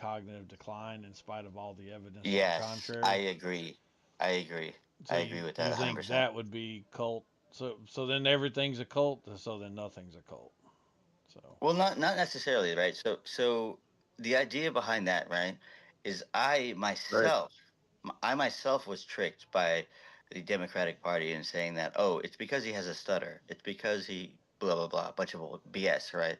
cognitive decline in spite of all the evidence to the Yes, I contrary. agree. I agree. So I agree with that you think 100%. that would be cult? So then everything's a cult. So then nothing's a cult. So Well, not necessarily, right? So the idea behind that, right, is Right. I myself was tricked by the Democratic Party in saying that, oh, it's because he has a stutter, it's because he blah blah blah, a bunch of BS, right?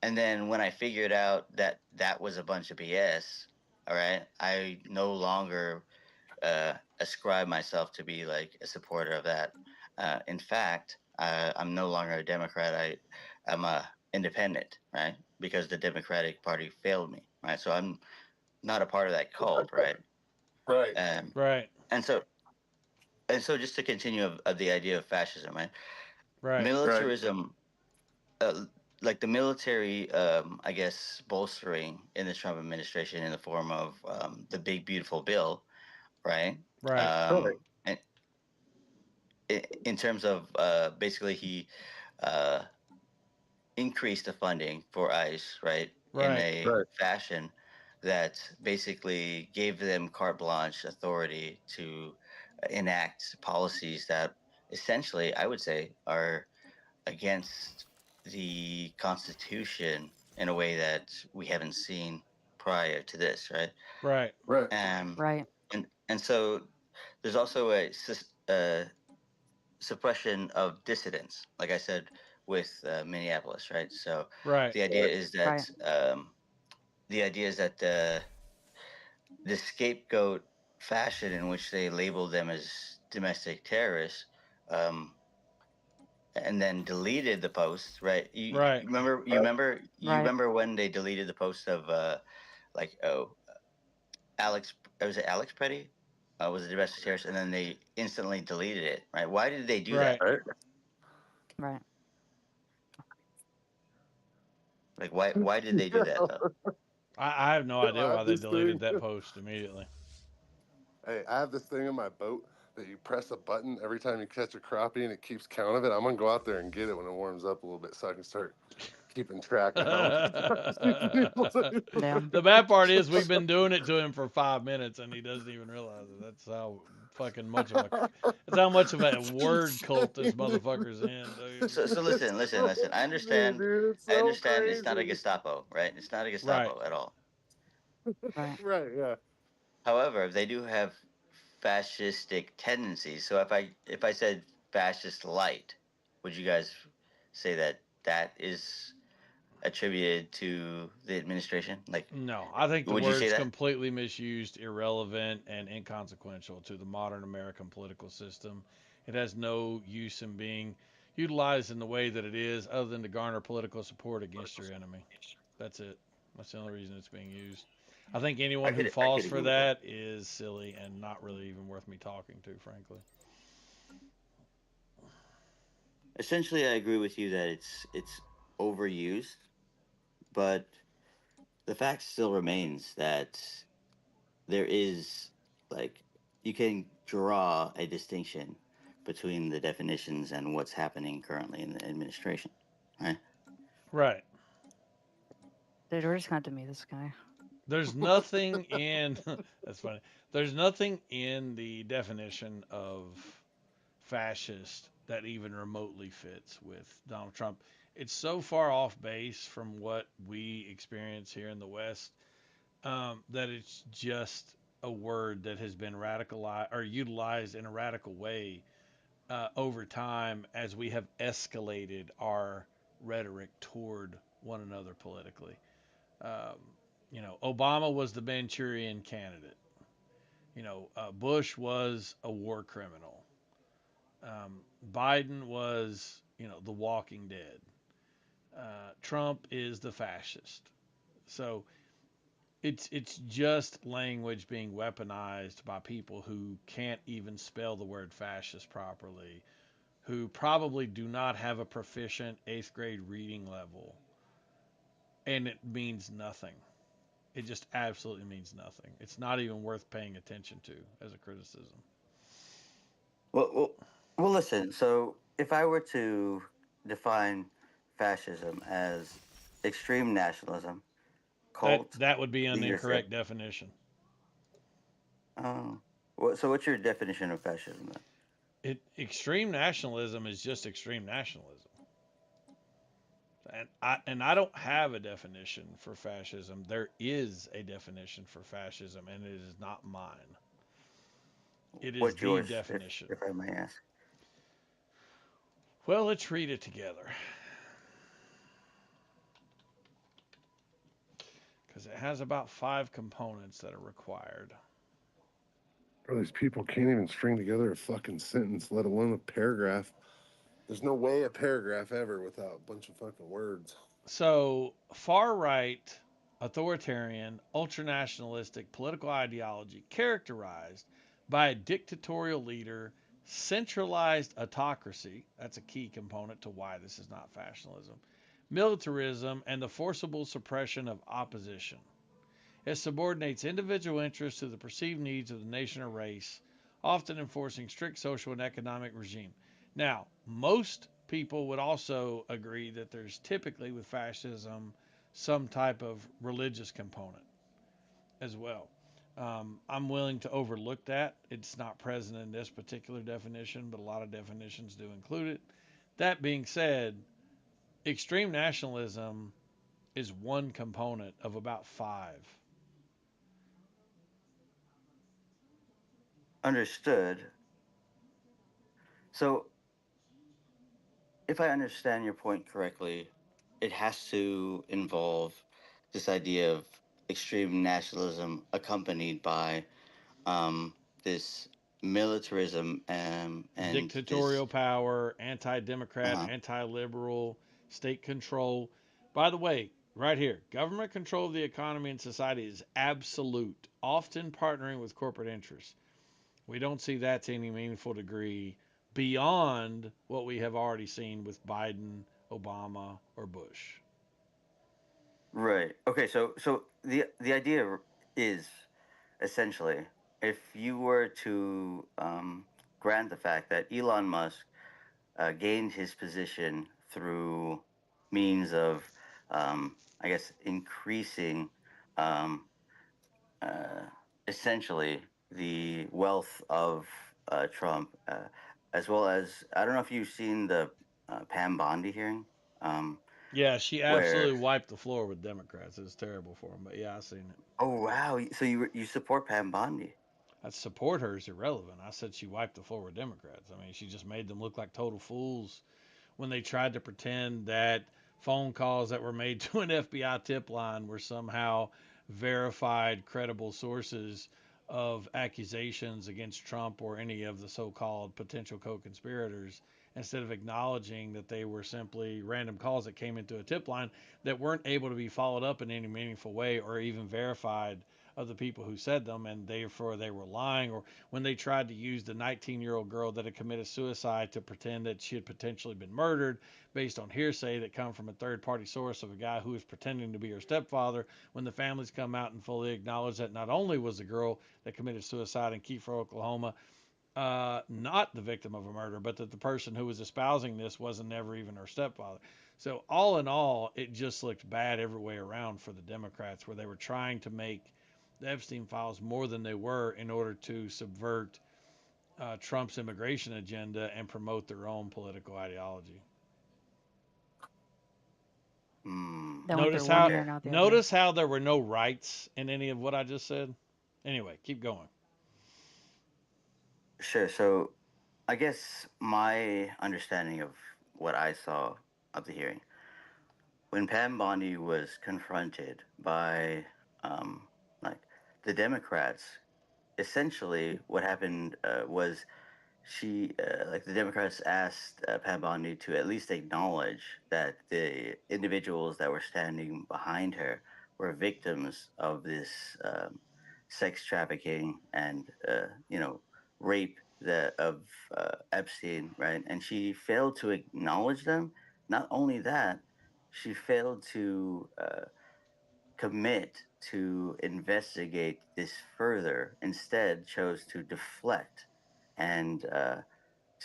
And then when I figured out that that was a bunch of BS, all right, I no longer ascribe myself to be like a supporter of that. In fact, I'm no longer a Democrat. I'm a independent, right? Because the Democratic Party failed me, right? So I'm not a part of that cult, right? Right. Um, right, and so just to continue of the idea of fascism, right? right, Right. Militarism, uh, like the military, I guess, bolstering in the Trump administration in the form of the big beautiful bill, right? right, Right. And in terms of basically he uh, increased the funding for ICE, right, in right, a Right. fashion that basically gave them carte blanche authority to enact policies that essentially, I would say, are against the Constitution in a way that we haven't seen prior to this, right? right. Right. Um, Right. and so there's also a suppression of dissidents, like I said with Minneapolis, right? So Right. the idea Right. is Right. that the scapegoat fashion in which they label them as domestic terrorists, um, and then deleted the post, right? Right. You Right. remember when they deleted the post of like oh Alex, was it Alex Preddy? Was a domestic terrorist, and then they instantly deleted it, right? Why did they do that? Right. Right. Right. Like why did they do that though? I have no idea I why have they this deleted thing. that post immediately. Hey, I have this thing in my boat that you press a button every time you catch a crappie and it keeps count of it. I'm gonna go out there and get it when it warms up a little bit so I can start keeping track of how many times we've been able to. Yeah. The bad part is we've been doing it to him for 5 minutes and he doesn't even realize it. That's how fucking much of a that's how much of a word cult this motherfucker's in, dude. So It's listen. crazy, dude. It's I so understand it's not a crazy. Gestapo, right? It's not a Right. Gestapo at all. Right. Right, yeah. However, they do have fascistic tendencies. So if I said fascist light, would you guys say that that is attributed to the administration? Like, No, I think the would you say word's that? completely misused, irrelevant, and inconsequential to the modern American political system. It has no use in being utilized in the way that it is, other than to garner political support against your enemy. That's it. That's the only reason it's being used. I think anyone who I falls could for agree with that. that is silly and not really even worth me talking to, frankly. Essentially, I agree with you that it's overused, but the fact still remains that there is like you can draw a distinction between the definitions and what's happening currently in the administration, right? Right. Dude, we're just gonna have to meet this guy. There's nothing in that's funny. There's nothing in the definition of fascist that even remotely fits with Donald Trump. It's so far off base from what we experience here in the West that it's just a word that has been radicalized or utilized in a radical way over time as we have escalated our rhetoric toward one another politically. Um, Obama was the Manchurian candidate. Bush was a war criminal. Biden was, the Walking Dead. Trump is the fascist. So it's just language being weaponized by people who can't even spell the word fascist properly, who probably do not have a proficient eighth grade reading level, and it means nothing. It just absolutely means nothing. It's not even worth paying attention to as a criticism. Well, listen. So, if I were to define fascism as extreme nationalism, cult That would be an leadership. incorrect definition. Oh, so what's your definition of fascism then? Extreme nationalism is just extreme nationalism. And I don't have a definition for fascism. There is a definition for fascism, and it is not mine. It is What's the yours, definition. if I may ask? Well, let's read it together because it has about 5 components that are required. Bro, these people can't even string together a fucking sentence, let alone a paragraph. There's no way a paragraph ever without a bunch of fucking words. So, far right, authoritarian, ultranationalistic political ideology characterized by a dictatorial leader, centralized autocracy, that's a key component to why this is not fascism, militarism, and the forcible suppression of opposition. It subordinates individual interests to the perceived needs of the nation or race, often enforcing strict social and economic regime. Now, most people would also agree that there's typically with fascism some type of religious component as well. I'm willing to overlook that. It's not present in this particular definition, but a lot of definitions do include it. That being said, extreme nationalism is one component of about 5. Understood. So, if I understand your point correctly, it has to involve this idea of extreme nationalism accompanied by this militarism and this. Dictatorial power, anti democrat, Uh, anti liberal, state control. By the way, right here, government control of the economy and society is absolute, often partnering with corporate interests. We don't see that to any meaningful degree beyond what we have already seen with Biden, Obama, or Bush. right. Okay. So the idea is essentially, if you were to grant the fact that Elon Musk gained his position through means of, I guess, increasing um, uh, essentially the wealth of Trump, as well as, I don't know if you've seen the Pam Bondi hearing, um, Yeah, she where, absolutely wiped the floor with Democrats. It's terrible for them, but yeah, I've seen it. oh wow, so you support Pam Bondi? I support her is irrelevant. I said she wiped the floor with Democrats. I mean, she just made them look like total fools when they tried to pretend that phone calls that were made to an FBI tip line were somehow verified, credible sources of accusations against Trump or any of the so called potential co conspirators, instead of acknowledging that they were simply random calls that came into a tip line that weren't able to be followed up in any meaningful way or even verified of the people who said them, and therefore they were lying. Or when they tried to use the 19-year-old girl that had committed suicide to pretend that she had potentially been murdered based on hearsay that come from a third-party source of a guy who was pretending to be her stepfather, when the families come out and fully acknowledge that not only was the girl that committed suicide in Kiefer, Oklahoma, not the victim of a murder, but that the person who was espousing this wasn't never even her stepfather. So all in all, it just looked bad every way around for the Democrats, where they were trying to make the Epstein files more than they were in order to subvert Trump's immigration agenda and promote their own political ideology. Hmm. They went through Notice one how ear Okay. and out the other. notice how there were no rights in any of what I just said. Anyway, keep going. Sure. So I guess my understanding of what I saw of the hearing, when Pam Bondi was confronted by um, like the Democrats, essentially what happened was like the Democrats asked Pam Bondi to at least acknowledge that the individuals that were standing behind her were victims of this sex trafficking and rape of Epstein, right? And she failed to acknowledge them. Not only that, she failed to commit to investigate this further. Instead, chose to deflect and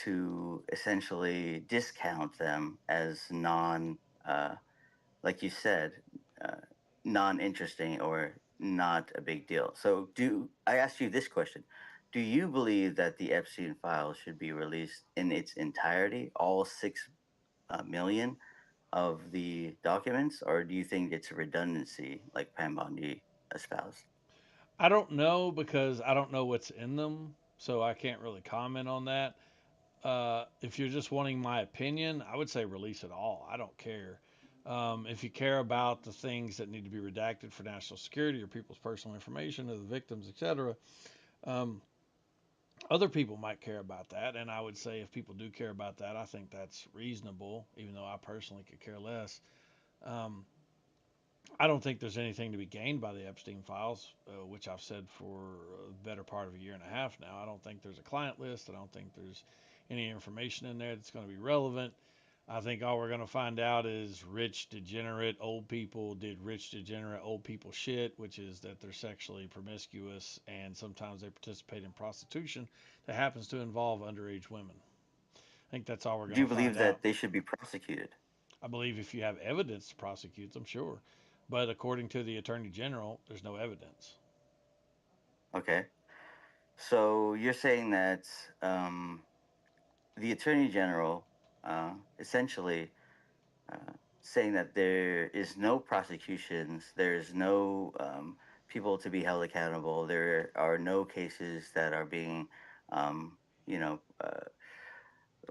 to essentially discount them as uh, like you said, uh, non-interesting or not a big deal. So, do I ask you this question? Do you believe that the Epstein files should be released in its entirety, all 6 million of the documents, or do you think it's a redundancy, like Pam Bondi espoused? I don't know because I don't know what's in them, so I can't really comment on that. If you're just wanting my opinion, I would say release it all. I don't care. If you care about the things that need to be redacted for national security or people's personal information or the victims, etc., um, other people might care about that. And I would say if people do care about that, I think that's reasonable, even though I personally could care less. Um, I don't think there's anything to be gained by the Epstein files, which I've said for a better part of a year and a half now. I don't think there's a client list. I don't think there's any information in there that's going to be relevant. I think all we're going to find out is rich, degenerate old people did rich, degenerate old people shit, which is that they're sexually promiscuous and sometimes they participate in prostitution that happens to involve underage women. I think that's all we're Do going you to find believe out. that they should be prosecuted? I believe if you have evidence to prosecute them, sure. But according to the Attorney General, there's no evidence. Okay. So you're saying that um, the Attorney General essentially uh, saying that there is no prosecutions, there's no people to be held accountable, there are no cases that are being, you know,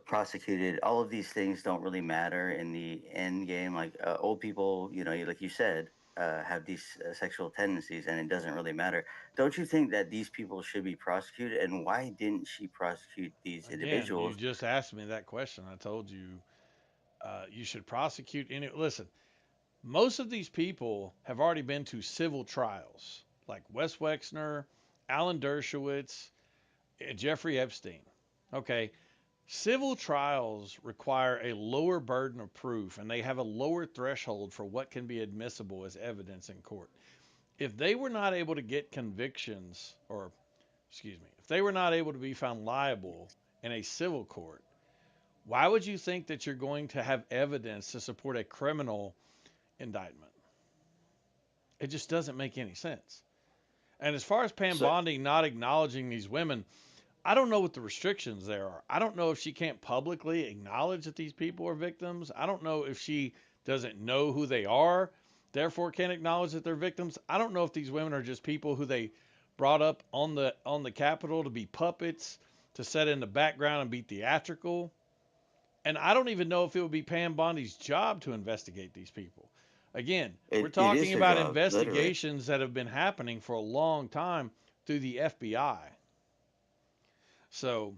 prosecuted. All of these things don't really matter in the end game. Like old people, like you said, have these sexual tendencies, and it doesn't really matter. Don't you think that these people should be prosecuted? And why didn't she prosecute these Again, you individuals? just asked me that question. I told you you should prosecute any. Listen, most of these people have already been to civil trials, like Wes Wexner, Alan Dershowitz, Jeffrey Epstein. Okay, civil trials require a lower burden of proof and they have a lower threshold for what can be admissible as evidence in court. If they were not able to get convictions, or excuse me, if they were not able to be found liable in a civil court, why would you think that you're going to have evidence to support a criminal indictment? It just doesn't make any sense. And as far as Pam So Bondi not acknowledging these women, I don't know what the restrictions there are. I don't know if she can't publicly acknowledge that these people are victims. I don't know if she doesn't know who they are, therefore can't acknowledge that they're victims. I don't know if these women are just people who they brought up on the Capitol to be puppets, to set in the background and be theatrical. And I don't even know if it would be Pam Bondi's job to investigate these people. Again, we're it is talking her about job, literally. investigations that have been happening for a long time through the FBI. So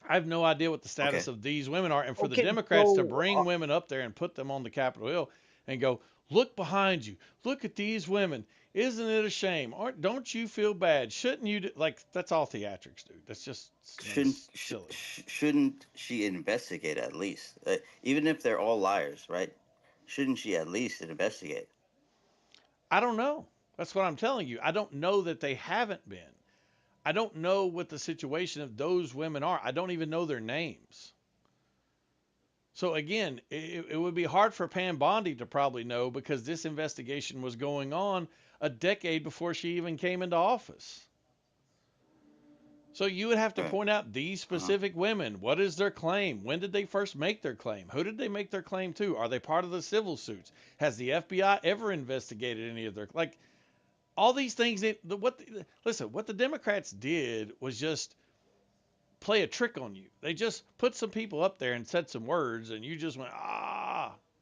I have no idea what the status Okay. of these women are. And for the Okay, Democrats to so bring women up there and put them on the Capitol Hill and go, look behind you, look at these women. Isn't it a shame? Don't you feel bad? Shouldn't you like that's all theatrics, dude. That's just I mean, Shouldn't it's silly. shouldn't she investigate at least, even if they're all liars, right? Shouldn't she at least investigate? I don't know. That's what I'm telling you. I don't know that they haven't been. I don't know what the situation of those women are. I don't even know their names. So again, it would be hard for Pam Bondi to probably know because this investigation was going on a decade before she even came into office. So you would have to Right. point out these Uh-huh. specific women. What is their claim? When did they first make their claim? Who did they make their claim to? Are they part of the civil suits? Has the FBI ever investigated any of their like all these things that listen, what the Democrats did was just play a trick on you. They just put some people up there and said some words, and you just went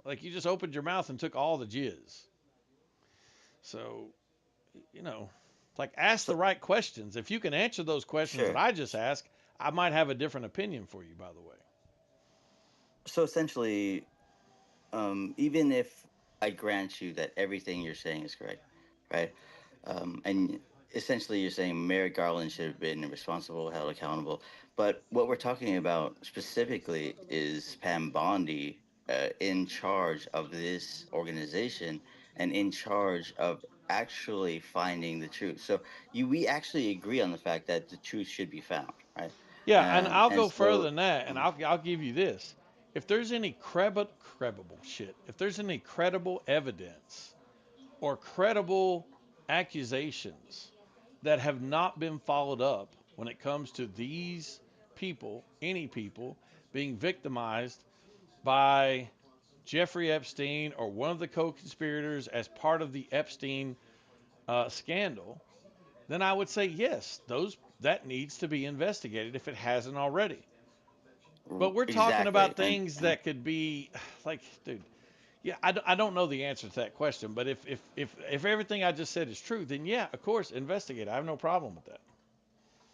like you just opened your mouth and took all the jizz. So you know, like ask So the right questions. If you can answer those questions that sure. I just asked, I might have a different opinion for you. By the way, So essentially, even if I grant you that everything you're saying is correct, right? And essentially, you're saying Merrick Garland should have been responsible, held accountable. But what we're talking about specifically is Pam Bondi in charge of this organization and in charge of actually finding the truth. So we actually agree on the fact that the truth should be found, right? yeah, and I'll And go further so, than that, and um, I'll give you this. If there's any credible shit, if there's any credible evidence or credible accusations that have not been followed up when it comes to these people, any people, being victimized by Jeffrey Epstein or one of the co-conspirators as part of the Epstein scandal, then I would say yes, those that needs to be investigated if it hasn't already. But we're talking Exactly. about things that could be like, dude, yeah, I don't know the answer to that question. But if everything I just said is true, then yeah, of course, investigate. I have no problem with that.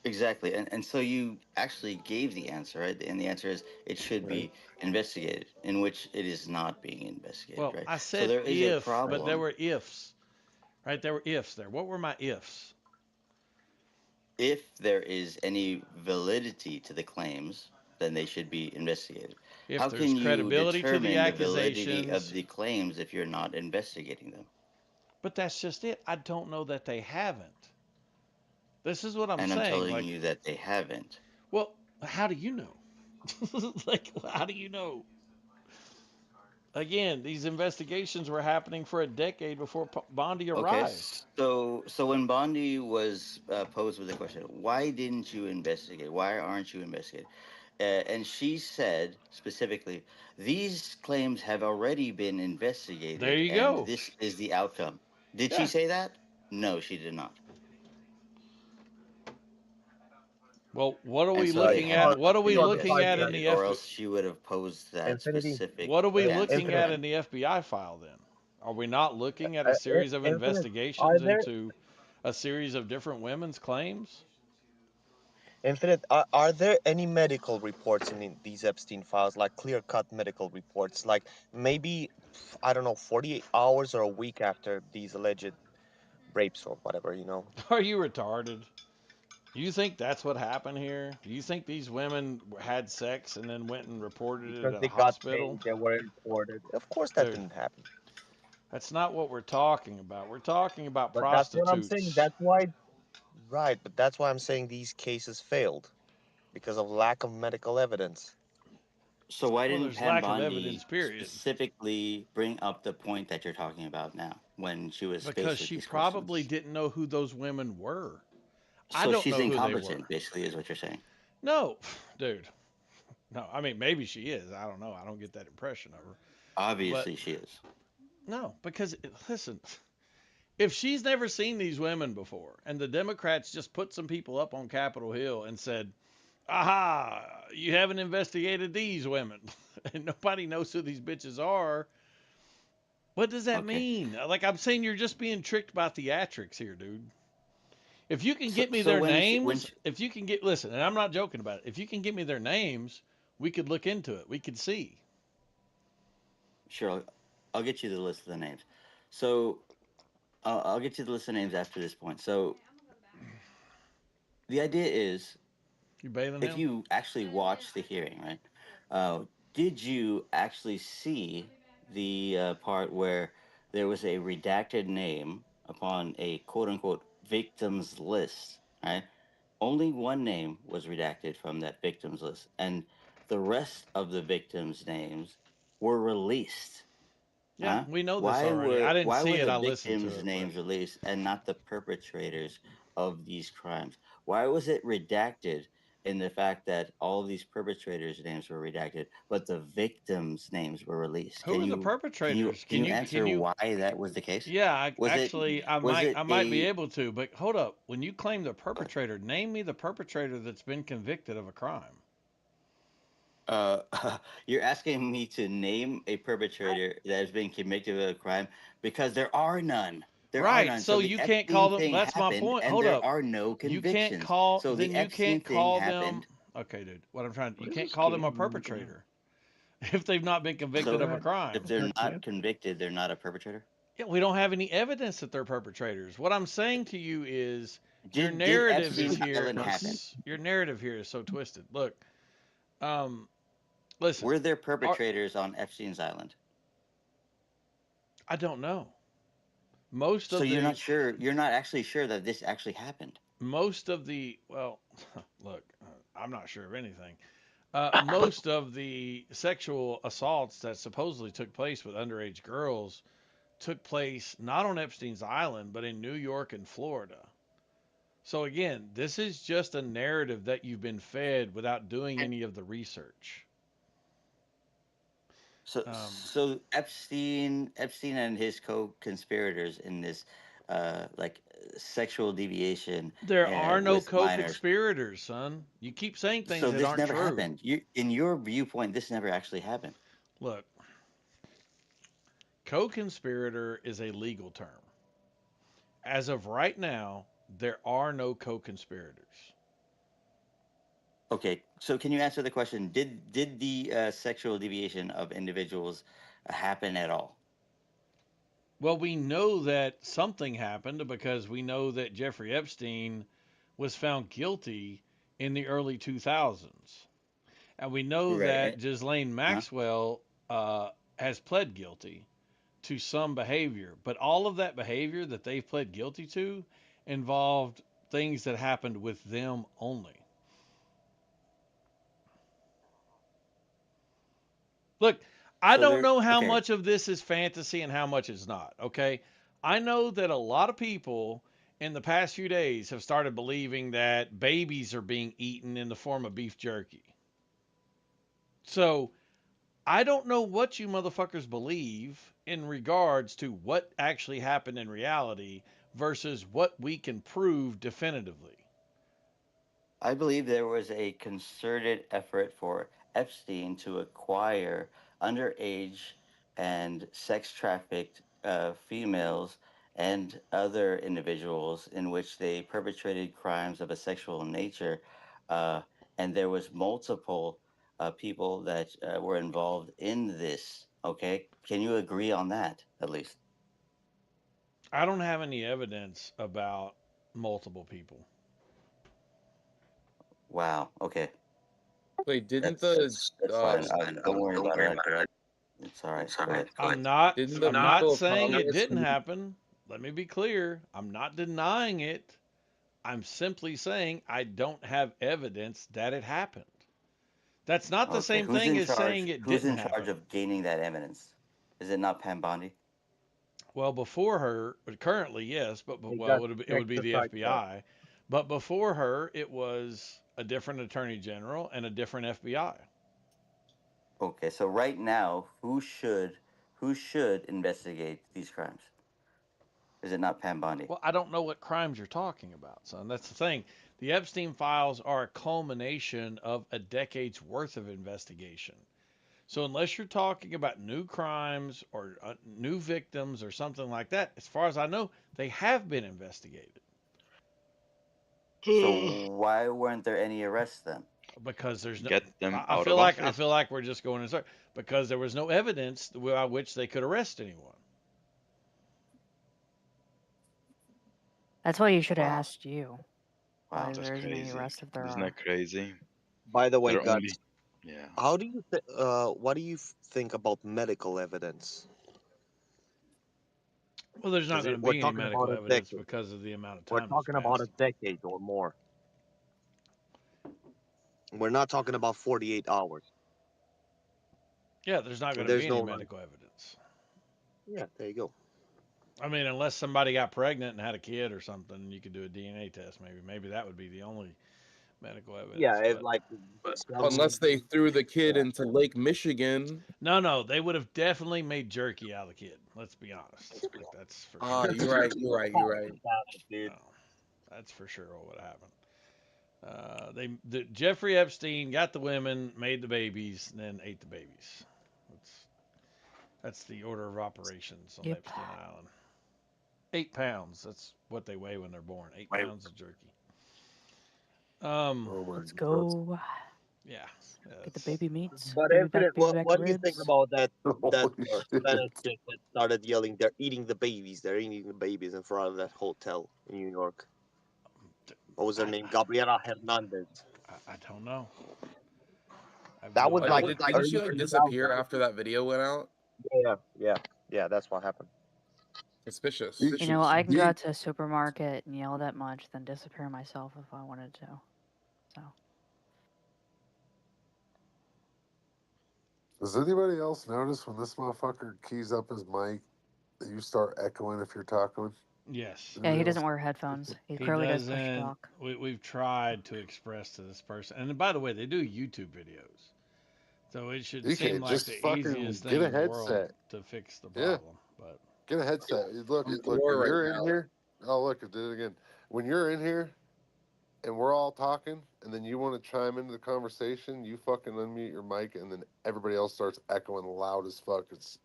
Exactly. And so you actually gave the answer, right? And the answer is it should Right. be investigated, in which it is not being investigated, Well, right? I So said there is a if, Right. but there problem. were ifs, right? There were ifs there. What were my ifs? If there is any validity to the claims, then they should be investigated. If How there's can you credibility to the determine the validity of accusations, the claims if you're not investigating them? but that's just it. I don't know that they haven't. This is what I'm And I'm saying. telling Like, you that they haven't. well, how do you know? Like, how do you know? Again, these investigations were happening for a decade before Bondi Okay, arrived. so when Bondi was posed with the question, why didn't you investigate? Why aren't you investigating? And she said specifically, these claims have already been There investigated, you and go. this is the outcome. Did she Yeah. say that? No, she did not. Well, what are And we so they looking had at? the What are we So the looking five at in guys, opportunity, the or FBI? else she would have posed that Infinity, specific What are we answer, looking Infinite. at right? in the FBI file then? Are we not looking at a series of Infinite. Are investigations there into a series of different women's claims? Infinite? Are there any medical reports in these Epstein files, like clear-cut medical reports, like maybe I don't know, 48 hours or a week after these alleged rapes or whatever, you know, Are you retarded? You think that's what happened here? You think these women had sex and then went and reported it because at a they got hospital? paid, they were reported. Of course, that Dude, didn't happen. that's not what we're talking about. We're talking about But that's what I'm saying. prostitutes. That's why, right? But that's why I'm saying these cases failed because of lack of medical evidence. So why Well, didn't there's Pam lack of evidence, Bondi period. specifically bring up the point that you're talking about now when she was Because faced with she these probably questions? didn't know who those women were. I So don't she's know who they were. incompetent, basically, is what you're saying. No, dude. No, I mean, maybe she is. I don't know. I don't get that impression of her. But Obviously, she is. no, because listen, if she's never seen these women before and the Democrats just put some people up on Capitol Hill and said, aha, you haven't investigated these women, and nobody knows who these bitches are, what does that Okay. mean? Like, I'm saying you're just being tricked by theatrics here, dude. If you can So get me so their when she names, if you can get, listen, and I'm not joking about it, if you can get me their names, we could look into it. We could see. sure, I'll get you the list of the names. So I'll get you the list of names after this point. So the idea is, You bathing if him? you actually watch the hearing, right? Did you actually see the part where there was a redacted name upon a quote unquote victims list, right? Only one name was redacted from that victims list, and the rest of the victims' names were released. Yeah, Huh? we know this already. I didn't Why see were it. the I listened to victims' it, but names released and not the perpetrators of these crimes? Why was it redacted in the fact that all of these perpetrators' names were redacted, but the victims' names were released? who are the perpetrators? Can you answer why that was the case? Yeah, Was it actually, was it I might be a able to, but hold up. When you claim the perpetrator, name me the perpetrator that's been convicted of a crime. uh, you're asking me to name a perpetrator that has been convicted of a crime because there are none. There are Right. none. So So the you can't call Epstein them. thing That's my happened point. and Hold there up. are no You can't convictions. call. So Then the you Epstein can't thing call them. happened. Okay, dude. What I'm trying. You What can't is call them going a on, man? perpetrator if they've not been Go convicted So of a ahead. if crime. they're Not not yet. convicted, they're not a perpetrator. Yeah, we don't have any evidence that they're perpetrators. What I'm saying to you is your Did narrative is Epstein here. Island happen? Your narrative here is so twisted. Look, um, listen. Were there Our, perpetrators on Epstein's Island? I don't know. Most So of the you're not actually sure that this actually happened. well, look, I'm not sure of anything. Most of the sexual assaults that supposedly took place with underage girls took place not on Epstein's Island, but in New York and Florida. So again, this is just a narrative that you've been fed without doing any of the research. So, Um, so Epstein and his co-conspirators in this, sexual deviation there are no with minors. co-conspirators, son. You keep saying things So that this aren't never true. happened. In your viewpoint, this never actually happened. Look, co-conspirator is a legal term. As of right now, there are no co-conspirators. Okay, so can you answer the question? Did the sexual deviation of individuals happen at all? Well, we know that something happened because we know that Jeffrey Epstein was found guilty in the early 2000s. And we know Right. that Ghislaine Huh? Maxwell has pled guilty to some behavior, but all of that behavior that they pled guilty to involved things that happened with them only. Look, I So don't there. know how Okay. much of this is fantasy and how much is not, okay? I know that a lot of people in the past few days have started believing that babies are being eaten in the form of beef jerky. So I don't know what you motherfuckers believe in regards to what actually happened in reality versus what we can prove definitively. I believe there was a concerted effort for Epstein to acquire underage and sex trafficked females and other individuals in which they perpetrated crimes of a sexual nature. Uh, and there was multiple people that were involved in this. Okay. Can you agree on that, at least? I don't have any evidence about multiple people. Wow. Okay. Wait, didn't That's fine. Don't worry about it. It's all right. Go ahead. didn't the I'm not people of saying it Congress didn't happen. Let me be clear. I'm not denying it. I'm simply saying I don't have evidence that it happened. That's not the Okay, same thing as saying it Who's didn't in charge happen. of gaining that evidence? Is it not Pam Bondi? Well, before her, currently yes, They well, got it would be extra the sidebar. FBI. But before her, it was a different attorney general and a different FBI. Okay, so right now, who should investigate these crimes? Is it not Pam Bondi? Well, I don't know what crimes you're talking about, son. That's the thing. The Epstein files are a culmination of a decade's worth of investigation. So unless you're talking about new crimes or new victims or something like that, as far as I know, they have been investigated So why weren't there any arrests then? because there's no. Get them I out feel of like office. we're just going in circles because there was no evidence by which they could arrest anyone. That's why you should have Wow, asked you. wow. Why That's there isn't any crazy. arrest if there Isn't are. that crazy? By the way, They're guys, only, yeah. how do you what do you think about medical evidence? Well, there's not Because going to we're be any talking about medical a evidence decade. because of the amount of We're time that's talking about a passed. decade or more. We're not talking about 48 hours. Yeah, there's not going to be There's any no like, medical evidence. yeah, there you go. I mean, unless somebody got pregnant and had a kid or something, you could do a DNA test. Maybe that would be the only medical Yeah, evidence. if But like unless some, they threw the kid yeah. into Lake Michigan. no, they would have definitely made jerky out of the kid. Let's be honest. Like that's for Ah, sure. you're right. You're right. You're right. Dude. No, that's for sure what would happen. Jeffrey Epstein got the women, made the babies, and then ate the babies. That's the order of operations on Yep. Epstein Island. 8 pounds. That's what they weigh when they're born. 8 pounds of jerky. Oh my Let's god. go. Yeah. Get the That's, baby meats. But Baby back, Infinite, baby back what do you think ribs. about that Holy shit. Spanish chick that started yelling, "They're eating the babies! They're eating the babies!" in front of that hotel in New York? What was her name? Gabriela Hernandez. I don't know. I have That no was Like, like idea. didn't she early like 2000s. disappear after that video went out? Yeah. That's what happened. Suspicious. You know, I can go He- out to a supermarket and yell that much, then disappear myself if I wanted to. So Does anybody else notice when this motherfucker keys up his mic, You start echoing if you're talking. Yes. Yeah, he Videos. doesn't wear headphones. He He clearly does push to doesn't. talk. We've tried to express to this person, and by the way, they do YouTube videos, so it should seem DK, like just the fucking easiest get thing a in the world headset. to fix the Yeah, problem. But get a headset. Look, I'm look. poor When right you're in now. here, oh look, it did it again. When you're in here and we're all talking, and then you want to chime into the conversation, you fucking unmute your mic, and then everybody else starts echoing loud as fuck. It's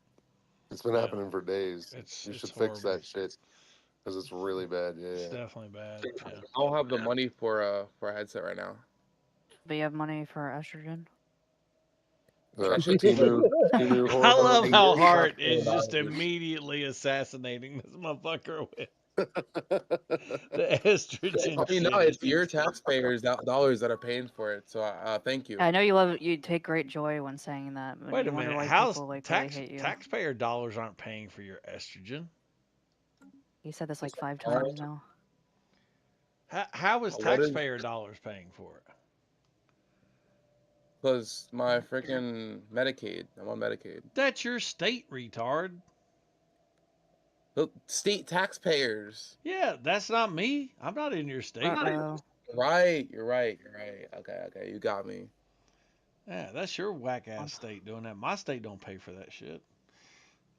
been yeah, happening for days. You it's should fix horrible. that shit because it's really bad. It's Yeah, definitely bad. I Yeah. don't have the money for a headset right now. But you have money for estrogen? yeah. Timu, I Hormone. love Like, how really Hart not is just $4. immediately assassinating this motherfucker with the estrogen I mean, no, shit. it's your taxpayers' dollars that are paying for it. So, thank you. I know you love. You take great joy when saying that, but Wait you a wonder minute. why How's people like really tax hate you. taxpayer dollars aren't paying for your estrogen? He said this like 5 times now. How is What is? taxpayer dollars paying for it? Because my freaking Medicaid. I'm on Medicaid. That's your state, retard. The state taxpayers. Yeah, that's not me. I'm not in your state. Uh-oh. Right. You're right. Okay. You got me. Yeah, that's your whack ass state doing that. My state don't pay for that shit.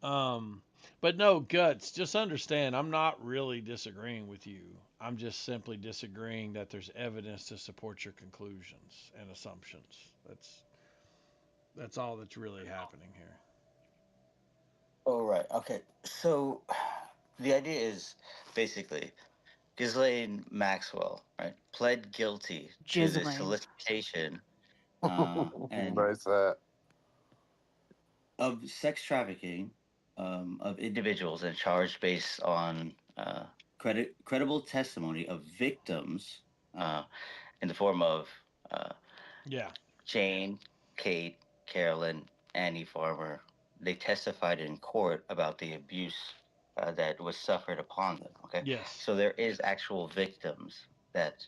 But no, Guts, just understand I'm not really disagreeing with you. I'm just simply disagreeing that there's evidence to support your conclusions and assumptions. That's all that's really happening here. Oh, right. Okay. So the idea is basically Ghislaine Maxwell, right, pled guilty to the Ghislaine. solicitation and Nice hat. of sex trafficking of individuals and charged based on credible testimony of victims in the form of Yeah. Jane, Kate, Carolyn, Annie Farmer. They testified in court about the abuse that was suffered upon them. Okay, Yes. so there is actual victims that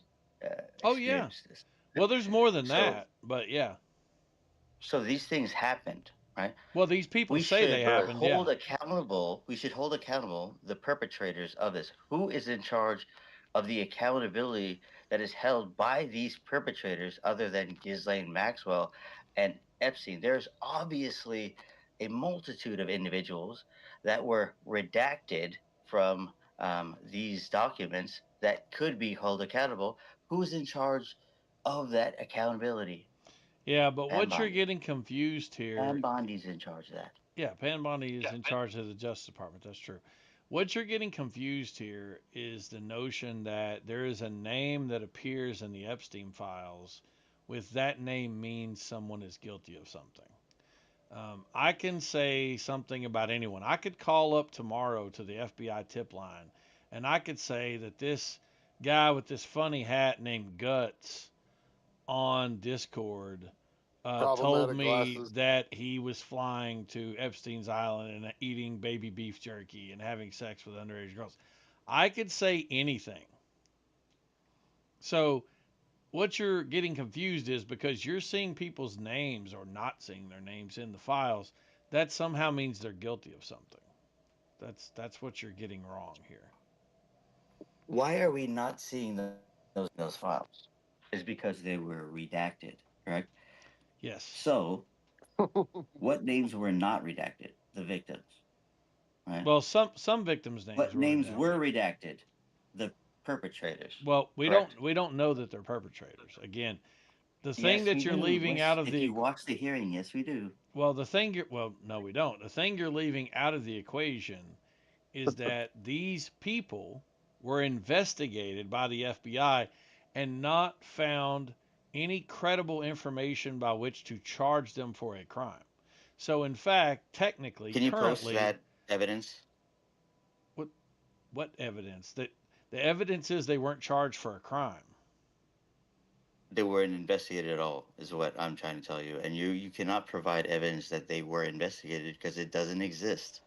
Oh, yeah. experienced this. Well, there's more than So- that, but yeah. So these things happened, right? Well, these people We say should they happened. hold Yeah. accountable. We should hold accountable the perpetrators of this. Who is in charge of the accountability that is held by these perpetrators, other than Ghislaine Maxwell and Epstein? There's obviously a multitude of individuals that were redacted from these documents that could be held accountable. Who's in charge of that accountability? Yeah, but Pam what you're Bondi. getting confused here. Pam Bondi's in charge of that. Yeah, Pam Bondi is in charge of the Justice Department. That's true. What you're getting confused here is the notion that there is a name that appears in the Epstein files, with that name means someone is guilty of something. I can say something about anyone. I could call up tomorrow to the FBI tip line, and I could say that this guy with this funny hat named Guts on Discord told Problematic me glasses. that he was flying to Epstein's Island and eating baby beef jerky and having sex with underage girls. I could say anything. So what you're getting confused is because you're seeing people's names or not seeing their names in the files, that somehow means they're guilty of something. That's what you're getting wrong here. Why are we not seeing those files? Is because they were redacted, correct? Yes. So, what names were not redacted? The victims, right? Well, some victims' names What were names redacted. were redacted? The perpetrators. Well, correct? we don't know that they're perpetrators. Again, the thing Yes, that we you're do. leaving Yes, out of if the you watch the hearing, yes, we do. well, no, we don't. The thing you're leaving out of the equation is that these people were investigated by the FBI and not found any credible information by which to charge them for a crime. So, in fact, technically, Can you post currently, that evidence? what evidence? That the evidence is they weren't charged for a crime. They weren't investigated at all, is what I'm trying to tell you. And you cannot provide evidence that they were investigated because it doesn't exist.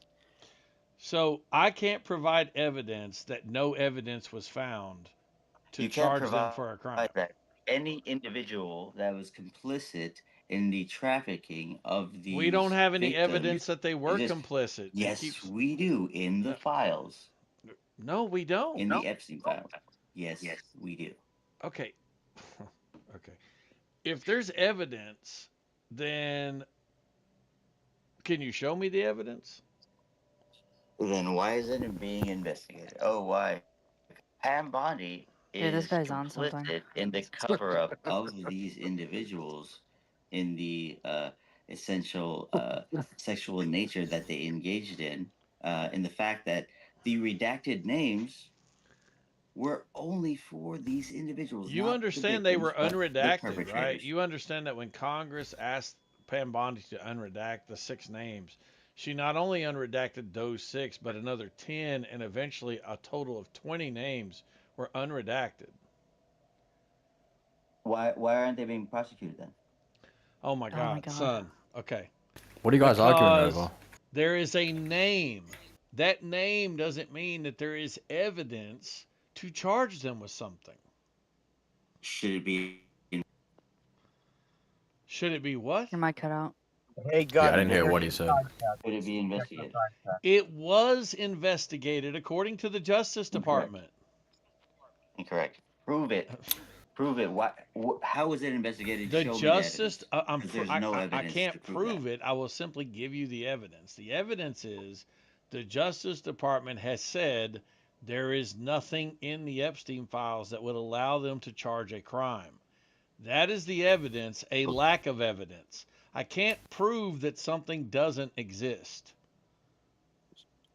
So I can't provide evidence that no evidence was found to You can't charge them provide for a crime. that any individual that was complicit in the trafficking of We don't these have any victims. evidence that they were It just complicit. It yes, keeps we do in the no, files, no, we don't. in the Epstein files. Yes, we do. Okay, okay. If there's evidence, then can you show me the evidence? Then why isn't it being investigated? Oh, why? Pam Bondi Dude, this is guy's on something. complicit in the cover up of these individuals in the essential sexual nature that they engaged in the fact that the redacted names were only for these individuals, You not the understand they victims, were but the unredacted, right? perpetrators. You understand that when Congress asked Pam Bondi to unredact the 6 names, she not only unredacted those 6, but another 10, and eventually a total of 20 names were unredacted. Why aren't they being prosecuted then? Oh my Oh my God, god. son. Okay. What are you guys arguing Because over? there is a name. That name doesn't mean that there is evidence to charge them with something. Should it be Should it be what? Your mic cut out. Hey, Yeah, God, I didn't hear check what the he said. side chat. should it be Check the investigated? side chat. It was investigated according to the Justice Incorrect. Department. Incorrect. Prove it. Prove it. How was it investigated? The Show me the Justice, evidence. Because there's no I evidence can't to prove prove that. it. I will simply give you the evidence. The evidence is the Justice Department has said there is nothing in the Epstein files that would allow them to charge a crime. That is the evidence, a lack of evidence. I can't prove that something doesn't exist.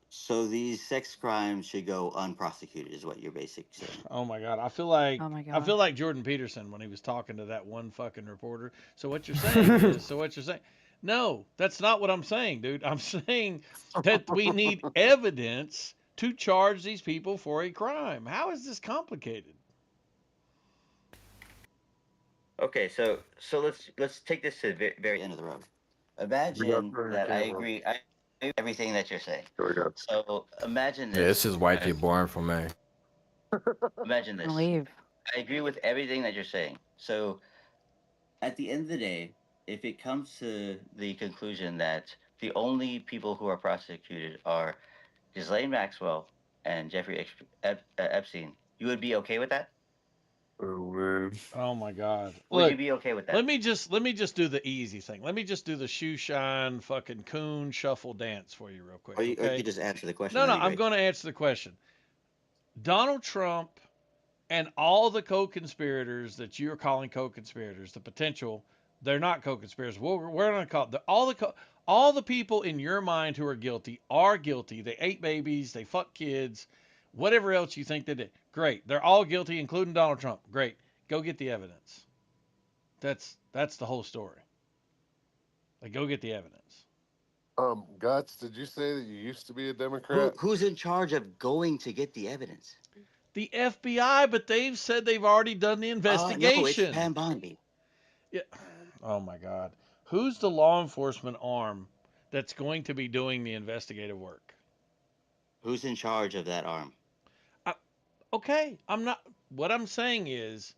So these sex crimes should go unprosecuted, is what you're basically saying. Oh my God, I feel like Oh my I feel god. like Jordan Peterson when he was talking to that one fucking reporter. So what you're saying is, so what you're saying? No, that's not what I'm saying, dude. I'm saying that we need evidence to charge these people for a crime. How is this complicated? Okay, so let's take this to the very end of the road. Imagine that I agree with everything that you're saying. Here we go. So imagine Yeah, this this. is way right? too boring for me. Imagine I'm this. gonna leave. I agree with everything that you're saying. So at the end of the day, if it comes to the conclusion that the only people who are prosecuted are Ghislaine Maxwell and Jeffrey Epstein, you would be okay with that? Oh man. Oh my God. Would Look, you be okay with that? let me just do the easy thing. Let me just do the shoe shine fucking coon shuffle dance for you real quick. Or you Okay? could just answer the question. No, That'd be I'm great. going to answer the question. Donald Trump and all the co-conspirators that you're calling co-conspirators, the potential, they're not co-conspirators. We're going to call it all the people in your mind who are guilty are guilty. They ate babies, they fucked kids, whatever else you think they did. Great, they're all guilty, including Donald Trump. Great, go get the evidence. That's the whole story. Like, go get the evidence. Guts, did you say that you used to be a Democrat? Who's in charge of going to get the evidence? The FBI, but they've said they've already done the No, investigation. it's Pam Bondi. Yeah. Oh my God. Who's the law enforcement arm that's going to be doing the investigative work? Who's in charge of that arm? Okay, I'm not. What I'm saying is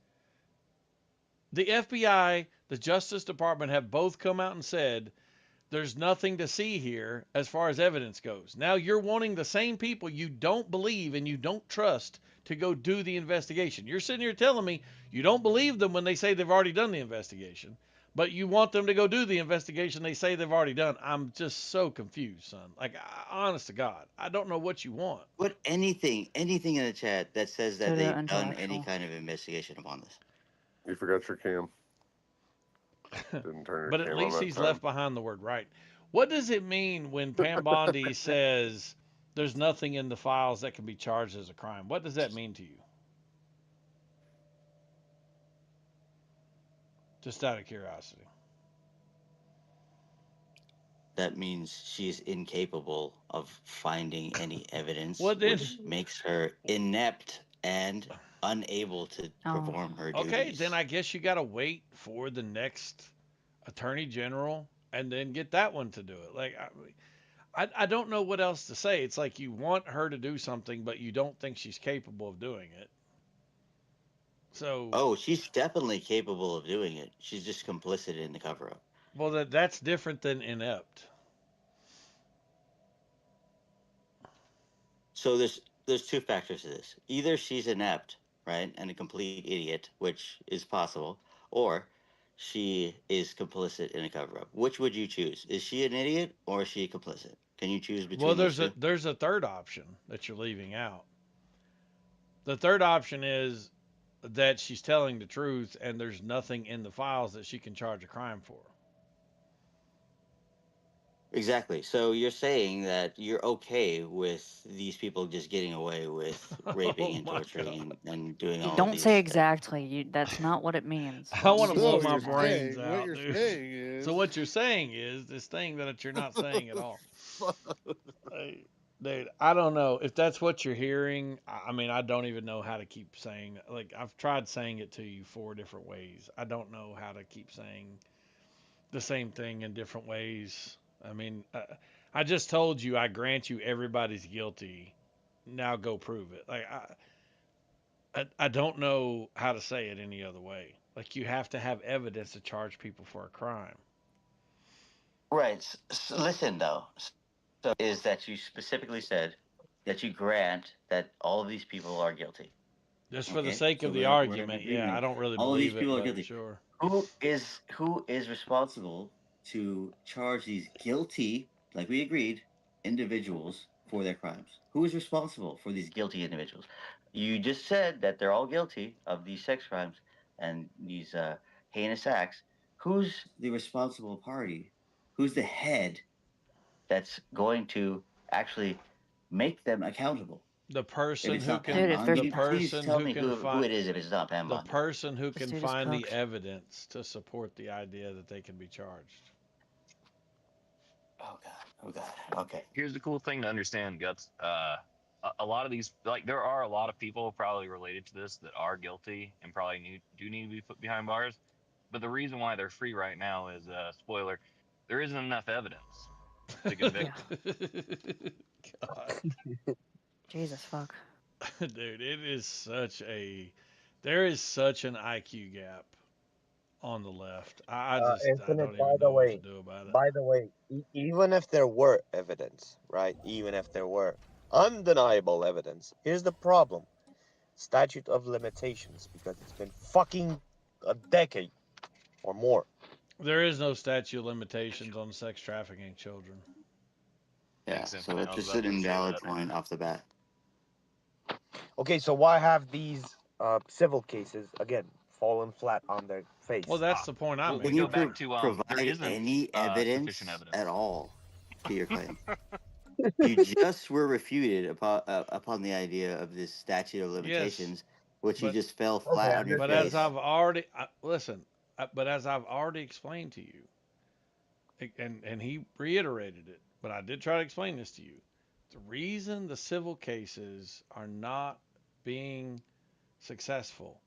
the FBI, the Justice Department have both come out and said there's nothing to see here as far as evidence goes. Now you're wanting the same people you don't believe and you don't trust to go do the investigation. You're sitting here telling me you don't believe them when they say they've already done the investigation, but you want them to go do the investigation they say they've already done. I'm just so confused, son. Like, honest to God, I don't know what you want. Put anything in the chat that says that Pseudo they've done any intellectual. kind of investigation upon this. You forgot your cam. Didn't turn your But at cam least on that he's time. left behind the word right. What does it mean when Pam Bondi says there's nothing in the files that can be charged as a crime? What does that mean to you? Just out of curiosity. That means she is incapable of finding any evidence, Well, then- which makes her inept and unable to Oh. perform her duties. Okay, then I guess you got to wait for the next attorney general and then get that one to do it. Like, I don't know what else to say. It's like you want her to do something, but you don't think she's capable of doing it. So, Oh, she's definitely capable of doing it. She's just complicit in the cover-up. Well, that's different than inept. So there's two factors to this. Either she's inept, right, and a complete idiot, which is possible, or she is complicit in a cover up. Which would you choose? Is she an idiot or is she complicit? Can you choose Well, between those two? there's a third option that you're leaving out. The third option is that she's telling the truth and there's nothing in the files that she can charge a crime for. Exactly. So you're saying that you're okay with these people just getting away with raping Oh and my torturing god. and doing You all of don't say these. exactly. That's not what it means. I What you want to just blow No, said my you're that. brains saying what out, you're dude. saying So is what you're saying is this thing that you're not saying at all. Hey, dude, I don't know if that's what you're hearing. I mean, I don't even know how to keep saying. Like I've tried saying it to you 4 different ways. I don't know how to keep saying the same thing in different ways. I mean, I just told you I grant you everybody's guilty. Now go prove it. Like I don't know how to say it any other way. Like you have to have evidence to charge people for a crime. Right. Listen, though. So is that you specifically said that you grant that all of these people are guilty. Just for the Okay, sake so of the we're in argument, yeah, I agreement. don't really All of these believe it, people are but guilty. sure. Who is responsible to charge these guilty, like we agreed, individuals for their crimes? Who is responsible for these guilty individuals? You just said that they're all guilty of these sex crimes and these heinous acts. Who's the responsible party? Who's the head that's going to actually make them accountable? The If person it's who not Pam Dude, can if Bondi, there's the please person tell who me can who find it is if it's not Pam the Bondi. person who this can dude is find the cooked. evidence to support the idea that they can be charged. Oh God. Oh God. Okay. Here's the cool thing to understand, Guts. A lot of these, like, there are a lot of people probably related to this that are guilty and probably do need to be put behind bars. But the reason why they're free right now is, spoiler, there isn't enough evidence to Yeah. convict them. God, Jesus fuck. dude, it is there is such an IQ gap on the left. I Infinite, don't even know what to do about it. by the way, even if there were evidence, right? Even if there were undeniable evidence, here's the problem: statute of limitations, because it's been fucking a decade or more. There is no statute of limitations on sex trafficking children. Yeah. Thanks, So Infinite. I it's was just about an to say invalid that. point off the bat. Okay, so why have these civil cases again fallen flat on their Well, face? that's the point I'm Well, we Can you go making. back to there provide isn't any sufficient evidence at evidence. all to your claim? You just were refuted upon the idea of this statute of Yes, limitations, which you but just fell Okay, flat on your but as face. I've already listen, but as I've already explained to you, and he reiterated it, but I did try to explain this to you. The reason the civil cases are not being successful,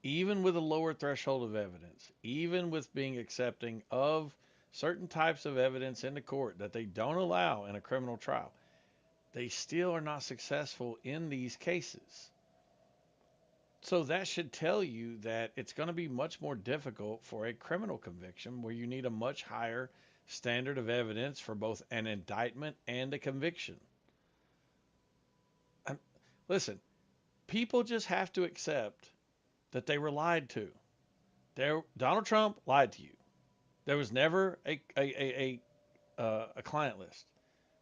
even with a lower threshold of evidence, even with being accepting of certain types of evidence in the court that they don't allow in a criminal trial, they still are not successful in these cases. So that should tell you that it's going to be much more difficult for a criminal conviction where you need a much higher standard of evidence for both an indictment and a conviction. Um, Listen, people just have to accept that they were lied to. Donald Trump lied to you. There was never a client list,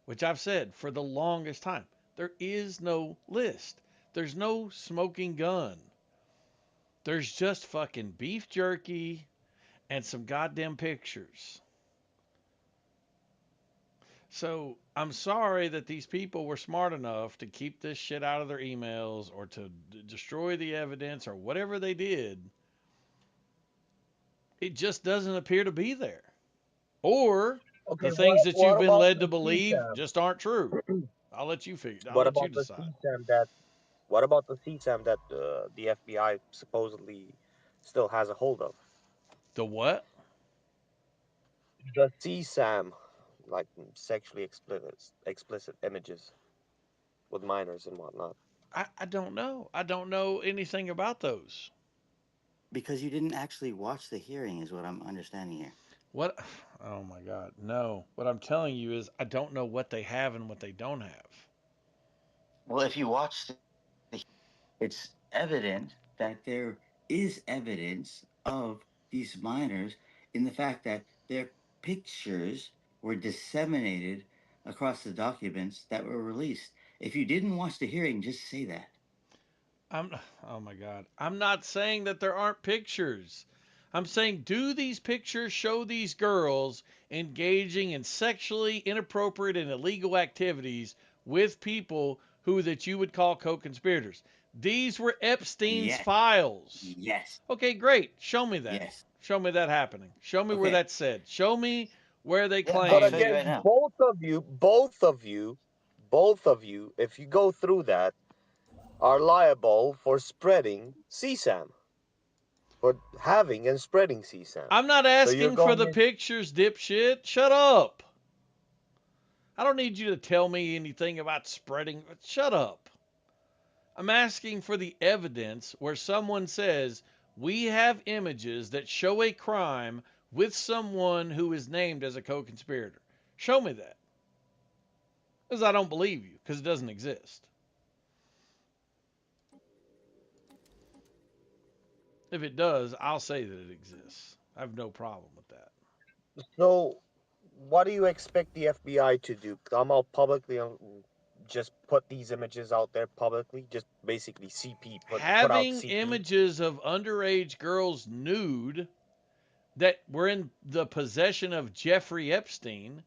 which I've said for the longest time. There is no list. There's no smoking gun. There's just fucking beef jerky and some goddamn pictures. So I'm sorry that these people were smart enough to keep this shit out of their emails or to destroy the evidence or whatever they did. It just doesn't appear to be there. Or Okay, the things that what you've been about led to the believe CSAM? just aren't true. I'll let you figure. I'll What let you about the decide. CSAM that? What about the CSAM that the FBI supposedly still has a hold of? The what? The CSAM, like sexually explicit images with minors and whatnot. I don't know. I don't know anything about those. Because you didn't actually watch the hearing, is what I'm understanding here. What? Oh my God, no. What I'm telling you is I don't know what they have and what they don't have. Well, if you watch it's evident that there is evidence of these minors in the fact that their pictures were disseminated across the documents that were released. If you didn't watch the hearing, just say that. I'm oh my God. I'm not saying that there aren't pictures. I'm saying do these pictures show these girls engaging in sexually inappropriate and illegal activities with people who that you would call co-conspirators? These were Epstein's Yes, files. yes, Okay, great. Show me that. yes. Show me that happening. Show me where Okay, that's said. Show me where they yeah, But I'll show claim. you right again, now. both of you, if you go through that, are liable for spreading CSAM, for having and spreading CSAM. I'm not So you're asking for going the in. pictures, dipshit. Shut up. I don't need you to tell me anything about spreading. Shut up. I'm asking for the evidence where someone says, we have images that show a crime with someone who is named as a co conspirator. Show me that. Because I don't believe you, because it doesn't exist. If it does, I'll say that it exists. I have no problem with that. So, what do you expect the FBI to do? Come out publicly and just put these images out there publicly? Just basically CP, put out Having CP? images of underage girls nude that were in the possession of Jeffrey Epstein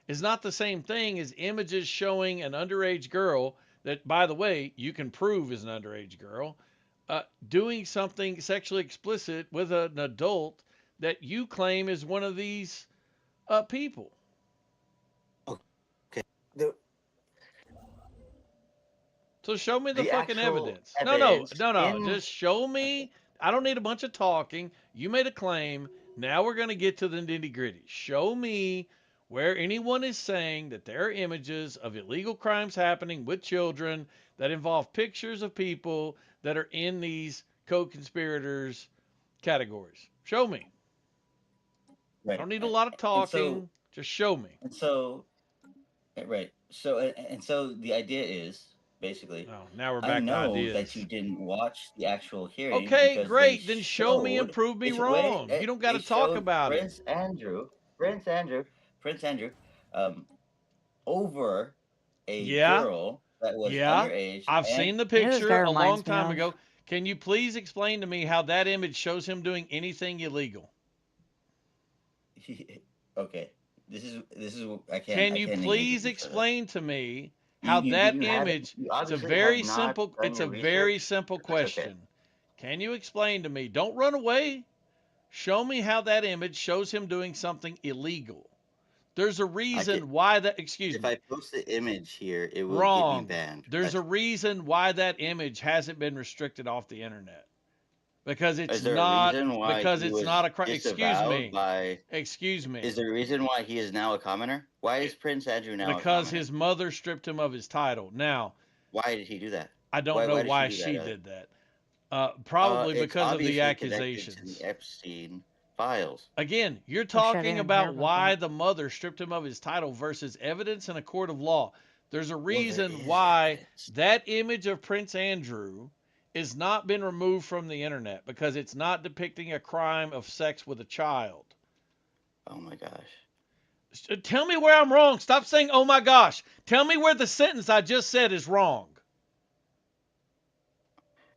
is not the same thing as images showing an underage girl that, by the way, you can prove is an underage girl, doing something sexually explicit with an adult that you claim is one of these people. Okay. The So show me the the fucking actual evidence. No, no, evidence no, no. in Just show okay. me. I don't need a bunch of talking. You made a claim. Now we're going to get to the nitty gritty. Show me where anyone is saying that there are images of illegal crimes happening with children that involve pictures of people that are in these co conspirators categories. Show me. I Right, don't need a right. lot of And so talking. Just show me. and so right. So and so the idea is basically Oh, now we're I back to know that you ideas. didn't watch the actual hearing Okay, because they great. Then show me and showed prove me wrong. You don't got they to talk showed about it. Prince Andrew, Prince Andrew, um, over a Yeah, girl that was yeah. underage, I've and seen the You know who this guy picture a long reminds me time of? ago. Can you please explain to me how that image shows him doing anything illegal? okay, this is Can I you can't engage with please you further. explain to me how that image, You it's a obviously have very not simple done it's a your very research, simple but that's okay. question. Can you explain to me? Don't run away. Show me how that image shows him doing something illegal. There's a I could reason why that, excuse if me, I post the image here, it will get me wrong. banned. There's a reason why that image hasn't been restricted off the internet. Because it's Is there a not reason why because he it's not was a crime. disavowed by? Excuse Is me. there a reason why he is now a commoner? Why is It, Prince Andrew now a because commoner? his mother stripped him of his title. Now, Why did he do that? I don't know Why did she why do that? she did that. Probably It's because of the obviously connected to the accusations. Epstein files. Again, you're Oh shit, I talking didn't hear about about why that. the mother stripped him of his title versus evidence in a court of law. There's a Well, there reason is why evidence. that image of Prince Andrew is not been removed from the internet because it's not depicting a crime of sex with a child. Oh my gosh. Tell me where I'm wrong. Stop saying, oh my gosh. Tell me where the sentence I just said is wrong.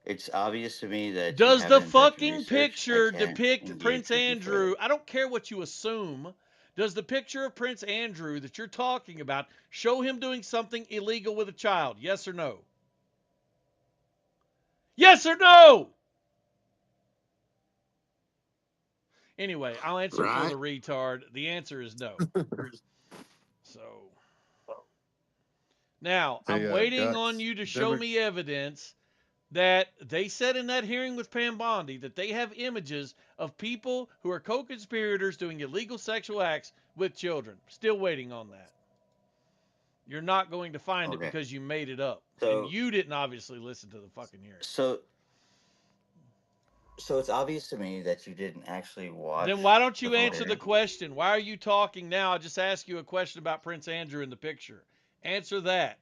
It's obvious to me that you Does the haven't done your fucking research. I picture can't depict Prince engage with you Andrew? further. I don't care what you assume. Does the picture of Prince Andrew that you're talking about show him doing something illegal with a child? Yes or no? Yes or no? Anyway, I'll answer for Right? the retard. The answer is no. So now I'm Hey, waiting on Guts. you to show Demo- me evidence that they said in that hearing with Pam Bondi that they have images of people who are co-conspirators doing illegal sexual acts with children. Still waiting on that. You're not going to find it Okay. because you made it up. And So you didn't obviously listen to the fucking hearing. so So it's obvious to me that you didn't actually watch Then why don't the you answer the Valerian. question? Why are you talking now? I just asked you a question about Prince Andrew in the picture. Answer that.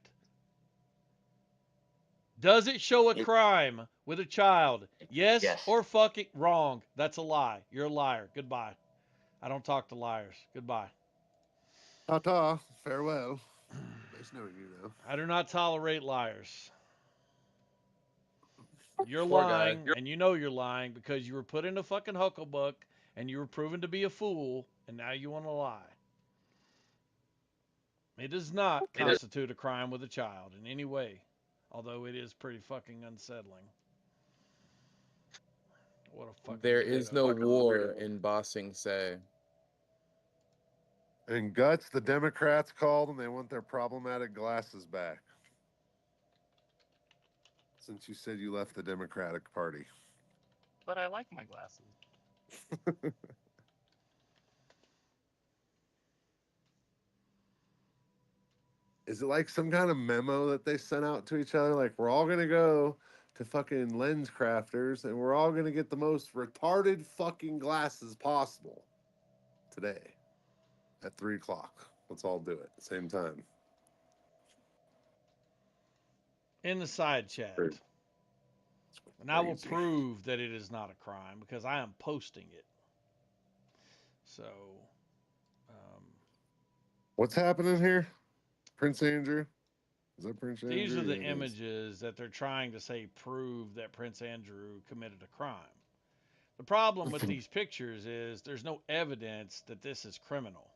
Does it show a It, crime with a child? Yes yes. or fucking wrong? That's a lie. You're a liar. Goodbye. I don't talk to liars. Goodbye. Ta-ta. Farewell. Nice knowing you, though. I do not tolerate liars. You're Poor guy. lying, and you know you're lying because you were put in a fucking hucklebuck and you were proven to be a fool, and now you want to lie. It does not constitute a crime with a child in any way, although it is pretty fucking unsettling. What a fucking There is weirdo. no war in Bossing Say. And Guts, the Democrats called and they want their problematic glasses back. Since you said you left the Democratic Party. But I like my glasses. Is it like some kind of memo that they sent out to each other? Like, we're all going to go to fucking lens crafters and we're all going to get the most retarded fucking glasses possible today at 3 o'clock. Let's all do it at the same time. In the side chat. Crazy. And I will prove that it is not a crime because I am posting it. So, what's happening here? Prince Andrew? Is that Prince Andrew? these are the Yeah, it is. images that they're trying to say prove that Prince Andrew committed a crime. The problem with these pictures is there's no evidence that this is criminal.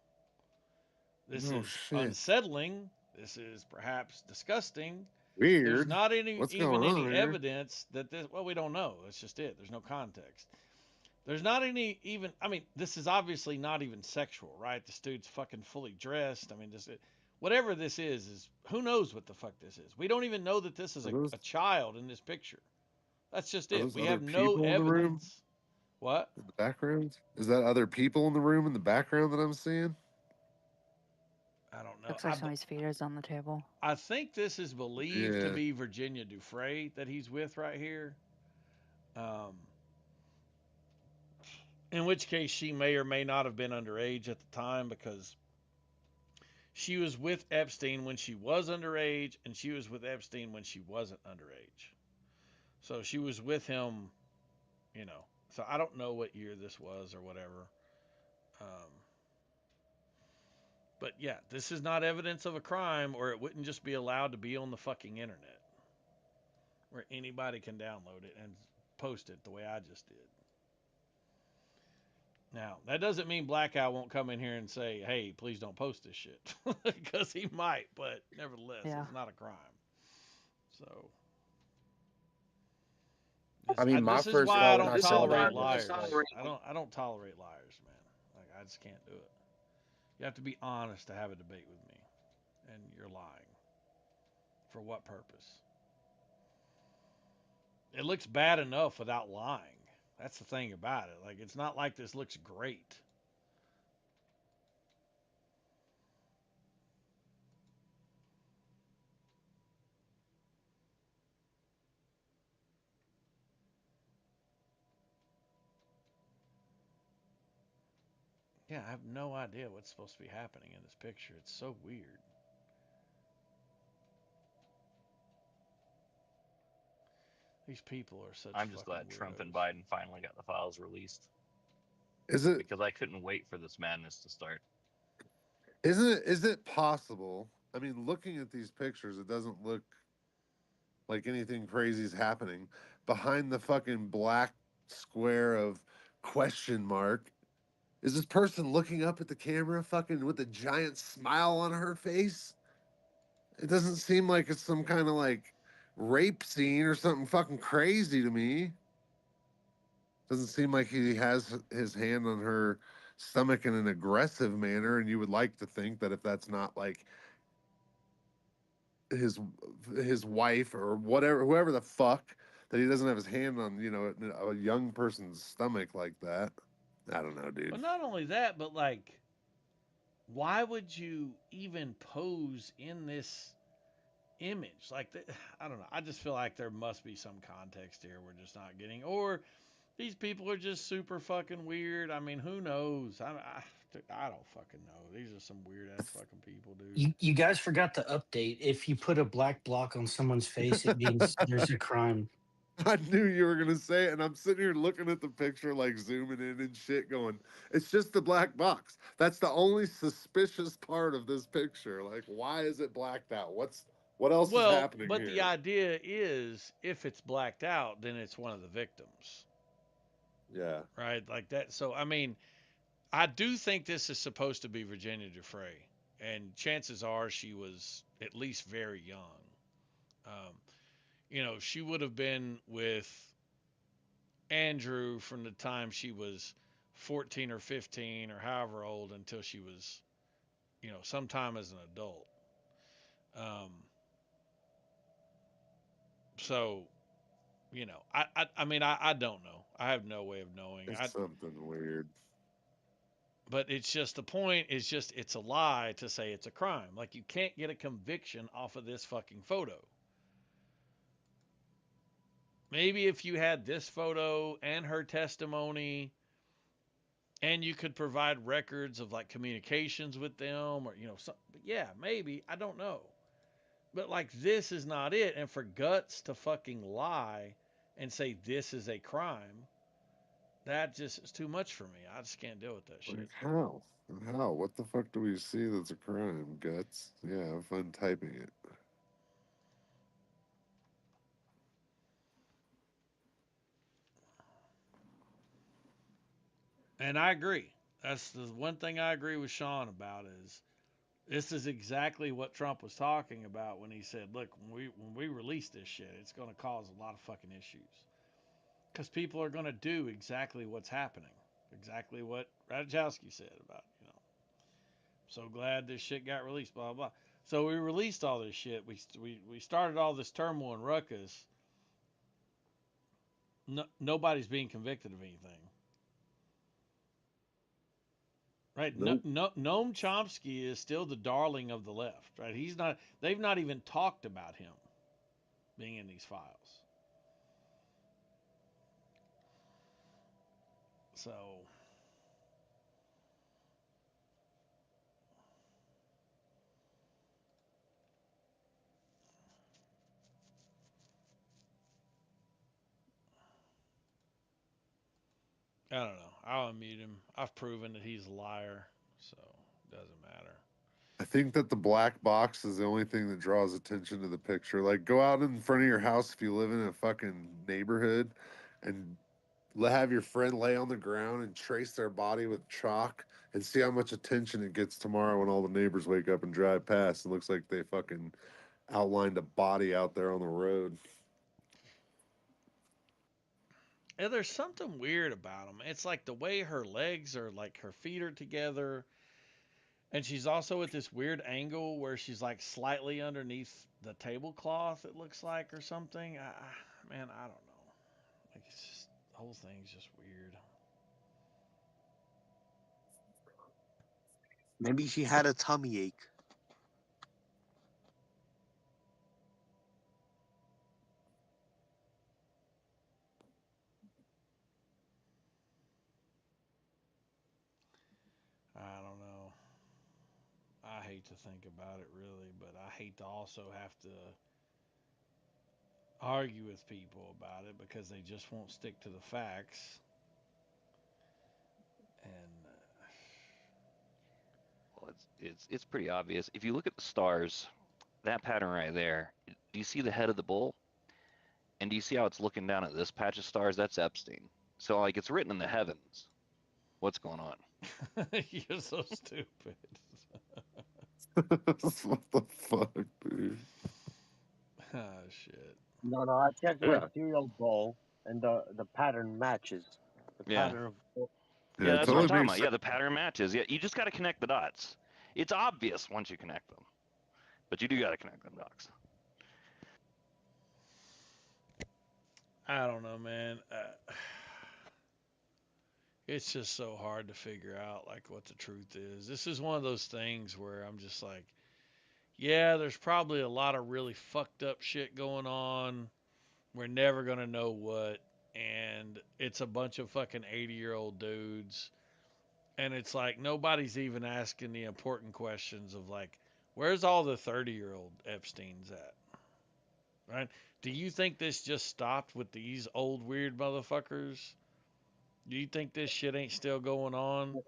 This Oh, is shit. unsettling. This is perhaps disgusting. Weird. There's not any What's even going any on here? evidence that this. Well, we don't know. That's just it. There's no context. There's not any even. I mean, this is obviously not even sexual, right? This dude's fucking fully dressed. I mean, just whatever this is who knows what the fuck this is. We don't even know that this is a child in this picture. That's just it. We have no evidence. What? In the background? Is that other people in the room in the background that I'm seeing? I don't know. Looks like somebody's feet is on the table. I think this is believed to Yeah. be Virginia Dufresne that he's with right here. In which case, she may or may not have been underage at the time because she was with Epstein when she was underage, and she was with Epstein when she wasn't underage. So she was with him, you know. So I don't know what year this was or whatever. But yeah, this is not evidence of a crime, or it wouldn't just be allowed to be on the fucking internet where anybody can download it and post it the way I just did. Now, that doesn't mean Blackout won't come in here and say, hey, please don't post this shit. Because he might, but nevertheless, Yeah. it's not a crime. So. I mean, my this is first why thought I when don't I saw tolerate that liars. was, I don't tolerate liars, man. Like, I just can't do it. You have to be honest to have a debate with me. And you're lying. For what purpose? It looks bad enough without lying. That's the thing about it. Like, it's not like this looks great. Yeah, I have no idea what's supposed to be happening in this picture. It's so weird. These people are such. I'm just glad weirdos. Trump and Biden finally got the files released. Is it because I couldn't wait for this madness to start. Is it possible? I mean, looking at these pictures, it doesn't look like anything crazy is happening. Behind the fucking black square of question mark, is this person looking up at the camera fucking with a giant smile on her face? It doesn't seem like it's some kind of like rape scene or something fucking crazy to me. Doesn't seem like he has his hand on her stomach in an aggressive manner, and you would like to think that if that's not like his wife or whatever, whoever the fuck, that he doesn't have his hand on, you know, a young person's stomach like that. I don't know, dude. But not only that, but like, why would you even pose in this image? Like, I don't know. I just feel like there must be some context here we're just not getting, or These people are just super fucking weird. I mean, who knows? I don't fucking know. These are some weird ass fucking people, dude. You guys forgot to update. If you put a black block on someone's face, it means there's a crime. I knew you were gonna say it, and I'm sitting here looking at the picture, like zooming in and shit, going, "It's just the black box. That's the only suspicious part of this picture. Like, why is it blacked out? What else is Well, happening but the here?" idea is if it's blacked out, then it's one of the victims, Yeah, right? Like that. So, I mean, I do think this is supposed to be Virginia Dufresne, and chances are she was at least very young. Um, she would have been with Andrew from the time she was 14 or 15 or however old until she was, sometime as an adult. Um, so, I mean, I don't know. I have no way of knowing. it's something weird. But it's just the point is just it's a lie to say it's a crime. Like you can't get a conviction off of this fucking photo. Maybe if you had this photo and her testimony and you could provide records of like communications with them or but yeah, maybe, I don't know. But like this is not it, and for Guts to fucking lie and say this is a crime, that just is too much for me. I just can't deal with that shit. Like, how? How? What the fuck do we see that's a crime? Guts? Yeah, have fun typing it. And I agree. That's the one thing I agree with Sean about is this is exactly what Trump was talking about when he said, "Look, when we release this shit, it's going to cause a lot of fucking issues because people are going to do exactly what's happening, exactly what Radachowski said about so glad this shit got released, blah blah." So we released all this shit. We started all this turmoil and ruckus. No, nobody's being convicted of anything, right? No, Nope. no, Noam Chomsky is still the darling of the left, right? He's not. They've not even talked about him being in these files. So I don't know. I'll unmute him. I've proven that he's a liar, so it doesn't matter. I think that the black box is the only thing that draws attention to the picture. Like, go out in front of your house if you live in a fucking neighborhood and have your friend lay on the ground and trace their body with chalk and see how much attention it gets tomorrow when all the neighbors wake up and drive past. It looks like they fucking outlined a body out there on the road. And there's something weird about him. It's like the way her legs are, like her feet are together, and she's also at this weird angle where she's like slightly underneath the tablecloth. It looks like or something. Man, I don't know. Like it's just the whole thing's just weird. Maybe she had a tummy ache. I don't know. I hate to think about it really, but I hate to also have to argue with people about it because they just won't stick to the facts. And Well, it's pretty obvious. If you look at the stars, that pattern right there, do you see the head of the bull? And do you see how it's looking down at this patch of stars? That's Epstein. So like it's written in the heavens. What's going on? you're so stupid. What the fuck, dude? Oh shit. No, I checked Yeah. the serial ball, and the pattern matches. The Yeah. pattern of Yeah, it that's what I'm totally talking makes about. Yeah, the pattern matches. Yeah, you just got to connect the dots. It's obvious once you connect them, but you do got to connect them dots. I don't know, man. It's just so hard to figure out like what the truth is. This is one of those things where I'm just like, yeah, there's probably a lot of really fucked up shit going on. We're never gonna know what. and it's a bunch of fucking 80-year-old dudes, and it's like nobody's even asking the important questions of like, where's all the 30-year-old Epstein's at? Right? Do you think this just stopped with these old weird motherfuckers? Do you think this shit ain't still going on?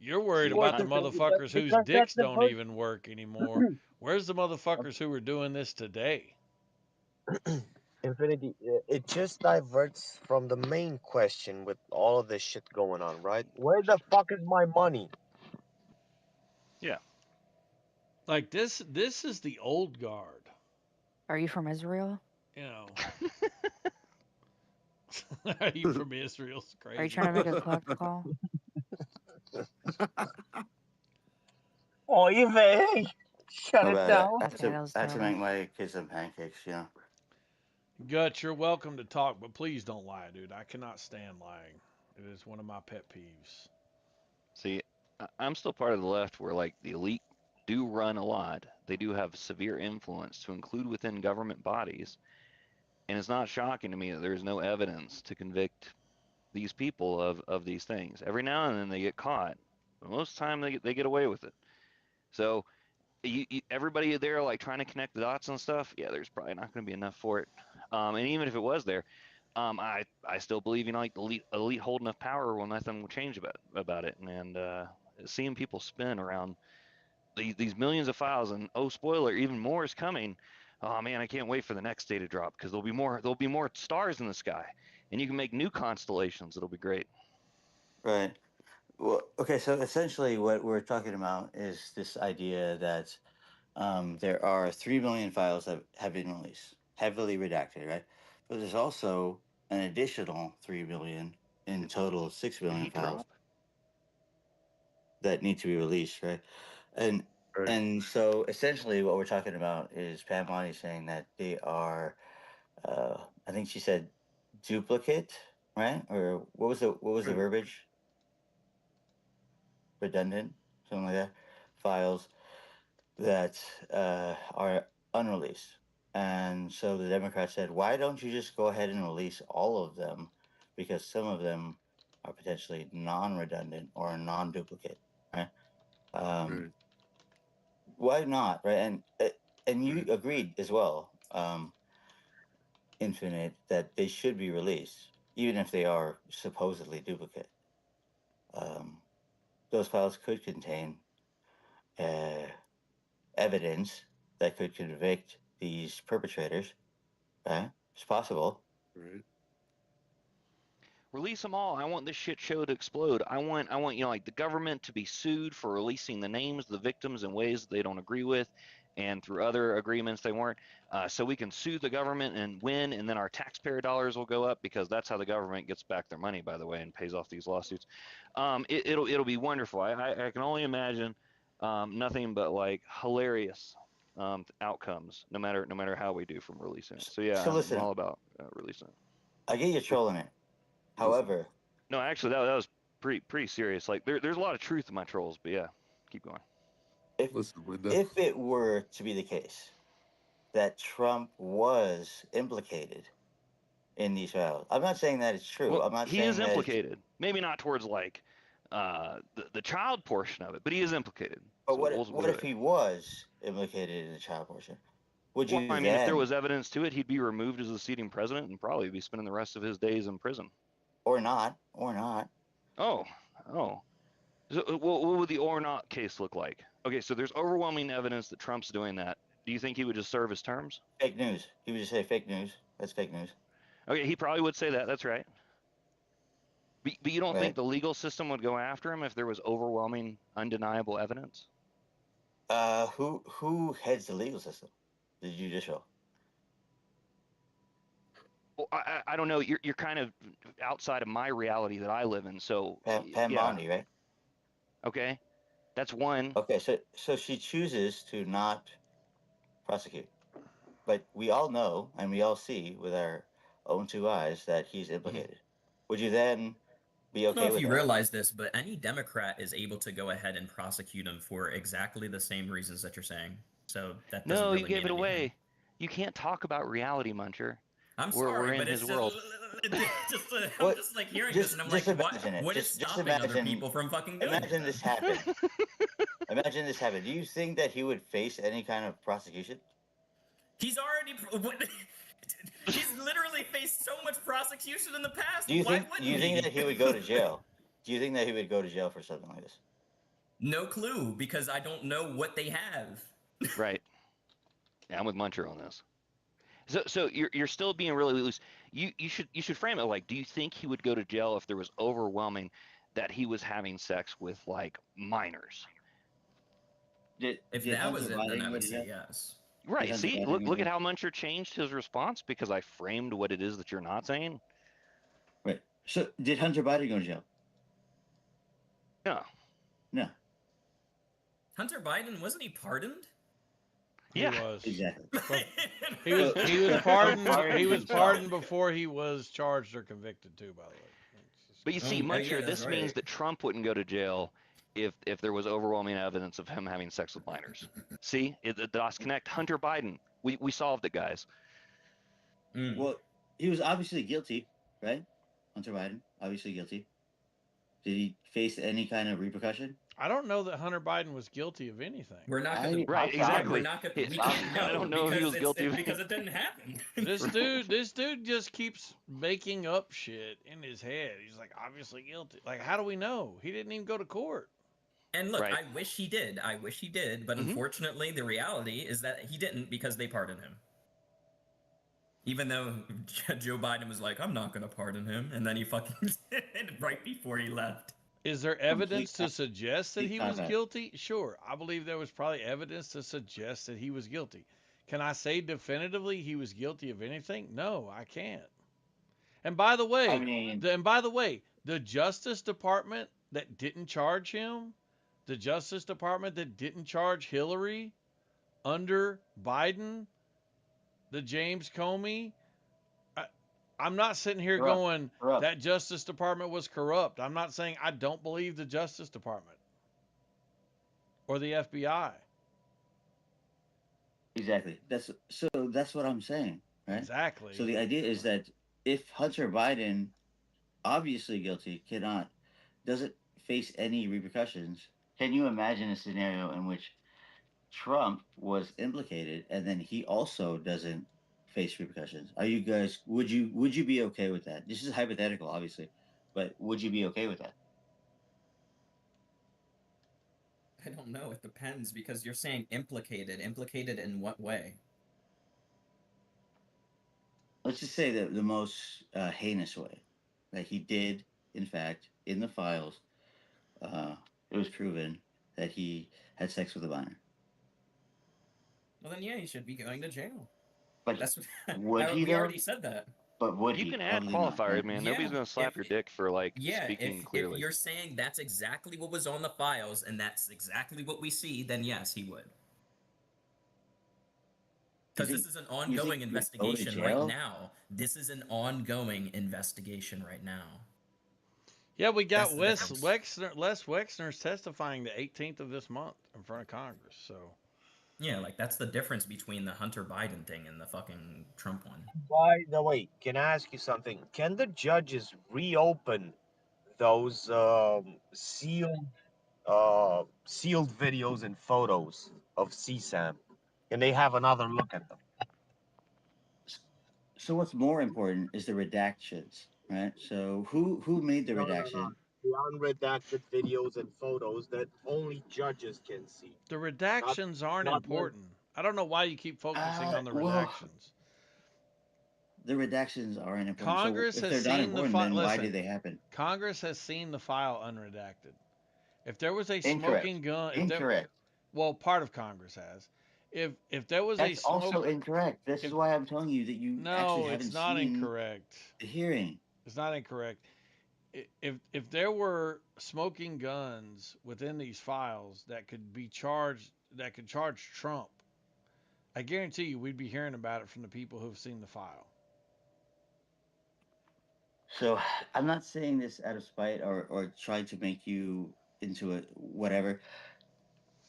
You're worried See, about Well, the motherfuckers whose because that's dicks the don't even work anymore. Where's the motherfuckers who are doing this today? Infinity, it just diverts from the main question with all of this shit going on, right? Where the fuck is my money? Like this is the old guard. Are you from Israel? You know. Are you from Israel's Are you crazy? trying to make a collect call? Oh, you hey, shut No it bad. down. I have Okay, to, that was I have to terrible. make my kids some pancakes, you know. Gut, you're welcome to talk, but please don't lie, dude. I cannot stand lying. It is one of my pet peeves. See, I'm still part of the left where like the elite do run a lot. They do have severe influence to include within government bodies, and it's not shocking to me that there's no evidence to convict these people of these things. Every now and then they get caught, but most of the time they get away with it. So everybody there like trying to connect the dots and stuff. Yeah, there's probably not going to be enough for it. And even if it was there, I still believe like the elite hold enough power will nothing will change about it. And seeing people spin around these millions of files, and oh spoiler, even more is coming. Oh man, I can't wait for the next data drop because there'll be more stars in the sky, and you can make new constellations. It'll be great. Right. Well, okay, so essentially what we're talking about is this idea that there are 3 million files that have been released, heavily redacted, right? But there's also an additional 3 million, in total 6 Did million he files drop? that need to be released, right? And Right. and so essentially what we're talking about is Pam Bondi saying that they are, I think she said duplicate, right? Or what was the Right. verbiage? Redundant, something like that, files that are unreleased. And so the Democrats said, why don't you just go ahead and release all of them? Because some of them are potentially non redundant or non duplicate, right? Right. Why not, right? And you Right. agreed as well, Infinite, that they should be released, even if they are supposedly duplicate. Um, those files could contain uh, evidence that could convict these perpetrators, right? It's possible. Right. Release them all. I want this shit show to explode. I want like the government to be sued for releasing the names of the victims in ways that they don't agree with, and through other agreements they weren't. So we can sue the government and win, and then our taxpayer dollars will go up because that's how the government gets back their money, by the way, and pays off these lawsuits. It'll be wonderful. I can only imagine nothing but like hilarious outcomes, no matter how we do from releasing it. So yeah, So I'm listen, all about releasing it. I get you trolling it. Listen. However, No, actually, that was pretty serious. Like there's a lot of truth in my trolls, but yeah, keep going. Listen, Linda. if it were to be the case that Trump was implicated in these files, I'm not saying that it's true. Well, I'm not he saying is that it's, implicated. Maybe not towards like the child portion of it, but he is implicated. but So what we'll what do if it. he was implicated in the child portion? Would Well, you I mean, if there then, was evidence to it, he'd be removed as the seating president and probably be spending the rest of his days in prison. or not, or not? Oh, oh. So, what would the or not case look like? Okay, so there's overwhelming evidence that Trump's doing that. Do you think he would just serve his terms? Fake news. He would just say fake news. That's fake news, Okay, he probably would say that. That's right. But you don't think right? the legal system would go after him if there was overwhelming, undeniable evidence? Who heads the legal system? The judicial. Well, I don't know. You're kind of outside of my reality that I live in. So Pam yeah, Bondi, right? okay, that's one. Okay, so she chooses to not prosecute, but we all know and we all see with our own two eyes that he's implicated. Would you then be I don't know okay if with you that? realize this, but any Democrat is able to go ahead and prosecute him for exactly the same reasons that you're saying. So that doesn't No, you really gave mean it anything. away. You can't talk about reality, Muncher. I'm We're sorry, in but his it's world. I'm What? just like hearing this, and I'm like, Just what? imagine it. What is Just stopping other imagine. people from fucking doing Imagine it? this happened. Imagine this happened. Do you think that he would face any kind of prosecution? He's already. He's literally faced so much prosecution in the past. Do you Why think? wouldn't Do you think that he would go to jail? Do you think that he would go to jail for something like this? No clue, because I don't know what they have. Right. Yeah, I'm with Muncher on this. So you're still being really loose. You should frame it like, do you think he would go to jail if there was overwhelming that he was having sex with like minors? If that was it, then I would say yes. Right. See, look at how Muncher changed his response because I framed what it is that you're not saying. Right. So did Hunter Biden go to jail? No. No. Hunter Biden, wasn't he pardoned? Yeah. He was. Exactly. He was pardoned. He was pardoned before he was charged or convicted too. By the way. But you see, yeah, Muncher, that's this means right. that Trump wouldn't go to jail if there was overwhelming evidence of him having sex with minors. See, the dots connect. Hunter Biden, we solved it, guys. Well, he was obviously guilty, right? Hunter Biden, obviously guilty. Did he face any kind of repercussion? I don't know that Hunter Biden was guilty of anything. We're not going to. Right, exactly. We're not going. We can't I don't know if he was guilty of because it didn't happen. This dude just keeps making up shit in his head. He's like obviously guilty. Like, how do we know? He didn't even go to court. And look, Right. I wish he did. But unfortunately, the reality is that he didn't because they pardoned him. Even though Joe Biden was like, I'm not going to pardon him. And then he fucking did right before he left. Is there evidence to suggest that he was contact. guilty? Sure. I believe there was probably evidence to suggest that he was guilty. Can I say definitively he was guilty of anything? No, I can't. And by the way, the Justice Department that didn't charge him, the Justice Department that didn't charge Hillary under Biden, the James Comey, I'm not sitting here going that Justice Department was corrupt. I'm not saying I don't believe the Justice Department or the FBI. Exactly. That's what I'm saying, right? Exactly. So the idea is that if Hunter Biden, obviously guilty, doesn't face any repercussions, can you imagine a scenario in which Trump was implicated and then he also doesn't face repercussions? Are you guys? Would you be okay with that? This is hypothetical, obviously, but would you be okay with that? I don't know. It depends because you're saying implicated. Implicated in what way? Let's just say that the most heinous way that he did, in fact, in the files, it was proven that he had sex with a minor. Well, then yeah, he should be going to jail. But That's would he? we though? already said that. But would You he? can add Probably not, qualifiers, right? man. Yeah, Nobody's gonna slap your dick for like Yeah, speaking if clearly. you're saying that's exactly what was on the files and that's exactly what we see, then yes, he would. Because You this is an think ongoing he would go to investigation jail? right now. This is an ongoing investigation right now. Yeah, we got That's the Les Wexner's testifying the 18th of this month in front of Congress. So Yeah, like that's the difference between the Hunter Biden thing and the fucking Trump one. By the way, can I ask you something? Can the judges reopen those sealed videos and photos of CSAM? Can they have another look at them? So what's more important is the redactions, right? So who made the redaction? The unredacted videos and photos that only judges can see. the redactions aren't not important. I don't know why you keep focusing on the well, redactions. The redactions aren't important. Congress so if has they're not seen the important, file. then why Listen, do they happen? Congress has seen the file unredacted. If there was a Incorrect. smoking gun, Incorrect. well, part of Congress has. If there was That's a smoke, also incorrect. This is why I'm telling you that you no, actually haven't it's not seen incorrect. the hearing. It's not incorrect. If there were smoking guns within these files that could be charged, that could charge Trump, I guarantee you we'd be hearing about it from the people who've seen the file. So I'm not saying this out of spite or trying to make you into a whatever.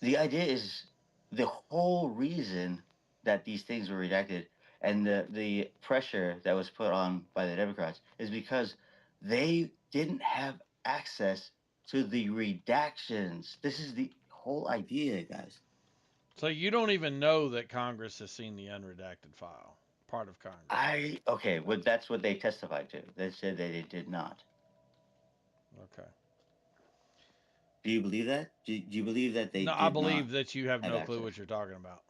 The idea is the whole reason that these things were redacted And the pressure that was put on by the Democrats is because they didn't have access to the redactions. This is the whole idea, guys. So you don't even know that Congress has seen the unredacted file, part of Congress. Okay, well, that's what they testified to. They said that it did not. Okay. Do you believe that? Do you believe that they No, did I not believe that you have have no clue access? what you're talking about.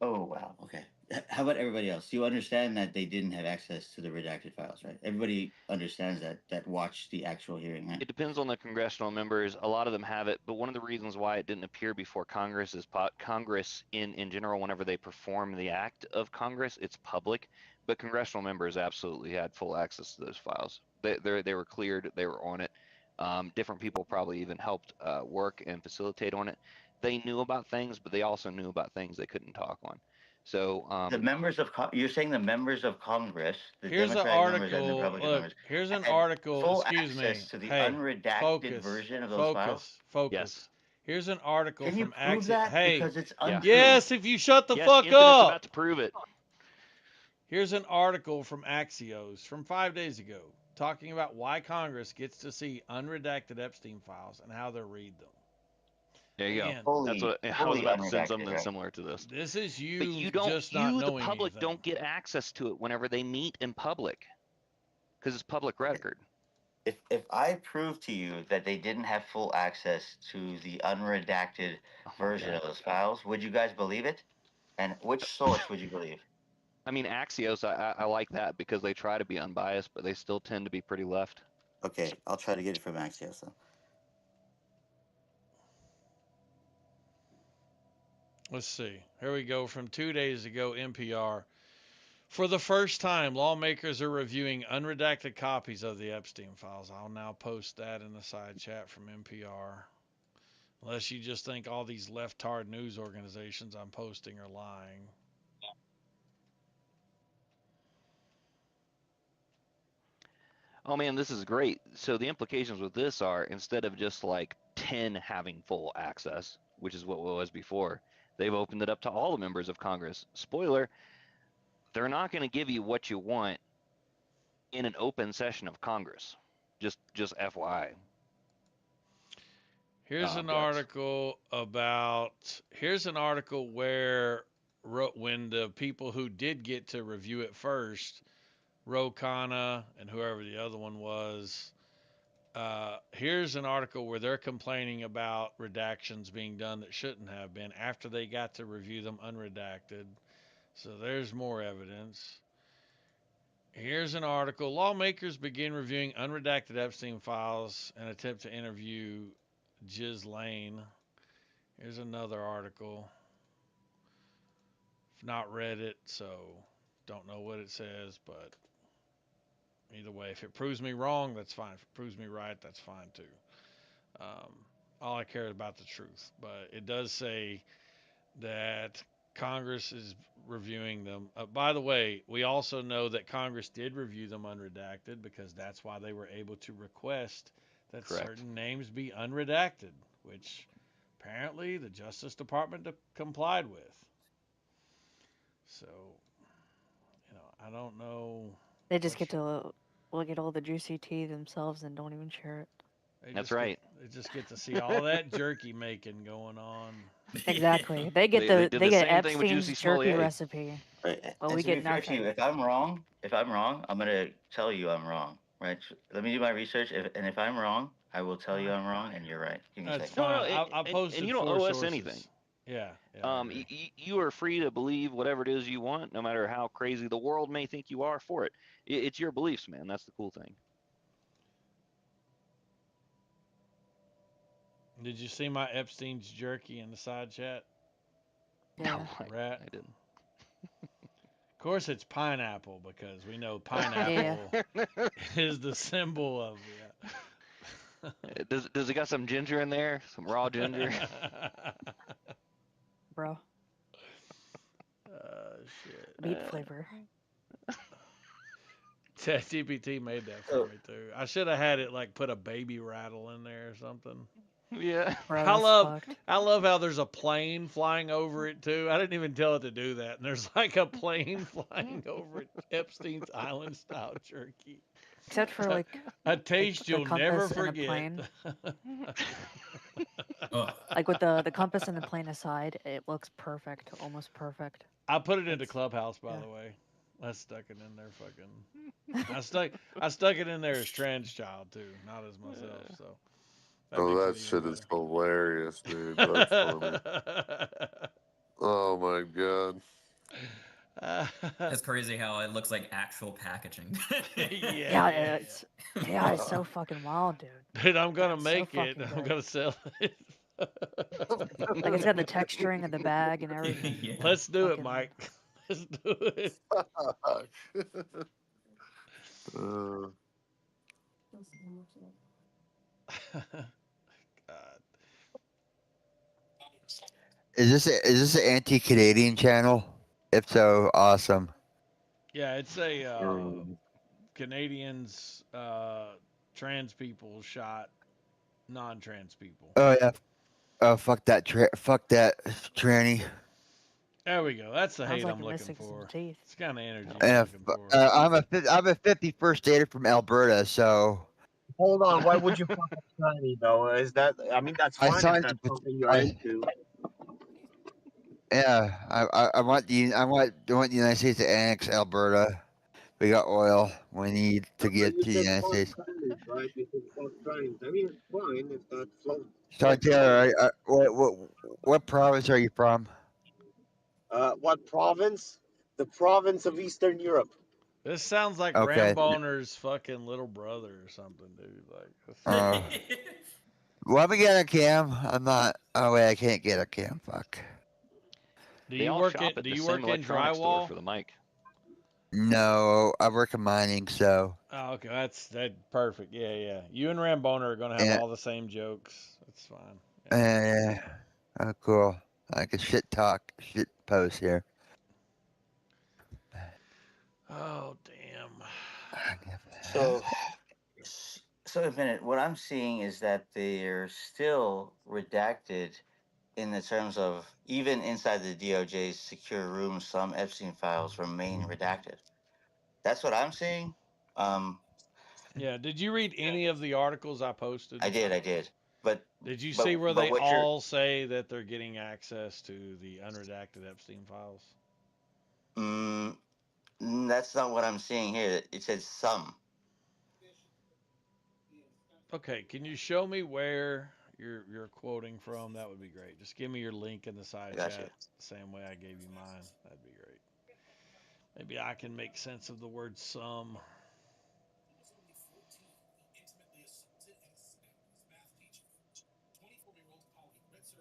Oh, wow. Okay. How about everybody else? You understand that they didn't have access to the redacted files, right? Everybody understands that watched the actual hearing, right? It depends on the congressional members. A lot of them have it, but one of the reasons why it didn't appear before Congress is Congress in general, whenever they perform the act of Congress, it's public. But congressional members absolutely had full access to those files. They were cleared. They were on it. Different people probably even helped work and facilitate on it. They knew about things, but they also knew about things they couldn't talk on. So The members of you're saying the members of Congress, the Here's an Democratic members and the article. Republican Look, members, here's an had article. full Excuse me. access to the Hey, unredacted focus, version of those files. focus. yes, Here's an article Can you from prove Axios. that? Hey, Because it's Yeah. untrue. yes, if you shut the yes, fuck Infinite's up. about to prove it. Here's an article from Axios from 5 days ago talking about why Congress gets to see unredacted Epstein files and how they read them. There you go. And That's what I was fully about to send unredacted, something right? similar to this. this is But you you don't, just not you the knowing public anything. don't get access to it whenever they meet in public, because it's public record. If I prove to you that they didn't have full access to the unredacted Oh my version God. of those files, would you guys believe it? And which source would you believe? I mean, Axios, I like that because they try to be unbiased, but they still tend to be pretty left. Okay, I'll try to get it from Axios. Then. Let's see. Here we go from 2 days ago, NPR. For the first time, lawmakers are reviewing unredacted copies of the Epstein files. I'll now post that in the side chat from NPR. Unless you just think all these left-tard news organizations I'm posting are lying. Oh man, this is great. So the implications with this are, instead of just like 10 having full access, which is what it was before, they've opened it up to all the members of Congress. Spoiler, they're not going to give you what you want in an open session of Congress. Just FYI. Here's an article where when the people who did get to review it first, Ro Khanna and whoever the other one was, here's an article where they're complaining about redactions being done that shouldn't have been after they got to review them unredacted. So there's more evidence. Here's an article. Lawmakers begin reviewing unredacted Epstein files and attempt to interview Ghislaine. Here's another article. Not read it, so don't know what it says, but either way, if it proves me wrong, that's fine. If it proves me right, that's fine too. All I care is about the truth, but it does say that Congress is reviewing them. By the way, we also know that Congress did review them unredacted because that's why they were able to request that certain names be unredacted, which apparently the Justice Department complied with. So, I don't know. They just get to look at all the juicy tea themselves and don't even share it. That's right. They just get to see all that jerky making going on. Exactly. They get they get Epstein's jerky recipe. Right. But And we to be get fair to nothing. you, if I'm wrong, I'm gonna tell you I'm wrong. Right? Let me do my research, and if I'm wrong, I will tell you I'm wrong, and you're right. Give me a That's second. fine. I'll post and you don't owe us anything. Yeah. You are free to believe whatever it is you want, no matter how crazy the world may think you are for it. It's your beliefs, man. That's the cool thing. Did you see my Epstein's jerky in the side chat? Yeah. Rat? I didn't. Of course, it's pineapple because we know pineapple is the symbol of it. Does it got some ginger in there? Some raw ginger? Bro. Shit. Beet flavor. ChatGPT made that for me too. I should have had it like put a baby rattle in there or something. Yeah. Bro, I that's love fucked. I love how there's a plane flying over it too. I didn't even tell it to do that. And there's like a plane flying over it, Epstein's Island style jerky. Except for A, a like taste the you'll never compass and the forget. plane. Ugh. Like with the compass and the plane aside, it looks perfect, almost perfect. I put it into It's Clubhouse, by yeah. the way. I stuck it in there fucking. I stuck it in there as trans child too, not as myself. So that Oh, makes that it shit even is hilarious, dude. That's funny. better. Oh my god. It's crazy how it looks like actual packaging. Yeah, Yeah. it's AI is so fucking wild, dude. Dude, I'm gonna It's so make it. fucking I'm good. gonna sell it. Like it's got the texturing of the bag and everything. Yeah. Let's do it, Fucking Mike. Let's do it. Uh, God. Is this an anti-Canadian channel? If so, awesome. Yeah, it's a um, Canadians trans people shot non-trans people. Oh yeah. Oh fuck that tranny. There we go. That's the sounds hate like I'm you're looking missing some for. teeth. It's the kind of energy I'm And looking for. I'm a 51st dater from Alberta, so Hold on, why would you fuck a tranny though? Is that? I mean, that's I fine if signed that's the something you're I, into. yeah, I want I want the United States to annex Alberta. We got oil. We need to But get you to the said United fuck States. trannies, right? You said fuck trannies. I mean, it's fine if that floats. Sorry, Taylor. What province are you from? What province? The province of Eastern Europe. This sounds like Okay. Ramboner's fucking little brother or something, dude. Like, Uh, let me get a cam. I'm not. Oh wait, I can't get a cam. Fuck. do They you all work shop in at do the you same work in electronics store drywall? for the mic. No, I work in mining, so Oh, okay, that's perfect. Yeah, yeah. You and Ramboner are gonna have yeah. all the same jokes. That's fine. Yeah. Oh, cool. I can shit post here. Oh, damn. So, so a minute. What I'm seeing is that they're still redacted in the terms of even inside the DOJ's secure room, some Epstein files remain redacted. That's what I'm seeing. Um, Yeah. Did you read any of the articles I posted? I did. But Did you see where but they what you're all say that they're getting access to the unredacted Epstein files? that's not what I'm seeing here. It says some. Okay, can you show me where you're quoting from? That would be great. Just give me your link in the I side got you. chat, the same way I gave you mine. That'd be great. Maybe I can make sense of the word some.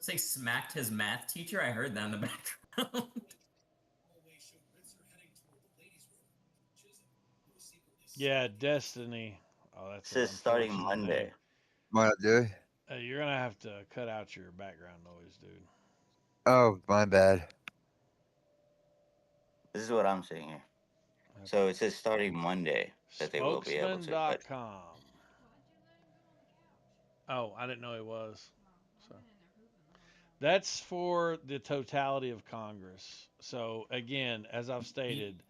Say smacked his math teacher. I heard that in the background. Yeah, Destiny. Oh, It that's an says starting unfortunate name. Monday. What I do? You're gonna have to cut out your background noise, dude. Oh, my bad. This is what I'm seeing here. So it says starting Monday that they will be able to. But Spokesman.com. Oh, I didn't know it was. So that's for the totality of Congress. So again, as I've stated,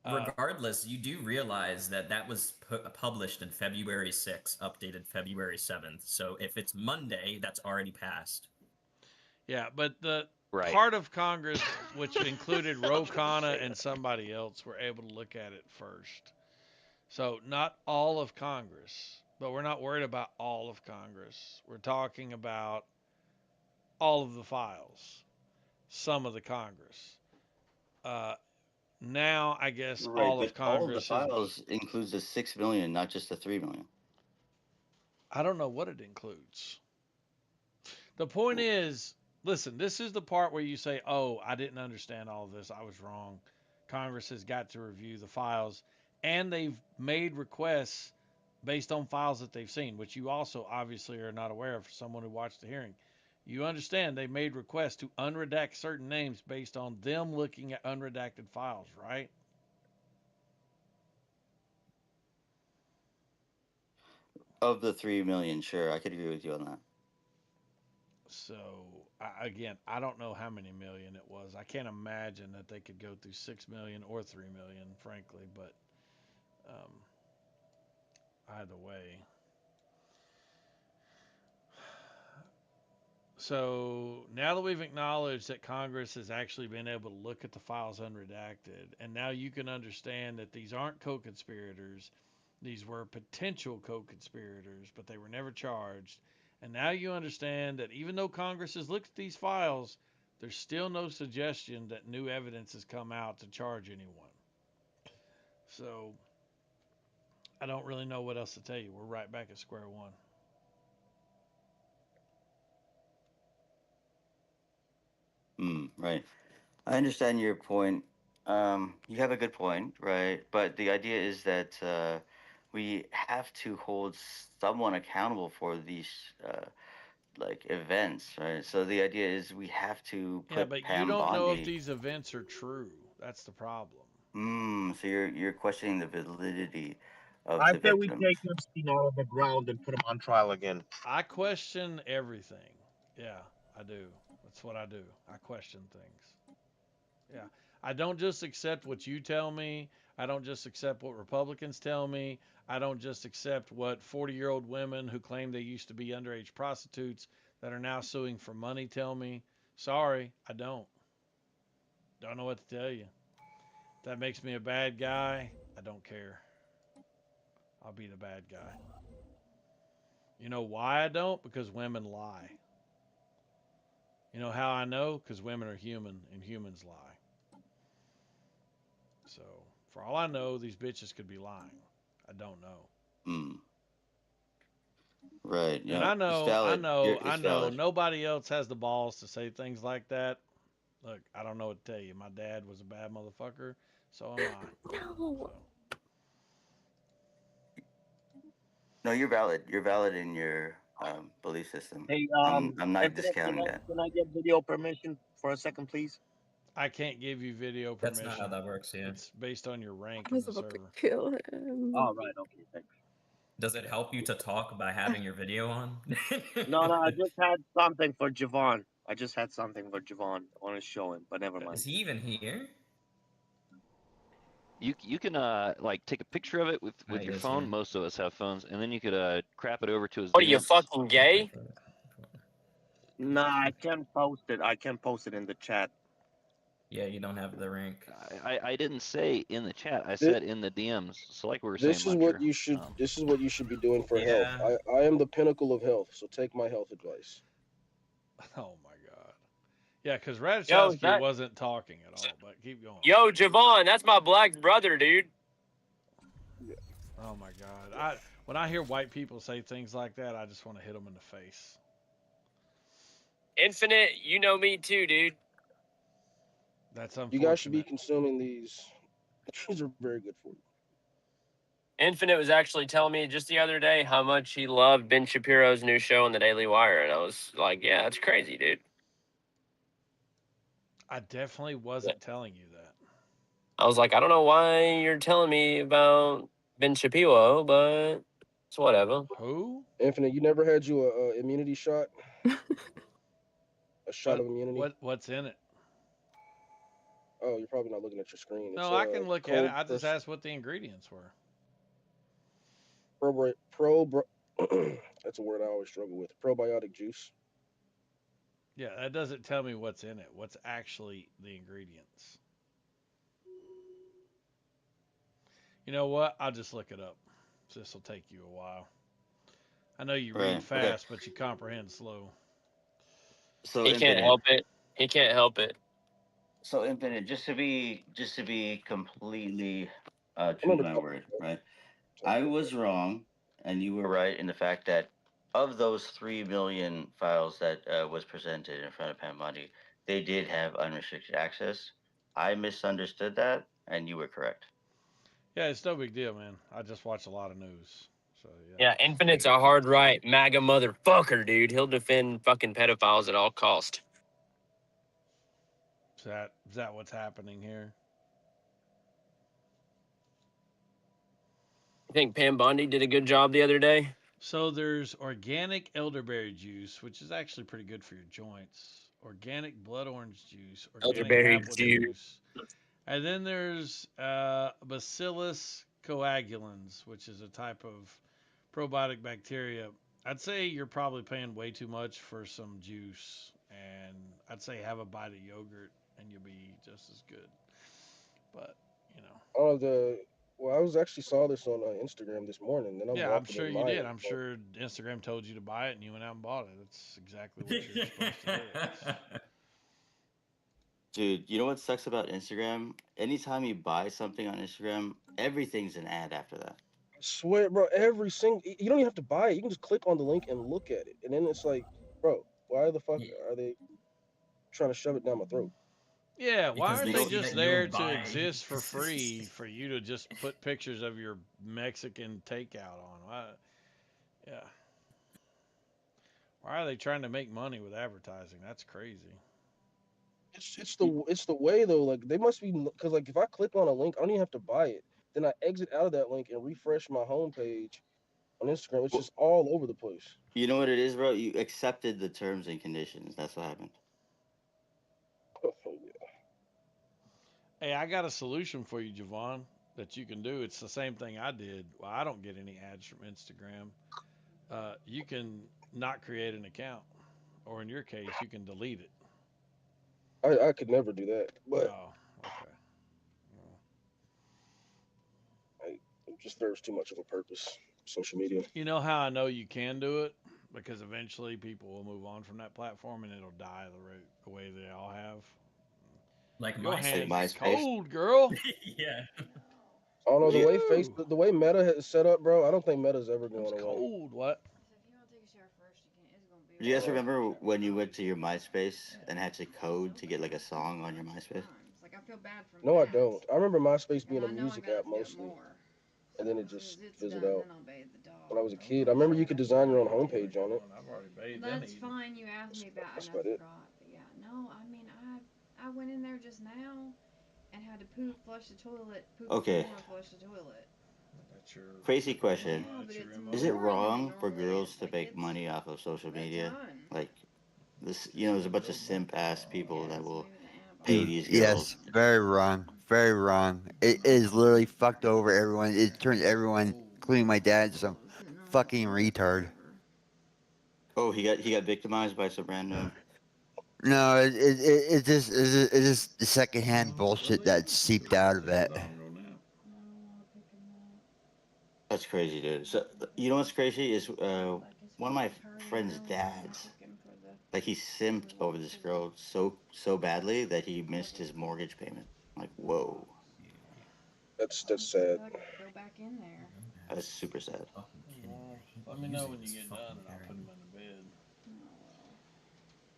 Regardless, you do realize that that was published in February 6th, updated February 7th. So if it's Monday, that's already passed. yeah, but the Right. part of Congress, which included Ro Khanna and somebody else, were able to look at it first. So not all of Congress, but we're not worried about all of Congress. We're talking about all of the files, some of the Congress. Now, I guess right, all of but all of the Congress has. files includes the 6 million, not just the 3 million. I don't know what it includes. The point is, listen, this is the part where you say, oh, I didn't understand all of this. I was wrong. Congress has got to review the files, and they've made requests based on files that they've seen, which you also obviously are not aware of for someone who watched the hearing. You understand they made requests to unredact certain names based on them looking at unredacted files, right? Of the 3 million, sure, I could agree with you on that. So again, I don't know how many million it was. I can't imagine that they could go through 6 million or 3 million, frankly. But um, either way. So now that we've acknowledged that Congress has actually been able to look at the files unredacted, and now you can understand that these aren't co-conspirators, these were potential co-conspirators, but they were never charged. And now you understand that even though Congress has looked at these files, there's still no suggestion that new evidence has come out to charge anyone. So I don't really know what else to tell you. We're right back at square one. Right. I understand your point. You have a good point, right? But the idea is that we have to hold someone accountable for these like events, right? So the idea is we have to Yeah, put but you Pam don't know if Bondi. these events are true. That's the problem. So you're questioning the validity of I the say we victims. take Epstein out of the ground and put him on trial again. I question everything. Yeah, I do. That's what I do. I question things. Yeah. I don't just accept what you tell me. I don't just accept what Republicans tell me. I don't just accept what 40-year-old women who claim they used to be underage prostitutes that are now suing for money tell me. Sorry, I don't. Don't know what to tell you. If that makes me a bad guy, I don't care. I'll be the bad guy. You know why I don't? Because women lie. You know how I know? Because women are human and humans lie. So, for all I know, these bitches could be lying. I don't know. Right. And It's valid. I It's know valid. nobody else has the balls to say things like that. Look, I don't know what to tell you. My dad was a bad motherfucker, so am I. No. No, you're valid. You're valid in your belief system. Hey, I'm not Infinite, discounting that. can I get video permission for a second, please? I can't give you video That's permission. not how that works, yeah. It's based on your rank I in was the about to server. kill him. All right, okay, thanks. Does it help you to talk by having your video on? No, I just had something for Javon. I want to show him, but never mind. Is he even here? You can like take a picture of it with He your is phone. here. Most of us have phones, and then you could crap it over to his What are you DMs. fucking gay? Nah, I can't post it. I can post it in the chat. Yeah, you don't have the rank. I didn't say in the chat. I said in the DMs. So like we were saying, This is what Muncher, you should. This is what you should be doing for Yeah. health. I am the pinnacle of health, so take my health advice. Oh my god. Yeah, because Radachowski wasn't talking at all, but keep going. Yo, Javon, that's my black brother, dude. Oh my god. When I hear white people say things like that, I just want to hit them in the face. Infinite, you know me too, dude. That's You unfortunate. guys should be consuming these. These are very good for you. Infinite was actually telling me just the other day how much he loved Ben Shapiro's new show on the Daily Wire, and I was like, yeah, that's crazy, dude. I definitely wasn't telling you that. I was like, I don't know why you're telling me about Ben Shapiro, but it's whatever. Who? Infinite, you never had you a immunity shot? A shot of immunity? What's in it? Oh, you're probably not looking at your screen. No, I can look at it. I just asked what the ingredients were. That's a word I always struggle with. Probiotic juice. Yeah, that doesn't tell me what's in it. What's actually the ingredients? You know what? I'll just look it up. This will take you a while. I know you read fast, but you comprehend slow. So he can't help it. He can't help it. So Infinite, just to be completely true to my word, right? I was wrong, and you were right in the fact that of those 3 million files that was presented in front of Pam Bondi, they did have unrestricted access. I misunderstood that, and you were correct. Yeah, it's no big deal, man. I just watch a lot of news. So Yeah, Infinite's a hard right MAGA motherfucker, dude. He'll defend fucking pedophiles at all cost. Is that what's happening here? You think Pam Bondi did a good job the other day? So there's organic elderberry juice, which is actually pretty good for your joints. Organic blood orange juice, organic Elderberry apple juice. juice, and then there's Bacillus coagulans, which is a type of probiotic bacteria. I'd say you're probably paying way too much for some juice, and I'd say have a bite of yogurt, and you'll be just as good. But you know, Oh, well, I was actually saw this on Instagram this morning, and I'm yeah, I'm walking sure in you my did. I'm sure Instagram told you to buy it, and you went out and bought it. That's exactly what you're supposed to do. Dude, you know what sucks about Instagram? Anytime you buy something on Instagram, everything's an ad after that. swear, bro, every single you don't even have to buy it. You can just click on the link and look at it, and then it's like, bro, why the fuck are they trying to shove it down my throat? Yeah, why Because aren't they they see just that you'll there to buy. exist for free for you to just put pictures of your Mexican takeout on? Why, yeah. Why are they trying to make money with advertising? That's crazy. It's the way though. Like they must be because like if I click on a link, I don't even have to buy it. Then I exit out of that link and refresh my homepage on Instagram. It's Well, just all over the place. you know what it is, bro? You accepted the terms and conditions. That's what happened. Hey, I got a solution for you, Javon, that you can do. It's the same thing I did. Well, I don't get any ads from Instagram. You can not create an account, or in your case, you can delete it. I could never do that, but Oh, okay. it just serves too much of a purpose. Social media. You know how I know you can do it? Because eventually people will move on from that platform and it'll die the way they all have. Like Your MySpace. hands is cold, girl. Yeah. I don't know the way Woo! the way Meta is set up, bro. I don't think Meta's ever It's going away. cold. What? Do you guys remember when you went to your MySpace and had to code to get like a song on your MySpace? No, I don't. I remember MySpace being a music app mostly, and then it just fizzled out. When I was a kid, I remember you could design your own homepage on it. I've already bathed That's fine. You asked me about, That's and I about it. forgot. But yeah, no. I mean, I went in there just now, and had to poop, flush the toilet, poop Okay. some more, flush the toilet. That's your Crazy question. Yeah, but it's Is it more than wrong it for normally girls is. to Like make it's money off of social a media? ton. Like this, there's a bunch of simp ass people that will Maybe pay Dude, these yes, girls. very wrong. Very wrong. It is literally fucked over everyone. It turns everyone, including my dad, into some fucking retard. Oh, he got victimized by some random. No, it's just the secondhand bullshit that seeped out of it. That's crazy, dude. So you know what's crazy is one of my friend's dads. Like he simped over this girl so badly that he missed his mortgage payment. Like whoa, That's sad. Go back in there. that's super sad. Well, let me know when you get done and I'll put him in the bed.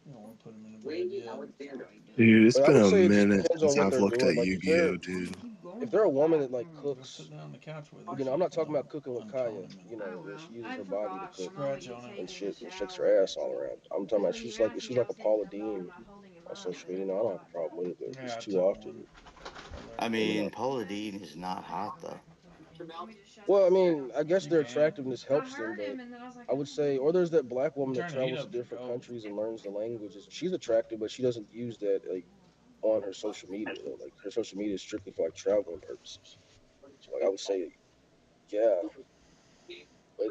You don't want to put him in the bed yet? Dude, it's But I been would a say it just minute depends on since what I've they're looked doing. at Like Yu-Gi-Oh, dude. if they're a woman that like Go cooks, sit down on the couch with you know, I'm not talking about cooking with Kaya. You know, I where will. she uses I her body to forgot. cook My mama Scratch you on it. take and me shit in and the shakes shower. her ass all around. I'm talking about Because when you asked she's me, I like a was Paula thinking, I'm not. Dean I'm not holding him on up. social media. No, I don't have a problem with it, but Yeah, it's I too took often. one. I Maybe mean, not. Paula Dean is not hot though. Well, I mean, I guess their You can. attractiveness helps them, but I would say, or there's that black woman that Turn the heat travels to up if you're different cold. countries and learns the languages. She's attractive, but she doesn't use that like on her social media. Though. Like her social media is strictly for like traveling purposes. So, like I would say, yeah. But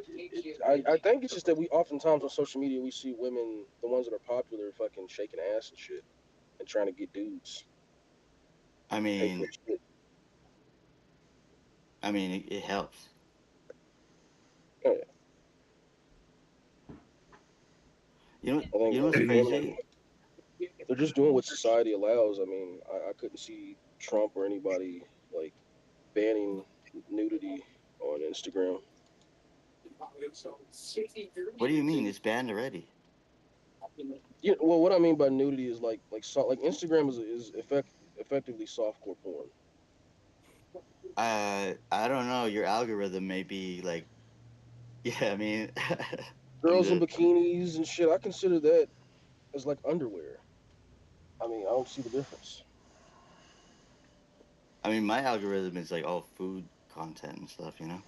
I think it's just that we oftentimes on social media we see women, the ones that are popular, fucking shaking ass and shit, and trying to get dudes I to pay for mean, shit. it helps. Yeah, You know, I think you know what's women are crazy? they're just doing what society allows. I mean, I couldn't see Trump or anybody like banning nudity on Instagram. What do you mean? It's banned already. Yeah, well, what I mean by nudity is like Instagram is effectively softcore porn. I don't know. Your algorithm may be like, yeah. I mean, I'm Girls in good. bikinis and shit. I consider that as like underwear. I mean, I don't see the difference. I mean, my algorithm is like all food content and stuff. You know.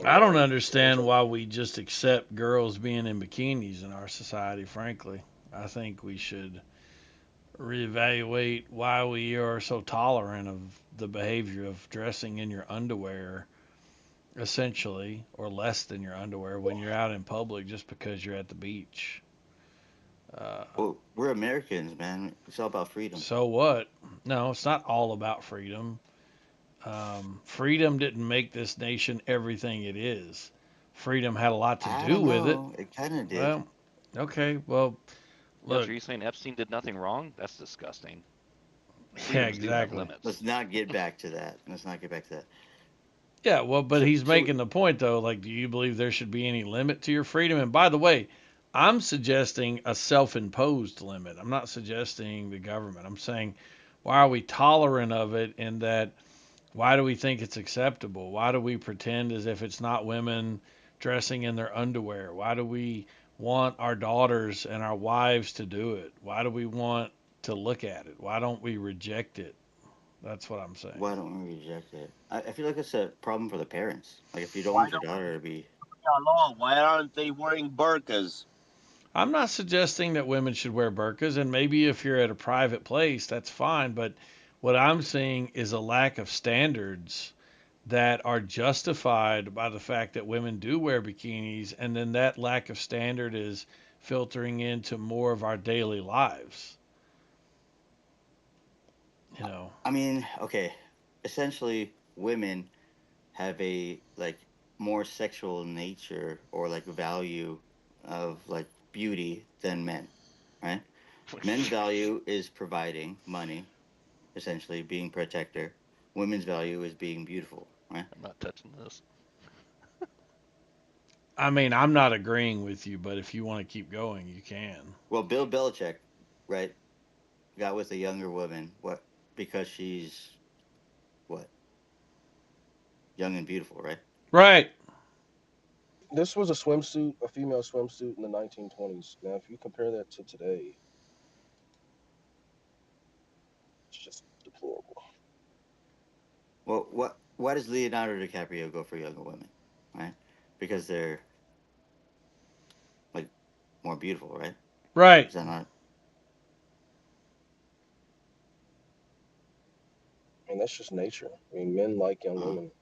I don't Which understand why we just accept girls being in bikinis in our society, frankly. I think we should reevaluate why we are so tolerant of the behavior of dressing in your underwear, essentially, or less than your underwear when you're out in public just because you're at the beach. Uh, Well, we're Americans, man. It's all about freedom. so what? No, it's not all about freedom. Freedom didn't make this nation everything it is. Freedom had a lot to I do don't with it. know. It kind of did. Well, okay, well, Ghost, look, are you saying Epstein did nothing wrong? That's disgusting. yeah, Freedoms do have exactly. limits. Let's not get back to that. Let's not get back to that. Yeah, well, but So, he's so making the point though, like, do you believe there should be any limit to your freedom? And by the way, I'm suggesting a self-imposed limit. I'm not suggesting the government. I'm saying, why are we tolerant of it in that why do we think it's acceptable? Why do we pretend as if it's not women dressing in their underwear? Why do we want our daughters and our wives to do it? Why do we want to look at it? Why don't we reject it? That's what I'm saying. why don't we reject it? I feel like it's a problem for the parents. Like, if you don't Why want your don't daughter to be, law? Why aren't they wearing burqas? I'm not suggesting that women should wear burqas, and maybe if you're at a private place, that's fine. But what I'm seeing is a lack of standards that are justified by the fact that women do wear bikinis, and then that lack of standard is filtering into more of our daily lives. You know, I mean, okay, essentially, women have a like more sexual nature or like value of like beauty than men, right? Men's value is providing money, essentially being protector. Women's value is being beautiful, right? I'm not touching this. I mean, I'm not agreeing with you, but if you want to keep going, you can. Well, Bill Belichick, right, got with a younger woman. What? Because she's what? Young and beautiful, right? Right. This was a swimsuit, a female swimsuit in the 1920s. Now, if you compare that to today, it's just deplorable. Well, what? Why does Leonardo DiCaprio go for younger women, right? Because they're like more beautiful, right? Right. Is that not? And that's just nature. I mean, men like young Uh, women.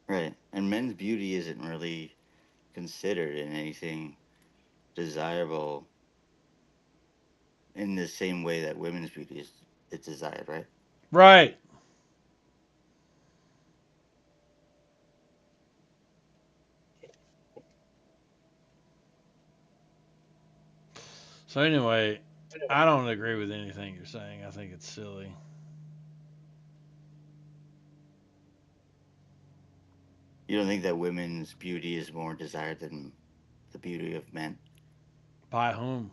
right. And men's beauty isn't really considered in anything desirable in the same way that women's beauty is it's desired, right? Right. So anyway, I don't agree with anything you're saying. I think it's silly. You don't think that women's beauty is more desired than the beauty of men By whom?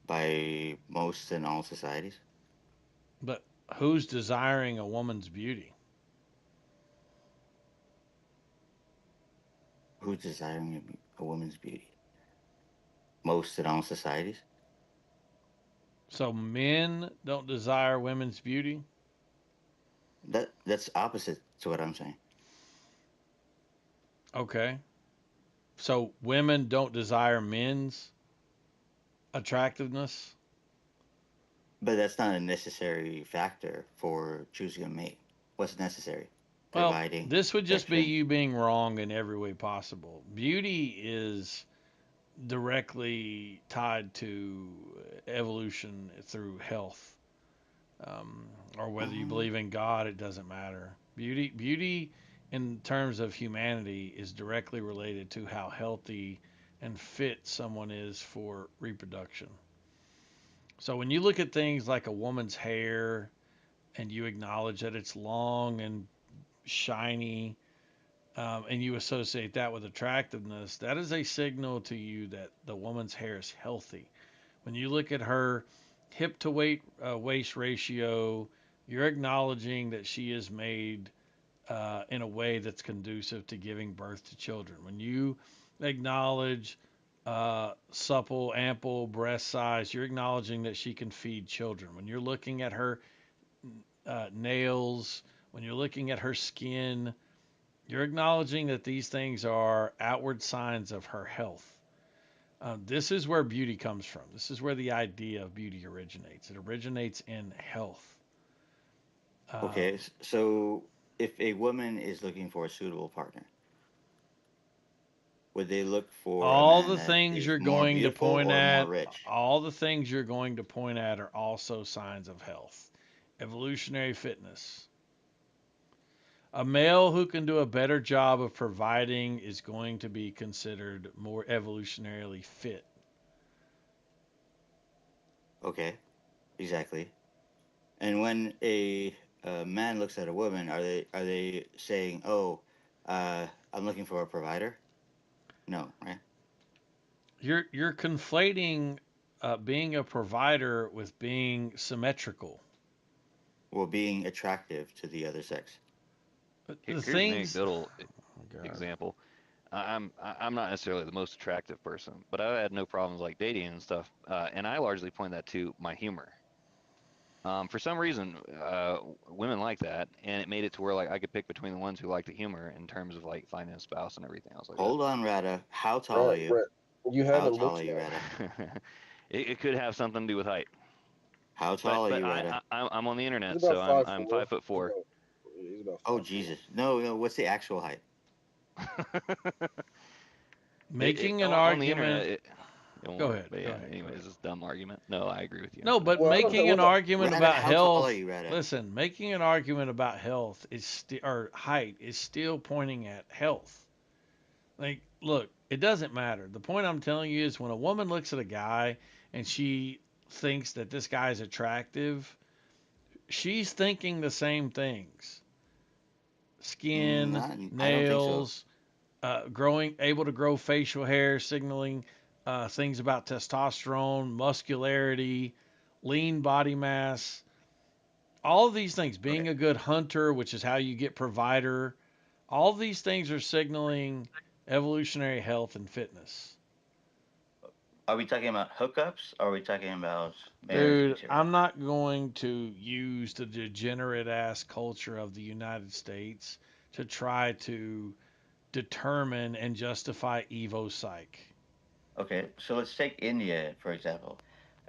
by most and all societies? But who's desiring a woman's beauty? Who's desiring a woman's beauty? Most and all societies? So men don't desire women's beauty? That's opposite to what I'm saying. Okay. So women don't desire men's attractiveness? But that's not a necessary factor for choosing a mate. What's necessary? Well, Providing this would just be protection. you being wrong in every way possible. Beauty is directly tied to evolution through health. Um, or whether you Um, believe in God, it doesn't matter. Beauty, in terms of humanity, is directly related to how healthy and fit someone is for reproduction. So when you look at things like a woman's hair and you acknowledge that it's long and shiny, and you associate that with attractiveness, that is a signal to you that the woman's hair is healthy. When you look at her hip to waist ratio, you're acknowledging that she is made in a way that's conducive to giving birth to children. When you acknowledge supple, ample breast size, you're acknowledging that she can feed children. When you're looking at her nails, when you're looking at her skin, You're acknowledging that these things are outward signs of her health. This is where beauty comes from. This is where the idea of beauty originates. It originates in health. Okay, so if a woman is looking for a suitable partner, would they look for a All man the that things is you're more going to beautiful point or more at, rich? all the things you're going to point at are also signs of health. Evolutionary fitness. A male who can do a better job of providing is going to be considered more evolutionarily fit. Okay, exactly. And when a man looks at a woman, are they saying, "Oh, I'm looking for a provider"? No, right? You're conflating being a provider with being symmetrical. Well, being attractive to the other sex. The Here's an things. anecdotal Oh God. example. I'm not necessarily the most attractive person, but I've had no problems like dating and stuff, and I largely point that to my humor. For some reason, women like that, and it made it to where like I could pick between the ones who like the humor in terms of like finding a spouse and everything else like that. Hold on, Rada. How tall are Right, you? right. You How haven't tall looked are you, yet. Rada? It could have something to do with height, How but tall are you, Rada? I'm on the He's internet, about so I'm 5'4". 5'4". He's about Oh 5'4". Jesus! No, no. What's the actual height? Making an On the argument. internet, it won't Go work. ahead. But Go yeah, ahead. Go anyways, ahead. it's a dumb argument. No, I agree with you, No, Infinite. but Well, I don't know making an what the argument Rada, about how tall are health. you, Rada? Listen, making an argument about health is or height is still pointing at health. Like, look, it doesn't matter. The point I'm telling you is when a woman looks at a guy and she thinks that this guy's attractive, she's thinking the same things: skin, I don't think so. nails, able to grow facial hair, signaling things about testosterone, muscularity, lean body mass, all of these things, Okay. being a good hunter, which is how you get provider, all of these things are signaling evolutionary health and fitness. Are we talking about hookups? Or are we talking about marriage Dude, material? I'm not going to use the degenerate ass culture of the United States to try to determine and justify Evo Psych. Okay, so let's take India for example.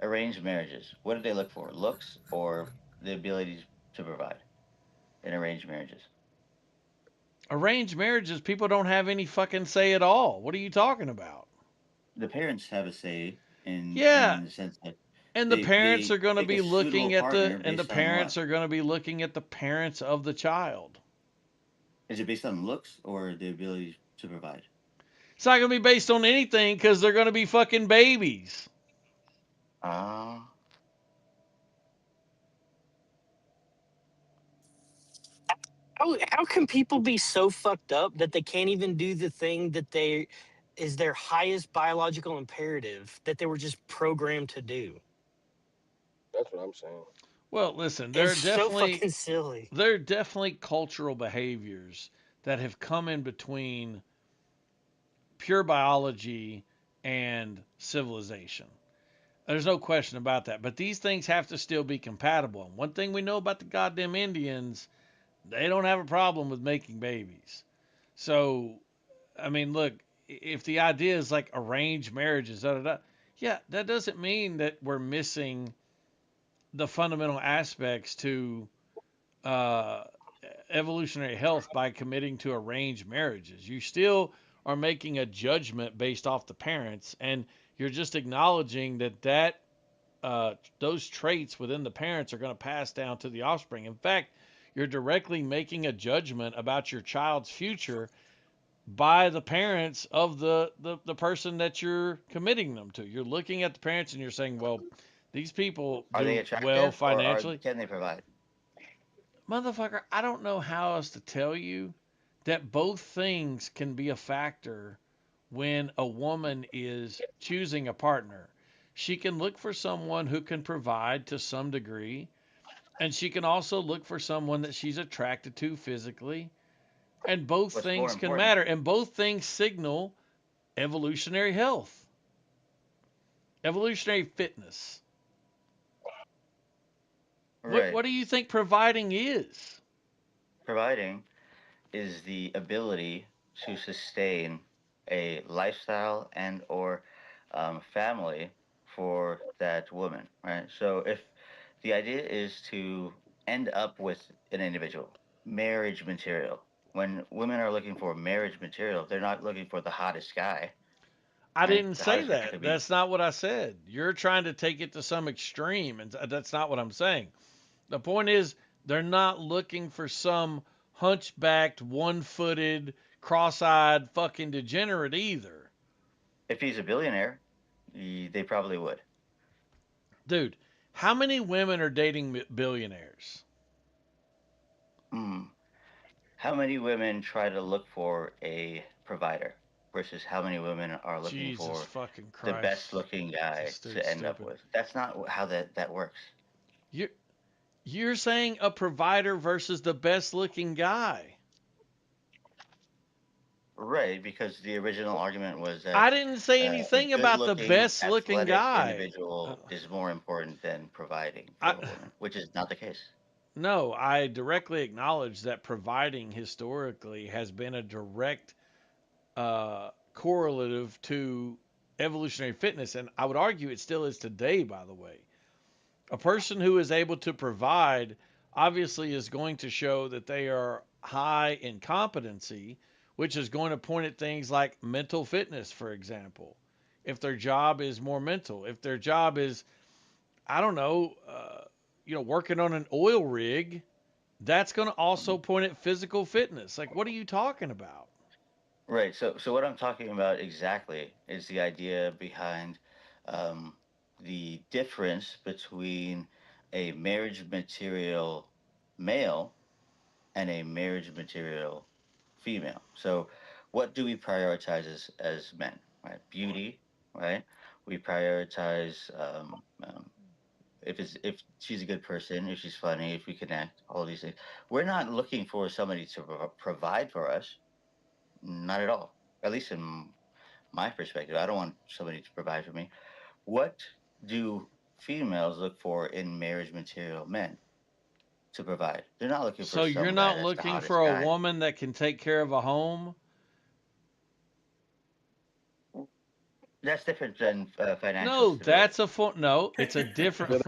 Arranged marriages. What do they look for? Looks or the ability to provide in arranged marriages? Arranged marriages, people don't have any fucking say at all. What are you talking about? The parents have a say Yeah, in the sense that and the parents they are going to pick a be suitable looking at partner the based on parents what? are going to be looking at the parents of the child. Is it based on looks or the ability to provide? It's not going to be based on anything because they're going to be fucking babies. Ah, How can people be so fucked up that they can't even do the thing that they is their highest biological imperative that they were just programmed to do? That's what I'm saying. Well, listen, It's so fucking silly. there are definitely cultural behaviors that have come in between pure biology and civilization. There's no question about that. But these things have to still be compatible. And one thing we know about the goddamn Indians, they don't have a problem with making babies. So, I mean, look, if the idea is like arranged marriages, yeah, that doesn't mean that we're missing the fundamental aspects to uh, evolutionary health by committing to arranged marriages. You still are making a judgment based off the parents, and you're just acknowledging that those traits within the parents are going to pass down to the offspring. In fact, you're directly making a judgment about your child's future by the parents of the person that you're committing them to. You're looking at the parents and you're saying, well, these people are they do well attractive or financially. can they provide? Motherfucker, I don't know how else to tell you that both things can be a factor when a woman is choosing a partner. She can look for someone who can provide to some degree, and she can also look for someone that she's attracted to physically. And both What's more things can important? matter, and both things signal evolutionary health, evolutionary fitness. Right. What do you think providing is? Providing is the ability to sustain a lifestyle and or family for that woman, right? So if the idea is to end up with an individual, marriage material. When women are looking for marriage material, they're not looking for the hottest guy, I right? didn't The say hottest guy that. could be. That's not what I said. You're trying to take it to some extreme, and that's not what I'm saying. The point is, they're not looking for some hunchbacked, one-footed, cross-eyed fucking degenerate either. If he's a billionaire, they probably would. Dude, how many women are dating billionaires? Hmm. How many women try to look for a provider versus how many women are looking Jesus for fucking the Christ. best looking guy This dude's to end up stupid. with? That's not how that works. You're saying a provider versus the best looking guy. Right, because the original argument was that I didn't say a anything good about the looking, best looking athletic guy. individual is more important than providing for I, a woman, which is not the case. no, I directly acknowledge that providing historically has been a direct correlative to evolutionary fitness, and I would argue it still is today, by the way. A person who is able to provide obviously is going to show that they are high in competency, which is going to point at things like mental fitness, for example. If their job is more mental, if their job is, I don't know, working on an oil rig, that's going to also point at physical fitness. Like, what are you talking about? Right. So what I'm talking about exactly is the idea behind um, the difference between a marriage material male and a marriage material female. So what do we prioritize as men? Right. Beauty. Right. We prioritize if she's a good person, if she's funny, if we connect, all these things. We're not looking for somebody to provide for us. Not at all. At least in my perspective, I don't want somebody to provide for me. What do females look for in marriage material men to provide? They're not looking for So you're some guy not that's the looking hottest for a guy. woman that can take care of a home? That's different than financial No, stability. no, it's a different.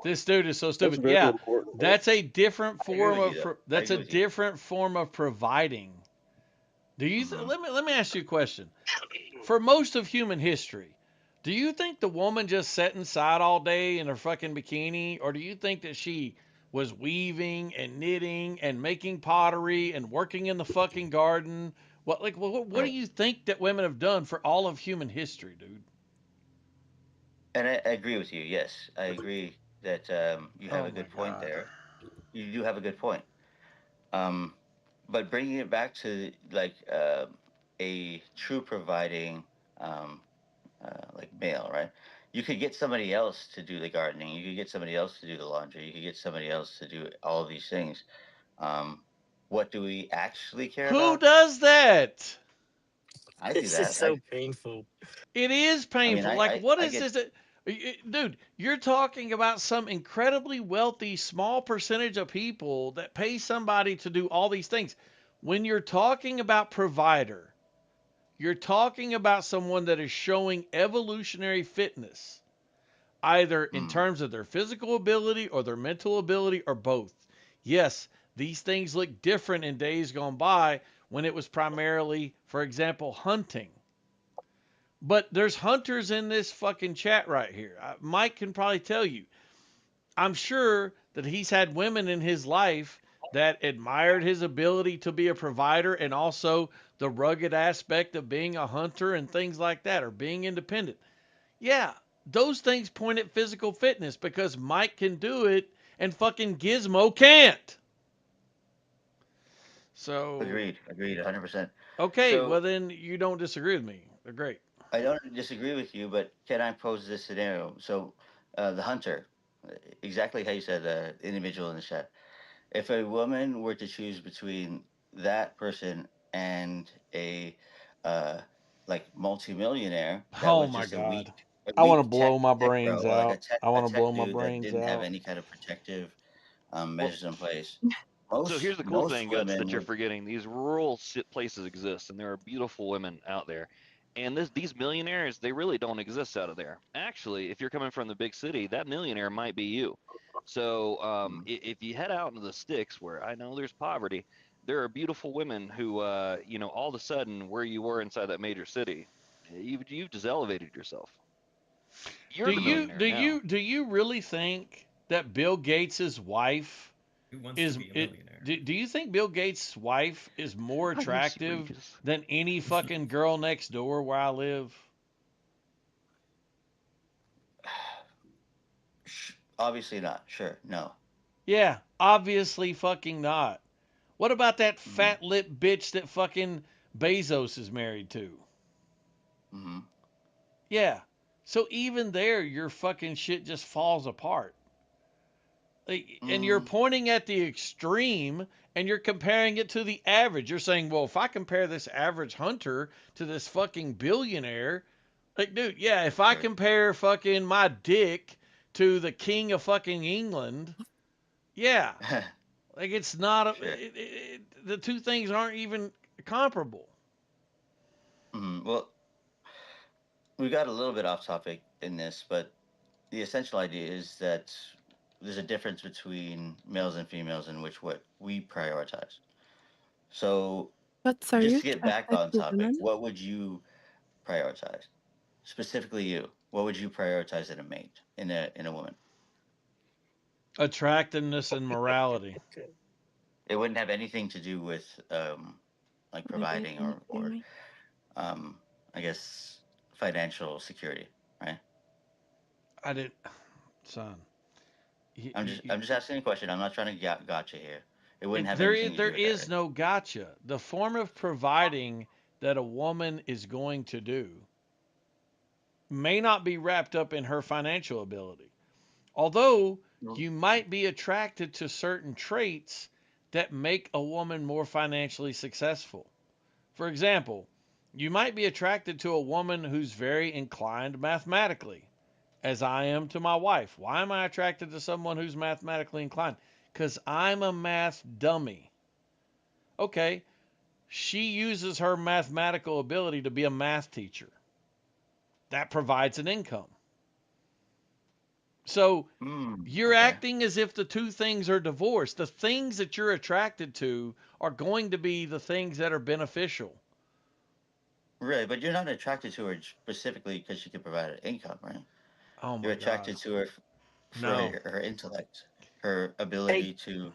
This dude is so That's stupid. very Yeah, important. that's a different I agree form with you, of though. I that's a agree with you. different form of providing. Do you Hmm. let me ask you a question. For most of human history, do you think the woman just sat inside all day in her fucking bikini, or do you think that she was weaving and knitting and making pottery and working in the fucking garden? What do Right. you think that women have done for all of human history, dude? And I agree with you. Yes, I agree that you have Oh a my good point God. there. You do have a good point. Um, but bringing it back to like a true providing um, like male, right? You could get somebody else to do the gardening. You could get somebody else to do the laundry. You could get somebody else to do all of these things. Um, what do we actually care Who about? does that? I do This is that. so painful. It is I mean, painful. Like, what I is get. this? Dude, you're talking about some incredibly wealthy small percentage of people that pay somebody to do all these things. When you're talking about provider, you're talking about someone that is showing evolutionary fitness, either in Mm, terms of their physical ability or their mental ability or both. Yes, these things look different in days gone by when it was primarily, for example, hunting. But there's hunters in this fucking chat right here. Mike can probably tell you. I'm sure that he's had women in his life that admired his ability to be a provider and also the rugged aspect of being a hunter and things like that, or being independent. Yeah, those things point at physical fitness because Mike can do it and fucking Gizmo can't. So, agreed, 100%. okay, well So then you don't disagree with me. They're great. I don't disagree with you, but can I pose this scenario? So the hunter, exactly how you said, the individual in the chat. If a woman were to choose between that person and a uh, like multimillionaire that Oh was my just God. a I want to weak blow my tech bro, brains or like out. I a want to blow tech my dude that brains didn't have out. any kind of protective Well, measures in place, So here's the cool most thing, Guts, that women you're would. forgetting. These rural places exist, and there are beautiful women out there. And these millionaires, they really don't exist out of there. Actually, if you're coming from the big city, that millionaire might be you. So if you head out into the sticks, where I know there's poverty, there are beautiful women who, all of a sudden, where you were inside that major city, you've just elevated yourself. You're the millionaire now. Do you really think that Bill Gates' wife Who wants to be a millionaire? do you think Bill Gates' wife is more I think attractive Regis. than any fucking girl next door where I live? Obviously not. Sure, no. Yeah, obviously fucking not. What about that fat lip bitch that fucking Bezos is married to? Mm-hmm. Yeah. So even there, your fucking shit just falls apart. And you're pointing at the extreme and you're comparing it to the average. You're saying, well, if I compare this average hunter to this fucking billionaire, like, dude, yeah, if I compare fucking my dick to the king of fucking England, yeah, like it's not the two things aren't even comparable. Well, we got a little bit off topic in this, but the essential idea is that there's a difference between males and females in which what we prioritize. So, But are just you to get back attracted on to topic, women? what would you prioritize? Specifically, you. What would you prioritize in a mate, in a woman? Attractiveness and morality. It wouldn't have anything to do with like providing or I guess financial security, right? I didn't, son. I'm just asking a question. I'm not trying to gotcha here. It wouldn't have There anything to do with that, is right? no gotcha. The form of providing that a woman is going to do may not be wrapped up in her financial ability. Although you might be attracted to certain traits that make a woman more financially successful. For example, you might be attracted to a woman who's very inclined mathematically, as I am to my wife. Why am I attracted to someone who's mathematically inclined? Because I'm a math dummy. Okay, she uses her mathematical ability to be a math teacher. That provides an income. So you're acting as if the two things are divorced. The things that you're attracted to are going to be the things that are beneficial. Right, but you're not attracted to her specifically because she can provide an income, right? Oh my You're attracted God. to her for No. her intellect, her ability to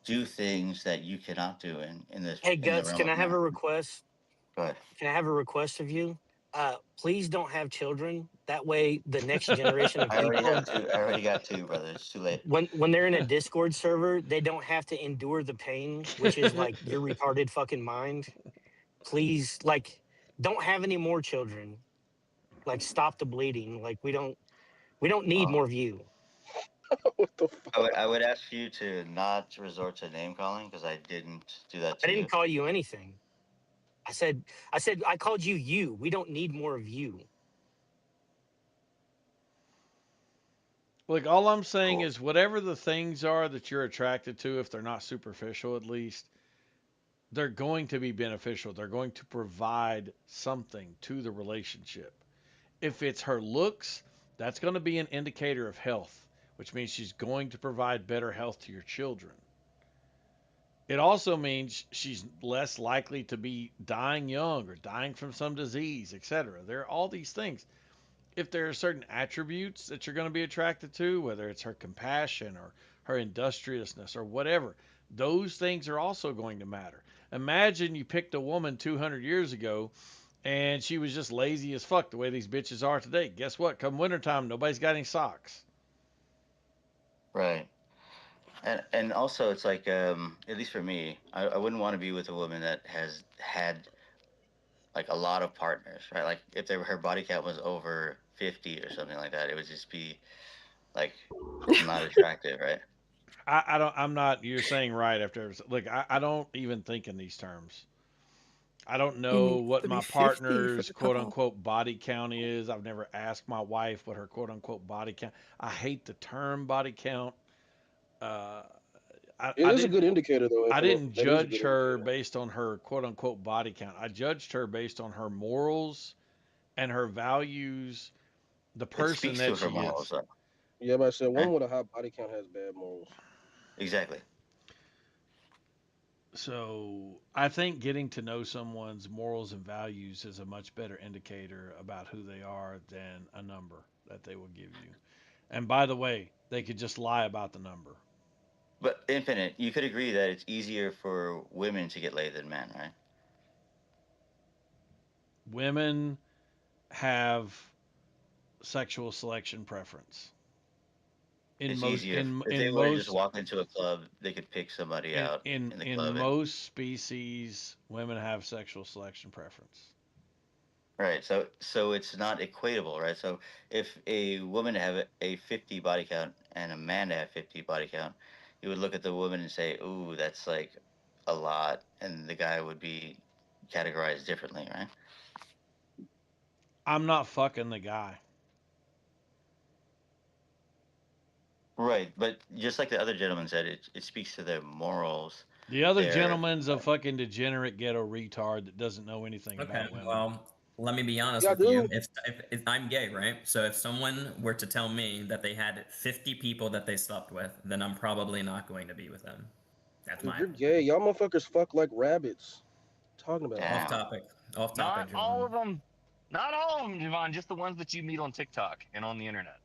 do things that you cannot do in this Hey, in the Guts, realm can of I have a man. request? Go ahead. Can I have a request of you? Please don't have children. That way, the next generation of I already people, have two. I already got two, brother. It's too late. when they're in a Discord server, they don't have to endure the pain, which is like your retarded fucking mind. Please, like, don't have any more children. Like, stop the bleeding. Like, we don't need more of you. I would ask you to not resort to name calling because I didn't do that I to you. didn't call you anything. I said I called you you. We don't need more of you. Like, all I'm saying is whatever the things are that you're attracted to, if they're not superficial at least, they're going to be beneficial. They're going to provide something to the relationship. If it's her looks, that's going to be an indicator of health, which means she's going to provide better health to your children. It also means she's less likely to be dying young or dying from some disease, etc. There are all these things. If there are certain attributes that you're going to be attracted to, whether it's her compassion or her industriousness or whatever, those things are also going to matter. Imagine you picked a woman 200 years ago and she was just lazy as fuck the way these bitches are today. Guess what? Come wintertime, nobody's got any socks. Right. And also it's like at least for me, I wouldn't want to be with a woman that has had like a lot of partners, right? Like if her body count was over 50 or something like that, it would just be like not attractive, right? I don't. I'm not. You're saying right after. Look, I don't even think in these terms. I don't know needs what to be my 50 for partner's the quote couple. unquote body count is. I've never asked my wife what her quote unquote body count. I hate the term body count. I It is a didn't good indicator, though. I Infinite. didn't That is a judge good her indicator. based on her quote unquote body count. I judged her based on her morals and her values, the It person speaks that to her she morals, is. though. Yeah, but I said Right? woman with a high body count has bad morals. Exactly. So I think getting to know someone's morals and values is a much better indicator about who they are than a number that they will give you. And by the way, they could just lie about the number. But Infinite, you could agree that it's easier for women to get laid than men, right? Women have sexual selection preference. In It's most easier if they were to just walk into a club, they could pick somebody out in the in club, and most species, women have sexual selection preference. right. So it's not equatable, right? So if a woman to have a 50 body count and a man to have 50 body count, you would look at the woman and say, "Ooh, that's like a lot," and the guy would be categorized differently, right? I'm not fucking the guy. Right, but just like the other gentleman said, it speaks to their morals. The other Their gentleman's a fucking degenerate ghetto retard that doesn't know anything Okay, about women. well, let me be honest Yeah, with you. dude. If I'm gay, right? So if someone were to tell me that they had 50 people that they slept with, then I'm probably not going to be with them. That's Dude, my you're opinion. gay. Y'all motherfuckers fuck like rabbits. Talking about. Off damn. topic. Off Not topic, all Javon. of them. Not all of them, Javon. Just the ones that you meet on TikTok and on the internet.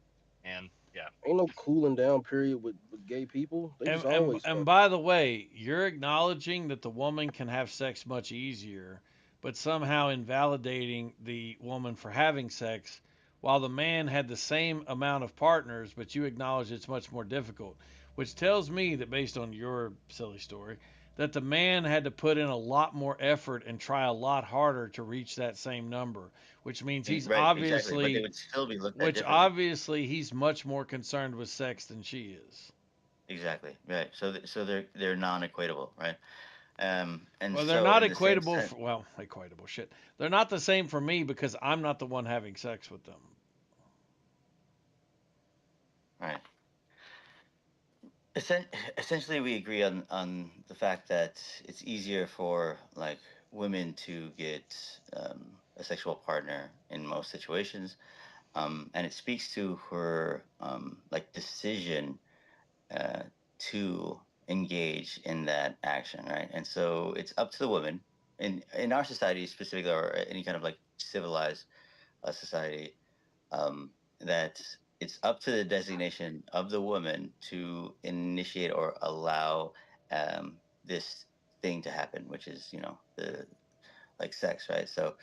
And yeah, Ain't no cooling down period with gay people. They just always And fuck. by the way, you're acknowledging that the woman can have sex much easier, but somehow invalidating the woman for having sex, while the man had the same amount of partners, but you acknowledge it's much more difficult. Which tells me that based on your silly story, that the man had to put in a lot more effort and try a lot harder to reach that same number, which means Right, exactly. But they would still be looked at differently. he's much more concerned with sex than she is. Exactly. Right. So they're non-equatable, right? And Well, they're so not in the same equatable. sense, Well, equatable shit. They're not the same for me because I'm not the one having sex with them. right? Essentially, we agree on the fact that it's easier for like women to get a sexual partner in most situations, and it speaks to her like decision uh, to engage in that action, right? And so it's up to the woman in our society specifically, or any kind of like civilized society, that it's up to the designation of the woman to initiate or allow this thing to happen, which is the like sex, right? So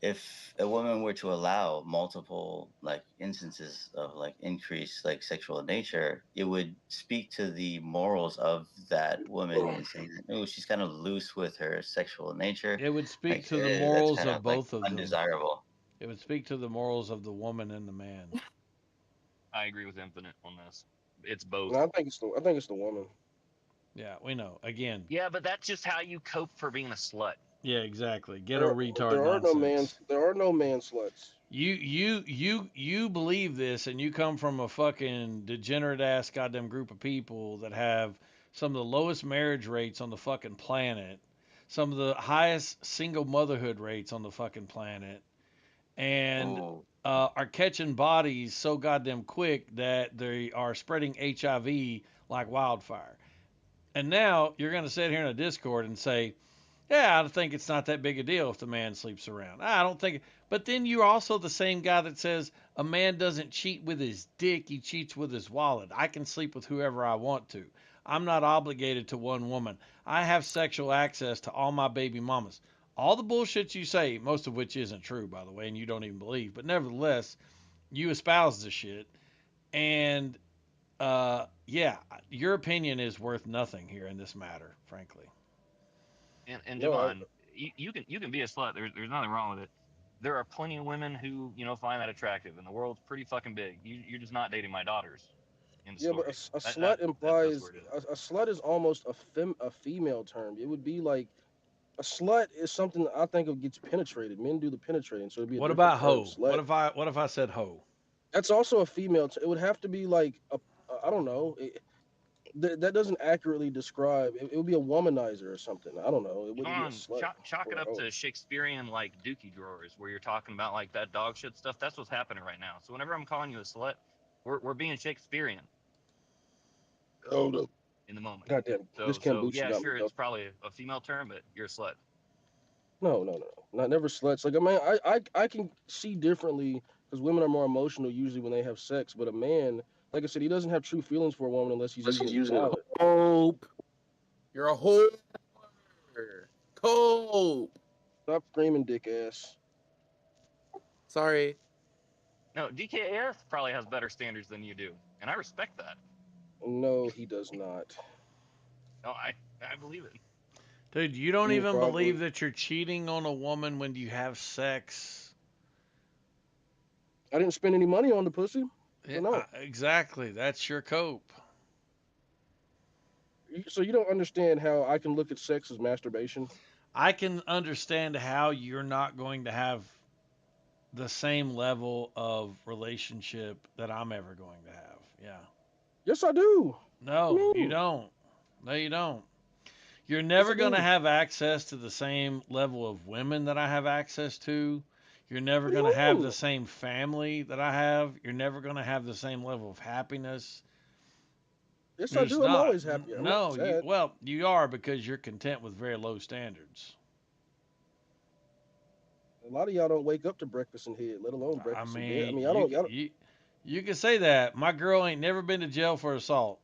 if a woman were to allow multiple like instances of like increased like sexual nature, it would speak to the morals of that woman and saying that, oh, she's kind of loose with her sexual nature, It would speak like to the that's morals kind of of like both of them. undesirable. It would speak to the morals of the woman and the man. I agree with Infinite on this. It's No, both. I think it's the woman. Yeah, we know. Again, Yeah, but that's just how you cope for being a slut. yeah, exactly. Ghetto There, retard there are no man. nonsense. There are no man sluts. You believe this, and you come from a fucking degenerate ass goddamn group of people that have some of the lowest marriage rates on the fucking planet, some of the highest single motherhood rates on the fucking planet, and Ooh, are catching bodies so goddamn quick that they are spreading HIV like wildfire. And now you're going to sit here in a Discord and say, yeah, I think it's not that big a deal if the man sleeps around. I don't think. But then you're also the same guy that says a man doesn't cheat with his dick, he cheats with his wallet. I can sleep with whoever I want to. I'm not obligated to one woman. I have sexual access to all my baby mamas. All the bullshit you say, most of which isn't true, by the way, and you don't even believe, but nevertheless, you espouse the shit. And yeah, your opinion is worth nothing here in this matter, frankly. And No, Javon, you can be a slut. There's nothing wrong with it. There are plenty of women who find that attractive, and the world's pretty fucking big. You're just not dating my daughters in the yeah, but story. a That, slut that's implies where it is. a slut is almost a female term. It would be like a slut is something that I think of gets penetrated. Men do the penetrating, so it'd be a What different about term. hoe? Slut. What if I said hoe? That's also a female. It would have to be like a I don't know. that doesn't accurately describe. It would be a womanizer or something. I don't know. It Come wouldn't be a on, slut. chalk it or a up hoe. to Shakespearean like dookie drawers, where you're talking about like that dog shit stuff. That's what's happening right now. So whenever I'm calling you a slut, we're being Shakespearean Oh no. in the moment. Goddamn. This So kombucha yeah, got me. sure, it's probably a female term, but you're a slut. No. Not never sluts. Like a man, I can see differently because women are more emotional usually when they have sex. But a man, like I said, he doesn't have true feelings for a woman unless he's using it. Valid. Cope. You're a whore. Cope. Stop screaming, dick ass. Sorry. No, DKAF probably has better standards than you do, and I respect that. No, he does not. No, I believe it. Dude, you don't even probably- believe that you're cheating on a woman when you have sex. I didn't spend any money on the pussy. Yeah, no. Exactly. That's your cope. So you don't understand how I can look at sex as masturbation? I can understand how you're not going to have the same level of relationship that I'm ever going to have. Yeah. Yes, I do. No, you don't. No, you don't. You're never I going to do. have access to the same level of women that I have access to. You're never What do going you to have mean? the same family that I have. You're never going to have the same level of happiness. Yes, You're I just do. I'm not. always happy. I'm No, not sad. well, you are because you're content with very low standards. A lot of y'all don't wake up to breakfast in head, let alone I breakfast in bed. I mean, mean, y'all don't. you can say that. My girl ain't never been to jail for assault.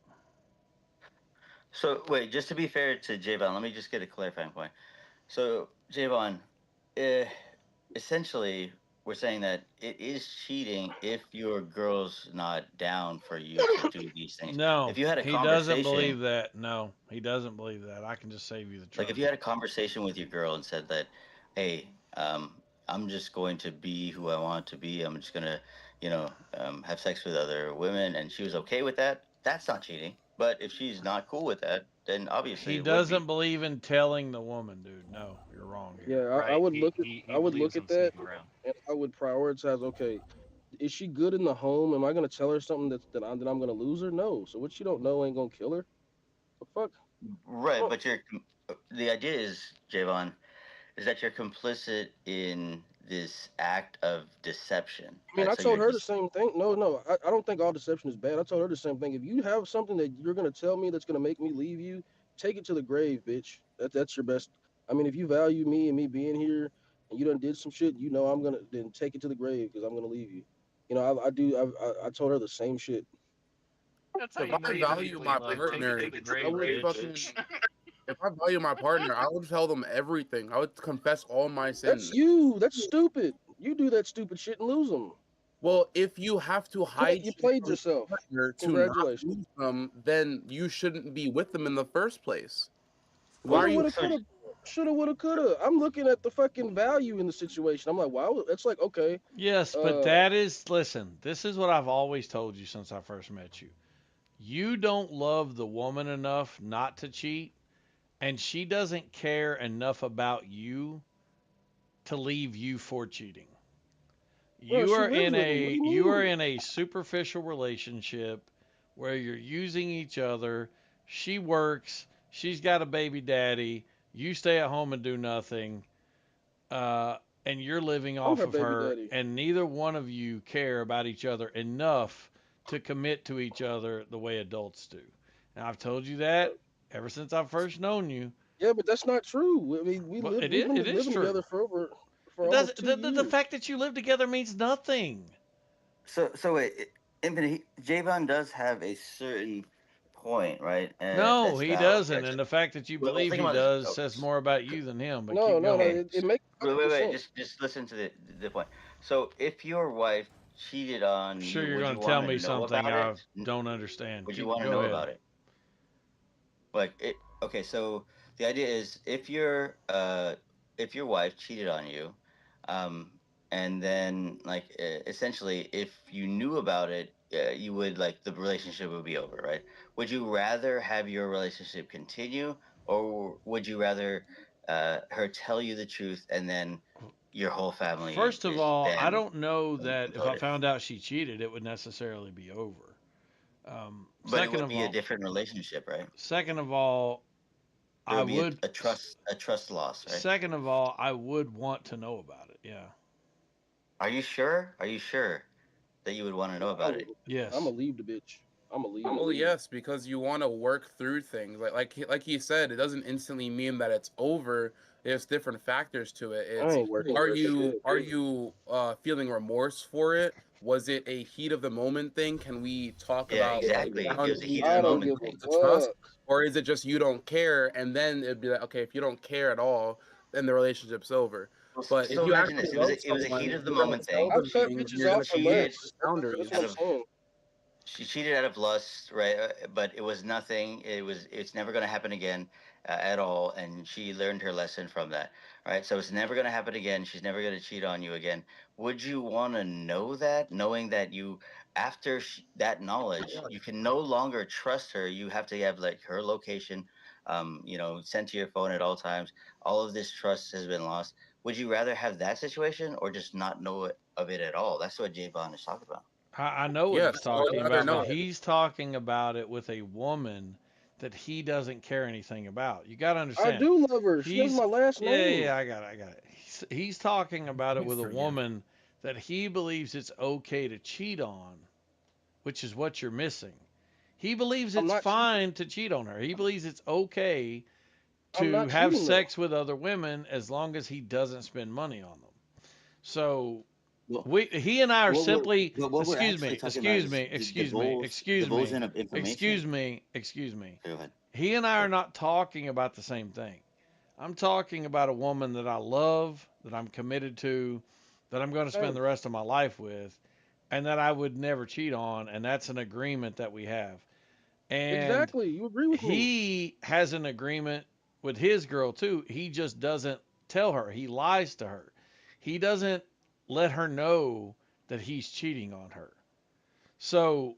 So wait, just to be fair to Javon, let me just get a clarifying point. So Javon, essentially, we're saying that it is cheating if your girl's not down for you to do these things. No, If you had a he conversation, doesn't believe that. No, he doesn't believe that. I can just save you the trouble. like if you had a conversation with your girl and said that, hey, I'm just going to be who I want to be. I'm just gonna, have sex with other women, and she was okay with that. That's not cheating. But if she's not cool with that, then obviously He it would be. doesn't believe in telling the woman, dude. No, you're wrong here. Yeah, I would look at. He I would look believes at in that, sneaking around. and I would prioritize. Okay, is she good in the home? Am I gonna tell her something that I'm gonna lose her? No. So what she don't know ain't gonna kill her. The fuck? Right, but the idea is, Javon, is that you're complicit in this act of deception. I mean, right? I So told you're her the just- same thing. No, I don't think all deception is bad. I told her the same thing. If you have something that you're gonna tell me that's gonna make me leave you, take it to the grave, bitch. That's your best. I mean, if you value me and me being here, and you done did some shit, I'm gonna then take it to the grave because I'm gonna leave you. I do. I told her the same shit. That's how If you know I you value deeply my love. partner, Take it to the grave, I would bitch. fucking. If I value my partner, I would tell them everything. I would confess all my sins. That's you. That's stupid. You do that stupid shit and lose them. Well, if you have to hide You shit played from yourself. your partner to not Congratulations. lose them, then you shouldn't be with them in the first place. Why are you? Shoulda, woulda, coulda. I'm looking at the fucking value in the situation. I'm like, wow, that's like, okay. Yes, but listen, this is what I've always told you since I first met you. You don't love the woman enough not to cheat, and she doesn't care enough about you to leave you for cheating. Bro, You she are lives in with me. What do you you are mean? in a superficial relationship where you're using each other. She works, she's got a baby daddy, you stay at home and do nothing. And you're living I'm off her of baby her, daddy. and neither one of you care about each other enough to commit to each other the way adults do. And I've told you that ever since I've first known you. Yeah, but that's not true. I mean, we've been living together for almost 2 years. The fact that you live together means nothing. So wait, Infinite, Javon does have a certain point, right? No, that's he valid. doesn't. And the fact that you Well, believe think he about this. does says more about you than him. But No, keep no, going. it makes Wait, sense. just listen to the point. So if your wife cheated on Sure, you, you're would going you to tell want to me know something about I it? don't understand. Would you Keep- want to go know ahead. about it? Okay, so the idea is if your wife cheated on you, and then essentially if you knew about it, you would the relationship would be over, right? Would you rather have your relationship continue, or would you rather her tell you the truth and then your whole family? First of is all, I then don't know that if I voted? found out she cheated, it would necessarily be over. But it Second would of be a all, different relationship, right? second of all, There I would be would. a trust loss, right? Second of all, I would want to know about it. Yeah. Are you sure? Are you sure that you would want to know about it? Yes. I'm gonna leave the bitch. I'm gonna leave. Well, yes, because you want to work through things. Like he said, it doesn't instantly mean that it's over. There's different factors to it. I It's ain't working are through shit. you feeling remorse for it? Was it a heat of the moment thing? Can we talk Yeah, about exactly. It was a heat of I the don't moment give thing. a the trust, fuck. or is it just you don't care? And then it'd be like, okay, if you don't care at all, then the relationship's over. But if So you imagine actually this: love it was a someone, heat of the you're gonna moment tell thing. them I've cut things. bitches You're gonna off for put cheated. less. boundaries. That's what I'm saying. She cheated out of lust, right? But it was nothing. It's never going to happen again at all. And she learned her lesson from that, right? So it's never going to happen again. She's never going to cheat on you again. Would you want to know that, knowing that you, after that knowledge, you can no longer trust her? You have to have like her location, sent to your phone at all times. All of this trust has been lost. Would you rather have that situation or just not know of it at all? That's what Jay Bond is talking about. I know what Yes, he's I would talking rather about, know but it. he's talking about it with a woman that he doesn't care anything about. You got to I understand. do love her. She has He's my last yeah, name. yeah, I got it. He's talking about it Good with a for you. woman that he believes it's okay to cheat on, which is what you're missing. He believes I'm it's not cheating. fine to cheat on her. He believes it's okay I'm to not have cheating though. sex with other women as long as he doesn't spend money on them. So Well, he and I are what simply we're actually talking about is information. excuse me. Go ahead. He and I are not talking about the same thing. I'm talking about a woman that I love, that I'm committed to, that I'm going to spend Same. the rest of my life with, and that I would never cheat on, and that's an agreement that we have. And Exactly. You agree with me. he has an agreement with his girl too. He just doesn't tell her. He lies to her. He doesn't let her know that he's cheating on her. So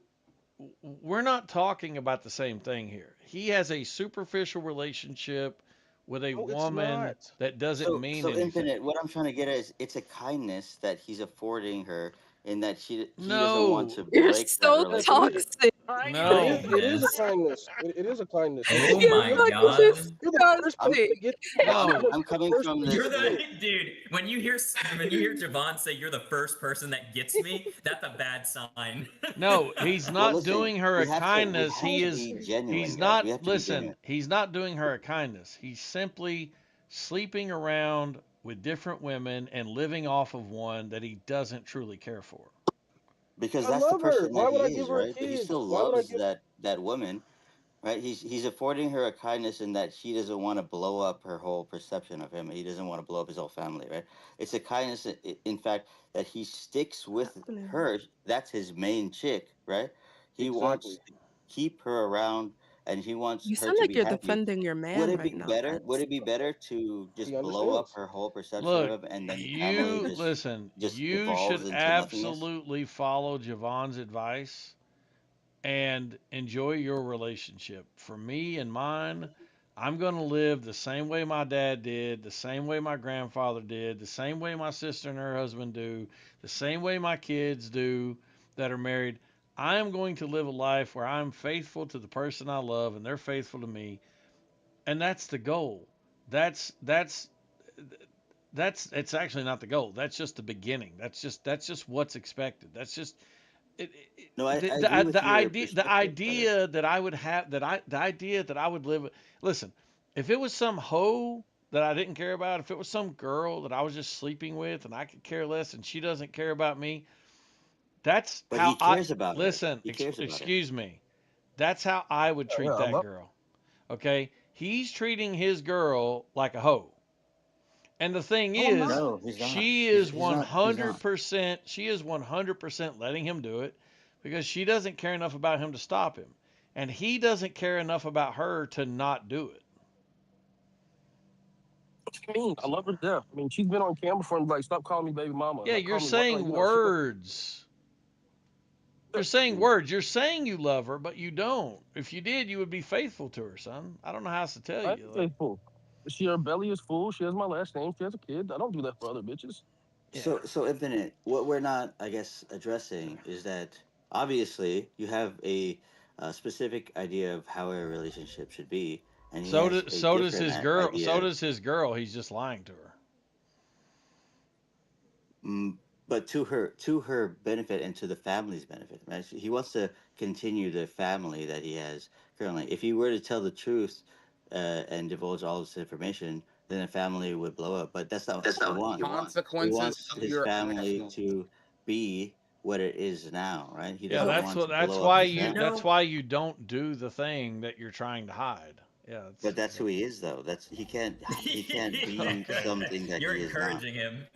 we're not talking about the same thing here. He has a superficial relationship with a No, it's woman not. that doesn't mean So anything. Infinite, what I'm trying to get at is it's a kindness that he's affording her in that he doesn't want No. to You're break that so Yes, relationship. it is. toxic. No. It is a Goodness. kindness. It is a kindness. Oh You're my fucking god. You're the first I'm person disgusting. to get. No. I'm coming First from person to You're this. get the me. dude. When you hear Javon say you're the first person that gets me, that's a bad sign. No, he's Well, not listen, doing her we a have kindness. to He is be genuine, he's guys. We not have to be genuine. he's not doing her a kindness. He's simply sleeping around with different women and living off of one that he doesn't truly care for. Because I that's the love her. person Why that would I he give is, her a right? But he kid? still Why would I loves give? that woman, right? He's affording her a kindness in that she doesn't want to blow up her whole perception of him. He doesn't want to blow up his whole family, right? It's a kindness, in fact, that he sticks with her. That's his main chick, right? He wants Exactly. to keep her around, and he wants You her sound to like be you're happy. defending your Would man it right be now, better? Would Lance. it be better to He just blow up understands. her whole perception Look, of him, and then the family you listen, just you evolves should into nothingness? absolutely follow Javon's advice and enjoy your relationship. For me and mine, I'm going to live the same way my dad did, the same way my grandfather did, the same way my sister and her husband do, the same way my kids do that are married. I am going to live a life where I'm faithful to the person I love and they're faithful to me, and that's the goal. That's it's actually not the goal. That's just the beginning. That's just what's expected. That's just No, I the, agree with the your idea the perspective, brother. idea that I would have the idea that I would live. Listen, if it was some hoe that I didn't care about, if it was some girl that I was just sleeping with and I could care less and she doesn't care about me, that's But how he I cares about her. listen. He cares about her. Excuse me. That's how I would Yeah, treat I that love. girl. Okay, he's treating his girl like a hoe. And the thing No, I'm not. is, No, he's not. she He's is he's not. He's not. 100%, she is 100% letting him do it because she doesn't care enough about him to stop him. And he doesn't care enough about her to not do it. What you mean? I love her to death. I mean, she's been on camera for him. Like, stop calling me baby mama. Yeah, Like, you're call me what? Like, saying you know, shit like words. You're saying words. You're saying you love her, but you don't. If you did, you would be faithful to her, son. I don't know how else to tell I'm you. faithful. Her belly is full. She has my last name. She has a kid. I don't do that for other bitches. Yeah. So Infinite. What we're not, I guess, addressing is that obviously you have a a specific idea of how a relationship should be, and he So has does a so does different his girl. So idea. does his girl. He's just lying to her. But to her benefit and to the family's benefit, right? He wants to continue the family that he has currently. If he were to tell the truth and divulge all this information, then the family would blow up. But that's not what he wants. He Consequences wants of his your family actions. to be what it is now, right? He Yeah, doesn't that's want what. to That's blow up why his you. family. That's why you don't do the thing that you're trying to hide. Yeah. But that's who he is, though. He can't be something that You're he is not. encouraging him.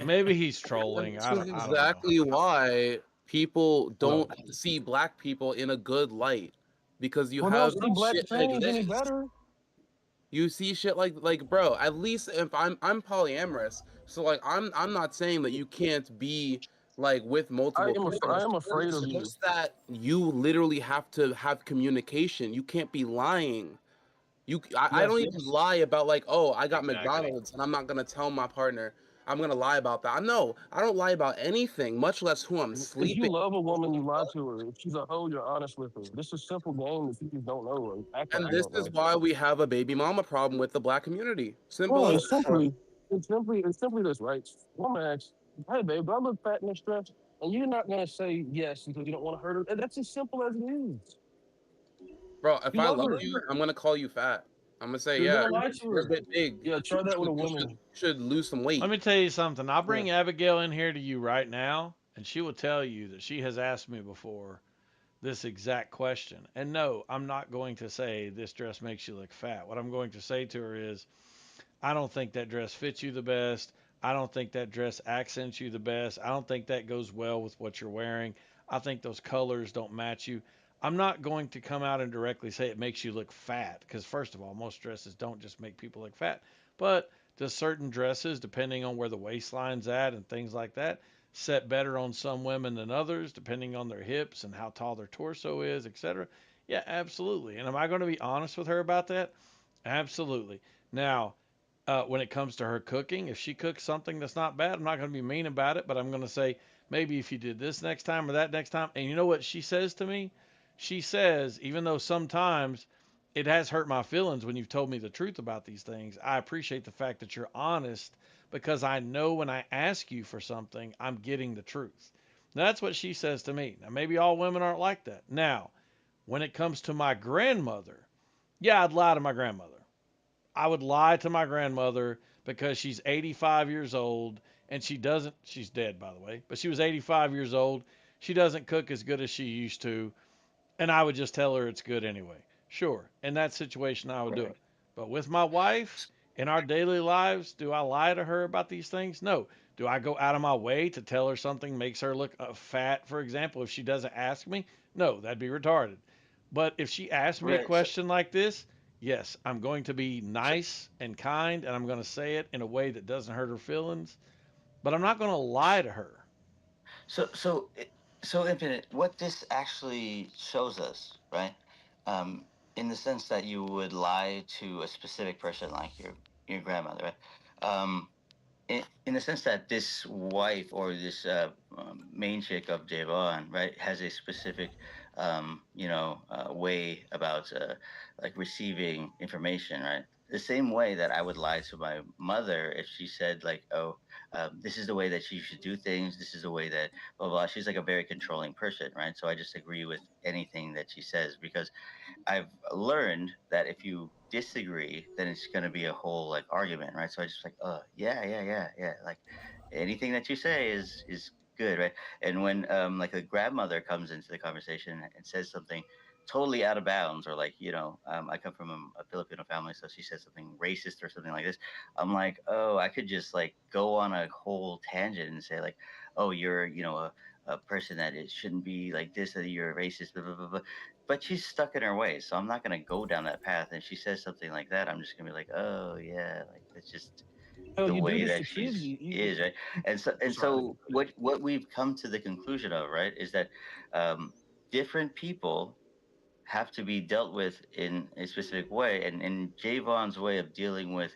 Maybe he's trolling. This I is don't know. exactly why people don't see black people in a good light, because you Well, have don't see black shit like things any this. better. You see shit like bro. At least if I'm polyamorous, so like I'm not saying that you can't be like with multiple I partners. am afraid It's of you. just that you literally have to have communication. You can't be lying. I Yes, don't even lie about like, oh, I got Exactly. McDonald's and I'm not gonna tell my partner. I'm gonna lie about that. No, I don't lie about anything, much less who I'm If you sleeping. love a woman, you lie to her. If she's a hoe, you're honest with her. This is simple game that you just don't know or act like And you this don't is know. why we have a baby mama problem with the black community. Simple Well, as it's simply this, right? Woman asks, "Hey, babe, do I look fat in this dress?" And you're not gonna say yes because you don't want to hurt her. And that's as simple as it is. bro. If You I love love her. you, I'm gonna call you fat. I'm gonna say, You're yeah, gonna lie to you're a her. bit big. Yeah, try that with a woman. You should lose some weight. Let me tell you something. I'll bring Abigail in here to you right now, and she will tell you that she has asked me before this exact question. And no, I'm not going to say this dress makes you look fat. What I'm going to say to her is, I don't think that dress fits you the best. I don't think that dress accents you the best. I don't think that goes well with what you're wearing. I think those colors don't match you. I'm not going to come out and directly say it makes you look fat because, first of all, most dresses don't just make people look fat. But does certain dresses, depending on where the waistline's at and things like that, set better on some women than others, depending on their hips and how tall their torso is, etc. Yeah, absolutely. And am I going to be honest with her about that? Absolutely. Now, when it comes to her cooking, if she cooks something that's not bad, I'm not going to be mean about it, but I'm going to say, maybe if you did this next time or that next time. And you know what she says to me? She says, even though sometimes it has hurt my feelings when you've told me the truth about these things, I appreciate the fact that you're honest because I know when I ask you for something, I'm getting the truth. That's what she says to me. Now, maybe all women aren't like that. Now, when it comes to my grandmother, yeah, I'd lie to my grandmother. I would lie to my grandmother because she's 85 years old and she's dead by the way, but she was 85 years old. She doesn't cook as good as she used to, and I would just tell her it's good anyway. Sure, in that situation, I would do it. But with my wife, in our daily lives, do I lie to her about these things? No. Do I go out of my way to tell her something makes her look fat, for example, if she doesn't ask me? No, that'd be retarded. But if she asks me a Right. So, question like this, yes, I'm going to be nice and kind, and I'm going to say it in a way that doesn't hurt her feelings. But I'm not going to lie to her. so, so, i- so, Infinite. What this actually shows us, right? Um, in the sense that you would lie to a specific person, like your grandmother, right? Um, in the sense that this wife or this main chick of Javon, right, has a specific, way about like receiving information, right? The same way that I would lie to my mother if she said like, "Oh, this is the way that you should do things. This is the way that blah blah." She's like a very controlling person, right? So I just agree with anything that she says because I've learned that if you disagree, then it's gonna be a whole like argument, right? So I just like, yeah, yeah, yeah, yeah. Like anything that you say is good, right? And when like a grandmother comes into the conversation and says something totally out of bounds, or like I come from a Filipino family, so she says something racist or something like this. I'm like, oh, I could just like go on a whole tangent and say like, oh, you're a person that it shouldn't be like this, that you're a racist, blah, blah, blah, blah. But she's stuck in her ways, so I'm not gonna go down that path. And if she says something like that, I'm just gonna be like, oh yeah, like that's just Oh, the you do way this that to kids. she's is, right? And so what we've come to the conclusion of, right, is that different people have to be dealt with in a specific way. And Javon's way of dealing with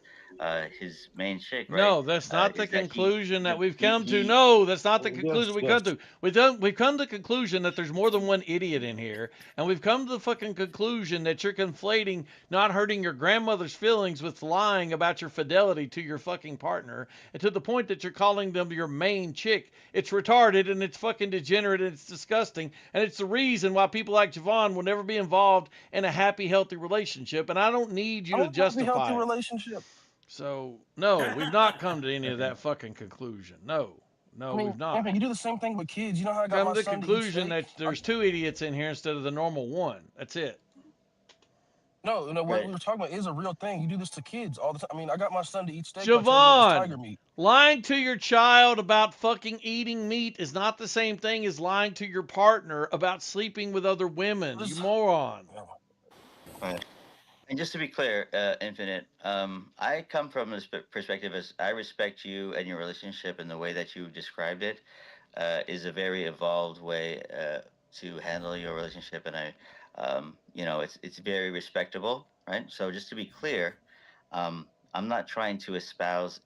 his main chick, right? No, that's not the Is that conclusion that we've he, come to. he No, that's not the Yes, conclusion we yes. come to. We've come to the conclusion that there's more than one idiot in here, and we've come to the fucking conclusion that you're conflating not hurting your grandmother's feelings with lying about your fidelity to your fucking partner, and to the point that you're calling them your main chick. It's retarded and it's fucking degenerate and it's disgusting, and it's the reason why people like Javon will never be involved in a happy, healthy relationship. And I don't need you I'm to in a healthy justify it. relationship. So, no, we've not come to any of that fucking conclusion. No, I mean, we've not. Anthony, you do the same thing with kids. You know how I got Come my to the son to eat conclusion steak? that there's two idiots in here instead of the normal one. That's it. No, what Right. we were talking about is a real thing. You do this to kids all the time. I mean, I got my son to eat steak. by telling him it was tiger Javon, meat. lying to your child about fucking eating meat is not the same thing as lying to your partner about sleeping with other women. You moron. Right. And just to be clear, Infinite, I come from this perspective as I respect you and your relationship, and the way that you described it is a very evolved way to handle your relationship, and it's very respectable, right? So just to be clear, I'm not trying to espouse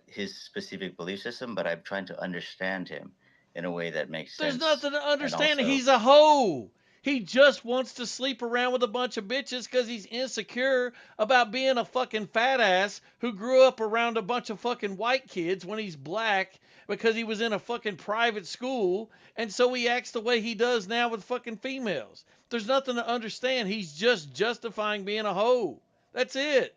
his specific belief system, but I'm trying to understand him in a way that makes There's sense. nothing to and understand. also- He's a hoe. He just wants to sleep around with a bunch of bitches because he's insecure about being a fucking fat ass who grew up around a bunch of fucking white kids when he's black because he was in a fucking private school. And so he acts the way he does now with fucking females. There's nothing to understand. He's just justifying being a hoe. That's it.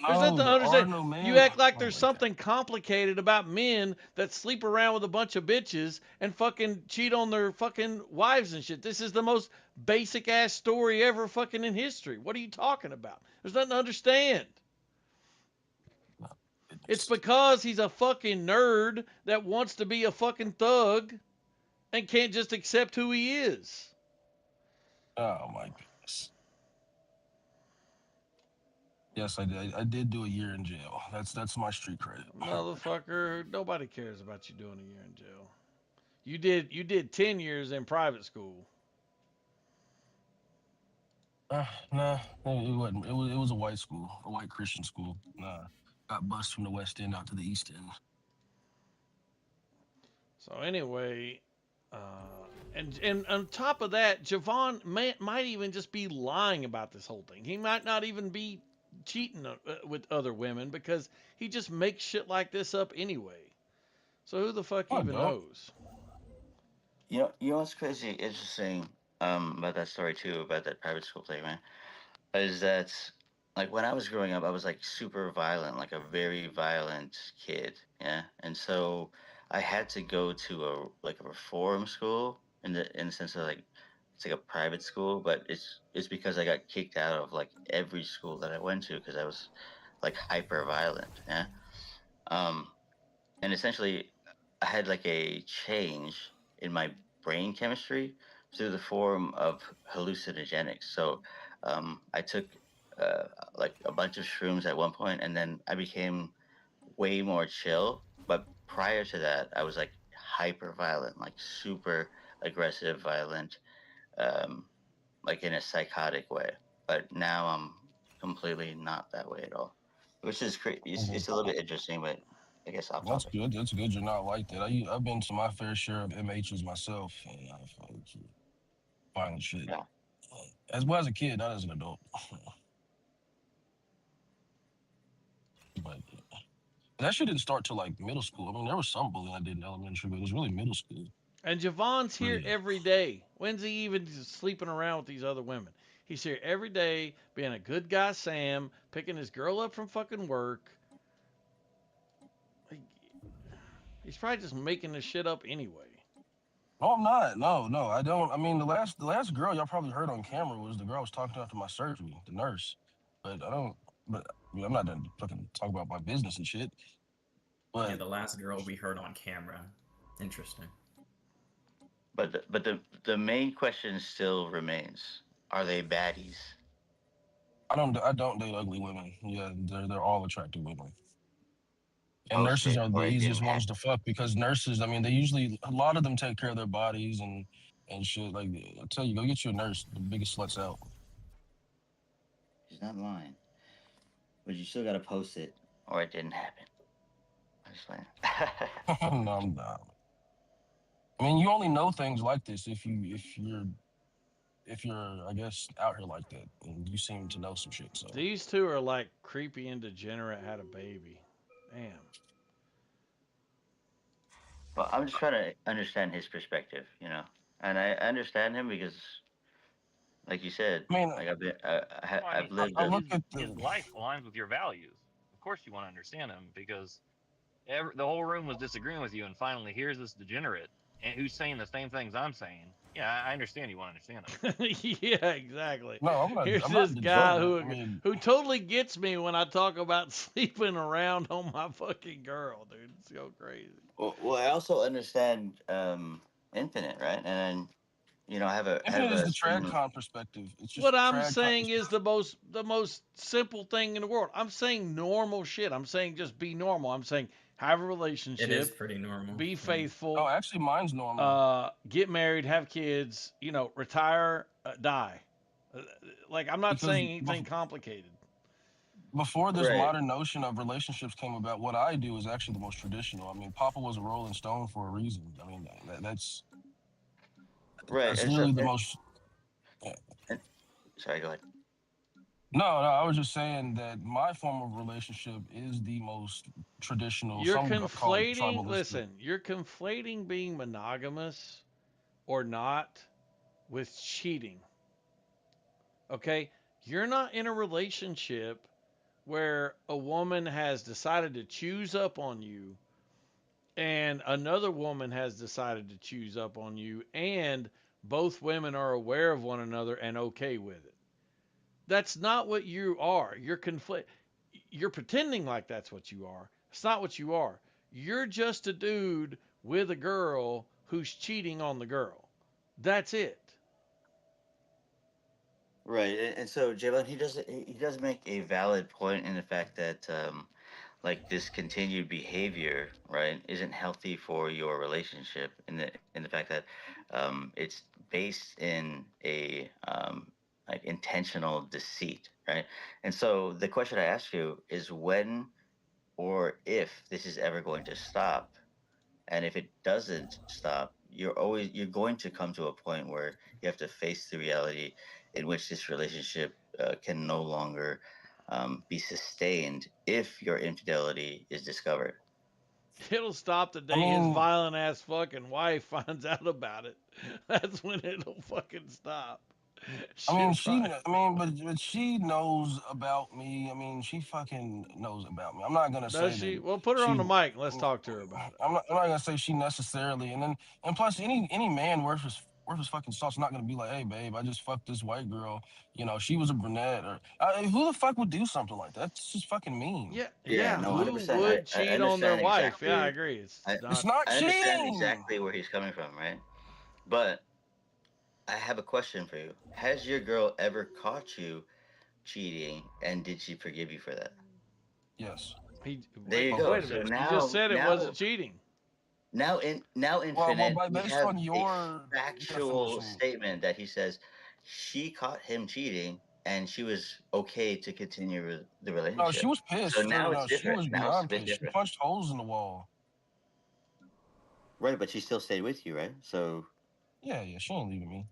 There's No, nothing to there are understand. no men. You act like Oh there's my something complicated about men that sleep around with a bunch of bitches and fucking cheat on their fucking wives and shit. This is the most basic ass story ever fucking in history. What are you talking about? There's nothing to understand. It's because he's a fucking nerd that wants to be a fucking thug and can't just accept who he is. Oh my goodness. Yes, I did. I did do a year in jail. That's my street credit. Motherfucker, nobody cares about you doing a year in jail. You did 10 years in private school. Nah, it wasn't. It was a white school, a white Christian school. Nah, got bused from the West End out to the East End. So anyway, and on top of that, Javon might even just be lying about this whole thing. He might not even be cheating with other women because he just makes shit like this up anyway. So who the fuck even knows? You know what's crazy, interesting about that story too, about that private school thing, man, is that like when I was growing up, I was like super violent, like a very violent kid, yeah, and so I had to go to a reform school in the sense of like it's like a private school, but it's because I got kicked out of like every school that I went to because I was like hyper violent, yeah, and essentially I had like a change in my brain chemistry through the form of hallucinogenics. So I took like a bunch of shrooms at one point, and then I became way more chill. But prior to that, I was like hyper violent, like super aggressive, violent, like in a psychotic way. But now I'm completely not that way at all, which is crazy. It's a little bit interesting, but I guess off That's topic. good. That's good. You're not like that. I've been to my fair share of MHs myself, and I've violent shit. Yeah. As well as a kid, not as an adult. But that shit didn't start till like middle school. I mean, there was some bullying I did in elementary, but it was really middle school. And Javon's here every day. When's he even sleeping around with these other women? He's here every day, being a good guy, Sam, picking his girl up from fucking work. He's probably just making this shit up anyway. No, I'm not. No, I don't. I mean, the last girl y'all probably heard on camera was the girl I was talking to after my surgery, the nurse. But I don't. But I mean, I'm not done fucking talk about my business and shit. But Yeah, the last girl we heard on camera. Interesting. But the main question still remains: are they baddies? I don't date ugly women. Yeah, they're all attractive women. And Oh, nurses shit. are the Or easiest didn't ones to fuck because nurses, I mean, they usually a lot of them take care of their bodies and shit. Like I tell you, go get you a nurse. The biggest sluts out. She's not lying. But you still gotta post it or it didn't happen. I'm just playing. No, I'm not. I mean, you only know things like this if you're I guess out here like that, and you seem to know some shit. So These two are like creepy and degenerate had a baby. Damn. Well, I'm just trying to understand his perspective, and I understand him because, like you said, I mean, like I've been, Well, I mean, I've lived. I look at his the life aligns with your values. Of course, you want to understand him because the whole room was disagreeing with you, and finally, here's this degenerate and who's saying the same things I'm saying. Yeah, I understand you want to understand him. Yeah, exactly. no, Here's I'm this not guy degenerate. I mean, who totally gets me when I talk about sleeping around on my fucking girl, dude. It's so crazy. Well, I also understand Infinite, right? And I have Infinite is a the similar. TradCon perspective. It's just What I'm TradCon. saying is the most simple thing in the world. I'm saying normal shit. I'm saying just be normal. I'm saying have a It is relationship, pretty normal. be Yeah. Oh, faithful, actually, mine's normal. get married, have kids, retire, die. Like I'm not Because saying anything complicated. before this Right. modern notion of relationships came about, what I do is actually the most traditional. I mean, Papa was a Rolling Stone for a reason. I mean, that's Right. And so, literally the most. and, sorry, go ahead. No, I was just saying that my form of relationship is the most traditional. You're Some call it conflating, tribalistic. listen, you're conflating being monogamous or not with cheating. Okay? You're not in a relationship where a woman has decided to choose up on you and another woman has decided to choose up on you and both women are aware of one another and okay with it. That's not what you are. You're pretending like that's what you are. It's not what you are. You're just a dude with a girl who's cheating on the girl. That's it. Right. And so, Jalen, he does make a valid point in the fact that like this continued behavior, right, isn't healthy for your relationship. In the fact that it's based in a like intentional deceit, right? And so the question I ask you is when or if this is ever going to stop, and if it doesn't stop, you're going to come to a point where you have to face the reality in which this relationship can no longer be sustained if your infidelity is discovered. It'll stop the I day his mean, violent ass fucking wife finds out about it. That's when it'll fucking stop. She'll find. but she knows about me. I mean, she fucking knows about me. I'm not gonna Does say she? that Well, put her on she. the mic and let's talk to her about it. I'm not gonna say she necessarily. And plus, any man worth his fucking salt's not gonna be like, hey, babe, I just fucked this white girl. She was a brunette. Or who the fuck would do something like that? That's just fucking mean. Yeah, Yeah, yeah. no, Who 100%. would I cheat on their understand wife? exactly. Yeah, I agree. It's It's not. not I understand cheating. exactly where he's coming from, right? But I have a question for you. Has your girl ever caught you cheating, and did she forgive you for that? Yes. There you Wait, go. wait a So minute. You just said it wasn't now cheating. Now Well, Infinite, we based have on a your factual definition, statement that he says she caught him cheating and she was okay to continue the no, relationship. she was So pissed. now it's No, she different. was Now it's a beyond bit pissed. She different. punched holes in the wall. Right, but she still stayed with you, right? So Yeah, she ain't leaving me.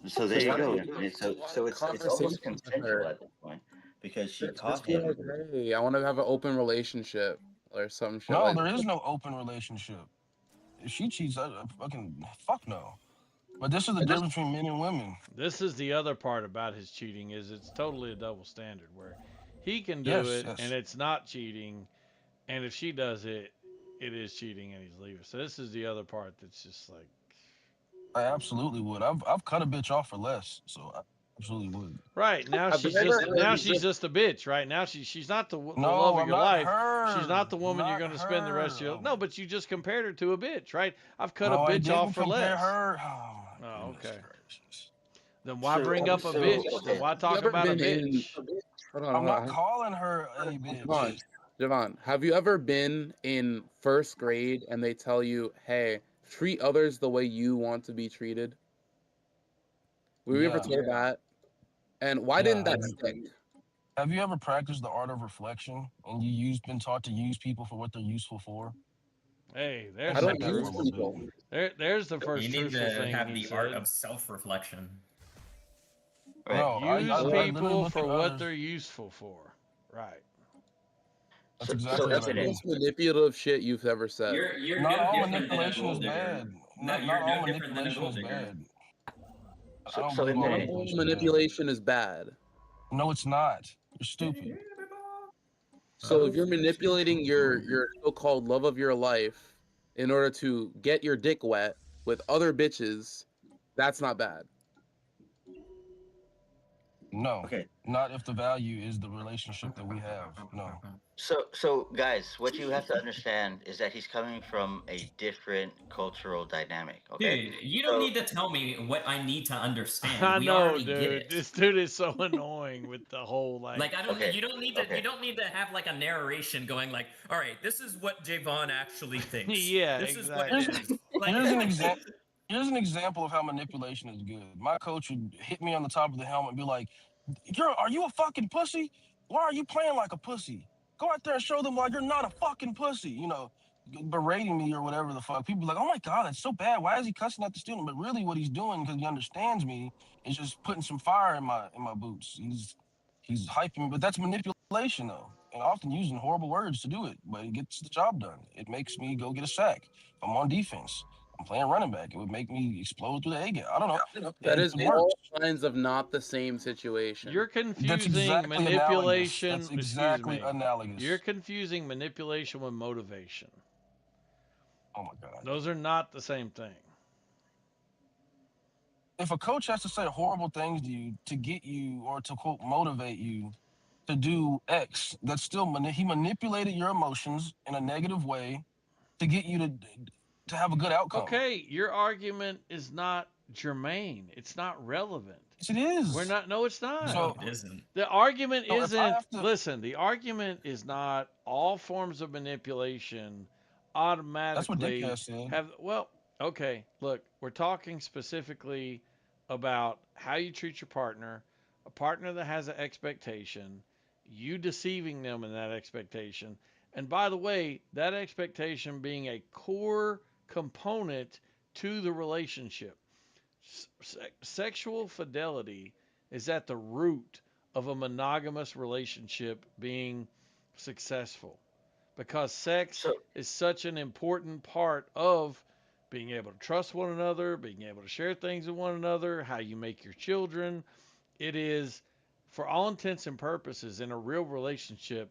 there you go. So it's almost Conversation with consensual her. at this point because she Just caught be him. like, hey, I want to have an open relationship or some shit No, like there that. is no open relationship. If she cheats, I fucking fuck no. But this is the difference between men and women. This is the other part about his cheating is it's totally a double standard where he can do Yes, it and it's not cheating, and if she does it, it is cheating and he's leaving. So this is the other part that's just like I absolutely would. I've cut a bitch off for less, so I absolutely would. right now Have you she's ever just a bitch. Right now she's not the love No, of I'm your not life. She's her. not the woman you're Not going to spend the rest of her. your no. But you just compared her to a bitch, right? I've cut a No, I bitch off didn't for compare less. her. Oh my Oh, goodness okay. gracious. Then why bring up a bitch? Then why have you talk ever about a been in? bitch? Hold on, I'm hold not on. calling her a bitch. Javon, have you ever been in first grade and they tell you, hey, treat others the way you want to be treated? Were you ever Yeah. told that? And why Yeah, didn't that stick? Have you ever practiced the art of reflection and been taught to use people for what they're useful for? Hey, I there's Think the don't about that for use a truth. little people. bit. There's the You first need truthful to thing have he the art said. of self-reflection. Right. No, Use I literally people look for at what others. they're useful for. Right. That's So That's exactly what I the Infinite. do. most manipulative shit you've ever said. You're Not no all different than a manipulation gold is digger. bad. No, Not you're all no different than a manipulation gold is digger. bad. I So don't so believe all Not Infinite. all manipulation is bad. manipulation is bad. No, it's not. You're stupid. So if you're manipulating your so-called love of your life in order to get your dick wet with other bitches, that's not bad. No, Okay. not if the value is the relationship that we have. No. So guys, what you have to understand is that he's coming from a different cultural dynamic. Okay. Dude, you don't So need to tell me what I need to understand. I We know, already get dude. it. This dude is so annoying with the whole Like I don't okay. you don't need to you don't need to have like a narration going like, all right, this is what Javon actually thinks. Yeah, This is what Here's, it is. Like here's an example. Here's an example of how manipulation is good. My coach would hit me on the top of the helmet and be like, are you a fucking pussy? Why are you playing like a pussy? Go out there and show them why you're not a fucking pussy. You know, berating me or whatever the fuck. People be like, oh my God, that's so bad. Why is he cussing at the student? But really what he's doing, because he understands me, is just putting some fire in my boots. He's hyping me, but that's manipulation though. And often using horrible words to do it, but it gets the job done. It makes me go get a sack. If I'm on defense, I'm playing running back. It would make me explode through the A gap. I don't know. That It is works. all signs of not the same situation. You're That's confusing exactly analogous. manipulation. That's exactly Excuse me. analogous. You're confusing manipulation with motivation. Oh my God. Those are not the same thing. If a coach has to say horrible things to you to get you or to quote motivate you to do X, that's still he manipulated your emotions in a negative way to get you to have a good outcome. Okay, your argument is not germane. It's not relevant. Yes, it is. We're not. No, it's not. So it isn't. The argument So if I isn't. have to- Listen, the argument is not all forms of manipulation automatically That's what Dickhead said. have. Well, okay. Look, we're talking specifically about how you treat your partner, a partner that has an expectation, you deceiving them in that expectation, and by the way, that expectation being a core component to the relationship. Sexual fidelity is at the root of a monogamous relationship being successful because sex is such an important part of being able to trust one another, being able to share things with one another, how you make your children. It is, for all intents and purposes, in a real relationship,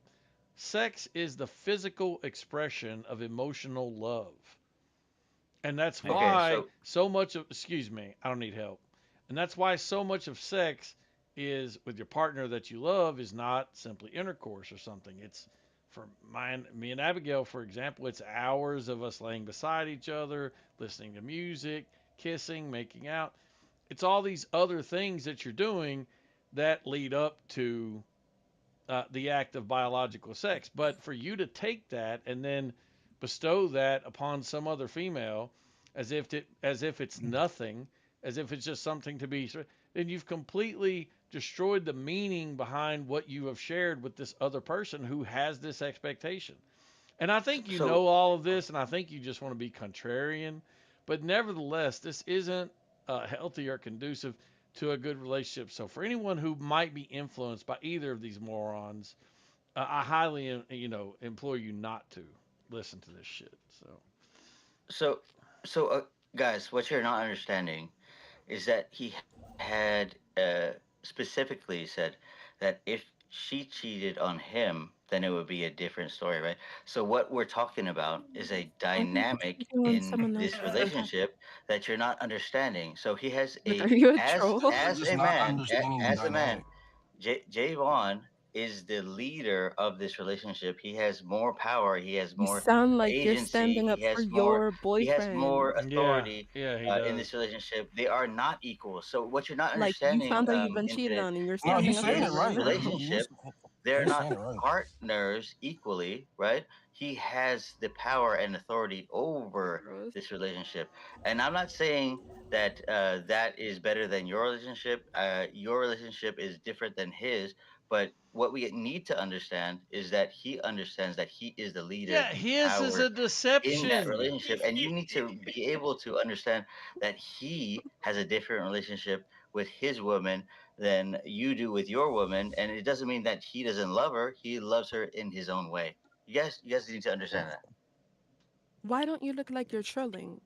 sex is the physical expression of emotional love. And that's why so much of, excuse me, I don't need help. And that's why so much of sex is with your partner that you love is not simply intercourse or something. It's for me and Abigail, for example, it's hours of us laying beside each other, listening to music, kissing, making out. It's all these other things that you're doing that lead up to the act of biological sex. But for you to take that and then bestow that upon some other female as if it's nothing, as if it's just something to be, then you've completely destroyed the meaning behind what you have shared with this other person who has this expectation. And I think you know all of this, and I think you just want to be contrarian, but nevertheless, this isn't healthy or conducive to a good relationship. So for anyone who might be influenced by either of these morons, I highly, implore you not to listen to this shit. So guys, what you're not understanding is that he had specifically said that if she cheated on him, then it would be a different story, right? So what we're talking about is a dynamic in this relationship that you're not understanding. So he has Are you a as troll? as a man, Javon is the leader of this relationship. He has more power. He has You more sound like you're agency. standing up He has for more. your He has more boyfriend. authority Yeah, he in does. this relationship. They are not equal. So what you're not Like you understanding, found out you've been cheated Infinite, on and you're in standing up for this your man. relationship, they're He's not saying it right. partners equally, right? he has the power and authority over this relationship. And I'm not saying that that is better than your relationship. Your relationship is different than his, but what we need to understand is that he understands that he is the leader, Yeah, the his is power a in that deception. relationship, and you need to be able to understand that he has a different relationship with his woman than you do with your woman, and it doesn't mean that he doesn't love her. He loves her in his own way. You guys need to understand that. Why don't you look like you're trolling?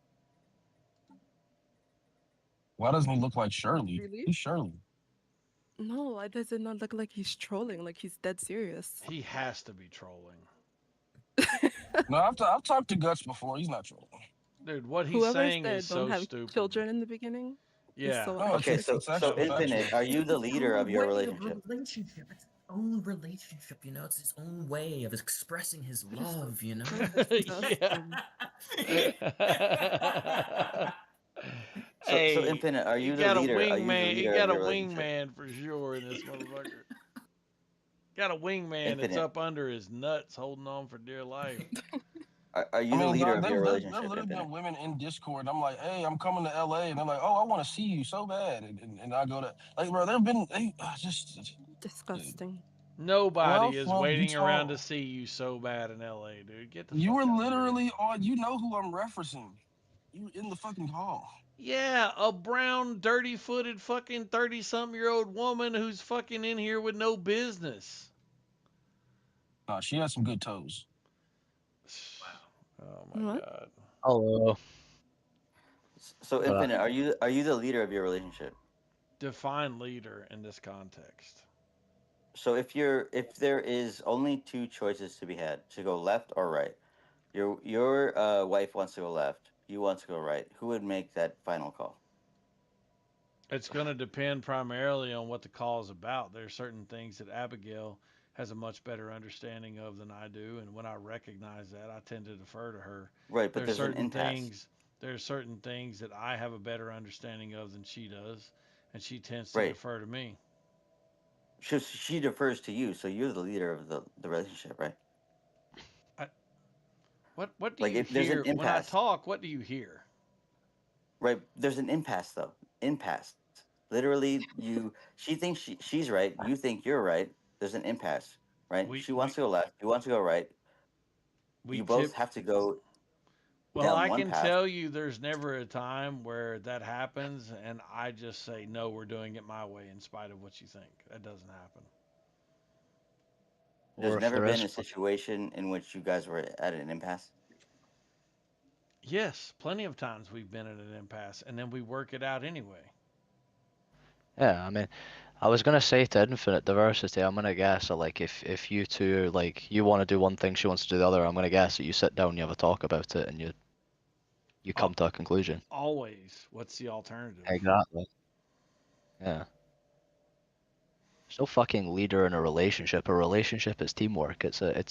Why doesn't he look like Shirley? Really? Who's Shirley? No, why does it not look like he's trolling? Like he's dead serious. He has to be trolling. No, I've talked to Guts before. He's not trolling. Dude, what he's Whoever saying said is don't so have stupid. children in the beginning is Yeah. so No, Okay, accurate. so Infinite, are you the leader of your relationship? Relationship. It's its own relationship, you know. It's his own way of expressing his love, you know. So Hey, Infinite, are he you the got a leader? Are you the wingman. He leader of got a your relationship? wingman for sure in this motherfucker. Got a wingman that's Infinite, up under his nuts, holding on for dear life. are you the leader dog, of there your there relationship, literally Infinite? been women in Discord. I'm like, hey, I'm coming to LA, and they're like, oh, I want to see you so bad, and I go to like, bro, there've been just disgusting. Nobody is well, you waiting around to told see you so bad in LA, dude. Get the you fuck were out of here. literally on. You know who I'm referencing. You were in the fucking hall. Yeah, a brown, dirty footed fucking 30-something-year-old woman who's fucking in here with no business. Nah, she has some good toes. Oh my god. Hello. So Infinite, are you the leader of your relationship? Define leader in this context. So if there is only two choices to be had, to go left or right, your wife wants to go left, you want to go right, who would make that final call? It's going to depend primarily on what the call is about. There are certain things that Abigail has a much better understanding of than I do, and when I recognize that, I tend to defer to her. Right, but There's there's an certain impasse. things there's certain things that I have a better understanding of than she does, and she tends to Right. defer to me. She defers to you, so you're the leader of the relationship, right? What do Like you if there's an hear when I impasse, talk? What do you hear? right? There's an impasse though. Impasse. Literally, she thinks she's right. You think you're right. There's an impasse, right? We She we wants to go left. You want to go right. we You both tip have to go Well, down I one can path. tell you there's never a time where that happens and I just say, no, we're doing it my way in spite of what you think. That doesn't happen. There's Or if never there been is a situation in which you guys were at an impasse. Yes, plenty of times we've been at an impasse and then we work it out anyway. Yeah, I mean, I was gonna say to Infinite Diversity, I'm gonna guess that like if you two like you want to do one thing, she wants to do the other, I'm gonna guess that you sit down, you have a talk about it, and you come to a conclusion. Always. What's the alternative? Exactly. Yeah. There's no fucking leader in a relationship. A relationship is teamwork. It's a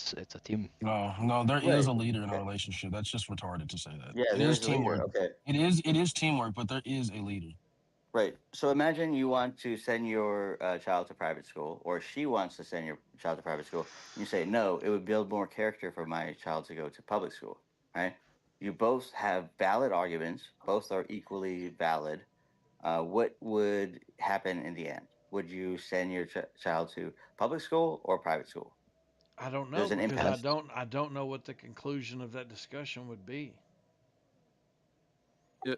team. No, there is Right. a leader in a relationship. That's just retarded to say that. Yeah, It there is is a leader. teamwork. Okay. It is teamwork, but there is a leader. Right. So imagine you want to send your child to private school, or she wants to send your child to private school. You say, no, it would build more character for my child to go to public school, right? You both have valid arguments, both are equally valid. What would happen in the end? Would you send your child to public school or private school? I don't know There's an because impasse. I don't know what the conclusion of that discussion would be.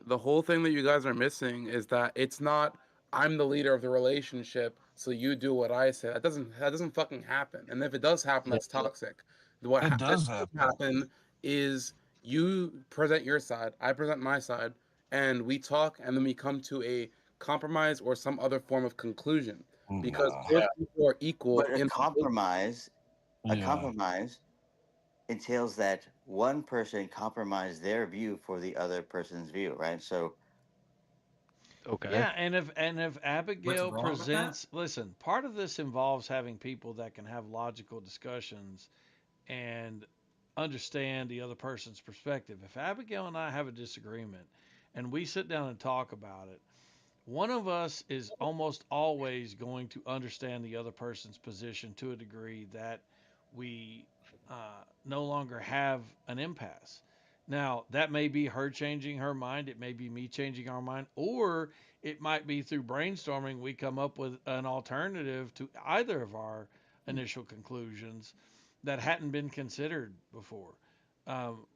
The whole thing that you guys are missing is that it's not I'm the leader of the relationship, so you do what I say. That doesn't fucking happen. And if it does happen, that's toxic. What It does does happen. happen is you present your side, I present my side, and we talk, and then we come to a compromise or some other form of conclusion. Because both people are equal But a in compromise, a Yeah. compromise entails that one person compromise their view for the other person's view, right? So Okay. Yeah, and if Abigail wrong with that? presents, listen, part of this involves having people that can have logical discussions and understand the other person's perspective. If Abigail and I have a disagreement and we sit down and talk about it, one of us is almost always going to understand the other person's position to a degree that we no longer have an impasse. Now, that may be her changing her mind, it may be me changing our mind, or it might be through brainstorming we come up with an alternative to either of our initial conclusions that hadn't been considered before. Um,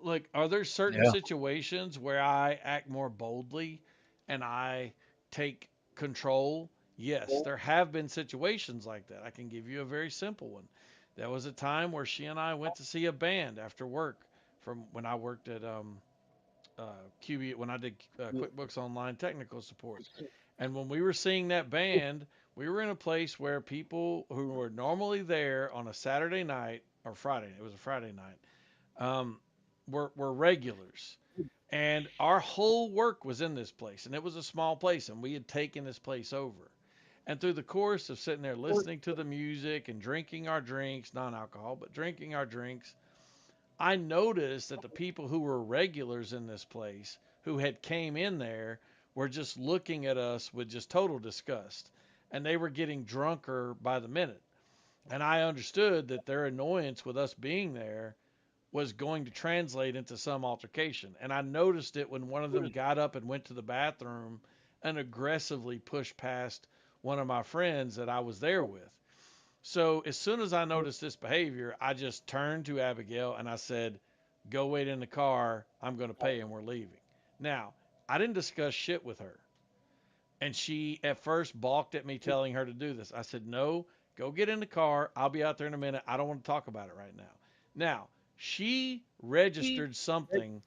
look, are there certain Yeah. situations where I act more boldly and I take control? Yes, there have been situations like that. I can give you a very simple one. There was a time where she and I went to see a band after work from when I worked at QB when I did QuickBooks Online technical support. And when we were seeing that band, we were in a place where people who were normally there on a Saturday night or Friday, it was a Friday night, um, were regulars. And our whole work was in this place, and it was a small place, and we had taken this place over. And through the course of sitting there listening to the music and drinking our drinks, non alcohol, but drinking our drinks, I noticed that the people who were regulars in this place who had came in there were just looking at us with just total disgust. And they were getting drunker by the minute. And I understood that their annoyance with us being there was going to translate into some altercation. And I noticed it when one of them got up and went to the bathroom and aggressively pushed past one of my friends that I was there with. So as soon as I noticed this behavior, I just turned to Abigail and I said, "Go wait in the car. I'm going to pay and we're leaving." Now, I didn't discuss shit with her. And she at first balked at me telling her to do this. I said, "No, go get in the car. I'll be out there in a minute. I don't want to talk about it right now." Now, she registered something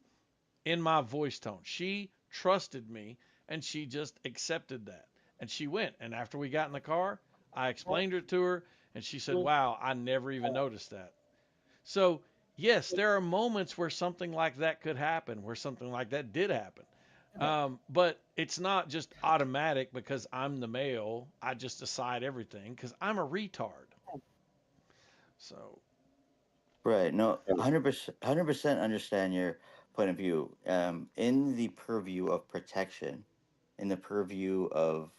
in my voice tone. She trusted me and she just accepted that. And she went. And after we got in the car, I explained it to her and she said, "Wow, I never even noticed that." So, yes, there are moments where something like that could happen, where something like that did happen. But it's not just automatic because I'm the male. I just decide everything because I'm a retard. So, Right. No, 100% understand your point of view. In the purview of protection, in the purview of,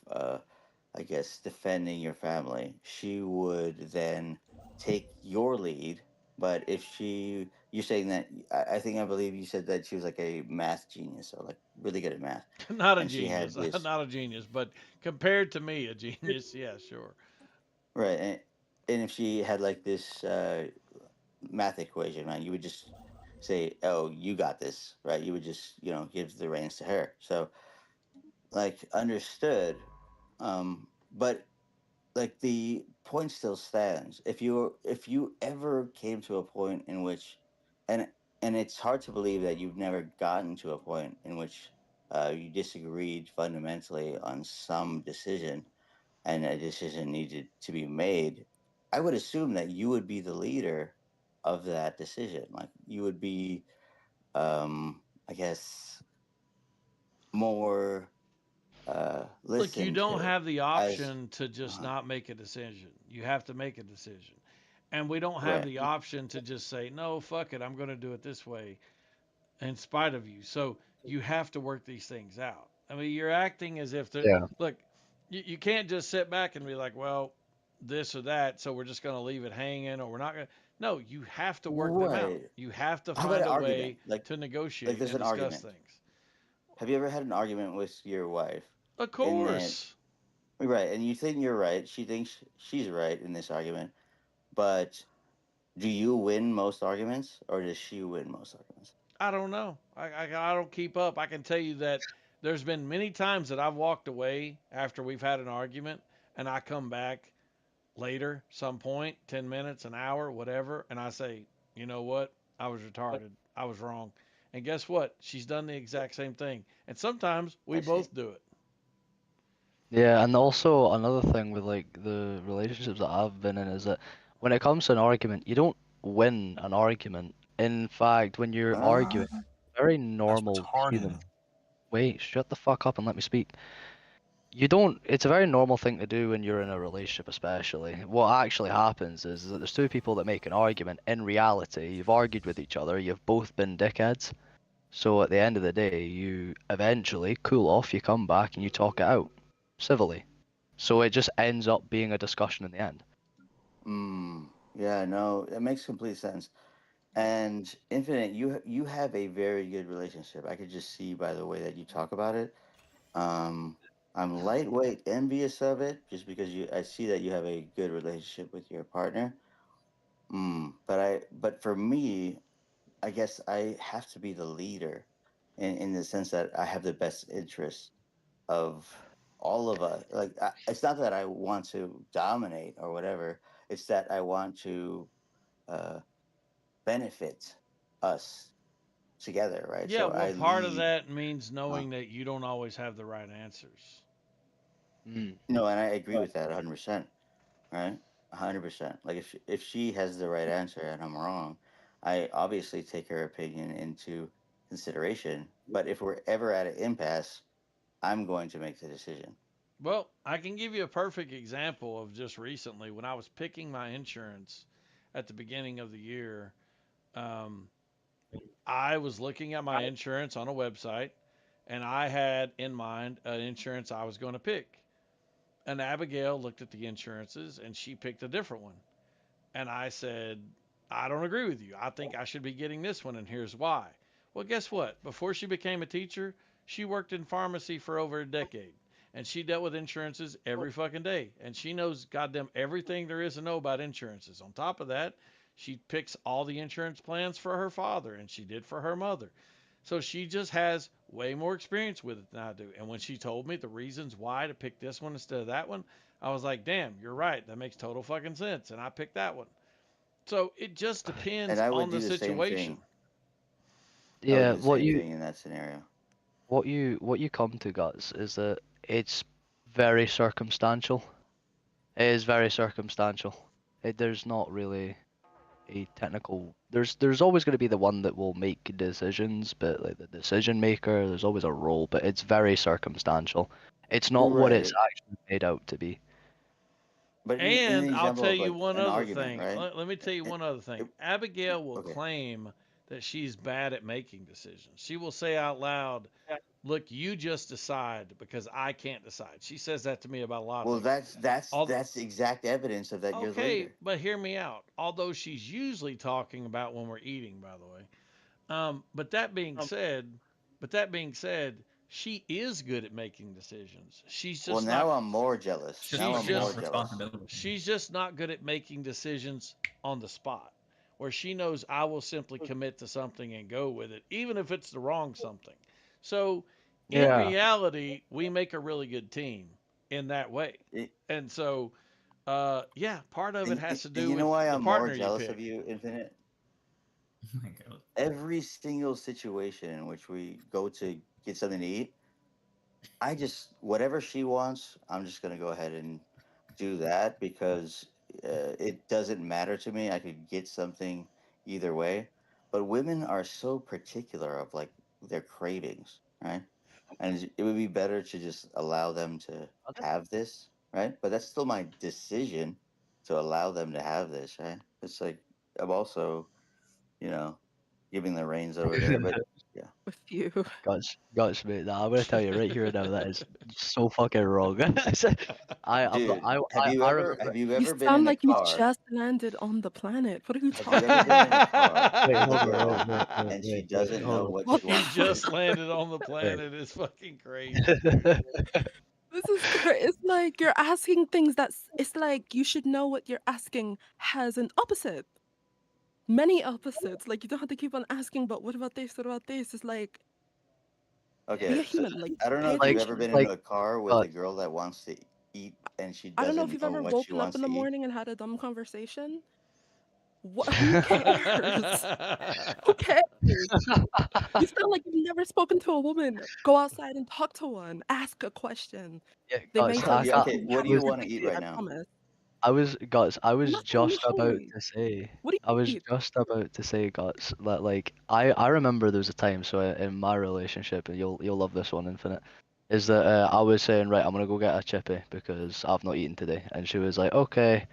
I guess, defending your family, she would then take your lead. But if you're saying that, I think I believe you said that she was like a math genius or like really good at math, not a and she had genius, this not a genius, but compared to me, a genius, yeah, sure. right, and if she had like this math equation, right, you would just say, "Oh, you got this," right? You would just, give the reins to her. So, like, understood. But like the point still stands. If you ever came to a point in which, and and it's hard to believe that you've never gotten to a point in which you disagreed fundamentally on some decision, and a decision needed to be made. I would assume that you would be the leader of that decision. Like you would be, I guess, more Look, you listened don't to have the as option to just uh, not make a decision. You have to make a decision. And we don't have right. the option to just say, "No, fuck it, I'm going to do it this way," in spite of you. So you have to work these things out. I mean, you're acting as if Yeah. look, you can't just sit back and be like, "Well, this or that, so we're just going to leave it hanging or we're not going to." No, you have to work them out. Right. You have to How about find an a argument? way Like to like negotiate there's and an discuss argument. things. Have you ever had an argument with your wife Of in that course. right, and you think you're right, she thinks she's right in this argument, but do you win most arguments or does she win most arguments? I don't know. I don't keep up. I can tell you that there's been many times that I've walked away after we've had an argument and I come back later, some point, 10 minutes, an hour, whatever, and I say, "You know what? I was retarded. I was wrong." And guess what? She's done the exact same thing. And sometimes we I see. both do it. Yeah, and also another thing with like the relationships that I've been in is that when it comes to an argument, you don't win an argument. In fact, when you're Uh, arguing, very That's normal retarded. human. Wait, shut the fuck up and let me speak. You don't, it's a very normal thing to do when you're in a relationship, especially. What actually happens is that there's two people that make an argument. In reality, you've argued with each other, you've both been dickheads. So at the end of the day, you eventually cool off, you come back and you talk it out civilly. So it just ends up being a discussion in the end. mm, Yeah, no, it makes complete sense. And Infinite, you have a very good relationship. I could just see by the way that you talk about it. Um, I'm lightweight envious of it, just because I see that you have a good relationship with your partner. But for me, I guess I have to be the leader, in the sense that I have the best interest of all of us. Like, it's not that I want to dominate or whatever. It's that I want to uh, benefit us together, right? Yeah, So well, I part of lead. that means Uh, knowing that you don't always have the right answers. no, and I agree with that 100%. Right, 100%. Like, if she has the right answer and I'm wrong, I obviously take her opinion into consideration. But if we're ever at an impasse, I'm going to make the decision. Well, I can give you a perfect example of just recently when I was picking my insurance at the beginning of the year. Um, I was looking at my insurance on a website and I had in mind an insurance I was going to pick. And Abigail looked at the insurances and she picked a different one. And I said, I don't agree with you. I think I should be getting this one, and here's why. Well, guess what? Before she became a teacher, she worked in pharmacy for over a decade. And she dealt with insurances every fucking day. And she knows goddamn everything there is to know about insurances. On top of that, she picks all the insurance plans for her father, and she did for her mother. So she just has way more experience with it than I do. And when she told me the reasons why to pick this one instead of that one, I was like, damn, you're right. That makes total fucking sense. And I picked that one. So it just And depends I would on do the the same situation. thing. I would Yeah, do the same thing in that scenario. what you come to, Guts, is that it's very circumstantial. It is very circumstantial. There's not really a technical. There's always going to be the one that will make decisions, but like the decision maker, there's always a role, but it's very circumstantial. It's not what it's Right. actually made out to be. But in the And I'll example tell of you like one an other argument, thing. right? Let me tell you It, one other thing. it, Abigail will okay. claim that she's bad at making decisions. She will say out loud, look, you just decide because I can't decide. She says that to me about a lot of Well, things. All, that's exact evidence of that you're the okay, leader. but hear me out. Although she's usually talking about when we're eating, by the way. But that being said, she is good at making decisions. Well, now I'm more jealous. Just Now She's I'm pushing more off just jealous. responsibility. she's just not good at making decisions on the spot. Where she knows I will simply commit to something and go with it, even if it's the wrong something. So, in Yeah. reality, we make a really good team in that way. It, And so, yeah, part of it has to and do you know with why the I'm more partner you jealous of pick. you, Infinite? Oh my god. Every single situation in which we go to get something to eat, I just, whatever she wants, I'm just gonna go ahead and do that, because it doesn't matter to me. I could get something either way. But women are so particular of like their cravings, right? And it would be better to just allow them to have this, right? But that's still my decision to allow them to have this, right? It's like I'm also, you know, giving the reins over there, but yeah. With you. Guts, mate. Nah, I'm gonna tell you right here and now that is so fucking wrong. I'm not, Dude, I remember. have you You ever been sound in a like you car? just landed on the planet. What are you Have you talking ever been in a about? car Wait, with a hold on, girl and she wait, doesn't hold know on. what What she the He wants to fuck? just eat? landed on the Wait. planet. It's fucking crazy, dude. This is crazy. It's like you're asking things it's like you should know what you're asking has an opposite. Many opposites. Like you don't have to keep on asking, but what about this? What about this? It's like be Okay, a so human. Like I don't know pay if you've Like, ever attention. been in like, a car with a Guts. girl that wants to eat and she I don't know if doesn't you've know ever what she woken up wants in the to eat. morning and had a dumb conversation. What? Who cares? Who cares? You sound like you've never spoken to a woman. Go outside and talk to one. Ask a question. Yeah, They may Guts. tell you Yeah, something okay, you what do haven't you Was, want to eat predicted. right I now? promise. I was Nothing. just about Literally. to say. What do I was you eat? just about to say, Guts, that like I remember there was a time, so in my relationship, and you'll love this one, Infinite, is that I was saying, right, I'm gonna go get a chippy because I've not eaten today, and she was like, okay,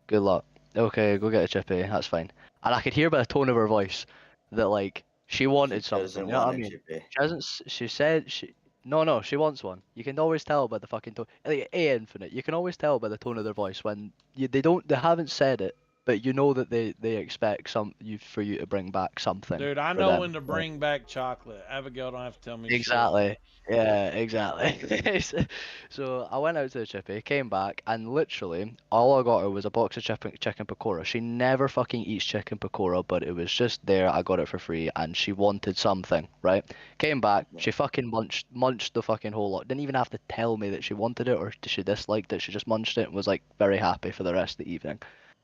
good luck. Okay, go get a chippy, that's fine. And I could hear by the tone of her voice that like she She wanted something. doesn't You know what want I a mean? chippy. She hasn't. She said she. No, she wants one. You can always tell by the fucking tone. Like, Infinite. You can always tell by the tone of their voice when they haven't said it, but you know that they expect for you to bring back something Dude, I for know them. when to Like, bring back chocolate. Abigail don't have to tell me shit. exactly. Yeah, exactly. So I went out to the chippy, came back, and literally all I got her was a box of chicken pakora. She never fucking eats chicken pakora, but it was just there. I got it for free, and she wanted something, right? Came back, she fucking munched the fucking whole lot. Didn't even have to tell me that she wanted it or she disliked it. She just munched it and was like very happy for the rest of the evening.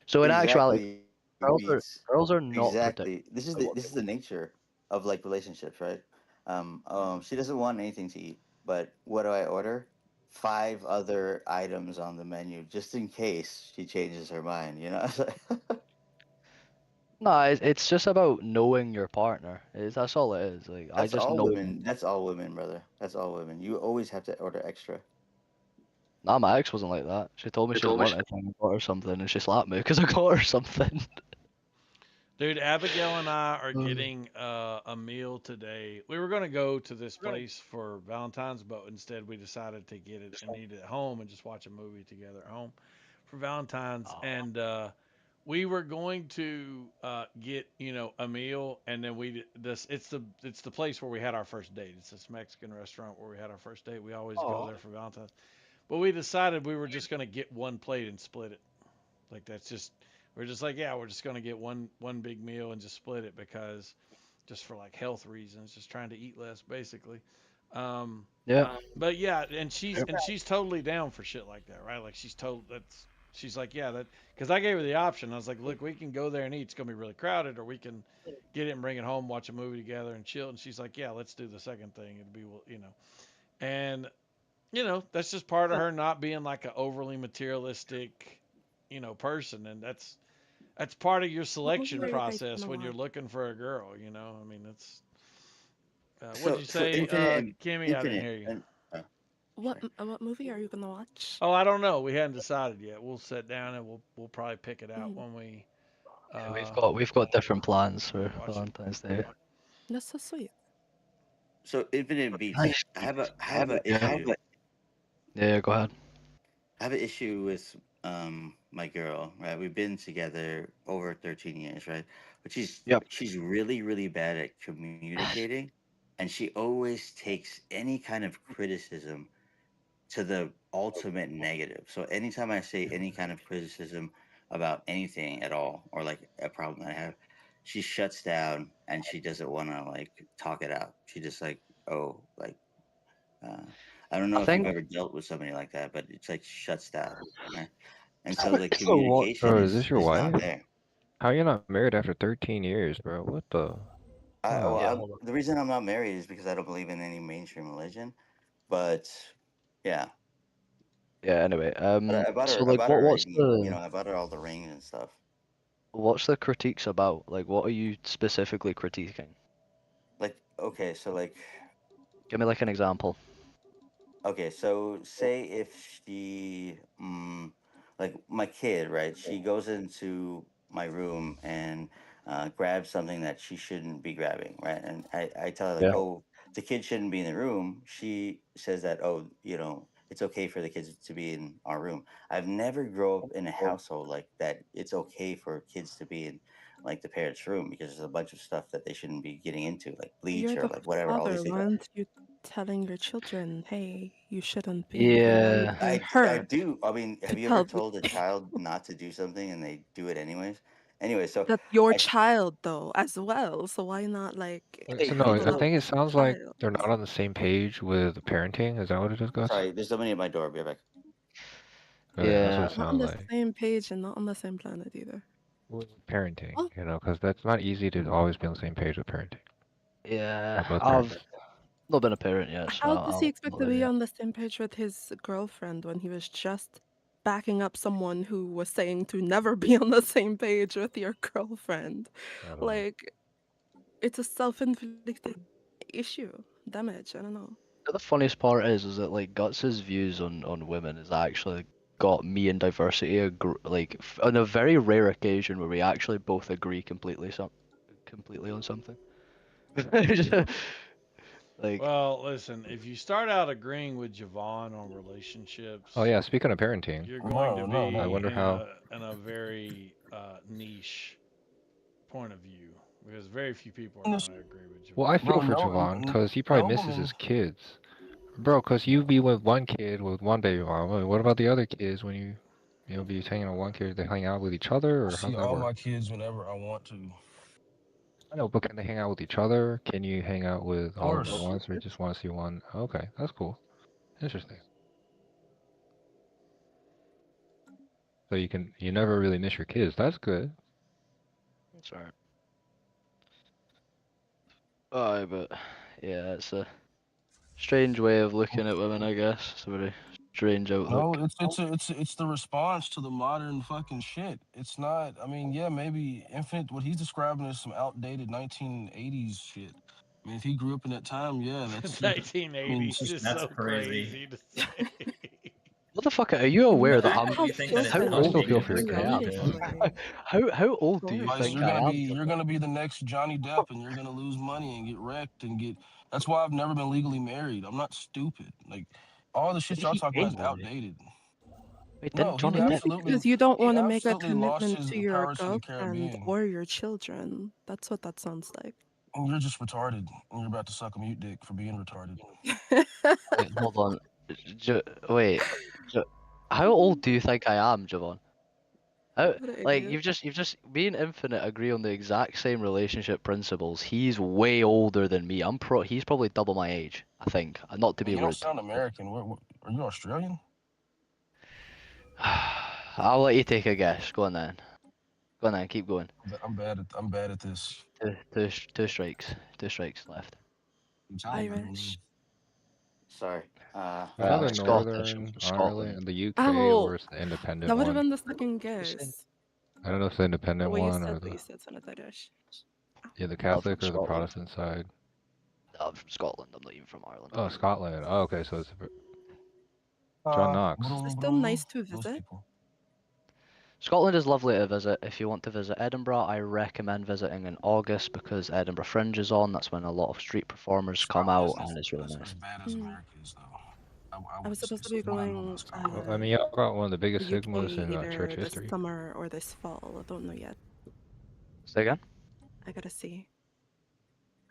So in actuality, Exactly. girls are not Exactly. This is the nature of like relationships, right? She doesn't want anything to eat, but what do I order? 5 other items on the menu just in case she changes her mind. You know. No, it's just about knowing your partner. That's all it is. Like I That's just all know. women. That's all women, brother. That's all women. You always have to order extra. Nah, my ex wasn't like that. She told me she didn't want anything. I got her something, and she slapped me because I got her something. Dude, Abigail and I are Mm. getting a meal today. We were going to go to this place for Valentine's, but instead we decided to get it and eat it at home and just watch a movie together at home for Valentine's. And we were going to get a meal, and then it's the place where we had our first date. It's this Mexican restaurant where we had our first date. We always go there for Valentine's, but we decided we were just going to get one plate and split it. Like that's just we're just like, yeah, we're just gonna get one big meal and just split it because just for like health reasons, just trying to eat less basically. Yeah. But yeah, and she's totally down for shit like that, right? Like she's like, yeah, that because I gave her the option. I was like, look, we can go there and eat. It's gonna be really crowded, or we can get it and bring it home, watch a movie together and chill. And she's like, yeah, let's do the second thing. It'd be and that's just part of her not being like an overly materialistic, person, and that's part of your What movie selection are you guys process gonna when you're watch? looking for a girl. I mean, it's what'd So you so say, infinite and Kimmy? I didn't infinite hear you. and What movie are you gonna watch? Oh, I don't know. We hadn't decided yet. We'll sit down and we'll probably pick it out Mm, when we Yeah, uh we've got different plans for watch it. Valentine's Day. that's so sweet. so infinite beats. Nice. I have a Yeah. issue. Yeah, go ahead. I have an issue with my girl, right? We've been together over 13 years, right? But Yep. she's really, really bad at communicating, and she always takes any kind of criticism to the ultimate negative. So anytime I say any kind of criticism about anything at all, or like a problem that I have, she shuts down and she doesn't want to like talk it out. She just like, oh, like uh, I don't know I if you've think ever dealt with somebody like that, but it's like shuts down, right? And so the So what, communication bro? Is this your is not wife? there. How you not married after 13 years, bro? What the? Well, Wow. hold on. the reason I'm not married is because I don't believe in any mainstream religion. But yeah, Yeah. Anyway, but so like, what's the I bought her all the rings and stuff. what's the critiques about? Like, what are you specifically critiquing? Like, okay, so like, Give me like an example. okay, so say if like my kid, right? She goes into my room and grabs something that she shouldn't be grabbing, right? And I tell her like, Yeah. oh, the kid shouldn't be in the room. She says that, oh, it's okay for the kids to be in our room. I've never grown up in a household like that. It's okay for kids to be in like the parents' room because there's a bunch of stuff that they shouldn't be getting into, like bleach You're or the like whatever. All these father. things. Why aren't you telling your children, hey, you shouldn't be? You're Yeah. raising I her do. I mean, to have you ever tell the told a child not to do something and they do it anyways? Anyway, so that's your I child though as well. So why not like So no, level I up think it with the sounds like child? they're not on the same page with parenting. Is that what it is, Gus? sorry, there's somebody at my door. Be right back. Okay, that's what Yeah. it Not on sounds the like. same page and not on the same planet either. With parenting, Oh, because that's not easy to always be on the same page with parenting. Yeah. Both I've parents. not been a parent yet, so how does he I'll expect not to there be yet. on the same page with his girlfriend when he was just backing up someone who was saying to never be on the same page with your girlfriend? I don't know. Like, it's a self-inflicted issue, damage. I don't know. The funniest part is that like Guts's views on women has actually got me and Diversity on a very rare occasion where we actually both agree completely on something. Like, Well, listen, if you start out agreeing with Javon on Oh relationships, yeah, speaking of parenting, you're going to I be wonder how. in a very niche point of view because very few people are going to agree with you. Well, I feel Bro, for Javon because he probably misses his kids. Bro, because you be with one kid with one baby mama. What about the other kids when you be hanging on one kid? They hang out with each other, I or how's see that all work? my kids whenever I want to. I know, but can they hang out with each other? Can you hang out with all of them at course. once, or you just want to see one? Okay, that's cool. Interesting. So you never really miss your kids. That's good. That's alright. Aye, but yeah, it's a strange way of looking at women, I guess. It's a very strange outlook. No, it's the response to the modern fucking shit. It's not. I mean, yeah, maybe Infinite. What he's describing is some outdated 1980s shit. I mean, if he grew up in that time, yeah, that's. I mean, 1980s is That's so crazy. crazy to say. What the fuck? Are you aware that Why I'm? do you think that it's How I still old do feel you for your think I kids. am? How old do you Like, think I am? you're gonna be the next Johnny Depp, and you're gonna lose money and get wrecked and get. That's why I've never been legally married. I'm not stupid. Like, all the shit Did y'all he talking about is gain money? outdated. Wait, No, didn't Johnny Depp? Because you don't he want to make a absolutely lost commitment his to your powers for the girlfriend Caribbean. or your children. That's what that sounds like. And you're just retarded, and you're about to suck a mute dick for being retarded. Wait, hold on. Wait. How old do you think I am, Javon? How, What an like idiot. you've just me and Infinite agree on the exact same relationship principles. He's way older than me. He's probably double my age, I think. Not to be You don't rude. sound American. What, are you Australian? I'll let you take a guess. Go on then. Go on then. Keep going. I'm bad at this. Two strikes. 2 strikes left. Irish. Sorry. It's either Scottish. Northern Scotland. Ireland, the UK, Oh, or it's the independent that would have one. been the second guess. I don't know if it's the The independent way you one said or what the you said sounded Irish. the I'm Catholic from or the Scotland. Protestant side. I'm from Scotland. I'm not even from Ireland. Oh, Scotland. Oh, okay, so it's John Knox. Is it still nice to visit? Scotland is lovely to visit. If you want to visit Edinburgh, I recommend visiting in August because Edinburgh Fringe is on. That's when a lot of street performers come out, and it's really nice. As bad as America is, though. I was supposed to be going I mean, y'all got one of the biggest to sigmas UK in either church this history. summer or this fall. I don't know yet. Say again? I gotta see.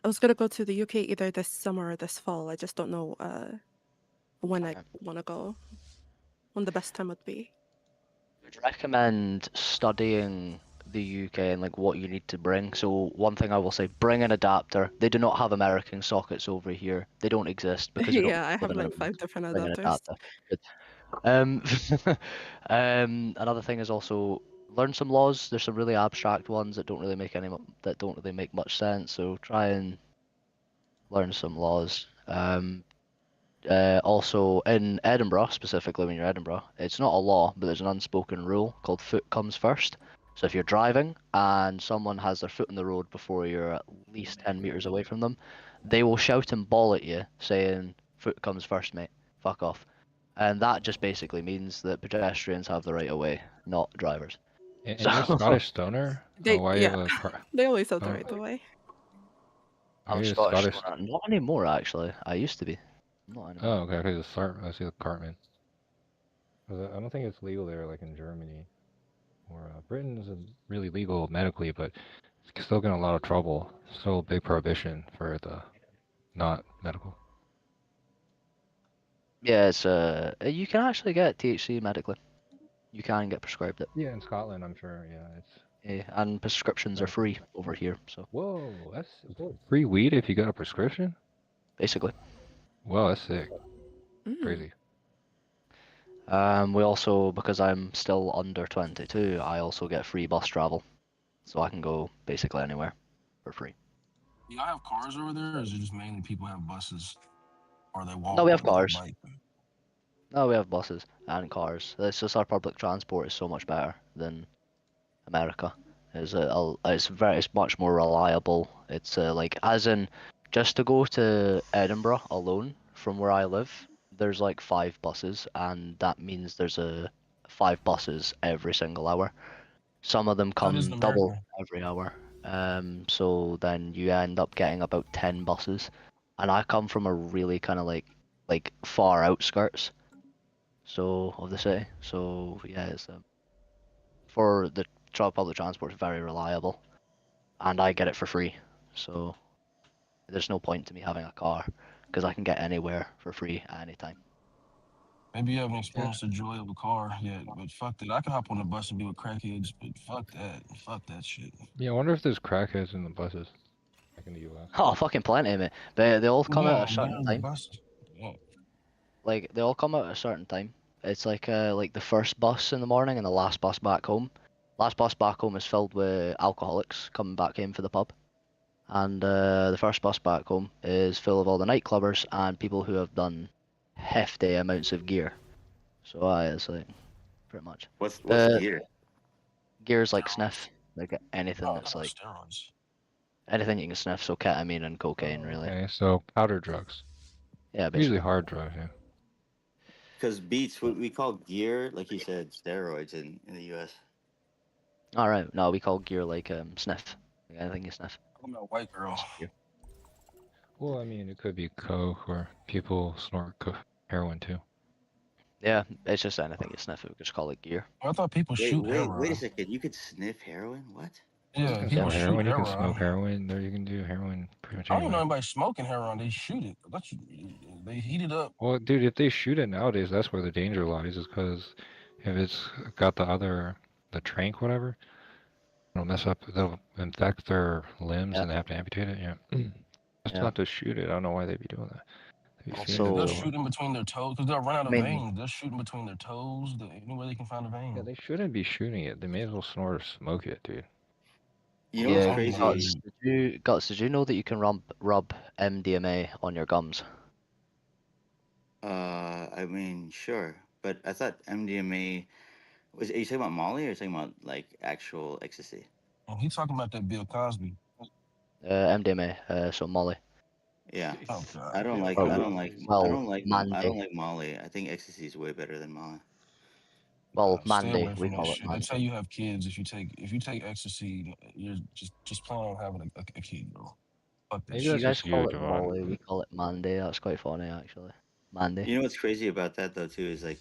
I was gonna go to the UK either this summer or this fall. I just don't know when I wanna go. When the best time would be. I'd recommend studying the UK and like what you need to bring. So one thing I will say, bring an adapter. They do not have American sockets over here. They don't exist because we don't Yeah, I live have in like Ireland. 5 different Bring an adapters. adapter. Good. Another thing is also learn some laws. There's some really abstract ones that don't really make much sense. So try and learn some laws. Also in Edinburgh, specifically when you're in Edinburgh, it's not a law, but there's an unspoken rule called foot comes first. So if you're driving and someone has their foot in the road before you're at least 10 meters away from them, they will shout and bawl at you saying, "Foot comes first, mate. Fuck off." And that just basically means that pedestrians have the right of way, not drivers. And you're a Scottish stoner? They, Oh, why you have a they always have the oh. right away. Are I'm you a Scottish. Scottish? Not anymore, actually. I used to be. Not anymore. Oh, okay. I see the Cartman. I don't think it's legal there, like in Germany or Britain. Is really legal medically, but it's still getting a lot of trouble. Still a big prohibition for the not medical. Yeah, it's you can actually get THC medically. You can get prescribed it. Yeah, in Scotland, I'm sure. Yeah, it's. Yeah, and prescriptions are free over here, so Whoa, that's free weed if you got a prescription. basically. Whoa, that's sick. Crazy. We also, because I'm still under 22, I also get free bus travel, so I can go basically anywhere for free. Do y'all have cars over there, or is it just mainly people have buses, or they walk? No, we have or they cars. bike? No, we have buses and cars. It's just our public transport is so much better than America. It's much more reliable. It's like as in just to go to Edinburgh alone from where I live, there's like 5 buses, and that means there's 5 buses every single hour. Some of them That is come in double America. every hour. So then you end up getting about 10 buses, and I come from a really kind of like far outskirts, so of the city. So yeah, it's public transport is very reliable, and I get it for free. So there's no point to me having a car because I can get anywhere for free at any time. Maybe you haven't experienced the joy of a car yet, but fuck that. I can hop on the bus and be with crackheads, but fuck that. Fuck that shit. Yeah, I wonder if there's crackheads in the buses, like in the U.S. Oh, fucking plenty, mate. They all come out Yeah, at a certain man, the time. bus. Yeah. Like they all come out at a certain time. It's like the first bus in the morning and the last bus back home. Last bus back home is filled with alcoholics coming back home for the pub, and the first bus back home is full of all the nightclubbers and people who have done hefty amounts of gear. So it's like pretty much. What's The gear? gear's like sniff, like anything Oh, that's like steroids. anything you can sniff. So ketamine and cocaine, really. Okay, so powder drugs. Yeah, Usually basically. hard drugs, yeah. Because Beats, what we call gear, like you said, steroids in the U.S. All right, no, we call gear like sniff, like anything you sniff. I'm a white girl. Well, I mean, it could be coke, or people snort heroin too. Yeah, it's just anything you sniff. We just call it gear. I thought people shoot Wait heroin. a second. You could sniff heroin? What? Yeah, You can people smoke shoot heroin, you can heroin. smoke heroin, or you can do heroin pretty much I don't even know anywhere. anybody smoking heroin. They shoot it. They heat it up. Well, dude, if they shoot it nowadays, that's where the danger lies, is because if it's got the trank, whatever, they'll infect their limbs and they have to amputate it, yeah. Just Yeah. not to shoot it. I don't know why they'd be doing that. They'd be feeding They'll it to shoot in between their toes because they'll run out of mean- veins. They'll shoot in between their toes. Anywhere they can find a vein. Yeah, they shouldn't be shooting it. They may as well snort or smoke it, dude. You know Yeah, what's crazy? Guts, did you know that you can rub MDMA on your gums? I mean, sure, but I thought MDMA are you talking about Molly or are you talking about like actual ecstasy? He's talking about that Bill Cosby. MDMA, so Molly. Yeah. Oh, God. I don't like Oh, I don't like well, I don't like Mandy. I don't like Molly. I think ecstasy is way better than Molly. Well, Stay Mandy, away we from call that it shit. Mandy. That's how you have kids. If you take ecstasy, you're just plan on having a kid, bro. Fuck that Maybe You shit. that's guys just call you, it Javon. Molly, we call it Mandy. That's quite funny, actually. Mandy. You know what's crazy about that though too is like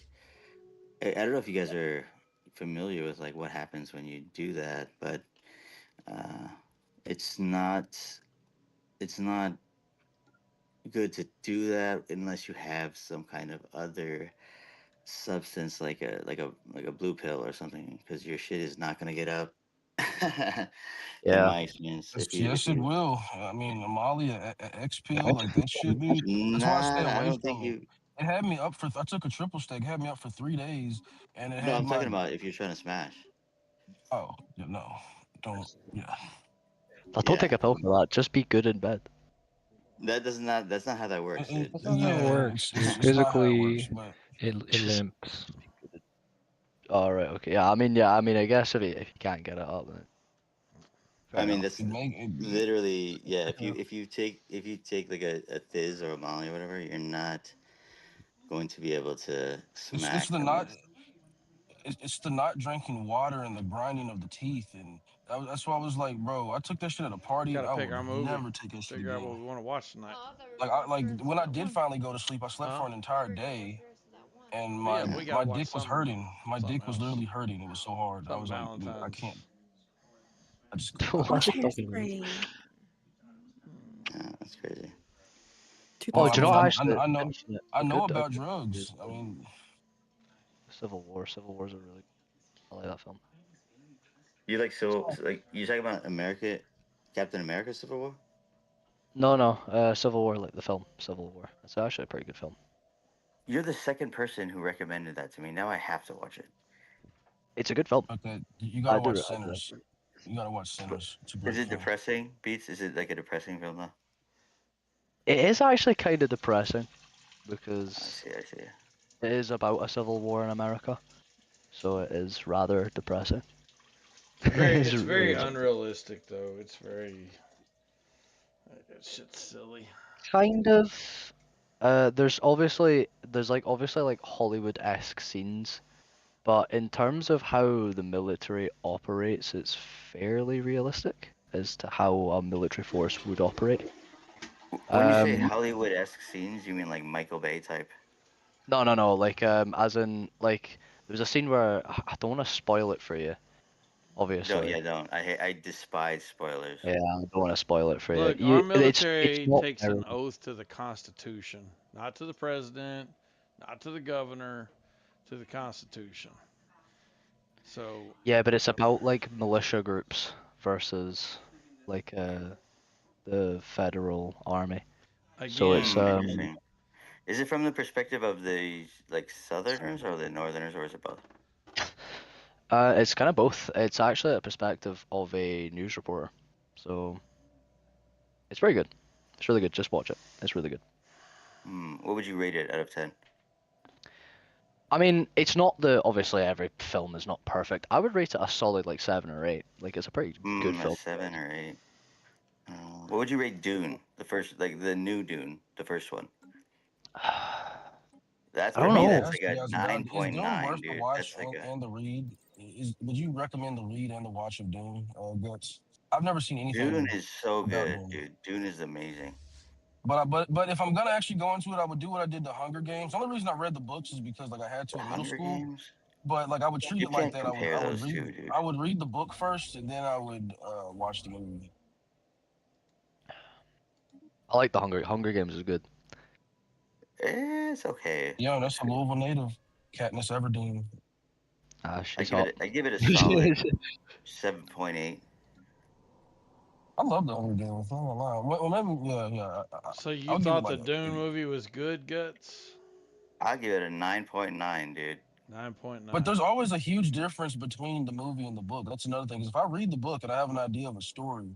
I don't know if you guys are familiar with like what happens when you do that, but it's not good to do that unless you have some kind of other substance like a blue pill or something because your shit is not gonna get up. In Yeah. my experience, Yes, it will. I mean, Molly, X pill, like that shit, dude. That's why I stay Nah, I away don't think from it. you. It had me up for. I took a triple stake. Had me up for 3 days, and it No, had I'm my. talking about if you're trying to smash. Oh yeah, no, don't. Yeah. I don't take a pill for that. Just be good in bed. That's not how that works, dude. That's not how it Yeah, works. it's not how it Physically, works, but it limps. All right. Okay. Yeah. I mean, I guess if you can't get it up, then. I mean, enough. that's literally yeah. If you take like a Fizz or a Molly or whatever, you're not going to be able to smack. it's the not. It's the not drinking water and the grinding of the teeth, and that's why I was like, bro, I took that shit at a party. Gotta I pick our would movie. never take that shit Figure out again. what we want to watch tonight. Like when I did finally go to sleep, I slept for an entire day, and Yeah, we gotta my watch dick was something- hurting. My something dick was else. literally hurting. It was so hard. I Something was like, dude, I Valentine's. can't. I just Watch Hairspray. Yeah, that's crazy. Oh, do you know I, actually? I know. mention it, I a know good- a about good- drugs. I mean, Civil War. Civil War's a really. I like that film. You like you're talking about America, Captain America Civil War? No. Civil War, like the film Civil War. It's actually a pretty good film. You're the second person who recommended that to me. Now I have to watch it. It's a good film. okay, you gotta I do watch it, I do Sinners. You gotta watch Sinners. It's a great Is it film. depressing, Beats? Is it like a depressing film though? It is actually kind of depressing because I see. it is about a civil war in America, so it is rather depressing. It's very really- unrealistic though. It's very. It's shit's silly. Kind of. There's obviously like Hollywood-esque scenes, but in terms of how the military operates, it's fairly realistic as to how a military force would operate. When you say Hollywood-esque scenes, you mean like Michael Bay type? No, like as in like there was a scene where I don't want to spoil it for you. obviously. Don't. I despise spoilers. Yeah, I don't want to spoil it for you. Look, our It's military not takes very. an oath to the Constitution, not to the president, not to the governor, to the Constitution. So Yeah, but it's about like militia groups versus like the federal army. So it's Interesting. Is it from the perspective of the like Southerners or the Northerners, or is it both? It's kind of both. It's actually a perspective of a news reporter. So it's very good. It's really good. Just watch it. It's really good. What would you rate it out of 10? I mean, it's not the obviously every film is not perfect. I would rate it a solid like 7 or 8. Like it's a pretty good A film. 7 or 8. What would you rate Dune? The first, like the new Dune, the first one. That's I don't for me. know. That's like a Is Dune 9.9, worth the dude. watch That's like a. and the read? Would you recommend the read and the watch of Dune, Guts? I've never seen anything Dune is so about good, Dune. dude. Dune is amazing. But if I'm gonna actually go into it, I would do what I did to Hunger Games. The only reason I read the books is because like I had to The in middle Hunger school. Games? But like I would treat You it like can't that. compare I would those read two, dude. I would read the book first and then I would watch the movie. I like the Hunger Games is good. It's okay. Yeah, that's a Louisville native, Katniss Everdeen. She's I give it a solid 7.8. I love the Hunger Games. I'm not gonna lie. Well, maybe, yeah. So you I'll give it thought like the a Dune movie was good, Guts? I give it a 9.9, dude. 9.9. But there's always a huge difference between the movie and the book. That's another thing. Because if I read the book and I have an idea of a story,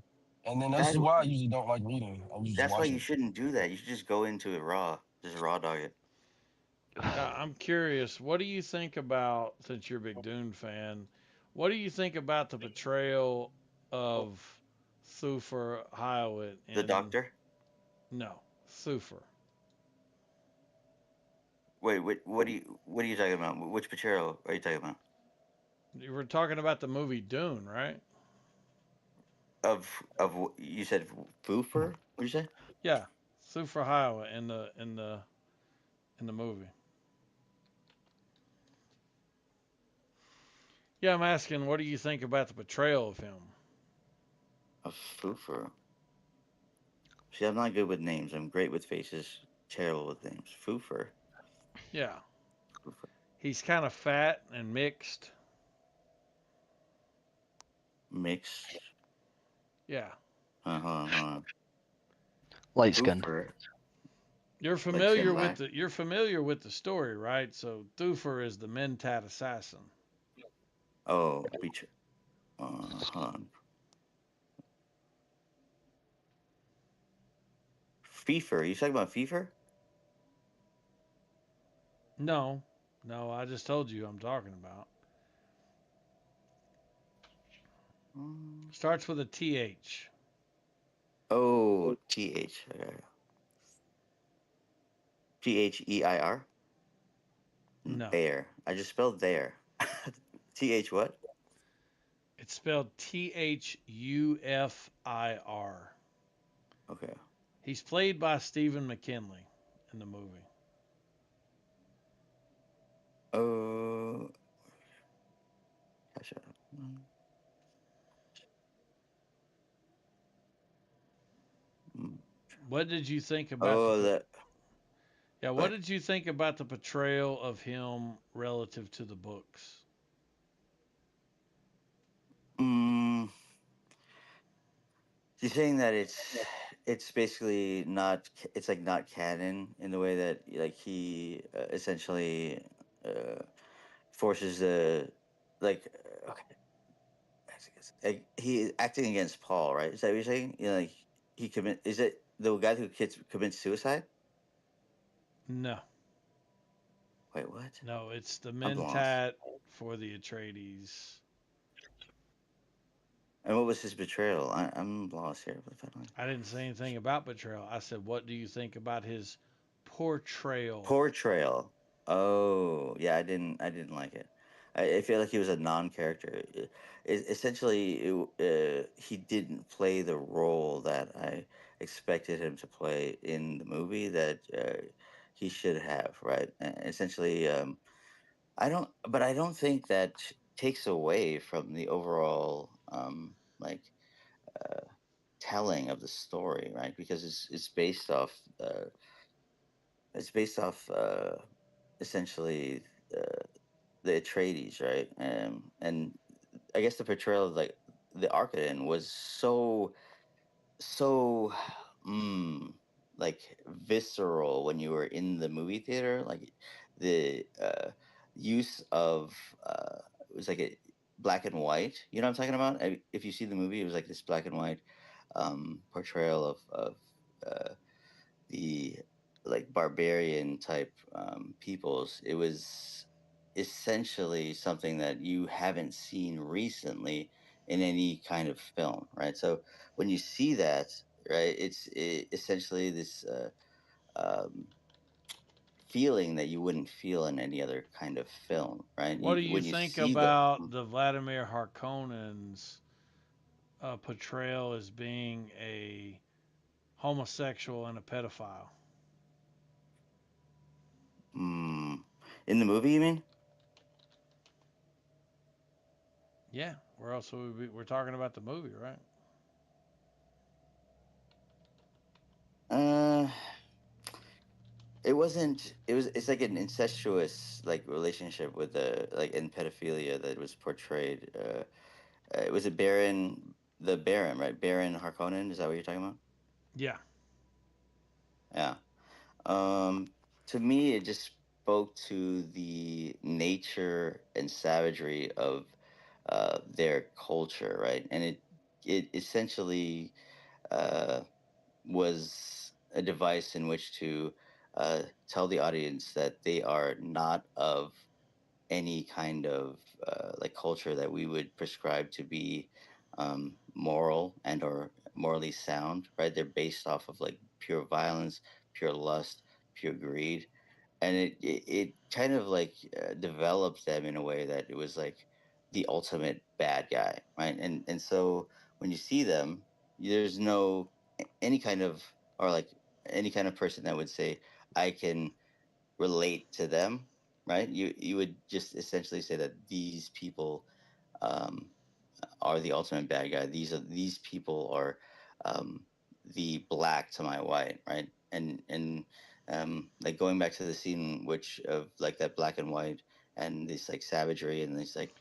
and then this is why I usually don't like reading. I usually just That's why watch you it. shouldn't do that. You should just go into it raw. Just raw dog it. I'm curious. What do you think about, since you're a big Dune fan, what do you think about the portrayal of Thufir Hawat in The Doctor? No, Thufir. Wait, what are you talking about? Which portrayal are you talking about? You were talking about the movie Dune, right? Of you said Foofer? What did you say? Yeah, Thufir Hawat in the movie. Yeah, I'm asking, what do you think about the portrayal of him? A Foofer. See, I'm not good with names. I'm great with faces. Terrible with names. Foofer. Yeah. He's kind of fat and mixed. Mixed. Yeah. Hold on. Light skinned. You're familiar with the story, right? So Thufir is the Mentat assassin. Oh, hold on. Fever. You talking about Fever? No, I just told you I'm talking about. Starts with a TH. Oh, TH. THEIR? No. There. I just spelled there. TH what? It's spelled THUFIR. Okay. He's played by Stephen McKinley in the movie. Oh. What did you think about what did you think about the portrayal of him relative to the books? You're saying that it's basically not, it's like not canon in the way that like he essentially forces the like he acting against Paul, right? Is that what you're saying? You know, like is it the guy who commits suicide? No. Wait, what? No, it's the I'm lost. Mentat for the Atreides. And what was his betrayal? I'm lost here. I didn't say anything about betrayal. I said, what do you think about his portrayal? Portrayal. Oh, yeah, I didn't like it. I feel like he was a non-character. Essentially, he didn't play the role that I expected him to play in the movie that he should have, right? Essentially, I don't think that takes away from the overall like telling of the story, right? Because it's based off it's based off essentially the Atreides, right? And I guess the portrayal of like the Arcaden was so like visceral when you were in the movie theater. Like the use of it was like a black and white. You know what I'm talking about? If you see the movie, it was like this black and white portrayal of the like barbarian type peoples. It was essentially something that you haven't seen recently in any kind of film, right? So when you see that, right, essentially this um, feeling that you wouldn't feel in any other kind of film, right? What do you When you think see the about the Vladimir Harkonnen's portrayal as being a homosexual and a pedophile? mm, in the movie, you mean? Yeah. Where else would we be? We're talking about the movie, right? Uh, it wasn't. It was. It's like an incestuous like relationship with the like in pedophilia that was portrayed. It was a Baron, the Baron, right? Baron Harkonnen. Is that what you're talking about? Yeah. Yeah. Um, to me, it just spoke to the nature and savagery of their culture, right? And it essentially uh, was a device in which to tell the audience that they are not of any kind of like culture that we would prescribe to be moral and or morally sound, right? They're based off of like pure violence, pure lust, pure greed, and it kind of like developed them in a way that it was like the ultimate bad guy, right? And so when you see them, there's no any kind of or like any kind of person that would say I can relate to them, right? You would just essentially say that these people um, are the ultimate bad guy. These people are um, the black to my white, right? And like going back to the scene which of like that black and white and this like savagery and this like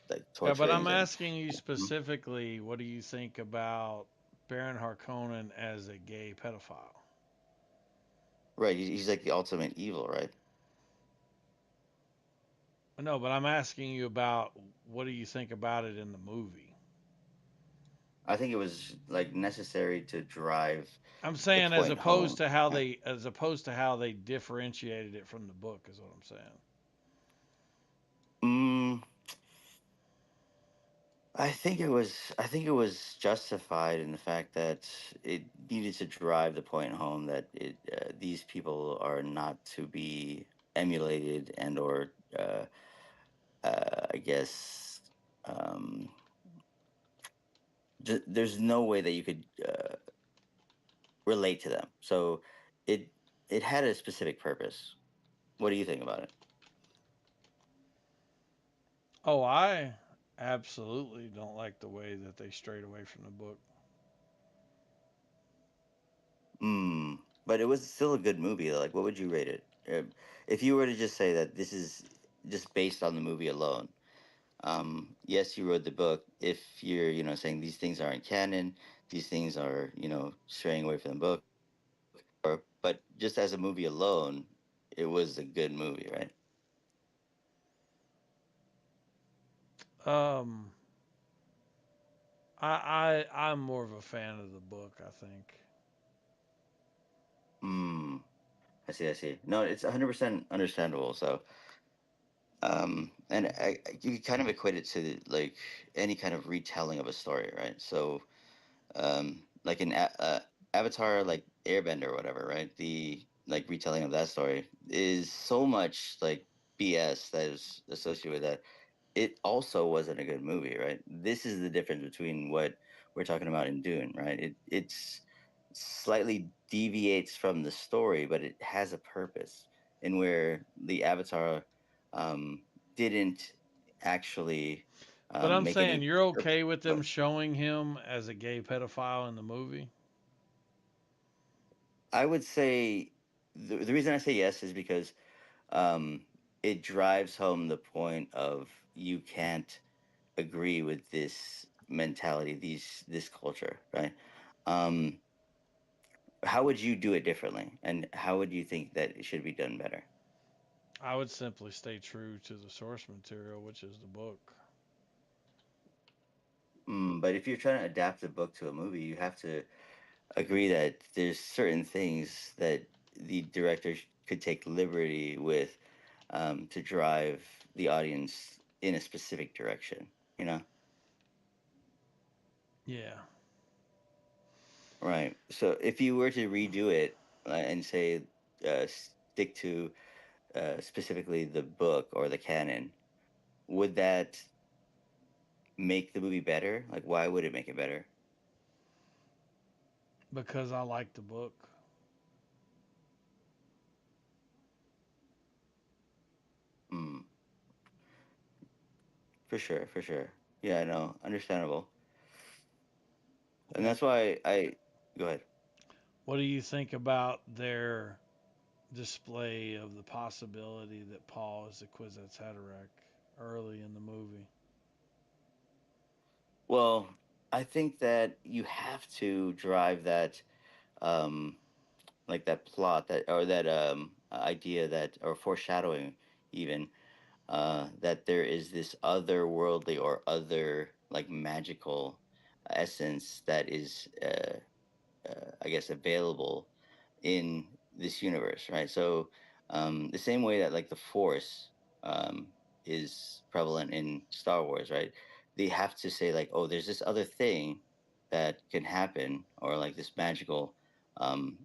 Yeah, but I'm torturings and asking you Mhm. specifically, what do you think about Baron Harkonnen as a gay pedophile? Right, he's like the ultimate evil, right? No, but I'm asking you about what do you think about it in the movie? I think it was like necessary to drive I'm the saying point home. as opposed to how they differentiated it from the book is what I'm saying. Mm, I think it was justified in the fact that it needed to drive the point home that these people are not to be emulated and or I guess um, there's no way that you could relate to them. So it it had a specific purpose. What do you think about it? Oh, I absolutely don't like the way that they strayed away from the book. But it was still a good movie. Like, what would you rate it? If you were to just say that this is just based on the movie alone, yes, you wrote the book. If you're, saying these things aren't canon, these things are, straying away from the book, but just as a movie alone, it was a good movie, right? Um, I'm more of a fan of the book, I think. Hmm. I see. I see. No, it's 100% understandable. So, and you kind of equate it to like any kind of retelling of a story, right? So, like in Avatar, like Airbender or whatever, right? The like retelling of that story is so much like BS that is associated with that. It also wasn't a good movie, right? This is the difference between what we're talking about in Dune, right? It's slightly deviates from the story, but it has a purpose. And where the Avatar didn't actually But I'm make any. saying you're okay with them showing him as a gay pedophile in the movie? I would say the reason I say yes is because um, it drives home the point of you can't agree with this mentality, this culture, right? Um, how would you do it differently, and how would you think that it should be done better? I would simply stay true to the source material, which is the book. But if you're trying to adapt a book to a movie, you have to agree that there's certain things that the director could take liberty with to drive the audience in a specific direction. You know, Yeah. right? So if you were to redo it and say stick to specifically the book or the canon, would that make the movie better? Like, why would it make it better? Because I like the book. Mm, for sure, for sure. Yeah, no, understandable. And that's why I go ahead. What do you think about their display of the possibility that Paul is the Kwisatz Haderach early in the movie? Well, I think that you have to drive that, um, like that plot that or that idea that or foreshadowing even that there is this otherworldly or other like magical essence that is, I guess, available in this universe, right? So, the same way that like the Force um, is prevalent in Star Wars, right? They have to say like, oh, there's this other thing that can happen, or like this magical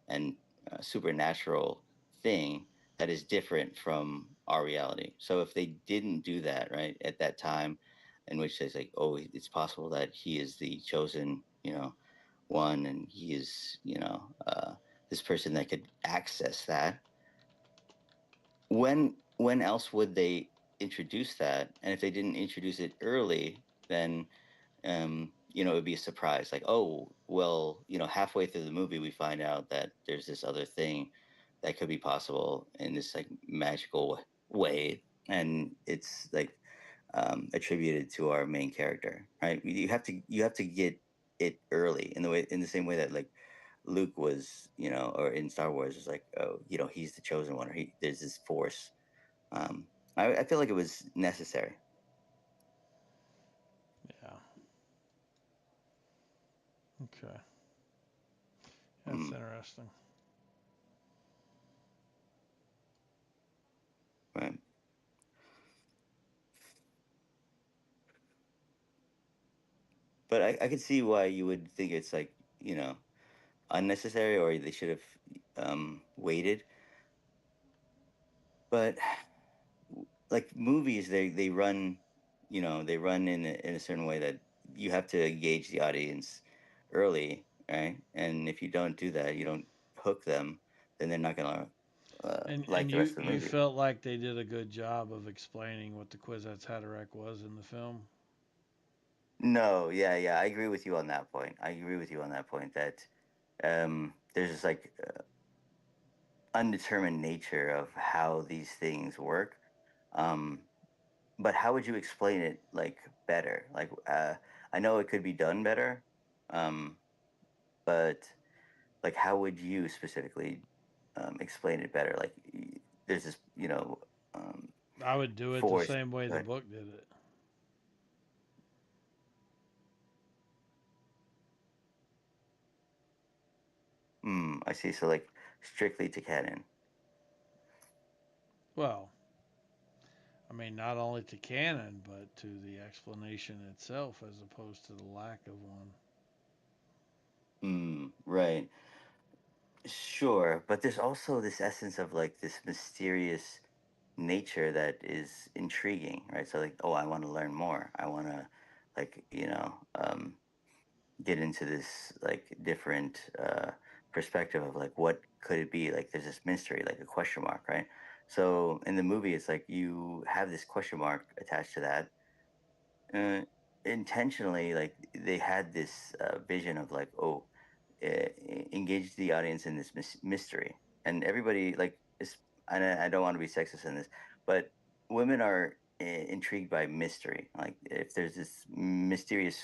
and supernatural thing that is different from our reality. So if they didn't do that, right, at that time, in which it's like, oh, it's possible that he is the chosen, one, and he is, this person that could access that. When else would they introduce that? And if they didn't introduce it early, then it would be a surprise. Like, oh, well, halfway through the movie, we find out that there's this other thing that could be possible in this like magical way, and it's like attributed to our main character, right? You have to get it early in the same way that like Luke was, or in Star Wars is like, oh, he's the chosen one, or there's this force. Um, I feel like it was necessary. Yeah. Okay. That's Mm, interesting. right. But I could see why you would think it's like, unnecessary, or they should have waited. But like movies, they run, they run in a certain way that you have to engage the audience early, right? And if you don't do that, you don't hook them, then they're not gonna like And the you rest of the you movie. felt like they did a good job of explaining what the Kwisatz Haderach was in the film? No, yeah, yeah, I agree with you on that point. I agree with you on that point that there's this like undetermined nature of how these things work. Um, but how would you explain it like better? Like, I know it could be done better, um, but like, how would you specifically explain it better? Like, there's this, um, I would do it the force. same way the But, book did it. I see. So like, strictly to canon. Well, I mean, not only to canon, but to the explanation itself, as opposed to the lack of one. Right. Sure, but there's also this essence of like this mysterious nature that is intriguing, right? So like, oh, I want to learn more. I want to, like, get into this like different perspective of like what could it be? Like, there's this mystery, like a question mark, right? So in the movie, it's like you have this question mark attached to that. intentionally, like they had this vision of like, oh, engage the audience in this mystery, and everybody like is. I don't want to be sexist in this, but women are intrigued by mystery. Like if there's this mysterious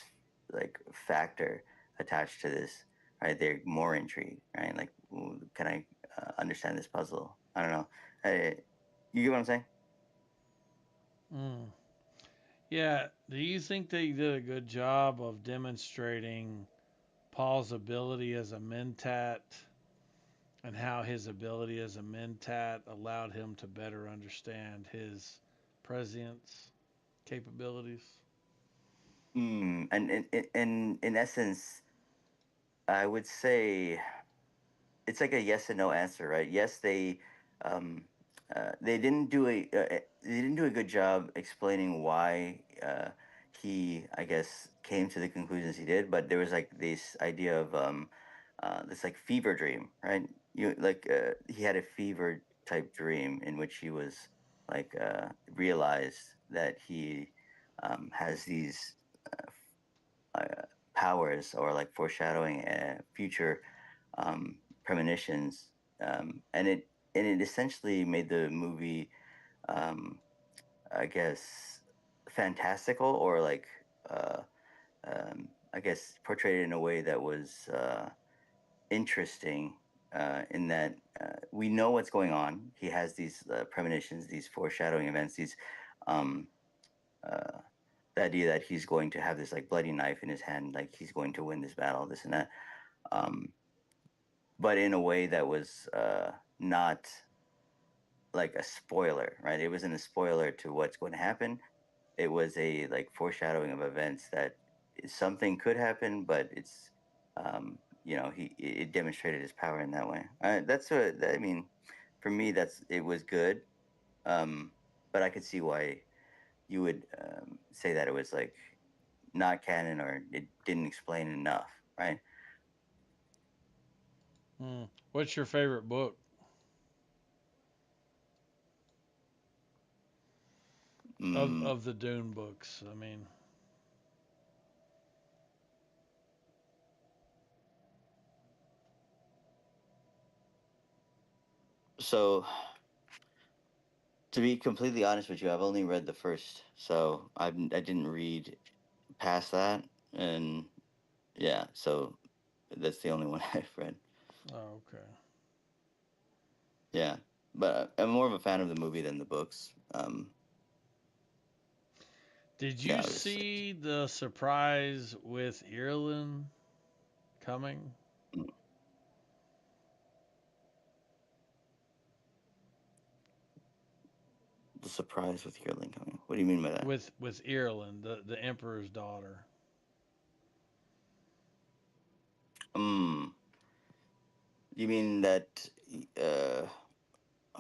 like factor attached to this, right? They're more intrigued, right? Like, ooh, can I understand this puzzle? I don't know. You get what I'm saying? Mm. Yeah. Do you think they did a good job of demonstrating Paul's ability as a mentat and how his ability as a mentat allowed him to better understand his prescience capabilities? And in essence, I would say it's like a yes and no answer, right? Yes, um, they didn't do they didn't do a good job explaining why he, I guess, came to the conclusions he did. But there was like this idea of this like fever dream, right? You like he had a fever type dream in which he was like realized that he has these powers or like foreshadowing future premonitions, and it essentially made the movie, um, I guess, fantastical or like I guess portrayed it in a way that was interesting. In that we know what's going on. He has these premonitions, these foreshadowing events, these um, uh, the idea that he's going to have this like bloody knife in his hand, like he's going to win this battle, this and that. Um, but in a way that was not like a spoiler, right? It wasn't a spoiler to what's going to happen. It was a like foreshadowing of events that something could happen, but it's it demonstrated his power in that way. That's what I mean. For me, it was good, but I could see why you would say that it was like not canon or it didn't explain enough, right? Hmm. What's your favorite book? Of the Dune books, I mean. So, to be completely honest with you, I've only read the first, so I didn't read past that, and yeah, so that's the only one I've read. Oh, okay. Yeah, but I'm more of a fan of the movie than the books. Did Yeah, you see the surprise with Ireland coming? the surprise with Yearling coming. What do you mean by that? With Ireland, the emperor's daughter. You mean that? Uh,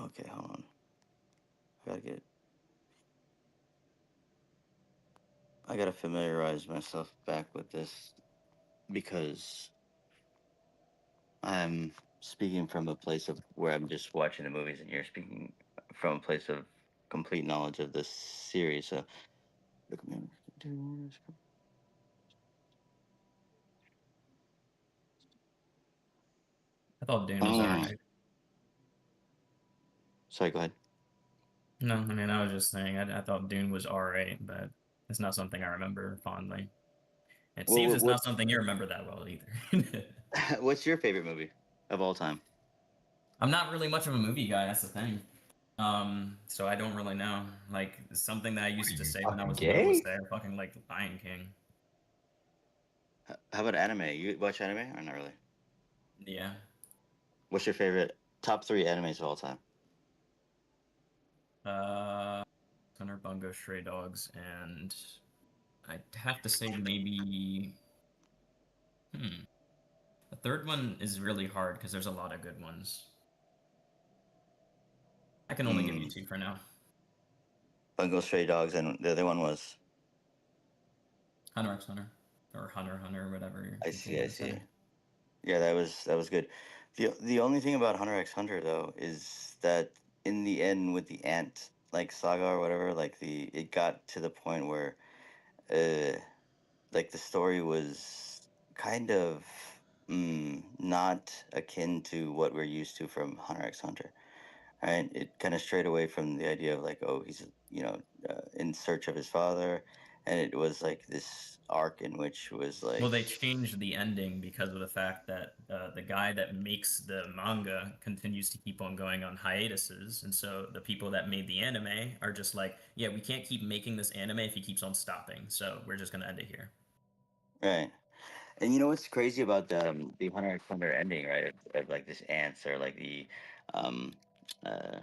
okay, hold on. I gotta familiarize myself back with this because I'm speaking from a place of where I'm just watching the movies, and you're speaking from a place of complete knowledge of this series. So, I thought Dune was alright. Sorry, go ahead. No, I mean, I was just saying, I thought Dune was alright, but it's not something I remember fondly. It seems it's not something you remember that well either. What's your favorite movie of all time? I'm not really much of a movie guy, that's the thing. So I don't really know. Like, something that I used to say when I was little was say fucking like Lion King. How about anime? You watch anime or not really? Yeah. What's your favorite top 3 animes of all time? Hunter Bungo Stray Dogs, and I'd have to say maybe. The third one is really hard because there's a lot of good ones. I can only give you 2 for now. Bungo Stray Dogs, and the other one was Hunter x Hunter, or Hunter x Hunter, whatever. I see. Yeah, that was good. The only thing about Hunter x Hunter though is that in the end with the ant like saga or whatever, like it got to the point where like the story was kind of not akin to what we're used to from Hunter x Hunter. Right? It kind of strayed away from the idea of like, oh, he's in search of his father, and it was like this arc in which was like, Well, they changed the ending because of the fact that the guy that makes the manga continues to keep on going on hiatuses, and so the people that made the anime are just like, yeah, we can't keep making this anime if he keeps on stopping, so we're just gonna end it here. right. And you know what's crazy about the Hunter x Hunter ending, right? Of like this ants or like the um, uh,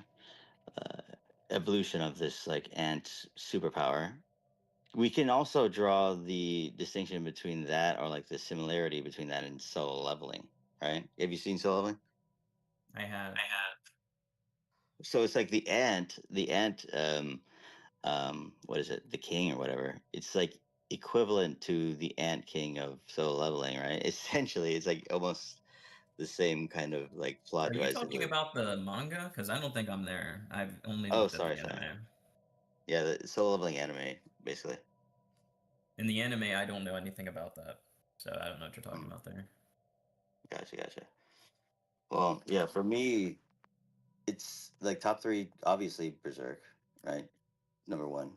evolution of this like ant superpower. We can also draw the distinction between that or like the similarity between that and Solo Leveling, right? Have you seen Solo Leveling? I have. So it's like the ant, what is it? The king or whatever. It's like equivalent to the ant king of Solo Leveling, right? Essentially, it's like almost the same kind of like plot Are you device. talking about the manga? Because I don't think I'm there. I've only Oh, looked at sorry, the sorry. anime. Yeah, the Solo Leveling anime, basically. In the anime, I don't know anything about that, so I don't know what you're talking about there. Gotcha. Well, yeah, for me, it's like top three, obviously Berserk, right? Number one.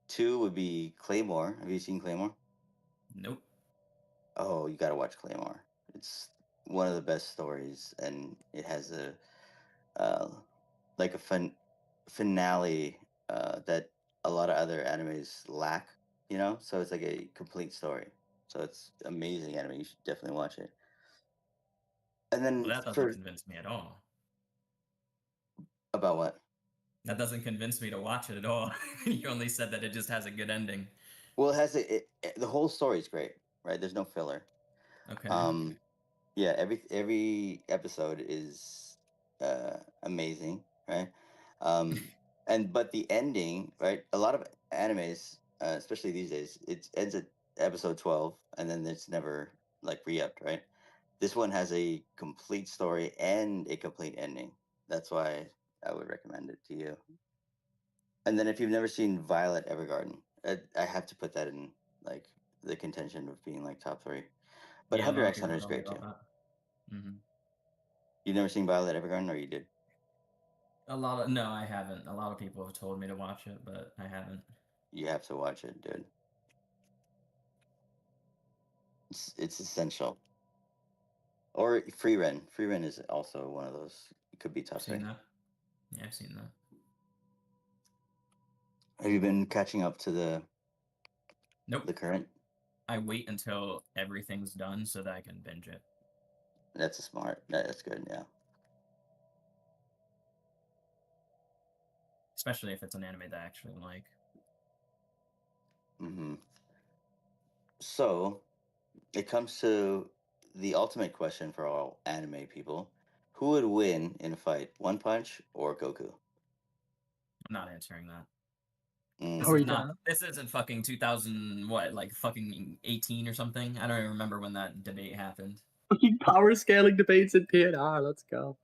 Two would be Claymore. Have you seen Claymore? Nope. Oh, you gotta watch Claymore. It's one of the best stories, and it has a like a finale that a lot of other animes lack. So it's like a complete story. So it's amazing anime. You should definitely watch it. And Well, then that doesn't for convince me at all. about what? That doesn't convince me to watch it at all. You only said that it just has a good ending. Well, it has the whole story is great, right? There's no filler. Okay. Yeah, every episode is amazing, right? But the ending, right? A lot of animes, especially these days, it ends at episode 12, and then it's never like re-upped, right? This one has a complete story and a complete ending. That's why I would recommend it to you. And then if you've never seen Violet Evergarden, I have to put that in like the contention of being like top three. But Yeah, a Hunter lot of x Hunter people is tell me great too. about that. Mm-hmm. You've never seen Violet Evergarden, or you did? No, I haven't. A lot of people have told me to watch it, but I haven't. You have to watch it, dude. It's essential. Or Free Ren is also one of those. It could be top I've seen three. that. Yeah, I've seen that. Have you been catching up to the Nope. the current? I wait until everything's done so that I can binge it. That's smart. That's good. Yeah. Especially if it's an anime that I actually like. Mm-hmm. So, it comes to the ultimate question for all anime people: who would win in a fight, One Punch or Goku? I'm not answering that. Mm. This How are is you not. doing? This isn't fucking 2000. What, like fucking 18 or something? I don't even remember when that debate happened. Fucking power scaling debates in PNR. Let's go.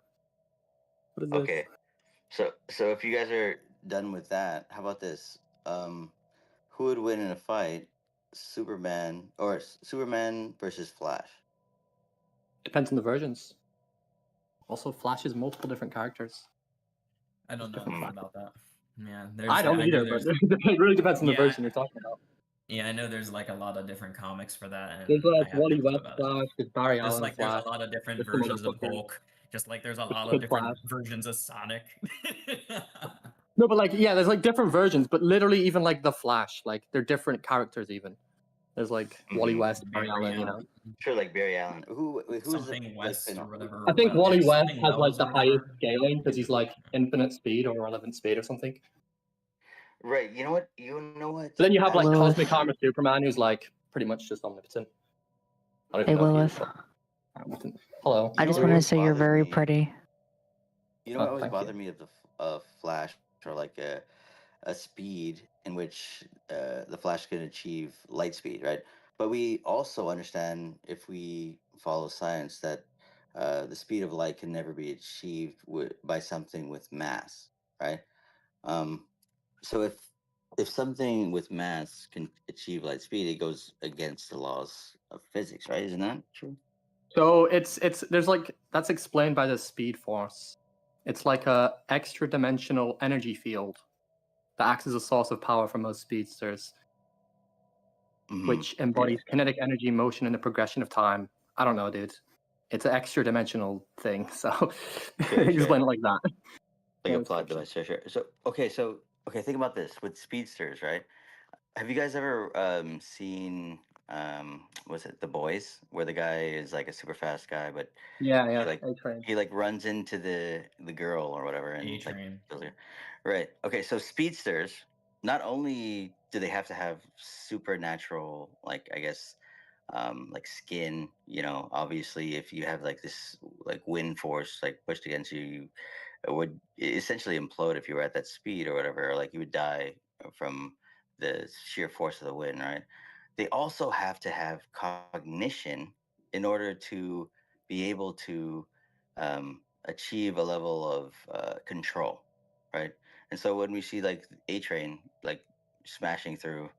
What is this? Okay. So if you guys are done with that, how about this? Who would win in a fight, Superman versus Flash? Depends on the versions. Also, Flash is multiple different characters. I don't know Different enough Flash. about that. Yeah, I don't know either, but there's- it really depends on the Yeah, version you're talking about. Yeah, I know there's like a lot of different comics for that. And There's I like have Wally no clue West about it. Flash, there's Barry Just Allen like Flash. there's a lot of different there's some versions of motherfuckers. Hulk. Just like there's a lot Kid of different Flash. versions of Sonic. No, but like, yeah, there's like different versions, but literally even like the Flash, like they're different characters even. There's like Wally West, Barry Allen, you know. Sure, like Barry Allen. Who's Something the, West like, or whatever. I think Well, Wally it's West something has like Wells the or highest whatever. scaling because he's like infinite speed or irrelevant speed or something. Right. You know what? But then you have like Lilith. Cosmic Armor Superman, who's like pretty much just omnipotent. I don't Hey, even know if he is, Lilith. but omnipotent. Hello. I just wanted to say you're very pretty. You know what Oh, always thank you. bothered me of Flash, or like a speed in which the Flash can achieve light speed, right? But we also understand, if we follow science, that the speed of light can never be achieved by something with mass, right? So if if something with mass can achieve light speed, it goes against the laws of physics, right? Isn't that true? So it's there's like that's explained by the speed force. It's like a extra dimensional energy field that acts as a source of power for most speedsters, which embodies kinetic energy, motion, and the progression of time. I don't know, dude. It's an extra dimensional thing, so explain it like that. Like a plot device, sure. So think about this with speedsters, right? Have you guys ever seen was it The Boys, where the guy is like a super fast guy, but Yeah, he yeah. like he like runs into the girl or whatever and like A-Train. kills her. Right. Okay, so speedsters, not only do they have to have supernatural, like I guess like skin, obviously if you have like this like wind force like pushed against you, it would essentially implode if you were at that speed or whatever, or like you would die from the sheer force of the wind, right? They also have to have cognition in order to be able to achieve a level of control, right? And so when we see like A-Train like smashing through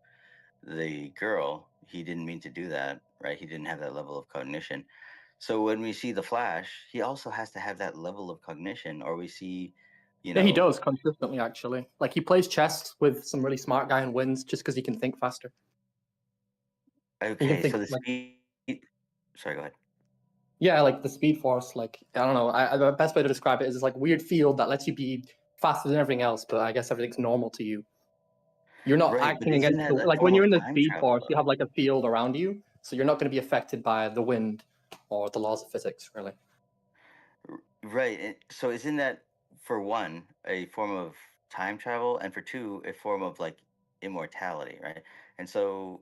the girl, he didn't mean to do that, right? He didn't have that level of cognition. So when we see the Flash, he also has to have that level of cognition, or we see, Yeah, he does consistently actually. Like he plays chess with some really smart guy and wins just because he can think faster. He can Okay, think so the like speed. Sorry, go ahead. yeah, like the speed force. Like I don't know. The best way to describe it is it's like weird field that lets you be faster than everything else, but I guess everything's normal to you. You're not Right, but acting isn't against that the, a like when form you're of in the time speed travel, force, you though? have like a field around you, so you're not going to be affected by the wind or the laws of physics, really. Right. So isn't that, for one, a form of time travel, and for two, a form of like immortality, right? And so,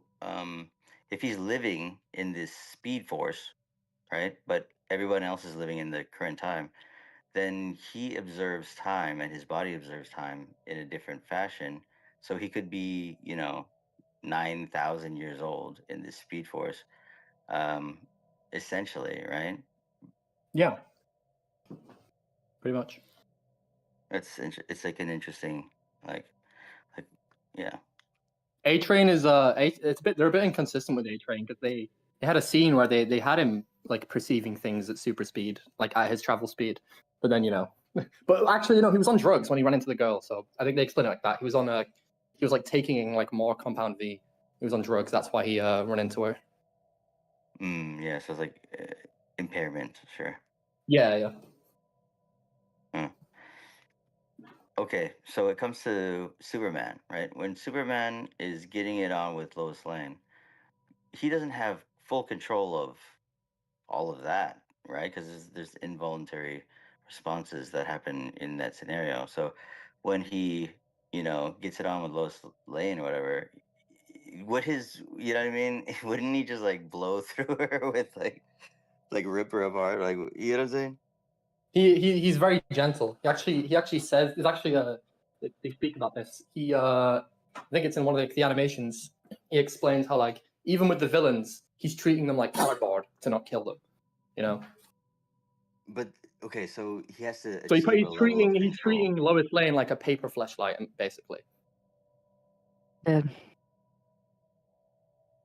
if he's living in this speed force, right, but everyone else is living in the current time, then he observes time and his body observes time in a different fashion. So he could be, 9,000 years old in this speed force, um, essentially, right? Yeah, pretty much. It's like an interesting, like, yeah. A-Train is they're a bit inconsistent with A-Train because they had a scene where they had him like perceiving things at super speed, like at his travel speed, but then but actually he was on drugs when he ran into the girl, so I think they explain it like that. He was like taking like more compound V. He was on drugs, that's why he ran into her. Yeah, so it's like impairment, sure. Yeah. Okay, so it comes to Superman, right? When Superman is getting it on with Lois Lane, he doesn't have full control of all of that, right? Because there's involuntary responses that happen in that scenario. So when he, gets it on with Lois Lane or whatever, would his, you know what I mean? Wouldn't he just like blow through her with like rip her apart? Like, you know what I'm saying? He's very gentle. He actually says there's actually they speak about this. I think it's in one of the animations. He explains how like even with the villains, he's treating them like cardboard to not kill them. But okay, so he has to So achieve a level of he's treating Lois Lane like a paper fleshlight, basically.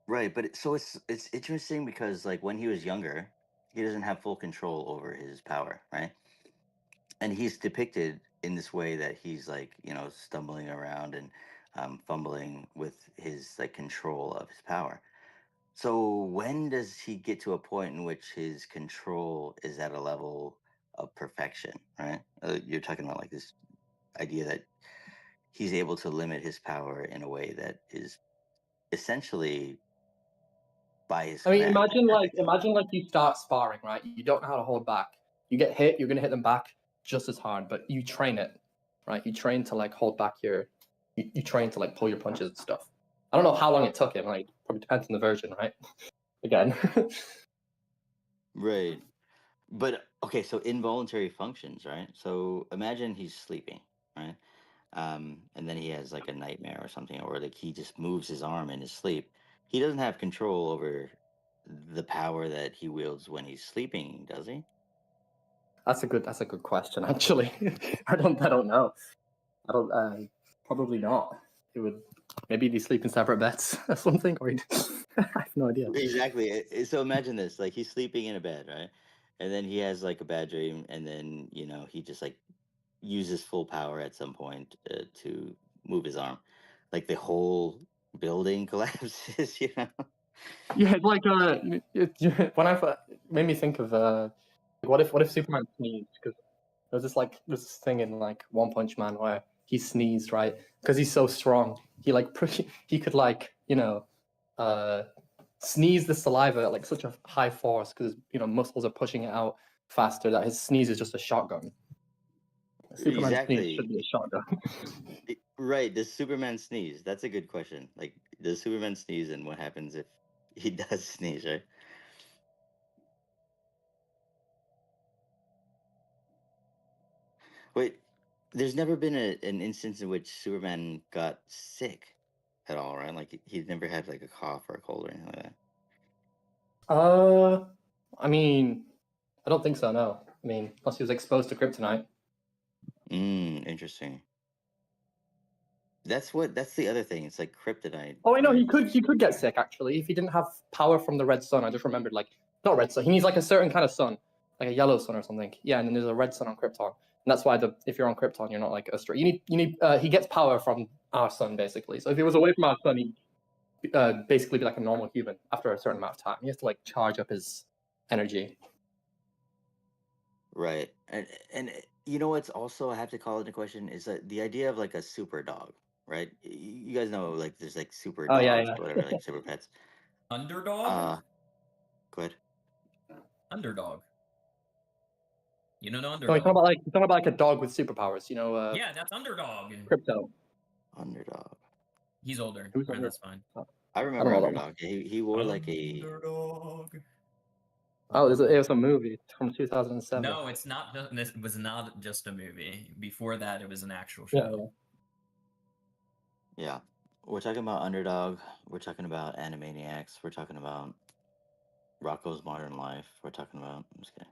Right, but so it's interesting because like when he was younger, he doesn't have full control over his power, right? And he's depicted in this way that he's like stumbling around and fumbling with his like control of his power. So when does he get to a point in which his control is at a level of perfection, right? You're talking about like this idea that he's able to limit his power in a way that is essentially by his I mean, command. imagine like you start sparring, right? You don't know how to hold back. You get hit, you're gonna hit them back just as hard, but you train it, right? You train to like hold back you train to like pull your punches and stuff. I don't know how long it took him. Like, probably depends on the version, right? Again. Right. But okay, so involuntary functions, right? So imagine he's sleeping, right? And then he has like a nightmare or something, or like he just moves his arm in his sleep. He doesn't have control over the power that he wields when he's sleeping, does he? That's a good question, actually. I don't know. Probably not. It would Maybe they sleep in separate beds or something, or I have no idea. Exactly. So imagine this: like he's sleeping in a bed, right? And then he has like a bad dream, and then he just like uses full power at some point to move his arm. Like the whole building collapses. Yeah, it's like when made me think of what if Superman sneezed? Because there's this thing in like One Punch Man where he sneezed, right? Because he's so strong, he like he could like sneeze the saliva at like such a high force because muscles are pushing it out faster that his sneeze is just a shotgun. Superman sneeze should Exactly. be a shotgun. Right. Does Superman sneeze? That's a good question. Like, does Superman sneeze, and what happens if he does sneeze? Right. Wait, there's never been an instance in which Superman got sick at all, right? Like he's never had like a cough or a cold or anything like that. I mean, I don't think so. No, I mean, unless he was exposed to kryptonite. Interesting. That's the other thing. It's like kryptonite. Oh, I know he could get sick actually if he didn't have power from the red sun. I just remembered, like, not red sun. He needs like a certain kind of sun, like a yellow sun or something. Yeah, and then there's a red sun on Krypton, and that's why if you're on Krypton, you're not like a straight. You need he gets power from our sun basically. So if he was away from our sun, he'd basically be like a normal human after a certain amount of time. He has to like charge up his energy. Right. And you know what's also I have to call into question is that the idea of like a super dog, right? You guys know like there's like super Oh dogs yeah, or yeah. whatever, like super pets. Underdog? Go ahead. Underdog. You know, No, Underdog. you're talking about like a dog with superpowers. Yeah, that's Underdog. Crypto. Underdog. He's older. Who's Right, Under- that's fine. I remember know that one. Underdog. He wore like a Underdog. Oh, it was a movie from 2007. No, it's not. It was not just a movie. Before that, it was an actual Yeah, show. Yeah. We're talking about Underdog. We're talking about Animaniacs. We're talking about Rocco's Modern Life. We're talking about. I'm just kidding.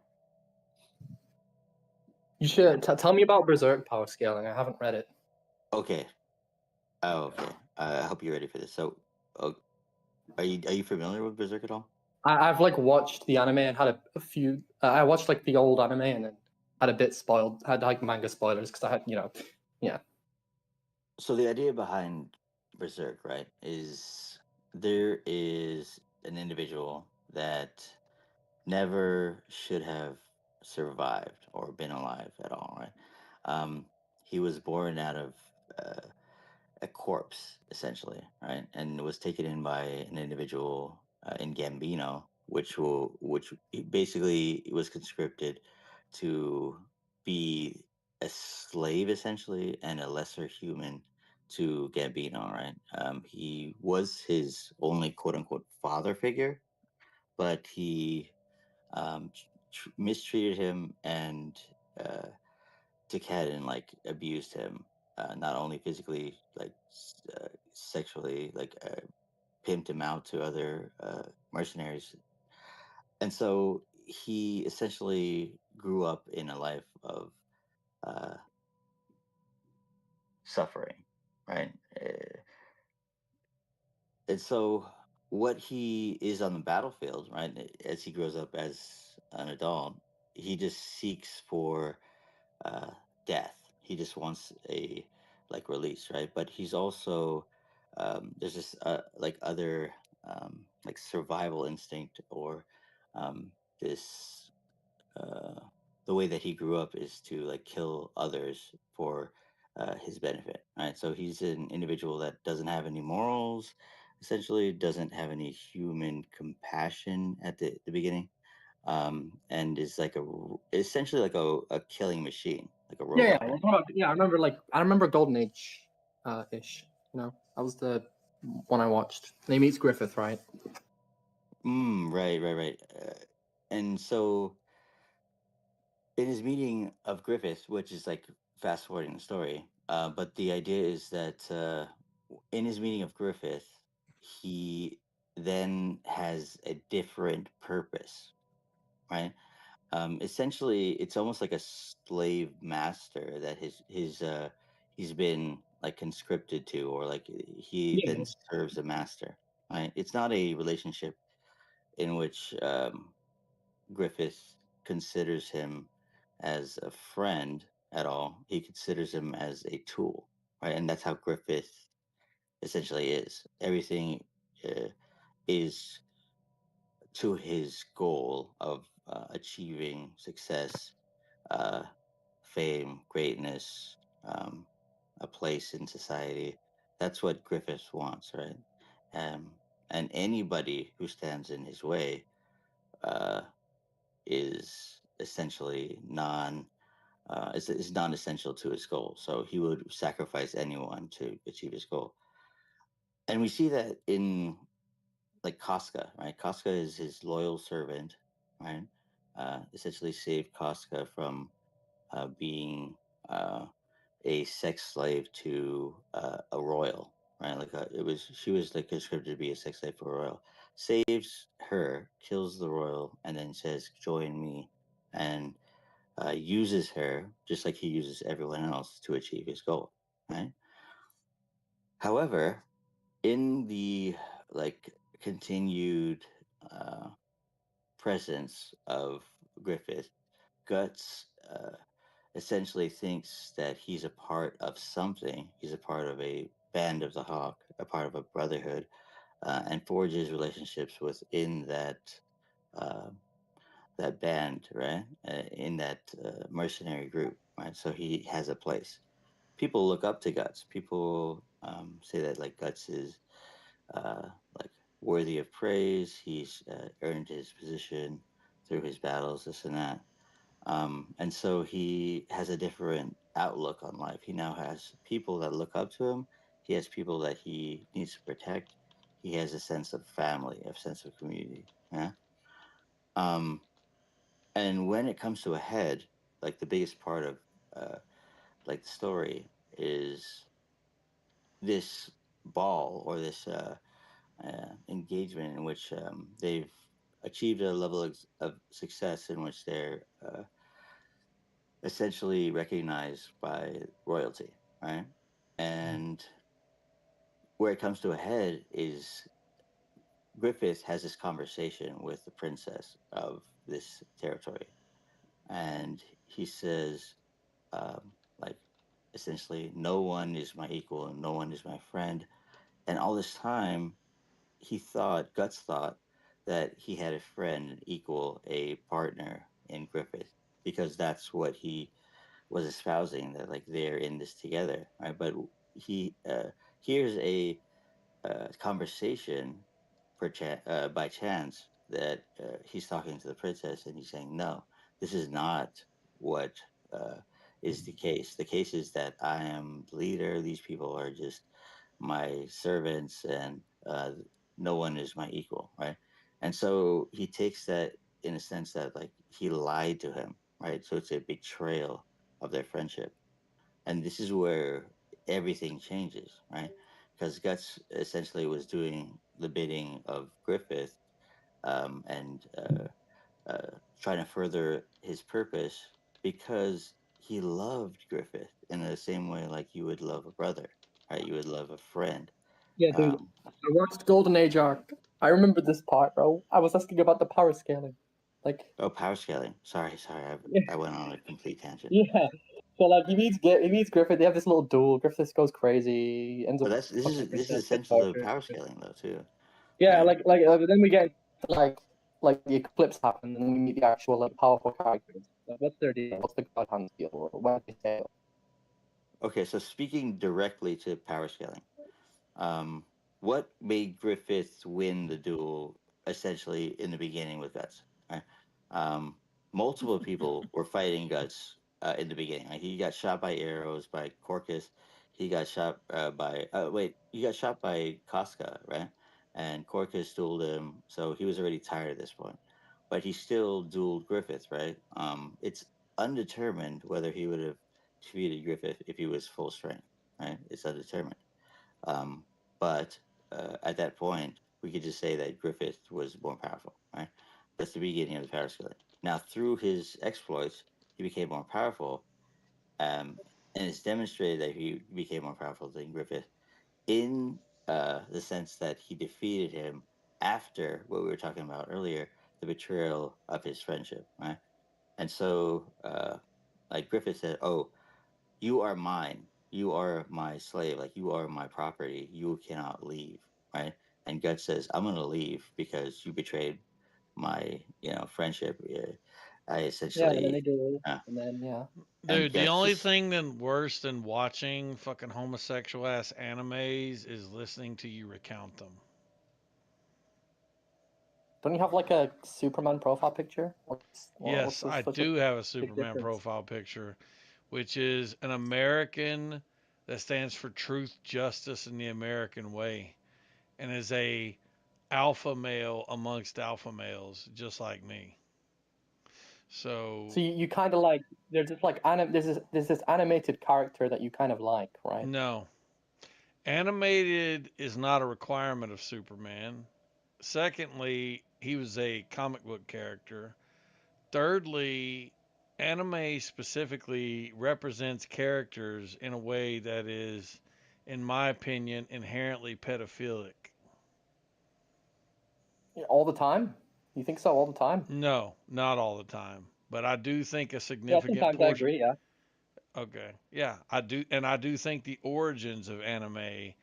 You should tell me about Berserk power scaling. I haven't read it. Okay. Oh, okay. I hope you're ready for this. So, are you familiar with Berserk at all? I've like watched the anime and had a few. I watched like the old anime and then had a bit spoiled. Had like manga spoilers because I had yeah. So the idea behind Berserk, right, is there is an individual that never should have survived or been alive at all, right? He was born out of a corpse, essentially, right, and was taken in by an individual in Gambino, which basically was conscripted to be a slave, essentially, and a lesser human to Gambino, right? He was his only quote unquote father figure, but he mistreated him and took head and like abused him, not only physically, like sexually, like pimped him out to other mercenaries, and so he essentially grew up in a life of uh, suffering, right? And so what he is on the battlefield, right, as he grows up as an adult, he just seeks for uh, death. He just wants a like release, right? But he's also there's this like other like survival instinct or this the way that he grew up is to like kill others for his benefit, right? So he's an individual that doesn't have any morals, essentially doesn't have any human compassion at the beginning, and is like essentially like a killing machine, like a Yeah, robot. yeah. I remember Golden Age, ish. That was the one I watched. And he meets Griffith, right? Right. And so in his meeting of Griffith, which is like fast forwarding the story, but the idea is that in his meeting of Griffith, he then has a different purpose, right? Essentially, it's almost like a slave master that he's been like conscripted to, or like he Yeah. then serves a master. Right? It's not a relationship in which Griffith considers him as a friend at all. He considers him as a tool, right? And that's how Griffith essentially is. Everything uh, is to his goal of achieving success, uh, fame, greatness, um, a place in society. That's what Griffith wants, right? Um, and anybody who stands in his way uh, is essentially is non-essential to his goal. So he would sacrifice anyone to achieve his goal. And we see that in like Casca, right? Casca is his loyal servant, right? Essentially saved Casca from being a sex slave to a royal, right? Like she was like conscripted to be a sex slave for a royal. Saves her, kills the royal, and then says, "Join me," and uses her just like he uses everyone else to achieve his goal, right? However, in the like continued uh, presence of Griffith, Guts essentially thinks that he's a part of something. He's a part of a band of the Hawk, a part of a brotherhood, and forges relationships within uh, that band, right? In that mercenary group, right? So he has a place. People look up to Guts. People say that like Guts is uh, like worthy of praise. He's earned his position through his battles, this and that. And so he has a different outlook on life. He now has people that look up to him. He has people that he needs to protect. He has a sense of family, a sense of community. Yeah. Um, and when it comes to a head, like the biggest part of like the story is this ball or this engagement in which they've achieved a level of success in which they're essentially recognized by royalty, right? And where it comes to a head is Griffith has this conversation with the princess of this territory, and he says, like, essentially, no one is my equal and no one is my friend. And all this time, Guts thought that he had a friend, an equal, a partner in Griffith, because that's what he was espousing, that like they're in this together, right? But he hears a conversation by chance that he's talking to the princess, and he's saying, "No, this is not what uh, is the case. The case is that I am the leader. These people are just my servants, and no one is my equal, right?" And so he takes that in a sense that like he lied to him, right? So it's a betrayal of their friendship, and this is where everything changes, right? Because Guts essentially was doing the bidding of Griffith, and trying to further his purpose because he loved Griffith in the same way like you would love a brother, right? You would love a friend. Yeah, dude. The worst Golden Age arc. I remember this part, bro. I was asking about the power scaling. Like, Oh, power scaling. Sorry, Yeah. I went on a complete tangent. yeah. So like he meets Griffith. They have this little duel. Griffith goes crazy. Ends But up this fucking is princess, gets essential to tortured. power scaling though too. Yeah, Right? then we get like the eclipse happens, and we meet the actual like powerful characters. Like, what's their deal? What's the God Hand deal? Or what do they say? Okay, so speaking directly to power scaling, um, what made Griffith win the duel essentially in the beginning with Guts? Right? Multiple people were fighting Guts in the beginning. Like, he got shot by arrows by Corcus. He got shot he got shot by Casca, right? And Corcus dueled him, so he was already tired at this point. But he still dueled Griffith, right? It's undetermined whether he would have defeated Griffith if he was full strength, right? It's undetermined. Um, but at that point, we could just say that Griffith was more powerful, right? That's the beginning of the power scaling. Now, through his exploits, he became more powerful, um, and it's demonstrated that he became more powerful than Griffith in the sense that he defeated him after what we were talking about earlier, the betrayal of his friendship, right? And so, like Griffith said, "Oh, you are mine. You are my slave. Like you are my property. You cannot leave." Right? And Guts says, "I'm gonna leave because you betrayed my, friendship." I Yeah, and then they essentially, do, uh, and then yeah. and Dude, the Guts only just thing than worse than watching fucking homosexual ass animes is listening to you recount them. Don't you have like a Superman profile picture? Yes, I What's the do have a big Superman difference? profile picture, which is an American that stands for truth, justice, and the American way, and is a alpha male amongst alpha males, just like me. So So you kind of like there's this like there's this animated character that you kind of like, right? no, animated is not a requirement of Superman. Secondly, he was a comic book character. Thirdly, anime specifically represents characters in a way that is, in my opinion, inherently pedophilic. All the time? You think so all the time? No, not all the time, but I do think a Yeah, significant sometimes I portion. agree. Yeah. Okay, yeah, I do, and I do think the origins of anime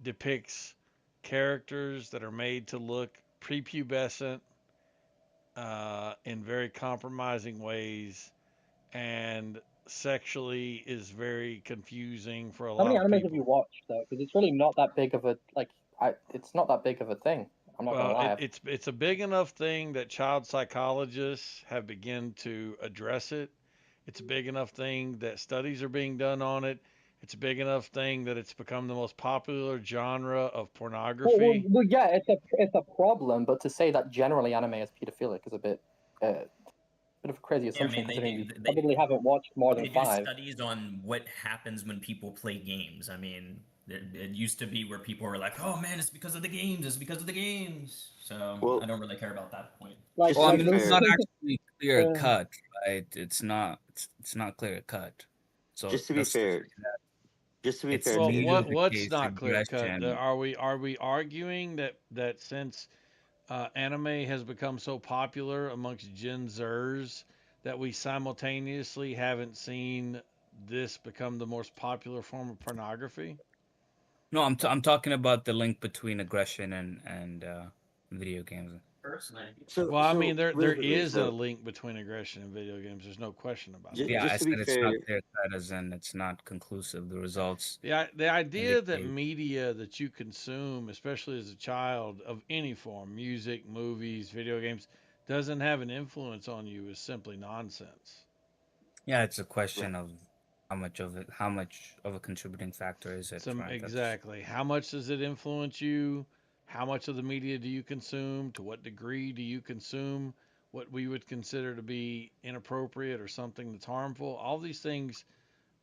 depicts characters that are made to look prepubescent in very compromising ways, and sexually is very confusing for a How lot many of animes have you people. watched though? Because it's really not that big of a like. It's not that big of a thing. I'm not gonna Well, lie. it's a big enough thing that child psychologists have begun to address it. It's a big enough thing that studies are being done on it. It's a big enough thing that it's become the most popular genre of pornography. Yeah, it's a problem, but to say that generally anime is pedophilic is a bit of a crazy Yeah, I assumption mean, they considering you do probably haven't watched more than they do 5. studies on what happens when people play games. I mean, it used to be where people were like, "Oh man, it's because of the games. It's because of the games." So well, I don't really care about that point. Like, Well, I to mean, be it's not fair, actually clear uh, cut, right? It's not. It's not clear cut. So just to be that's the fair, thing that just to be it's fair to Well, Infin, what's mutification, not clear cut? aggression. Are we arguing that since anime has become so popular amongst Gen Zers that we simultaneously haven't seen this become the most popular form of pornography? No, I'm talking about the link between aggression and video games. Personally, so Well, I mean, so there really quickly, is a so link between aggression and video games. There's no question about that. Yeah, I just to be said it's not fair, clear cut, as in it's not conclusive. The results The idea that indicate. media that you consume, especially as a child of any form, music, movies, video games, doesn't have an influence on you is simply nonsense. Yeah, it's a right? question of how much of a contributing factor is it, Some right? That's exactly. How much does it influence you? How much of the media do you consume? To what degree do you consume what we would consider to be inappropriate or something that's harmful? All these things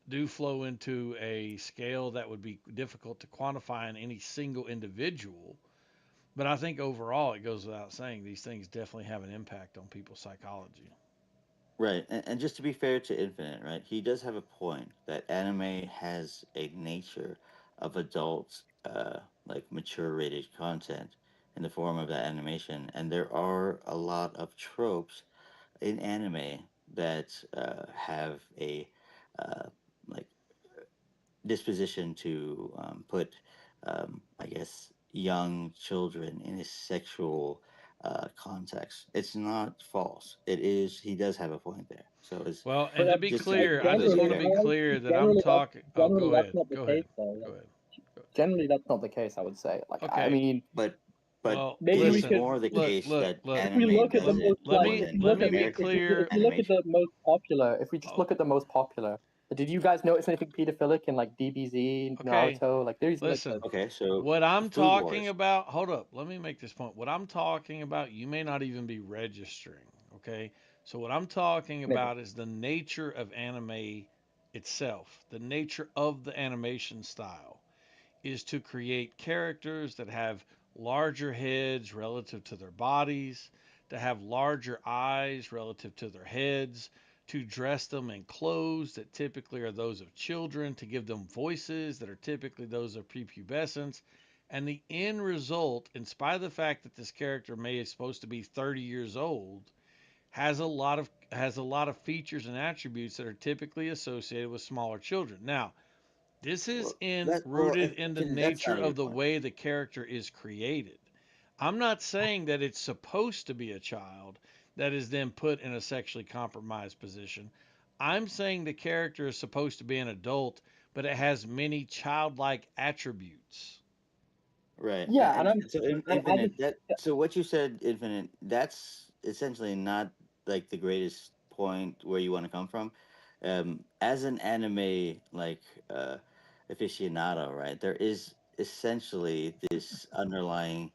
do flow into a scale that would be difficult to quantify in any single individual. But I think overall, it goes without saying, these things definitely have an impact on people's psychology. Right, and just to be fair to Infinite, right, he does have a point that anime has a nature of adult, like mature rated content in the form of that animation, and there are a lot of tropes in anime that have a uh, like disposition to put, I guess, young children in a sexual context. It's not false. It is. He does have a point there. So it's Well, but and to be just to be clear, I just just to be want to fair. be clear that I'm generally talking. Oh, go that's ahead. not the Go case ahead. though. Go Like, ahead. generally that's not the case. I would say. Like, I Okay. mean, But Well, maybe it we is listen. could more the case that Look. if we anime look at the Let does me it most let more like me if than we let look me at be American clear. if we look at animation. the most popular if we just Oh, look at the most popular, did you guys notice anything pedophilic in like DBZ, okay. Naruto? Like there's like Listen. Okay, so What I'm Food talking Wars. about, hold up, let me make this point. What I'm talking about, you may not even be registering, okay? So, what I'm talking maybe. about is the nature of anime itself, the nature of the animation style is to create characters that have larger heads relative to their bodies, to have larger eyes relative to their heads, to dress them in clothes that typically are those of children, to give them voices that are typically those of prepubescents. And the end result, in spite of the fact that this character may be supposed to be 30 years old, has a lot of features and attributes that are typically associated with smaller children. Now, this is rooted in the nature of the way the character is created. I'm not saying that it's supposed to be a child that is then put in a sexually compromised position. I'm saying the character is supposed to be an adult, but it has many childlike attributes. Right. Yeah, and so Infinite. So what you said, Infinite. That's essentially not like the greatest point where you want to come from. As an anime aficionado, right? There is essentially this underlying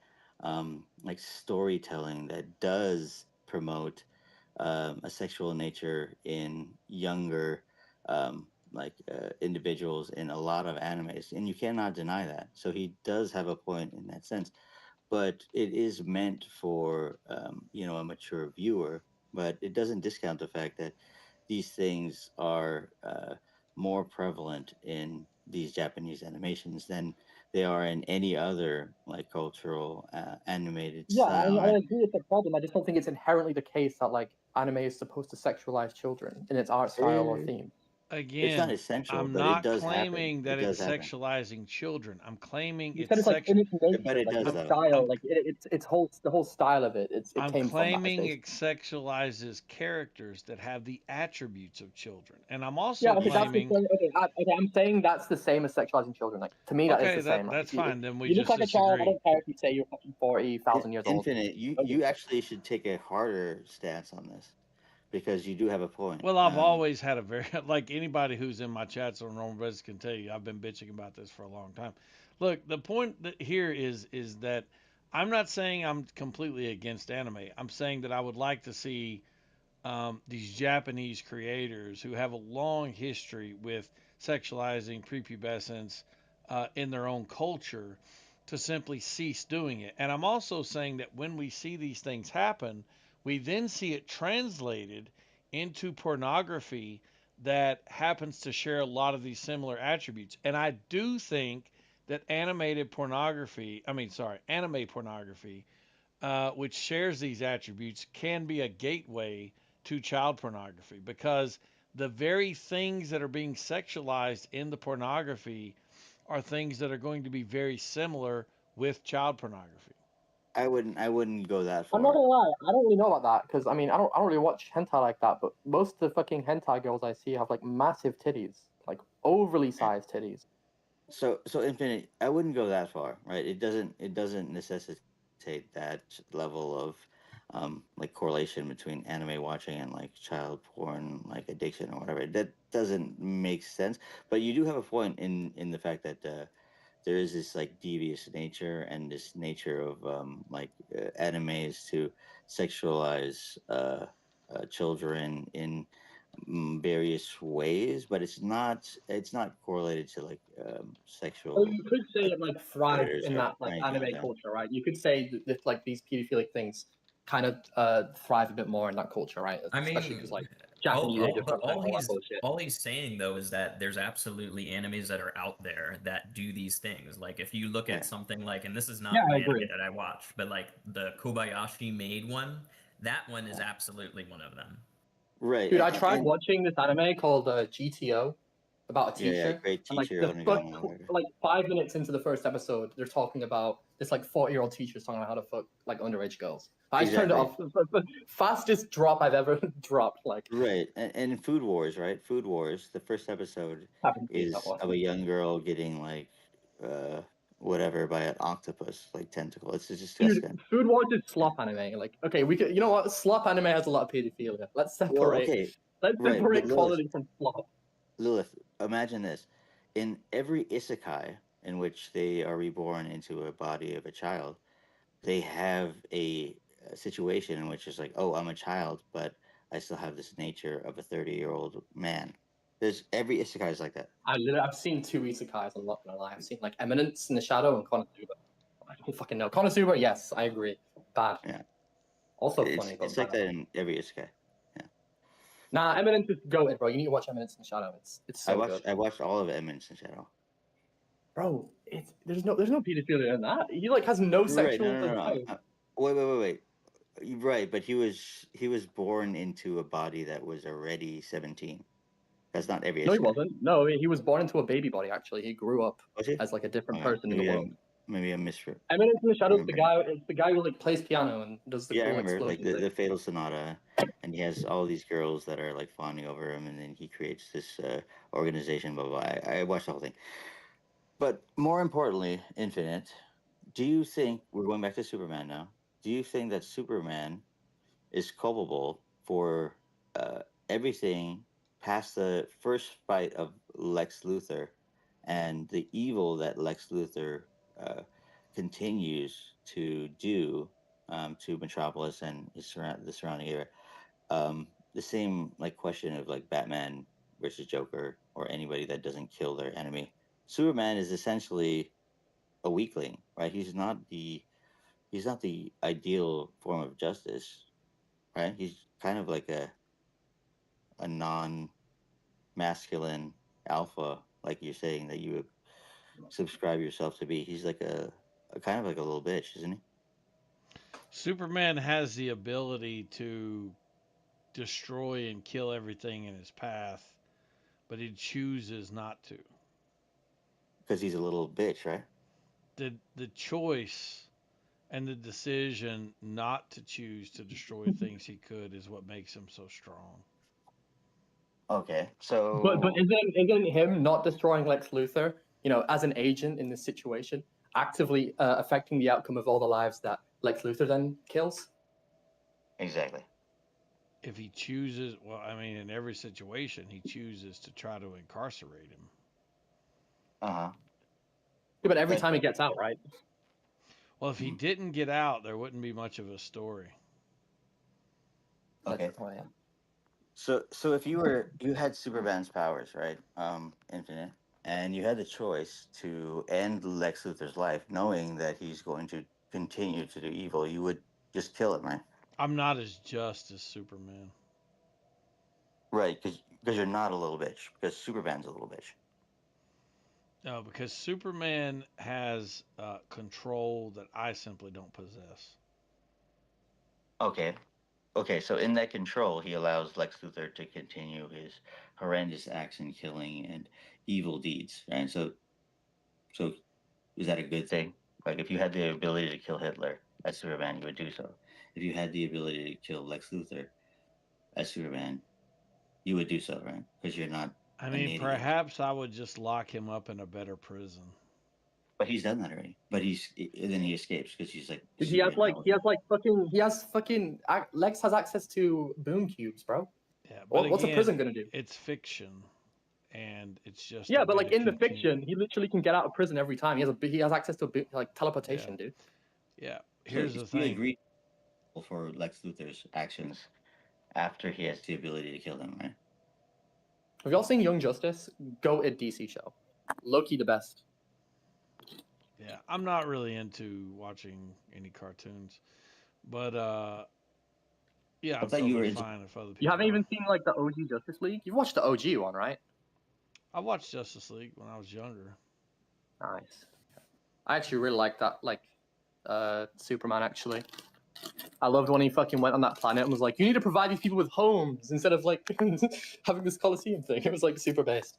like storytelling that does promote a sexual nature in younger individuals in a lot of animes, and you cannot deny that. So he does have a point in that sense, but it is meant for a mature viewer. But it doesn't discount the fact that these things are more prevalent in these Japanese animations than they are in any other like cultural animated Yeah, style. I agree with the problem. I just don't think it's inherently the case that like anime is supposed to sexualize children in its art style or theme. Again, essential, I'm but it not does happen. claiming It that it's does happen. sexualizing children. I'm claiming You it's said it's like in its nature, But it like does, the though. style, like the whole style of it. It I'm came from that. claiming Basically. it sexualizes characters that have the attributes of children, and I'm also Yeah, okay, claiming. that's the same. Okay, I'm saying that's the same as sexualizing children. Like to me, that is Okay, the same. Like, that's fine. Then we you look just like a child. I disagree. don't care if you say you're fucking 40,000 years old. Infinite, you actually should take a harder stance on this because you do have a point. Well, I've always had a very like anybody who's in my chats on Normal Business can tell you, I've been bitching about this for a long time. Look, the point here is that I'm not saying I'm completely against anime. I'm saying that I would like to see these Japanese creators who have a long history with sexualizing prepubescents in their own culture to simply cease doing it. And I'm also saying that when we see these things happen, we then see it translated into pornography that happens to share a lot of these similar attributes. And I do think that anime pornography, which shares these attributes, can be a gateway to child pornography because the very things that are being sexualized in the pornography are things that are going to be very similar with child pornography. I wouldn't go that far. I'm not gonna lie, I don't really know about that because I mean I don't really watch hentai like that. But most of the fucking hentai girls I see have like massive titties, like overly sized titties. So Infinite, I wouldn't go that far, right? It doesn't necessitate that level of like correlation between anime watching and like child porn like addiction or whatever. That doesn't make sense. But you do have a point in the fact that there is this like devious nature and this nature of animes to sexualize children in various ways, but it's not correlated to like sexual. Well, you could say it like thrives predators in or that like anything anime like that. culture, right? You could say that like these pedophilic things kind of thrive a bit more in that culture, right? I mean, Especially because like Japanese they just but all that bullshit. all he's saying though is that there's absolutely animes that are out there that do these things. Like if you look at something like, and this is not Yeah, I an anime agree. that I watch, but like the Kobayashi Maid one, that one is absolutely one of them. Right. Dude, I tried watching this anime called GTO about a Yeah, teacher. great and, like, teacher. the like 5 minutes into the first episode, they're talking about this like 40-year-old teacher's talking about how to fuck like underage girls. I just turned it off. Fastest drop I've ever dropped. Like Right, and Food Wars, right? Food Wars. The first episode is of a young girl getting like whatever by an octopus, like tentacle. It's just disgusting. Dude, Food Wars is slop anime. Like, okay, we could. You know what? Slop anime has a lot of pedophilia. Let's separate. Well, okay, Let's right, separate but quality from slop. Lilith, imagine this: in every isekai in which they are reborn into a body of a child, they have a situation in which it's like, oh, I'm a child, but I still have this nature of a 30-year-old man. There's every isekai is like that. I've seen 2 isekais. I'm not gonna lie. I've seen like Eminence in the Shadow and Konosuba. I don't fucking know. Konosuba, yes, I agree. Bad. Yeah. Also It's funny, but like bad. that in every isekai. Yeah. Nah, Eminence is goated, bro. You need to watch Eminence in Shadow. It's so good. I watched all of Eminence in Shadow. Bro, there's no pedophilia in that. He like has no Right? sexual No. desire. Wait. You're right, but he was born into a body that was already 17. That's not every. No, he wasn't. No, he was born into a baby body. Actually, he grew up Was he? as like a different Okay, person in the world. Maybe I misread. Eminence in the Shadows, the guy. It's the guy who like plays piano and does the Yeah, I cool remember like explosion the thing. Fatal Sonata, and he has all these girls that are like fawning over him, and then he creates this organization. Blah blah. I watched the whole thing. But more importantly, Infinite, do you think we're going back to Superman now? Do you think that Superman is culpable for everything past the first fight of Lex Luthor and the evil that Lex Luthor continues to do to Metropolis and the surrounding area? The same like question of like Batman versus Joker or anybody that doesn't kill their enemy. Superman is essentially a weakling, right? He's not the ideal form of justice, right? He's kind of like a non-masculine alpha, like you're saying that you would subscribe yourself to be. He's like a kind of like a little bitch, isn't he? Superman has the ability to destroy and kill everything in his path, but he chooses not to. Because he's a little bitch, right? The choice and the decision not to choose to destroy things he could is what makes him so strong. Okay, so But isn't him not destroying Lex Luthor, as an agent in this situation, actively affecting the outcome of all the lives that Lex Luthor then kills? Exactly. If he chooses, well, I mean, in every situation, he chooses to try to incarcerate him. Uh-huh. Yeah, but every time he gets out, right? Well, if he didn't get out, there wouldn't be much of a story. Okay. So if you had Superman's powers, right? Infinite, and you had the choice to end Lex Luthor's life, knowing that he's going to continue to do evil, you would just kill him, right? I'm not as just as Superman. Right, because you're not a little bitch. Because Superman's a little bitch. No, because Superman has control that I simply don't possess. Okay. So in that control, he allows Lex Luthor to continue his horrendous acts and killing and evil deeds, right? So is that a good thing? Like, if you had the ability to kill Hitler as Superman, you would do so. If you had the ability to kill Lex Luthor as Superman, you would do so, right? Because you're not. I mean, perhaps I would just lock him up in a better prison. But he's done that already. But then he escapes because he's like. Lex has access to boom cubes, bro. Yeah, but What's again, a prison gonna do? It's fiction, and it's just Yeah, but like in the fiction, he literally can get out of prison every time. He has access to like teleportation, dude. Yeah. Here's the You thing. agree for Lex Luthor's actions after he has the ability to kill them, right? Have y'all seen Young Justice? Goated DC show. Loki the best. Yeah, I'm not really into watching any cartoons, but yeah, I I'm thought you were totally into- fine if other people. You haven't even seen like the OG Justice League? You've watched the OG one, right? I watched Justice League when I was younger. Nice. I actually really like that, Superman, actually. I loved when he fucking went on that planet and was like, you need to provide these people with homes instead of, like, having this Coliseum thing. It was, like, super based.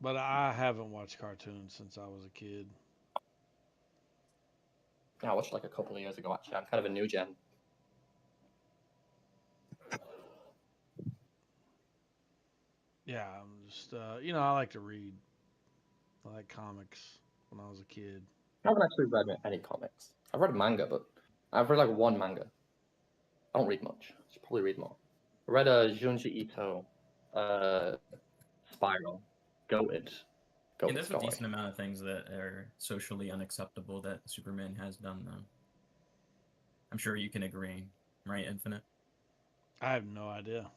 But I haven't watched cartoons since I was a kid. Yeah, I watched, like, a couple of years ago, actually. I'm kind of a new gen. Yeah, I'm just, I like to read. I like comics when I was a kid. I haven't actually read any comics. I've read manga, but I've read, like, one manga. I don't read much. I should probably read more. I read Junji Ito, Spiral, Goated. Yeah, there's a decent amount of things that are socially unacceptable that Superman has done, though. I'm sure you can agree, right, Infinite? I have no idea.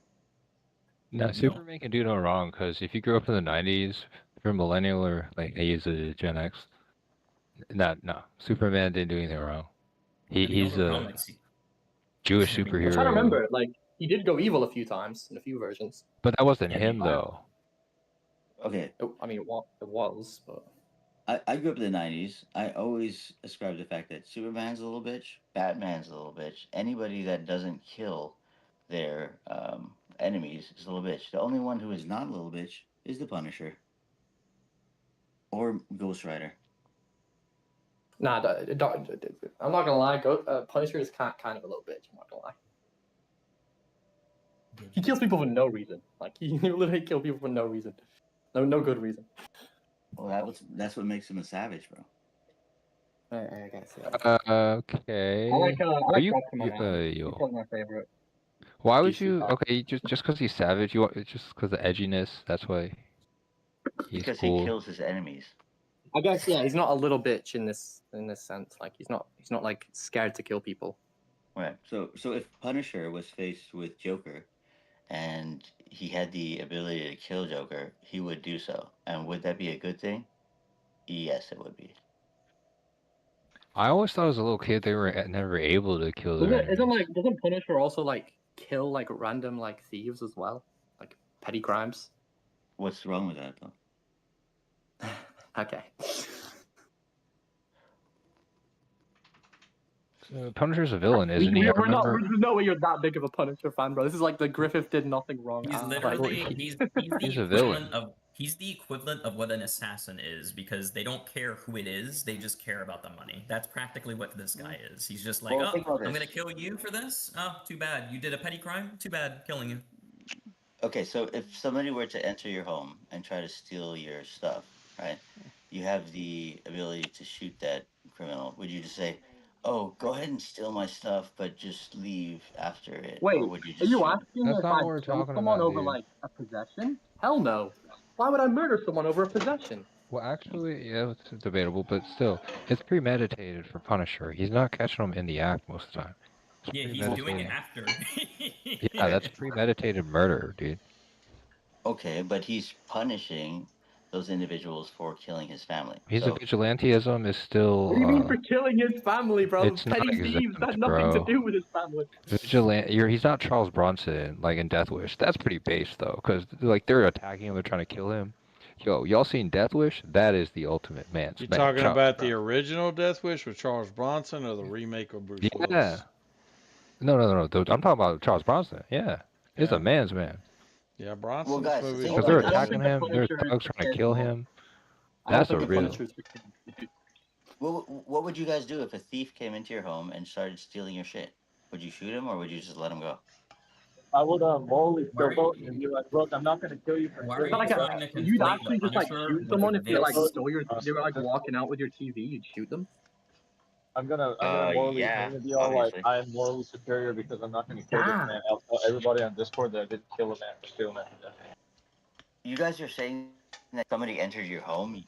No, Superman can do no wrong, because if you grew up in the 90s, if you're a millennial or like he's a Gen X, no, Superman didn't do anything wrong. He's a Jewish superhero. I'm trying to remember, like, he did go evil a few times in a few versions. But that wasn't Yeah, him wow. though. Okay. I mean, it was, but I grew up in the 90s. I always ascribe the fact that Superman's a little bitch, Batman's a little bitch. Anybody that doesn't kill their enemies is a little bitch. The only one who is not a little bitch is the Punisher or Ghost Rider. nah, I'm not gonna lie. Punisher is kind of a little bitch. I'm not gonna lie. He kills people for no reason. Like he literally kills people for no reason, no good reason. Well, that's what makes him a savage, bro. I guess. Okay. I like Are you? He's Yo. probably my favorite. Why would DC you? guy. Okay, just because he's savage, you want just because of edginess. That's why he's Because cool. he kills his enemies. I guess yeah, he's not a little bitch in this sense. Like he's not like scared to kill people. Right. So if Punisher was faced with Joker and he had the ability to kill Joker, he would do so. And would that be a good thing? Yes, it would be. I always thought as a little kid they were never able to kill their Doesn't Punisher also like kill like random like thieves as well, like petty crimes? What's wrong with that though? Okay. Punisher's a villain, isn't he? I remember. There's no way you're that big of a Punisher fan, bro. This is like the Griffith did nothing wrong. He's like, literally he's He's the a villain. equivalent of he's the equivalent of what an assassin is because they don't care who it is, they just care about the money. That's practically what this guy is. He's just like, Well, think oh, about I'm this. gonna kill you for this. Oh, too bad. You did a petty crime. Too bad, killing you. Okay, so if somebody were to enter your home and try to steal your stuff, right? You have the ability to shoot that criminal. Would you just say, "Oh, go ahead and steal my stuff, but just leave after it," wait, or would you are just you shoot? asking That's if not what I'd we're kill talking someone about, over dude. like a possession? Hell no. Why would I murder someone over a possession? Well, actually, yeah, it's debatable, but still, it's premeditated for Punisher. He's not catching them in the act most of the time. It's Yeah, he's doing it premeditated. after. Yeah, that's premeditated murder, dude. Okay, but he's punishing those individuals for killing his family. His So vigilantism is still. What do you mean for killing his family, bro? It's not Petty thieves exempt, had nothing bro. to do with his family. He's not Charles Bronson like in Death Wish. That's pretty base though, because like they're attacking him, they're trying to kill him. Yo, y'all seen Death Wish? That is the ultimate man. You talking about the original Death Wish with Charles Bronson or the remake with Bruce Willis? Yeah. No. I'm talking about Charles Bronson. Yeah. He's a man's man. Yeah, Bronson's Well, guys, movie. think Because they're about this. attacking him, there's thugs trying to kill him. That's a real. What would you guys do if a thief came into your home and started stealing your shit? Would you shoot him or would you just let him go? I would morally still vote and be like, look, I'm not gonna kill you for Why stealing are you your trying to stuff." You'd conflate actually the just like Punisher shoot with someone if they like this? stole your, they were like walking out with your TV, you'd shoot them. I'm gonna morally yeah, I'm gonna be all like, obviously. I am morally superior because I'm not gonna kill this man. I'll tell everybody on Discord that I didn't kill a man for stealing that. You guys are saying that somebody entered your home,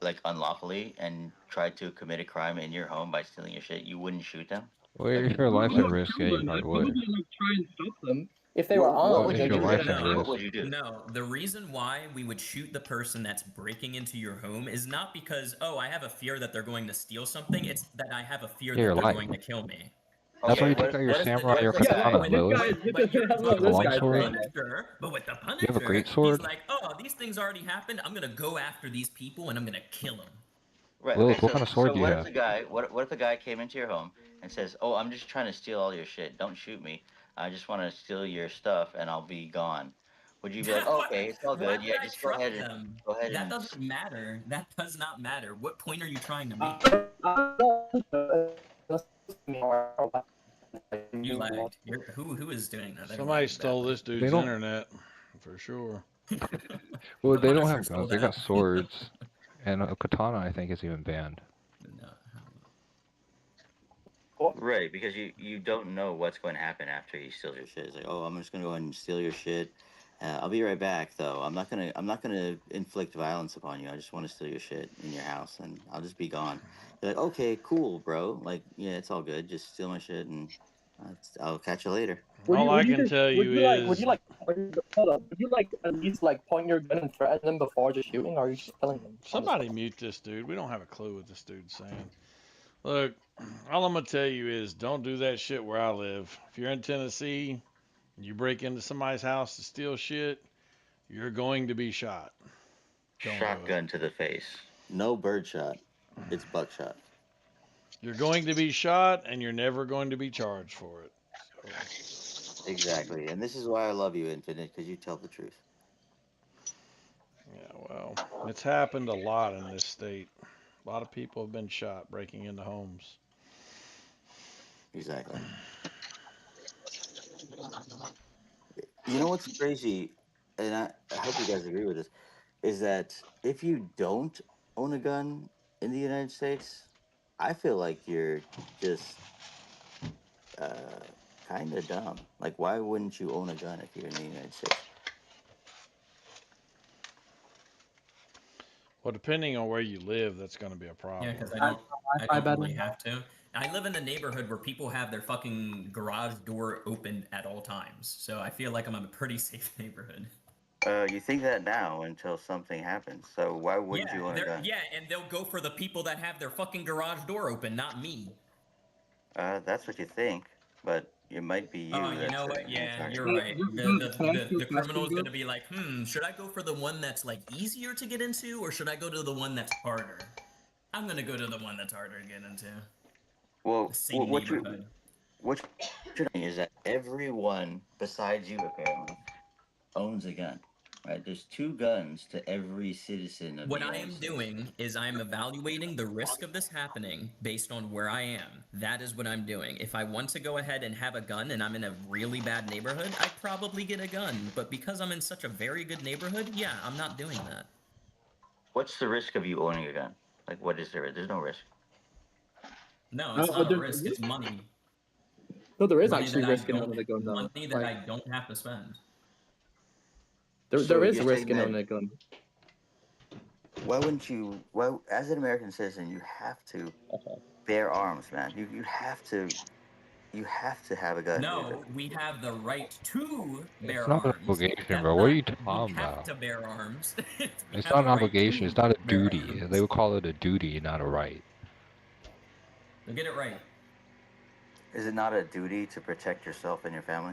like unlawfully, and tried to commit a crime in your home by stealing your shit. You wouldn't shoot them? Well, if your life's at risk, yeah, you probably would. Probably like try and stop them if they were What armed. would If you your do? life's at What risk. would you do? No, the reason why we would shoot the person that's breaking into your home is not because, oh, I have a fear that they're going to steal something. It's that I have a fear Yeah, your that they're life. going to kill me. That's why you what take out your if the- samurai or what if the- katana, but Lewis. but you're The with the longsword. Punisher, but with the Punisher, You have a great sword. he's like, oh, these things already happened. I'm gonna go after these people and I'm gonna kill them. Right. Lilith, Okay, what kind of sword so do you what have? if the guy? What if the guy came into your home and says, "Oh, I'm just trying to steal all your shit. Don't shoot me. I just want to steal your stuff and I'll be gone." Would you be like, oh, "Okay, it's all Why good. would Yeah, I just go trust ahead and them? go ahead That and." doesn't matter. That does not matter. What point are you trying to make? You lagged. Who is doing that? Somebody stole this They dude's don't- internet, for sure. Well, they don't Punisher have stole guns. They that. got swords, and a katana. I think is even banned. Right, because you don't know what's going to happen after he steals your shit. It's like, oh, I'm just gonna go ahead and steal your shit. I'll be right back, though. I'm not gonna inflict violence upon you. I just want to steal your shit in your house, and I'll just be gone. You're like, okay, cool, bro. Like, yeah, it's all good. Just steal my shit, and I'll catch you later. All I can tell you is, Would you like at least like point your gun and threaten them before just shooting, or are you just killing them? somebody mute this dude. We don't have a clue what this dude's saying. Look, all I'm gonna tell you is, don't do that shit where I live. If you're in Tennessee, You break into somebody's house to steal shit, you're going to be shot. Don't do it. Shotgun to the face. No birdshot. It's buckshot. You're going to be shot, and you're never going to be charged for it. Exactly. And this is why I love you, Infinite, because you tell the truth. Yeah, well, it's happened a lot in this state. A lot of people have been shot breaking into homes. Exactly. You know what's crazy, and I hope you guys agree with this, is that if you don't own a gun in the United States, I feel like you're just kind of dumb. Like, why wouldn't you own a gun if you're in the United States? Well, depending on where you live, that's going to be a problem. Yeah, because I don't really have to. I live in a neighborhood where people have their fucking garage door open at all times, so I feel like I'm in a pretty safe neighborhood. You think that now until something happens. So why wouldn't you own a gun? Yeah, and they'll go for the people that have their fucking garage door open, not me. That's what you think, but it might be you. Oh, you know what? Yeah, you're right. The criminal's gonna be like, should I go for the one that's like easier to get into, or should I go to the one that's harder? I'm gonna go to the one that's harder to get into. Well, Same what neighborhood. you're saying is that everyone besides you apparently owns a gun. Right? There's 2 guns to every citizen of What the I United am States. doing is I'm evaluating the risk of this happening based on where I am. That is what I'm doing. If I want to go ahead and have a gun and I'm in a really bad neighborhood, I'd probably get a gun. But because I'm in such a very good neighborhood, yeah, I'm not doing that. What's the risk of you owning a gun? Like, what is there? There's no risk. No, it's not a risk. It's money. No, there is Money actually that I risk in don't- owning a gun, though. Money that Like, I don't have to spend. there So is you're risk saying in that- owning a gun. Why wouldn't you? Well, as an American citizen, you have to bear arms, man. You have to. You have to have a gun. No, we have the right to bear It's not an arms. obligation, bro. What are you talking We have about? to bear arms. It's not an obligation. It's not a duty. They would call it a duty, not a right. So get it right. Is it not a duty to protect yourself and your family?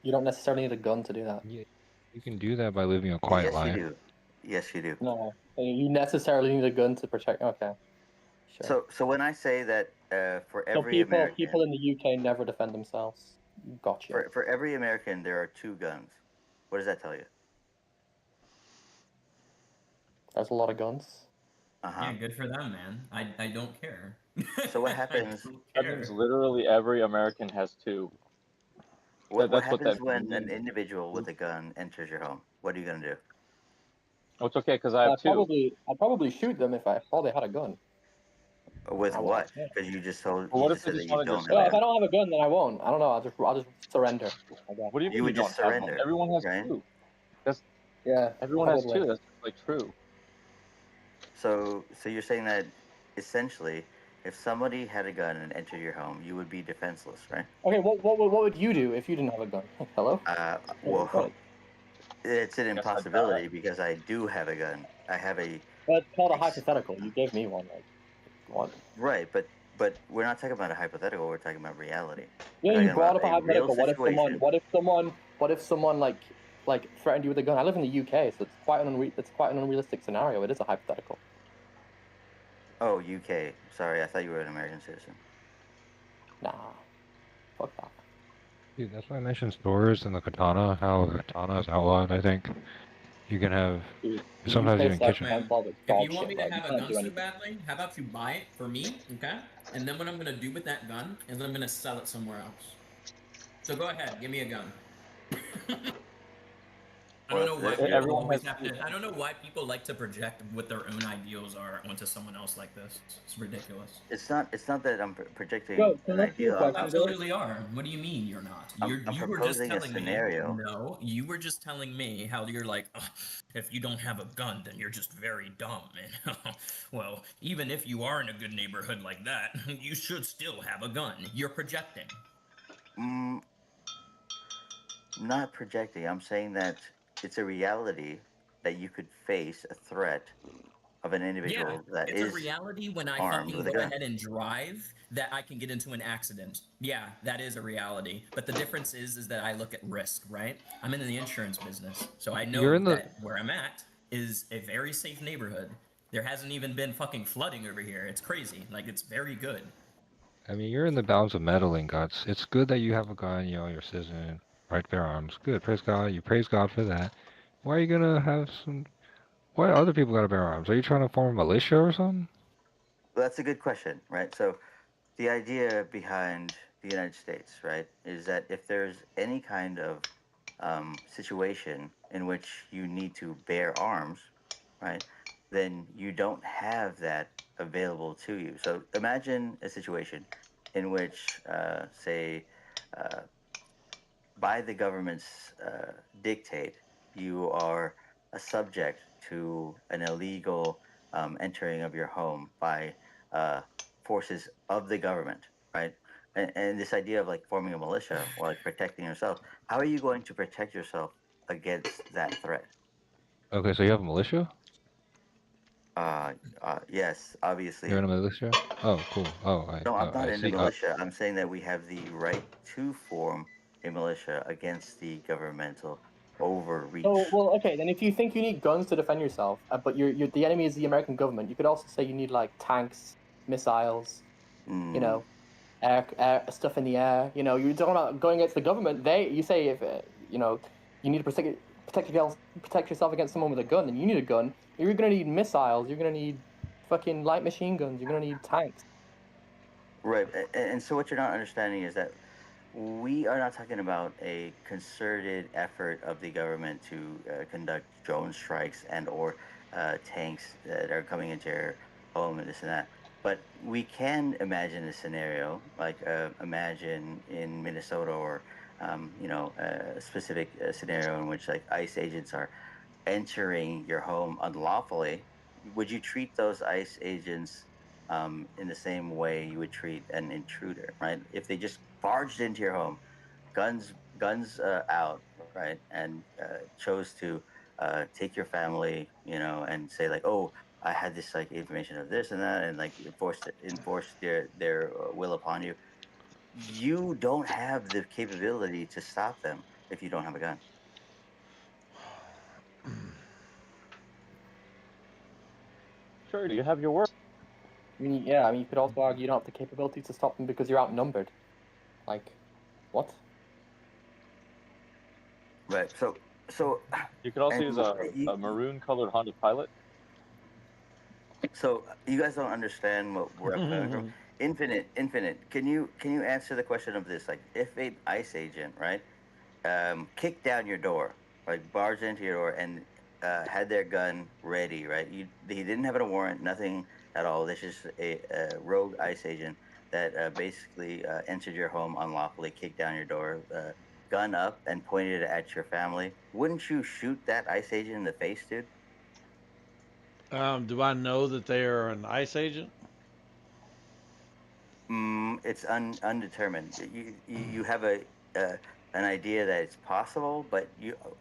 You don't necessarily need a gun to do that. Yeah, you can do that by living a quiet Yes, life. you do. Yes, you do. No, you necessarily need a gun to protect. Okay. Sure. So when I say that for So every American, people in the UK never defend themselves. Gotcha. for every American, there are 2 guns. What does that tell you? There's a lot of guns. Yeah, good for them, man. I don't care. So what happens? That means literally every American has 2. What That's what happens that when an means. individual with a gun enters your home? What are you gonna do? Oh, it's okay because I have 2. I'd probably shoot them if I probably had a gun. With Oh, what? yeah. Because you just told. Well, You what just if they said that just you wanted to don't say- Well, have if a I gun. don't have a gun, then I won't. I don't know. I'll just surrender. I guess. What do you mean You would don't just have one? surrender, Everyone has right? 2. That's Yeah. everyone has probably. 2. That's like true. So you're saying that essentially, if somebody had a gun and entered your home, you would be defenseless, right? Okay. What would you do if you didn't have a gun? Hello. Well, it's an impossibility because I do have a gun. I have a That's called a hypothetical. You gave me one. Like, one. right, but we're not talking about a hypothetical. We're talking about reality. Yeah, We're you talking brought up about a real hypothetical. situation. What if someone like threatened you with a gun? I live in the UK, so it's quite an unrealistic scenario. It is a hypothetical. Oh, UK. Sorry, I thought you were an American citizen. Nah, fuck that. Dude, that's why I mentioned stores and the katana, how the katana is outlawed, I think. You can have sometimes even kitchen. If you want me to have a gun so badly, how about you buy it for me, okay? And then what I'm gonna do with that gun is I'm gonna sell it somewhere else. So go ahead, give me a gun. I don't know why people everyone always has have to. I don't know why people like to project what their own ideals are onto someone else like this. It's ridiculous. It's not that I'm projecting Yo, can an I ask you a idea. question? You absolutely are. What do you mean you're not? I'm You were just proposing a telling me. scenario. No, you were just telling me how you're like, "Ugh, if you don't have a gun, then you're just very dumb. And well, even if you are in a good neighborhood like that, you should still have a gun. You're projecting. Not projecting. I'm saying that it's a reality that you could face a threat of an Yeah, individual that it's a is reality when I armed fucking with a go gun. ahead and drive that I can get into an accident. Yeah, that is a reality. But the difference is that I look at risk, right? I'm in the insurance business, so I You're know in the. that where I'm at is a very safe neighborhood. There hasn't even been fucking flooding over here. It's crazy. Like, it's very good. I mean, you're in the bounds of meddling, Guts. It's good that you have a gun. You know, you're a citizen, right? Bear arms. Good. Praise God. You praise God for that. Why are you gonna have some? Why other people gotta bear arms? Are you trying to form a militia or something? Well, that's a good question, right? So, the idea behind the United States, right, is that if there's any kind of situation in which you need to bear arms, right, then you don't have that available to you. So, imagine a situation in which, say, uh, by the government's dictate, you are a subject to an illegal entering of your home by forces of the government, right? And this idea of like forming a militia or like protecting yourself, how are you going to protect yourself against that threat? Okay, so you have a militia? Yes, obviously. You're in a militia? Oh, cool. Oh, No, I'm not I in the see. militia. I'm saying that we have the right to form a militia against the governmental overreach. Oh well, okay. Then if you think you need guns to defend yourself, but you're the enemy is the American government, you could also say you need like tanks, missiles, you know, air stuff in the air. You know, you're talking about going against the government. You say if you know you need to protect yourself against someone with a gun, then you need a gun. You're gonna need missiles. You're gonna need fucking light machine guns. You're gonna need tanks. Right, and so what you're not understanding is that we are not talking about a concerted effort of the government to conduct drone strikes and or tanks that are coming into your home and this and that. But we can imagine a scenario like imagine in Minnesota or a specific scenario in which like ICE agents are entering your home unlawfully. Would you treat those ICE agents in the same way you would treat an intruder, right? If they just barged into your home, guns out, right, and chose to take your family, and say like, oh, I had this like information of this and that, and like enforce their will upon you. You don't have the capability to stop them if you don't have a gun. Sure, do you have your work? I mean, yeah. I mean, you could also argue you don't have the capability to stop them because you're outnumbered. Like, what? Right. So You could also and use you- a maroon-colored Honda Pilot. So you guys don't understand where I'm coming from. Infinite. Can you answer the question of this? Like, if an ICE agent, right, kicked down your door, like barged into your door and had their gun ready, right? He didn't have a warrant, nothing at all. This is a rogue ICE agent that basically entered your home unlawfully, kicked down your door, gun up, and pointed it at your family. Wouldn't you shoot that ICE agent in the face, dude? Do I know that they are an ICE agent? It's undetermined. You have an idea that it's possible, but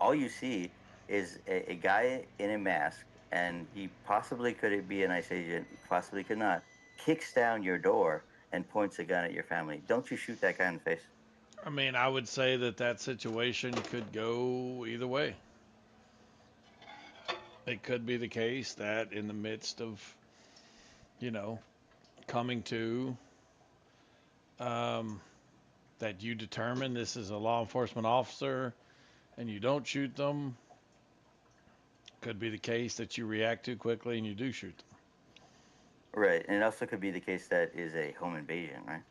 all you see is a guy in a mask, and he possibly could be an ICE agent, possibly could not. Kicks down your door and points a gun at your family. Don't you shoot that guy in the face? I mean, I would say that situation could go either way. It could be the case that in the midst of, coming to, that you determine this is a law enforcement officer and you don't shoot them. Could be the case that you react too quickly and you do shoot them. Right, and it also could be the case that is a home invasion, right?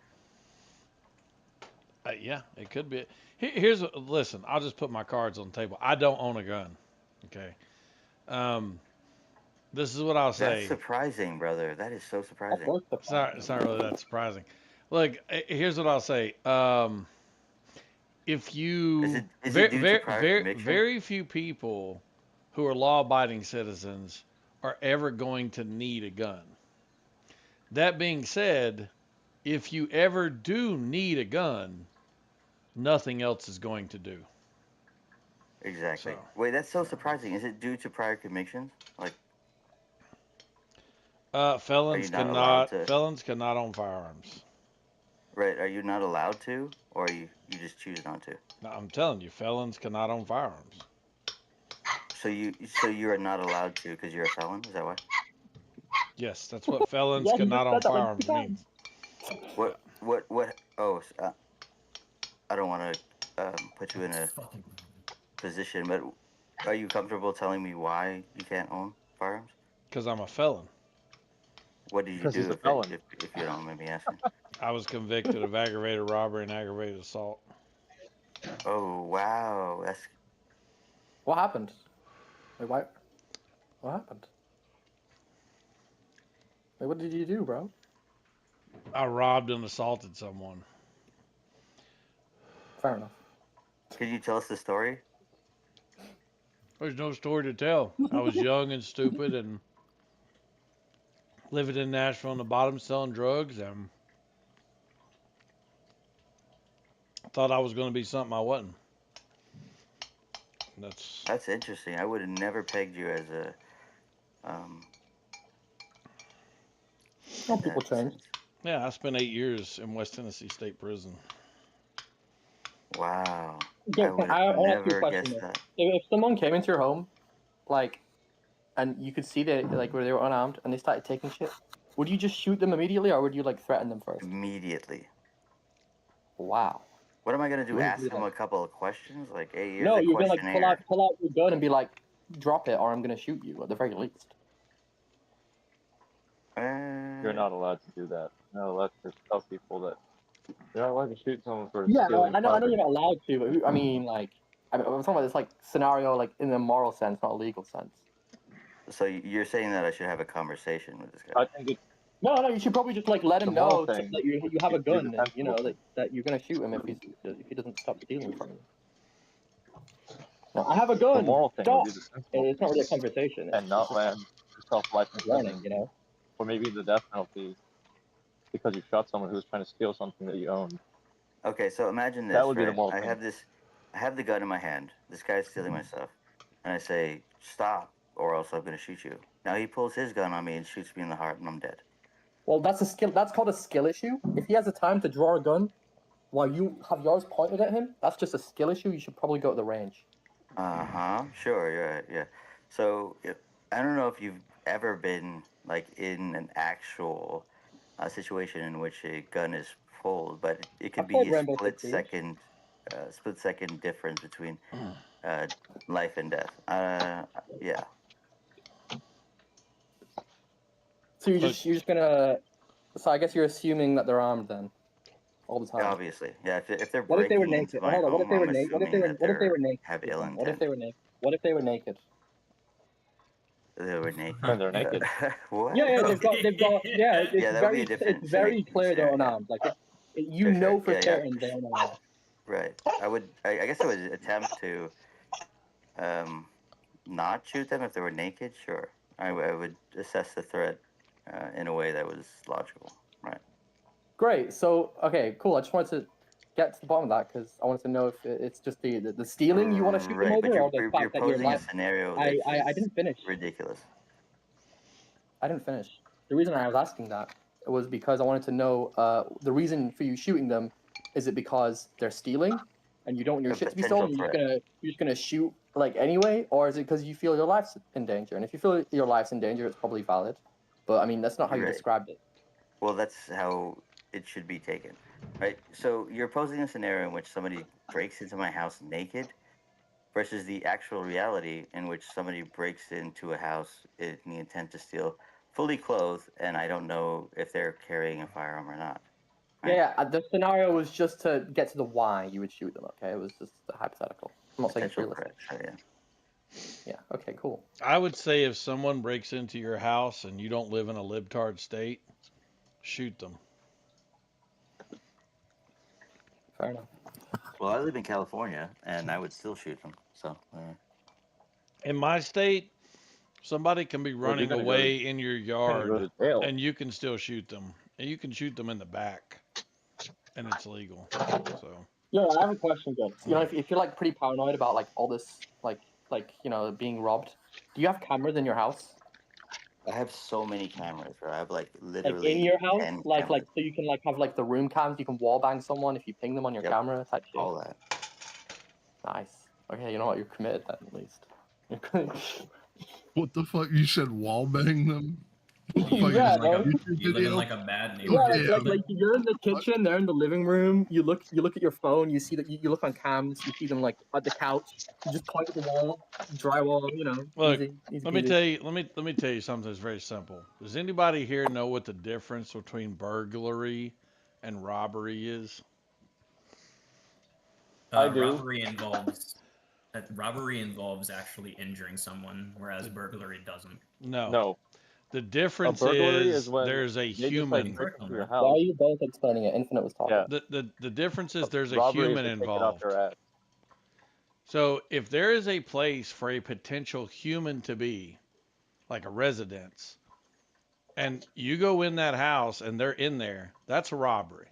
Yeah, it could be. Listen, I'll just put my cards on the table. I don't own a gun. Okay. This is what I'll say. That's surprising, brother. That is so surprising. It's not really that surprising. Look, here's what I'll say. If you is it due to prior conviction? very few people who are law-abiding citizens are ever going to need a gun. That being said, if you ever do need a gun, nothing else is going to do. Exactly. Wait, that's so surprising. Is it due to prior convictions? Like, Felons cannot own firearms. Right? Are you not allowed to, or you just choose not to? No, I'm telling you, felons cannot own firearms. So you are not allowed to because you're a felon. Is that why? Yes, that's what felons cannot own firearms means. What? Oh, I don't want to put you in a position, but are you comfortable telling me why you can't own firearms? Because I'm a felon. What did you Because he's do a felon. if you don't mind me asking? I was convicted of aggravated robbery and aggravated assault. Oh wow, that's. What happened? Like, why? What happened? Like, what did you do, bro? I robbed and assaulted someone. Fair enough. Can you tell us the story? There's no story to tell. I was young and stupid and living in Nashville on the bottom selling drugs and thought I was going to be something I wasn't. That's interesting. I would have never pegged you as a. Some people change. Yeah, I spent 8 years in West Tennessee State Prison. Wow. Yeah, I'll ask you a never question. guessed though. that. If someone came into your home, like, and you could see that, like, where they were unarmed and they started taking shit, would you just shoot them immediately, or would you like threaten them first? Immediately. Wow. What am I gonna do? Wouldn't Ask do them that. a couple of questions? Like, hey, here's No, a you're gonna like questionnaire. pull out your gun and be like, drop it, or I'm gonna shoot you at the very least. You're not allowed to do that. You're not allowed to tell people that you're not allowed to shoot someone for Yeah, stealing I know property. you're not allowed to, but I mean, like, I'm talking about this like scenario, like in a moral sense, not a legal sense. So you're saying that I should have a conversation with this guy? I think it's No, you should probably just like let him The moral know thing that you have a is gun, and, defensible. you know, that you're gonna shoot him if he doesn't stop stealing from you. No, I have a gun. The moral thing Stop. would be the sensible It's not really a thing conversation. and not land yourself life in warning, prison, you know. or maybe the death penalty because you shot someone who was trying to steal something that you owned. Okay, so imagine this, That would be right? the moral I thing. have the gun in my hand. This guy's stealing my stuff, and I say, "Stop, or else I'm gonna shoot you." Now he pulls his gun on me and shoots me in the heart, and I'm dead. Well, that's a skill. That's called a skill issue. If he has the time to draw a gun while you have yours pointed at him, that's just a skill issue. You should probably go to the range. Sure, you're right. Yeah. So I don't know if you've ever been like in an actual situation in which a gun is pulled, but it could I've be played a Rainbow Six Siege. split second difference between life and death. Yeah. So you're just gonna. So I guess you're assuming that they're armed then, all the time. Obviously, yeah. If they're What if they were breaking into naked? my Hold on. What if home, they were I'm naked? What if assuming they were that naked? have ill What if intent. they were naked? What if they were naked? They were naked. When they're naked. What? Yeah, they've got. Yeah, it's Yeah, that would be a different it's very clear they're scenario. unarmed. Like you know for Yeah, yeah. certain they're unarmed. Right. I guess I would attempt to not shoot them if they were naked. Sure. I would assess the threat in a way that was logical. Right. Great. So okay, cool. I just wanted to get to the bottom of that because I wanted to know if it's just the stealing you want to shoot them Right, over, but or the you're fact that you're posing a like. scenario I that's didn't finish. ridiculous. I didn't finish. The reason I was asking that was because I wanted to know the reason for you shooting them. Is it because they're stealing and you don't want your A shit to be potential stolen? threat. You're just gonna shoot like anyway, or is it because you feel your life's in danger? And if you feel your life's in danger, it's probably valid. But I mean, that's not how you Right. described it. Well, that's how it should be taken, right? So you're posing a scenario in which somebody breaks into my house naked versus the actual reality in which somebody breaks into a house in the intent to steal fully clothed, and I don't know if they're carrying a firearm or not. Yeah, the scenario was just to get to the why you would shoot them. Okay, it was just a hypothetical. I'm not saying it's Potential realistic. threat, Yeah. Okay. Cool. I would say if someone breaks into your house and you don't live in a libtard state, shoot them. Fair enough. Well, I live in California, and I would still shoot them. So. In my state, somebody can be Well, running you're gonna go away to- in your you're gonna go yard, to jail. and you can still shoot them. And you can shoot them in the back, and it's legal. So. Yeah, I have a question, guys. You know, if you're like pretty paranoid about like all this, like you know, being robbed, do you have cameras in your house? I have so many cameras, bro. I have like Like literally in your house, 10 like cameras. so you can like have like the room cams. You can wall bang someone if you ping them on your Yep, camera type shit. all that. Nice. Okay, you know what? You're committed then, at least. What the fuck? You said wall bang them? What the fuck Yeah, is bro. this, a YouTube You live in video? like a bad Yeah, neighborhood. like you're in the kitchen, they're in the living room. You look at your phone. You see that you look on cams. You see them like at the couch. You just point at the wall, drywall. You know, Look, easy, easy let me peasy. tell you. Let me tell you something that's very simple. Does anybody here know what the difference between burglary and robbery is? I do. Robbery involves actually injuring someone, whereas burglary doesn't. No. No. The difference burglary is is when there's a they just, like, human. break into your Why house. are you both explaining it? Infinite was talking. Yeah. The difference is there's a Robbery is human to take it off involved. their ass. So if there is a place for a potential human to be, like a residence, and you go in that house and they're in there, that's a robbery.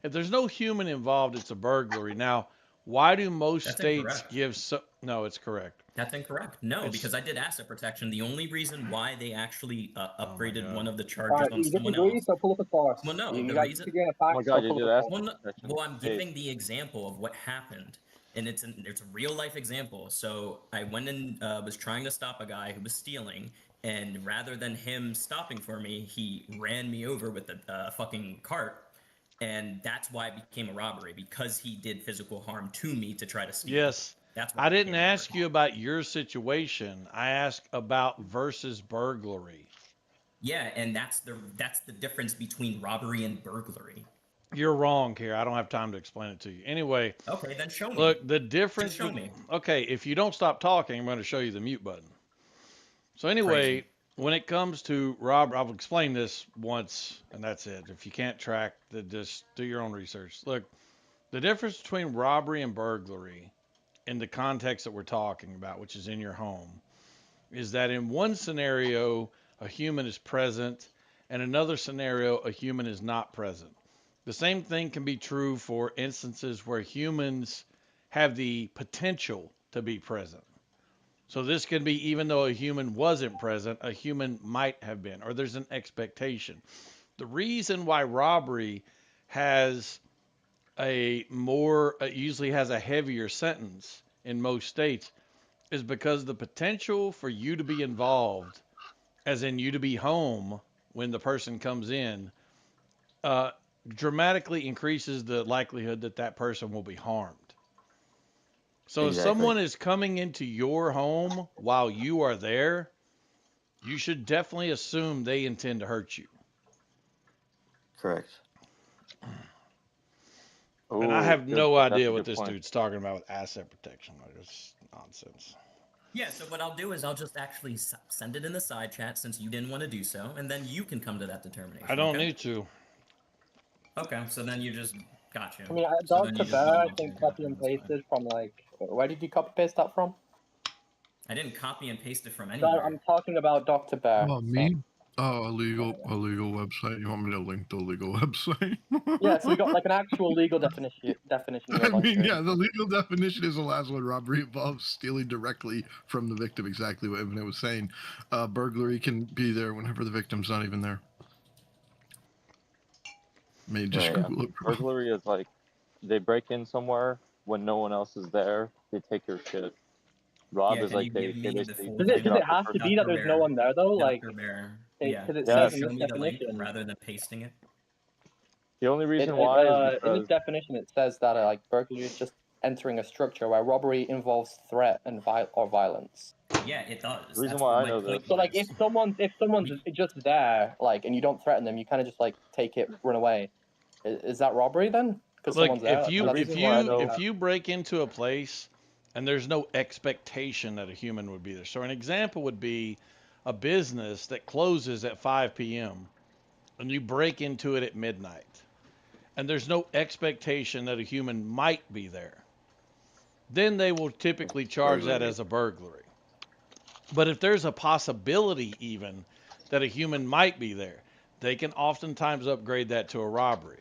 If there's no human involved, it's a burglary. Now, why do most That's states incorrect. give so? No, it's correct. That's incorrect. No, It's- because I did asset protection. The only reason why they actually upgraded God. one of the All charges right, on you someone disagree, else. so pull up a source. Well, no, You the guys reason. disagree on facts, Oh my so God, you pull did up a ask. source. Well, I'm giving the example of what happened, and it's a real life example. So I went and was trying to stop a guy who was stealing, and rather than him stopping for me, he ran me over with a fucking cart, and that's why it became a robbery, because he did physical harm to me to try to steal. Yes. That's why I it didn't became a ask you about your situation. I asked about versus burglary. Yeah, and that's the difference between robbery and burglary. You're wrong, Kara. I don't have time to explain it to you. Anyway, Okay, then show me. look, the difference. Just show me. Okay, if you don't stop talking, I'm going to show you the mute button. So anyway, Crazy. when it comes to robbery, I've explained this once, and that's it. If you can't track, then just do your own research. Look, the difference between robbery and burglary, in the context that we're talking about, which is in your home, is that in one scenario, a human is present, and another scenario, a human is not present. The same thing can be true for instances where humans have the potential to be present. So this can be, even though a human wasn't present, a human might have been, or there's an expectation. The reason why robbery has usually has a heavier sentence in most states is because the potential for you to be involved, as in you to be home when the person comes in, dramatically increases the likelihood that that person will be harmed. So if someone is coming into your home while you are there, you should definitely assume they intend to hurt you. Correct. And I Ooh, have good- no that's a idea what good this point. dude's talking about with asset protection. Like, it's nonsense. Yeah, so what I'll do is I'll just actually send it in the side chat since you didn't want to do so, and then you can come to that determination. I don't okay? need to. Okay, so then you just got you. I mean, So Dr. then you just Bear, don't I want to think do copy and pasted from like, where did you copy paste that from? I didn't copy and paste it from No, anywhere. I'm talking about Dr. Bear. Oh, me? Oh, a legal website. You want me to link the legal website? Yeah, so we got like an actual legal definition. I mean, yeah, the legal definition is the last one. Robbery involves stealing directly from the victim, exactly what Infinite was saying. Burglary can be there whenever the victim's not even there. I mean, just Yeah. Google it, bro. Burglary is like they break in somewhere when no one else is there. They take your shit. Rob Yeah, is can like you they give me the basically full Does take it, does off it the have to person. be that there's no one there though? Like, Dr. Bear. because it Can you says in show this me the link definition. rather than pasting it? The only reason It, why is in this because definition, it says that like burglary is just entering a structure where robbery involves threat and or violence. Yeah, it does. the reason That's why what I know my point this. So like, if someone's just there, like, and you don't threaten them, you kind of just like take it, run away. Is that robbery then? Because Look, someone's there. if you break into a place and there's no expectation that a human would be there. So an example would be a business that closes at 5 p.m. and you break into it at midnight. And there's no expectation that a human might be there. Then they will typically charge that as a burglary. But if there's a possibility even that a human might be there, they can oftentimes upgrade that to a robbery.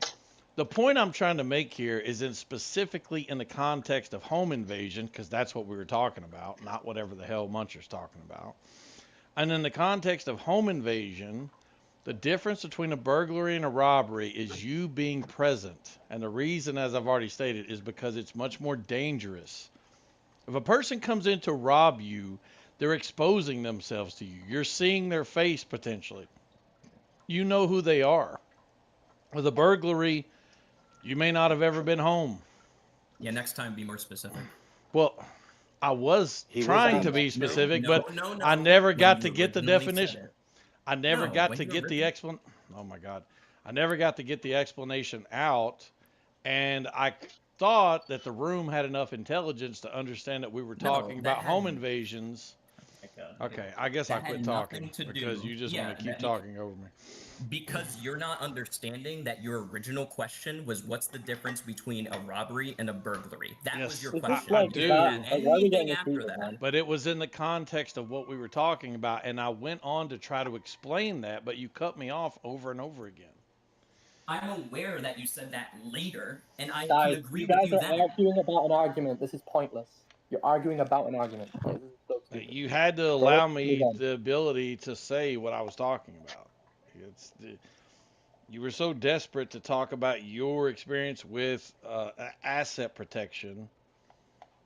The point I'm trying to make here is specifically in the context of home invasion, because that's what we were talking about, not whatever the hell Muncher's talking about. And in the context of home invasion, the difference between a burglary and a robbery is you being present. And the reason, as I've already stated, is because it's much more dangerous. If a person comes in to rob you, they're exposing themselves to you. You're seeing their face potentially. You know who they are. With a burglary, you may not have ever been home. Yeah, next time be more specific. Well, I was He was trying to being be No, specific, no, but no, I no. never When got you to get the originally said definition. it. I never No, got when to you get the originally. Oh my God. I never got to get the explanation out, and I thought that the room had enough intelligence to understand that we were No, talking that about home had. invasions. My God. Okay, I guess I That quit had talking nothing to because do. you just want Yeah, to keep that talking over me. because you're not understanding that your original question was what's the difference between a robbery and a burglary. That was Yes, your It's I, just question. I like If you do. had that. Like, why are we anything getting after heated, that, man? But it was in the context of what we were talking about, and I went on to try to explain that, but you cut me off over and over again. I'm aware that you said that later, and I can Guys, agree you with guys you are then. arguing about an argument. This is pointless. You're arguing about an argument. Like, this is so stupid. You had to So allow let's move me on. the ability to say what I was talking about. You were so desperate to talk about your experience with asset protection,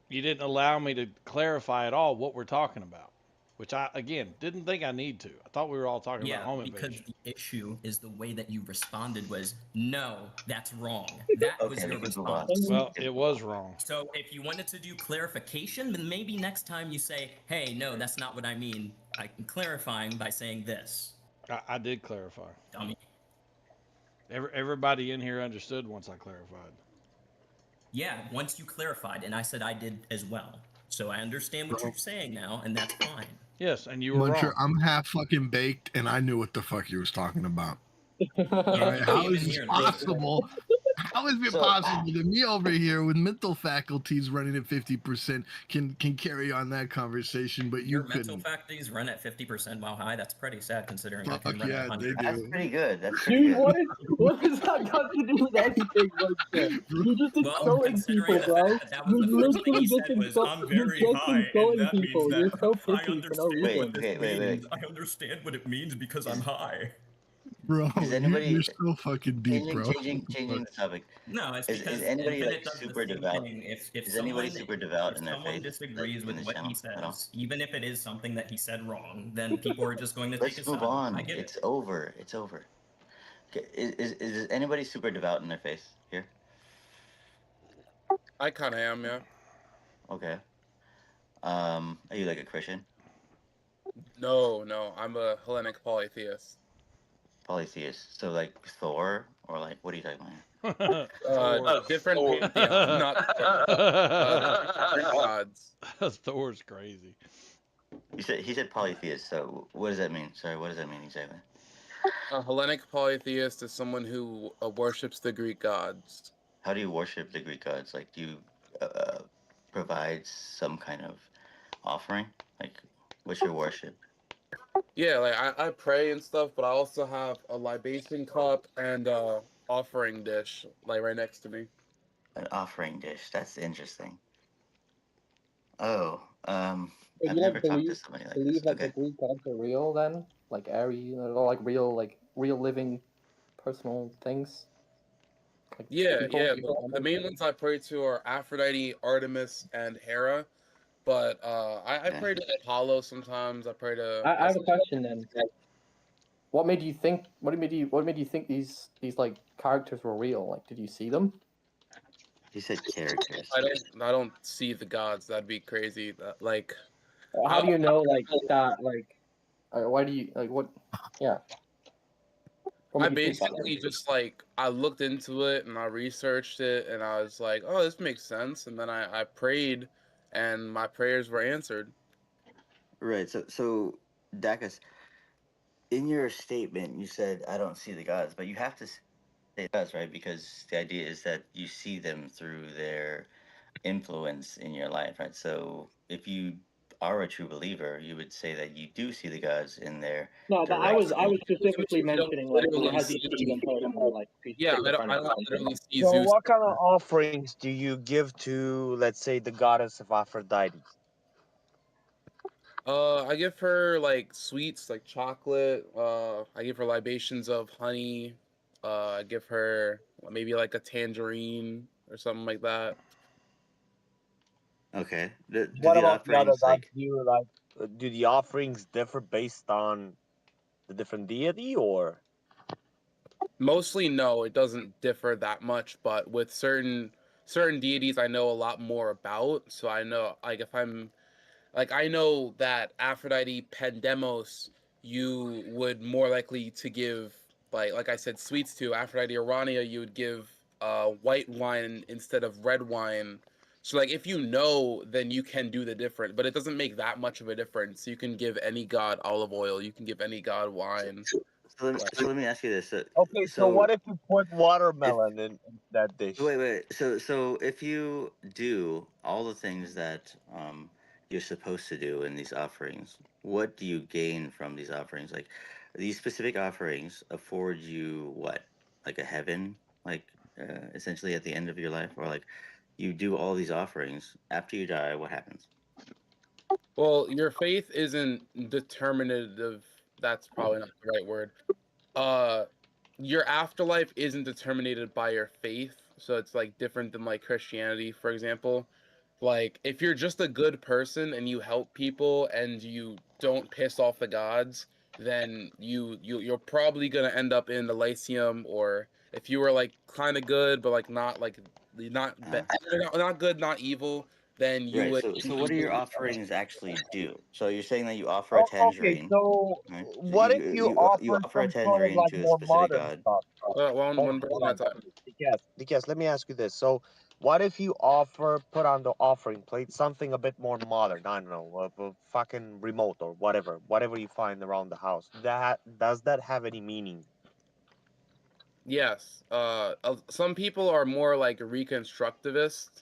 you didn't allow me to clarify at all what we're talking about, which I, again, didn't think I need to. I thought we were all talking about Yeah, home because invasion. the issue is the way that you responded was no, that's wrong. That was Okay, your we can move on. response. Well, it was wrong. So if you wanted to do clarification, then maybe next time you say, hey, no, that's not what I mean. I'm clarifying by saying this. I did clarify. Dummy. Everybody in here understood once I clarified. Yeah, once you clarified, and I said I did as well. So I understand what you're saying now, and that's fine. Yes, and you were Muncher, wrong. I'm half fucking baked, and I knew what the fuck you was talking about. Yeah, Alright, you how came is in this here and possible? How is it So- possible that me over here with mental faculties running at 50% can carry on that conversation, but you Your mental couldn't? faculties run at 50% while high. That's pretty sad considering I can Fuck run yeah, at they 100. That's do. pretty good. That's pretty Dude, good. what has that got to do with anything, Muncher? You're just Well, insulting considering people, the bro. fact that that was You're the first thing literally he just said was, I'm very high, and insulting that means people. You're that so I pissy for no understand reason. what this Wait. means. I understand what it means because I'm high. Bro, Is anybody you're so fucking deep, bro. changing the topic? No, it's Is because anybody Infinite like does super the same devout? thing. If Is anybody super devout in their someone faith? disagrees in with this what he channel at all? says, even if it is something that he said wrong, then people are just going to take Let's his move side. on. I get It's it. over. It's over. Okay. Is anybody super devout in their faith here? I kind of am, yeah. Okay. Are you like a Christian? No, I'm a Hellenic polytheist. Polytheist. So like Thor, or like what are you talking about? Different pantheon, not different gods. Thor's crazy. He said polytheist. So what does that mean? Sorry, what does that mean exactly? A Hellenic polytheist is someone who worships the Greek gods. How do you worship the Greek gods? Like, do you provide some kind of offering? Like, what's your worship? Yeah, like I pray and stuff, but I also have a libation cup and a offering dish like right next to me. An offering dish. That's interesting. Oh, I've So you never like talked to believe somebody like believe this. like Okay. the Greek gods are real then? Like Ares, or like real living personal things? Like Yeah, people, yeah. people The main ones I pray to are Aphrodite, Artemis, and Hera. But I pray to Apollo sometimes. I pray to. I have a question then. Like, what made you think? What made you think these like characters were real? Like, did you see them? He said characters. I don't see the gods. That'd be crazy. Like, How do you know like that? Like, why do you like what? Yeah. What I made you think that? basically just like I looked into it and I researched it and I was like, oh, this makes sense. And then I prayed, and my prayers were answered. Right. So Dacus, in your statement, you said, I don't see the gods, but you have to say gods, right? Because the idea is that you see them through their influence in your life, right? So if you are a true believer, you would say that you do see the gods in their No, but I was direct- specifically mentioning like literally has he see- seen them personally? Like, Yeah, I don't literally see So, Zeus. what kind of offerings do you give to, let's say, the goddess of Aphrodite? I give her like sweets, like chocolate. I give her libations of honey. I give her maybe like a tangerine or something like that. Okay. Do What the about the other offerings gods? like? Do the offerings differ based on the different deity, or? Mostly, no, it doesn't differ that much. But with certain deities, I know a lot more about. So I know, like, if I'm like, I know that Aphrodite Pandemos, you would more likely to give, like I said, sweets to. Aphrodite Urania, you would give white wine instead of red wine. So like, if you know, then you can do the difference, but it doesn't make that much of a difference. You can give any god olive oil, you can give any god wine. So let me ask you this. Okay, so what if you put if watermelon in that dish? wait. So if you do all the things that you're supposed to do in these offerings, what do you gain from these offerings? Like these specific offerings afford you what? Like a heaven? Like essentially at the end of your life, or like you do all these offerings after you die, what happens? Well, your faith isn't determinative. That's probably not the right word. Uh, your afterlife isn't determined by your faith, so it's like different than like Christianity, for example. Like if you're just a good person and you help people and you don't piss off the gods, then you're probably gonna end up in Elysium. Or if you were like kind of good but like not good, not evil, then you Right. would. So what do your offerings actually do? So you're saying that you offer a Oh, okay, tangerine, so right? So what if you you offer offer a some sort of tangerine like to a more specific modern god. stuff? One Hold person at a on, time. Because let me ask you this. So, what if you put on the offering plate something a bit more modern? I don't know, a fucking remote or whatever you find around the house. Does that have any meaning? Yes. Some people are more like reconstructionists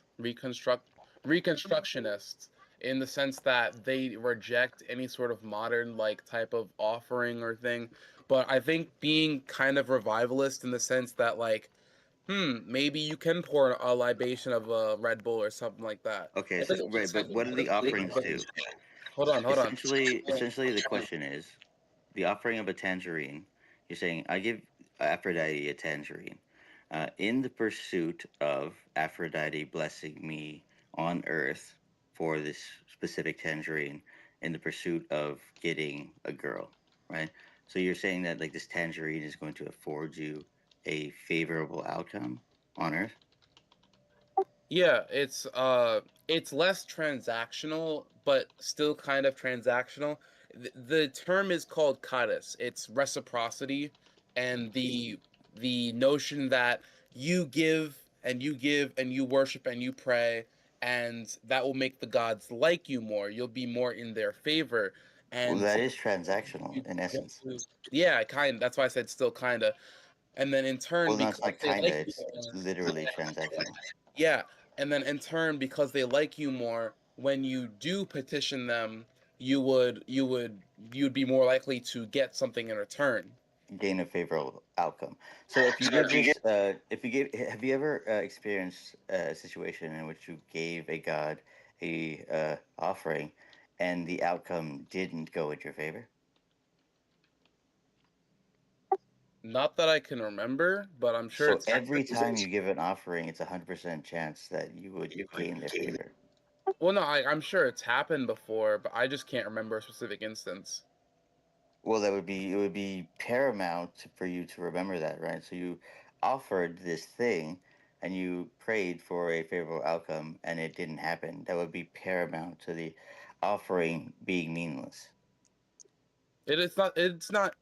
in the sense that they reject any sort of modern like type of offering or thing. But I think being kind of revivalist in the sense that like, maybe you can pour a libation of a Red Bull or something like that. Okay, It so doesn't right, but what do the offerings do? Hold on. Essentially, the question is the offering of a tangerine. You're saying I give Aphrodite a tangerine, in the pursuit of Aphrodite blessing me on Earth for this specific tangerine, in the pursuit of getting a girl, right? So you're saying that like this tangerine is going to afford you a favorable outcome on Earth. Yeah, it's less transactional, but still kind of transactional. The term is called kadis. It's reciprocity, and the notion that you give and you give and you worship and you pray, and that will make the gods like you more. You'll be more in their favor, Well, and that is transactional in essence. yeah, kind. That's why I said still kinda. And then in turn, Well, no, it's because not they kinda. like you It's more, literally transactional. yeah, and then in turn, because they like you more, when you do petition them, you'd be more likely to get something in return. Gain a favorable outcome. So if you Yeah. give this, if you give, have you ever experienced a situation in which you gave a god a offering, and the outcome didn't go in your favor? Not that I can remember, but I'm sure So it's every time you give an offering, it's 100% chance that you would gain their favor. well, no, I'm sure it's happened before, but I just can't remember a specific instance. Well, it would be paramount for you to remember that, right? So you offered this thing and you prayed for a favorable outcome and it didn't happen. That would be paramount to the offering being meaningless. It's not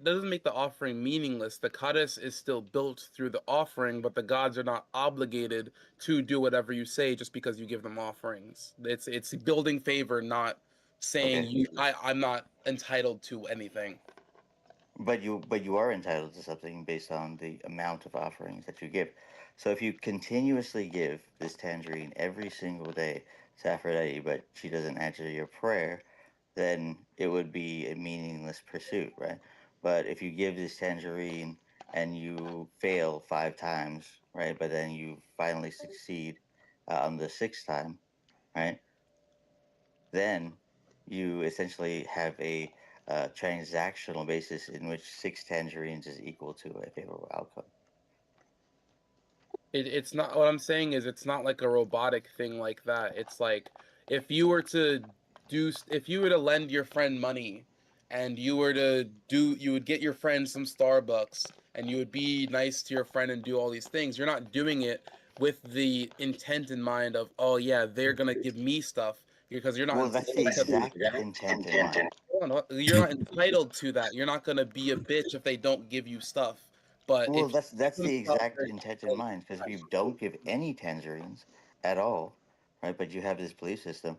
doesn't make the offering meaningless. The goddess is still built through the offering, but the gods are not obligated to do whatever you say just because you give them offerings. It's building favor, not saying Okay. I'm not entitled to anything. But you are entitled to something based on the amount of offerings that you give. So if you continuously give this tangerine every single day to Aphrodite, but she doesn't answer your prayer, then it would be a meaningless pursuit, right? But if you give this tangerine and you fail 5 times, right, but then you finally succeed on the 6th time, right, then you essentially have a transactional basis in which 6 tangerines is equal to a favorable outcome. It's not, what I'm saying is it's not like a robotic thing like that. It's like if you were to if you were to lend your friend money and you would get your friend some Starbucks and you would be nice to your friend and do all these things. You're not doing it with the intent in mind of, oh yeah, they're gonna give me stuff, because you're not Well, that's the entitled exact intent in mind. you're not entitled to that. You're not gonna be a bitch if they don't give you stuff. But Well, if that's the exact intent in mind, because if you don't give any tangerines at all, right, but you have this belief system,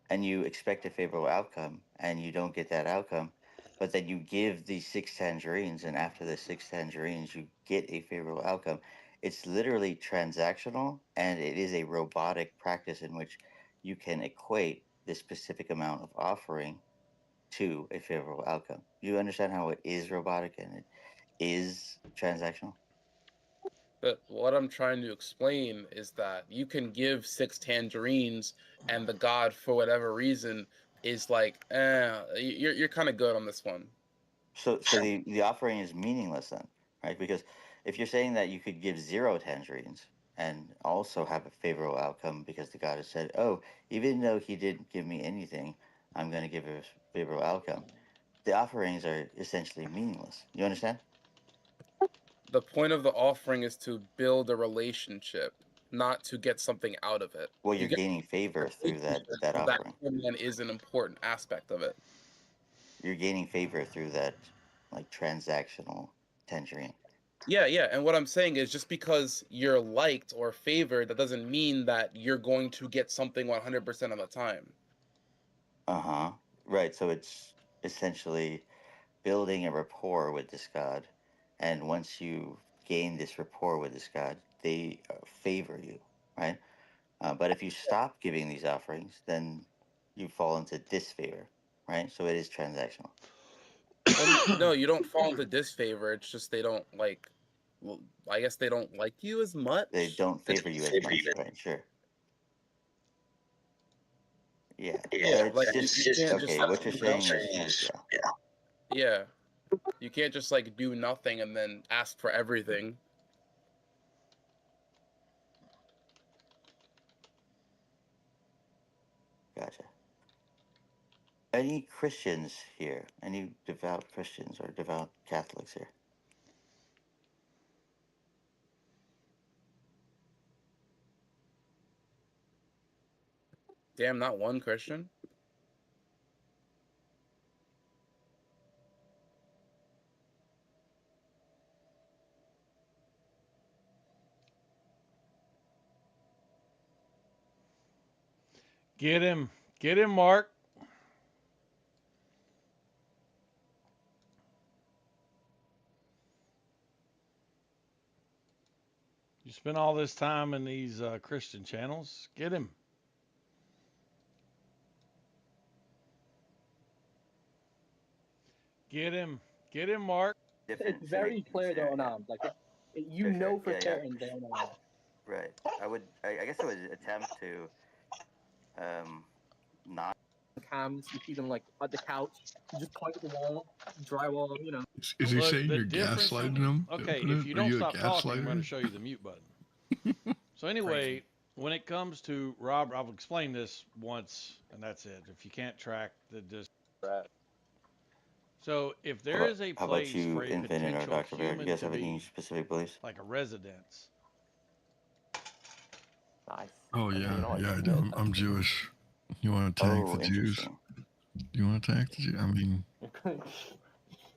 and you expect a favorable outcome, and you don't get that outcome, but then you give these 6 tangerines, and after the 6 tangerines, you get a favorable outcome. It's literally transactional, and it is a robotic practice in which you can equate this specific amount of offering to a favorable outcome. You understand how it is robotic and it is transactional? But what I'm trying to explain is that you can give 6 tangerines, and the god, for whatever reason, is like, you're kind of good on this one. So the offering is meaningless then, right? Because if you're saying that you could give 0 tangerines and also have a favorable outcome because the god has said, oh, even though he didn't give me anything, I'm going to give a favorable outcome. The offerings are essentially meaningless. You understand? The point of the offering is to build a relationship, not to get something out of it. Well, You you're get gaining favor through that that offering. command is an important aspect of it. You're gaining favor through that, like, transactional tangerine. Yeah, and what I'm saying is, just because you're liked or favored, that doesn't mean that you're going to get something 100% of the time. Uh-huh. Right. So it's essentially building a rapport with this god. And once you gain this rapport with this god, they favor you, right? But if you stop giving these offerings, then you fall into disfavor, right? So it is transactional. Well, no, you don't fall into disfavor. It's just they don't like. Well, I guess they don't like you as much. They don't favor you as much, right? Sure. Yeah. It's like just, you can't okay, just. what you're saying is, yeah. Yeah, you can't just like do nothing and then ask for everything. Gotcha. Any Christians here? Any devout Christians or devout Catholics here? Damn, not one Christian. Get him, Mark. You spend all this time in these Christian channels. Get him. Get him, Mark. It's very clear they're unarmed. Like, you Sure, know for yeah, certain they're unarmed. Right. I guess I would attempt to not. Cams, you see them like at the couch, you just point at the wall, drywall, you know. Is he Look, saying the you're difference gaslighting him? Okay, Infinite? if you Are don't you a stop talking, I'm going to gaslighter? show you the mute button. So anyway, when it comes to Rob, I'll explain this once, and that's it. If you can't track the just. So if there is a How about place you, for a Infinite or potential Dr. Bear? You human guys to have any be, specific beliefs? like a residence, Nice. Oh I mean, yeah, you know what, yeah, I you do. know, I'm Jewish. You want to attack Oh, the Jews? interesting. Do you want to attack the Jews? I mean,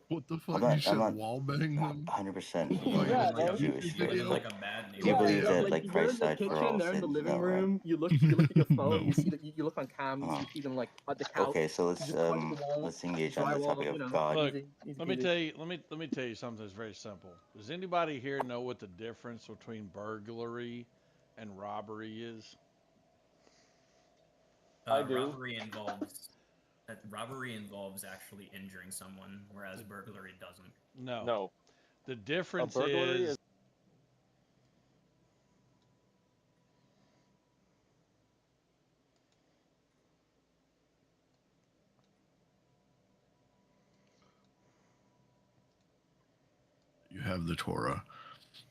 what the fuck? You said wallbang them? 100% Yeah, man. Jewish He wasn't faith. like a bad Do you neighbor. believe that, like like, you go Christ in the died for kitchen, all they're in the sins? living No, right? room. You look at your phone. No. You see that you look on cams. You see them like at the couch. Okay, so You just point at the wall, let's engage on the drywall. topic You of know, God. look, easy let me peasy. tell you, let me tell you something that's very simple. Does anybody here know what the difference between burglary and robbery is? I do. Robbery involves actually injuring someone, whereas burglary doesn't. No. No. The difference burglary is have the Torah.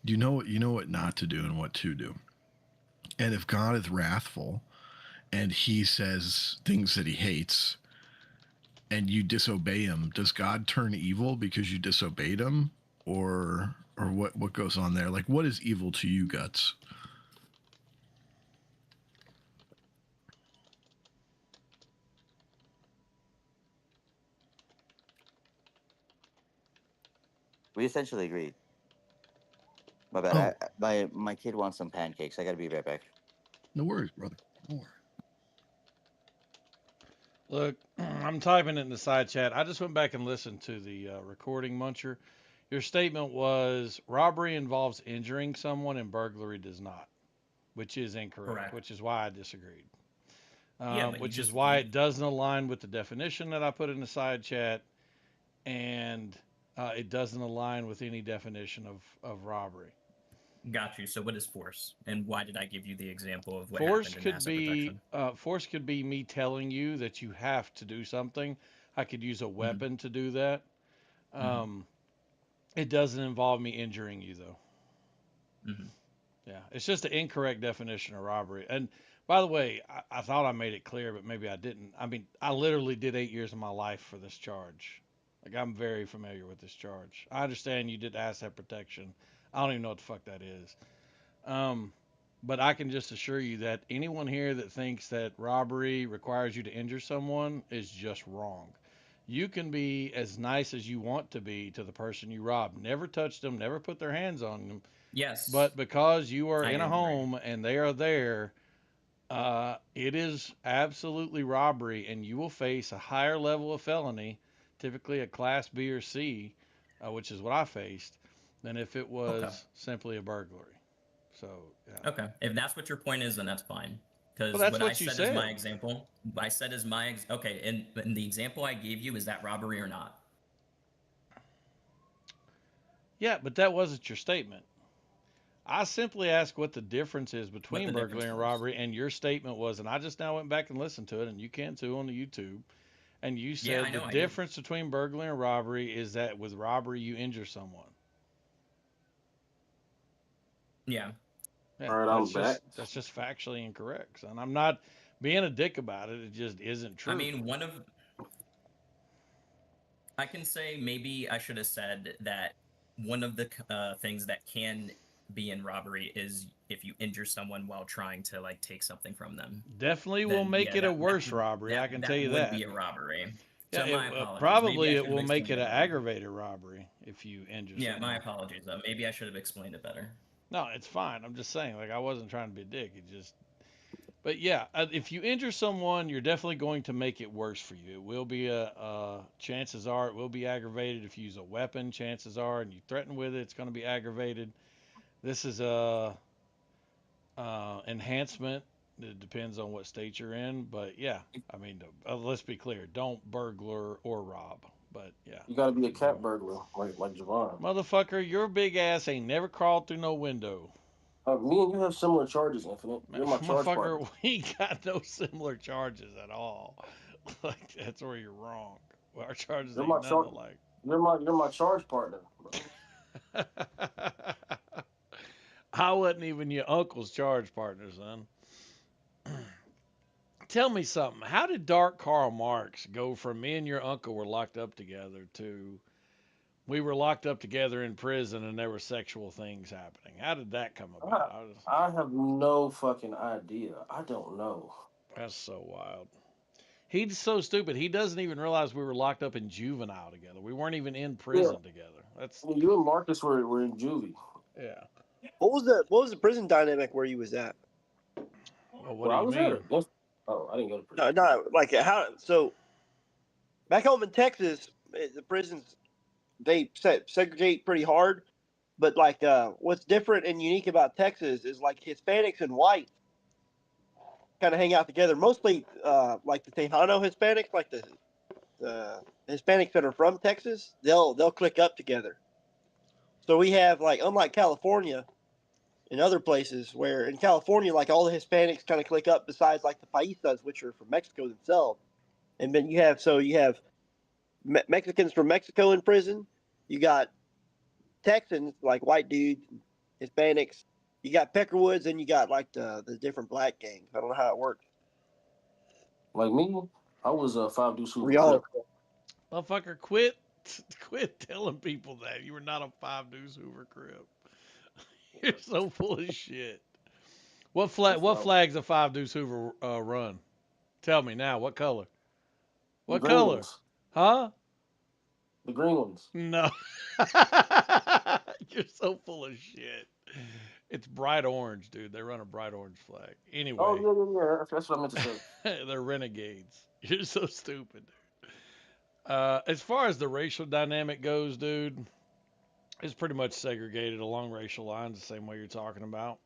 You know what not to do and what to do. And if God is wrathful and he says things that he hates and you disobey him, does God turn evil because you disobeyed him? Or what goes on there? Like, what is evil to you, Guts? We essentially agreed. My bad. My kid wants some pancakes. I gotta be right back. No worries, brother. No worries. Look, I'm typing it in the side chat. I just went back and listened to the recording, Muncher. Your statement was robbery involves injuring someone and burglary does not, which is incorrect, Correct. which is why I disagreed. Yeah, but you Which is just- why it doesn't align with the definition that I put in the side chat, and it doesn't align with any definition of robbery. Got you. So what is force, and why did I give you the example of what Force happened in could asset be protection? force could be me telling you that you have to do something. I could use a weapon to do that. It doesn't involve me injuring you though. Yeah, it's just an incorrect definition of robbery. And by the way, I thought I made it clear, but maybe I didn't. I mean, I literally did 8 years of my life for this charge. Like, I'm very familiar with this charge. I understand you did asset protection. I don't even know what the fuck that is. But I can just assure you that anyone here that thinks that robbery requires you to injure someone is just wrong. You can be as nice as you want to be to the person you rob. Never touch them, never put their hands on them. Yes. But because you are I in a agree. home and they are there, it is absolutely robbery, and you will face a higher level of felony, typically a class B or C, which is what I faced, than if it was simply a burglary. So, yeah. Okay. If that's what your point is, then that's fine. Because Well, that's what what I you said is my said. example. I said is my okay. And the example I gave you, is that robbery or not? Yeah, but that wasn't your statement. I simply asked what the difference is between the burglary difference and was. robbery, and your statement was, and I just now went back and listened to it, and you can too on the YouTube, and you said I know the I did. difference between burglary and robbery is that with robbery you injure someone. Yeah. Yeah, All right, I'm back. that's just factually incorrect, son. I'm not being a dick about it. It just isn't true. I mean, I can say maybe I should have said that one of the things that can be in robbery is if you injure someone while trying to like take something from them. Definitely will Then, make yeah, it a that worse would- robbery. I can tell you would that. be a robbery. Yeah, So my apologies. probably Maybe I it should have will make it explained an better. aggravated robbery if you injure Yeah, someone. my apologies. Maybe I should have explained it better. No, it's fine. I'm just saying, like, I wasn't trying to be a dick. It just, but yeah, if you injure someone, you're definitely going to make it worse for you. It will be chances are it will be aggravated. If you use a weapon, chances are, and you threaten with it, it's going to be aggravated. This is a enhancement. It depends on what state you're in, but yeah, I mean, let's be clear: don't burglar or rob. But yeah, You gotta be a cat burglar, like Javon. motherfucker, your big ass ain't never crawled through no window. Me and you have similar charges, Infinite. You're my charge partner. Motherfucker, we got no similar charges at all. Like, that's where you're wrong. Well, our charges You're ain't my nothing charge. alike. You're my charge partner. Bro. I wasn't even your uncle's charge partner, son. Tell me something. How did Dark Karl Marx go from me and your uncle were locked up together to we were locked up together in prison and there were sexual things happening? How did that come about? I have no fucking idea. I don't know. That's so wild. He's so stupid. He doesn't even realize we were locked up in juvenile together. We weren't even in prison together. That's You and Marcus were in juvie. yeah. What was the prison dynamic where you was at? Well, Where I was at? Oh, I didn't go to prison. No, like how? So back home in Texas, the prisons they segregate pretty hard, but like what's different and unique about Texas is like Hispanics and whites kind of hang out together. Mostly like the Tejano Hispanics, like the Hispanics that are from Texas, they'll click up together. So we have like unlike California and other places where in California like all the Hispanics kind of click up besides like the Paisas, which are from Mexico themselves. And then you have Mexicans from Mexico in prison. You got Texans, like white dudes, Hispanics. You got Peckerwoods, and you got like the different black gangs. I don't know how it works. Like me, I was a 5 Deuce Hoover We all Crip. Motherfucker, quit telling people that you were not a 5 Deuce Hoover Crip. You're so full of shit. What flag's a 5 Deuce Hoover run? Tell me now. What color? The What green color? ones. Huh? The green ones. No. You're so full of shit. It's bright orange, dude. They run a bright orange flag. Anyway, Oh yeah. That's what I meant to say. they're renegades. You're so stupid, dude. As far as the racial dynamic goes, dude, it's pretty much segregated along racial lines the same way you're talking about.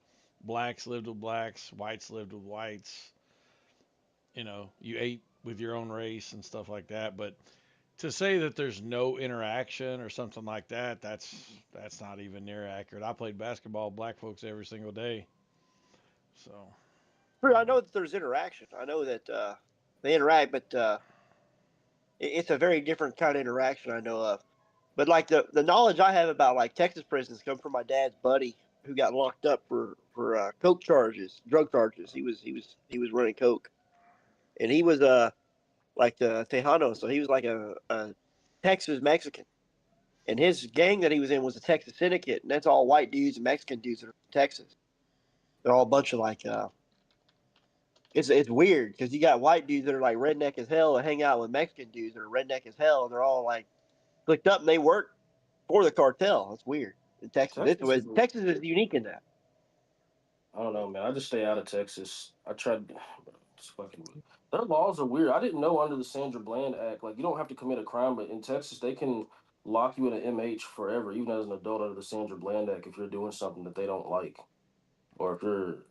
Blacks lived with blacks, whites lived with whites. You know, you ate with your own race and stuff like that. But to say that there's no interaction or something like that, that's not even near accurate. I played basketball with black folks every single day. So True, I know that there's interaction. I know that they interact, but it's a very different kind of interaction I know of. But like the knowledge I have about like Texas prisons come from my dad's buddy who got locked up for coke charges, drug charges. He was running coke, and he was like the Tejano, so he was like a Texas Mexican, and his gang that he was in was a Texas syndicate, and that's all white dudes and Mexican dudes that are from Texas. They're all a bunch of like it's weird because you got white dudes that are like redneck as hell and hang out with Mexican dudes that are redneck as hell, and they're all like clicked up and they work for the cartel. It's weird in Texas. Texas is unique in that. I don't know, man. I just stay out of Texas. I tried. It's fucking. Their laws are weird. I didn't know under the Sandra Bland Act, like you don't have to commit a crime, but in Texas they can lock you in an MH forever, even as an adult under the Sandra Bland Act, if you're doing something that they don't like, or if you're.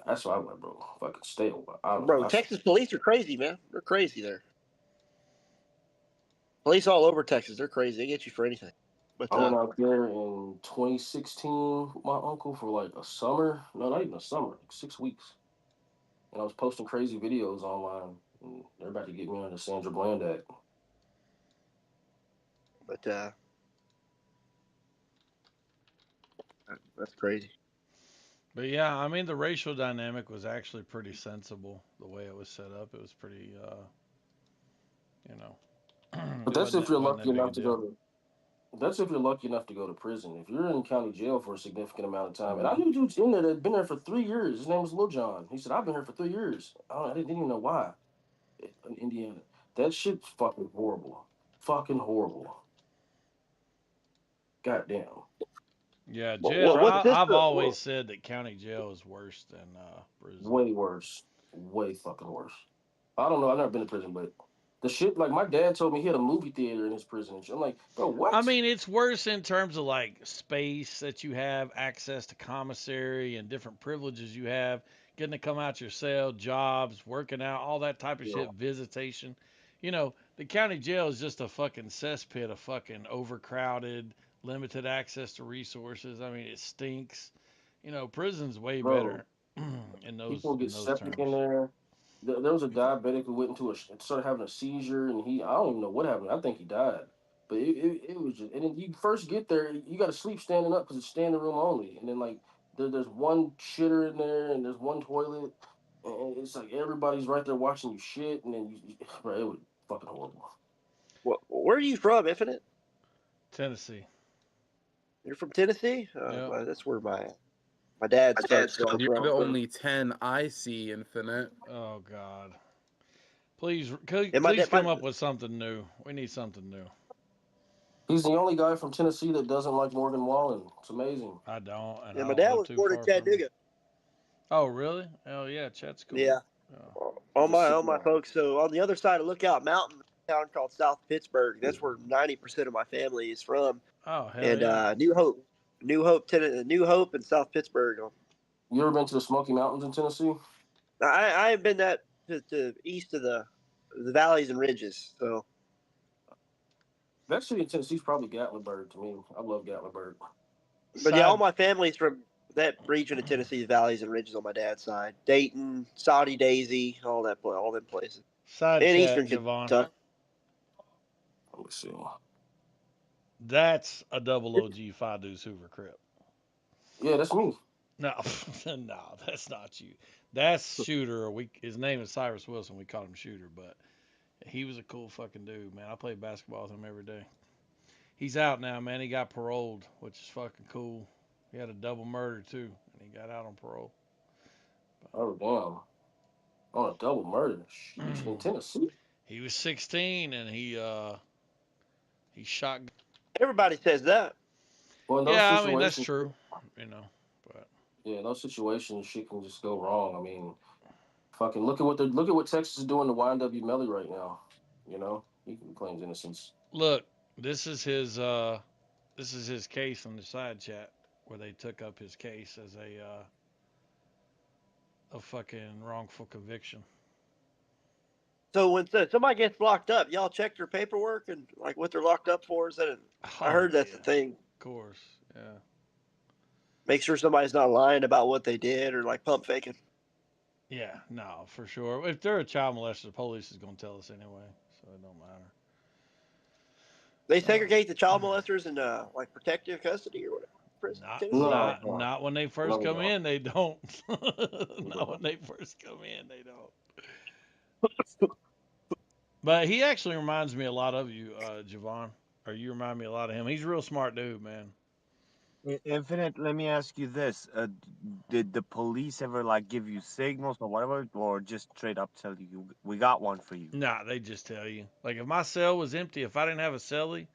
That's why I went, bro. Fucking stay away. Bro, Texas police are crazy, man. They're crazy there. Police all over Texas. They're crazy. They get you for anything. But I went out there in 2016 with my uncle for like a summer. No, not even a summer, like 6 weeks. And I was posting crazy videos online. And they're about to get me on the Sandra Bland Act. But that's crazy. But yeah, I mean the racial dynamic was actually pretty sensible the way it was set up. It was pretty, you know. But that's if you're lucky enough to go to. That's if you're lucky enough to go to prison. If you're in county jail for a significant amount of time, and I knew dudes in there that had been there for 3 years. His name was Lil John. He said, "I've been here for 3 years. I didn't even know why." In Indiana, that shit's fucking horrible. Fucking horrible. Goddamn. Yeah, jail. I've always said that county jail is worse than prison. Way worse. Way fucking worse. I don't know. I've never been to prison, but the shit, like my dad told me he had a movie theater in his prison. And shit. I'm like, bro, what? I mean, it's worse in terms of like space that you have, access to commissary and different privileges you have, getting to come out your cell, jobs, working out, all that type of shit, visitation. You know, the county jail is just a fucking cesspit of fucking overcrowded, limited access to resources. I mean, it stinks. You know, prison's way better in those. People get septic terms. in there. There was a diabetic who went into started having a seizure, and I don't even know what happened. I think he died. But it was just, and then you first get there, you got to sleep standing up because it's standing room only. And then like there's one shitter in there, and there's one toilet, and it's like everybody's right there watching you shit, and then bro, it was fucking horrible. Where are you from, Infinite? Tennessee. You're from Tennessee? Yep. That's where my dad's from. You're the only 10 I see, Infinite. Oh God. Please come up with something new. We need something new. He's the only guy from Tennessee that doesn't like Morgan Wallen. It's amazing. I don't. And my dad was born in Chattanooga. Oh really? Oh yeah, Chat's cool. Yeah. All my folks. So on the other side of Lookout Mountain, a town called South Pittsburgh. That's where 90% of my family is from. Oh hell and yeah. New Hope, and South Pittsburgh. You ever been to the Smoky Mountains in Tennessee? I have been to east of the valleys and ridges. So that city in Tennessee is probably Gatlinburg to me. I love Gatlinburg. But yeah, all my family's from that region of Tennessee, valleys and ridges on my dad's side. Dayton, Saudi Daisy, all them places. Side and chat, Eastern Javon. Kentucky. Let me see. That's a double OG Five Deuce Hoover Crip. Yeah, that's me. No, no, that's not you. That's Shooter. Or his name is Cyrus Wilson. We called him Shooter, but he was a cool fucking dude, man. I played basketball with him every day. He's out now, man. He got paroled, which is fucking cool. He had a double murder too, and he got out on parole. Oh damn. On a double murder. Sheesh, in Tennessee. He was 16 and he shot. Everybody says that. Well, in those Yeah, I mean that's situations, true. You know, but yeah, in those situations, shit can just go wrong. I mean, fucking look at what Texas is doing to YNW Melly right now. You know, he claims innocence. look, this is his case on the side chat where they took up his case as a fucking wrongful conviction. So when somebody gets locked up, y'all check their paperwork and like what they're locked up for. Is that? I heard that's the thing. Of course, yeah. Make sure somebody's not lying about what they did or like pump faking. Yeah, no, for sure. If they're a child molester, the police is gonna tell us anyway, so it don't matter. They segregate the child molesters in like protective custody or whatever. Not when they first come in, they don't. Not when they first come in, they don't. But he actually reminds me a lot of you, Javon. Or you remind me a lot of him. He's a real smart dude, man. Infinite, let me ask you this: did the police ever like give you signals or whatever, or just straight up tell you we got one for you? Nah, they just tell you. Like if my cell was empty, if I didn't have a cellie,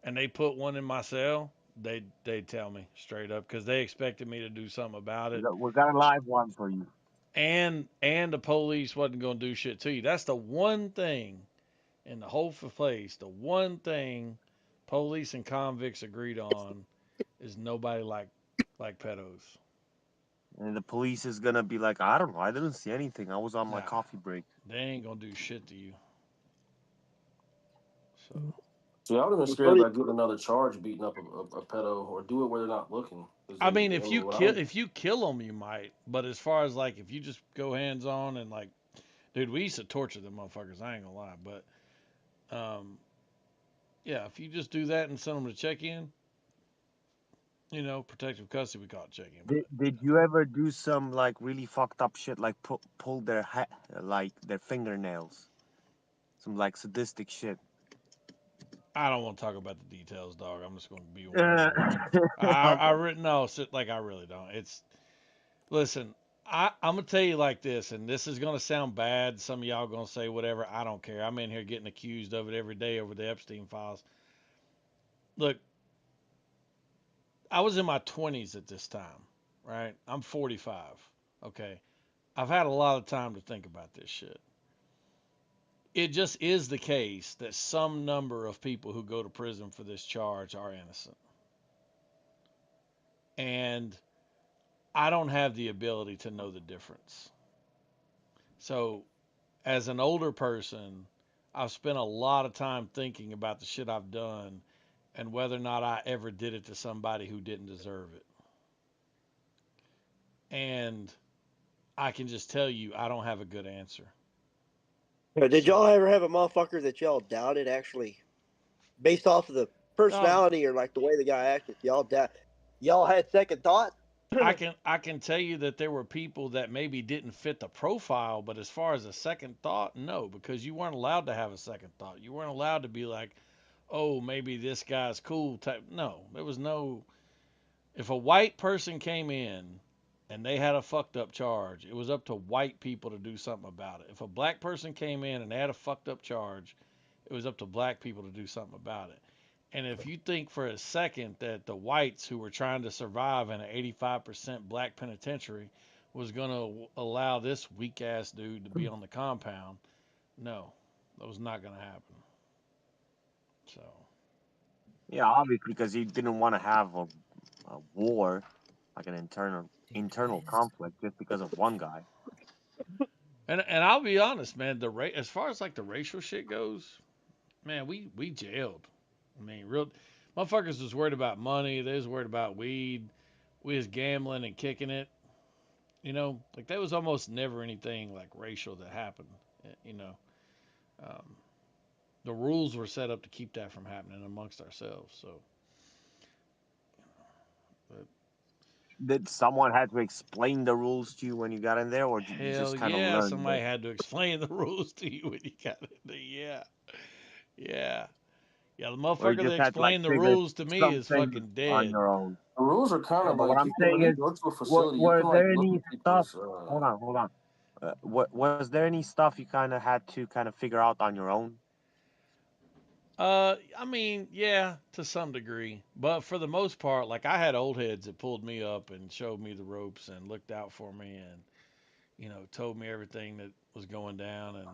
and they put one in my cell, they'd tell me straight up because they expected me to do something about it. We got a live one for you. And the police wasn't gonna do shit to you. That's the one thing in the whole place. The one thing police and convicts agreed on is nobody like pedos. And the police is gonna be like, I don't know, I didn't see anything. I was on my Nah. coffee break. They ain't gonna do shit to you. So See, I would have been scared about getting another charge beating up a pedo or do it where they're not looking. I mean, if you kill them, you might. But as far as like if you just go hands on and like, dude, we used to torture them motherfuckers. I ain't gonna lie, but yeah, if you just do that and send them to check in, you know, protective custody, we call it check in. Did you ever do some like really fucked up shit, like pull their like their fingernails, some like sadistic shit? I don't want to talk about the details, dog. I'm just going to be I really don't. Listen, I'm gonna tell you like this, and this is gonna sound bad. Some of y'all gonna say whatever. I don't care. I'm in here getting accused of it every day over the Epstein files. Look, I was in my 20s at this time, right? I'm 45. Okay, I've had a lot of time to think about this shit. It just is the case that some number of people who go to prison for this charge are innocent. And I don't have the ability to know the difference. So, as an older person, I've spent a lot of time thinking about the shit I've done and whether or not I ever did it to somebody who didn't deserve it. And I can just tell you, I don't have a good answer. Did y'all ever have a motherfucker that y'all doubted actually, based off of the personality or like the way the guy acted? Y'all had second thought? I can tell you that there were people that maybe didn't fit the profile, but as far as a second thought, no, because you weren't allowed to have a second thought. You weren't allowed to be like, oh, maybe this guy's cool type. No, there was no. If a white person came in and they had a fucked up charge, it was up to white people to do something about it. If a black person came in and they had a fucked up charge, it was up to black people to do something about it. And if you think for a second that the whites who were trying to survive in an 85% black penitentiary was going to allow this weak ass dude to be on the compound, no, that was not going to happen. So, yeah, obviously, because he didn't want to have a war, like an internal conflict, just because of one guy. And I'll be honest, man. As far as like the racial shit goes, man, we jailed. I mean, real motherfuckers was worried about money. They was worried about weed. We was gambling and kicking it. You know, like there was almost never anything like racial that happened. You know, The rules were set up to keep that from happening amongst ourselves. So, but Did someone had to explain the rules to you when you got in there, or did you hell just kind of yeah, learn somebody them? had to explain the rules to you when you got in there. Yeah, yeah, yeah. The Or you motherfucker that just had to like explained the figure rules to me some is things fucking on dead. your own? The rules are kind No, of but what like I'm you can saying when you is, go to a facility, you were can like there look any at stuff? people's. Hold on. What was there any stuff you kind of had to kind of figure out on your own? I mean, yeah, to some degree, but for the most part, like I had old heads that pulled me up and showed me the ropes and looked out for me and told me everything that was going down and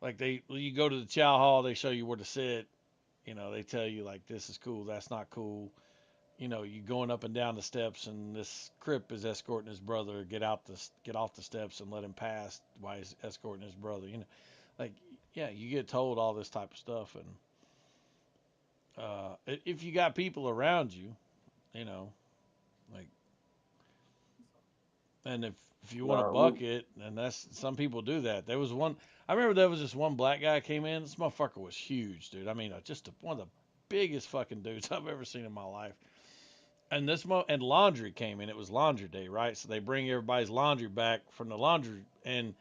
like you go to the chow hall, they show you where to sit. They tell you like this is cool, that's not cool. You going up and down the steps, and this Crip is escorting his brother. Get off the steps and let him pass while he's escorting his brother. Like yeah, you get told all this type of stuff, and if you got people around you, you know, like, and if you want to buck it, and that's some people do that. There was one. I remember there was this one black guy came in. This motherfucker was huge, dude. I mean, one of the biggest fucking dudes I've ever seen in my life. And and laundry came in. It was laundry day, right? So they bring everybody's laundry back from the laundry, and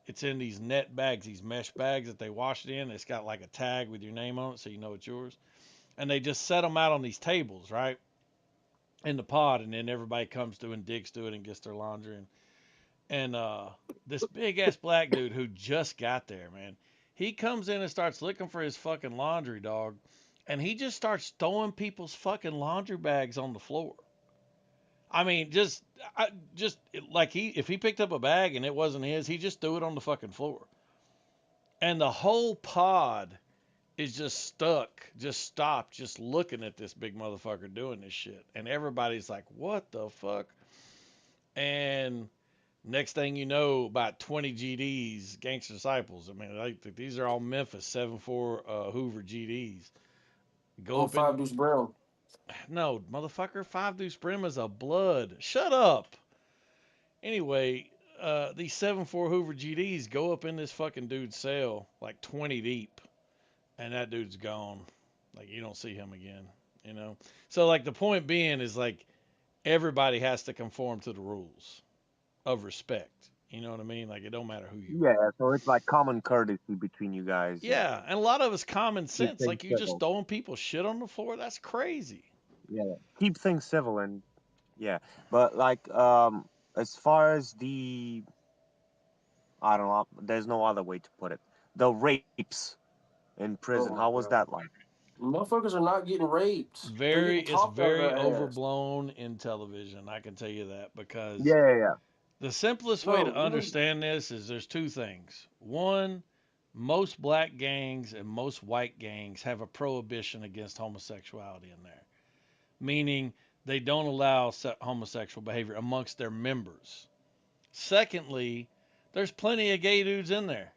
it's in these net bags, these mesh bags that they wash it in. It's got like a tag with your name on it, so you know it's yours. And they just set them out on these tables, right, in the pod, and then everybody comes through and digs through it and gets their laundry. And this big ass black dude who just got there, man, he comes in and starts looking for his fucking laundry, dog, and he just starts throwing people's fucking laundry bags on the floor. I mean, just like if he picked up a bag and it wasn't his, he just threw it on the fucking floor. And the whole pod is just stuck, just stopped, just looking at this big motherfucker doing this shit. And everybody's like, what the fuck? And next thing you know, about 20 GDs, Gangster Disciples. I mean, these are all Memphis 7-4 Hoover GDs. Go On up in. Five Deuce Brown. No, motherfucker, 5 Deuce Brim is a blood. Shut up. Anyway, these 7-4 Hoover GDs go up in this fucking dude's cell, like 20 deep, and that dude's gone. Like, you don't see him again. So, like, the point being is, like, everybody has to conform to the rules of respect. You know what I mean? Like, it don't matter who you are. Yeah, so it's like common courtesy between you guys. Yeah, and a lot of it's common Keep sense. things Like, you just civil. throwing people shit on the floor, that's crazy. Yeah, keep things civil and yeah, but like as far as I don't know, there's no other way to put it. The rapes in prison, Oh how my was god. that like? Motherfuckers are not getting raped. They're getting It's talked out of very their ass. overblown in television. I can tell you that because Yeah. the simplest way to No, understand this is there's two things. One, most black gangs and most white gangs have a prohibition against homosexuality in there, meaning they don't allow homosexual behavior amongst their members. Secondly, there's plenty of gay dudes in there.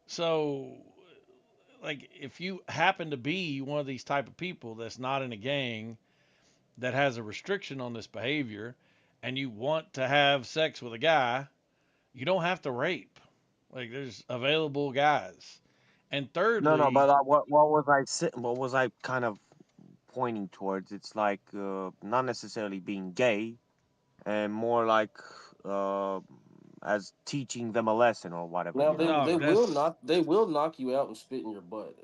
So, like, if you happen to be one of these type of people that's not in a gang that has a restriction on this behavior and you want to have sex with a guy, you don't have to rape. Like, there's available guys. And No, thirdly, but what was I kind of pointing towards? It's like not necessarily being gay, and more like uh, as teaching them a lesson or whatever, now you know. dog, they will knock you out and spit in your butt.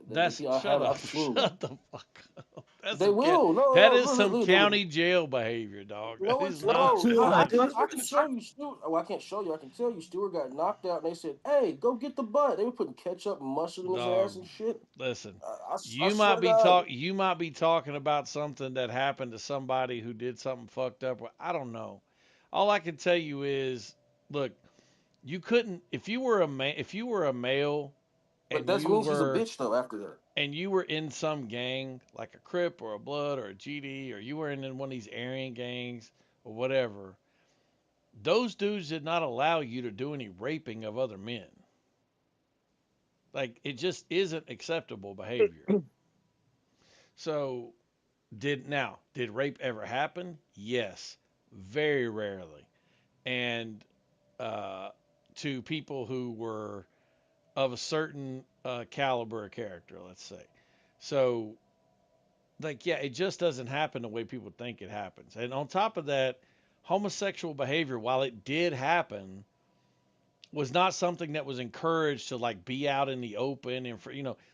shut up, I've seen that. shut the fuck up. They will. No, That no, is some look. county jail behavior, dog. That No, is it's not. no. I can show you, Stuart. Oh, I can't show you. I can tell you, Stuart got knocked out, and they said, "Hey, go get the butt." They were putting ketchup and mustard in his Dog, ass and shit. listen. I swear to God. You might be talking about something that happened to somebody who did something fucked up. I don't know. All I can tell you is, look, you couldn't if you were a male But and that means he's a bitch though. After that, you were in some gang like a Crip or a Blood or a GD, or you were in one of these Aryan gangs or whatever, those dudes did not allow you to do any raping of other men. Like, it just isn't acceptable behavior. So, did rape ever happen? Yes, very rarely. And to people who were of a certain caliber of character, let's say. So, like, yeah, it just doesn't happen the way people think it happens. And on top of that, homosexual behavior, while it did happen, was not something that was encouraged to like be out in the open and for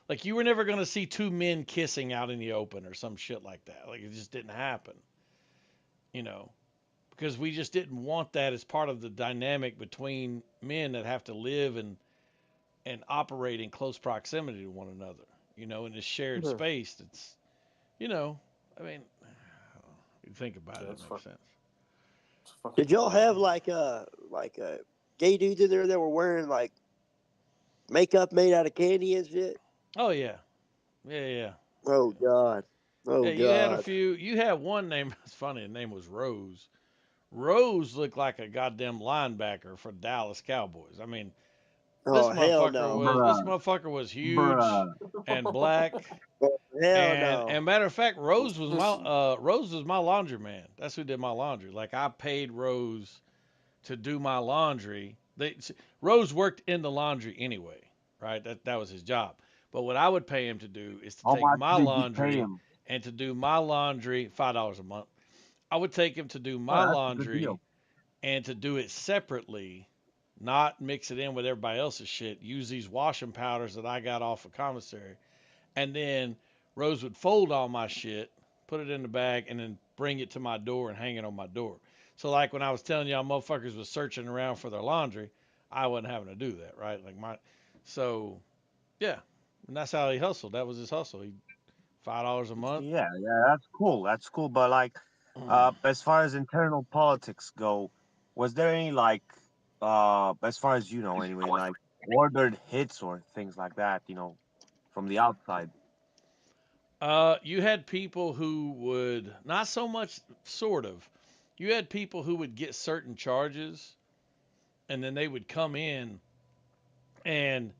like you were never going to see two men kissing out in the open or some shit like that. Like it just didn't happen, you know, because we just didn't want that as part of the dynamic between men that have to live and operate in close proximity to one another, in this shared Mhm. space. That's, I mean, you think about it, That's it makes sense. Did y'all have like gay dudes in there that were wearing like makeup made out of candy and shit? Oh yeah, yeah. Oh God. Oh Yeah, you had a God. few. You had one name. It's funny. The name was Rose. Rose looked like a goddamn linebacker for Dallas Cowboys. I mean, Oh hell no. this motherfucker was huge and black. Hell And no. matter of fact, Rose was my laundryman. That's who did my laundry. Like I paid Rose to do my laundry. Rose worked in the laundry anyway, right? That was his job. But what I would pay him to do is to How take much my did you pay laundry him? and to do my laundry $5 a month. I would take him to do Oh, my that's a good laundry deal. and to do it separately, not mix it in with everybody else's shit. Use these washing powders that I got off of commissary, and then Rose would fold all my shit, put it in the bag, and then bring it to my door and hang it on my door. So like when I was telling y'all motherfuckers was searching around for their laundry, I wasn't having to do that, right? So yeah, and that's how he hustled. That was his hustle. He $5 a month. Yeah, yeah, that's cool. That's cool. But like, as far as internal politics go, was there any like, as far as you know anyway, like ordered hits or things like that, from the outside? You had people who would not so much, sort of. You had people who would get certain charges, and then they would come in, and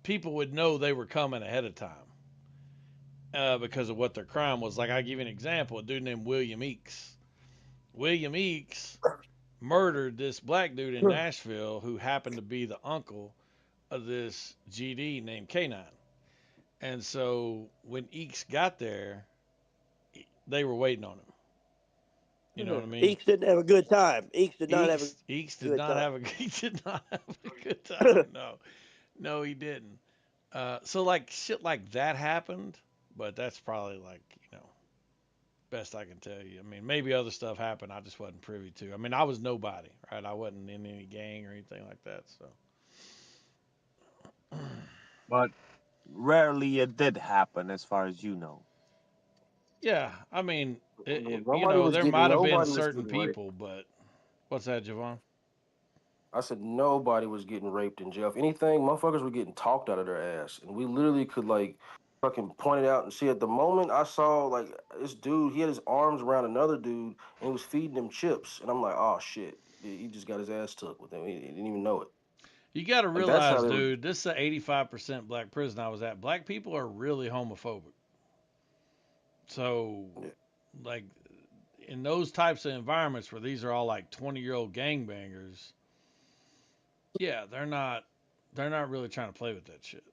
people would know they were coming ahead of time because of what their crime was. Like I give you an example: a dude named William Eakes. William Eakes murdered this black dude in Nashville who happened to be the uncle of this GD named K9. And so when Eakes got there, they were waiting on him. You know what I mean? Eakes didn't have a good time. Eakes did not have a Eakes did good not time. have a he did not have a good time. No, he didn't. So like shit like that happened, but that's probably like best I can tell you. I mean, maybe other stuff happened I just wasn't privy to. I mean, I was nobody, right? I wasn't in any gang or anything like that. So. But rarely it did happen, as far as you know. Yeah, I mean, Nobody was there getting- might have been nobody was certain getting raped. people, but what's that, Javon? I said nobody was getting raped in jail. If anything, motherfuckers were getting talked out of their ass, and we literally could like fucking point it out and see. At the moment, I saw like this dude. He had his arms around another dude, and he was feeding him chips, and I'm like, oh shit, he just got his ass took with him. He didn't even know it. You got to Like, that's how realize, they were- dude, this is an 85% black prison I was at. Black people are really homophobic. So, like, in those types of environments where these are all like 20-year-old gangbangers, yeah, they're not really trying to play with that shit.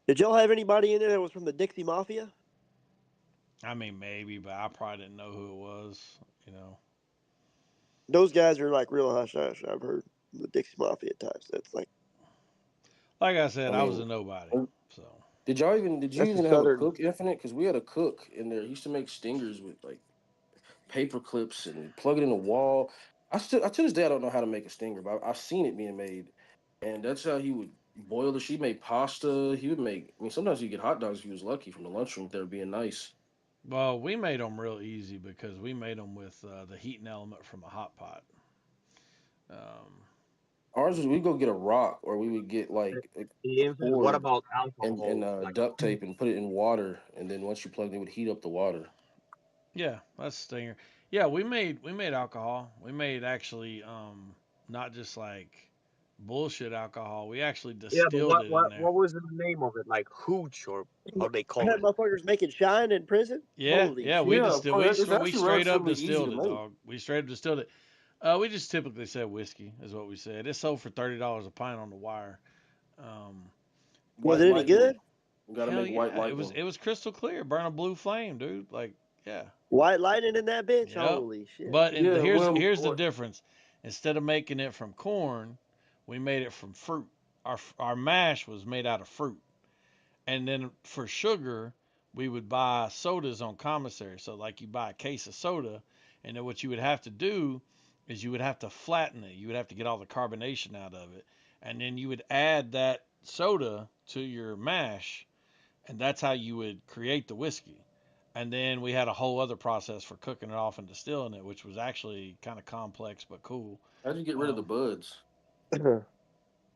Did y'all have anybody in there that was from the Dixie Mafia? I mean, maybe, but I probably didn't know who it was. Those guys are like real hush hush. I've heard the Dixie Mafia types. That's like I said, I was a mean, nobody. So. Did you even That's have the a Southern- cook, Infinite? Because we had a cook in there. He used to make stingers with like paper clips and plug it in the wall. To this day I don't know how to make a stinger, but I've seen it being made, and that's how he would boil the. She made pasta. He would make. I mean, sometimes you get hot dogs if he was lucky from the lunchroom. If they were being nice. Well, we made them real easy because we made them with the heating element from a hot pot. Ours was we go get a rock, or we would get like What cord about alcohol? and duct tape and put it in water, and then once you plugged it, it would heat up the water. Yeah, that's a stinger. Yeah, we made alcohol. We made actually not just like bullshit alcohol. We actually Yeah, distilled but it in there. what was the name of it? Like hooch, or how they I call had it? motherfuckers making shine in prison. Yeah, Holy yeah, shit. we Yeah, distilled. bro, it's We actually straight up relatively easy distilled to it, make. dog. We straight up distilled it. We just typically said whiskey is what we said. It sold for $30 a pint on the wire. Was White it any lightning. good? You gotta Hell make white yeah, it was lightning. it was crystal clear, burn a blue flame, dude. Like, yeah. White lightning in that bitch? Yep. Holy shit. But Yeah, here's the what? difference. Instead of making it from corn, we made it from fruit. Our mash was made out of fruit. And then for sugar, we would buy sodas on commissary. So like you buy a case of soda, and then what you would have to do is you would have to flatten it. You would have to get all the carbonation out of it. And then you would add that soda to your mash, and that's how you would create the whiskey. And then we had a whole other process for cooking it off and distilling it, which was actually kind of complex but cool. How'd you get rid of the buds?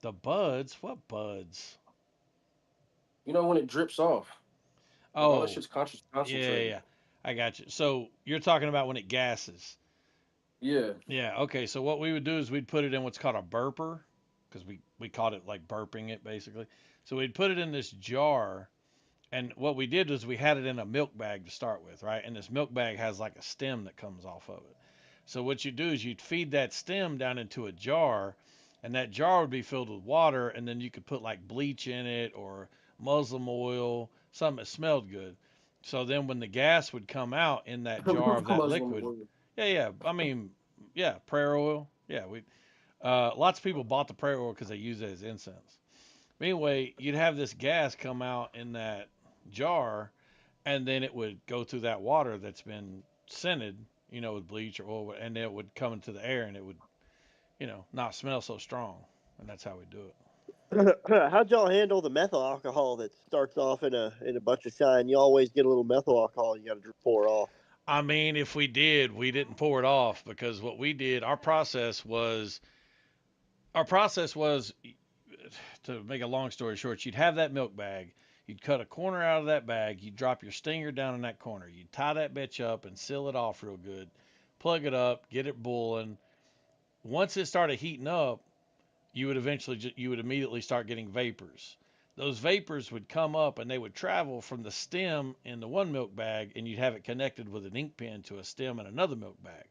The buds? What buds? You know when it drips off. Like, all that Oh, shit's yeah, concentrated. yeah. I got you. So you're talking about when it gases. Yeah. Yeah, okay. So what we would do is we'd put it in what's called a burper, because we called it like burping it basically. So we'd put it in this jar, and what we did was we had it in a milk bag to start with, right? And this milk bag has like a stem that comes off of it. So what you do is you'd feed that stem down into a jar, and that jar would be filled with water, and then you could put like bleach in it or muslin oil, something that smelled good. So then when the gas would come out in that jar of that Muslim liquid, oil. yeah, I mean, yeah, prayer oil, yeah, we lots of people bought the prayer oil because they use it as incense. But anyway, you'd have this gas come out in that jar, and then it would go through that water that's been scented, with bleach or oil, and it would come into the air, and it would, not smell so strong, and that's how we do it. How'd y'all handle the methyl alcohol that starts off in a bunch of shine? You always get a little methyl alcohol you got to pour off. I mean, if we did, we didn't pour it off because what we did, our process was to make a long story short, you'd have that milk bag, you'd cut a corner out of that bag, you'd drop your stinger down in that corner, you'd tie that bitch up and seal it off real good, plug it up, get it boiling. Once it started heating up, you would immediately start getting vapors. Those vapors would come up and they would travel from the stem in the one milk bag, and you'd have it connected with an ink pen to a stem in another milk bag.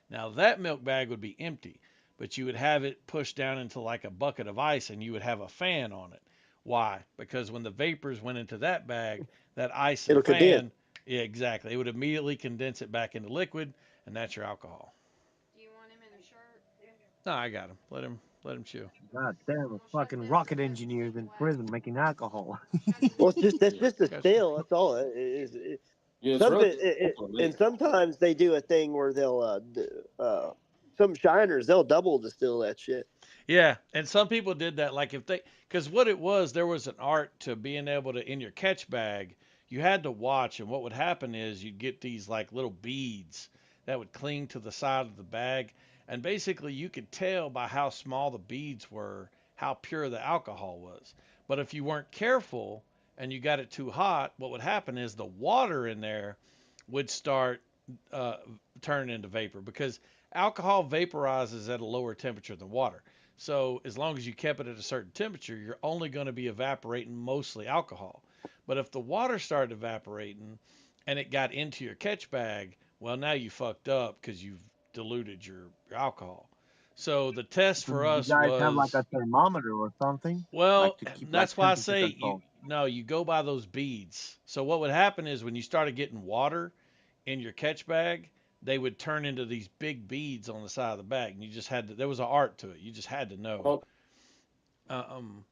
Now that milk bag would be empty, but you would have it pushed down into like a bucket of ice, and you would have a fan on it. Why? Because when the vapors went into that bag, that ice and It'll condense. fan, yeah, exactly, it would immediately condense it back into liquid, and that's your alcohol. No, I got him. Let him chew. God damn, a fucking rocket engineers in prison making alcohol. Well, that's just a Gotcha. still. That's all. Yeah, it's Some really and sometimes they do a thing where they'll some shiners they'll double distill that shit. Yeah, and some people did that. Like because what it was, there was an art to being able to in your catch bag, you had to watch, and what would happen is you'd get these like little beads that would cling to the side of the bag, and basically you could tell by how small the beads were how pure the alcohol was. But if you weren't careful and you got it too hot, what would happen is the water in there would start uh, turning into vapor because alcohol vaporizes at a lower temperature than water. So as long as you kept it at a certain temperature, you're only going to be evaporating mostly alcohol. But if the water started evaporating and it got into your catch bag, well, now you fucked up because you've diluted your alcohol. So the test So for you us guys have like was, a thermometer or something, like well, to keep like that's why I temperature say control. no, you go by those beads. So what would happen is when you started getting water in your catch bag, they would turn into these big beads on the side of the bag, and you just had to. There was an art to it. You just had to know. Oh, Um,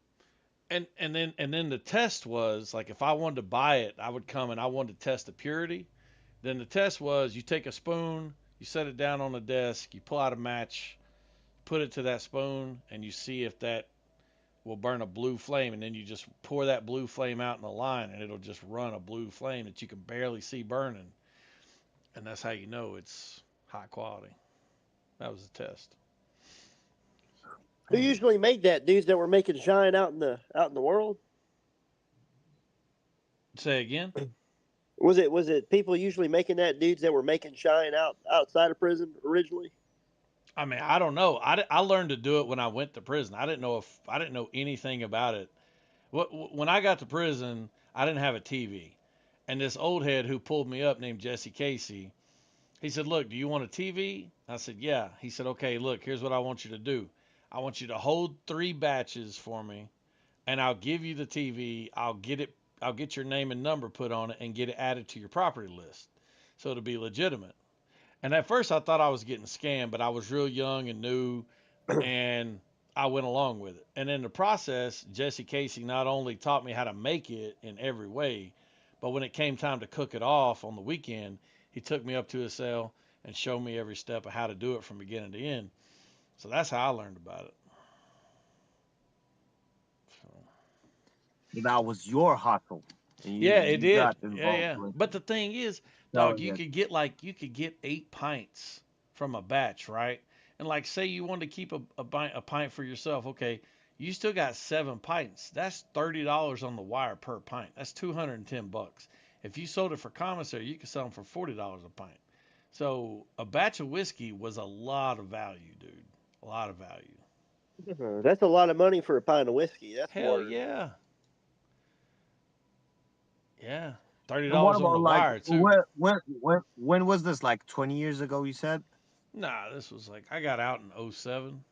and then the test was like if I wanted to buy it, I would come and I wanted to test the purity. Then the test was you take a spoon, you set it down on the desk, you pull out a match, put it to that spoon, and you see if that will burn a blue flame, and then you just pour that blue flame out in a line, and it'll just run a blue flame that you can barely see burning, and that's how you know it's high quality. That was the test. Who usually made that? Dudes that were making shine out in the world. Say again? Was it people usually making that? Dudes that were making shine outside of prison originally. I mean, I don't know. I learned to do it when I went to prison. I didn't know anything about it. When I got to prison, I didn't have a TV, and this old head who pulled me up named Jesse Casey, he said, "Look, do you want a TV?" I said, "Yeah." He said, "Okay, look, here's what I want you to do. I want you to hold 3 batches for me, and I'll give you the TV. I'll get your name and number put on it and get it added to your property list, so it'll be legitimate. And at first I thought I was getting scammed, but I was real young and new, and I went along with it. And in the process, Jesse Casey not only taught me how to make it in every way, but when it came time to cook it off on the weekend, he took me up to his cell and showed me every step of how to do it from beginning to end. So that's how I learned about it. So that was your hustle. And Yeah, it you did. got Yeah, involved yeah. with But the thing is, dog, selling it. you could get 8 pints from a batch, right? And like, say you wanted to keep a pint for yourself, okay? You still got 7 pints. That's $30 on the wire per pint. That's $210. If you sold it for commissary, you could sell them for $40 a pint. So a batch of whiskey was a lot of value, dude. A lot of value. That's a lot of money for a pint of whiskey. That's Hell more. yeah. Yeah. $30 And what on the about like wire too. when was this? Like 20 years ago, you said? Nah, this was like, I got out in 07.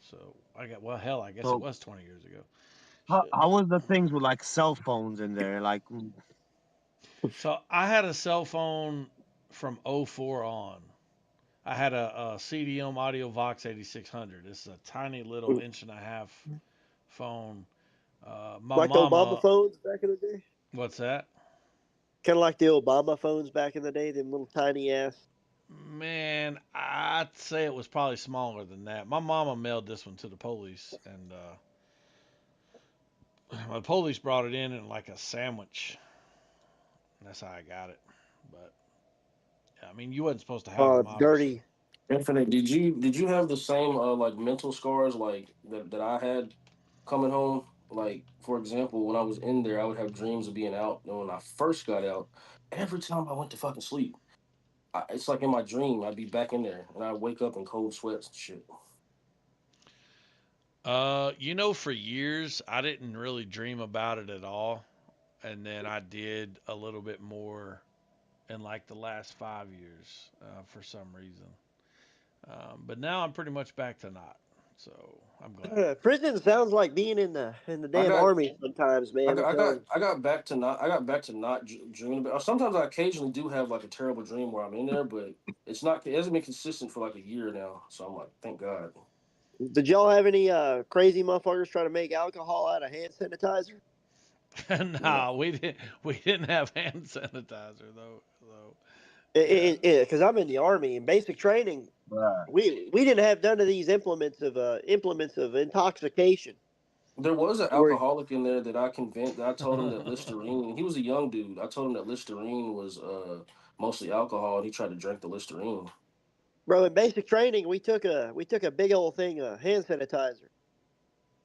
So hell, I guess it So was 20 years ago. how was the things with like cell phones in there? Like So I had a cell phone from '04 on. I had a CDM Audio Vox 8600. This is a tiny little inch-and-a-half phone. My Like the Obama mama, phones back in the day? what's that? Kind of like the Obama phones back in the day, them little tiny ass. Man, I'd say it was probably smaller than that. My mama mailed this one to the police, and the police brought it in like a sandwich. That's how I got it. But yeah, I mean, you wasn't supposed to have Oh, them, it's obviously. dirty. Infinite, did you have the same like mental scars like that I had coming home? Like for example, when I was in there, I would have dreams of being out. And when I first got out, every time I went to fucking sleep, it's like in my dream I'd be back in there, and I'd wake up in cold sweats and shit. For years I didn't really dream about it at all, and then I did a little bit more in like the last 5 years for some reason. But now I'm pretty much back to not. So I'm glad. Prison sounds like being in the I damn got army sometimes, man. I'm telling you. I got back to not dreaming about. Sometimes I occasionally do have like a terrible dream where I'm in there, but it hasn't been consistent for like a year now. So I'm like, thank God. Did y'all have any crazy motherfuckers try to make alcohol out of hand sanitizer? Nah, we didn't have hand sanitizer though. Because I'm in the army in basic training. We didn't have none of these implements of intoxication. There was an Where alcoholic in there that I convinced. That I told him that Listerine. He was a young dude. I told him that Listerine was mostly alcohol, and he tried to drink the Listerine. Bro, in basic training, we took a big old thing of hand sanitizer,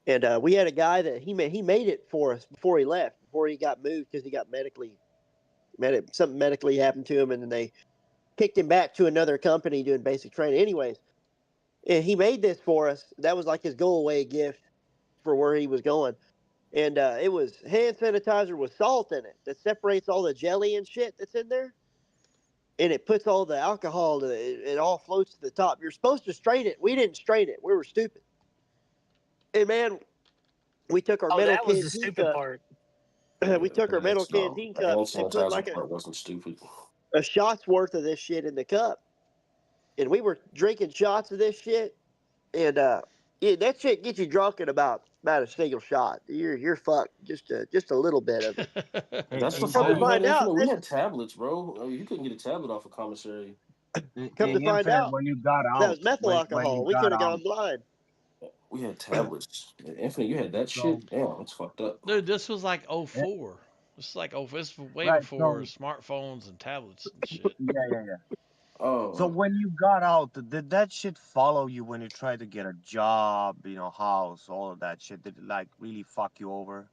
and we had a guy that he made it for us before he left, before he got moved because he got something medically happened to him, and then they kicked him back to another company doing basic training. Anyways, and he made this for us. That was like his go away gift for where he was going, and it was hand sanitizer with salt in it that separates all the jelly and shit that's in there. And it puts all the alcohol, it all floats to the top. You're supposed to strain it. We didn't strain it. We were stupid. And man, we took our metal That was the canteen stupid cup. part. We took our metal canteen The cup hand and put like sanitizer part wasn't stupid. a shot's worth of this shit in the cup. And we were drinking shots of this shit. And that shit gets you drunk in about a single shot. You're fucked. Just a little bit of it. That's the Come to fault. We had find out, we had tablets, bro. You couldn't get a tablet off a commissary. come to find Infinite, out, when you got that out, was methyl when alcohol. you We got could have out, gone blind. We had tablets. Infinite, you had that so shit. Damn, it's fucked up. Dude, this was like eh, '04. This is like this was way right, before so smartphones and tablets and shit. yeah. So Oh, when you got out, did that shit follow you when you tried to get a job, house, all of that shit? Did it like really fuck you over,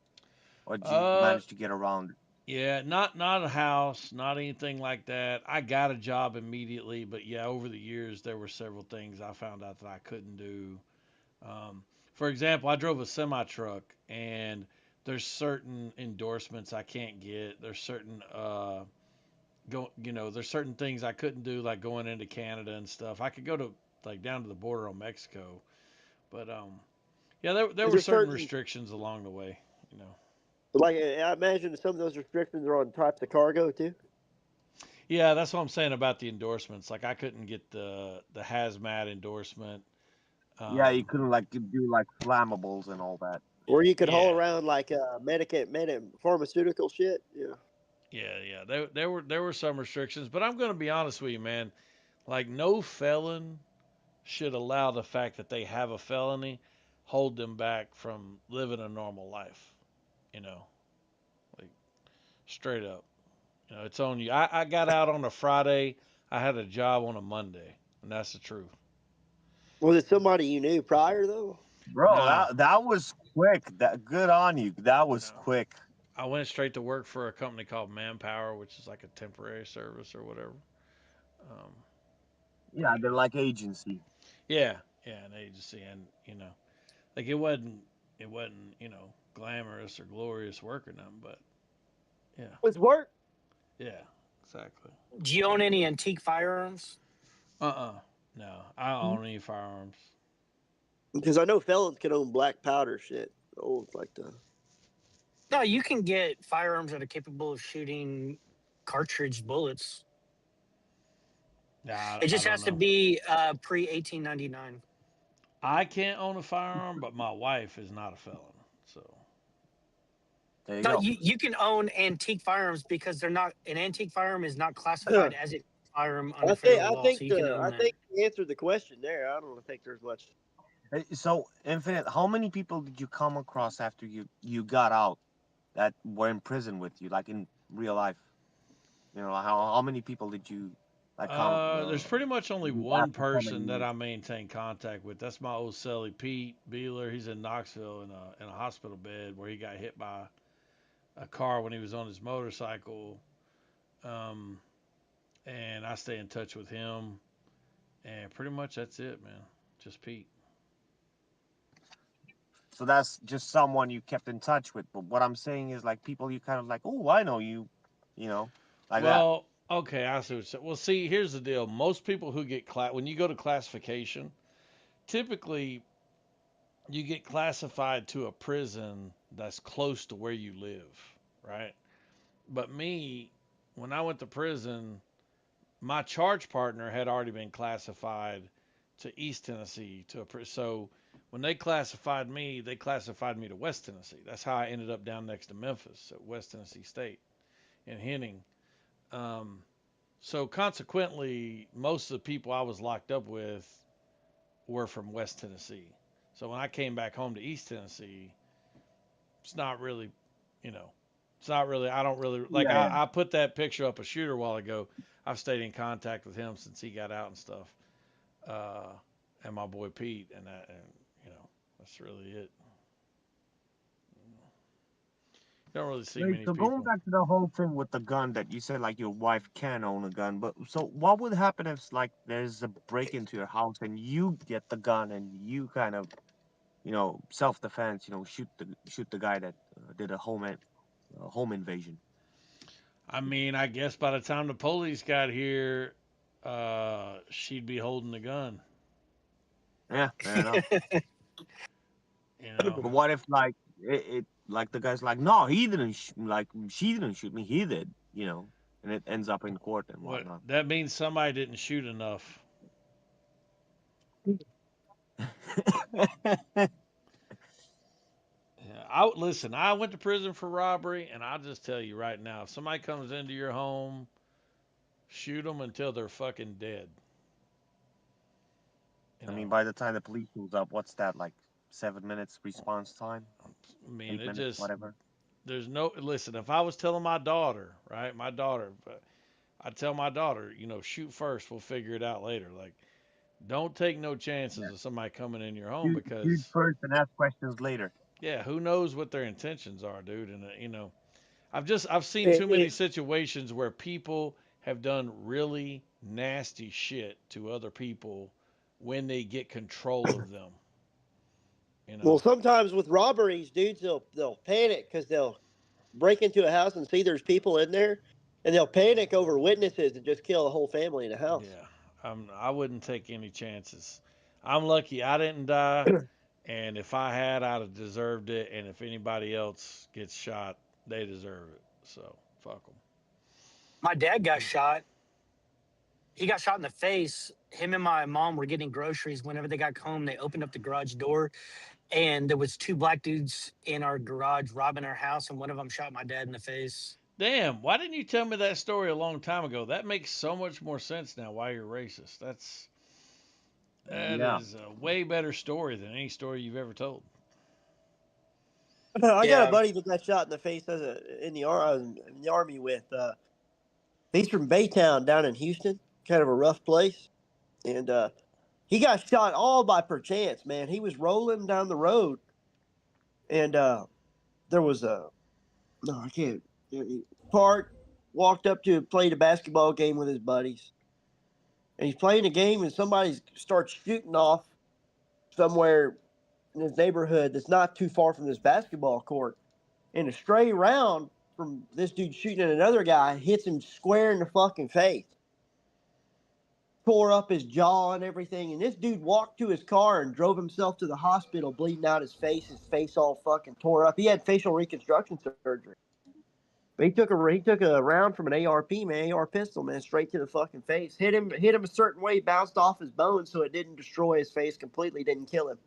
or did you Uh, manage to get around it? yeah, not a house, not anything like that. I got a job immediately, but yeah, over the years there were several things I found out that I couldn't do. For example, I drove a semi truck, and there's certain endorsements I can't get. There's certain there's certain things I couldn't do, like going into Canada and stuff. I could go to like down to the border on Mexico, but yeah, there Is were there certain certain restrictions along the way. You know. But like I imagine some of those restrictions are on types of cargo too. Yeah, that's what I'm saying about the endorsements. Like I couldn't get the hazmat endorsement. Yeah, you Um, couldn't like do like flammables and all that. Or you could haul yeah, around like pharmaceutical shit. Yeah. yeah. There were some restrictions, but I'm going to be honest with you, man. Like no felon should allow the fact that they have a felony hold them back from living a normal life. You know, like straight up. You know, it's on you. I got out on a Friday. I had a job on a Monday, and that's the truth. Was it somebody you knew prior though? Bro, Nah, that was quick. That good on you. That was no. quick. I went straight to work for a company called Manpower, which is like a temporary service or whatever. Um, Yeah, they're like agency. yeah, yeah, an agency, and like it wasn't glamorous or glorious work or nothing, but yeah, Was work? yeah, exactly. Do you own any antique firearms? No, I don't own any firearms. Because I know felons can own black powder shit. Old like the. No, you can get firearms that are capable of shooting cartridge bullets. Nah, It I just don't has to know. be pre 1899. I can't own a firearm, but my wife is not a felon, so There you No, go. you can own antique firearms because they're not an antique firearm is not classified as a firearm under federal law, so you can own I that. think you answered the question there. I don't think there's much. So, Infinite, how many people did you come across after you got out that were in prison with you, like in real life? You know, how many people did you like come there's pretty much only one after person that coming? I maintain contact with. That's my old cellie, Pete Beeler. He's in Knoxville in a hospital bed where he got hit by a car when he was on his motorcycle. Um, and I stay in touch with him. And pretty much that's it, man. Just Pete. So that's just someone you kept in touch with. But what I'm saying is like people you kind of like, oh, I know you, you know, like that. Well, okay, I see what you're saying. Well, see, here's the deal. Most people who get when you go to classification, typically you get classified to a prison that's close to where you live, right? But me, when I went to prison, my charge partner had already been classified to East Tennessee to a so when they classified me to West Tennessee. That's how I ended up down next to Memphis at West Tennessee State in Henning. Um, so consequently, most of the people I was locked up with were from West Tennessee. So when I came back home to East Tennessee, it's not really, you know, it's not really. I don't really like. Yeah, yeah. I put that picture up a shooter a while ago. I've stayed in contact with him since he got out and stuff, uh, and my boy Pete, and that's really it. You don't really see Wait, many so going people. back to the whole thing with the gun that you said like your wife can own a gun, but so what would happen if like there's a break into your house and you get the gun and you kind of, you know, self-defense, you know, shoot the guy that did a home invasion. I mean, I guess by the time the police got here, she'd be holding the gun. Yeah, fair enough. You know. But what if like it like the guy's like, no, he didn't like she didn't shoot me, he did, you know, and it ends up in court and What whatnot. that means somebody didn't shoot enough. Yeah, listen. I went to prison for robbery, and I'll just tell you right now: if somebody comes into your home, shoot them until they're fucking dead. I mean, by the time the police shows up, what's that like? 7 minutes response time? I mean, 8 it minutes, just whatever. there's no listen. If I was telling my daughter, right, my daughter, I'd tell my daughter, shoot first. We'll figure it out later. Like, don't take no chances of somebody coming in your home Shoot because, first and ask questions later. yeah, who knows what their intentions are, dude? And I've seen too many situations where people have done really nasty shit to other people when they get control of them. Well, sometimes with robberies, dudes, they'll panic because they'll break into a house and see there's people in there, and they'll panic over witnesses and just kill a whole family in a house. Yeah, I wouldn't take any chances. I'm lucky I didn't die. And if I had, I'd have deserved it. And if anybody else gets shot, they deserve it. So fuck them. My dad got shot. He got shot in the face. Him and my mom were getting groceries. Whenever they got home, they opened up the garage door, and there was 2 black dudes in our garage robbing our house, and one of them shot my dad in the face. Damn, why didn't you tell me that story a long time ago? That makes so much more sense now why you're racist. That Yeah. is a way better story than any story you've ever told. I got Yeah. a buddy that got shot in the face in the army with. He's from Baytown down in Houston, kind of a rough place, and he got shot all by perchance. Man, he was rolling down the road, and there was I can't park. Walked up to played a basketball game with his buddies, and he's playing a game, and somebody starts shooting off somewhere in his neighborhood that's not too far from this basketball court. And a stray round from this dude shooting at another guy hits him square in the fucking face. Tore up his jaw and everything. And this dude walked to his car and drove himself to the hospital, bleeding out his face all fucking tore up. He had facial reconstruction surgery. But he took a round from an AR pistol, man, straight to the fucking face. Hit him a certain way, bounced off his bones, so it didn't destroy his face completely, didn't kill him.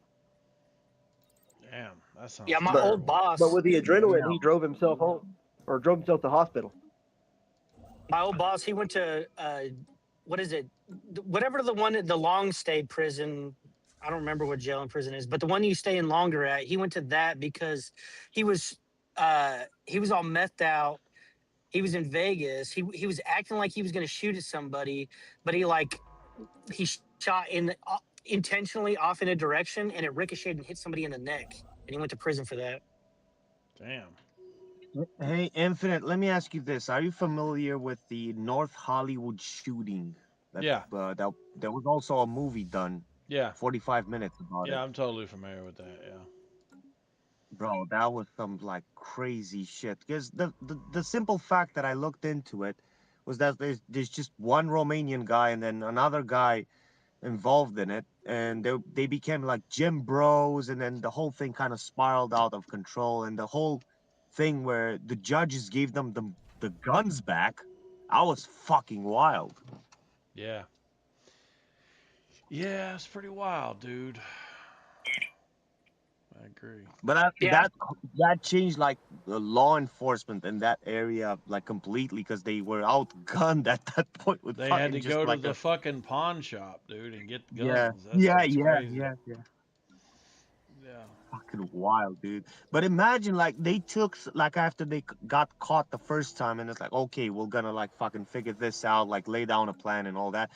Damn, that sounds Yeah, my But- old boss. But with the adrenaline, he drove himself home, or drove himself to the hospital. My old boss, he went to what is it? Whatever the long stay prison. I don't remember what jail and prison is, but the one you stay in longer at. He went to that because he was all methed out. He was in Vegas. He was acting like he was going to shoot at somebody, but he shot intentionally off in a direction, and it ricocheted and hit somebody in the neck, and he went to prison for that. Damn. Hey, Infinite, let me ask you this. Are you familiar with the North Hollywood shooting? Yeah. There was also a movie done, Yeah. 45 minutes about it. Yeah, I'm totally familiar with that. Yeah. Bro, that was some like crazy shit. Because the simple fact that I looked into it was that there's just one Romanian guy and then another guy involved in it, and they became like gym bros, and then the whole thing kind of spiraled out of control, and the whole thing where the judges gave them the guns back, I was fucking wild. Yeah. Yeah, it's pretty wild, dude. I agree. But that changed like the law enforcement in that area like completely, because they were outgunned at that point. With They had to fucking just go like to the a- fucking pawn shop, dude, and get guns. yeah, That's yeah, what's yeah, crazy. yeah, yeah. Yeah. Fucking wild, dude. But imagine like they took like after they got caught the first time, and it's like, okay, we're gonna like fucking figure this out, like lay down a plan and all that.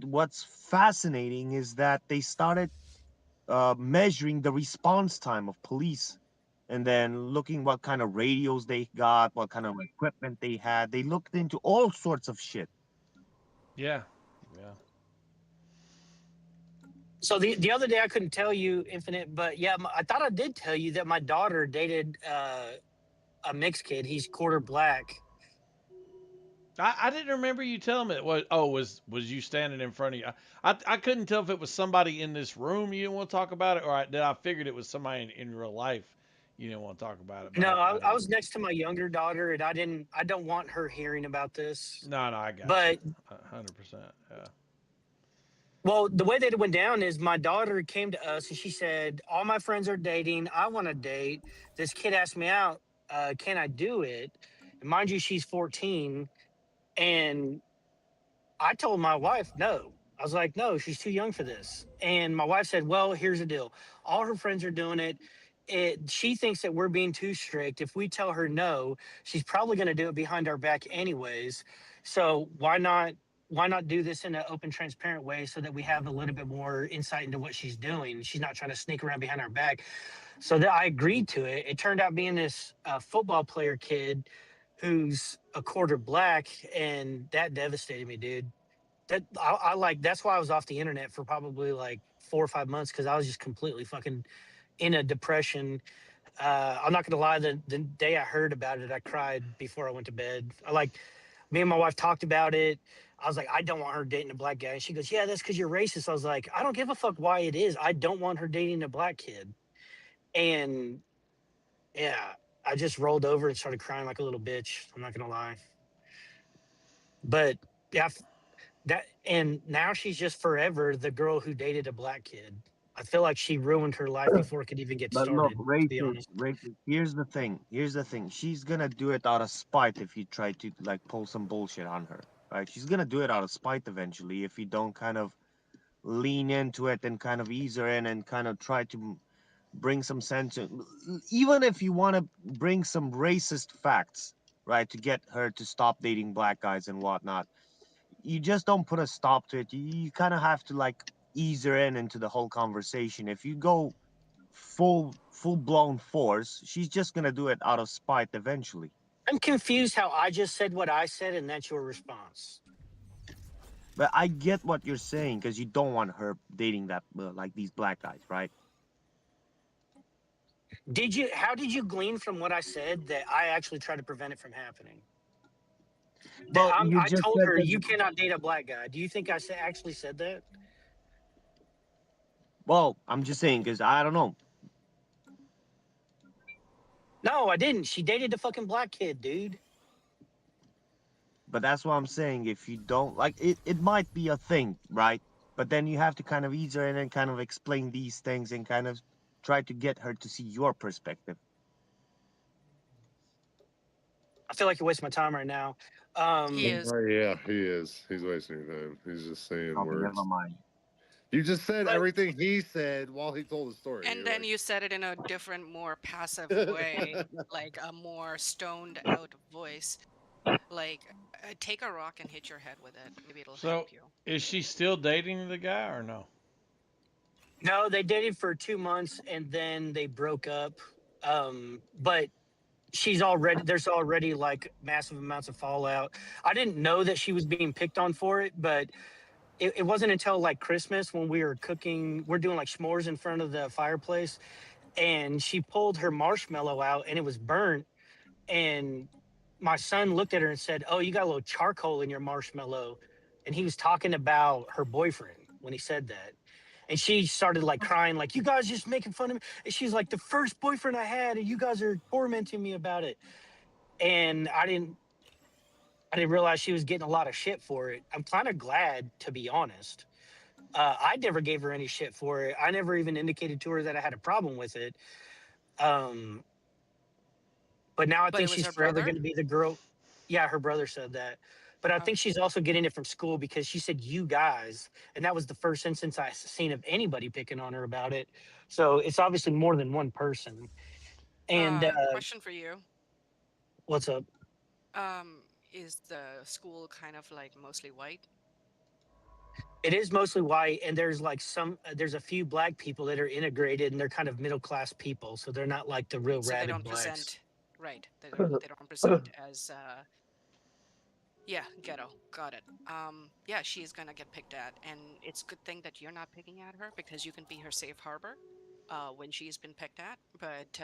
What's fascinating is that they started measuring the response time of police, and then looking what kind of radios they got, what kind of equipment they had. They looked into all sorts of shit. Yeah. Yeah. So the other day I couldn't tell you, Infinite, but yeah, I thought I did tell you that my daughter dated a mixed kid. He's quarter black. I didn't remember you telling me. Was you standing in front of you? I couldn't tell if it was somebody in this room you didn't want to talk about it, or I figured it was somebody in real life you didn't want to talk about it. but No, I I was next to my younger daughter, and I don't want her hearing about this. No, I got But you. 100%. Yeah. well, the way that it went down is my daughter came to us and she said, "All my friends are dating. I want to date. This kid asked me out. Can I do it?" And mind you, she's 14, and I told my wife no. I was like, "No, she's too young for this." And my wife said, "Well, here's the deal. All her friends are doing it. She thinks that we're being too strict. If we tell her no, she's probably going to do it behind our back anyways. So why not do this in an open, transparent way so that we have a little bit more insight into what she's doing? She's not trying to sneak around behind our back." So that I agreed to it. It turned out being this football player kid who's a quarter black, and that devastated me, dude. That's why I was off the internet for probably like 4 or 5 months, because I was just completely fucking in a depression. I'm not gonna lie, the day I heard about it, I cried before I went to bed. Me and my wife talked about it. I was like, I don't want her dating a black guy. And she goes, yeah, that's because you're racist. I was like, I don't give a fuck why it is. I don't want her dating a black kid. And yeah, I just rolled over and started crying like a little bitch. I'm not gonna lie. But yeah, that and now she's just forever the girl who dated a black kid. I feel like she ruined her life before it could even get But look, started, to be racist, honest. racist. Here's the thing. Here's the thing. She's gonna do it out of spite if you try to like pull some bullshit on her. Right? She's gonna do it out of spite eventually if you don't kind of lean into it and kind of ease her in and kind of try to bring some sense. Even if you want to bring some racist facts, right, to get her to stop dating black guys and whatnot, you just don't put a stop to it. You kind of have to like ease her in into the whole conversation. If you go full blown force, she's just gonna do it out of spite eventually. I'm confused how I just said what I said and that's your response. But I get what you're saying because you don't want her dating that like these black guys, right? How did you glean from what I said that I actually tried to prevent it from happening? Well, you I just told said her that. you cannot date a black guy. Do you think I actually said that? Well, I'm just saying because I don't know. No, I didn't. She dated the fucking black kid, dude. But that's what I'm saying. If you don't like it, it might be a thing, right? But then you have to kind of ease her in and kind of explain these things and kind of try to get her to see your perspective. I feel like you're wasting my time right now. He is. Oh yeah, he is. He's wasting your time. He's just saying Okay, words. never mind. You just said everything he said while he told the story. And You're then like, you said it in a different, more passive way, like a more stoned out voice. Like, take a rock and hit your head with it. Maybe it'll So, help you. is she still dating the guy or no? No, they dated for 2 months and then they broke up. But there's already like massive amounts of fallout. I didn't know that she was being picked on for it, but it wasn't until like Christmas when we were cooking, we're doing like s'mores in front of the fireplace, and she pulled her marshmallow out and it was burnt. And my son looked at her and said, "Oh, you got a little charcoal in your marshmallow." And he was talking about her boyfriend when he said that. And she started like crying, like, "You guys just making fun of me." And she's like, "The first boyfriend I had, and you guys are tormenting me about it." And I didn't realize she was getting a lot of shit for it. I'm kind of glad, to be honest. I never gave her any shit for it. I never even indicated to her that I had a problem with it. But now I But think it was she's her forever brother? going to be the girl. Yeah, her brother said that. But I think she's also getting it from school because she said "you guys," and that was the first instance I seen of anybody picking on her about it. So it's obviously more than one person. And Question for you. what's up? Is the school kind of like mostly white? It is mostly white, and there's like there's a few black people that are integrated, and they're kind of middle class people, so they're not like the real So they rabid don't blacks. present, right? They don't present as yeah, ghetto. Got it. Yeah, she is gonna get picked at, and it's a good thing that you're not picking at her because you can be her safe harbor when she's been picked at. But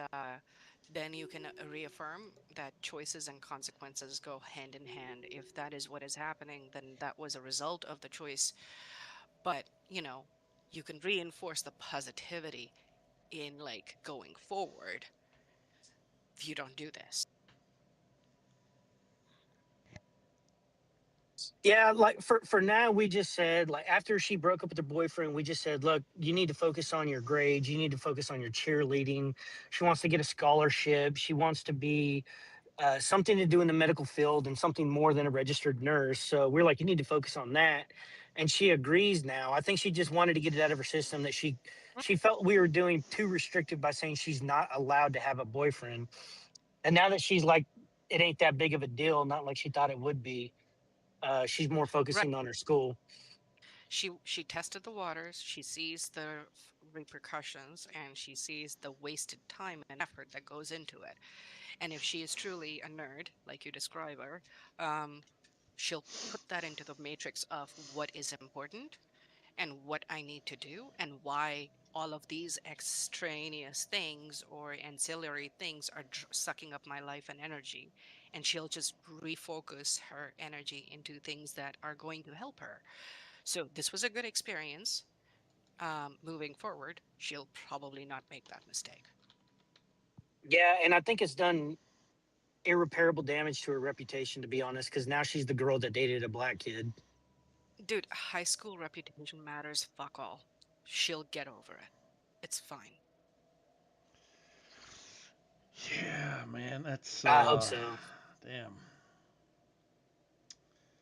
then you can reaffirm that choices and consequences go hand in hand. If that is what is happening, then that was a result of the choice. But you can reinforce the positivity in like going forward if you don't do this. Yeah, like for now, we just said, like, after she broke up with her boyfriend, we just said, look, you need to focus on your grades. You need to focus on your cheerleading. She wants to get a scholarship. She wants to be something to do in the medical field and something more than a registered nurse. So we're like, you need to focus on that. And she agrees now. I think she just wanted to get it out of her system that she felt we were doing too restrictive by saying she's not allowed to have a boyfriend. And now that she's like, it ain't that big of a deal, not like she thought it would be. She's more focusing on her school. She tested the waters. She sees the repercussions, and she sees the wasted time and effort that goes into it. And if she is truly a nerd, like you describe her, she'll put that into the matrix of what is important and what I need to do and why all of these extraneous things or ancillary things are sucking up my life and energy. and she'll just refocus her energy into things that are going to help her. So this was a good experience. Moving forward, she'll probably not make that mistake. Yeah, and I think it's done irreparable damage to her reputation, to be honest, because now she's the girl that dated a black kid. Dude, high school reputation matters fuck all. She'll get over it. It's fine. Yeah, man, that's I hope so. damn.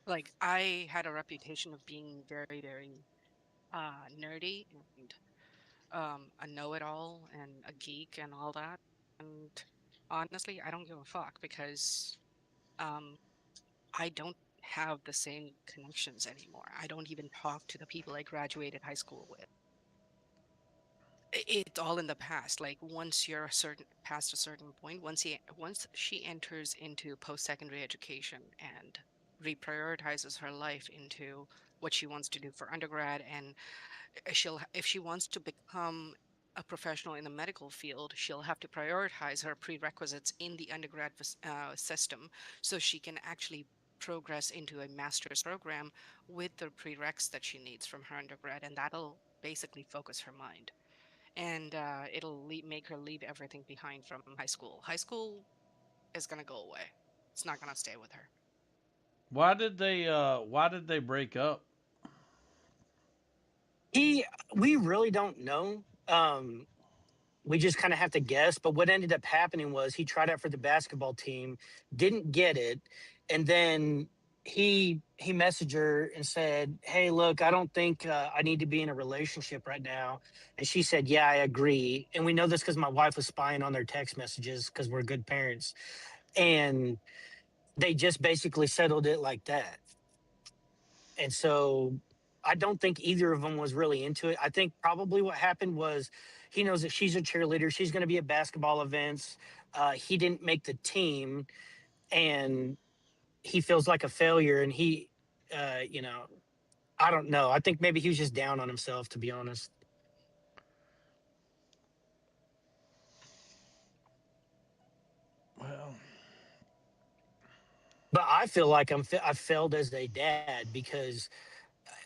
Like, I had a reputation of being very, very nerdy and a know-it-all and a geek and all that. And honestly, I don't give a fuck because I don't have the same connections anymore. I don't even talk to the people I graduated high school with. It's all in the past. Like once you're past a certain point, once she enters into post-secondary education and reprioritizes her life into what she wants to do for undergrad, and if she wants to become a professional in the medical field, she'll have to prioritize her prerequisites in the undergrad system so she can actually progress into a master's program with the prereqs that she needs from her undergrad, and that'll basically focus her mind. And it'll make her leave everything behind from high school. High school is gonna go away. It's not gonna stay with her. Why did they break up? We really don't know. We just kind of have to guess. But what ended up happening was he tried out for the basketball team, didn't get it, and then he messaged her and said, "Hey, look, I don't think I need to be in a relationship right now." And she said, "Yeah, I agree." And we know this because my wife was spying on their text messages because we're good parents, and they just basically settled it like that. And so I don't think either of them was really into it. I think probably what happened was he knows that she's a cheerleader. She's going to be at basketball events. He didn't make the team, and he feels like a failure. And I don't know. I think maybe he was just down on himself, to be honest. Well, But I feel like I failed as a dad because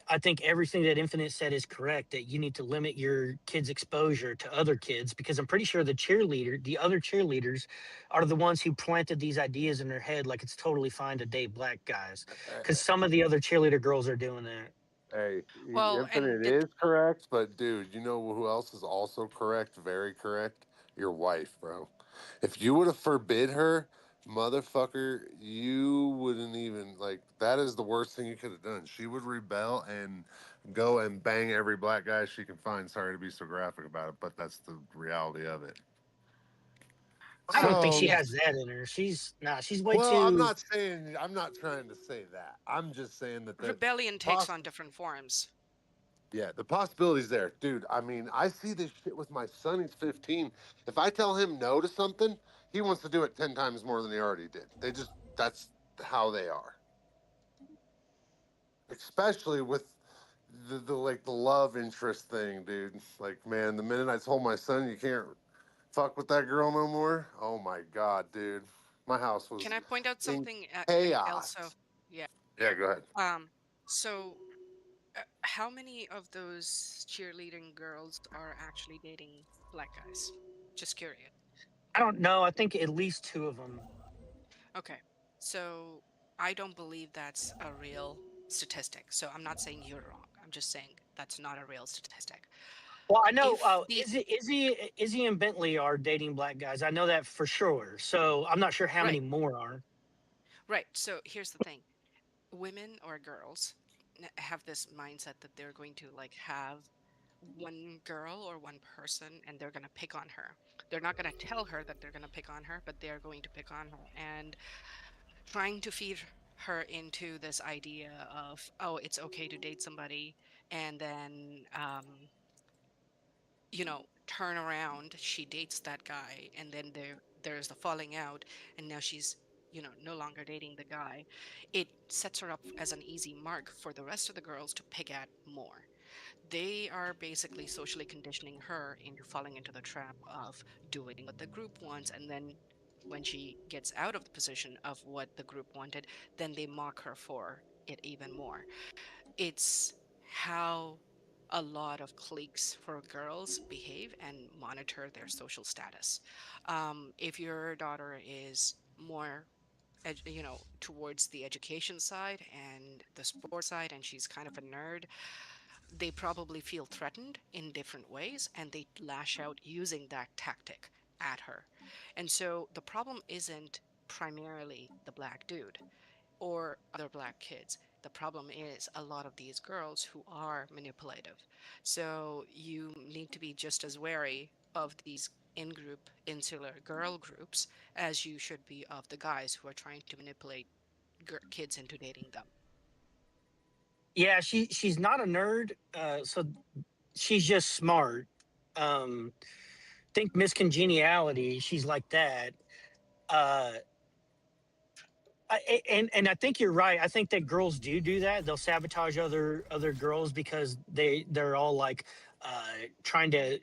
I think everything that Infinite said is correct, that you need to limit your kids' exposure to other kids, because I'm pretty sure the other cheerleaders are the ones who planted these ideas in their head, like it's totally fine to date black guys. Because some of the other cheerleader girls are doing that. Hey, Well, and Infinite is correct, but dude, you know who else is also correct? Very correct. Your wife, bro. If you would have forbid her, motherfucker, you wouldn't even like. That is the worst thing you could have done. She would rebel and go and bang every black guy she can find. Sorry to be so graphic about it, but that's the reality of it. I don't think she So, has that in her. She's way well, I'm too. not saying. I'm not trying to say that. I'm just saying that rebellion takes on different forms. yeah, the possibility's there. Dude, I mean, I see this shit with my son. He's 15. If I tell him no to something, he wants to do it 10 times more than he already did. That's how they are. Especially with the like the love interest thing, dude. Like, man, the minute I told my son you can't fuck with that girl no more, oh my God, dude. My house was Can I point out in something chaos. else? Yeah. Yeah, go ahead. So how many of those cheerleading girls are actually dating black guys? Just curious. I don't know. I think at least two of them. Okay. So I don't believe that's a real statistic. So I'm not saying you're wrong. I'm just saying that's not a real statistic. Well, I know If Izzy and Bentley are dating black guys. I know that for sure. So I'm not sure how many Right. more are. Right. So here's the thing. Women or girls have this mindset that they're going to like have one girl or one person and they're going to pick on her. They're not going to tell her that they're going to pick on her, but they're going to pick on her and trying to feed her into this idea of, oh, it's okay to date somebody, and then turn around, she dates that guy, and then there's the falling out, and now she's no longer dating the guy. It sets her up as an easy mark for the rest of the girls to pick at more. They are basically socially conditioning her into falling into the trap of doing what the group wants and then when she gets out of the position of what the group wanted, then they mock her for it even more. It's how a lot of cliques for girls behave and monitor their social status. If your daughter is more towards the education side and the sports side, and she's kind of a nerd, they probably feel threatened in different ways and they lash out using that tactic at her. And so the problem isn't primarily the black dude or other black kids. The problem is a lot of these girls who are manipulative. So you need to be just as wary of these in-group insular girl groups as you should be of the guys who are trying to manipulate kids into dating them. Yeah, she's not a nerd, so she's just smart. Think Miss Congeniality, she's like that. And I think you're right. I think that girls do that. They'll sabotage other girls because they're all like trying to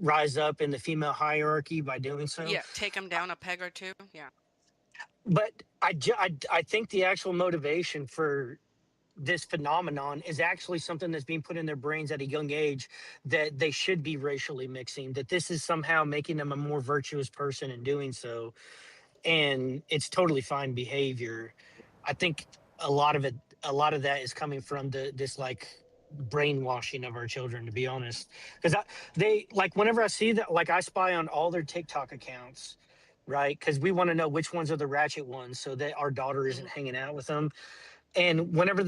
rise up in the female hierarchy by doing so. Yeah, take them down a peg or two. Yeah. But I think the actual motivation for this phenomenon is actually something that's being put in their brains at a young age, that they should be racially mixing, that this is somehow making them a more virtuous person in doing so. And it's totally fine behavior. I think a lot of that is coming from this like brainwashing of our children, to be honest. Because they like, whenever I see that, like I spy on all their TikTok accounts, right? Because we want to know which ones are the ratchet ones so that our daughter isn't hanging out with them. And whenever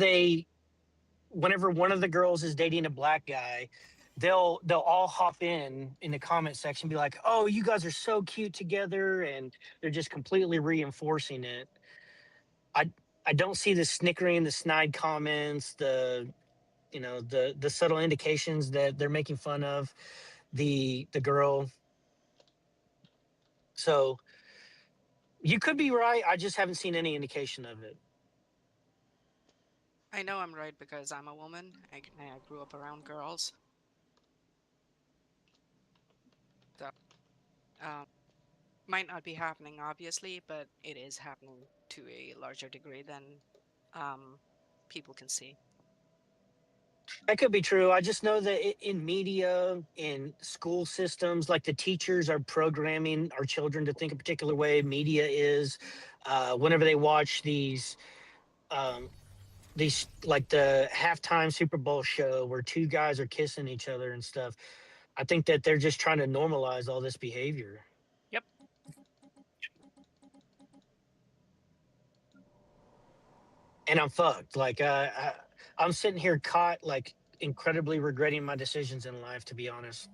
one of the girls is dating a black guy, they'll all hop in the comment section and be like, oh, you guys are so cute together, and they're just completely reinforcing it. I don't see the snickering, the snide comments, the subtle indications that they're making fun of the girl. So you could be right. I just haven't seen any indication of it. I know I'm right because I'm a woman. I grew up around girls. So, might not be happening, obviously, but it is happening to a larger degree than people can see. That could be true. I just know that in media, in school systems, like the teachers are programming our children to think a particular way. Media is, whenever they watch these like the halftime Super Bowl show where two guys are kissing each other and stuff, I think that they're just trying to normalize all this behavior. Yep. And I'm fucked. Like I'm sitting here caught, like incredibly regretting my decisions in life, to be honest.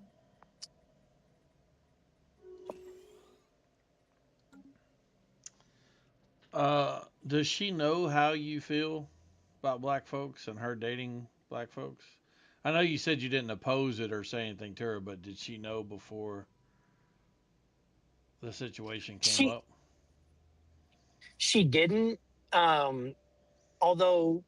Does she know how you feel about black folks and her dating black folks? I know you said you didn't oppose it or say anything to her, but did she know before the situation came up? She didn't. Although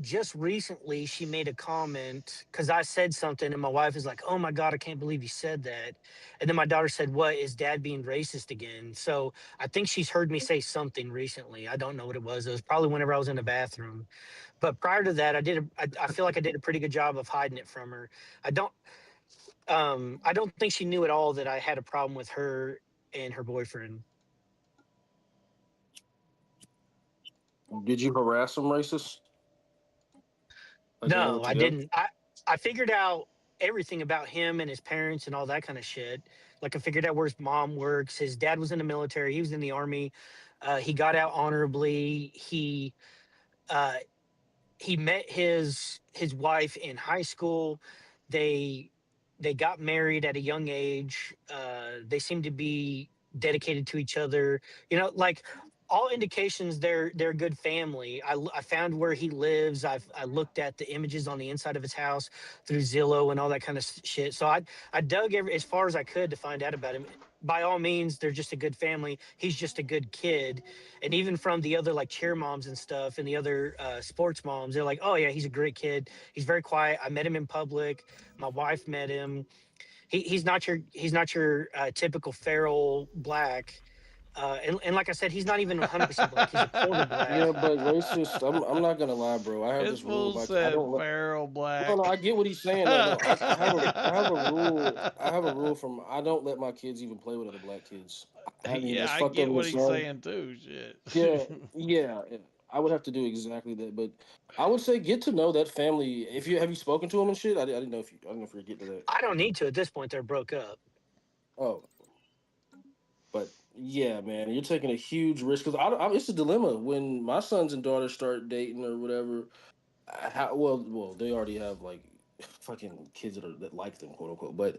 just recently she made a comment because I said something and my wife is like, oh my God, I can't believe you said that. And then my daughter said, what, is dad being racist again? So I think she's heard me say something recently. I don't know what it was. It was probably whenever I was in the bathroom. But prior to that, I feel like I did a pretty good job of hiding it from her. I don't think she knew at all that I had a problem with her and her boyfriend. Did you harass him, racist? Like, no, I didn't. I figured out everything about him and his parents and all that kind of shit. Like I figured out where his mom works. His dad was in the military. He was in the army. He got out honorably. He met his wife in high school. They got married at a young age. They seem to be dedicated to each other. You know, like all indications they're a good family. I found where he lives. I looked at the images on the inside of his house through Zillow and all that kind of shit. So I dug as far as I could to find out about him. By all means, they're just a good family. He's just a good kid. And even from the other like cheer moms and stuff and the other sports moms, they're like, oh yeah, he's a great kid. He's very quiet. I met him in public. My wife met him. He's not your typical feral black. And like I said, he's not even 100% black. He's a quarter black. Yeah, but racist. I'm not gonna lie, bro. I have His this rule. fool Like I said don't let. feral No, black. no, I get what he's saying. No, I have a rule. I have a rule from I don't let my kids even play with other black kids. I mean, Yeah, as I fucked up get as what it he's sounds, saying too. Shit. yeah. I would have to do exactly that. But I would say get to know that family. If you have you spoken to them and shit. I didn't know if you. I don't know if you're getting to that. I don't need to at this point. They're broke up. Oh, but yeah, man, you're taking a huge risk because it's a dilemma when my sons and daughters start dating or whatever. Well, they already have like fucking kids that like them, quote unquote. But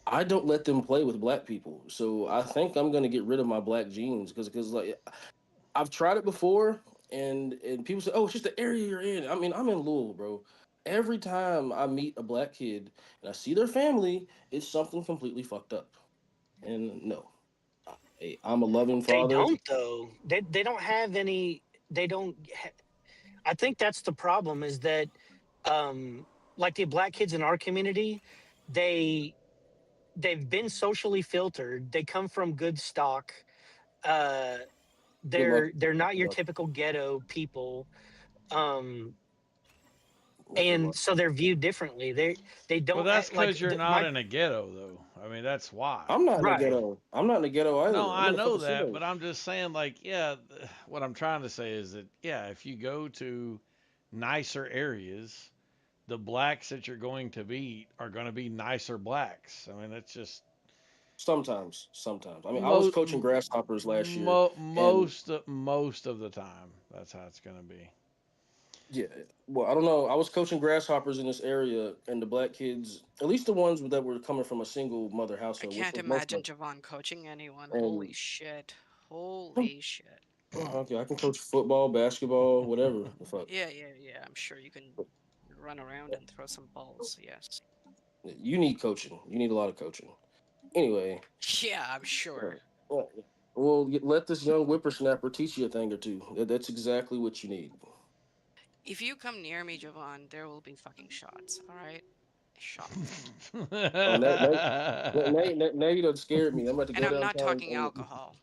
I don't let them play with black people, so I think I'm gonna get rid of my black genes because like I've tried it before, and people say, oh, it's just the area you're in. I mean, I'm in Louisville, bro. Every time I meet a black kid and I see their family, it's something completely fucked up. And no, hey, I'm a loving They father. don't though. They don't have any. They don't. I think that's the problem. Is that like the black kids in our community, they they've been socially filtered. They come from good stock. Uh, Good luck. they're not Good your luck. typical ghetto people. Um, Good and luck. so they're viewed differently. They Well, don't that's like because you're not my in a ghetto, though. I mean, that's why. I'm not in the right. ghetto. I'm not in the ghetto either. No, I'm I in the know fucking that, suburbs. but I'm just saying, like, yeah, what I'm trying to say is that, yeah, if you go to nicer areas, the blacks that you're going to meet are going to be nicer blacks. I mean, that's just Sometimes. I mean, I was mo- coaching grasshoppers last year, mo- and most of the time. That's how it's going to be. yeah, well, I don't know. I was coaching grasshoppers in this area, and the black kids, at least the ones that were coming from a single mother I household, which can't was most imagine of Javon coaching anyone. them. Holy shit. Holy shit. Oh, okay, I can coach football, basketball, whatever the fuck. Yeah. I'm sure you can run around and throw some balls. Yes. You need coaching. You need a lot of coaching. Anyway, Yeah, I'm sure. well, let this young whippersnapper teach you a thing or two. That's exactly what you need. If you come near me, Javon, there will be fucking shots. All right, shots. Oh, now you done scared me. I'm about to And go I'm not downtown talking alcohol.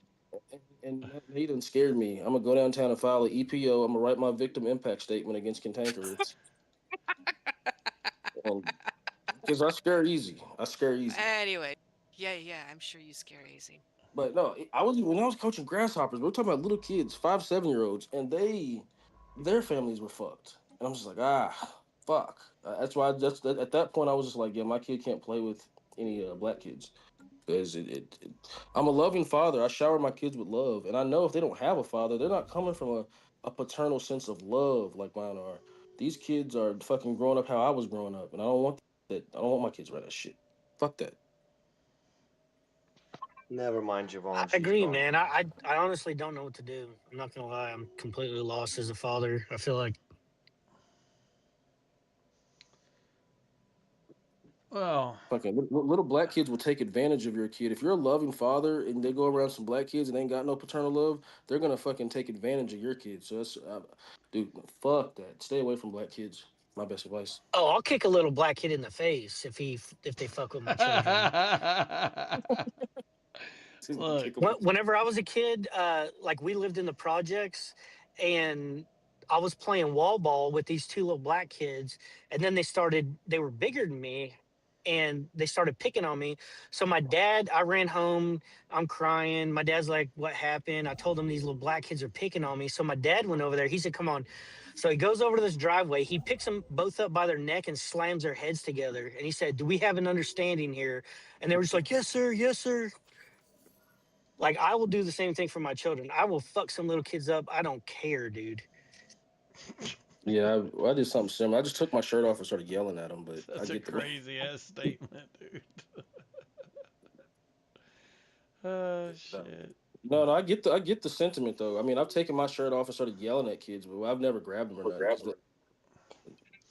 and now you done scared me. I'm gonna go downtown and file an EPO. I'm gonna write my victim impact statement against cantankerous. Because I scare easy. I scare easy. Anyway, yeah, I'm sure you scare easy. But no, I was when I was coaching grasshoppers. We were talking about little kids, 5, 7-year-olds, and their families were fucked. And I'm just like, fuck. That's why at that point I was just like, yeah, my kid can't play with any black kids because I'm a loving father. I shower my kids with love, and I know if they don't have a father, they're not coming from a paternal sense of love like mine are. These kids are fucking growing up how I was growing up, and I don't want that. I don't want my kids to write that shit. Fuck that. Never mind, Javon. I She's agree, gone. man. I honestly don't know what to do. I'm not gonna lie. I'm completely lost as a father. I feel like Well, Fucking little black kids will take advantage of your kid. If you're a loving father and they go around some black kids and ain't got no paternal love, they're gonna fucking take advantage of your kid. So that's, dude, fuck that. Stay away from black kids. My best advice. oh, I'll kick a little black kid in the face if they fuck with my children. look, Whenever I was a kid, like we lived in the projects, and I was playing wall ball with these two little black kids, and then they were bigger than me, and they started picking on me. So I ran home, I'm crying. My dad's like, "What happened?" I told him these little black kids are picking on me. So my dad went over there. He said, "Come on." So he goes over to this driveway. He picks them both up by their neck and slams their heads together. And he said, "Do we have an understanding here?" And they were just like, "Yes, sir. Yes, sir." Like I will do the same thing for my children. I will fuck some little kids up. I don't care, dude. Yeah, I did something similar. I just took my shirt off and started yelling at them. But I that's a get the crazy ass statement, dude. Shit. no, I get the sentiment though. I mean, I've taken my shirt off and started yelling at kids, but I've never grabbed them or nothing.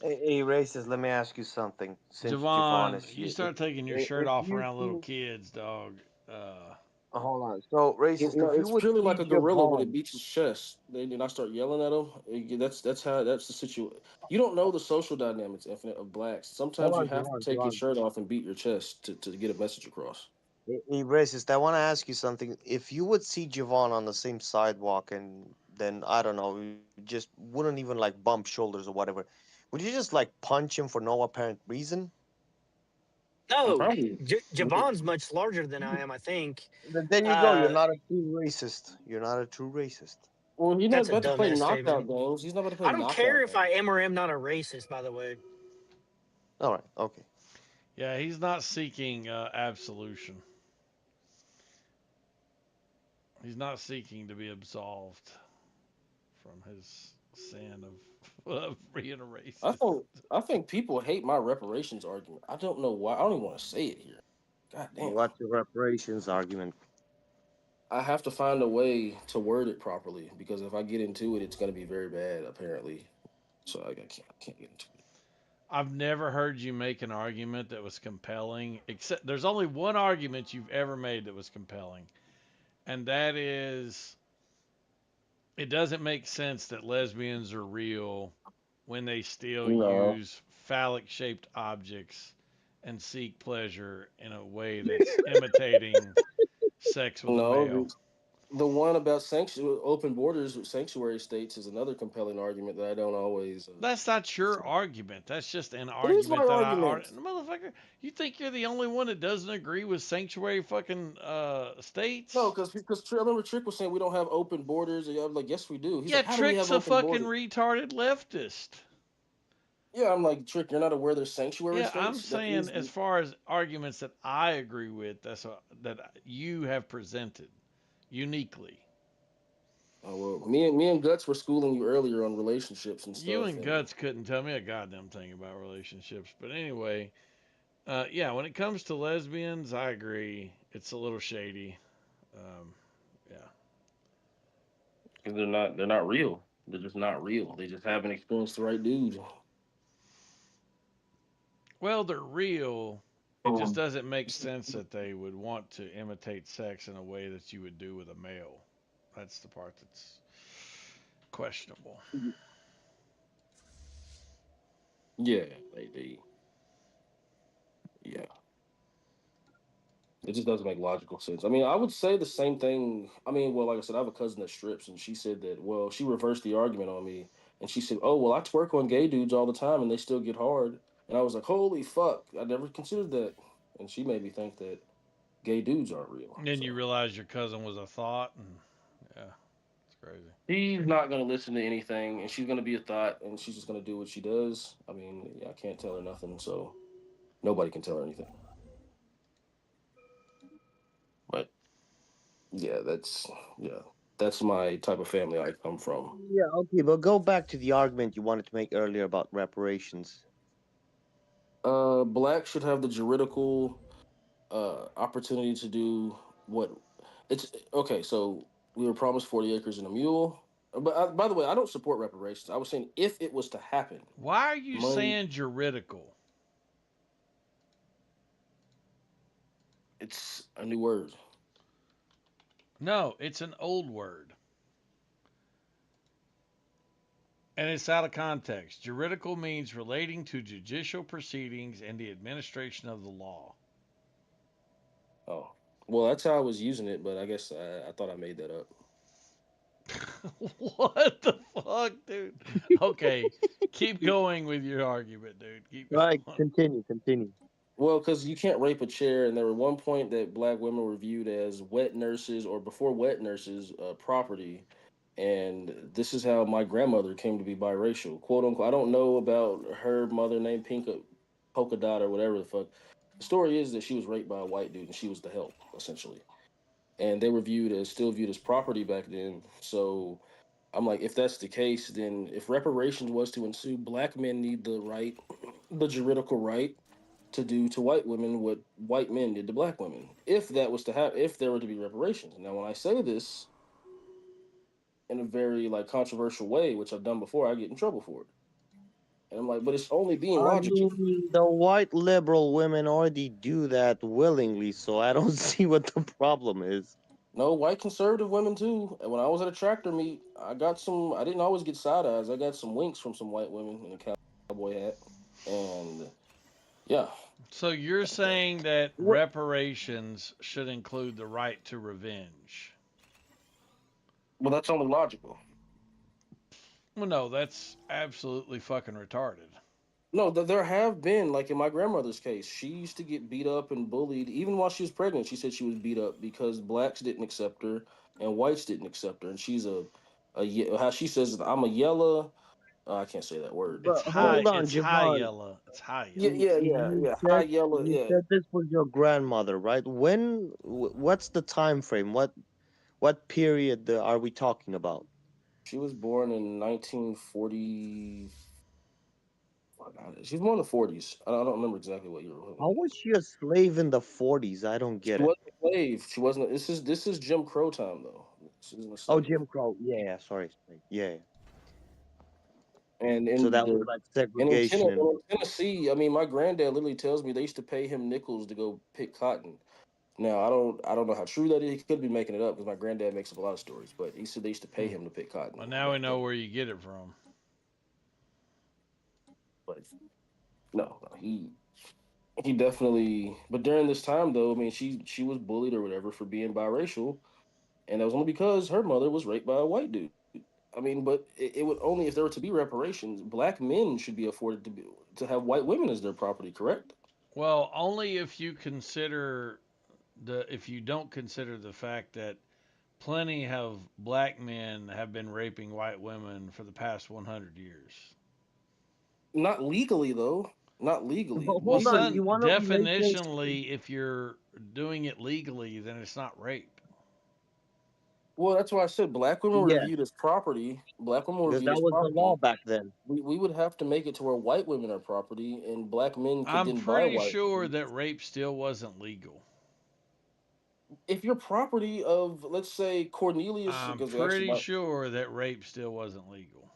Hey, racist, let me ask you something. Since Javon Javon, is you here, start taking your shirt if off you around little see, kids, dog. hold on. So, racist, if you It's would purely see like a gorilla when it Javon, beats his chest. Then I start yelling at him. That's the situation. You don't know the social dynamics, Infinite, of blacks. hold Sometimes you on, have to Javon, take your Javon. shirt off and beat your chest to get a message across. Hey, racist, I want to ask you something. If you would see Javon on the same sidewalk and then, I don't know, you just wouldn't even like bump shoulders or whatever, would you just like punch him for no apparent reason? No, Probably. Javon's much larger than I am. I think. Then you go. You're Uh, not a true racist. You're not a true racist. Well, he's not that's a about to play dumbass knockout statement. games. He's not about to play I don't care knockout if I am or am not a racist. By the way. All right. Okay. Yeah, he's not seeking absolution. He's not seeking to be absolved from his sin of being a I racist. think I think people hate my reparations argument. I don't know why. I don't even want to say it here. God damn. What's your reparations argument? I have to find a way to word it properly because if I get into it, it's going to be very bad. Apparently, so I can't get into it. I've never heard you make an argument that was compelling, except there's only one argument you've ever made that was compelling, and that is it doesn't make sense that lesbians are real when they still No, use phallic shaped objects and seek pleasure in a way that's imitating sex with a no. male. The one about open borders with sanctuary states is another compelling argument that I don't always. That's not your argument. That's just an It is my argument that argument. motherfucker. You think you're the only one that doesn't agree with sanctuary fucking states? No, because I remember Trick was saying we don't have open borders, and I'm like, yes, we do. He's Yeah, like, how do we Trick's have a open fucking borders? retarded leftist. Yeah, I'm like, Trick, you're not aware there's sanctuary Yeah, I'm states. That saying is as far as arguments that I agree with, that you have presented uniquely. Oh well, me and Guts were schooling you earlier on relationships and You stuff, and Guts couldn't tell me a goddamn thing about relationships. But anyway, yeah, when it comes to lesbians, I agree. It's a little shady. Yeah. because they're not real. They're just not real. They just haven't experienced the right dude. Well, they're real. It just doesn't make sense that they would want to imitate sex in a way that you would do with a male. That's the part that's questionable. Yeah, yeah. It just doesn't make logical sense. I mean, I would say the same thing. I mean, well, like I said, I have a cousin that strips, and she said that, well, she reversed the argument on me, and she said, oh, well, I twerk on gay dudes all the time, and they still get hard. And I was like, holy fuck, I never considered that. And she made me think that gay dudes aren't real. And then you realize your cousin was a thought, and yeah, it's crazy. She's not going to listen to anything, and she's going to be a thought, and she's just going to do what she does. I mean, yeah, I can't tell her nothing, so nobody can tell her anything. But yeah, that's my type of family I come from. Yeah. Okay, but go back to the argument you wanted to make earlier about reparations. Black should have the juridical opportunity to do what it's okay. So we were promised 40 acres and a mule. But by the way, I don't support reparations. I was saying if it was to happen. Why are you saying juridical? It's a new word. No, it's an old word. And it's out of context. Juridical means relating to judicial proceedings and the administration of the law. Oh, well, that's how I was using it, but I guess I thought I made that up. What the fuck, dude? Okay, keep going with your argument, dude. Keep Right, going. continue. Well, because you can't rape a chair, and there were one point that black women were viewed as wet nurses, or before wet nurses, property. And this is how my grandmother came to be biracial, quote unquote. I don't know about her mother named Polka Dot or whatever the fuck. The story is that she was raped by a white dude, and she was the help, essentially. And they were still viewed as property back then. So I'm like, if that's the case, then if reparations was to ensue, black men need the juridical right to do to white women what white men did to black women. If that was to happen, if there were to be reparations. Now, when I say this in a very controversial way, which I've done before, I get in trouble for it. And I'm like, but it's only being logical. The white liberal women already do that willingly, so I don't see what the problem is. No, white conservative women too. And when I was at a tractor meet, I didn't always get side eyes. I got some winks from some white women in a cowboy hat. And yeah. So you're saying that What? reparations should include the right to revenge? Well, that's only logical. Well, no, that's absolutely fucking retarded. No, there have been, like in my grandmother's case, she used to get beat up and bullied even while she was pregnant. She said she was beat up because blacks didn't accept her and whites didn't accept her, and she's how she says it, I'm a yellow. I can't say that word. But Hold on, It's high Javon. yellow. It's high Yeah, yellow. yeah, yeah, You yeah. High said yellow. you Yeah, said this was your grandmother, right? What's the time frame? What period are we talking about? she was born in 1940. She's born in the 40s. I don't remember exactly what year. How was she a slave in the 40s? I don't She get it. wasn't a slave. She wasn't. This is Jim Crow time though. She wasn't a Oh, slave. Jim Crow. Yeah, sorry. Yeah. And So in that was the like and in, segregation and Tennessee, I mean, my granddad literally tells me they used to pay him nickels to go pick cotton. Now I don't know how true that is. He could be making it up because my granddad makes up a lot of stories. But he said they used to pay him to pick cotton. Well, now we know where you get it from. But no, he definitely. But during this time though, I mean, she was bullied or whatever for being biracial, and that was only because her mother was raped by a white dude. I mean, but it would only if there were to be reparations, black men should be afforded to have white women as their property, correct? Well, only if you consider if you don't consider the fact that plenty of black men have been raping white women for the past 100 years. Not legally though. Not legally. But Well, hold on, son, you want to relate this? definitionally, if you're doing it legally, then it's not rape. Well, that's why I said black women were Yeah, viewed as property. Black women were because viewed that as was the law property. back then. We would have to make it to where white women are property and black men could I'm then buy pretty white sure women. that rape still wasn't legal. If you're property of, let's say, Cornelius, I'm because actually, pretty sure that rape still wasn't legal.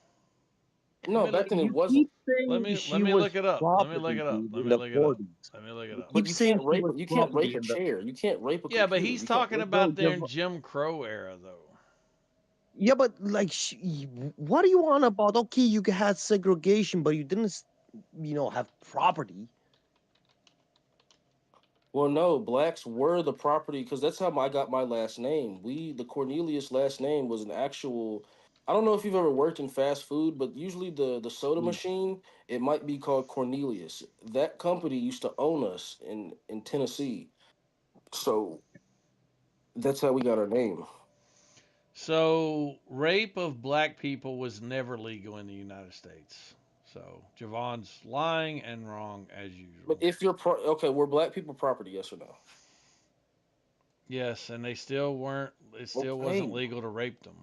no, back then it You wasn't. keep saying Let she me was look it up. Let me look property, it up. dude, Let in me the look it up. 40s. Let me look it You up. But keep saying she was you can't rape property a in the. chair. You can't rape a Yeah, but computer. he's You can't talking rape. about Bro, during Jim Crow era, though. yeah, but like, what do you want about? Okay, you had segregation, but you didn't, have property. Well, no, blacks were the property because that's how I got my last name. The Cornelius last name was an actual. I don't know if you've ever worked in fast food, but usually the soda machine, it might be called Cornelius. That company used to own us in Tennessee, so that's how we got our name. So, rape of black people was never legal in the United States. So, Javon's lying and wrong as usual. But if you're okay, were black people property? Yes or no? Yes, and they still weren't. It still Okay. wasn't legal to rape them.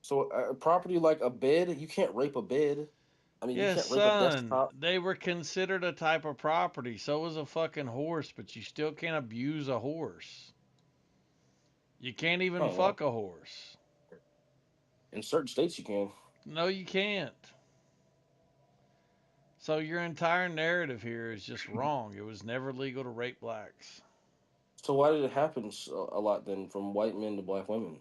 So property like a bed, you can't rape a bed. I mean, you Yes, can't rape a son. desktop. They were considered a type of property. So was a fucking horse, but you still can't abuse a horse. You can't even Oh, well, fuck a horse. in certain states you can. No, you can't. So your entire narrative here is just wrong. It was never legal to rape blacks. So why did it happen a lot then from white men to black women?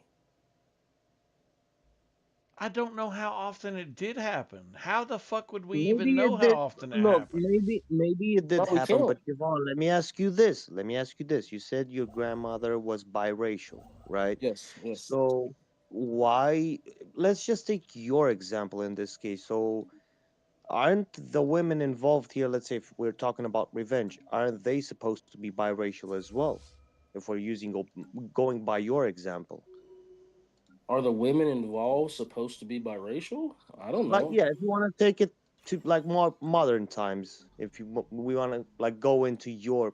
I don't know how often it did happen. How the fuck would we even Maybe know it how did. often it Look, happened? maybe it No, did we happen. But can't. Yvonne, let me ask you this. Let me ask you this. You said your grandmother was biracial, right? Yes, yes. So why? Let's just take your example in this case. So aren't the women involved here? Let's say if we're talking about revenge, aren't they supposed to be biracial as well? If we're going by your example. Are the women involved supposed to be biracial? I don't Like, know. yeah, if you want to take it to like more modern times, if we want to like go into your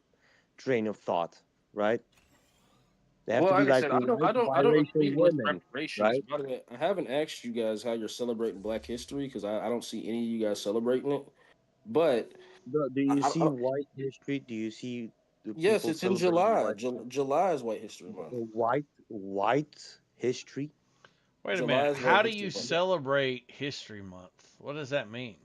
train of thought, right? They have Well, to be like I like said, white I don't biracial agree with women, reparations. right? By the way, I haven't asked you guys how you're celebrating Black History because I don't see any of you guys celebrating it. But Do I, you I, see I, white history? Do you see the yes, people it's in celebrating July. white July is White History Month. white history? Wait a July minute. is White How do History you Month. celebrate History Month? What does that mean?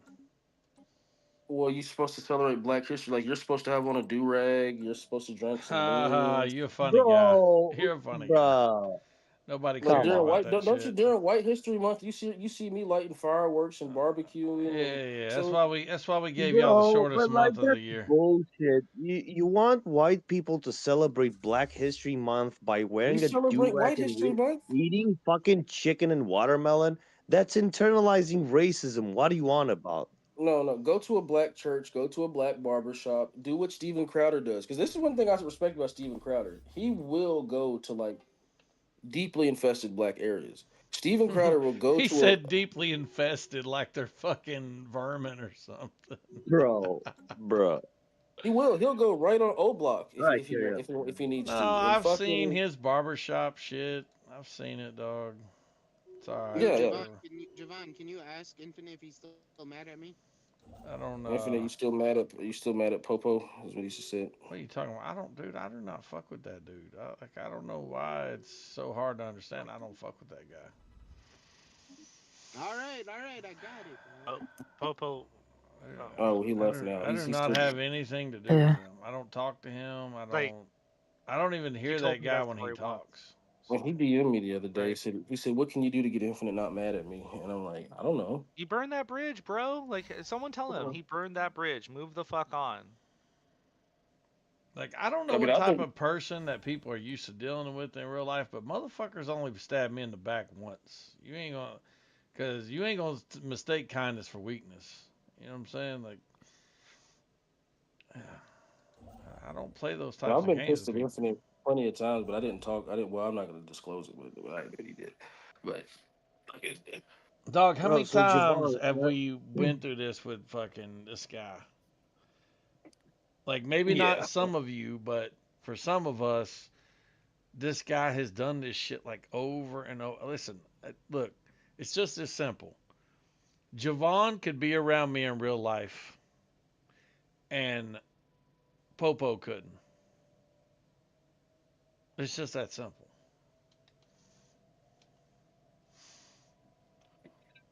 Well, you're supposed to celebrate Black History. Like you're supposed to have on a do rag. You're supposed to drink some Ha ha, lean. you a funny guy. Bro, You're a funny guy. bro. Nobody Like cares during about white, that don't you shit. during White History Month? You see me lighting fireworks and barbecuing. Yeah. So That's why we gave y'all the Bro, shortest but like month of the that's year. bullshit. You want white people to celebrate Black History Month by we wearing a celebrate do-rag White and History Month. eating fucking chicken and watermelon? That's internalizing racism. What do you want about? No. Go to a black church. Go to a black barber shop. Do what Steven Crowder does. Because this is one thing I respect about Steven Crowder. He will go to like deeply infested black areas. Steven Crowder will go He to a said deeply infested, like they're fucking vermin or something. Bro. He will. He'll go right on O Block All right, carry on. if he needs No, to. And I've seen fucking his barbershop shit. I've seen it, dog. It's alright. yeah, yeah. Javon, can you ask Infinite if he's still mad at me? I don't Infinite, you still mad at Popo? Is what he just said. What are you talking about? I do not fuck with that dude. I don't know why it's so hard to understand. I don't fuck with that guy. All right, I got it. Oh, Popo. Oh, he left now. I do He's not still have anything to do Yeah. with him. I don't talk to him. Like, I don't even hear told that me guy that's when he what he wants. talks. When he DM'd me the other day, Right. he said, "What can you do to get Infinite not mad at me?" And I'm like, I don't know. He burned that bridge, bro. Like, someone tell him he burned that bridge. Move the fuck on. Like, I don't know I mean, what I type think of person that people are used to dealing with in real life, but motherfuckers only stab me in the back once. You ain't gonna mistake kindness for weakness. You know what I'm saying? Like, I don't play those types I've of been games pissed with at people. Infinite plenty of times, but I didn't talk. I didn't. Well, I'm not going to disclose it, but I did. He did. But Dog, how Bro, many so times Javon, have we went through this with fucking this guy? Like, maybe not yeah, some of you, but for some of us, this guy has done this shit like over and over. Listen, look, it's just this simple. Javon could be around me in real life, and Popo couldn't. It's just that simple.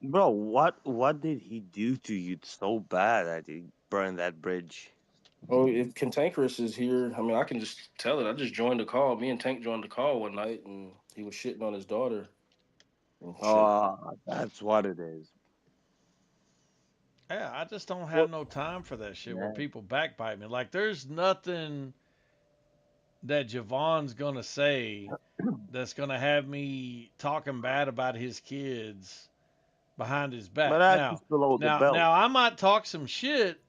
bro, what did he do to you so bad that he burned that bridge? oh, if Cantankerous is here, I mean, I can just tell it. I just joined the call. Me and Tank joined the call one night, and he was shitting on his daughter and shit. Oh, that's what it is. Yeah, I just don't Well, have no time for that shit where yeah. people backbite me. Like, there's nothing that Javon's gonna say that's gonna have me talking bad about his kids behind his But back. that's Now, just below the belt. now I might talk some shit,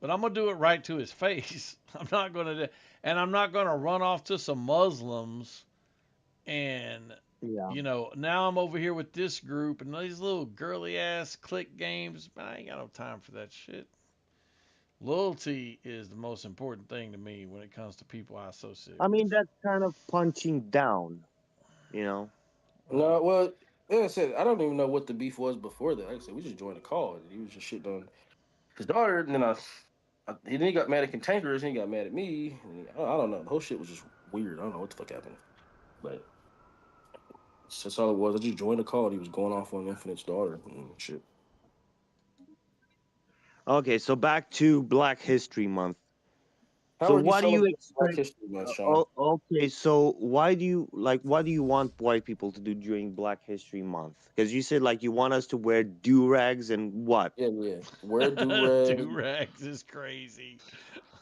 but I'm gonna do it right to his face. I'm not gonna run off to some Muslims and Yeah. now I'm over here with this group and these little girly ass click games. Man, I ain't got no time for that shit. Loyalty is the most important thing to me when it comes to people I associate I with. mean, that's kind of punching down, you know? No, well, like I said, I don't even know what the beef was before that. Like I said, we just joined the call. And he was just shitting on his daughter, and then he got mad at Cantankerous, and he got mad at me. And I don't know. The whole shit was just weird. I don't know what the fuck happened, but that's all it was. I just joined the call. And he was going off on Infinite's daughter and shit. Okay, so back to Black History Month. How So are you what do you celebrating Black expect? History Month, Sean? Okay, so what do you want white people to do during Black History Month? Because you said like you want us to wear do-rags and what? Yeah. Wear do-rag. Do-rags is crazy.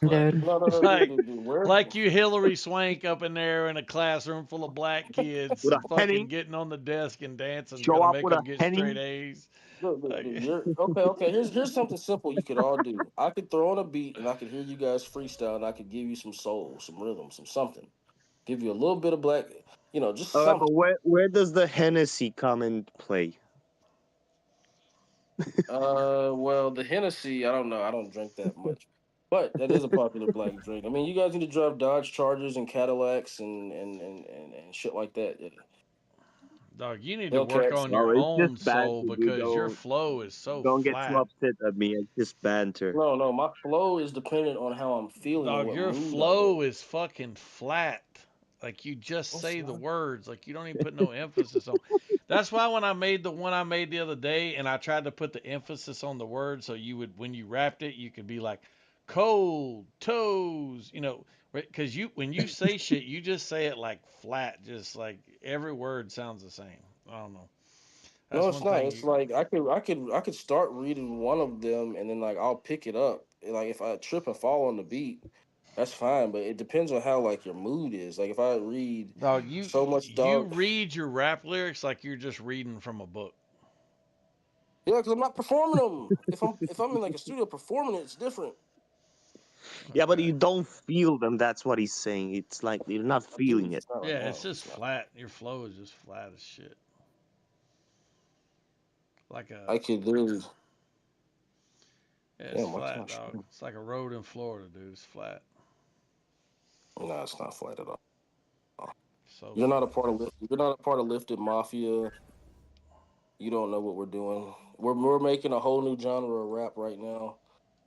Dude. No, Like, dude. Wear like you Hillary Swank up in there in a classroom full of black kids With a fucking henny? getting on the desk and dancing, Show gonna up make with a them get henny? straight A's. Look, Like, you're okay. Here's something simple you could all do. I could throw on a beat and I could hear you guys freestyle and I could give you some soul, some rhythm, some something. Give you a little bit of black, just All right, something. but where does the Hennessy come into play? Well, the Hennessy, I don't know. I don't drink that much. But that is a popular black drink. I mean, you guys need to drive Dodge Chargers and Cadillacs and shit like that. Yeah. dog, you need to work Hellcats. on Oh, your it's own just banter, soul dude. because your flow is so Don't get too flat. upset at me. It's just banter. No, my flow is dependent on how I'm feeling and Dog, what your mood I'm in. flow is fucking flat. Like you just It's say the not. words, like you don't even put no emphasis on. That's why when I made the one I made the other day, and I tried to put the emphasis on the word, so you would, when you rapped it, you could be like, cold toes, because when you say shit, you just say it like flat, just like every word sounds the same. I don't know. That's No, it's one not. thing It's you. like I could start reading one of them and then like I'll pick it up. Like if I trip and fall on the beat, that's fine. But it depends on how like your mood is. Like if I read Dog, you so much you dog, read your rap lyrics like you're just reading from a book. yeah, because I'm not performing them. If I'm in like a studio performing it, it's different. Yeah, but you don't feel them. That's what he's saying. It's like you're not I'm getting feeling it. it's not right Yeah, now. it's just It's not. flat. Your flow is just flat as shit. Like a I could literally. Yeah, it's Damn, why can't I flat, show dog. you? It's like a road in Florida, dude. It's flat. No, it's not flat at all. So You're not a flat. part of you're not a part of Lifted Mafia. You don't know what we're doing. We're making a whole new genre of rap right now,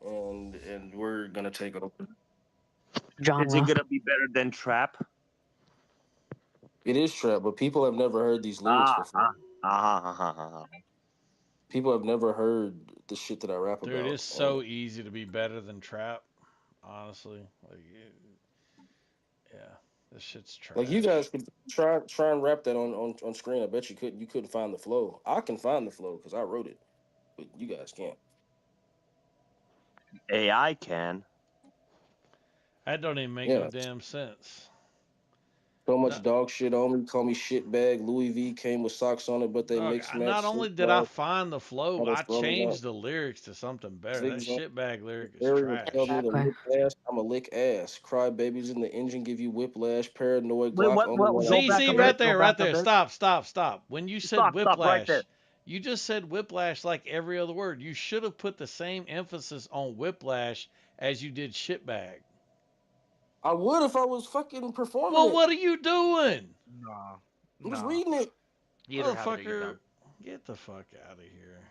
and we're gonna take over. Is it Genre. gonna be better than trap? It is trap, but people have never heard these lyrics before. Ah. People have never heard the shit that I rap Dude, about. it's so easy to be better than trap. Honestly, yeah, this shit's trash. Like you guys could try and rap that on screen. I bet you couldn't find the flow. I can find the flow because I wrote it, but you guys can't. AI can. That don't even make Yeah. no damn sense. So much No, dog shit on me. Call me shitbag. Louis V came with socks on it, but they dog, mix match. not only Slick did I back. find the flow, How they I throw me out. changed the lyrics to something better. That Zigzag. shitbag lyric is Barry would trash. tell me to Exactly. lick ass. I'm a lick ass. Cry babies in the engine give you whiplash. Paranoid Wait, Glock only one go out. back a Right bit. Go there, back right a there. bit. Stop. When you said Stop right there. whiplash, you just said whiplash like every other word. You should have put the same emphasis on whiplash as you did shitbag. I would if I was fucking performing Well, it. what are you doing? Nah. I'm just Nah. reading it. You either have it or you Motherfucker, don't. get the fuck out of here.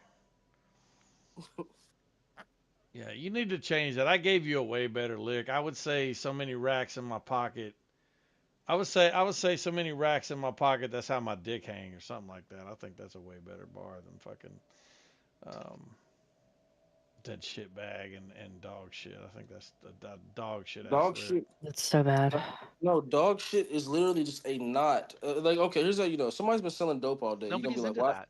Yeah, you need to change that. I gave you a way better lick. I would say so many racks in my pocket. I would say so many racks in my pocket. That's how my dick hang or something like that. I think that's a way better bar than fucking dead shit bag and dog shit. I think that's the dog shit ass Dog lyric. shit. That's so bad. No, dog shit is literally just a knot. Like, okay, here's how you know. Somebody's been selling dope all day. You're gonna Nobody's be like, into why? that.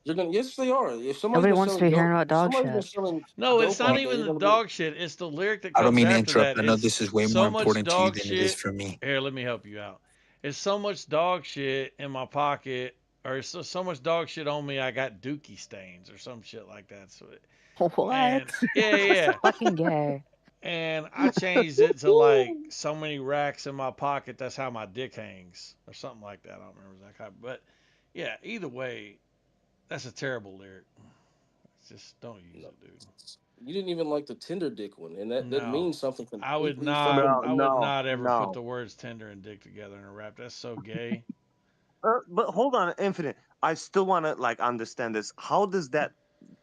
You're gonna. Yes, they are. If somebody's Nobody been wants to selling be hearing dope, about dog somebody's been shit. selling No, it's dope not all day. even You're the gonna be. dog shit. It's the lyric that I don't comes mean to after interrupt. that. I know It's this is way more so much important to you dog than it is shit. for me. Here, let me help you out. It's so much dog shit in my pocket, or so much dog shit on me. I got dookie stains or some shit like that. So, What? and yeah. Fucking gay. And I changed it to like so many racks in my pocket. That's how my dick hangs, or something like that. I don't remember exactly, but yeah. Either way, that's a terrible lyric. Just don't use it, dude. You didn't even like the Tinder dick one, and that No, means something I would completely not. fucking. I would not ever put No. the words tender and dick together in a rap. That's so gay. But hold on, Infinite. I still want to like understand this. How does that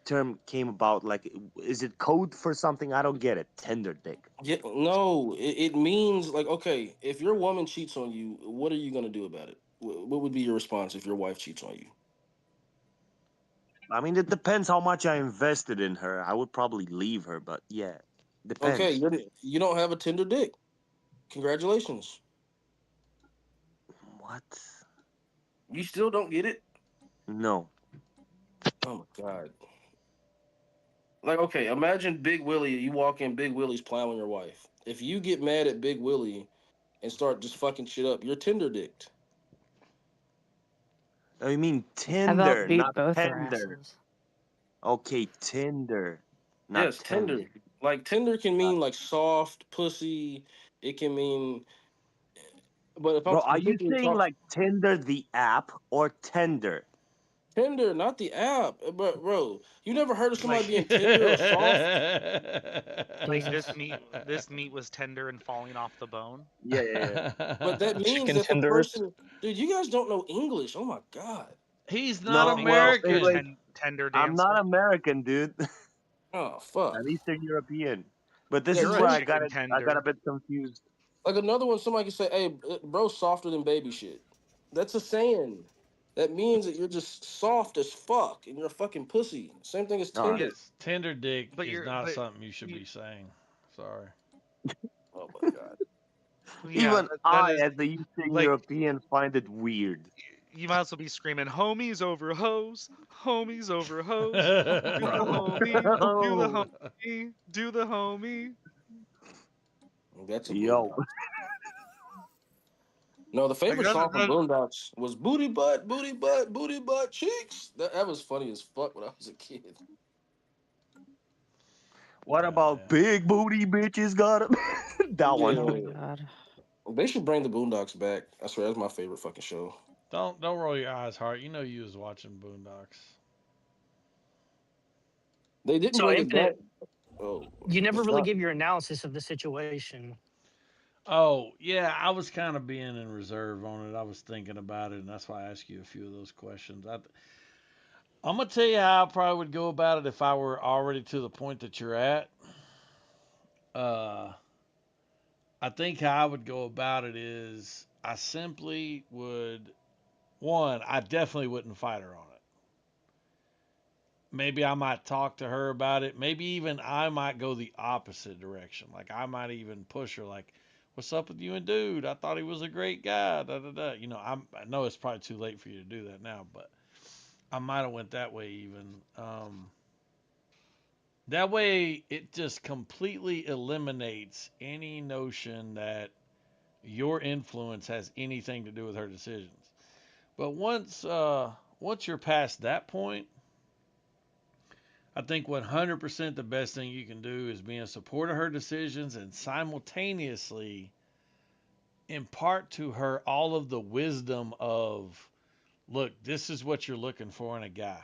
term came about? Like, is it code for something? I don't get it. Tender dick. Yeah, no, it means like okay, if your woman cheats on you, what are you gonna do about it? What would be your response if your wife cheats on you? I mean, it depends how much I invested in her. I would probably leave her, but yeah, depends. Okay, you don't have a Tinder dick. Congratulations. What? You still don't get it? No. Oh my god. Like, okay, imagine Big Willie. You walk in, Big Willie's plowing your wife. If you get mad at Big Willie and start just fucking shit up, you're Tinder dicked. I mean How Tinder, about beat not both their tender. asses? Okay, Tinder, not Yes, tender. Tinder. Like Tinder can mean like soft pussy. It can mean. But if I'm Bro, are you specifically saying talking like Tinder the app or tender? Tinder, not the app, but bro, you never heard of somebody Like, being tender or soft? like Jesus. this meat was tender and falling off the bone. Yeah. But that means Chicken that the tenders. person, dude, you guys don't know English. Oh my god. He's Do not you No, think well, this was American. English. tender I'm dancer? not American, dude. Oh fuck. I'm Eastern European. But this Yeah, is You're a where I chicken got a tender. bit confused. like another one, somebody can say, "Hey, bro, softer than baby shit." That's a saying. That means that you're just soft as fuck and you're a fucking pussy. Same thing as All right. tender. Tender dick But is you're not but something you should you be saying. Sorry. Oh my god. Yeah, Even that I, is as the Eastern like European, find it weird. you might as well be screaming homies over hoes, homies over hoes. Do the homie, do the Oh, homie, do the homie. That's a yo. Boondocks. No, the Like favorite song from that, Boondocks was Booty Butt, Booty Butt, Booty Butt Cheeks. That was funny as fuck when I was a kid. What about big booty bitches got it? That one. Oh my Yeah. god. They should bring the Boondocks back. I swear, that's my favorite fucking show. Don't roll your eyes, Hart. You know you was watching Boondocks. They didn't So bring it back. Infinite, Oh, you never it's really not. give your analysis of the situation. Oh, yeah, I was kind of being in reserve on it. I was thinking about it, and that's why I asked you a few of those questions. I'm going to tell you how I probably would go about it if I were already to the point that you're at. Uh, I think how I would go about it is I simply would, one, I definitely wouldn't fight her on it. Maybe I might talk to her about it. Maybe even I might go the opposite direction. Like I might even push her, like, "What's up with you and dude? I thought he was a great guy." Da da da. You know, I know it's probably too late for you to do that now, but I might have went that way even. That way, it just completely eliminates any notion that your influence has anything to do with her decisions. But once you're past that point, I think 100% the best thing you can do is be in support of her decisions and simultaneously impart to her all of the wisdom of, look, this is what you're looking for in a guy.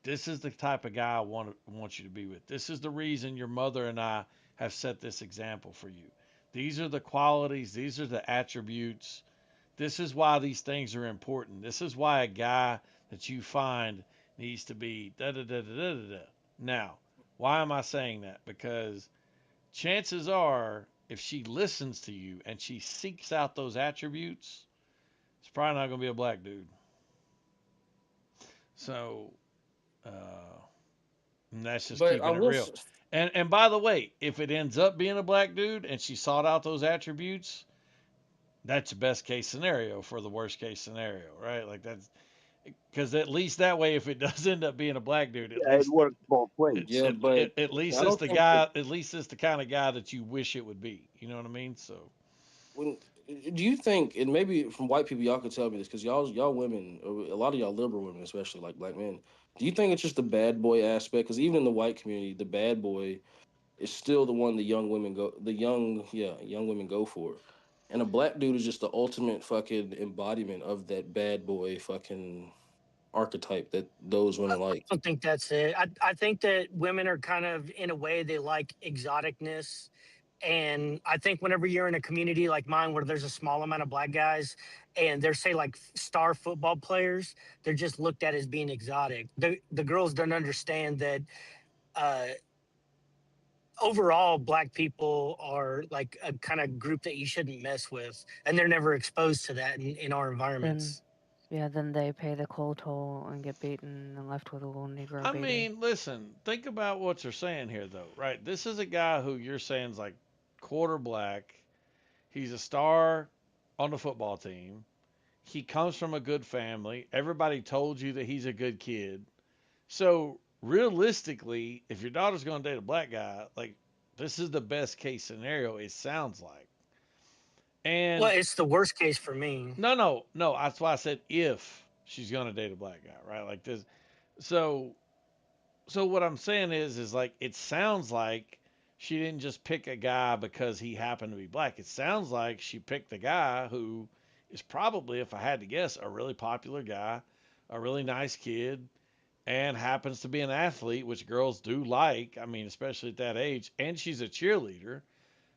This is the type of guy I want you to be with. This is the reason your mother and I have set this example for you. These are the qualities, these are the attributes. This is why these things are important. This is why a guy that you find needs to be da da da da da da. Da. Now, why am I saying that? Because chances are, if she listens to you and she seeks out those attributes, it's probably not going to be a black dude. So, uh, and that's just But I keeping it will. real. And by the way, if it ends up being a black dude and she sought out those attributes, that's the best case scenario for the worst case scenario, right? Like that's because at least that way, if it does end up being a black dude, at Yeah, it least works both ways. Yeah, but at least I it's don't the think that guy. At least it's the kind of guy that you wish it would be. You know what I mean? So when do you think, and maybe from white people y'all could tell me this because y'all women, or a lot of y'all liberal women, especially like black men, do you think it's just the bad boy aspect? Because even in the white community, the bad boy is still the one the young women go, young women go for, and a black dude is just the ultimate fucking embodiment of that bad boy fucking archetype that those women like. I don't think that's it. I think that women are kind of, in a way, they like exoticness. And I think whenever you're in a community like mine where there's a small amount of black guys and they're, say, like star football players, they're just looked at as being exotic. The girls don't understand that uh, overall black people are like a kind of group that you shouldn't mess with. And they're never exposed to that in our Then, environments. yeah, then they pay the coal toll and get beaten and left with a little Negro I baby. mean, listen, think about what you're saying here, though, right? This is a guy who you're saying is like quarter black. He's a star on the football team. He comes from a good family. Everybody told you that he's a good kid. So realistically, if your daughter's going to date a black guy, like this is the best case scenario. It sounds like. Well, And it's the worst case for me. no. That's why I said if she's going to date a black guy, right? Like this. So what I'm saying is like it sounds like she didn't just pick a guy because he happened to be black. It sounds like she picked a guy who is probably, if I had to guess, a really popular guy, a really nice kid, and happens to be an athlete, which girls do like. I mean, especially at that age. And she's a cheerleader,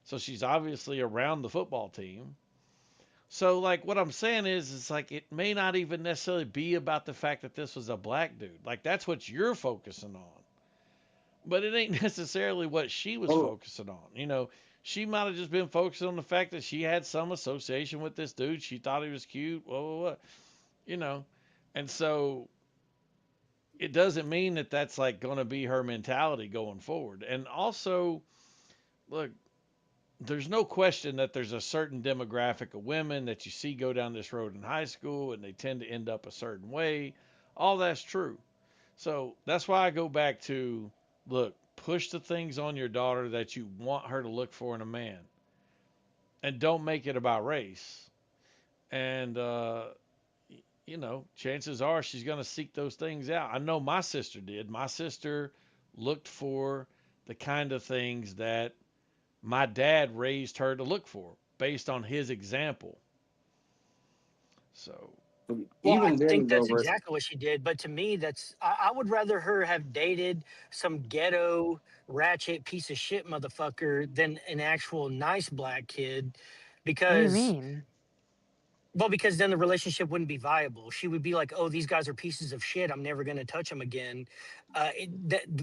so she's obviously around the football team. So, like, what I'm saying is like it may not even necessarily be about the fact that this was a black dude. Like, that's what you're focusing on, but it ain't necessarily what she was Oh, focusing on. You know, she might have just been focused on the fact that she had some association with this dude. She thought he was cute. What? You know, and so it doesn't mean that that's like going to be her mentality going forward. And also, look, there's no question that there's a certain demographic of women that you see go down this road in high school and they tend to end up a certain way. All that's true. So that's why I go back to look, push the things on your daughter that you want her to look for in a man and don't make it about race. And, chances are she's going to seek those things out. I know my sister did. My sister looked for the kind of things that my dad raised her to look for based on his example. So, Well, Even I then, think though, that's bro. exactly what she did. But to me, I would rather her have dated some ghetto, ratchet piece of shit motherfucker than an actual nice black kid, What do you because mean? because then the relationship wouldn't be viable. She would be like, "Oh, these guys are pieces of shit. I'm never going to touch them again."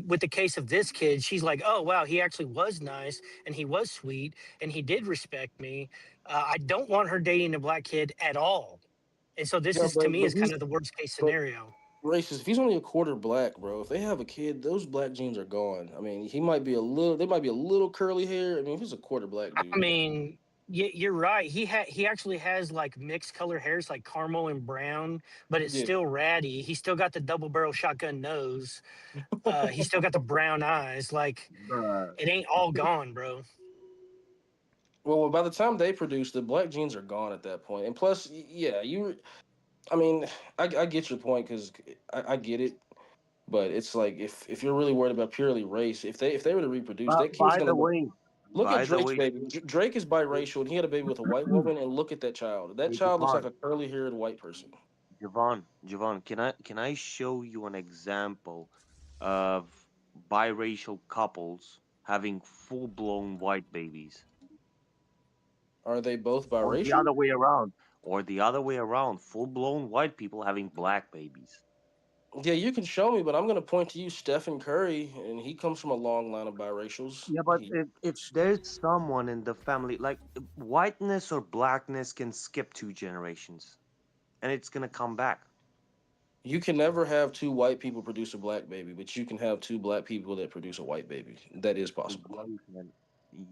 With the case of this kid, she's like, "Oh, wow, he actually was nice and he was sweet and he did respect me." I don't want her dating a black kid at all. And so this Yeah, is, to me, but is kind he's of the worst case but scenario. racist. If he's only a quarter black, bro, if they have a kid, those black genes are gone. I mean, he might be a little. They might be a little curly hair. I mean, if he's a quarter black I dude, mean, you're right. He actually has like mixed color hairs, like caramel and brown, but it's yeah. still ratty. He's still got the double barrel shotgun nose. He's still got the brown eyes. Like, Bruh. it ain't all gone, bro. Well, by the time they produce, the black genes are gone at that point. And plus, yeah, you. I mean, I get your point because I get it, but it's like if you're really worried about purely race, if they were to reproduce, that kid's By gonna the way, look at by the Drake's way, baby. Drake is biracial and he had a baby with a white woman, and look at that child. That hey, child looks like Javon, a curly haired white person. Javon, can I show you an example of biracial couples having full blown white babies? Are they both Or the biracial? other way around. Or the other way around, full blown white people having black babies. Yeah, you can show me, but I'm gonna point to you, Stephen Curry, and he comes from a long line of biracials. Yeah, but if there's someone in the family, like whiteness or blackness can skip 2 generations and it's gonna come back. You can never have two white people produce a black baby, but you can have two black people that produce a white baby. That is possible. Yeah,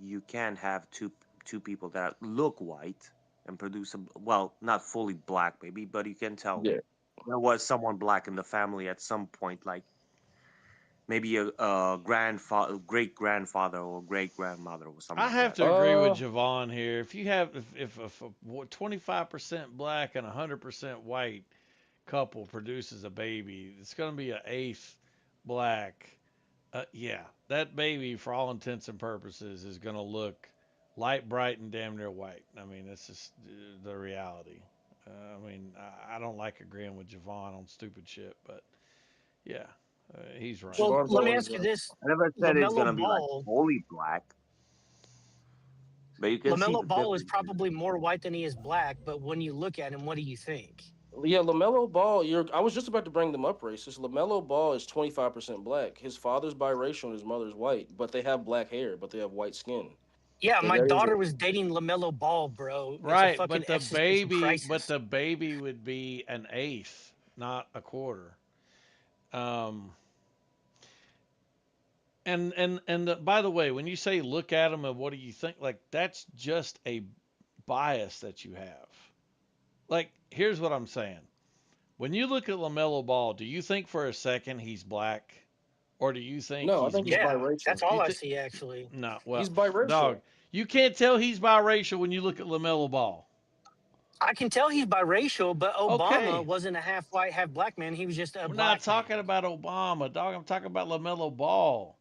you can have two people that look white and produce a, well, not fully black baby, but you can tell Yeah. there was someone black in the family at some point, like maybe a grandfather, great grandfather, or great grandmother, or something I like have that. to agree with Javon here. If you have, if a 25% black and 100% white couple produces a baby, it's going to be an eighth black. Yeah, that baby, for all intents and purposes, is going to look light, bright, and damn near white. I mean, that's just the reality. I don't like agreeing with Javon on stupid shit, but yeah, he's right. Well, Javon's let me always ask you right. this: I never said it's Lamelo gonna be like Ball. fully black, but you can see Lamelo the Ball is difference. probably more white than he is black, but when you look at him, what do you think? Yeah, Lamelo Ball. I was just about to bring them up, racist. Lamelo Ball is 25% black. His father's biracial and his mother's white, but they have black hair, but they have white skin. Yeah, So my there is daughter a was dating Lamelo Ball, bro. It's a Right, fucking but the existential baby, crisis. would be an eighth, not a quarter. Um, by the way, when you say look at them and what do you think, like that's just a bias that you have. Like, here's what I'm saying. When you look at LaMelo Ball, do you think for a second he's black, or do you think no. I he's think he's Yeah, biracial. that's you all I think see actually. no? Well, He's biracial. dog, you can't tell he's biracial when you look at LaMelo Ball. I can tell he's biracial, but Obama Okay, wasn't a half white, half black man. He was just a we're not black man. talking about Obama, dog. I'm talking about LaMelo Ball.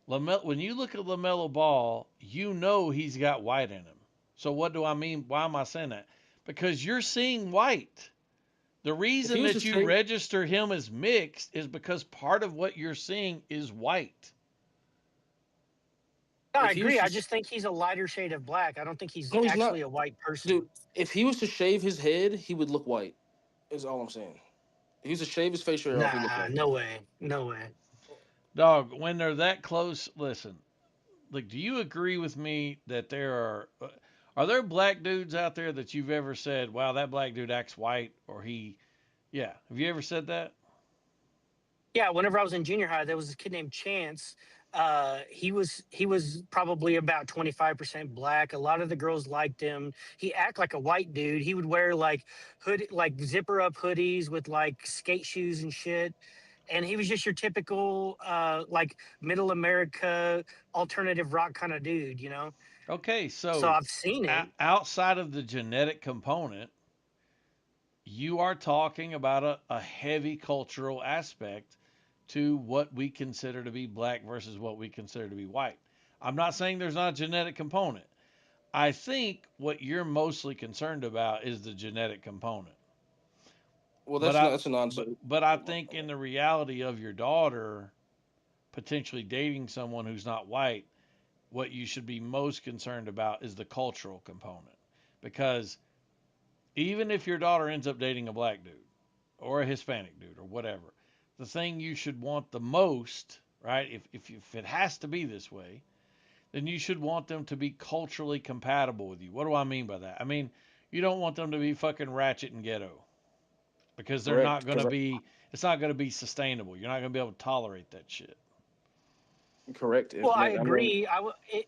When you look at LaMelo Ball, you know he's got white in him. So what do I mean? Why am I saying that? Because you're seeing white. The If he reason was to that you shave, register him as mixed is because part of what you're seeing is white. No, I if he was agree. I to, just think he's a lighter shade of black. I don't think he's no, he's not, actually a white person. dude. If he was to shave his head, he would look white. Is all I'm saying. If he was to shave his facial hair off, he look Nah, white. no way. No way. Dog, when they're that close, listen. Like, do you agree with me that are there black dudes out there that you've ever said, "Wow, that black dude acts white," or he, yeah, have you ever said that? Yeah, whenever I was in junior high, there was this kid named Chance. He was probably about 25% black. A lot of the girls liked him. He act like a white dude. He would wear like zipper up hoodies with like skate shoes and shit. And he was just your typical like middle America alternative rock kind of dude, you know. Okay, So so I've seen it. outside of the genetic component, you are talking about a heavy cultural aspect to what we consider to be black versus what we consider to be white. I'm not saying there's not a genetic component. I think what you're mostly concerned about is the genetic component. Well, But that's a nonsense. but I think in the reality of your daughter potentially dating someone who's not white, what you should be most concerned about is the cultural component. Because even if your daughter ends up dating a black dude or a Hispanic dude or whatever, the thing you should want the most, right? If it has to be this way, then you should want them to be culturally compatible with you. What do I mean by that? I mean, you don't want them to be fucking ratchet and ghetto because they're not Correct. going to be, it's not going to be sustainable. You're not going to be able to tolerate that shit. Correct. Well, I Infinite. I mean, agree.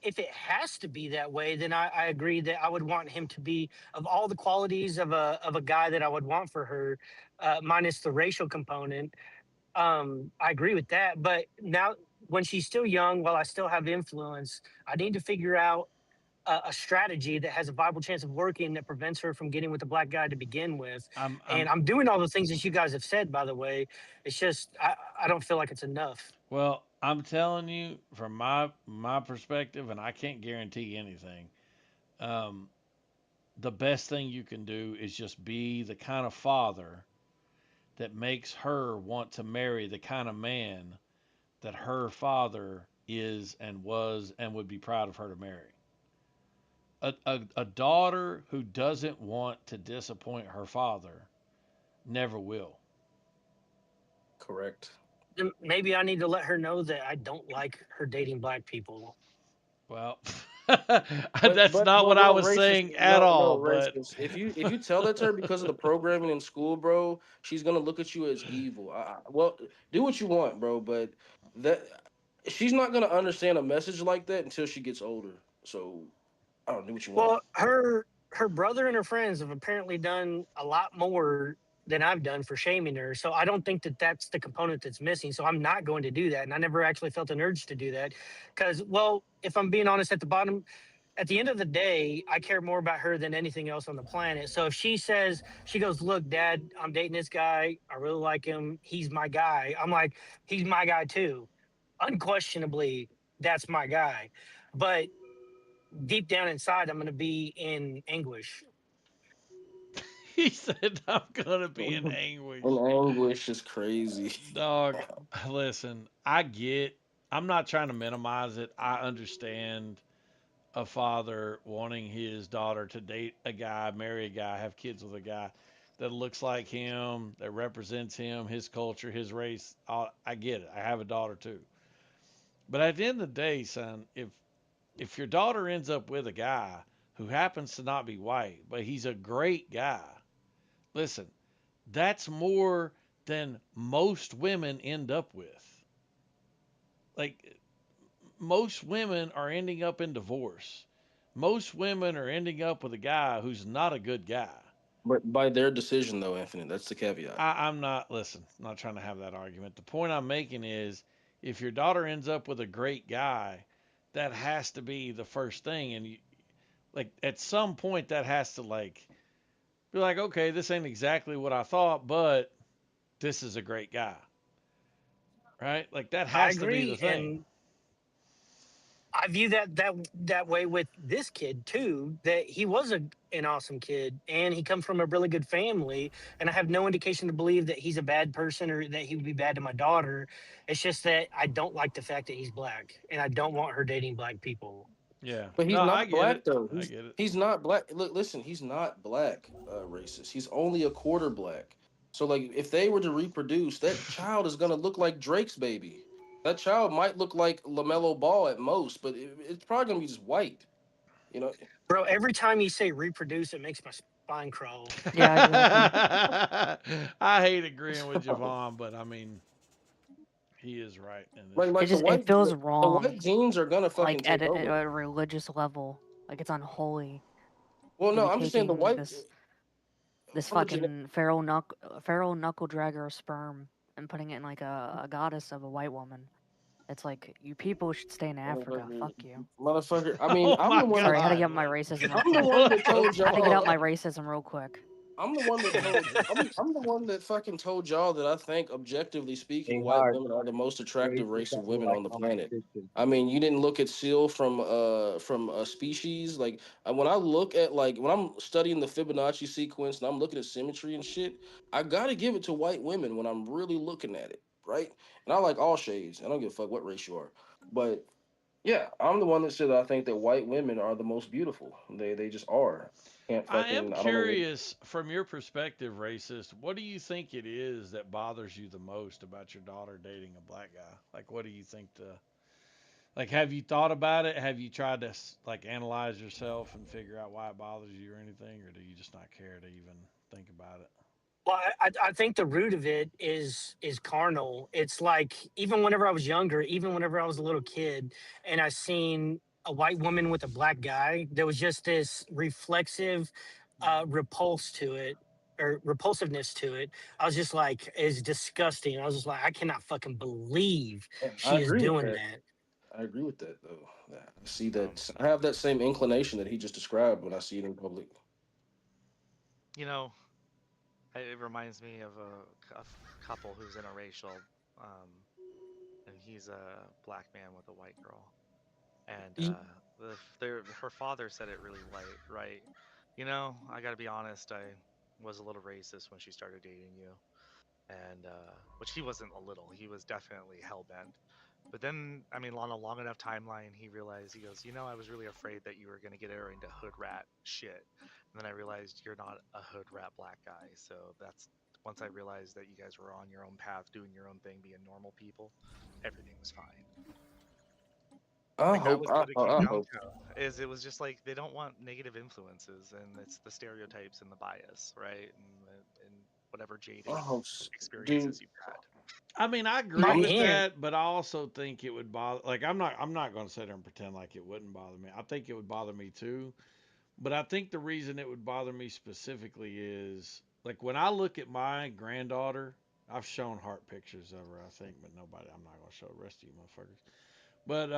If it has to be that way, then I agree that I would want him to be of all the qualities of a guy that I would want for her, minus the racial component. I agree with that. But now, when she's still young, while I still have influence, I need to figure out a strategy that has a viable chance of working that prevents her from getting with a black guy to begin with. And I'm doing all the things that you guys have said, by the way. It's just I don't feel like it's enough. Well, I'm telling you from my perspective, and I can't guarantee anything. The best thing you can do is just be the kind of father that makes her want to marry the kind of man that her father is and was and would be proud of her to marry. A daughter who doesn't want to disappoint her father never will. correct. Then maybe I need to let her know that I don't like her dating black people. Well, that's not what I was racist, saying at all. But racist. If you tell that to her because of the programming in school, bro, she's gonna look at you as evil. Well, do what you want, bro, but that she's not gonna understand a message like that until she gets older. So I don't do what you want. Well, her brother and her friends have apparently done a lot more than I've done for shaming her. So I don't think that that's the component that's missing. So I'm not going to do that. And I never actually felt an urge to do that because, well, if I'm being honest, at the end of the day, I care more about her than anything else on the planet. So if she goes, look, Dad, I'm dating this guy. I really like him. He's my guy. I'm like, he's my guy too. Unquestionably, that's my guy. But deep down inside, I'm going to be in anguish. he said, I'm going to be in anguish. And anguish is crazy. Dog, listen, I'm not trying to minimize it. I understand a father wanting his daughter to date a guy, marry a guy, have kids with a guy that looks like him, that represents him, his culture, his race. I get it. I have a daughter too. But at the end of the day, son, if your daughter ends up with a guy who happens to not be white, but he's a great guy, listen, that's more than most women end up with. Like, most women are ending up in divorce. Most women are ending up with a guy who's not a good guy. But by their decision, though, Infinite, that's the caveat. I'm not trying to have that argument. The point I'm making is if your daughter ends up with a great guy, that has to be the first thing. And like at some point that has to like be like, okay, this ain't exactly what I thought, but this is a great guy. Right? Like that has to be the thing. And I view that way with this kid too, that he was an awesome kid and he comes from a really good family, and I have no indication to believe that he's a bad person or that he would be bad to my daughter. It's just that I don't like the fact that he's black and I don't want her dating black people. Yeah. But he's not black though. I get it. He's not black. Look, listen, he's not black, racist. He's only a quarter black. So like if they were to reproduce, that child is gonna look like Drake's baby. That child might look like LaMelo Ball at most, but it's probably gonna be just white. You know, bro. Every time you say reproduce, it makes my spine crawl. Yeah, I hate agreeing with Javon, but I mean, He is right in this. It Like just it feels the wrong, white genes are gonna fucking like at take over. a religious level. Like it's unholy Well, to no, be I'm just saying the taking white. this I'm a gen- fucking feral knuckle dragger sperm and putting it in like a goddess of a white woman. It's like you people should stay in Africa. Fuck you. Motherfucker. I mean, Oh I'm my the one. Sorry, I had to God. get my racism real I'm the quick. one that told I had to get out y'all. my racism real quick. I'm the one that told. I'm the one that fucking told y'all that I think, objectively speaking, Hey, white Hard, women are the most attractive race is race of something women like on the planet. competition. I mean, you didn't look at Seal from a species. Like when I look at like when I'm studying the Fibonacci sequence and I'm looking at symmetry and shit, I gotta give it to white women when I'm really looking at it, right? And I like all shades. I don't give a fuck what race you are, but yeah, I'm the one that said I think that white women are the most beautiful. They just are. Can't I am fucking. I don't know. curious, from your perspective, racist, what do you think it is that bothers you the most about your daughter dating a black guy? Like, what do you think like, have you thought about it? Have you tried to, like, analyze yourself and figure out why it bothers you or anything? Or do you just not care to even think about it? Well, I think the root of it is carnal. It's like even whenever I was younger, even whenever I was a little kid, and I seen a white woman with a black guy, there was just this reflexive repulse to it or repulsiveness to it. I was just like, it's disgusting. I was just like, I cannot fucking believe I she is agree with doing that. that. I agree with that though. I see that. I have that same inclination that he just described when I see it in public. You know, it reminds me of a couple who's interracial, um, and he's a black man with a white girl, and her father said it really right. You know, I got to be honest. I was a little racist when she started dating you, and which he wasn't a little. He was definitely hell bent. But then, I mean, on a long enough timeline, he realized, he goes, you know, I was really afraid that you were going to get her into hood rat shit. And then I realized you're not a hood rat black guy. So that's once I realized that you guys were on your own path, doing your own thing, being normal people, everything was fine. I Like that hope. was what it came I down hope. to. Is it was just like they don't want negative influences, and it's the stereotypes and the bias, right? And whatever jaded I hope, dude. experiences you've had. I mean, I agree My with aunt, that, but I also think it would bother. Like, I'm not going to sit there and pretend like it wouldn't bother me. I think it would bother me too. But I think the reason it would bother me specifically is like when I look at my granddaughter. I've shown heart pictures of her, I think, but nobody. I'm not going to show the rest of you motherfuckers. But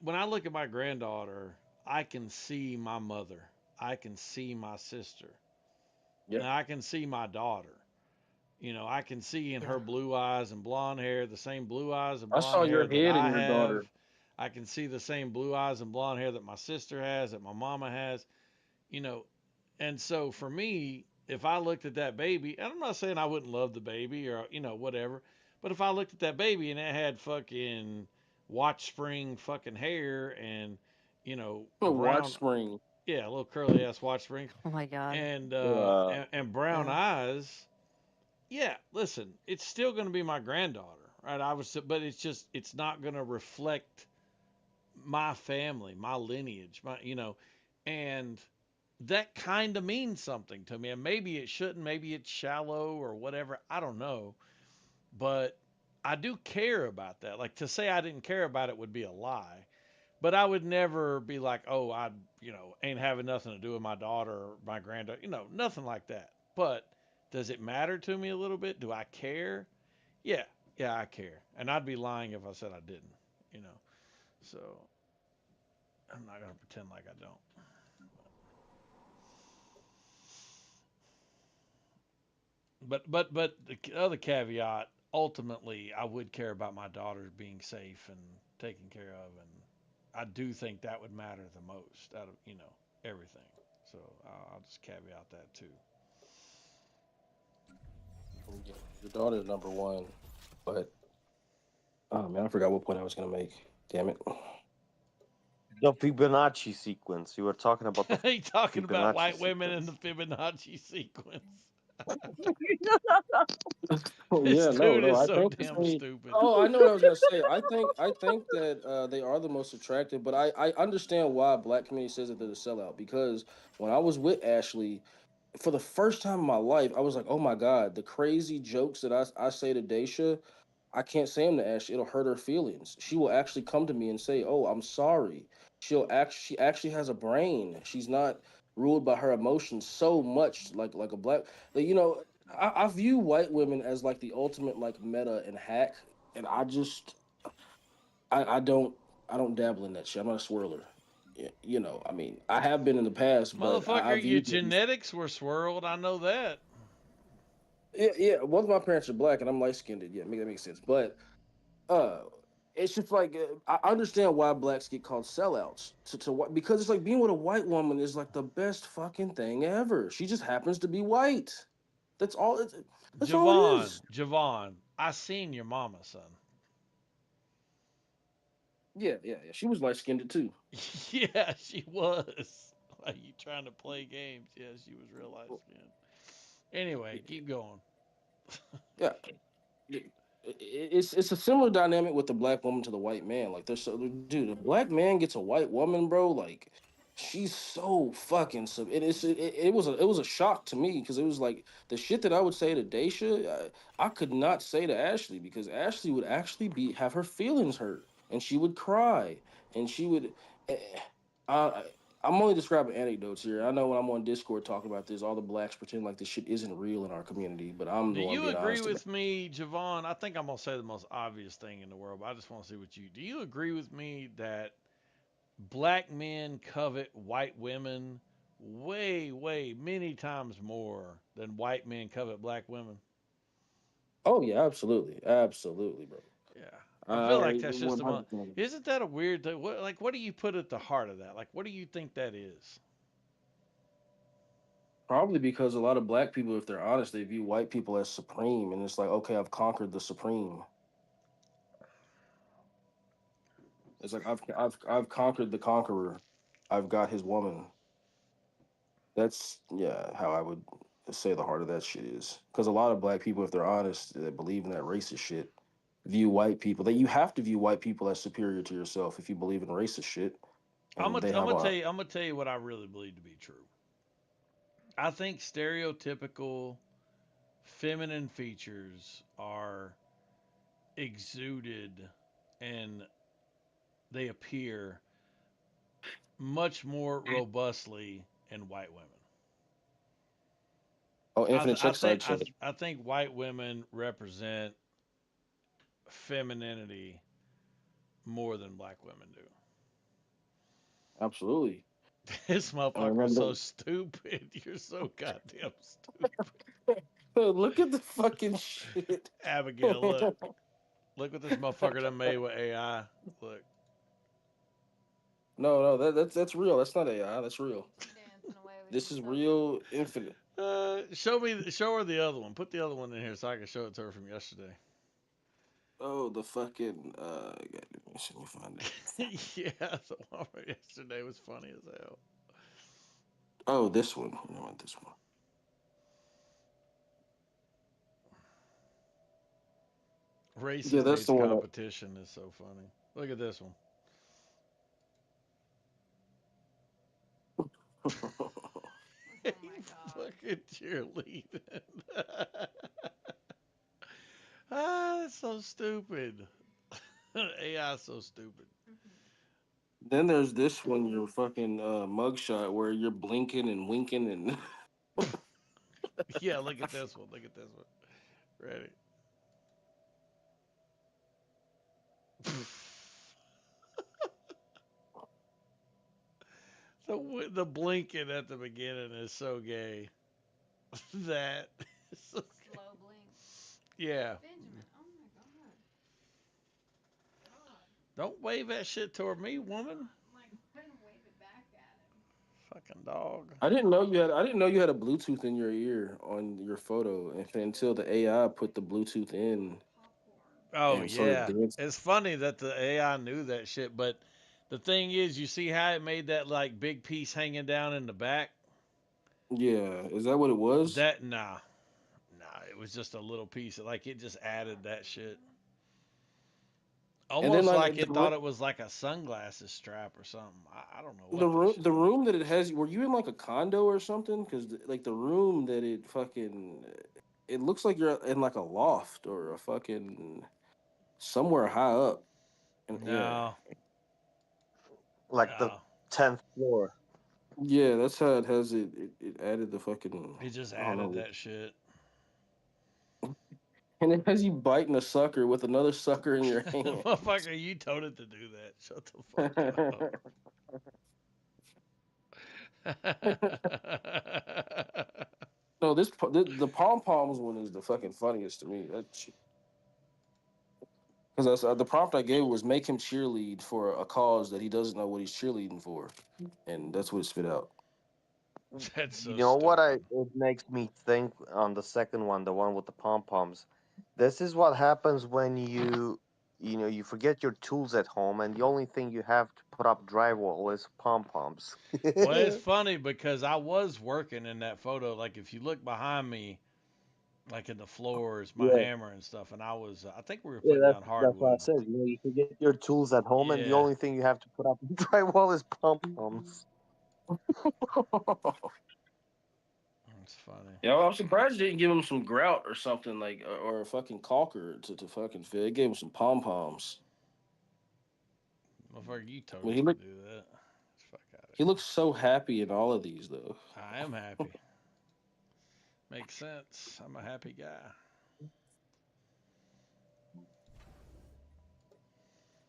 when I look at my granddaughter, I can see my mother. I can see my sister. Yep. And I can see my daughter. You know, I can see in her blue eyes and blonde hair the same blue eyes and I saw blonde your hair that head in I your have. daughter. I can see the same blue eyes and blonde hair that my sister has, that my mama has, you know. And so for me, if I looked at that baby, and I'm not saying I wouldn't love the baby or, you know, whatever, but if I looked at that baby and it had fucking watch spring fucking hair and, you know, Watch brown, spring. yeah, a little curly ass watch spring Oh my god. and brown eyes, yeah, listen, it's still going to be my granddaughter, right? But it's just, it's not going to reflect my family, my lineage, my, you know, and that kind of means something to me. And maybe it shouldn't, maybe it's shallow or whatever. I don't know. But I do care about that. Like to say I didn't care about it would be a lie. But I would never be like, oh, I, you know, ain't having nothing to do with my daughter or my granddaughter, you know, nothing like that. But does it matter to me a little bit? Do I care? Yeah, yeah, I care. And I'd be lying if I said I didn't, you know. So I'm not going to pretend like I don't. But the other caveat, ultimately, I would care about my daughters being safe and taken care of, and I do think that would matter the most out of, you know, everything. So I'll just caveat that too. Your daughter's number one, but oh man, I forgot what point I was gonna make. Damn it. The Fibonacci sequence. You were talking about the He talking about Fibonacci white women in sequence. the Fibonacci sequence. Oh This yeah, no, dude no. is I so think damn stupid. Oh, I know what I was gonna say. I think that they are the most attractive, but I understand why black community says that they're the sellout because when I was with Ashley, for the first time in my life, I was like, oh my god, the crazy jokes that I say to Daisha, I can't say them to Ashley. It'll hurt her feelings. She will actually come to me and say, "Oh, I'm sorry." She actually has a brain. She's not ruled by her emotions so much like a black. Like, I view white women as like the ultimate like meta and hack, and I don't dabble in that shit. I'm not a swirler. I mean, I have been in the past, but I Motherfucker, your view them. genetics were swirled. I know that. Yeah. Both of my parents are black, and I'm light skinned. Yeah, that makes sense. But uh, it's just like I understand why blacks get called sellouts to what, because it's like being with a white woman is like the best fucking thing ever. She just happens to be white. That's all. That's all it is. Javon, I seen your mama, son. Yeah. She was light skinned too. Yeah, she was. Are you trying to play games? Yeah, she was real light skinned. Anyway, keep going. Yeah. It's a similar dynamic with the black woman to the white man. Like, there's so, dude, a black man gets a white woman, bro. Like, she's so fucking sub. It was a shock to me because it was like the shit that I would say to Daisha, I could not say to Ashley because Ashley would actually have her feelings hurt and she would cry and she would. eh, I, I'm only describing anecdotes here. I know when I'm on Discord talking about this, all the blacks pretend like this shit isn't real in our community, but I'm Do the one you being agree honest about with me, Javon? I think I'm gonna say the most obvious thing in the world, but I just want to see what you do. You agree with me that black men covet white women way, way, many times more than white men covet black women? Oh yeah, absolutely, bro. Yeah. I feel like that's just the most. 100%. Isn't that a weird thing? What do you put at the heart of that? Like, what do you think that is? Probably because a lot of black people, if they're honest, they view white people as supreme, and it's like, okay, I've conquered the supreme. It's like I've conquered the conqueror. I've got his woman. That's how I would say the heart of that shit is. Because a lot of black people, if they're honest, that believe in that racist shit, view white people that you have to view white people as superior to yourself if you believe in racist shit, and they I'm have gonna tell a you. I'm gonna tell you what I really believe to be true. I think stereotypical feminine features are exuded and they appear much more robustly in white women. I infinite th- I check think side I, check. th- I think white women represent femininity more than black women do. Absolutely. This I motherfucker is remember. so stupid. You're so goddamn stupid. Look at the fucking shit. Abigail, look what this motherfucker done made with AI. Look. No, that's real. That's not AI. That's real. This is real infinite. Show her the other one. Put the other one in here so I can show it to her from yesterday. Oh, the fucking let me find it. Yeah, the one from yesterday was funny as hell. Oh, this one. You know what, this one. Yeah, Racist that's hates the one. competition is so funny. Look at this one. Fucking cheerleading. That's so stupid. AI is so stupid. Then there's this one, your fucking mugshot where you're blinking and winking and Yeah, look at this one. Look at this one. Ready? The blinking at the beginning is so gay. That is so gay. Slow blink. Yeah. Benjamin, oh my god. Don't wave that shit toward me, woman. I'm like, couldn't wave it back at him. Fucking dog. I didn't know you had a Bluetooth in your ear on your photo until the AI put the Bluetooth in Oh and started yeah. dancing. It's funny that the AI knew that shit, but the thing is, you see how it made that like big piece hanging down in the back? Yeah, is that what it was? Nah, it was just a little piece. Like it just added that shit. And then Almost like like it thought it was like a sunglasses strap or something. I don't know the what that room shit the was. room that it has, were you in like a condo or something? Because like the room that it fucking, it looks like you're in like a loft or a fucking somewhere high up. And No. Like the 10th floor. Yeah, that's how it has it. It added the fucking. He just I don't added know. that shit. And it has you biting a sucker with another sucker in your hand. Motherfucker, you told it to do that. Shut the fuck up. No, the pom poms one is the fucking funniest to me. Because the prompt I gave was make him cheerlead for a cause that he doesn't know what he's cheerleading for, and that's what it spit out. That's so You know what stupid. it makes me think on the second one, the one with the pom poms. This is what happens when you forget your tools at home and the only thing you have to put up drywall is pom poms. Well, it's funny because I was working in that photo. Like, if you look behind me, like in the floors, my Yeah. hammer and stuff, and I think we were Yeah, putting down that's what I hardwood. said. You forget your tools at home and the Yeah. only thing you have to put up drywall is pom poms. That's funny. Yeah, I'm surprised you didn't give him some grout or something like, or a fucking caulker to fucking fit. It gave him some pom poms. Motherfucker, you told Well, us he to looked, do that. Fuck out. he looks so happy in all of these though. I am happy. Makes sense. I'm a happy guy.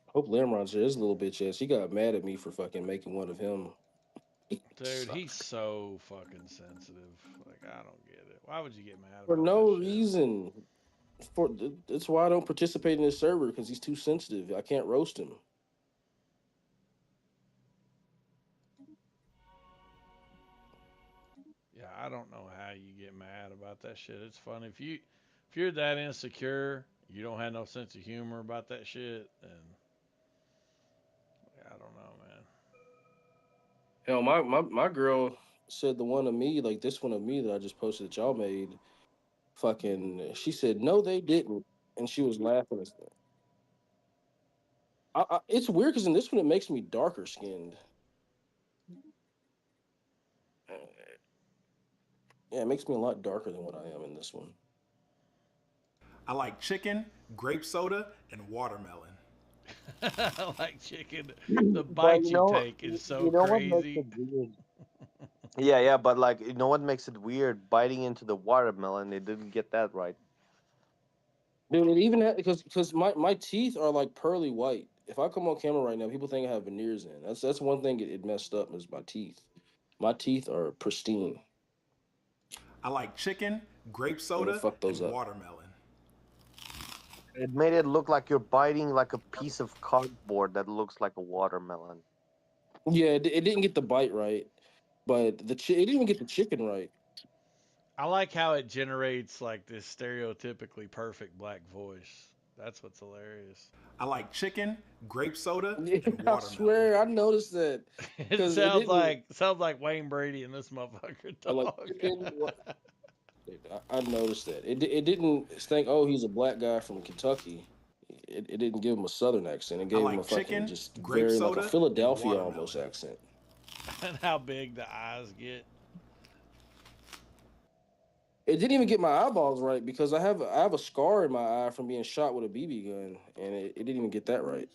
Hope Lamron's here. His little bitch ass. He got mad at me for fucking making one of him. Dude, he's so fucking sensitive. Like, I don't get it. Why would you get mad For about no that shit? reason. That's why I don't participate in this server because he's too sensitive. I can't roast him. Yeah, I don't know how you get mad about that shit. It's funny if you're that insecure, you don't have no sense of humor about that shit, then I don't know, man. Hell, my girl said the one of me, like this one of me that I just posted that y'all made, fucking, she said, no, they didn't. And she was laughing. It's weird because in this one, it makes me darker skinned. Yeah, it makes me a lot darker than what I am in this one. I like chicken, grape soda, and watermelon. I like chicken. The bite you take is so what makes crazy. it weird? Yeah, but like you know what makes it weird? Biting into the watermelon, they didn't get that right. Dude, it even had, because my teeth are like pearly white. If I come on camera right now, people think I have veneers in. That's one thing it messed up is my teeth. My teeth are pristine. I like chicken, grape soda, fuck those and up. watermelon. It made it look like you're biting like a piece of cardboard that looks like a watermelon. Yeah, it didn't get the bite right, but it didn't even get the chicken right. I like how it generates like this stereotypically perfect black voice. That's what's hilarious. I like chicken, grape soda, Yeah, and I watermelon. swear I noticed that. It 'Cause sounds didn't- like Wayne Brady and this motherfucker I like dog. chicken. I noticed that. It didn't think, oh, he's a black guy from Kentucky. It didn't give him a southern accent. It gave him like a fucking chicken, just grape very like soda, a and Philadelphia watermelon. almost accent. And how big the eyes get. It didn't even get my eyeballs right because I have a scar in my eye from being shot with a BB gun, and it didn't even get that right.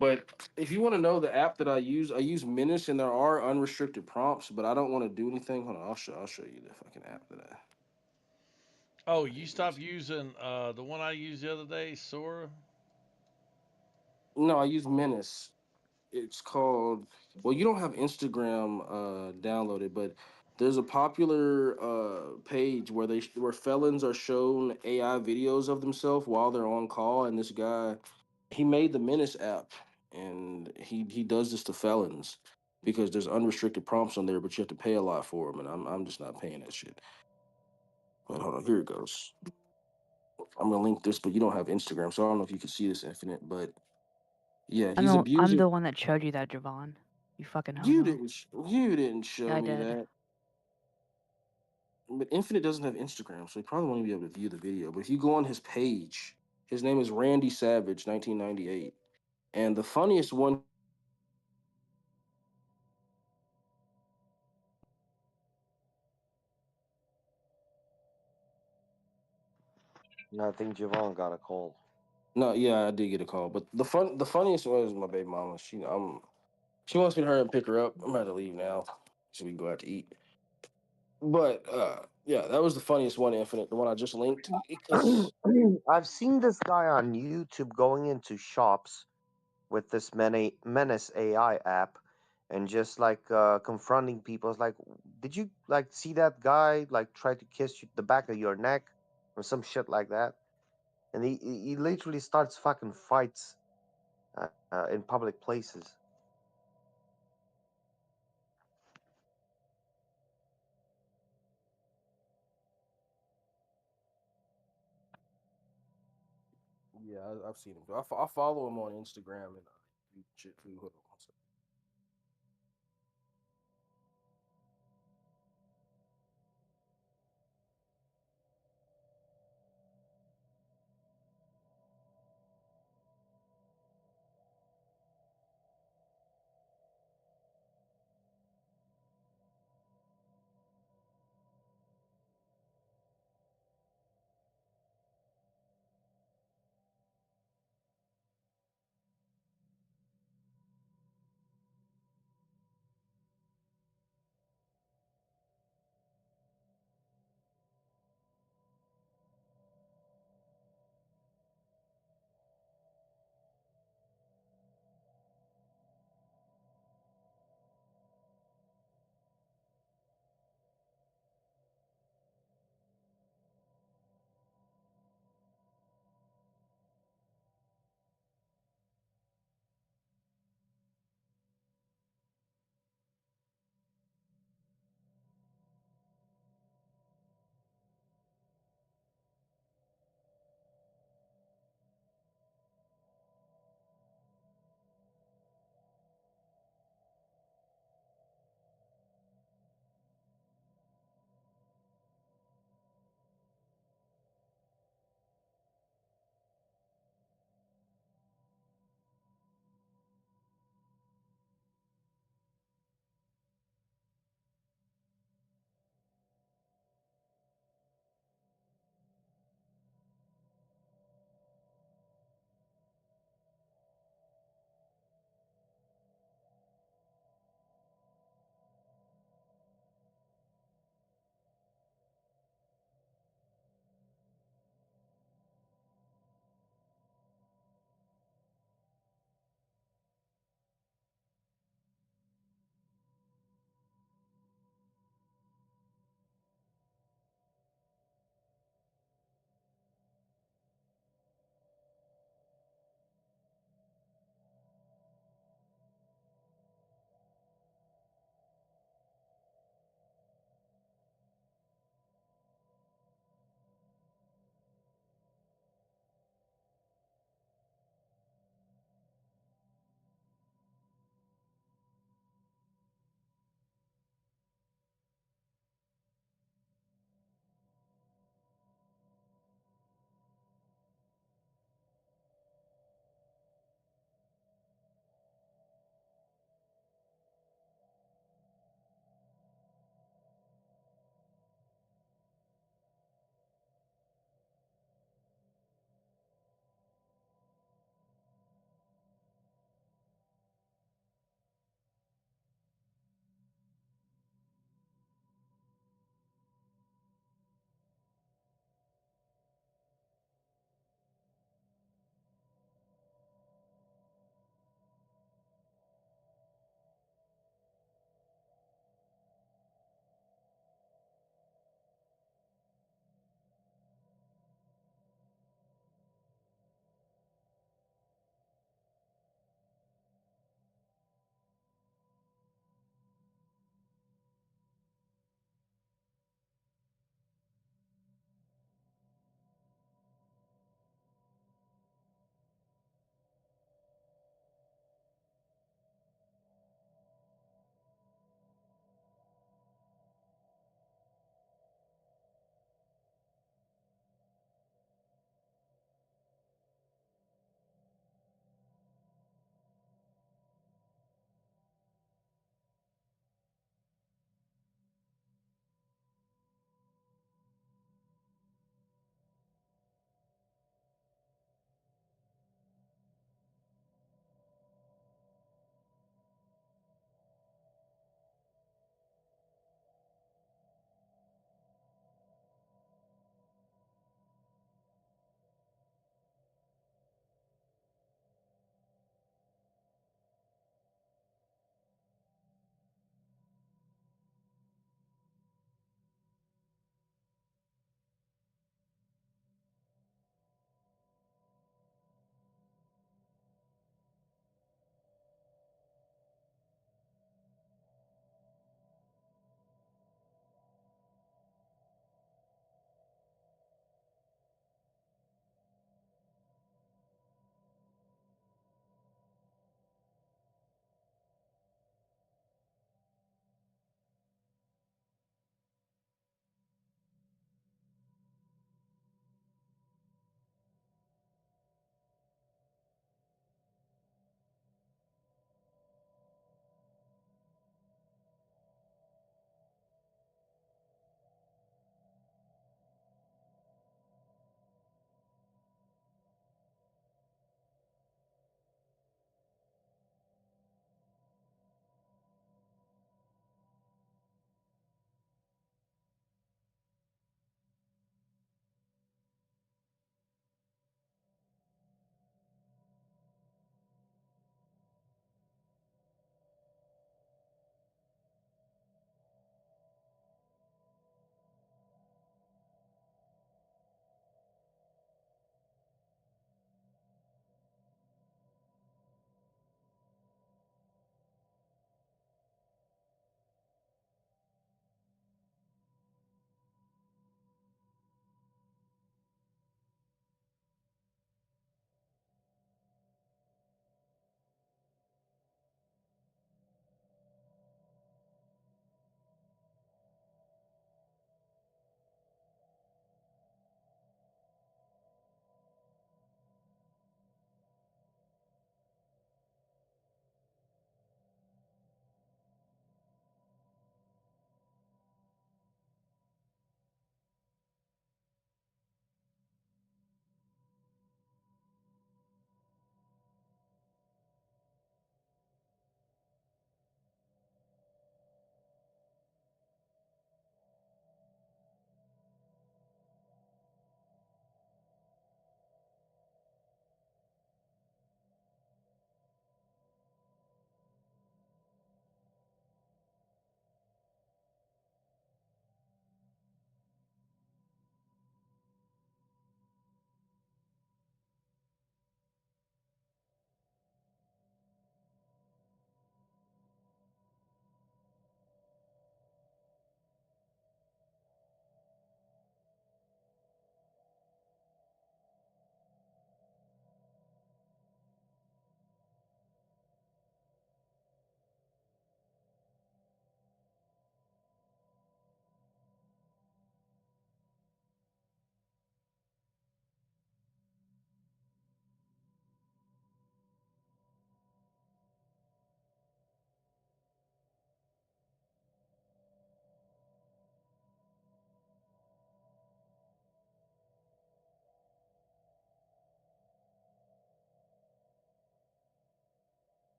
But if you want to know the app that I use Menace, and there are unrestricted prompts, but I don't want to do anything. Hold on, I'll show you the fucking app that I. Oh, you stopped using the one I used the other day, Sora? No, I use Menace. It's called. Well, you don't have Instagram downloaded, but there's a popular page where felons are shown AI videos of themselves while they're on call, and this guy, he made the Menace app, and he does this to felons because there's unrestricted prompts on there, but you have to pay a lot for them, and I'm just not paying that shit. But hold on, here it goes. I'm gonna link this, but you don't have Instagram, so I don't know if you can see this, Infinite, but. Yeah, he's I'm abusing. the one that showed you that, Javon. You fucking homo. You didn't show Yeah, I me did. that. But Infinite doesn't have Instagram, so he probably won't be able to view the video. But if you go on his page, his name is Randy Savage, 1998, and the funniest one I think Javon got a call. No, yeah, I did get a call, but the funniest one is my baby mama. She wants me to hurry and pick her up. I'm about to leave now, so we can go out to eat. But yeah, that was the funniest one, Infinite, the one I just linked. Because I've seen this guy on YouTube going into shops with this Menace AI app and just like confronting people. It's like, did you like see that guy like try to kiss you, the back of your neck or some shit like that? And he literally starts fucking fights in public places. yeah, I've seen him. I follow him on Instagram and shit too. Hold on one second.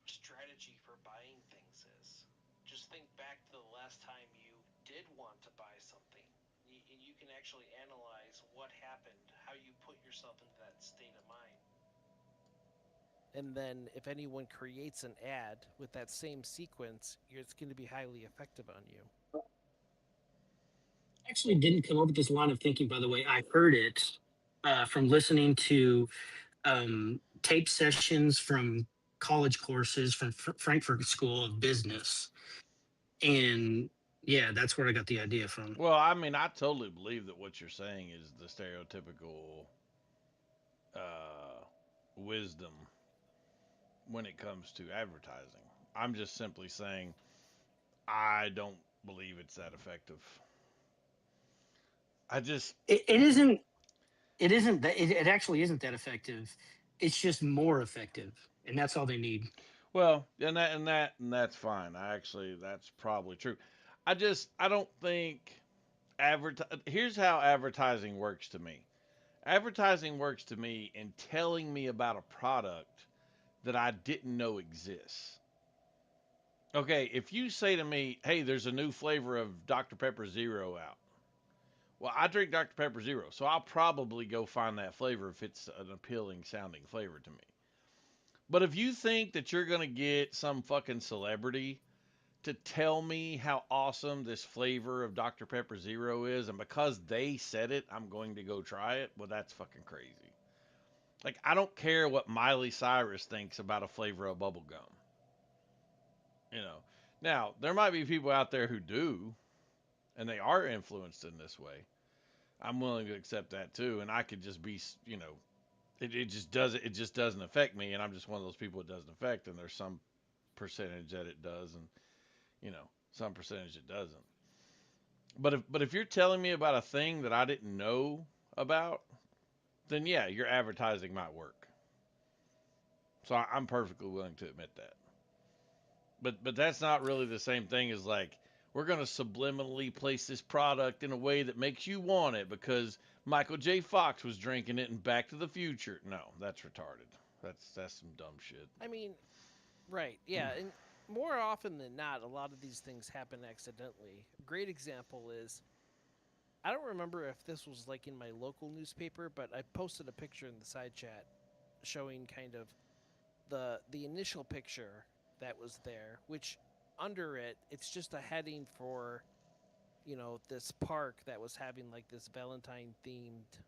strategy for buying things is. Just think back to the last time you did want to buy something. And you can actually analyze what happened, how you put yourself into that state of mind. And then if anyone creates an ad with that same sequence, it's going to be highly effective on you. Actually didn't come up with this line of thinking, by the way. I heard it from listening to tape sessions from college courses from Frankfurt School of Business. And yeah, that's where I got the idea from. Well, I mean, I totally believe that what you're saying is the stereotypical wisdom when it comes to advertising. I'm just simply saying I don't believe it's that effective. I just It isn't. It isn't that. It actually isn't that effective. It's just more effective, and that's all they need. well, and that's fine. That's probably true. I don't think here's how advertising works to me. Advertising works to me in telling me about a product that I didn't know exists. Okay, if you say to me, "Hey, there's a new flavor of Dr. Pepper Zero out." Well, I drink Dr. Pepper Zero, so I'll probably go find that flavor if it's an appealing sounding flavor to me. But if you think that you're going to get some fucking celebrity to tell me how awesome this flavor of Dr. Pepper Zero is, and because they said it, I'm going to go try it, well, that's fucking crazy. Like, I don't care what Miley Cyrus thinks about a flavor of bubble gum. You know, now there might be people out there who do, and they are influenced in this way. I'm willing to accept that too, and I could just be, it just doesn't affect me, and I'm just one of those people it doesn't affect, and there's some percentage that it does, and some percentage it doesn't. But if you're telling me about a thing that I didn't know about, then yeah, your advertising might work. So I'm perfectly willing to admit that. But that's not really the same thing as like we're going to subliminally place this product in a way that makes you want it because Michael J. Fox was drinking it in Back to the Future. No, that's retarded. That's some dumb shit. I mean, right, yeah, and more often than not, a lot of these things happen accidentally. A great example is, I don't remember if this was like in my local newspaper, but I posted a picture in the side chat showing kind of the initial picture that was there, which under it, it's just a heading for, this park that was having like this Valentine themed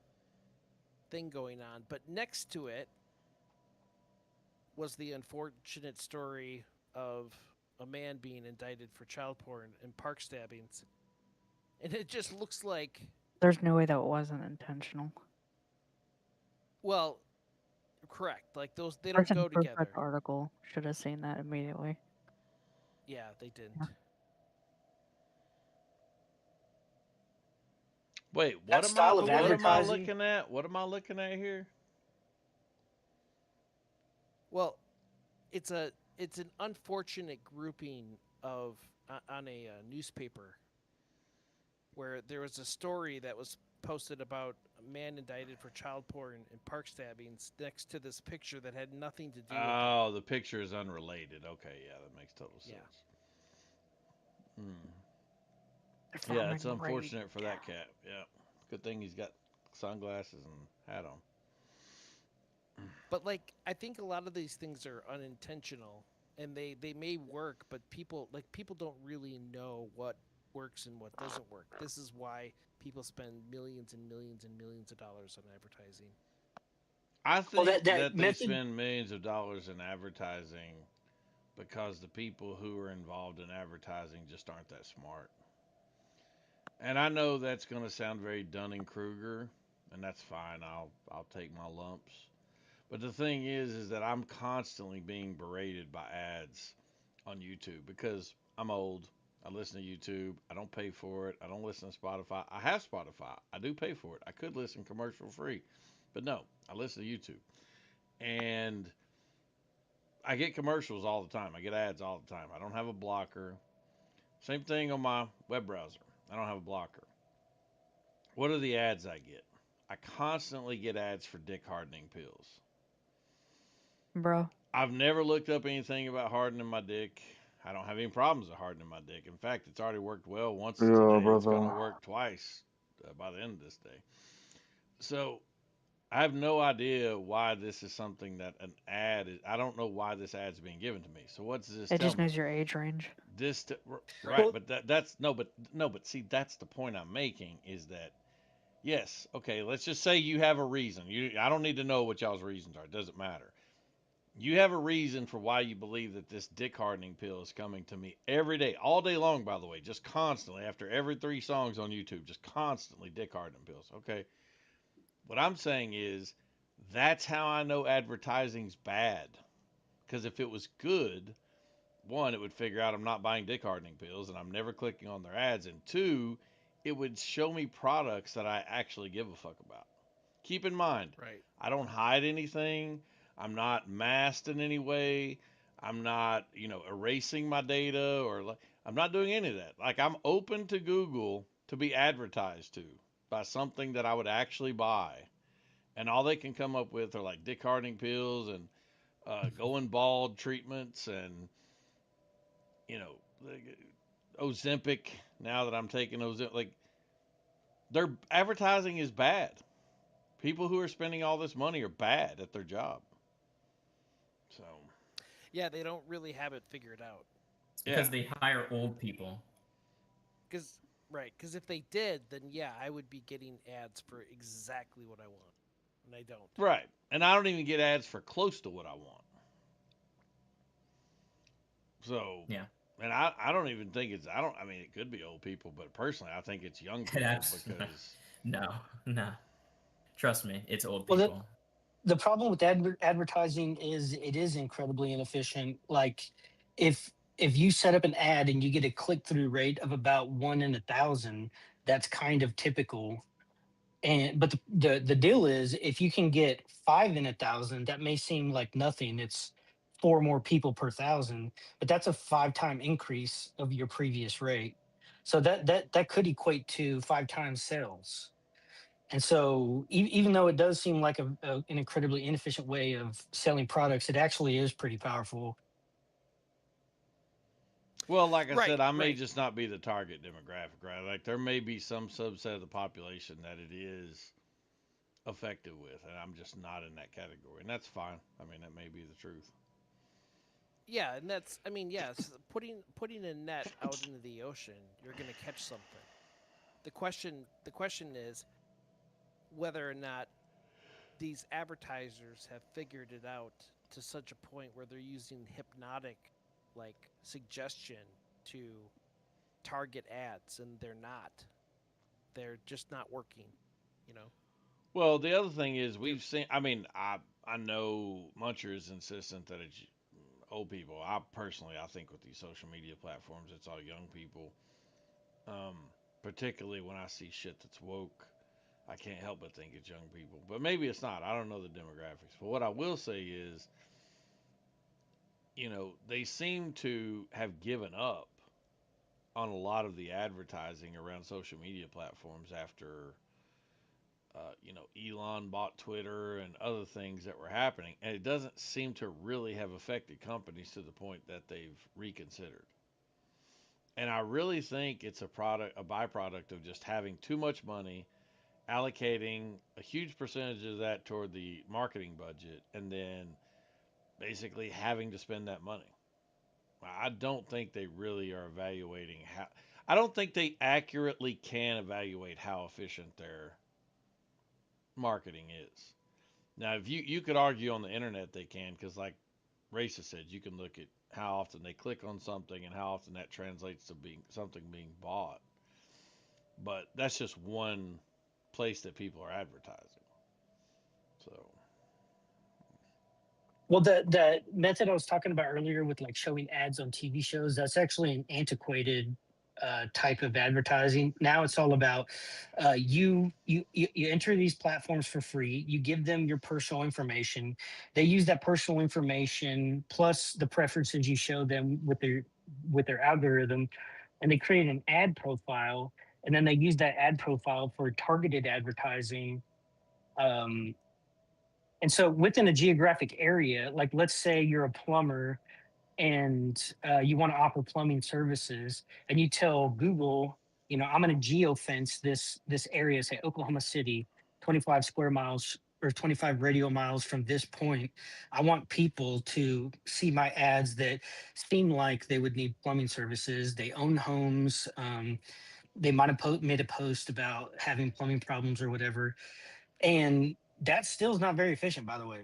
thing going on. But next to it was the unfortunate story of a man being indicted for child porn and park stabbings. And it just looks like There's no way that wasn't intentional. Well, correct. Like those, they don't Person go who first read together. the article should have seen that immediately. Yeah, they didn't. Wait, That style of what am I advertising. looking at? What am I looking at here? Well, it's an unfortunate grouping of on a newspaper where there was a story that was posted about a man indicted for child porn and park stabbings next to this picture that had nothing to do with it. Oh, the picture is unrelated. Okay, yeah, that makes total sense. Yeah. Yeah, it's Farming rate. unfortunate for that cat. Yeah. Good thing he's got sunglasses and hat on. But like, I think a lot of these things are unintentional, and they may work, but people don't really know what works and what doesn't work. This is why people spend millions and millions and millions of dollars on advertising. I think that that they method- spend millions of dollars in advertising because the people who are involved in advertising just aren't that smart. And I know that's going to sound very Dunning Kruger, and that's fine. I'll take my lumps. But the thing is that I'm constantly being berated by ads on YouTube because I'm old. I listen to YouTube. I don't pay for it. I don't listen to Spotify. I have Spotify. I do pay for it. I could listen commercial free, but no, I listen to YouTube. And I get commercials all the time. I get ads all the time. I don't have a blocker. Same thing on my web browser. I don't have a blocker. What are the ads I get? I constantly get ads for dick hardening pills. Bro, I've never looked up anything about hardening my dick. I don't have any problems with hardening my dick. In fact, it's already worked well once Yeah, today. It's going to brother. work twice by the end of this day. So I have no idea why this is something that an ad is. I don't know why this ad's being given to me. So what does this It tell just me? knows your age range. Right, but that's no, but see, that's the point I'm making is that yes, okay, let's just say you have a reason. I don't need to know what y'all's reasons are. It doesn't matter. You have a reason for why you believe that this dick hardening pill is coming to me every day, all day long, by the way, just constantly after every 3 songs on YouTube, just constantly dick hardening pills. Okay. What I'm saying is that's how I know advertising's bad. Because if it was good, one, it would figure out I'm not buying dick hardening pills and I'm never clicking on their ads. And two, it would show me products that I actually give a fuck about. Keep in mind, Right. I don't hide anything. I'm not masked in any way. I'm not, erasing my data I'm not doing any of that. Like I'm open to Google to be advertised to by something that I would actually buy. And all they can come up with are like dick hardening pills and going bald treatments and, you know, Ozempic. Now that I'm taking Ozempic, like their advertising is bad. People who are spending all this money are bad at their job. So Yeah, they don't really have it figured out. It's because they hire old people. Because if they did, then yeah, I would be getting ads for exactly what I want, and I don't. Right, and I don't even get ads for close to what I want. So yeah, and I don't even think it's I mean it could be old people, but personally I think it's young people because no, trust me, it's old Well, people. the problem with advertising is it is incredibly inefficient. Like if you set up an ad and you get a click-through rate of about 1 in 1,000, that's kind of typical. But the deal is if you can get 5 in 1,000, that may seem like nothing. It's 4 more people per 1,000, but that's a 5-time increase of your previous rate. So that could equate to 5 times sales. And so, even though it does seem like an incredibly inefficient way of selling products, it actually is pretty powerful. well, like I said, I may just not be the target demographic, right? Like there may be some subset of the population that it is effective with, and I'm just not in that category, and that's fine. I mean, that may be the truth. Yeah, and that's yes, putting a net out into the ocean, you're going to catch something. The question is whether or not these advertisers have figured it out to such a point where they're using hypnotic like suggestion to target ads, and they're not. They're just not working, Well, the other thing is we've seen. I mean, I know Muncher is insistent that it's old people. I think with these social media platforms, it's all young people. Um, Particularly when I see shit that's woke, I can't help but think it's young people. But maybe it's not. I don't know the demographics. But what I will say is, they seem to have given up on a lot of the advertising around social media platforms after Elon bought Twitter and other things that were happening, and it doesn't seem to really have affected companies to the point that they've reconsidered. And I really think it's a byproduct of just having too much money, allocating a huge percentage of that toward the marketing budget, and then basically having to spend that money. I don't think they really are evaluating how. I don't think they accurately can evaluate how efficient their marketing is. Now, if you could argue on the internet they can, because like Racer said, you can look at how often they click on something and how often that translates to something being bought. But that's just one place that people are advertising. So. Well, the method I was talking about earlier with like showing ads on TV shows, that's actually an antiquated type of advertising. Now it's all about you enter these platforms for free. You give them your personal information. They use that personal information plus the preferences you show them with their algorithm, and they create an ad profile. And then they use that ad profile for targeted advertising. And so within a geographic area, like let's say you're a plumber and you want to offer plumbing services, and you tell Google, I'm going to geofence this area, say Oklahoma City, 25 square miles or 25 radial miles from this point. I want people to see my ads that seem like they would need plumbing services. They own homes. They might have made a post about having plumbing problems or whatever. And that still is not very efficient, by the way.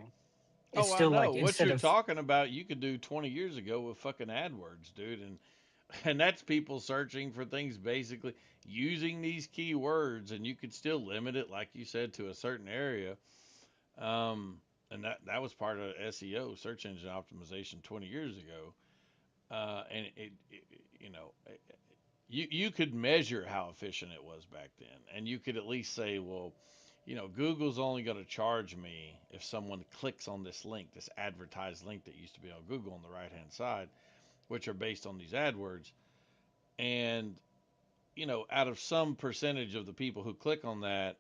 It's Oh, I still know like what instead you're of talking about. You could do 20 years ago with fucking AdWords, dude, and that's people searching for things basically using these keywords, and you could still limit it, like you said, to a certain area. And that was part of SEO, search engine optimization, 20 years ago. And you know, you could measure how efficient it was back then, and you could at least say, well, Google's only going to charge me if someone clicks on this link, this advertised link that used to be on Google on the right hand side, which are based on these AdWords. And, out of some percentage of the people who click on that,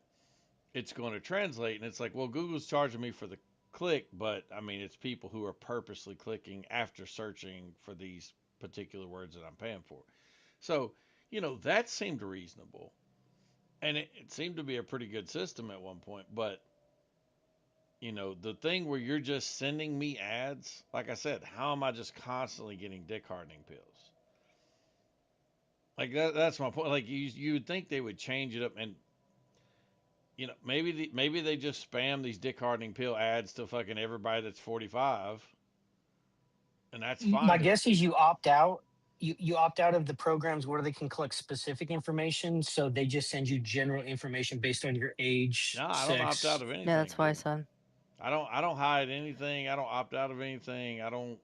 it's going to translate. And it's like, well, Google's charging me for the click, but I mean, it's people who are purposely clicking after searching for these particular words that I'm paying for. So, that seemed reasonable. And it seemed to be a pretty good system at one point. But, the thing where you're just sending me ads, like I said, how am I just constantly getting dick hardening pills? Like that's my point. Like you would think they would change it up, and maybe they just spam these dick hardening pill ads to fucking everybody that's 45, and that's my fine. But guess is you opt out. You opt out of the programs where they can collect specific information, so they just send you general information based on your age, no, I don't opt out sex. of anything, Yeah, that's why I dude. said. I don't hide anything. I don't opt out of anything. I don't.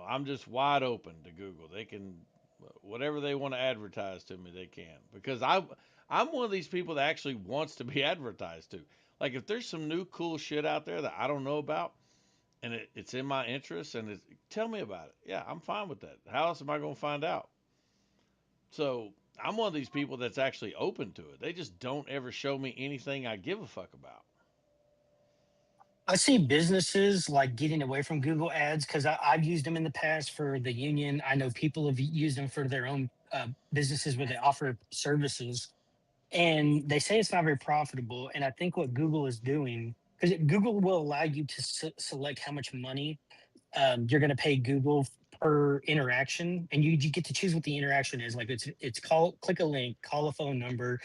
I'm just wide open to Google. They can whatever they want to advertise to me, they can, because I'm one of these people that actually wants to be advertised to. Like if there's some new cool shit out there that I don't know about, and it's in my interest, and tell me about it. Yeah, I'm fine with that. How else am I going to find out? So I'm one of these people that's actually open to it. They just don't ever show me anything I give a fuck about. I see businesses like getting away from Google ads because I've used them in the past for the union. I know people have used them for their own businesses where they offer services, and they say it's not very profitable. And I think what Google is doing, because Google will allow you to select how much money you're going to pay Google per interaction, and you get to choose what the interaction is. Like it's click a link, call a phone number,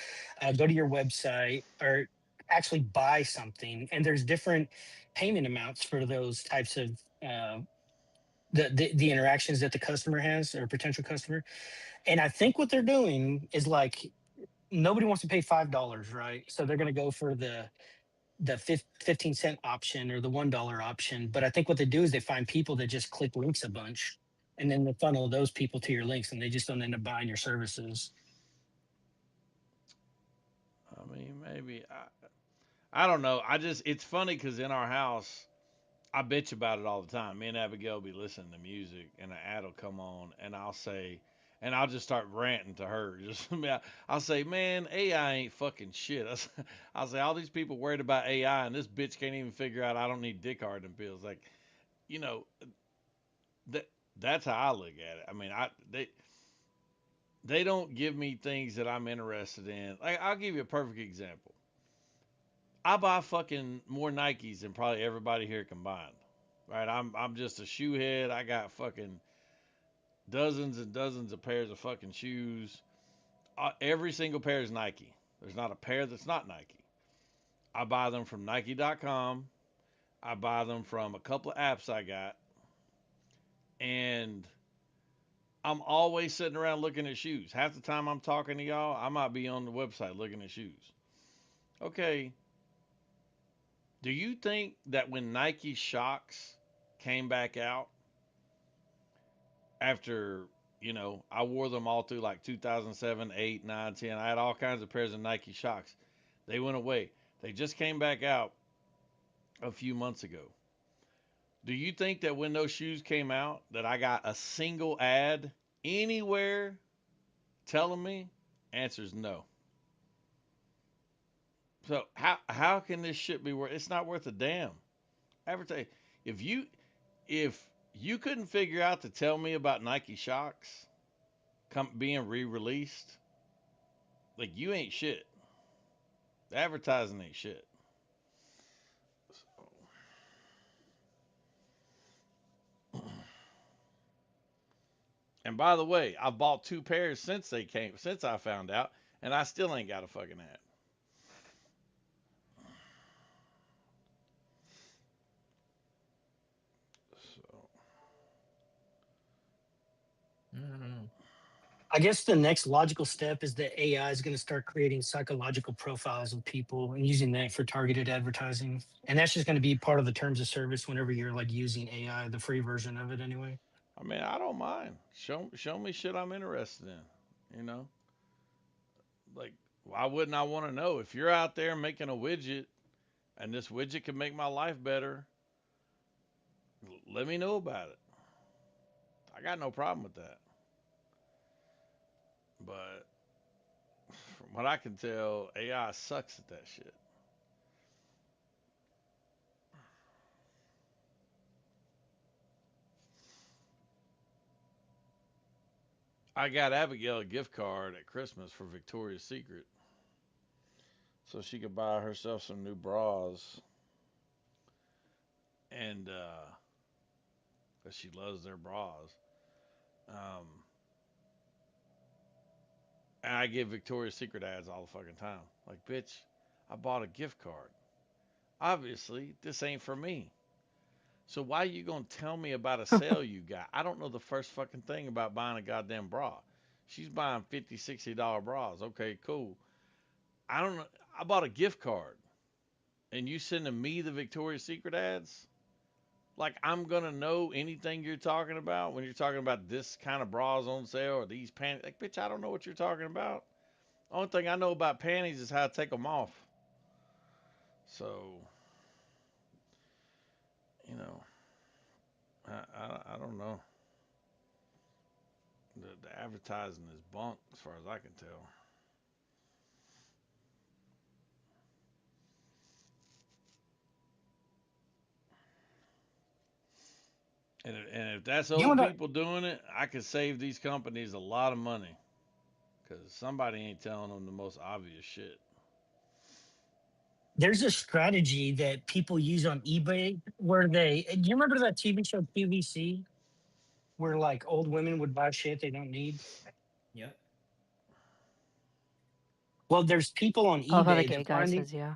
go to your website, or actually buy something. And there's different payment amounts for those types of the interactions that the customer has or potential customer. And I think what they're doing is like nobody wants to pay $5, right? So they're going to go for the 15-cent option or the $1 option. But I think what they do is they find people that just click links a bunch, and then they funnel those people to your links, and they just don't end up buying your services. I mean, maybe I don't know. It's funny because in our house, I bitch about it all the time. Me and Abigail will be listening to music, and an ad will come on, and I'll say, and I'll just start ranting to her. I'll say, man, AI ain't fucking shit. I'll say, all these people worried about AI, and this bitch can't even figure out I don't need dick hardening pills. Like, you know, that that's how I look at it. I mean, they don't give me things that I'm interested in. Like, I'll give you a perfect example. I buy fucking more Nikes than probably everybody here combined. Right? I'm just a shoe head. I got fucking dozens and dozens of pairs of fucking shoes. Every single pair is Nike. There's not a pair that's not Nike. I buy them from Nike.com. I buy them from a couple of apps I got. And I'm always sitting around looking at shoes. Half the time I'm talking to y'all, I might be on the website looking at shoes. Okay, do you think that when Nike Shox came back out after, I wore them all through like 2007, 8, 9, 10. I had all kinds of pairs of Nike Shox. They went away. They just came back out a few months ago. Do you think that when those shoes came out that I got a single ad anywhere telling me? Answer's no. So how can this shit be worth? It's not worth a damn. Advertise. If you if you couldn't figure out to tell me about Nike Shocks being re-released, like you ain't shit. The advertising ain't shit. And by the way, I bought 2 pairs since I found out, and I still ain't got a fucking ad. So I don't know. I guess the next logical step is that AI is going to start creating psychological profiles of people and using that for targeted advertising. And that's just going to be part of the terms of service whenever you're like using AI, the free version of it anyway. I mean, I don't mind. Show me shit I'm interested in. You know, like why wouldn't I want to know if you're out there making a widget and this widget can make my life better? Let me know about it. I got no problem with that. But from what I can tell, AI sucks at that shit. I got Abigail a gift card at Christmas for Victoria's Secret so she could buy herself some new bras and 'cause she loves their bras. Um, and I give Victoria's Secret ads all the fucking time. Like, bitch, I bought a gift card. Obviously, this ain't for me. So why you gonna tell me about a sale you got? I don't know the first fucking thing about buying a goddamn bra. She's buying $50, $60 bras. Okay, cool. I don't know. I bought a gift card, and you sending me the Victoria's Secret ads? Like I'm gonna know anything you're talking about when you're talking about this kind of bras on sale or these panties? Like, bitch, I don't know what you're talking about. Only thing I know about panties is how to take them off. So, you know, I don't know. The advertising is bunk as far as I can tell. And if that's You know old what? people doing it, I could save these companies a lot of money because somebody ain't telling them the most obvious shit. There's a strategy that people use on eBay where do you remember that TV show QVC where like old women would buy shit they don't need? Yep. Well, there's people on I love how the eBay gay that guy find says yeah.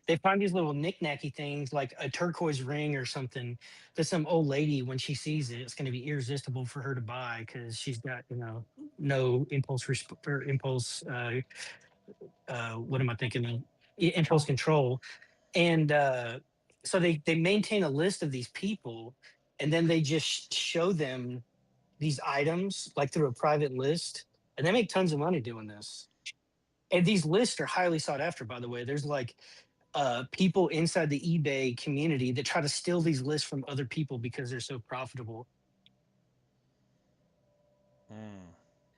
they find these little knick-knacky things like a turquoise ring or something that some old lady, when she sees it, it's going to be irresistible for her to buy because she's got, no impulse, what am I thinking of? Impulse control. And so they maintain a list of these people and then they just show them these items like through a private list and they make tons of money doing this. And these lists are highly sought after, by the way. There's like people inside the eBay community that try to steal these lists from other people because they're so profitable. Mm.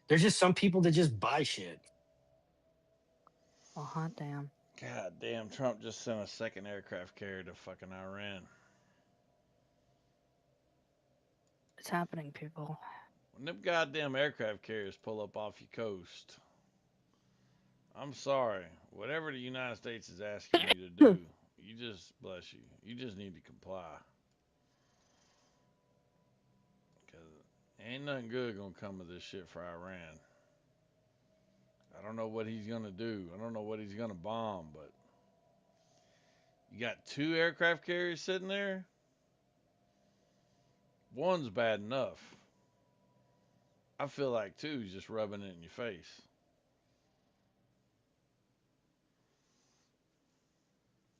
There's just some people that just buy shit. Well, hot damn. God damn, Trump just sent a second aircraft carrier to fucking Iran. It's happening, people. When them goddamn aircraft carriers pull up off your coast, I'm sorry. Whatever the United States is asking you to do, you just, bless you, you just need to comply. Because ain't nothing good gonna come of this shit for Iran. I don't know what he's gonna do. I don't know what he's gonna bomb, but you got 2 aircraft carriers sitting there. One's bad enough. I feel like two's just rubbing it in your face.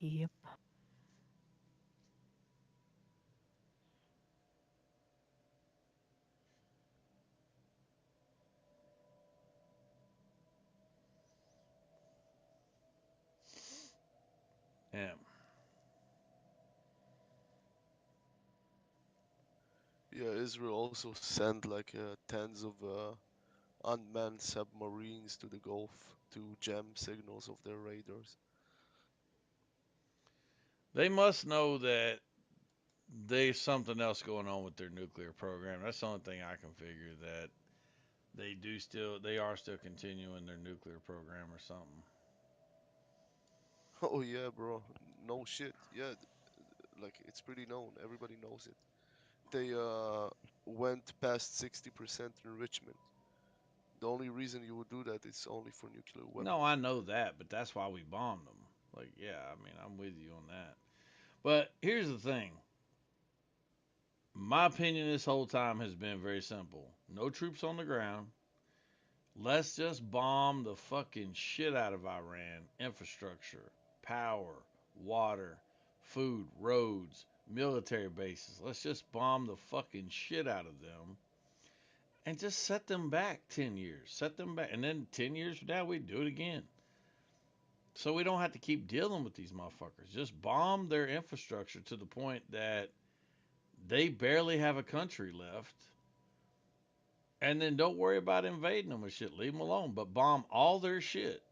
Yep. Yeah. Yeah, Israel also sent like tens of unmanned submarines to the Gulf to jam signals of their radars. They must know that there's something else going on with their nuclear program. That's the only thing I can figure, that they are still continuing their nuclear program or something. Oh yeah, bro. No shit. Yeah, like it's pretty known. Everybody knows it. They went past 60% enrichment. The only reason you would do that is only for nuclear No, weapons. I know that, but that's why we bombed them. Like, yeah, I mean, I'm with you on that. But here's the thing. My opinion this whole time has been very simple. No troops on the ground. Let's just bomb the fucking shit out of Iran. Infrastructure, power, water, food, roads, military bases. Let's just bomb the fucking shit out of them and just set them back 10 years. Set them back. And then 10 years from now, we do it again. So we don't have to keep dealing with these motherfuckers. Just bomb their infrastructure to the point that they barely have a country left. And then don't worry about invading them and shit. Leave them alone. But bomb all their shit.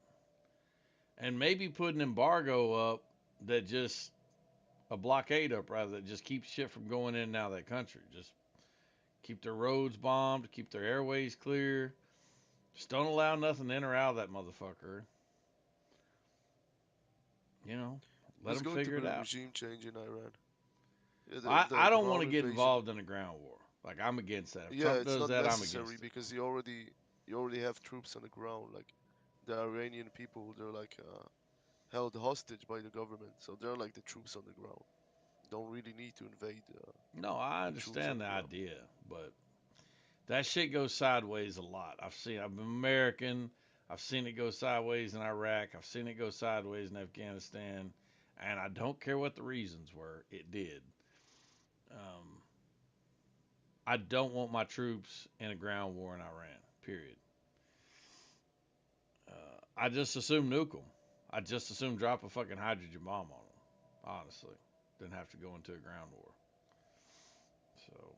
And maybe put an embargo up that just, a blockade up rather, that just keeps shit from going in and out of that country. Just keep their roads bombed, keep their airways clear. Just don't allow nothing in or out of that motherfucker. You know, let There's them going to figure be it a out. regime change in Iran. Yeah, I the don't want ground to get invasion. involved in a ground war. Like, I'm against that. If Yeah, Trump it's does not that, I'm necessary against it. because you already have troops on the ground. Like the Iranian people, they're like held hostage by the government, so they're like the troops on the ground. Don't really need to invade No, I the troops on understand the the ground. idea, but that shit goes sideways a lot. I'm American. I've seen it go sideways in Iraq. I've seen it go sideways in Afghanistan. And I don't care what the reasons were, it did. Um, I don't want my troops in a ground war in Iran, period. I just assume nuke them. I just assume drop a fucking hydrogen bomb on them, honestly. Didn't have to go into a ground war. So,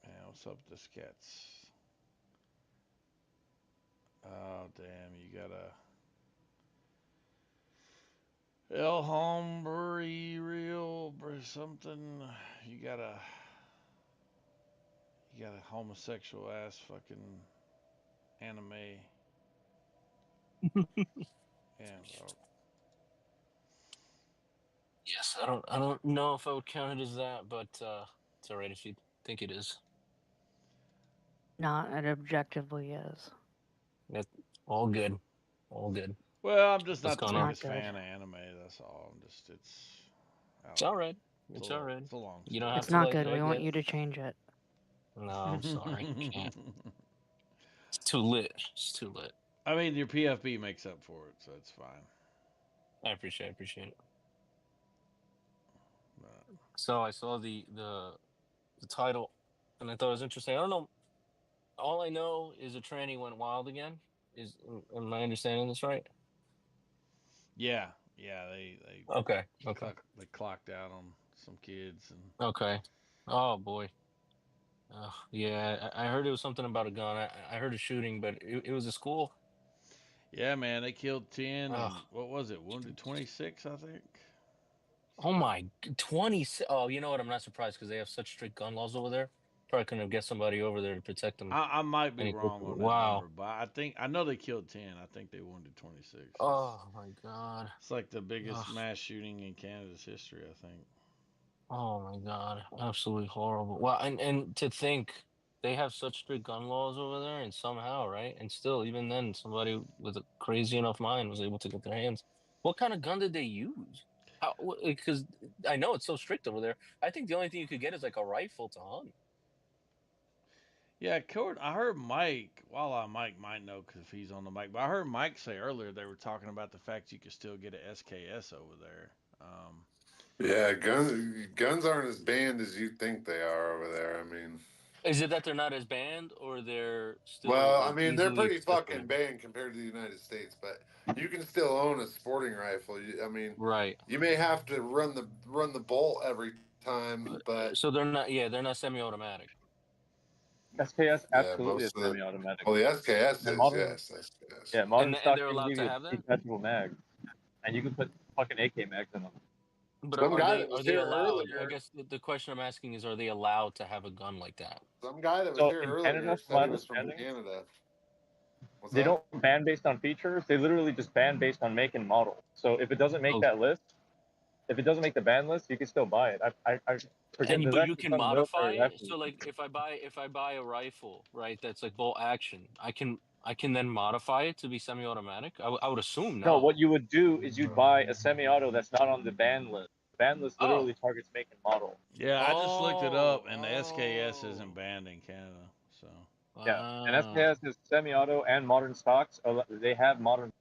man, what's up with this cats? Oh, damn, you got a El Hombre real or something. You got a you got a homosexual ass fucking anime. Yeah, bro. Yes, I don't know if I would count it as that, but it's alright if you think it is. No, it objectively is. That all good, all good. Well, I'm just What's not the going on? Not biggest good. fan of anime. That's all. I It's don't all know. right. It's all right. It's a long You don't story. have It's to not like good. it. I We want get you it. to change it. No, I'm sorry. Can't. It's too lit. It's too lit. I mean, your PFB makes up for it, so it's fine. I appreciate it. But, So I saw the title, and I thought it was interesting. I don't know. All I know is a tranny went wild again. Am I understanding this right? yeah, they Okay. Okay. they clocked out on some kids and Okay. Oh boy. Yeah, I heard it was something about a gun. I heard a shooting, but it was a school. yeah, man, they killed 10 Ugh. and what was it? Wounded 26, I think. Oh my, 20. Oh, you know what? I'm not surprised because they have such strict gun laws over there. Probably couldn't have get somebody over there to protect them I might be any quicker. wrong on that Wow. number, but I know they killed 10. I think they wounded 26. Oh my God. It's like the biggest Ugh. mass shooting in Canada's history, I think. Oh my God. Absolutely horrible. Well, and to think they have such strict gun laws over there, and somehow, right? And still, even then, somebody with a crazy enough mind was able to get their hands. What kind of gun did they use? How? Because I know it's so strict over there. I think the only thing you could get is like a rifle to hunt. Yeah, I heard Mike. While Mike might know because he's on the mic, but I heard Mike say earlier they were talking about the fact you could still get a SKS over there. Yeah, guns aren't as banned as you think they are over there. I mean, Is it that they're not as banned, or they're still well, I like mean, they're easily pretty fucking accessible? banned compared to the United States, but you can still own a sporting rifle. I mean, Right. you may have to run the bolt every time, but So they're not. Yeah, they're not semi-automatic. SKS Yeah, absolutely is most of the. semi-automatic. Well, the SKS And is modern, yes, SKS. yeah, modern and stock they're can allowed give to you have a that. detachable mag, and you can put fucking AK mags in them. But Some guy that are was they here allowed? I earlier. guess the question I'm asking is, are they allowed to have a gun like that? Some guy that was So here in earlier Canada, from said my he was from understanding, Canada. What's they that? don't ban based on features. They literally just ban based on make and model. So if it doesn't make Oh, that list, if it doesn't make the ban list, you can still buy it. I forget. and There's but you actually can some modify military it. rifles. So like if I buy a rifle, right, that's like bolt action, I can then modify it to be semi-automatic. I would assume No, no. what you would do is you'd buy a semi-auto that's not on the ban list. The ban list Oh. literally targets make and model. Yeah, I just looked it up, and the Oh. SKS isn't banned in Canada. So Yeah, and Wow. SKS is semi-auto and modern stocks. They have modern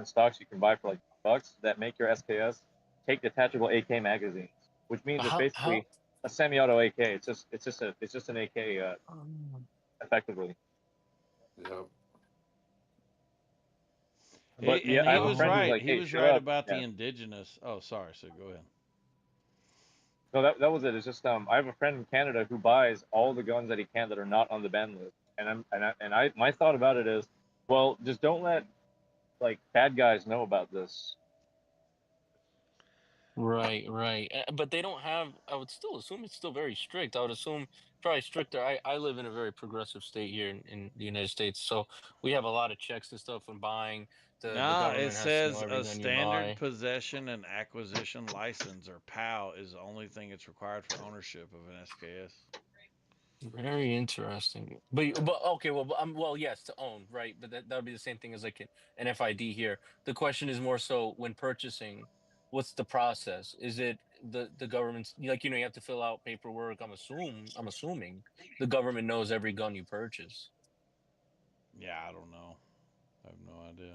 stocks you can buy for like $2 that make your SKS take detachable AK magazines, which means it's How basically a semi-auto AK. It's just an AK effectively. Yep. But yeah, and I he have a was friend who's right. like, He "Hey, was shut right up." about the Yeah. indigenous. Oh, sorry. So go ahead. No, that was it. It's just I have a friend in Canada who buys all the guns that he can that are not on the ban list, and my thought about it is, well, just don't let like bad guys know about this. Right, right. But they don't have, I would still assume it's still very strict. I would assume probably stricter. I live in a very progressive state here in the United States. So we have a lot of checks and stuff when buying. The Nah, it government has to know says every a gun you standard buy. possession and acquisition license, or POW, is the only thing that's required for ownership of an SKS. Very interesting. But okay, well, yes, to own, right? But that would be the same thing as like an FID here. The question is more so when purchasing, what's the process? Is it the government's like you have to fill out paperwork? I'm assuming the government knows every gun you purchase. Yeah, I don't know. I have no idea.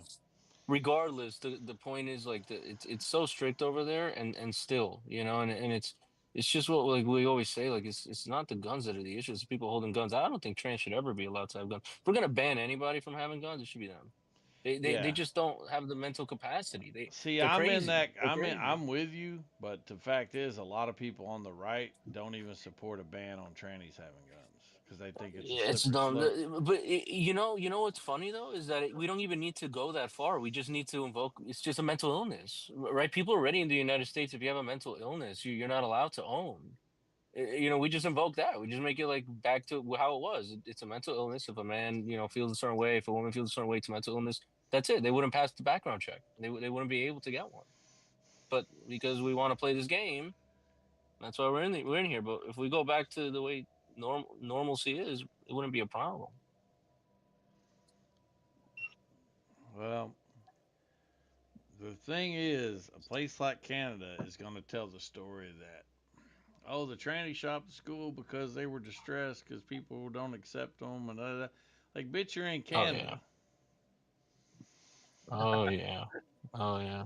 Regardless, the point is like it's so strict over there, and still, and it's just what like we always say, like it's not the guns that are the issue, it's people holding guns. I don't think trans should ever be allowed to have guns. If we're gonna ban anybody from having guns, it should be them. They Yeah. just don't have the mental capacity. See, They're I'm in crazy. that. They're crazy. I'm with you, but the fact is, a lot of people on the right don't even support a ban on trannies having guns because they think it's a Yeah, it's slippery dumb. slope. But you know what's funny though is that we don't even need to go that far. We just need to invoke. It's just a mental illness, right? People already in the United States, if you have a mental illness, you're not allowed to own. We just invoke that. We just make it like back to how it was. It's a mental illness. If a man, feels a certain way, if a woman feels a certain way, it's a mental illness. That's it. They wouldn't pass the background check. They wouldn't be able to get one. But because we want to play this game, that's why we're in here. But if we go back to the way normalcy is, it wouldn't be a problem. Well, the thing is, a place like Canada is going to tell the story that, oh, the tranny shopped at school because they were distressed because people don't accept them and da. Like, bitch, you're in Canada. Oh yeah. Oh yeah.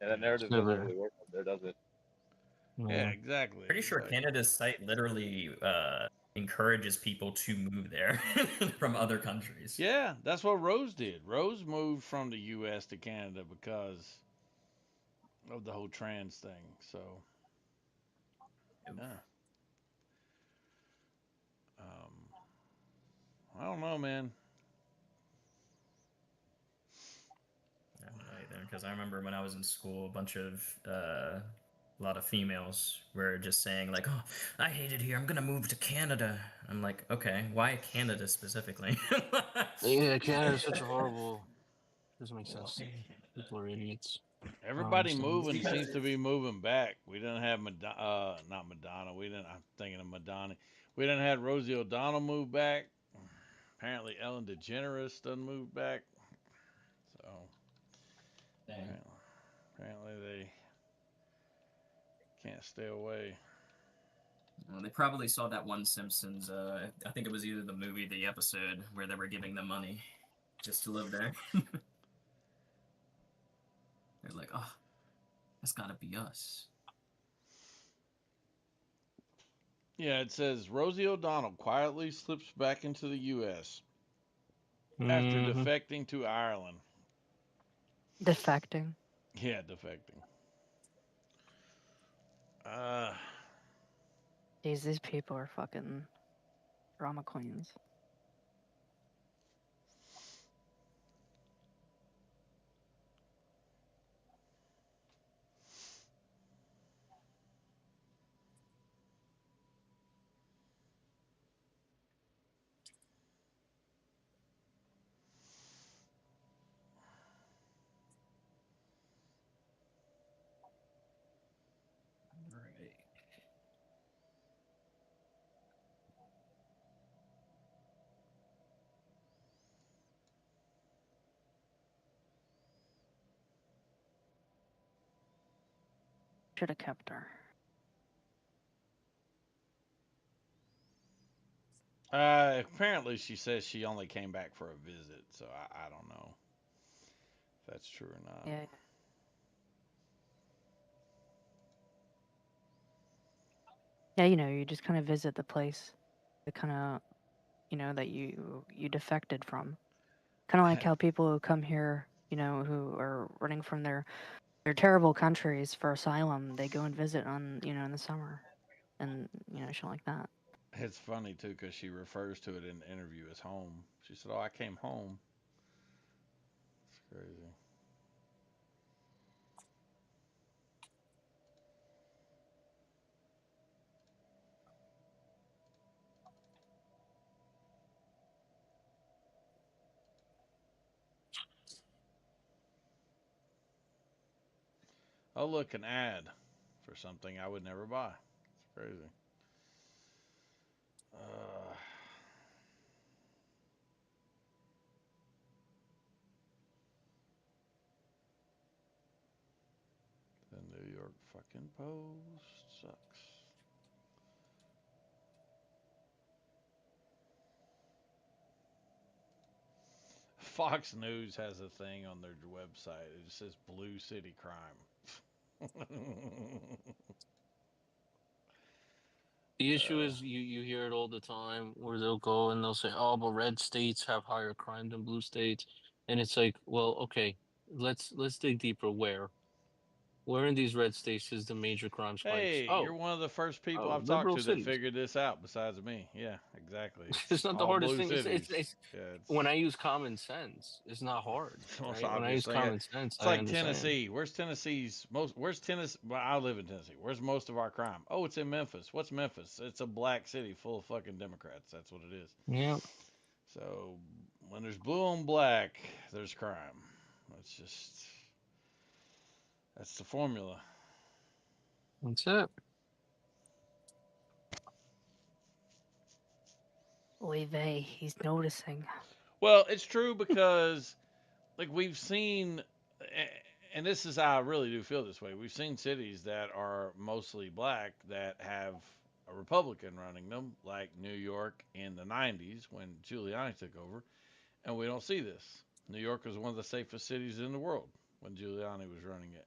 Yeah, that narrative doesn't really work up there, does it? Yeah, exactly. Pretty sure Canada's site literally encourages people to move there from other countries. Yeah, that's what Rose did. Rose moved from the U.S. to Canada because of the whole trans thing. So, yeah. I don't know, man. I don't know either, because I remember when I was in school, a lot of females were just saying like, "Oh, I hate it here. I'm gonna move to Canada." I'm like, okay, why Canada specifically? Yeah, Canada's such a horrible. Doesn't make sense. People are idiots. Everybody moving seems to be moving back. We didn't have not Madonna. I'm thinking of Madonna. We didn't have Rosie O'Donnell move back. Apparently, Ellen DeGeneres doesn't move back. So, apparently they can't stay away. Well, they probably saw that one Simpsons. I think it was either the movie or the episode where they were giving them money just to live there. They're like, oh, that's gotta be us. Yeah, it says Rosie O'Donnell quietly slips back into the U.S. after defecting to Ireland. Defecting. Yeah, defecting. Jeez, these people are fucking drama queens. Right. Should have kept her. Apparently, she says she only came back for a visit, so I don't know if that's true or not. Yeah. Yeah, you just kind of visit the place, the kind of, that you defected from. Kind of like how people who come here, who are running from their terrible countries for asylum, they go and visit in the summer, and shit like that. It's funny too because she refers to it in the interview as home. She said, "Oh, I came home." It's crazy. Oh, look, an ad for something I would never buy. It's crazy. Uh, the New York fucking Post sucks. Fox News has a thing on their website. It just says Blue City Crime. The issue is you hear it all the time where they'll go and they'll say, "Oh, but red states have higher crime than blue states," and it's like, well, okay, let's dig deeper. Where in these red states is the major crime spikes? Hey, you're Oh, one of the first people oh, I've talked liberal to that cities. figured this out besides me. Yeah, exactly. It's It's not the all hardest blue thing. cities. It's Yeah, it's when I use common sense, it's not hard, it's the most right? When I obvious use thing. common sense, It's I like understand. Tennessee. Where's Tennessee's most? Where's Tennessee? Well, I live in Tennessee. Where's most of our crime? Oh, it's in Memphis. What's Memphis? It's a black city full of fucking Democrats. That's what it is. Yeah, So when there's blue on black, there's crime. That's the formula. that's it. Oy vey, he's noticing. Well, it's true because like we've seen, and this is how I really do feel this way. We've seen cities that are mostly black that have a Republican running them, like New York in the 90s when Giuliani took over, and we don't see this. New York was one of the safest cities in the world when Giuliani was running it.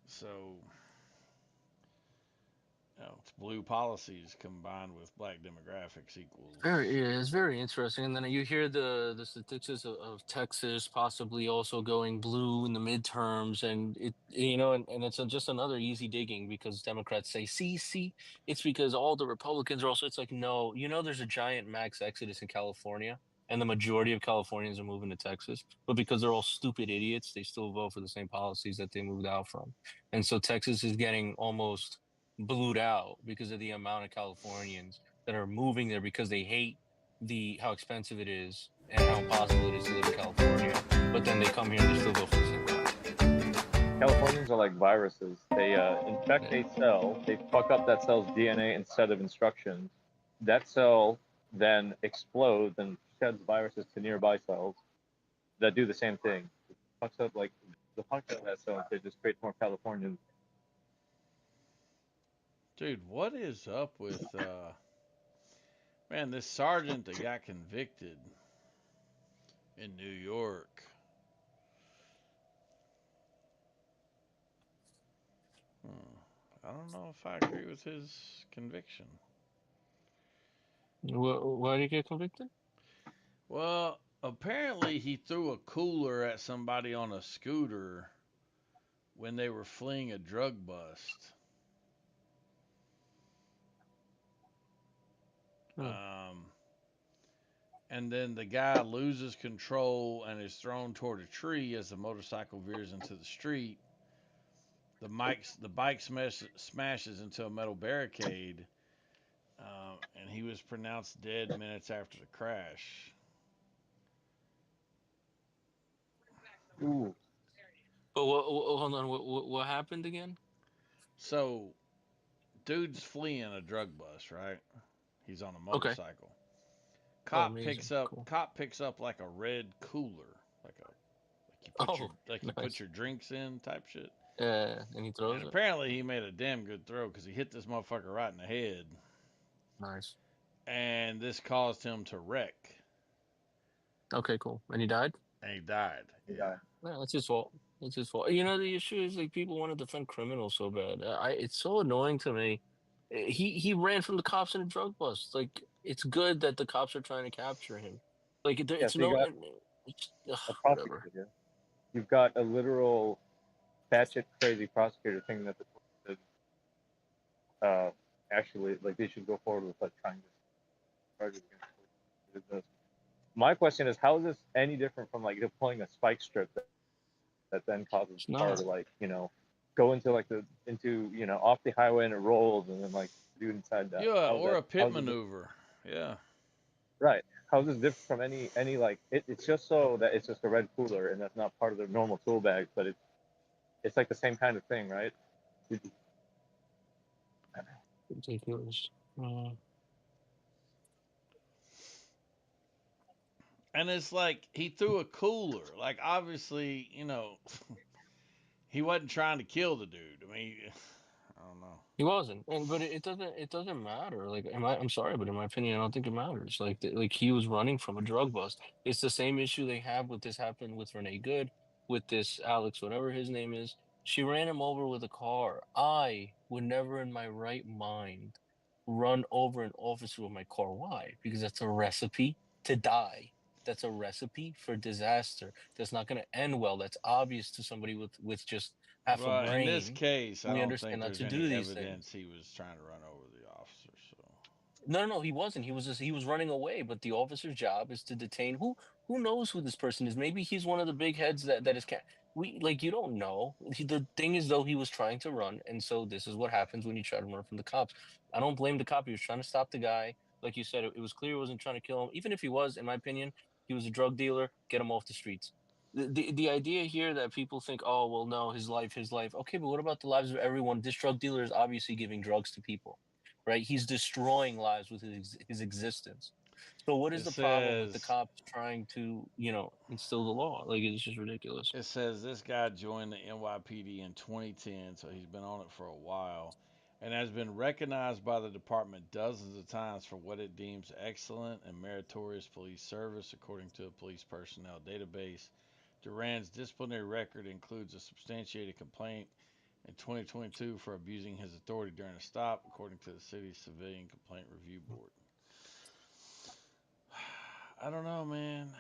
So, it's blue policies combined with black demographics equals. Yeah, it's very interesting. And then you hear the statistics of Texas possibly also going blue in the midterms, and and it's just another easy digging because Democrats say, see, it's because all the Republicans are also. It's like, no, there's a giant max exodus in California, and the majority of Californians are moving to Texas, but because they're all stupid idiots, they still vote for the same policies that they moved out from, and so Texas is getting almost blued out because of the amount of Californians that are moving there because they hate how expensive it is and how impossible it is to live in California. But then they come here and they still go for the same guy. Californians are like viruses. They infect a cell, they fuck up that cell's DNA instead of instructions. That cell then explodes and sheds viruses to nearby cells that do the same thing. It fucks up like the fuck up that cell and just creates more Californians. Dude, what is up with man, this sergeant that got convicted in New York? I don't know if I agree with his conviction. Why did he get convicted? Well, apparently he threw a cooler at somebody on a scooter when they were fleeing a drug bust. And then the guy loses control and is thrown toward a tree as the motorcycle veers into the street. The bike smashes into a metal barricade, and he was pronounced dead minutes after the crash. Ooh. But hold on, what happened again? So, dude's fleeing a drug bust, right? He's on a Okay. motorcycle. Oh, amazing. Cool. Cop picks up like a red cooler, like you put Nice. your drinks in type shit. And he throws And it. apparently he made a damn good throw because he hit this motherfucker right in the head. Nice. And this caused him to wreck. Okay, cool. And he died? And he died. Yeah. No, that's his fault. It's his fault. You know, the issue is like people want to defend criminals so bad. It's so annoying to me. He ran from the cops in a drug bust. Like, it's good that the cops are trying to capture him. Like, it's so you no. got It's, a whatever. prosecutor. You've got a literal batshit crazy prosecutor thinking that the police should, actually, like, they should go forward with like trying to charges against police. My question is, how is this any different from like deploying a spike strip that then causes the car to like, go into like off the highway and it rolls and then like dude inside that. Yeah, or a pit maneuver. Yeah. Right. How is this different from any like it's just so that it's just a red cooler and that's not part of their normal tool bag, but it's like the same kind of thing, right? Ridiculous. And it's like he threw a cooler. Like obviously, he wasn't trying to kill the dude. I mean, I don't know. He wasn't, but it doesn't matter. Like, I'm sorry, but in my opinion, I don't think it matters. Like, like he was running from a drug bust. It's the same issue they have with this happened with Renee Good, with this Alex, whatever his name is. She ran him over with a car. I would never, in my right mind, run over an officer with my car. Why? Because that's a recipe to die. That's a recipe for disaster. That's not going to end well. That's obvious to somebody with just half a brain. In this case, I we don't understand think not there's to any do these evidence things. he was trying to run over the officer. So No, he wasn't. He was running away. But the officer's job is to detain who knows who this person is. Maybe he's one of the big heads that is. You don't know. The thing is, though, he was trying to run, and so this is what happens when you try to run from the cops. I don't blame the cop. He was trying to stop the guy. Like you said, it was clear he wasn't trying to kill him. Even if he was, in my opinion, he was a drug dealer. Get him off the streets. The idea here that people think, oh well, no, his life. Okay, but what about the lives of everyone? This drug dealer is obviously giving drugs to people, right? He's destroying lives with his existence. So what is the problem with the cops trying to, instill the law? Like, it's just ridiculous. It says this guy joined the NYPD in 2010, so he's been on it for a while, and has been recognized by the department dozens of times for what it deems excellent and meritorious police service, according to a police personnel database. Duran's disciplinary record includes a substantiated complaint in 2022 for abusing his authority during a stop, according to the city's Civilian Complaint Review Board. I don't know, man.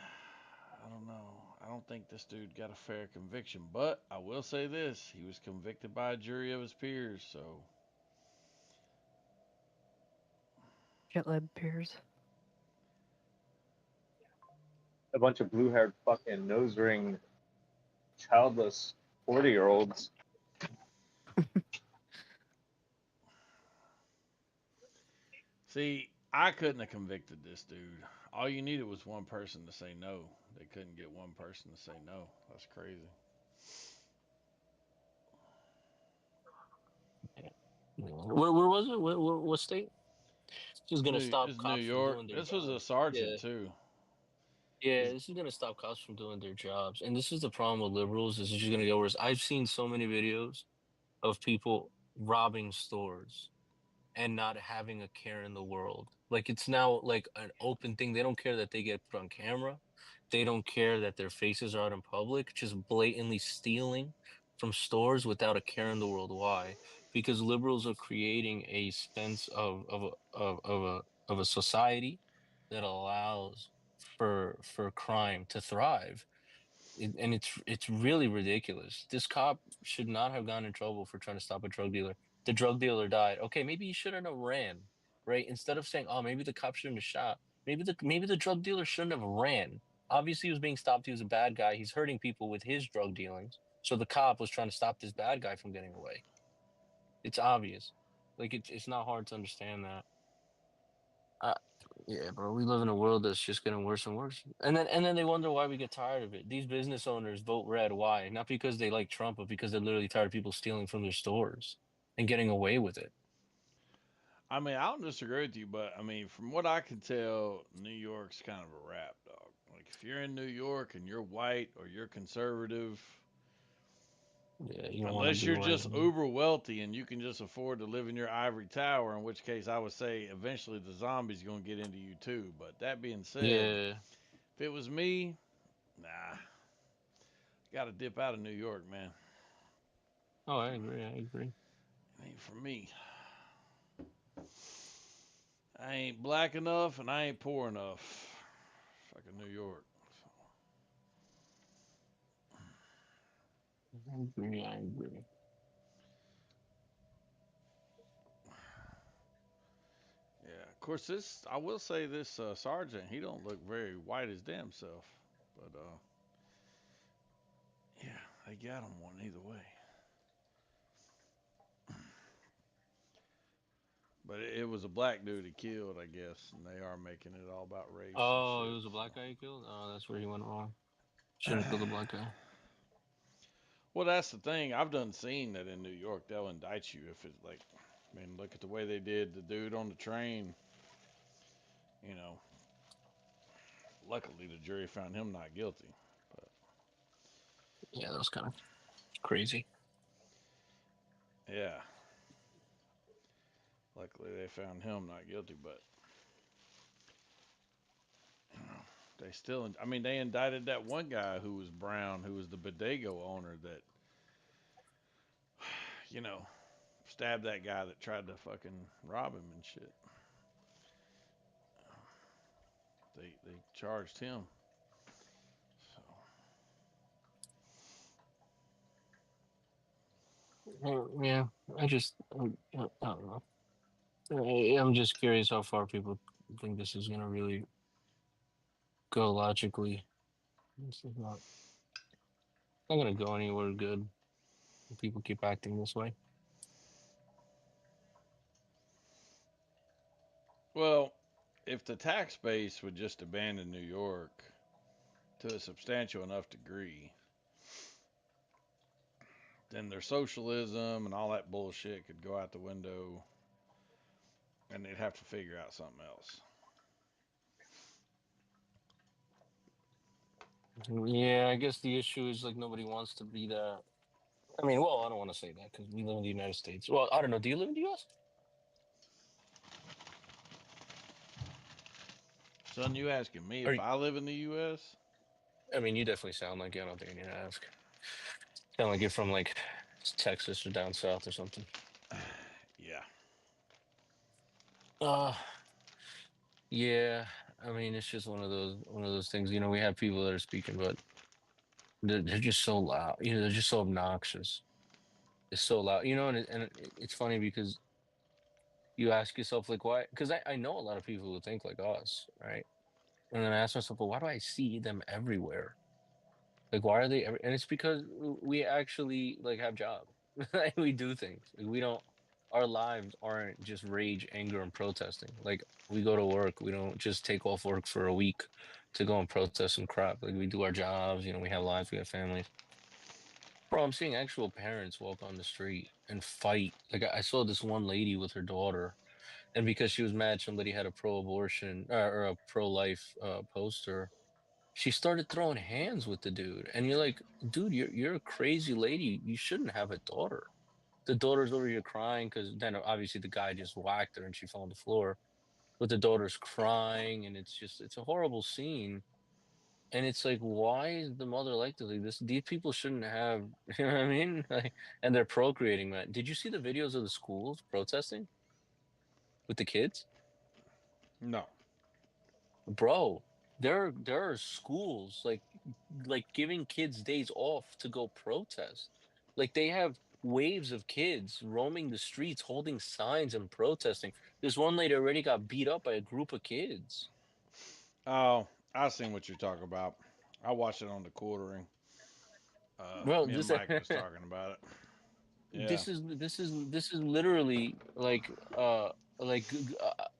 I don't know. I don't think this dude got a fair conviction, but I will say this: he was convicted by a jury of his peers, so. Shitlib peers. A bunch of blue-haired fucking nose ring, childless 40-year-olds. See, I couldn't have convicted this dude. All you needed was one person to say no. They couldn't get one person to say no. That's crazy. Where was it? What state? This is gonna stop It's cops New York. from doing their This jobs. was a sergeant too. Yeah, this is gonna stop cops from doing their jobs, and this is the problem with liberals. This is just gonna get worse. I've seen so many videos of people robbing stores and not having a care in the world. Like, it's now like an open thing. They don't care that they get put on camera. They don't care that their faces are out in public. Just blatantly stealing from stores without a care in the world. Why? Because liberals are creating a sense of a society that allows for crime to thrive. And it's really ridiculous. This cop should not have gotten in trouble for trying to stop a drug dealer. The drug dealer died. Okay, maybe he shouldn't have ran, right? Instead of saying, "Oh, maybe the cop shouldn't have shot. Maybe the drug dealer shouldn't have ran. Obviously, he was being stopped. He was a bad guy. He's hurting people with his drug dealings. So the cop was trying to stop this bad guy from getting away. It's obvious. Like it's not hard to understand that. Yeah, bro, we live in a world that's just getting worse and worse. And then they wonder why we get tired of it. These business owners vote red. Why? Not because they like Trump, but because they're literally tired of people stealing from their stores and getting away with it. I mean, I don't disagree with you, but I mean, from what I can tell, New York's kind of a rap, dog. Like, if you're in New York and you're white or you're conservative, Yeah, you don't want to unless be you're white. just uber wealthy and you can just afford to live in your ivory tower, in which case I would say eventually the zombies gonna get into you too. But that being said, Yeah. if it was me, nah, got to dip out of New York, man. Oh, I agree. I agree. It ain't for me. I ain't black enough and I ain't poor enough. Fucking New York. I agree. I agree. Yeah, of course. This I will say this sergeant, he don't look very white his damn self, but yeah, they got him one either way. But it was a black dude he killed, I guess, and they are making it all about race and Oh, it shit. was a black guy he killed? Oh, that's where he went wrong. Shouldn't have killed a black guy. Well, that's the thing. I've done seen that in New York, they'll indict you if it's like, I mean, look at the way they did the dude on the train. You know, luckily the jury found him not guilty. But Yeah, that was kind of crazy. yeah, luckily they found him not guilty. But you know, they still, I mean, they indicted that one guy who was brown, who was the bodega owner that, you know, stabbed that guy that tried to fucking rob him and shit. They charged him. Yeah, I don't know. I'm just curious how far people think this is gonna really go logically. This is not gonna go anywhere good if people keep acting this way. Well, if the tax base would just abandon New York to a substantial enough degree, then their socialism and all that bullshit could go out the window and they'd have to figure out something else. Yeah, I guess the issue is like nobody wants to be that. I mean, well, I don't want to say that because we live in the United States. Well, I don't know. Do you live in the U.S.? Son, you asking me Are if you, I live in the U.S.? I mean, you definitely sound like you. I don't think I need to ask. Sound like you're from like Texas or down south or something. Yeah. Uh, yeah. I mean, it's just one of those things. You know, we have people that are speaking, but they're just so loud. You know, they're just so obnoxious. It's so loud. You know, it's funny because you ask yourself like why? Because I know a lot of people who think like us, right? And then I ask myself, well, why do I see them everywhere? Like, why are they? And it's because we actually like have jobs. Like, we do things. Like, we don't. Our lives aren't just rage, anger, and protesting. Like we go to work. We don't just take off work for a week to go and protest some crap. Like we do our jobs. You know, we have lives. We have families. Bro, I'm seeing actual parents walk on the street and fight. Like I saw this one lady with her daughter, and because she was mad somebody had a pro-abortion or a pro-life poster, she started throwing hands with the dude. And you're like, dude, you're a crazy lady. You shouldn't have a daughter. The daughter's over here crying because then obviously the guy just whacked her and she fell on the floor. But the daughter's crying and it's a horrible scene. And it's like, why is the mother like this? Like this, these people shouldn't have, you know what I mean? Like, and they're procreating, man. Did you see the videos of the schools protesting with the kids? No. Bro, there are schools like giving kids days off to go protest. Like they have waves of kids roaming the streets, holding signs and protesting. This one lady already got beat up by a group of kids. Oh, I seen what you're talking about. I watched it on the quartering. Bro, Me and this Mike was talking about it. Yeah. this is literally I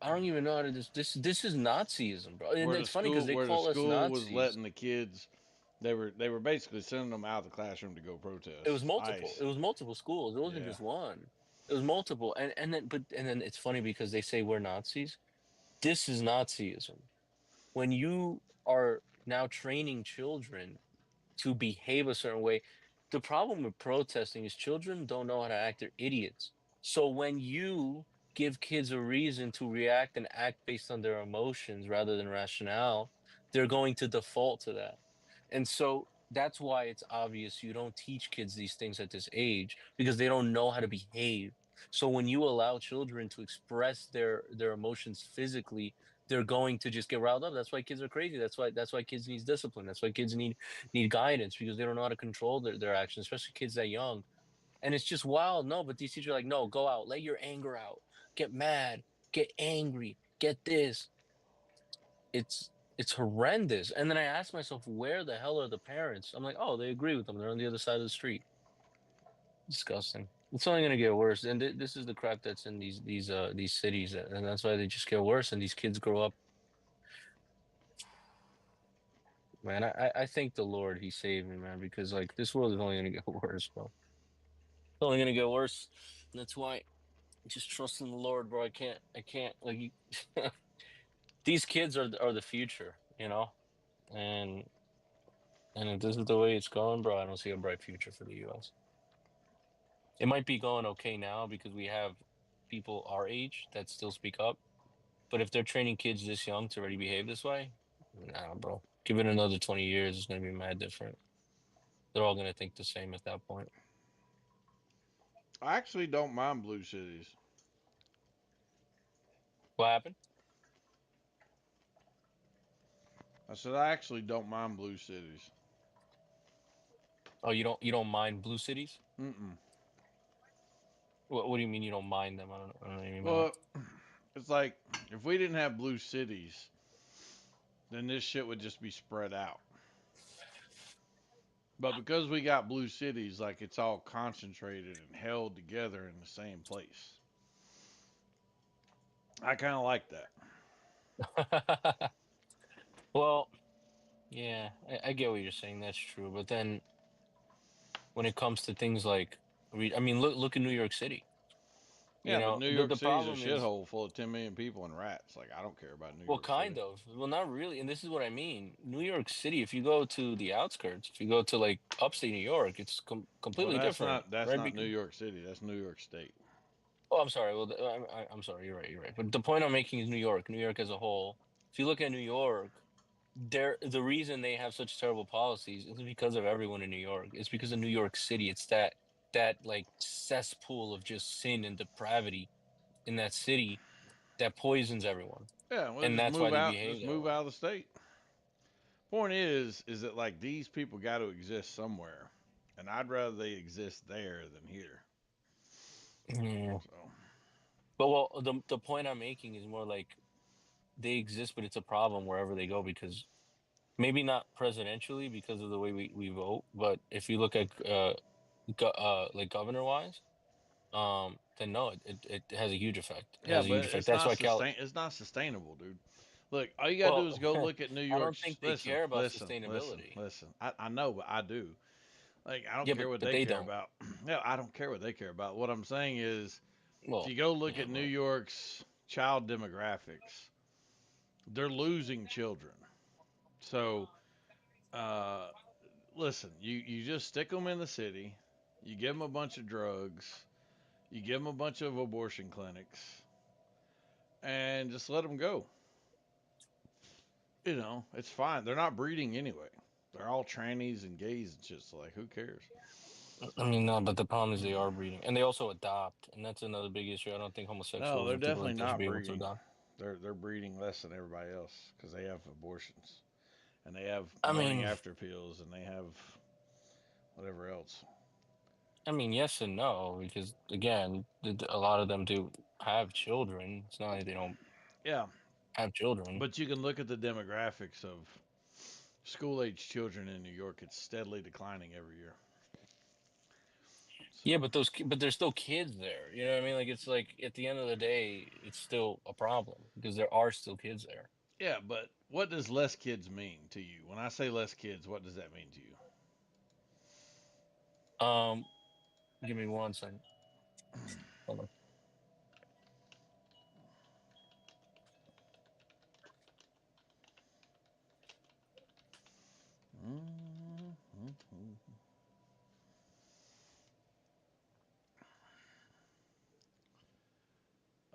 don't even know how to this is Nazism, bro. And it's funny because they Where the call us school was Nazis. letting the kids, they were basically sending them out of the classroom to go protest. It was multiple. ICE. It was multiple schools. It wasn't Yeah. just one. It was multiple. And then it's funny because they say we're Nazis. This is Nazism. When you are now training children to behave a certain way, the problem with protesting is children don't know how to act. They're idiots. So when you give kids a reason to react and act based on their emotions rather than rationale, they're going to default to that. And so that's why it's obvious you don't teach kids these things at this age because they don't know how to behave. So when you allow children to express their emotions physically, they're going to just get riled up. That's why kids are crazy. That's why kids need discipline. That's why kids need guidance because they don't know how to control their actions, especially kids that young. And it's just wild. No, but these teachers are like, no, go out, let your anger out, get mad, get angry, get this. It's horrendous. And then I ask myself, where the hell are the parents? I'm like, oh, they agree with them. They're on the other side of the street. Disgusting. It's only gonna get worse. And this is the crap that's in these cities, and that's why they just get worse. And these kids grow up. Man, I thank the Lord He saved me, man, because like this world is only gonna get worse, bro. It's only gonna get worse. That's why just trust in the Lord, bro. I can't like these kids are the future, and if this is the way it's going, bro, I don't see a bright future for the U.S. It might be going okay now because we have people our age that still speak up, but if they're training kids this young to already behave this way, nah, bro. Give it another 20 years, it's gonna be mad different. They're all gonna think the same at that point. I actually don't mind blue cities. What happened? I said I actually don't mind blue cities. Oh, you don't mind blue cities? Mm-mm. What do you mean you don't mind them? I don't know what you mean by Well, it's like if we didn't have blue cities, then this shit would just be spread out. But because we got blue cities, like it's all concentrated and held together in the same place. I kind of like that. Well, yeah, I get what you're saying. That's true. But then when it comes to things like, I mean, look at New York City. Yeah, but New York The City's a problem is, shithole full of 10 million people and rats. Like, I don't care about New well, York kind City. of. Well, not really. And this is what I mean. New York City, if you go to the outskirts, if you go to like upstate New York, it's completely Well, different. That's right? not New York City. That's New York State. Oh, I'm sorry. Well, I'm sorry. You're right. You're right. But the point I'm making is New York. New York as a whole. If you look at New York, the reason they have such terrible policies is because of everyone in New York. It's because of New York City. It's that like cesspool of just sin and depravity in that city that poisons everyone. Yeah, well, And just that's why move they out. behave Just that move way. out of the state. Point is that like these people got to exist somewhere, and I'd rather they exist there than here. Yeah. So, But well, the point I'm making is more like they exist, but it's a problem wherever they go because maybe not presidentially because of the way we vote, but if you look at like governor wise, then no, it has a huge effect. It yeah, has a huge but effect. That's why it's not sustainable, dude. Look, all you gotta do Well, is go look at New I York. don't think they Listen, care about listen, listen, sustainability. listen. I know, but I do. Like, I don't Yeah, care what but they they care don't. about. Yeah, I don't care what they care about. What I'm saying is, if Well, you go look yeah, at New well, York's child demographics, they're losing children. So, uh, listen, you just stick them in the city, you give them a bunch of drugs, you give them a bunch of abortion clinics, and just let them go. It's fine. They're not breeding anyway. They're all trannies and gays and shit. So like, who cares? I mean, no, but the problem is they are breeding, and they also adopt, and that's another big issue. I don't think No, homosexuals they're and people definitely like that should not be able to breeding. adopt. They're breeding less than everybody else because they have abortions and they have I morning mean, after pills and they have whatever else. I mean, yes and no, because again, a lot of them do have children. It's not like they don't Yeah, have children. but you can look at the demographics of school age children in New York. It's steadily declining every year. Yeah, but but there's still kids there. You know what I mean? Like it's like at the end of the day, it's still a problem because there are still kids there. Yeah, but what does less kids mean to you? When I say less kids, what does that mean to you? Give me one second. Hold on.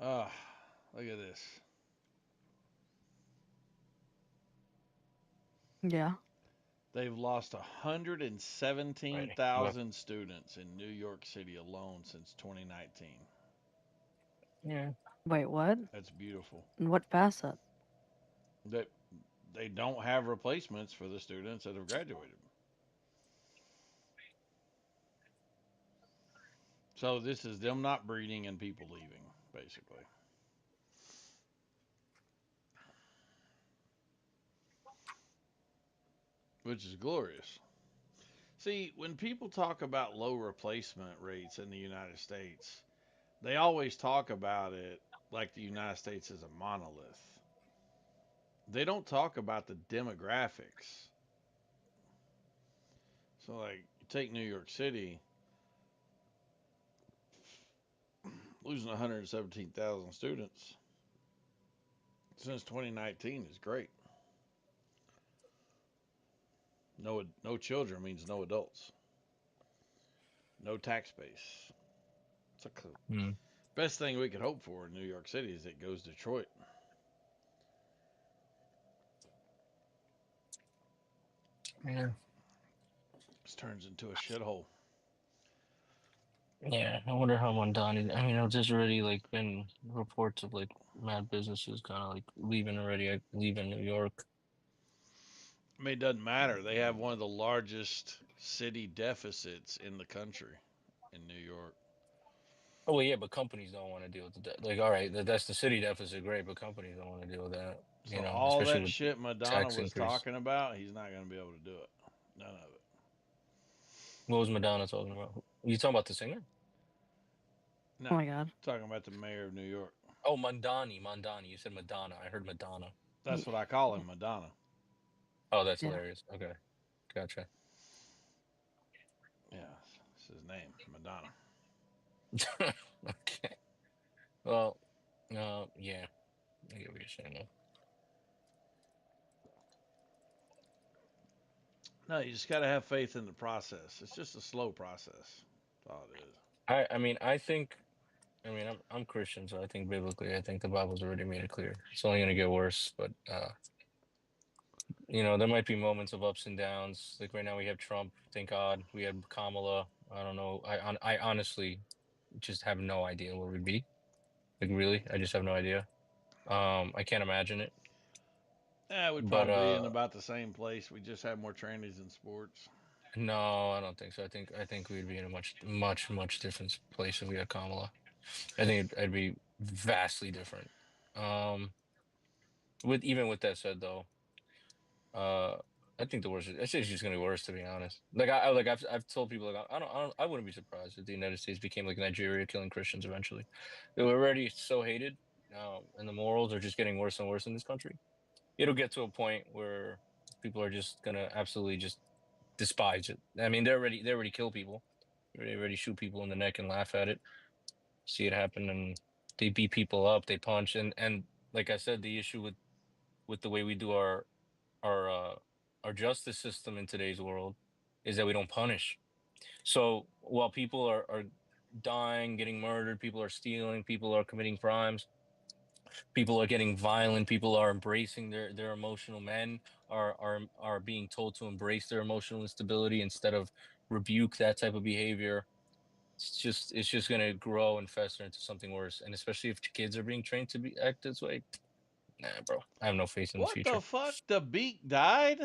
Ah, look at this. Yeah. They've lost Right. 117,000 students in New York City alone since 2019. Yeah. Wait, what? That's beautiful. In what facet? That they don't have replacements for the students that have graduated. So this is them not breeding and people leaving, basically. Which is glorious. See, when people talk about low replacement rates in the United States, they always talk about it like the United States is a monolith. They don't talk about the demographics. So, like, you take New York City, losing 117,000 students since 2019 is great. No children means no adults. No tax base. It's a best thing we could hope for in New York City is it goes Detroit. Yeah. This turns into a shithole. Yeah, I wonder how Mondani. I mean, there's already like been reports of like mad businesses kind of like leaving already, like, leaving New York. I mean, it doesn't matter. They have one of the largest city deficits in the country in New York. Oh well, yeah, but companies don't want to deal with the debt. Like, all right, that's the city deficit, great, but companies don't want to deal with that. So You know, all especially that with shit Madonna tax was increase. talking about, he's not going to be able to do it. None of it. What was Madonna talking about? You talking about the singer? No, Oh my god. talking about the mayor of New York. Oh, Mondani. You said Madonna. I heard Madonna. That's what I call him, Madonna. Oh, that's Yeah. hilarious. Okay, gotcha. Yeah, that's his name, Madonna. Okay. Well, yeah, I get what you're saying. Though. No, you just got to have faith in the process. It's just a slow process. That's all it is. I mean, I mean, I'm Christian, so I think biblically, I think the Bible's already made it clear. It's only gonna get worse, but you know, there might be moments of ups and downs. Like right now, we have Trump. Thank God. We had Kamala. I don't know. I honestly just have no idea where we'd be. Like really, I just have no idea. I can't imagine it. Yeah, we'd But probably be in about the same place. We just have more trannies in sports. no, I don't think so. I think we'd be in a much different place if we had Kamala. I think it'd be vastly different. With that said though, I think the worst. I think it's just gonna be worse, to be honest. Like I've told people like I wouldn't be surprised if the United States became like Nigeria, killing Christians eventually. They were already so hated, and the morals are just getting worse and worse in this country. It'll get to a point where people are just gonna absolutely just despise it. I mean, they already kill people. They already shoot people in the neck and laugh at it. See it happen, and they beat people up. They punch, and like I said, the issue with the way we do our our justice system in today's world is that we don't punish. So while people are dying, getting murdered, people are stealing, people are committing crimes, people are getting violent, people are embracing their emotional men are being told to embrace their emotional instability instead of rebuke that type of behavior. It's just gonna grow and fester into something worse. And especially if kids are being trained to be act this way. Nah, bro. I have no faith in the What the future. fuck? The Beak died?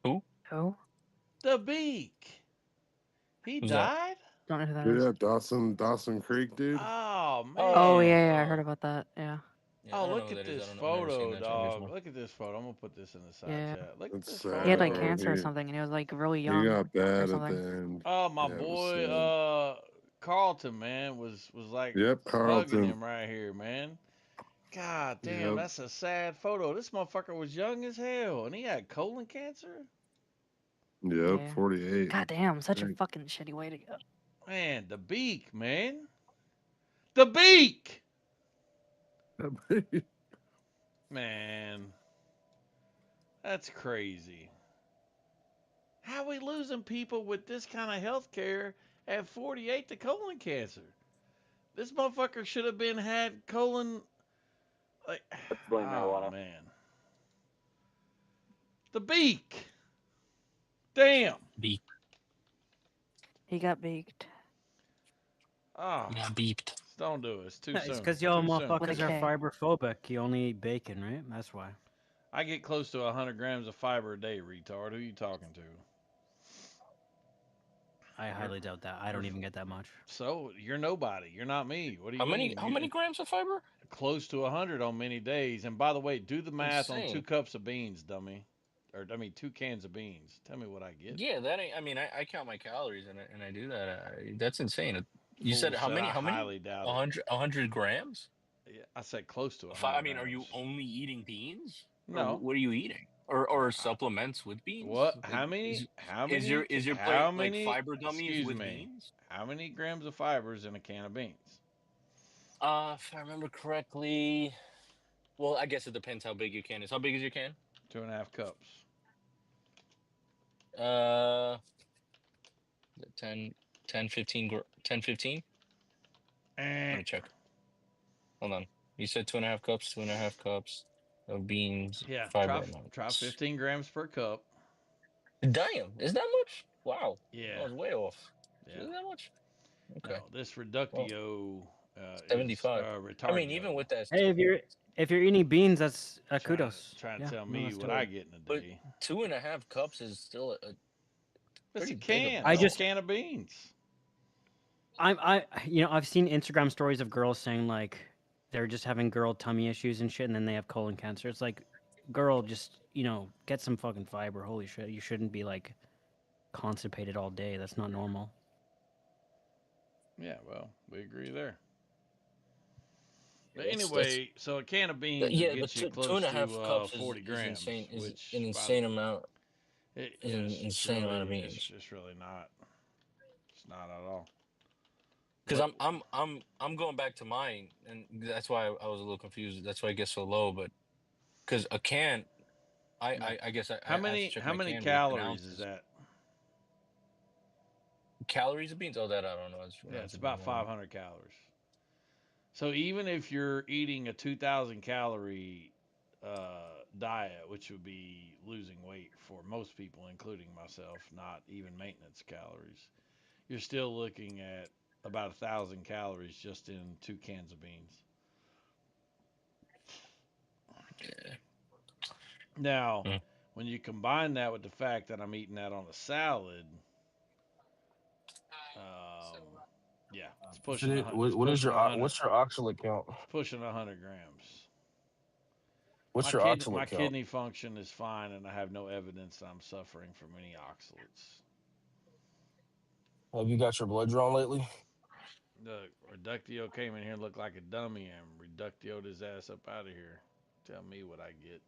Who? Who? The Beak. He Who's that? died? Don't know who that is. Yeah, Dawson Creek, dude. Oh man. Oh yeah, I heard about that. Yeah. Yeah, I Oh, don't know look who at that is. this I've never seen photo, that channel dog. before. Look at this photo. I'm gonna put this in the side Yeah. chat. Look at That's this sad, photo. He had like bro. cancer or He something, and he was like really he young got or bad at the something. end. Oh, my Yeah, it was boy, sad. Carlton, man, was like Yep, hugging Carlton. him right here, man. God damn, Yep. that's a sad photo. This motherfucker was young as hell, and he had colon cancer. Yep, Yeah. 48. God damn, such a Dang. fucking shitty way to go. Man, the beak, man. The beak! Man, that's crazy. How we losing people with this kind of health care at 48 to colon cancer? This motherfucker should have been had colon, like, Blame oh marijuana. man. The beak. Damn. Beak. He got beaked. Oh, Yeah, beeped. don't do it. It's too Yeah, it's soon. because y'all Too soon. motherfuckers are fiber-phobic. You only eat bacon, right? That's why. I get close to 100 grams of fiber a day, retard. Who you talking to? I highly doubt that. I don't even get that much. So you're nobody. You're not me. What do you How mean? many grams of fiber? Close to 100 on many days. And by the way, do the math on 2 Insane. cups of beans, dummy. Or I mean 2 cans of beans. Tell me what I get. Yeah, that ain't. I mean, I count my calories and I do that. That's insane. You Fool said how said many? I How many? highly doubt it. 100 grams? Yeah, I said close to 100. I mean, are you only eating beans? Or No. what are you eating? Or supplements with beans? What? Like, How many? How many? Is your how plate many? like fiber gummies Excuse with me. beans? How many grams of fibers in a can of beans? If I remember correctly, well, I guess it depends how big your can is. How big is your can? 2.5 cups. 10, 15, 10, 15? Let me check. Hold on. You said 2.5 cups, 2.5 cups of beans. Yeah, fiber try 15 grams per cup. Damn, is that much? Wow. Yeah. I was way off. Yeah. Is that much? Okay. No, this Reductio is 75. retarded. I mean, even with that. Hey, if you're eating beans, that's kudos. Trying to Yeah, tell no, me that's what dope. I get in a day. 2.5 cups is still a It's pretty a big can. amount. It's a can of beans. I've seen Instagram stories of girls saying like they're just having girl tummy issues and shit, and then they have colon cancer. It's like, girl, just get some fucking fiber. Holy shit, you shouldn't be like constipated all day. That's not normal. Yeah, well, we agree there. But That's- anyway, so a can of beans yeah, will but get you close 2.5 to cups 40 is grams, insane. Is which an by insane the- amount. It Is an is insane amount of really- beans. It's really not. It's not at all. Because I'm going back to mine, and that's why I was a little confused. That's why I get so low. But because a can, I guess I How I have to many check how my many can with calories ounces. is that? Calories of beans? Oh, that I don't know. Yeah, it's about 500 calories. So even if you're eating a 2,000 calorie diet, which would be losing weight for most people, including myself, not even maintenance calories, you're still looking at about 1,000 calories just in 2 cans of beans. Now, when you combine that with the fact that I'm eating that on a salad, yeah, it's pushing. Isn't it, what's your oxalate count? Pushing 100 grams. What's my your oxalate My count? kidney function is fine, and I have no evidence that I'm suffering from any oxalates. Have you got your blood drawn lately? Look, Reductio came in here and looked like a dummy and Reductio'd his ass up out of here. Tell me what I get.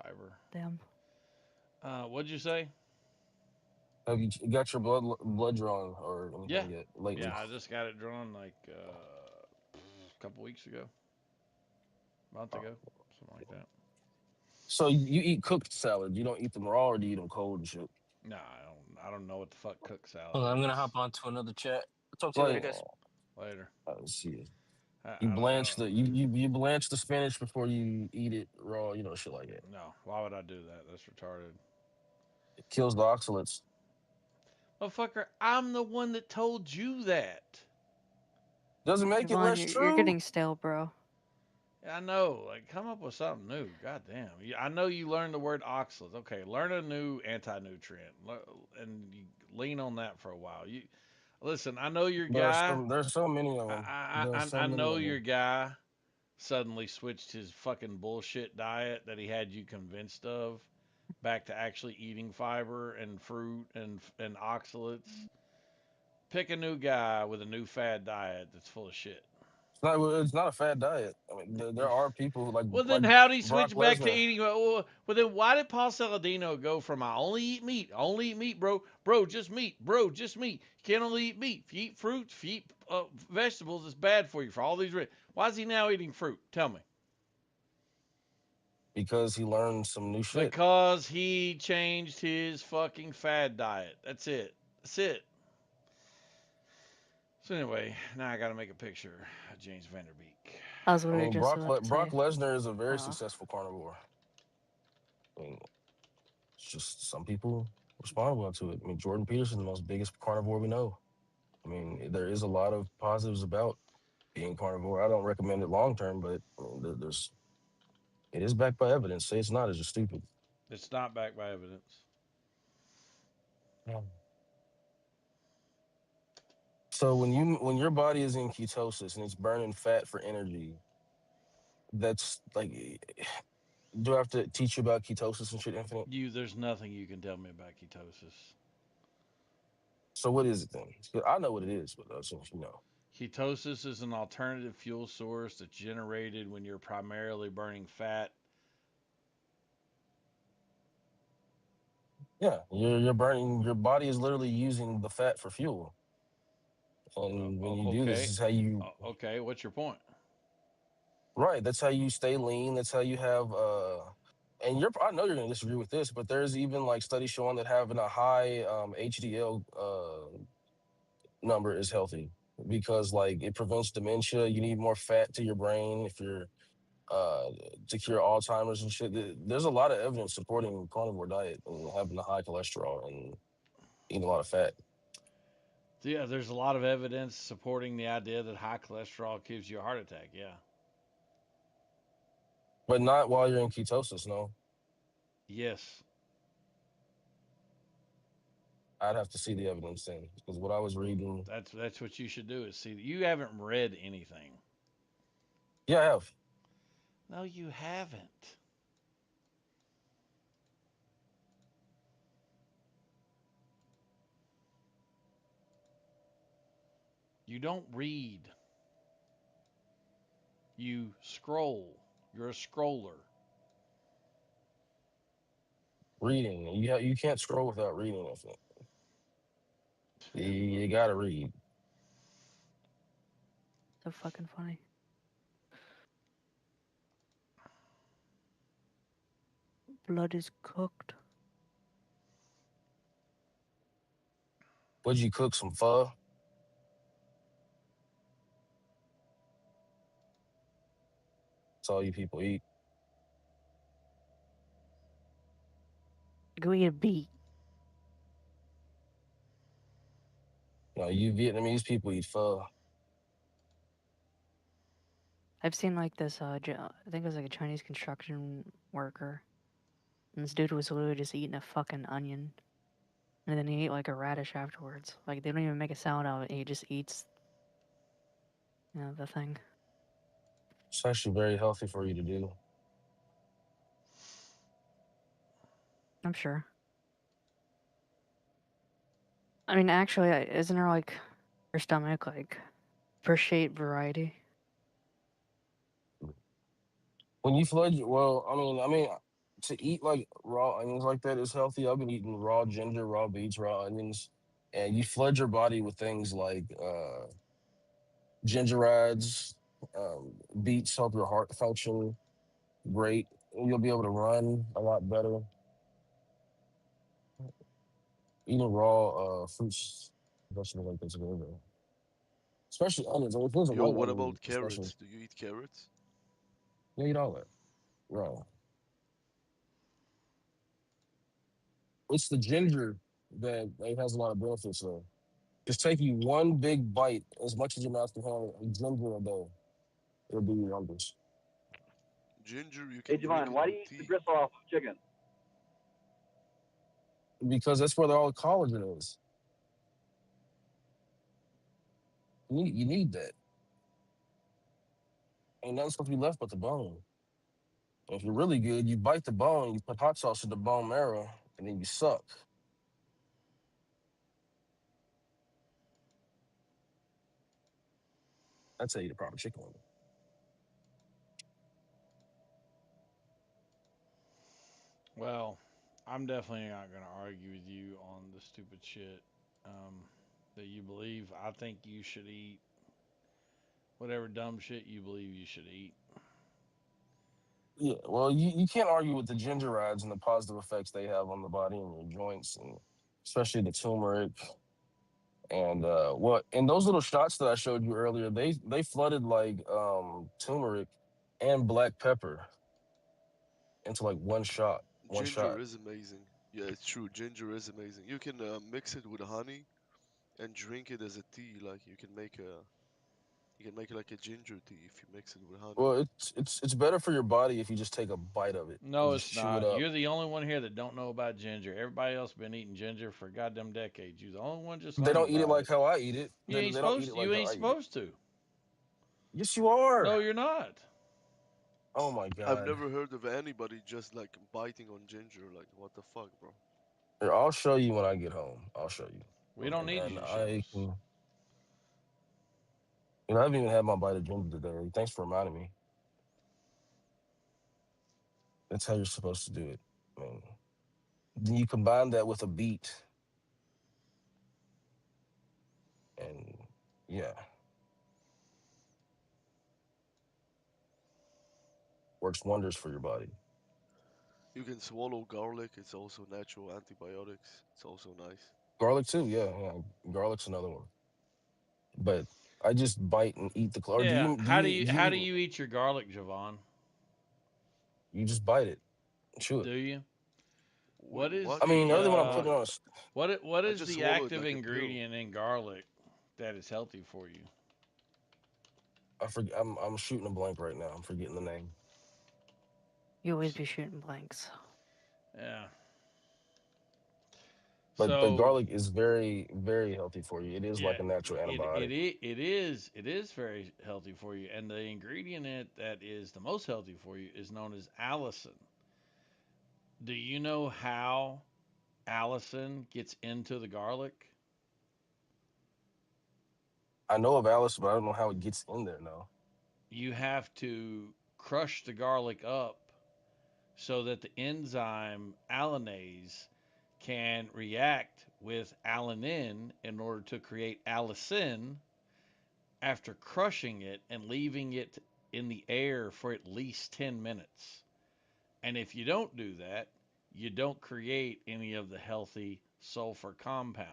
Fiber. Damn. What'd you say? Have you got your blood drawn or anything yet lately? Yeah, I just got it drawn like a couple weeks ago. Month ago. Something like that. So you eat cooked salad. You don't eat them raw, or do you eat them cold and shit? No, I don't know what the fuck cooked salad Hold on, I'm is. gonna hop onto another chat. Talk to you later, guys. Later. Let's see. You blanch the spinach before you eat it raw. Shit like that. No, why would I do that? That's retarded. It kills the oxalates. Motherfucker, I'm the one that told you that. Doesn't make it Devon, less you're true. getting stale, bro. I know. Like, come up with something new. God damn. I know you learned the word oxalates. Okay, learn a new anti-nutrient, and you lean on that for a while. You listen. I know your guy. There's so many of I them. There's I so I many know of your them. guy suddenly switched his fucking bullshit diet that he had you convinced of back to actually eating fiber and fruit and oxalates. Pick a new guy with a new fad diet that's full of shit. It's not a fad diet. I mean, there are people who Well, like then how'd he Brock switch back to Lesnar. eating? Well, then why did Paul Saladino go from I only eat meat, bro, bro, just meat, bro, just meat. You can't only eat meat. If you eat fruits, if you eat vegetables, it's bad for you for all these reasons. Why is he now eating fruit? Tell me. Because he learned some new shit. Because he changed his fucking fad diet. That's it. That's it. So anyway, now I got to make a picture of James Vanderbeek. I was I literally mean, just about to Brock say. Lesnar is a very successful carnivore. I mean, it's just some people respond well to it. I mean, Jordan Peterson, the most biggest carnivore we know. I mean, there is a lot of positives about being carnivore. I don't recommend it long term, but I mean, it is backed by evidence. Say it's not is just stupid. It's not backed by evidence. Yeah. So when your body is in ketosis and it's burning fat for energy, that's like, do I have to teach you about ketosis and shit, Infinite? There's nothing you can tell me about ketosis. So what is it then? I know what it is, but since you know. Ketosis is an alternative fuel source that's generated when you're primarily burning fat. Yeah, you're burning. Your body is literally using the fat for fuel, and when you do this, Okay. is how you. Okay, what's your point? Right, that's how you stay lean. That's how you have. And I know you're gonna disagree with this, but there's even like studies showing that having a high HDL number is healthy because like it prevents dementia. You need more fat to your brain if you're to cure Alzheimer's and shit. There's a lot of evidence supporting carnivore diet and having a high cholesterol and eating a lot of fat. Yeah, there's a lot of evidence supporting the idea that high cholesterol gives you a heart attack. Yeah. But not while you're in ketosis, no. Yes. I'd have to see the evidence then, because what I was reading. That's what you should do is see. You haven't read anything. Yeah, I have. No, you haven't. You don't read. You scroll. You're a scroller. Reading. You can't scroll without reading. I think. You gotta read. So fucking funny. Blood is cooked. Would you cook some pho? That's all you people eat. Go eat a beet. No, you Vietnamese people eat pho. I've seen like this. I think it was like a Chinese construction worker, and this dude was literally just eating a fucking onion, and then he ate like a radish afterwards. Like they don't even make a salad out of it. He just eats, the thing. It's actually very healthy for you to do. I'm sure. I mean, actually, isn't there like your stomach like appreciate variety? When you flood, well, I mean, to eat like raw onions like that is healthy. I've been eating raw ginger, raw beets, raw onions, and you flood your body with things like gingerides, beets help your heart function great. You'll be able to run a lot better. Eating raw fruits, vegetables like this, good, especially onions. If there's a Yo, white what onion, about especially, carrots? Do you eat carrots? you eat all that. Right. It's the ginger that it has a lot of benefits though. Just take you one big bite, as much as your mouth can handle, of ginger a day. It'll do you wonders. Ginger, you Hey, can drink Javon, it why do with you eat the tea. gristle off chicken? Because that's where all the collagen is. You need that. Ain't nothing supposed to be left but the bone. And if you're really good, you bite the bone, you put hot sauce in the bone marrow, and then you suck. That's how you eat a proper chicken wing. Well, I'm definitely not going to argue with you on the stupid shit that you believe. I think you should eat whatever dumb shit you believe you should eat. Yeah, well, you can't argue with the ginger rides and the positive effects they have on the body and your joints, and especially the turmeric. And what in those little shots that I showed you earlier, they flooded like turmeric and black pepper into like one shot. One Ginger shot. is amazing. Yeah, it's true. Ginger is amazing. You can mix it with honey and drink it as a tea. Like you can make it like a ginger tea if you mix it with honey. Well, it's better for your body if you just take a bite of it No, and just it's chew it not. up. You're the only one here that don't know about ginger. Everybody else been eating ginger for goddamn decades. You're the only one just They learning don't eat it about like it. how I eat it. You ain't They don't eat supposed it to. like You how ain't I eat it. supposed to. Yes, you are. No, you're not. Oh my I've god. never heard of anybody just like biting on ginger. Like, what the fuck, bro? Here, I'll show you when I get home. I'll show you. We don't And need then you to show I us. can. I haven't even had my bite of ginger today. Thanks for reminding me. That's how you're supposed to do it. Man. Then you combine that with a beet, and yeah, works wonders for your body. You can swallow garlic. It's also natural antibiotics. It's also nice. Garlic too, yeah. Garlic's another one. But I just bite and eat the. Or do Yeah. you do How you do eat- you do you how eat? do you eat your garlic, Javon? You just bite it, chew it. Do you? Wait, What is what? I mean, the other than when I'm Why? putting it on. what I is just the swallow it active like a pill. ingredient in garlic that is healthy for you? I forget. I'm shooting a blank right now. I'm forgetting the name. You always be shooting blanks. Yeah. But So garlic is very very healthy for you. It is yeah, like a natural antibiotic. it is very healthy for you, and the ingredient in it that is the most healthy for you is known as allicin. Do you know how allicin gets into the garlic? I know of Alice, but I don't know how it gets in there now. You have to crush the garlic up so that the enzyme allinase can react with alanine in order to create allicin after crushing it and leaving it in the air for at least 10 minutes. And if you don't do that, you don't create any of the healthy sulfur compound.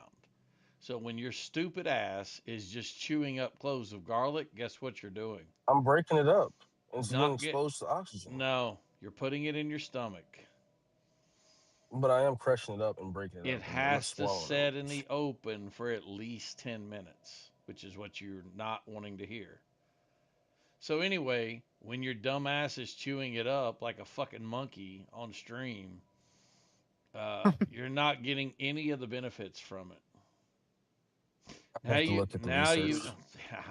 So when your stupid ass is just chewing up cloves of garlic, guess what you're doing? I'm breaking it up. It's getting Not get exposed to oxygen. No, you're putting it in your stomach. But I am crushing it up and breaking it It up. I'm not has to swallowing set in it. the open for at least 10 minutes, which is what you're not wanting to hear. So anyway, when your dumb ass is chewing it up like a fucking monkey on stream, you're not getting any of the benefits from it. I have to look at the research.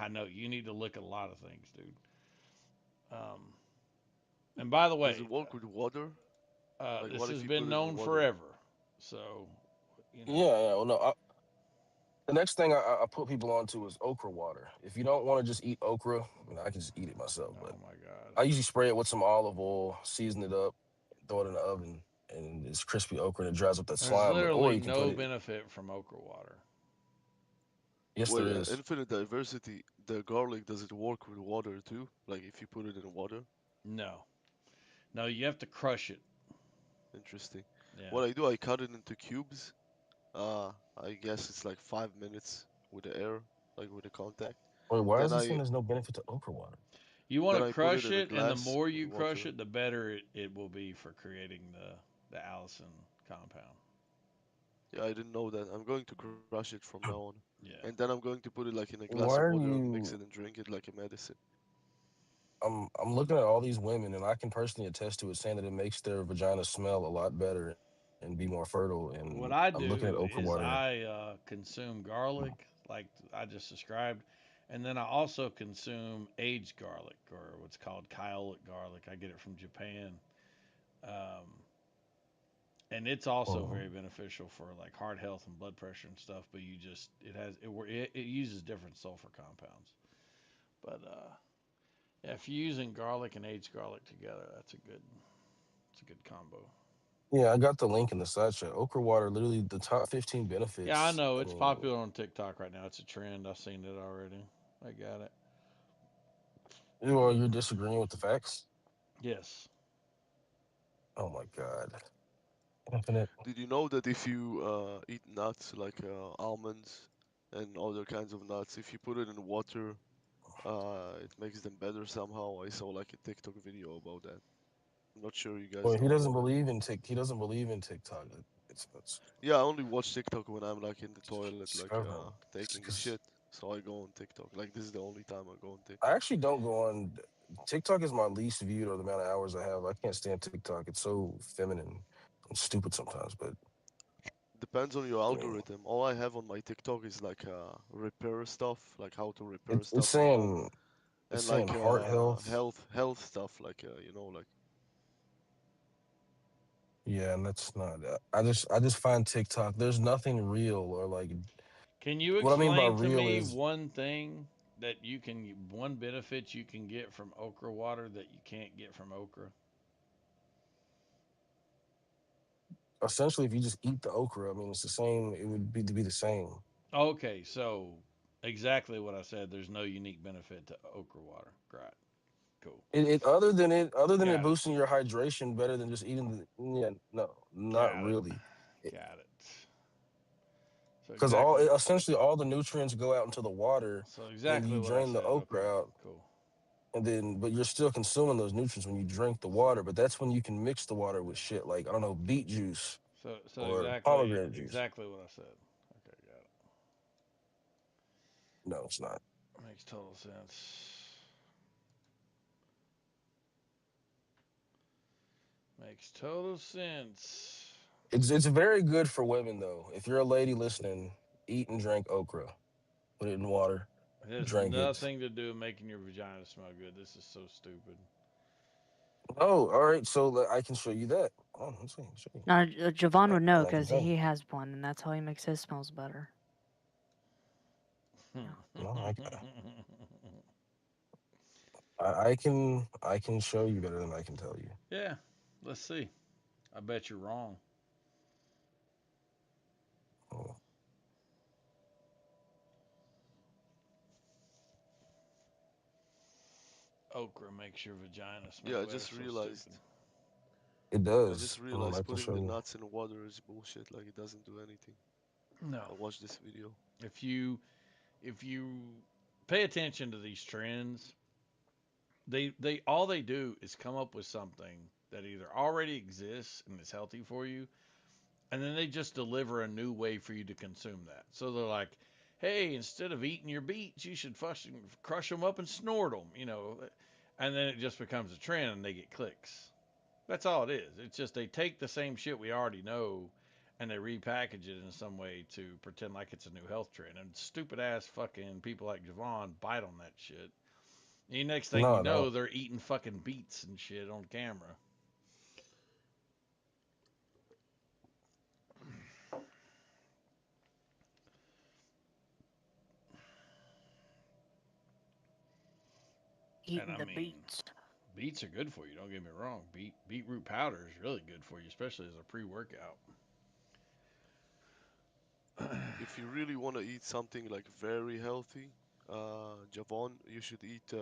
I know you need to look at a lot of things, dude. And by the Does way, it work with water? Like, this what has if you been put it in known water? forever. So, Yeah, yeah. Well, no. The next thing I put people onto is okra water. If you don't want to just eat okra, I can just eat it myself. But oh my god, I usually spray it with some olive oil, season it up, throw it in the oven, and it's crispy okra and it dries up that there's slime. Or literally you can put no it. benefit from okra water. Yes, there Wait, is. infinite diversity. The garlic, does it work with water too? Like, if you put it in water? No, no, you have to crush it. Interesting. Yeah. What I do, I cut it into cubes. I guess it's like 5 minutes with the air, like with the contact. Wait, why is Then he saying I there's no benefit to okra water? You want then to I put it crush in a it, and the glass more with you crush water. it, the better it will be for creating the allicin compound. Yeah, I didn't know that. I'm going to crush it from now on. Yeah. And then I'm going to put it like in a Why glass of are water and mix you? it and drink it like a medicine. I'm looking at all these women, and I can personally attest to it, saying that it makes their vagina smell a lot better and be more fertile. What And I I'm looking at do okra is water. I consume garlic, like I just described, and then I also consume aged garlic, or what's called kyolic garlic. I get it from Japan, um, and it's also Oh, very beneficial for like heart health and blood pressure and stuff. But you just it uses different sulfur compounds. But yeah, if you're using garlic and aged garlic together, it's a good combo. yeah, I got the link in the side chat. Okra water, literally the top 15 Yeah, I benefits. know I it's mean, popular on TikTok right now. It's a trend. I've seen it already. I got it. you're disagreeing with the facts. Yes. Oh my god, Infinite. Did you know that if you eat nuts like almonds and other kinds of nuts, if you put it in water, it makes them better somehow? I saw like a TikTok video about that. I'm not sure you guys Well, he know doesn't about it. believe in Tik. He doesn't believe in TikTok. It's Yeah, I only watch TikTok when I'm like in the toilet, like discovery. taking a shit. So I go on TikTok. Like this is the only time I go on I TikTok. actually don't go on TikTok. Is my least viewed or the amount of hours I have. I can't stand TikTok. It's so feminine and stupid sometimes. But Depends on your I mean, algorithm. All I have on my TikTok is like repair stuff, like how to repair it's stuff at home, saying it's and saying like heart health. health stuff, like like Yeah, and that's not. I just find TikTok. There's nothing real or like. Can you What I mean by explain to real me is one thing that one benefit you can get from okra water that you can't get from okra? essentially if you just eat the okra. I mean, it's the same. It would be to be the same. Okay, so exactly what I said. There's no unique benefit to okra water. Great. Cool. Other than it Got it. boosting your hydration better than just eating the yeah no not Got it. really Got it. So because exactly. essentially all the nutrients go out into the water So and then exactly you what I drain the said. okra Okay. out Cool. and then but you're still consuming those nutrients when you drink the water, but that's when you can mix the water with shit like I don't know, beet juice So or exactly pomegranate juice. exactly what I said. Okay, got No, it's not. it. Makes total sense. Makes total sense. It's very good for women though. If you're a lady listening, eat and drink okra. Put it in water, It has drink it. nothing to do with making your vagina smell good. This is so stupid. Oh, all right. So I can show you that. Oh, let's see. Show you. Now, Javon would know Like you because said. he has one, and that's how he makes his smells better. No, I can show you better than I can tell you. Yeah, let's see. I bet you're wrong. Oh. Okra makes your vagina smell yeah. I better. just So realized. stupid. It I just does. Hold on, I realized can putting show the you. nuts in water is bullshit. Like it doesn't do anything. I No. watched this video. If you pay attention to these trends, they all they do is come up with something that either already exists and is healthy for you, and then they just deliver a new way for you to consume that. So they're like, "Hey, instead of eating your beets, you should fucking crush them up and snort them," and then it just becomes a trend and they get clicks. That's all it is. It's just they take the same shit we already know and they repackage it in some way to pretend like it's a new health trend. And stupid ass fucking people like Javon bite on that shit. The next thing No, you I know, don't. they're eating fucking beets and shit on camera. And Eating I the mean, beets. beets are good for you. Don't get me wrong. Beetroot powder is really good for you, especially as a pre-workout. If you really want to eat something like very healthy, Javon, you should eat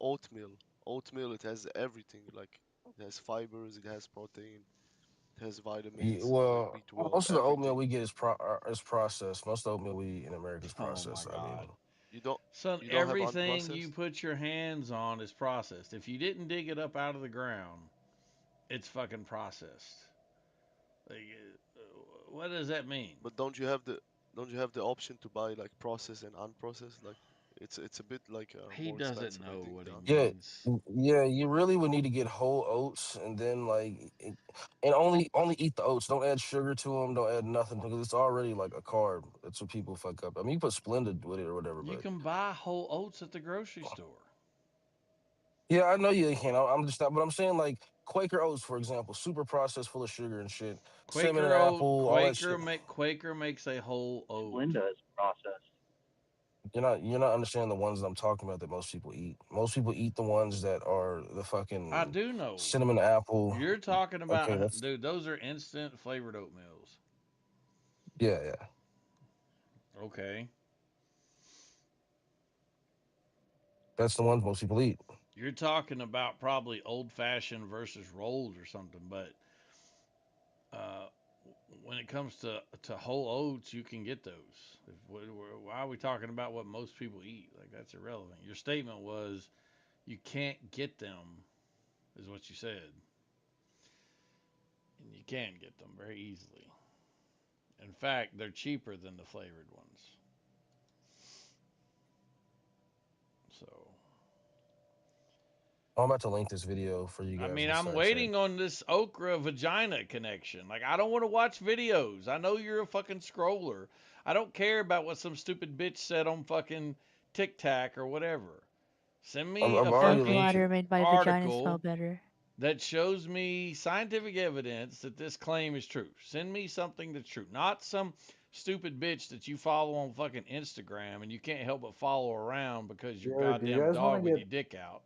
oatmeal. Oatmeal, it has everything. Like it has fibers, it has protein, it has vitamins like Well, B12, most of the oatmeal everything. we get is processed. Most of the oatmeal we eat in America is Oh my processed. I mean, god. You don't Son, you don't have everything you unprocessed? put your hands on is processed. If you didn't dig it up out of the ground, it's fucking processed. Like, what does that mean? But don't you have the option to buy like processed and unprocessed? Like It's a bit like He more doesn't expensive, I know think. what he Now. means. Yeah, you really would need to get whole oats and then and only eat the oats. Don't add sugar to them. Don't add nothing because it's already like a carb. That's what people fuck up. I mean, you put Splendid with it or whatever, You but can buy whole oats at the grocery store. yeah, I know you can. I'm just not, but I'm saying like Quaker oats, for example, super processed, full of sugar and shit. Cinnamon and apple, all that shit. Quaker makes a whole oat. Splenda is processed. You're not understanding the ones that I'm talking about that most people eat. Most people eat the ones that are the I fucking do know. cinnamon apple. You're talking Okay, about, that's dude. Those are instant flavored oatmeals. yeah. Okay. That's the ones most people eat. You're talking about probably old fashioned versus rolled or something, but uh, when it comes to whole oats, you can get those. Why are we talking about what most people eat? Like that's irrelevant. Your statement was you can't get them, is what you said, and you can get them very easily. In fact, they're cheaper than the flavored ones. So I'm about to link this video for you I guys mean, in the I'm side chat. waiting on this okra vagina connection. Like, I don't want to watch videos. I know you're a fucking scroller. I don't care about what some stupid bitch said on fucking TikTok or whatever. Send me I've a already Soap linked fucking it. water made my vagina smell article better. that shows me scientific evidence that this claim is true. Send me something that's true, not some stupid bitch that you follow on fucking Instagram and you can't help but follow around because your Yo, do you goddamn guys want dog to with get? your dick out.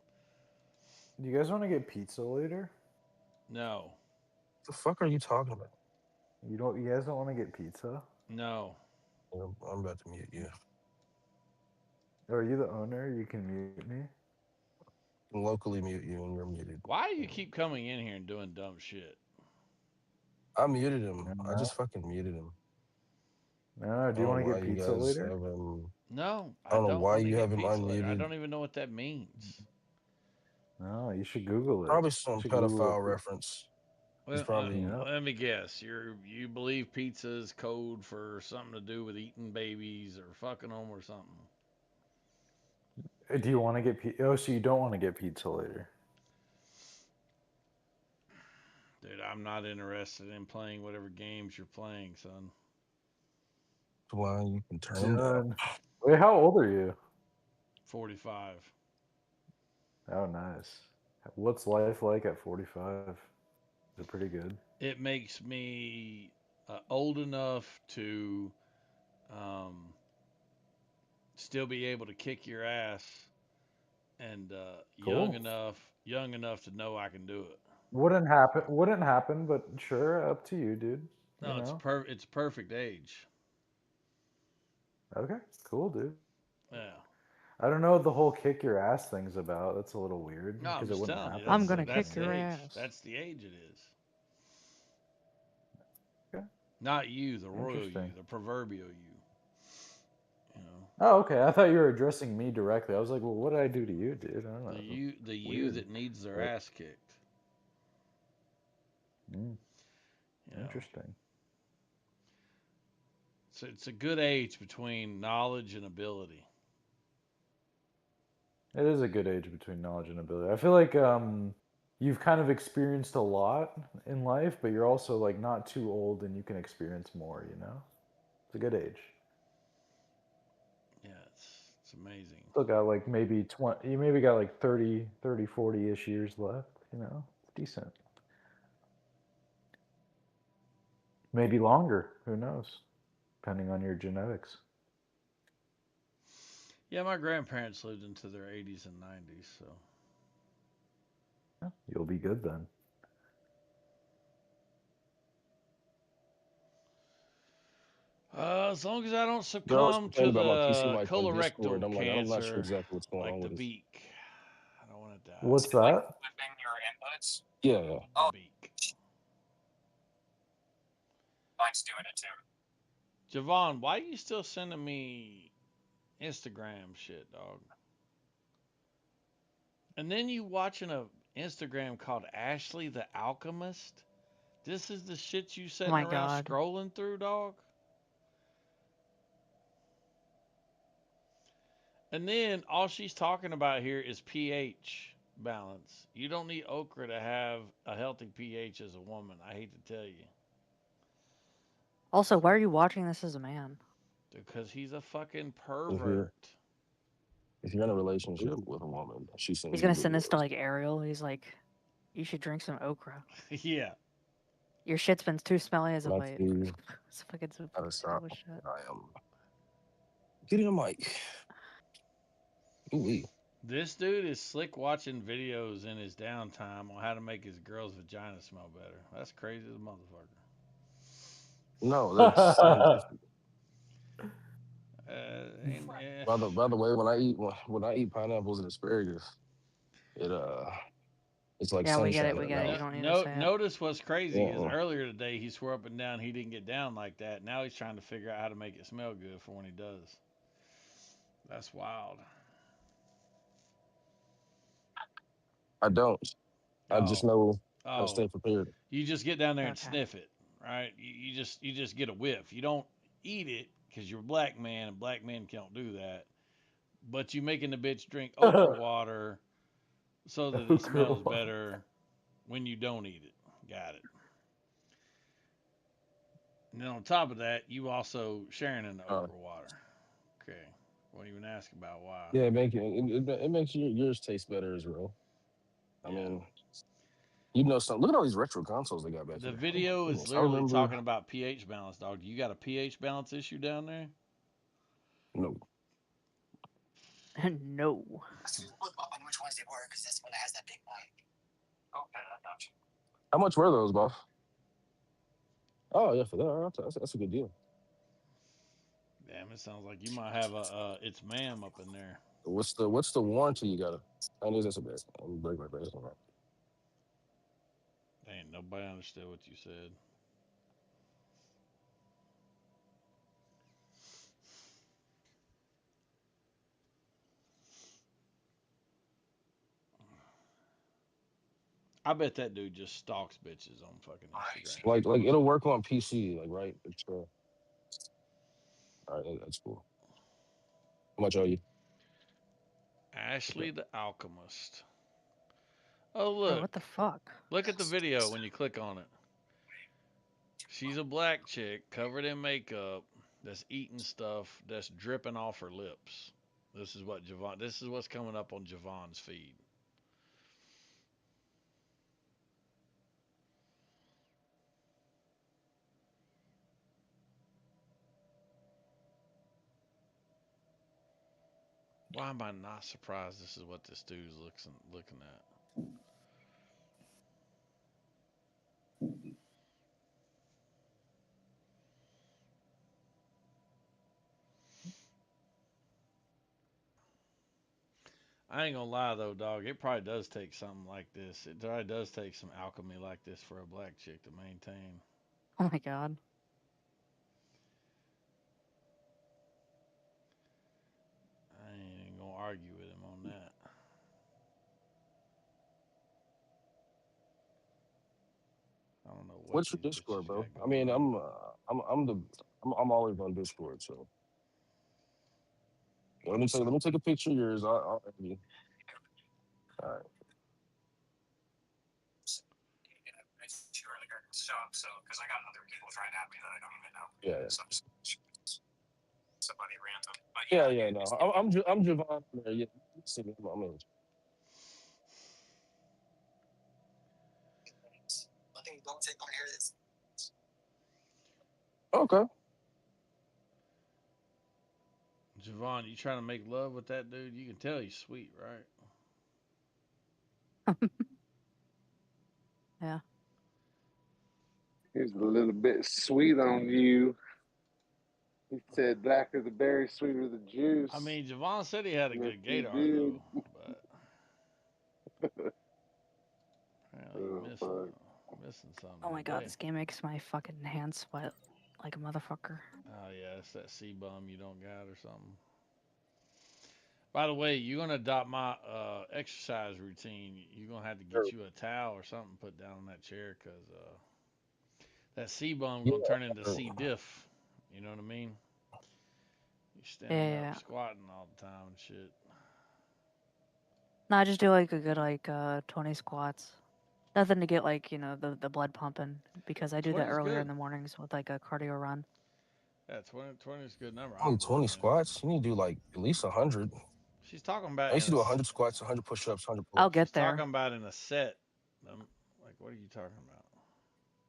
Do you guys want to get pizza later? No, What the fuck are you talking about? You don't. You guys don't want to get pizza? no. I'm about to mute you. Are you the owner? You can mute me. Locally mute you and you're muted. Why do you keep coming in here and doing dumb shit? I muted him. I No. just fucking muted him. No. I Do you don't want know to why get you pizza guys later? have him. No, I I don't know don't why want to you get have him pizza later. I unmuted. don't even know what that means. No. You should Google it. Probably You some should Google pedophile it. reference. He's Well, probably Yeah. let me guess. You believe pizza is code for something to do with eating babies or fucking them or something? Do you want to get pizza? Oh, so you don't want to get pizza later? Dude, I'm not interested in playing whatever games you're playing, son. why you can turn him down. Done. Wait, how old are you? 45. Oh, nice. What's life like at 45? Is it pretty good? It makes me old enough to still be able to kick your ass, and Cool. young enough to know I can do it. Wouldn't happen. Wouldn't happen. But sure, up to you, dude. No, You it's know. it's perfect age. Okay. Cool, dude. Yeah. I don't know what the whole kick your ass thing's about. That's a little weird No, I'm because it just wouldn't telling you. happen. I'm That's gonna that's kick the your age. ass. That's the age it is. Okay. Not you, the royal you, Interesting. the proverbial you. You know, Oh, okay. I thought you were addressing me directly. I was like, well, what did I do to you, dude? I don't know. the you Weird. that needs their But, ass kicked. You know, interesting. so it's a good age between knowledge and ability. It is a good age between knowledge and ability. I feel like you've kind of experienced a lot in life, but you're also like not too old and you can experience more, you know? It's a good age. Yeah, it's amazing. Still got like maybe 20, you maybe got like 30, 40-ish years left, you know? It's decent. Maybe longer, who knows? Depending on your genetics. Yeah, my grandparents lived into their 80s and 90s, so Yeah, you'll be good then. as long as I don't They're always succumb to complaining about my PC the mic on Discord. colorectal I'm like, I'm not sure cancer, exactly what's going like on the with it. beak. I don't want to die. What's that? Yeah. The beak. Mine's doing it too. Javon, why are you still sending me Instagram shit, dog? And then you watching a Instagram called Ashley the Alchemist. This is the shit you Oh sitting my around god. scrolling through, dog. And then all she's talking about here is pH balance. You don't need okra to have a healthy pH as a woman. I hate to tell you. Also, why are you watching this as a man? Because he's a fucking If pervert. you're in a relationship with a woman, she's sending He's you gonna send this to videos. like Ariel. He's like, you should drink some okra. Yeah. Your shit's been too smelly as of Not late. to It's fucking so how to stop. terrible shit. I am. Get in the mic. Ooh-wee. This dude is slick watching videos in his downtime on how to make his girl's vagina smell better. That's crazy as a motherfucker. No, that's scientific. By the way, when I eat pineapples and asparagus, it's like Yeah, we get sunshine it. We in get my it. You mouth. don't need to say it. Notice what's crazy is Uh-uh. earlier today he swore up and down he didn't get down like that. Now he's trying to figure out how to make it smell good for when he does. That's wild. I don't. I just know how to stay prepared. You just get down there and sniff it, right? You just get a whiff. You don't eat it because you're a black man and black men can't do that. But you making the bitch drink okra water so that it smells better when you don't eat it. Got it. And then on top of that, you also sharing in the okra water. Okay. Won't even ask about why. Yeah, it makes yours taste better as well. I mean, you know, look at all these retro consoles they got back The here. video is I literally remember. talking about pH balance, dog. You got a pH balance issue down there? No. No. On which ones they were, because that's the one that has that big one. Okay, I got you. How much were those, boss? Oh yeah, for that, that's a good deal. Damn, it sounds like you might have a it's ma'am up in there. What's the warranty you got? I know that's a bad. I'm break my brain. Ain't nobody understood what you said. I bet that dude just stalks bitches on fucking Instagram. Like it'll work on PC, like right. All right, that's cool. How much are you? Ashley the Alchemist. Oh Oh, look. what the fuck? Look at the video when you click on it. She's a black chick covered in makeup that's eating stuff that's dripping off her lips. This is what's coming up on Javon's feed. Why am I not surprised this is what this dude's looking at? I ain't gonna lie though, dog. It probably does take something like this. It probably does take some alchemy like this for a black chick to maintain. Oh my god. I ain't even gonna argue with him on that. I don't know what. What's your Discord, bro? I mean, I'm always on Discord, so. Let me take a picture of yours. I'll add you. All right. So, because I got other people trying to add me that I don't even know. Yeah. So somebody random. But Yeah. No, I'm Javon. Yeah, see me. I'm in. Nothing. Don't take on here. This. Okay. Javon, you trying to make love with that dude? You can tell he's sweet, right? Yeah. He's a little bit sweet on you. He said blacker the berry, sweeter the juice. I mean, Javon said he had a good gator did. though, but apparently missing something. Oh my god, today. this game makes my fucking hands sweat like a motherfucker. Oh yeah, it's that C-bum you don't got or something. By the way, you're gonna adopt my exercise routine. You're gonna have to get you a towel or something put down on that chair, cause that C-bum gonna turn into C-diff. You know what I mean? You standing Yeah. up, squatting all the time and shit. No, I just do like a good 20 squats. Nothing to get like, the blood pumping because I do that 20's earlier in good. the mornings with like a cardio run. Yeah, 20 is a good number. Only I'm 20 man. squats. You need to do like at least 100. She's talking about I used to in do a 100 squats, 100 push-ups, 100 I'll pull-ups. get She's there. talking about in a set. Like, what are you talking about?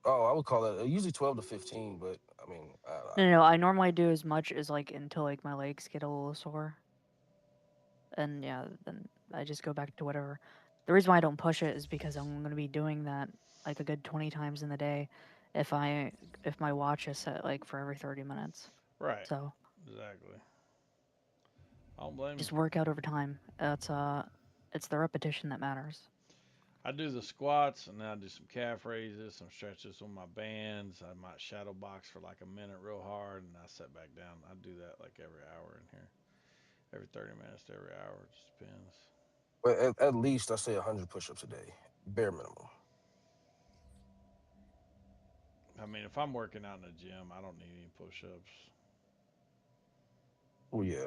Oh, I would call that usually 12 to 15, but I mean, No, I normally do as much as like until like my legs get a little sore. And yeah, then I just go back to whatever. The reason why I don't push it is because I'm gonna be doing that like a good 20 times in the day if my watch is set like for every 30 minutes. Right. So Exactly. I don't blame just you. work out over time. It's the repetition that matters. I do the squats and then I do some calf raises, some stretches with my bands. I might shadow box for like a minute real hard and I sit back down. I do that like every hour in here. Every 30 minutes to every hour. It just depends. but at least I say 100 push-ups a day, bare minimum. I mean, if I'm working out in the gym, I don't need any push ups. Well, yeah,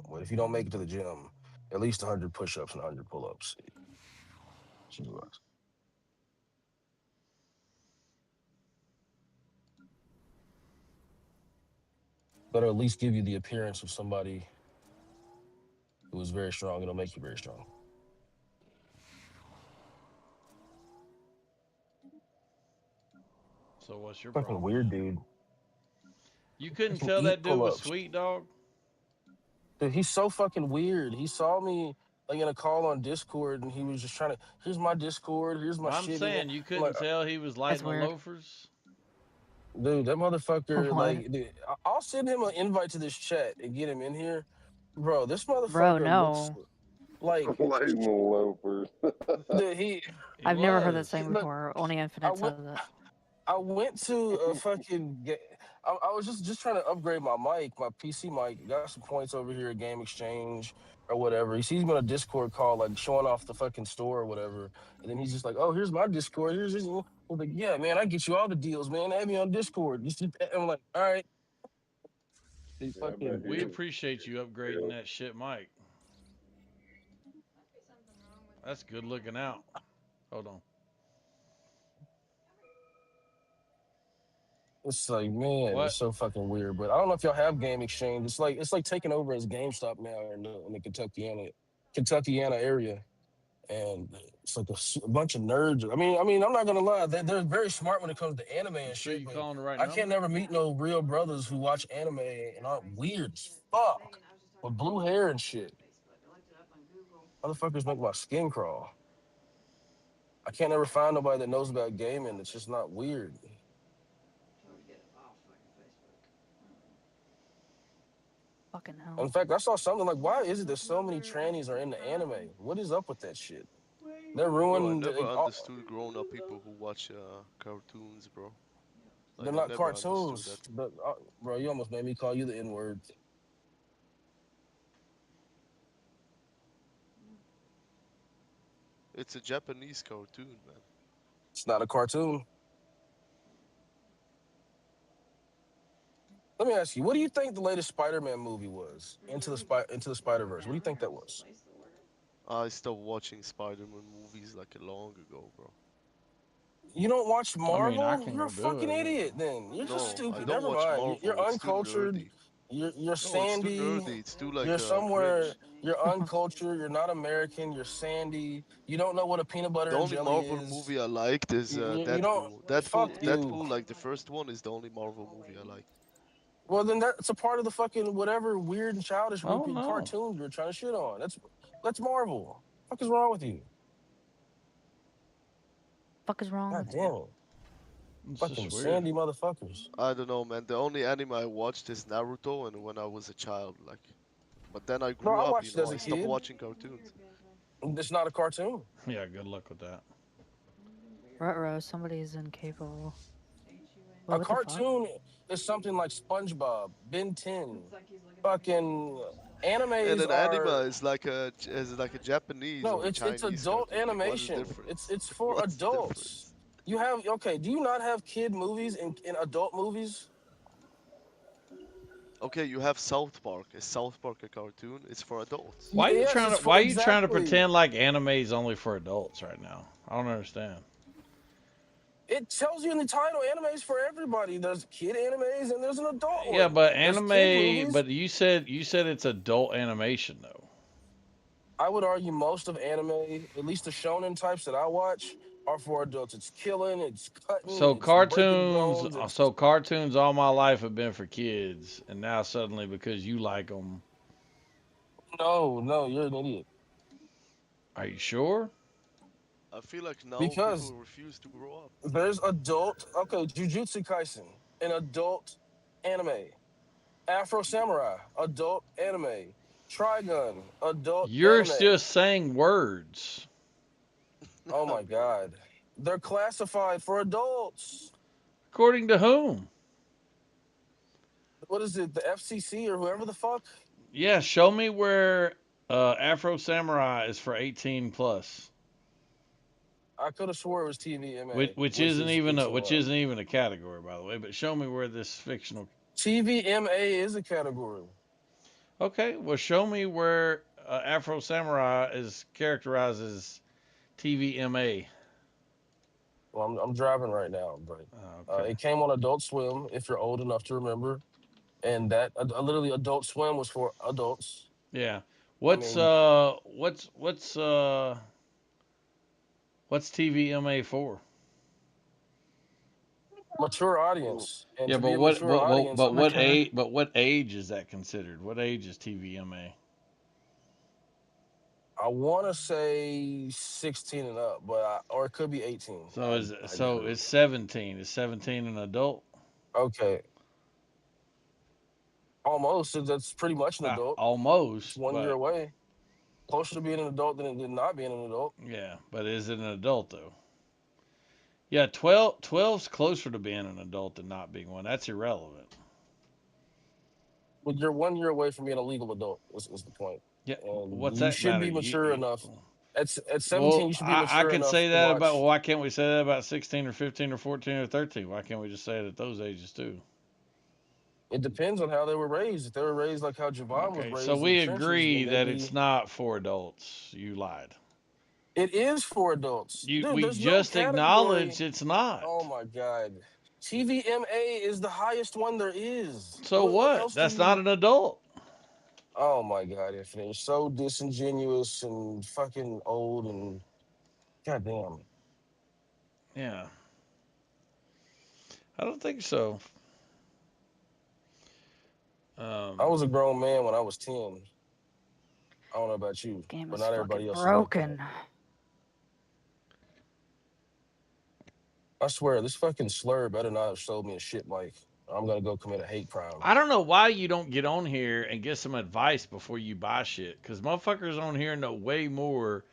but if you don't make it to the gym, at least 100 push-ups and 100 pull-ups. Should do us. But at least give you the appearance of somebody who is very strong. It'll make you very strong. So what's your Fucking problem? weird, dude. You couldn't Fucking tell eat that dude was pull-ups. sweet, dog? Dude, he's so fucking weird. He saw me like in a call on Discord, and he was just trying to. Here's my Discord. Here's my I'm shit. saying you I'm couldn't like, tell he was That's lighting the weird. loafers. dude, that motherfucker. What? Like, dude, I'll send him an invite to this chat and get him in here, bro. This Bro, motherfucker looks no. like Lighting the loafers. dude, he. I've never heard that saying Look, before. Only I Infinite went. says it. I went to a fucking. I was just trying to upgrade my mic, my PC mic. Got some points over here at Game Exchange or whatever. He sees me on a Discord call, like showing off the fucking store or whatever. And then he's just like, "Oh, here's my Discord. Here's this." I was like, "Yeah, man, I get you all the deals, man. Add me on Discord." I'm like, "All right." He Yeah, I fucking. bet he We is. appreciate you upgrading that shit, Mike. That's good looking out. Hold on. It's like, man, What? it's so fucking weird. But I don't know if y'all have Game Exchange. It's like taking over as GameStop now in the Kentuckiana area. And it's like a bunch of nerds. I mean, I'm not gonna lie. They're very smart when it comes to anime You and sure shit. you But calling the right I number? can't never meet no real brothers who watch anime and aren't weird as fuck with blue hair and shit. Motherfuckers make my skin crawl. I can't never find nobody that knows about gaming. It's just not weird. Fucking hell. In fact, I saw something like, why is it that so many trannies are in the anime? What is up with that shit? They're Bro, I ruining. never understood grown-up people who watch cartoons, bro. Like, They're I not never understood cartoons. that. But, bro, you almost made me call you the N-word. It's a Japanese cartoon, man. It's not a cartoon. Let me ask you, what do you think the latest Spider-Man movie was? Into the Spider-Verse. What do you think that was? I stopped watching Spider-Man movies like long ago, bro. You don't watch I mean, Marvel? I can You're go a do fucking it. idiot. Then you're No, just I stupid. don't Never watch mind. Marvel. You're It's too uncultured. nerdy. You're No, it's too sandy. nerdy. It's too like You're somewhere. cringe. You're uncultured. You're not American. You're sandy. You don't know what a peanut butter The and only jelly Marvel is. movie I liked is You don't. Deadpool. Fuck you. Deadpool, like the first one, is the only Marvel movie I like. Well, then that's a part of the fucking whatever weird and childish Oh, no. cartoon you're trying to shit on. That's Marvel. What the fuck is wrong with you? Fuck is wrong God with damn it. It's Fucking just weird. sandy motherfuckers. I don't know, man. The only anime I watched is Naruto, and when I was a child, like. But then I No, grew I up, watched it as I a stopped kid. watching cartoons. It's not a cartoon. Yeah, good luck with that. Ruh-roh, somebody is incapable. A What the fuck? cartoon is something like SpongeBob, Ben 10, fucking And animes an anime are. is like a Japanese No, or a it's Chinese adult cartoon. Like, what's the animation. difference? It's for What's the adults. difference? You have do you not have kid movies in adult movies? Okay, you have South Park. Is South Park a cartoon? It's for adults. Why are you Yes, trying it's to for Why are you trying to exactly. pretend like anime is only for adults right now? I don't understand. It tells you in the title, animes for everybody. There's kid animes and there's an adult Yeah, one. but There's kid anime. movies. But you said it's adult animation though. I would argue most of anime, at least the shonen types that I watch, are for adults. It's killing, it's cutting, So it's breaking cartoons, bones. It's so cartoons all my life have been for kids, and now suddenly because you like them, no, you're an idiot. are you sure? I feel like now Because people refuse to grow up. there's adult, okay, Jujutsu Kaisen, an adult anime. Afro Samurai, adult anime. Trigun, adult You're anime. just saying words. Oh my god. They're classified for adults. According to whom? What is it, the FCC or whoever the fuck? Yeah, show me where Afro Samurai is for 18 plus, I could have swore it was TVMA, which which is 18 which up. isn't even a category, by the way. But show me where this fictional. TVMA is a category. Okay, well, show me where Afro Samurai is characterized as TVMA. Well, I'm driving right now, but Okay. it came on Adult Swim, if you're old enough to remember. And that literally Adult Swim was for adults. Yeah. I What's mean, what's TVMA for? mature audience. And Yeah, to be but a mature audience, what age is that considered? What age is TVMA? I want to say 16 and up, but or it could be 18. So I it's 17. Is 17 an adult? okay. Almost. That's pretty much an adult. It's Almost, 1 year but away. Closer to being an adult than it did not being an adult. yeah, but is it an adult though? Yeah, 12's closer to being an adult than not being one. That's irrelevant. But you're 1 year away from being a legal adult. Was the point? Yeah, And what's you that should matter? be mature enough. At 17, Well, you should be I mature can enough say to that about. watch. Well, why can't we say that about 16 or 15 or 14 or 13? Why can't we just say it at those ages too? It depends on how they were raised. If they were raised like how Javon was Okay, raised so in we the trenches, agree then that they'd it's be. not for adults. You lied. It is for adults. Dude, We there's no just category. acknowledged it's not. Oh my god. TVMA is the highest one there is. So What what? else That's do not you? an adult. Oh my god, Infinite. You're so disingenuous and fucking old and goddamn. Yeah, I don't think so. I was a grown man when I was 10. I don't know about you, Game but is not fucking everybody else is like that. broken. I swear, this fucking slur better not have sold me a shit mic. I'm gonna go commit a hate crime. I don't know why you don't get on here and get some advice before you buy shit. Because motherfuckers on here know way more.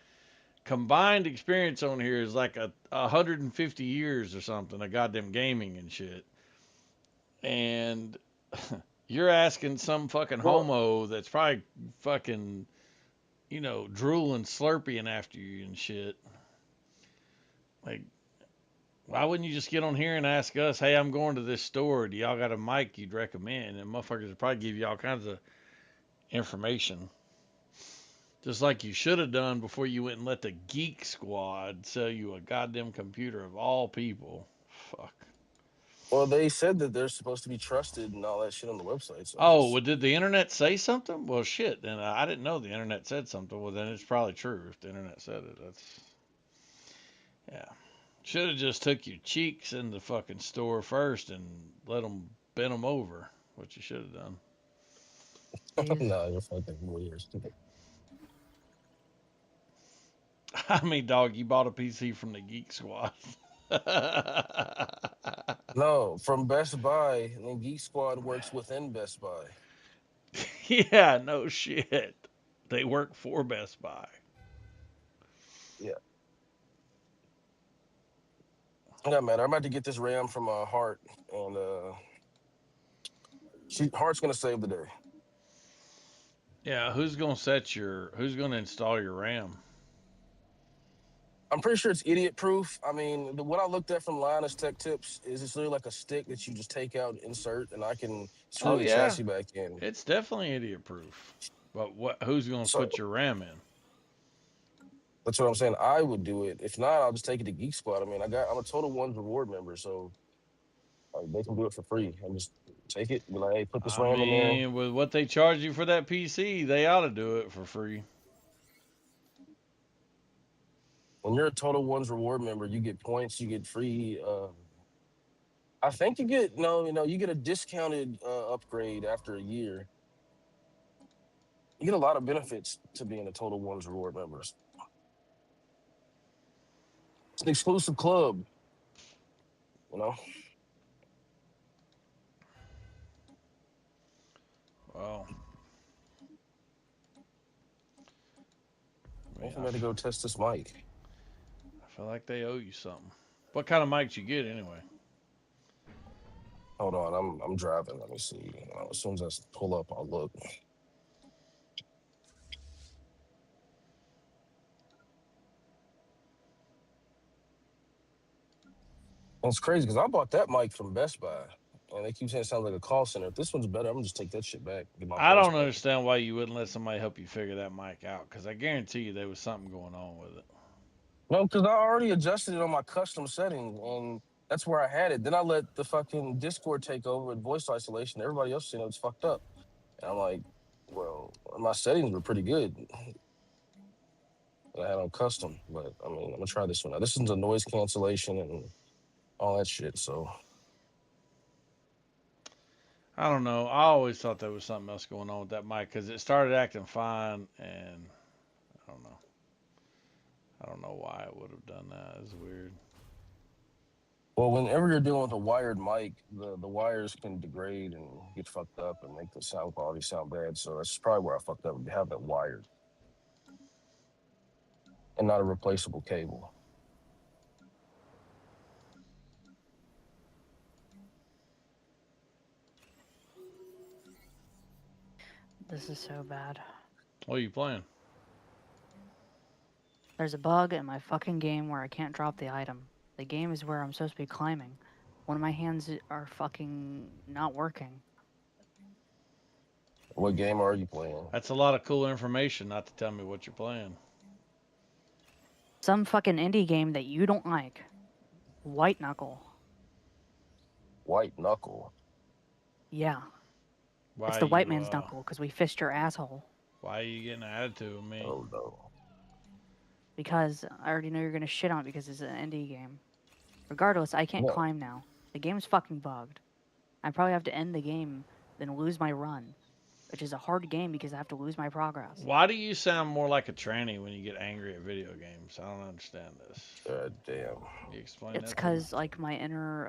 Combined experience on here is like 150 years or something of goddamn gaming and shit. And you're asking some fucking Well, homo that's probably fucking, drooling, slurping after you and shit. Like, why wouldn't you just get on here and ask us, hey, I'm going to this store. Do y'all got a mic you'd recommend? And motherfuckers would probably give you all kinds of information. Just like you should have done before you went and let the Geek Squad sell you a goddamn computer of all people. Fuck. well, they said that they're supposed to be trusted and all that shit on the website. So Oh, well, did the internet say something? Well, shit. Then I didn't know the internet said something. Well, then it's probably true if the internet said it. Yeah. Should have just took your cheeks in the fucking store first and let them bend them over. What you should have done. no, you're fucking weird. Stupid. I mean, dog, you bought a PC from the Geek Squad. No, from Best Buy, and then Geek Squad works within Best Buy. Yeah, no shit. They work for Best Buy. Yeah. Yeah, man. I'm about to get this RAM from Heart, and Heart's gonna save the day. Yeah, who's gonna install your RAM? I'm pretty sure it's idiot proof. I mean, what I looked at from Linus Tech Tips is it's literally like a stick that you just take out, insert, and I can screw Oh the yeah, chassis back in. it's definitely idiot proof. But what? Who's gonna So put your RAM in? that's what I'm saying. I would do it. If not, I'll just take it to Geek Squad. I mean, I'm a Total One's reward member, so they can do it for free. I just take it, be like, hey, put this I RAM in there. mean, with what they charge you for that PC, they ought to do it for free. When you're a Total One's reward member, you get points, you get free. I think you get you get a discounted upgrade after a year. You get a lot of benefits to being a Total One's reward members. It's an exclusive club, you know. Wow. I mean, I'm gonna go test this mic. I feel like they owe you something. What kind of mics you get anyway? Hold on, I'm driving. Let me see. As soon as I pull up, I'll look. And it's crazy because I bought that mic from Best Buy, and they keep saying it sounds like a call center. If this one's better, I'm gonna just take that shit back. Get my I points don't back. understand why you wouldn't let somebody help you figure that mic out, because I guarantee you there was something going on with it. No, because I already adjusted it on my custom setting, and that's where I had it. Then I let the fucking Discord take over with voice isolation. Everybody else saying it was fucked up, and I'm like, well, my settings were pretty good that I had on custom. But I mean, I'm gonna try this one out. This one's a noise cancellation and all that shit. So I don't know. I always thought there was something else going on with that mic because it started acting fine, and I don't know. I don't know why it would have done that. It's weird. well, whenever you're dealing with a wired mic, the wires can degrade and get fucked up and make the sound quality sound bad. So that's probably where I fucked up. You have it wired and not a replaceable cable. This is so bad. What are you playing? There's a bug in my fucking game where I can't drop the item. The game is where I'm supposed to be climbing. One of my hands are fucking not working. What game are you playing? That's a lot of cool information not to tell me what you're playing. Some fucking indie game that you don't like. White Knuckle. White Knuckle? Yeah. Why It's the white you, man's knuckle because we fished your asshole. Why are you getting an attitude with me? Oh no. Because I already know you're gonna shit on it because it's an indie game. Regardless, I can't No. climb now. The game's fucking bugged. I probably have to end the game, then lose my run. Which is a hard game because I have to lose my progress. Why do you sound more like a tranny when you get angry at video games? I don't understand this. God damn. You explain It's that to me? because like my inner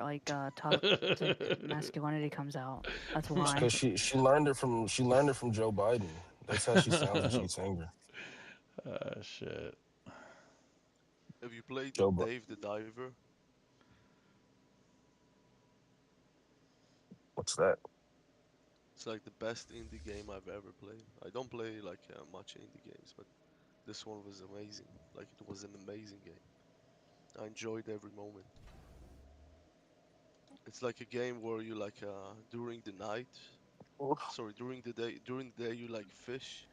toxic masculinity comes out. That's why. Because she learned it from Joe Biden. That's how she sounds when she gets angry. Shit. Have you played Joe Bu- Dave the Diver? What's that? It's like the best indie game I've ever played. I don't play like much indie games, but this one was amazing. Like it was an amazing game. I enjoyed every moment. It's like a game where you like during the night, sorry, during the day you like fish,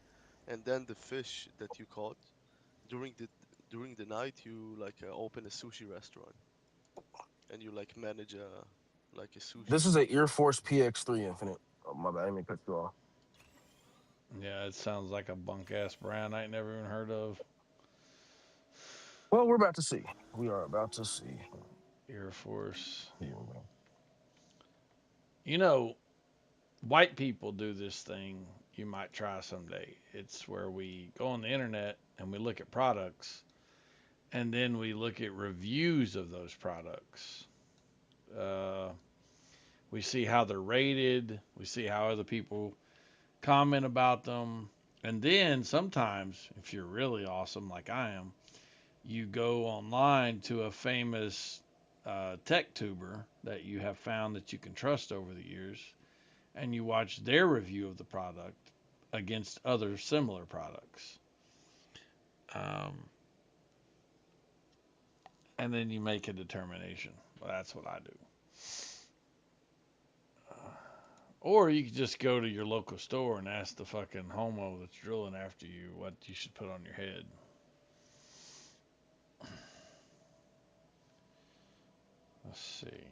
and then the fish that you caught during the night you like open a sushi restaurant, and you like manage a sushi. This is a Air Force PX3 Infinite. Oh my bad, I didn't mean to cut you off. Yeah, it sounds like a bunk ass brand I ain't never even heard of. Well, we're about to see. We are about to see. Air Force. Here we go. You know, white people do this thing you might try someday. It's where we go on the internet and we look at products, and then we look at reviews of those products. We see how they're rated. We see how other people comment about them. And then sometimes, if you're really awesome like I am, you go online to a famous tech tuber that you have found that you can trust over the years, and you watch their review of the product against other similar products. Um, and then you make a determination. Well, that's what I do. Or you could just go to your local store and ask the fucking homo that's drilling after you what you should put on your head. Let's see.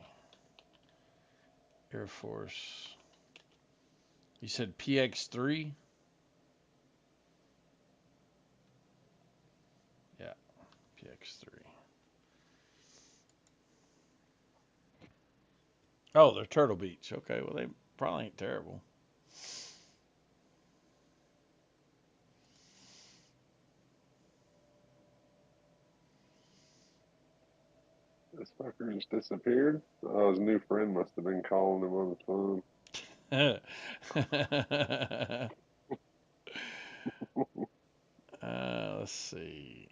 Air Force. You said PX3? Yeah, PX3. Oh, they're Turtle Beach. Okay, well, they probably ain't terrible. This fucker just disappeared. Oh, his new friend must have been calling him on the phone. Let's see.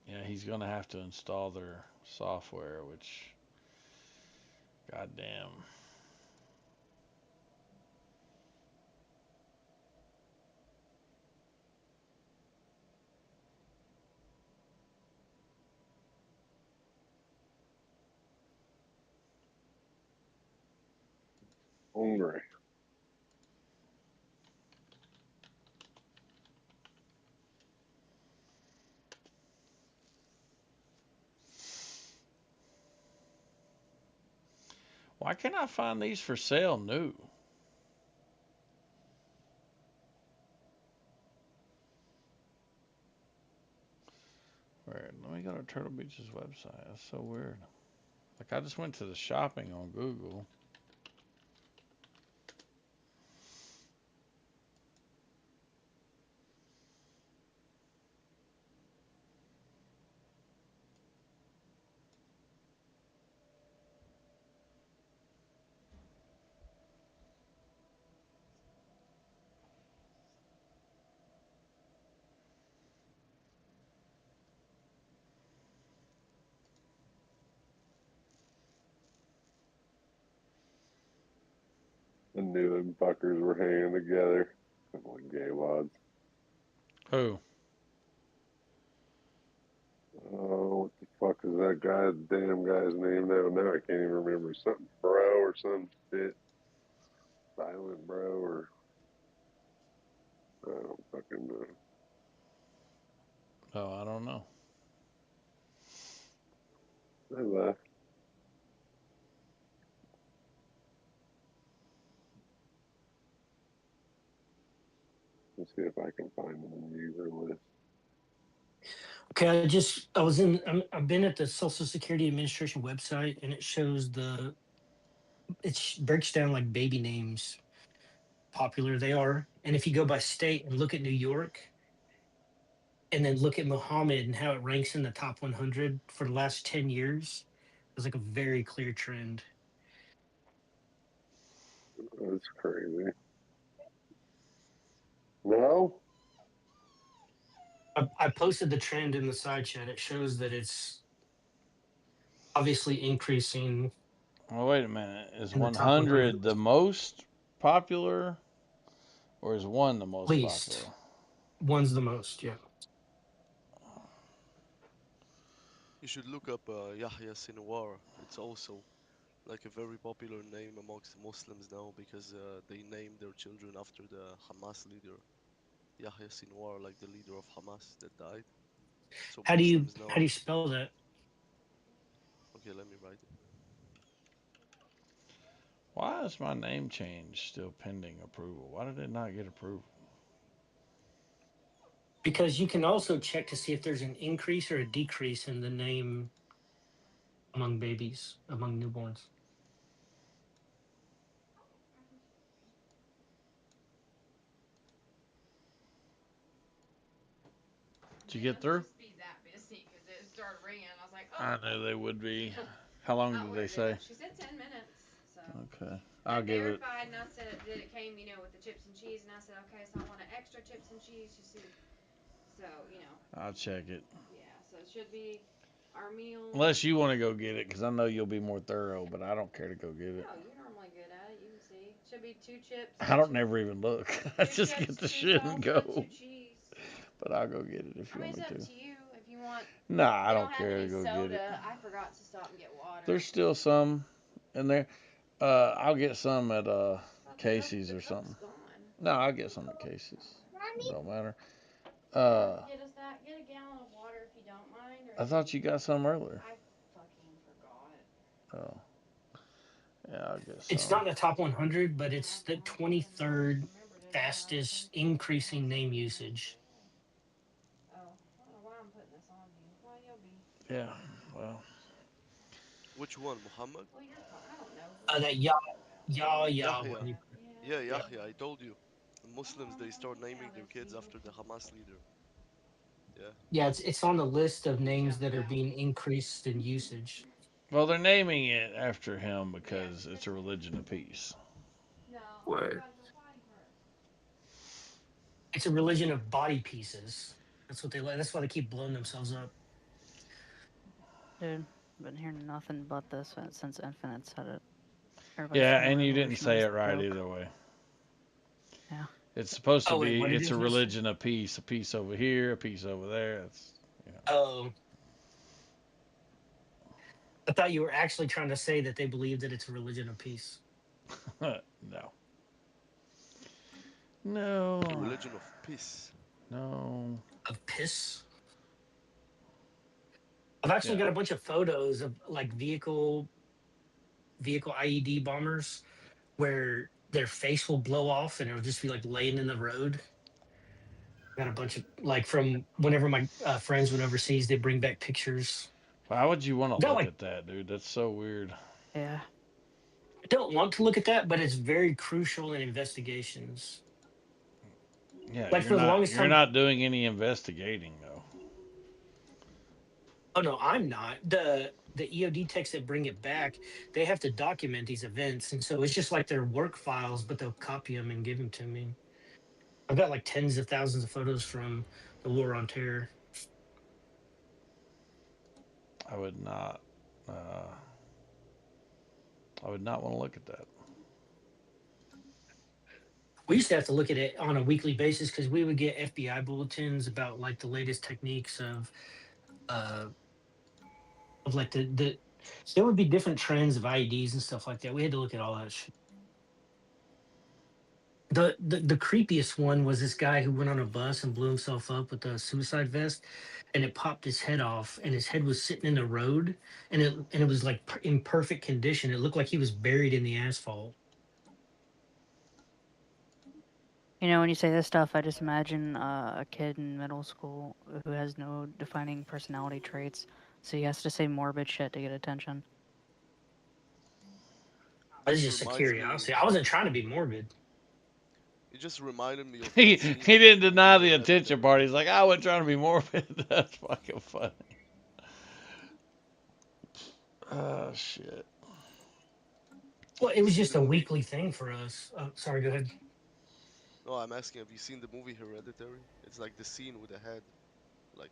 Yeah, he's gonna have to install their software, which, goddamn. Hungry. Why can't I find these for sale new? Where? Let me go to Turtle Beach's website. That's so weird. Like, I just went to the shopping on Google. I knew them fuckers were hanging together. Come on, gay wads. Who? Oh, what the fuck is that guy? Damn guy's name now? Now I can't even remember. Something bro or some shit. Silent bro or I don't fucking know. Oh, I don't know. They left. Let's see if I can find them in the user list. Okay, I've been at the Social Security Administration website, and it shows breaks down like baby names, popular they are. And if you go by state and look at New York, and then look at Muhammad and how it ranks in the top 100 for the last 10 years, there's like a very clear trend. That's crazy. No? I posted the trend in the side chat. It shows that it's obviously increasing Well, wait a minute. Is in the top 100. 100 the most popular, or is one the most Least. popular? One's the most, yeah. You should look up Yahya Sinwar. It's also like a very popular name amongst Muslims now because they named their children after the Hamas leader, Yahya Sinwar, like the leader of Hamas that died. So How do you Muslims now. spell that? Okay, let me write it. Why is my name change still pending approval? Why did it not get approved? Because you can also check to see if there's an increase or a decrease in the name among babies, among newborns. Did you get through? I knew they would be. How long did they say? She said 10 minutes. So Okay. I I'll give it. verified and I said that it came, with the chips and cheese, and I said, okay, so I want an extra chips and cheese. You see, so I'll check it. yeah, so it should be our meals. Unless you want to go get it, because I know you'll be more thorough, but I don't care to go get it. No, you're normally good at it. You can see. Should be 2 chips. I don't never even look. I 2 just chips, get the 2 shit and salsa, go. 2 cheese. But I'll go get it if I you mean, want it's me up to. to you if you want. Nah, I They don't don't have care to any go soda. get it. I forgot to stop and get water. There's still some in there. I'll get some at Casey's or something. Gone. No, I'll get some at Casey's. Don't matter. Get us that. Get a gallon of water if you don't mind. Or I thought you got some earlier. I fucking forgot. Oh. Yeah, I'll get It's some. not in the top 100, but it's the 23rd fastest increasing name usage. Oh, I don't know why I'm putting this on you. Well, you'll be. Yeah, well. Which one, Muhammad? Well, you're fine. I don't know. That Yahya one. Yahya. Yeah, Yeah. Yahya. I told you. The Muslims, they start naming their kids after the Hamas leader. Yeah. Yeah, it's on the list of names that are being increased in usage. Well, they're naming it after him because it's a religion of peace. What? It's a religion of body pieces. That's what they like. That's why they keep blowing themselves up. Dude, I've been hearing nothing but this since Infinite said it. Everybody's Yeah, trying to and you didn't say revolutionize it the right joke. either way. Yeah. It's supposed to Oh, wait, be, what did it's you a say? religion of peace. A piece over here, a piece over there. It's, Oh. I thought you were actually trying to say that they believe that it's a religion of peace. No. No. A religion of peace. No. Of piss? I've actually got a bunch of photos of like vehicle IED bombers where their face will blow off and it'll just be like laying in the road. Got a bunch of like from whenever my friends went overseas, they bring back pictures. Why would you want to Got, look like- at that, dude? That's so weird. Yeah. I don't want to look at that, but it's very crucial in investigations. Yeah, Like, for the longest you're time- not doing any investigating though. Oh no, I'm not. The EOD techs that bring it back, they have to document these events, and so it's just like their work files, but they'll copy them and give them to me. I've got like tens of thousands of photos from the War on Terror. I would not want to look at that. We used to have to look at it on a weekly basis because we would get FBI bulletins about like the latest techniques of like the there would be different trends of IEDs and stuff like that. We had to look at all that shit. The creepiest one was this guy who went on a bus and blew himself up with a suicide vest, and it popped his head off, and his head was sitting in the road, and it was like in perfect condition. It looked like he was buried in the asphalt. You know, when you say this stuff, I just imagine a kid in middle school who has no defining personality traits, so he has to say morbid shit to get attention. It was just a reminds curiosity. me- I wasn't trying to be morbid. It just reminded me of He that scene he didn't deny the attention part. He's like, I wasn't trying to be morbid. That's fucking funny. Oh shit. Well, it was just a weekly thing for us. Oh, sorry, go ahead. No, I'm asking, have you seen the movie Hereditary? It's like the scene with the head. Like,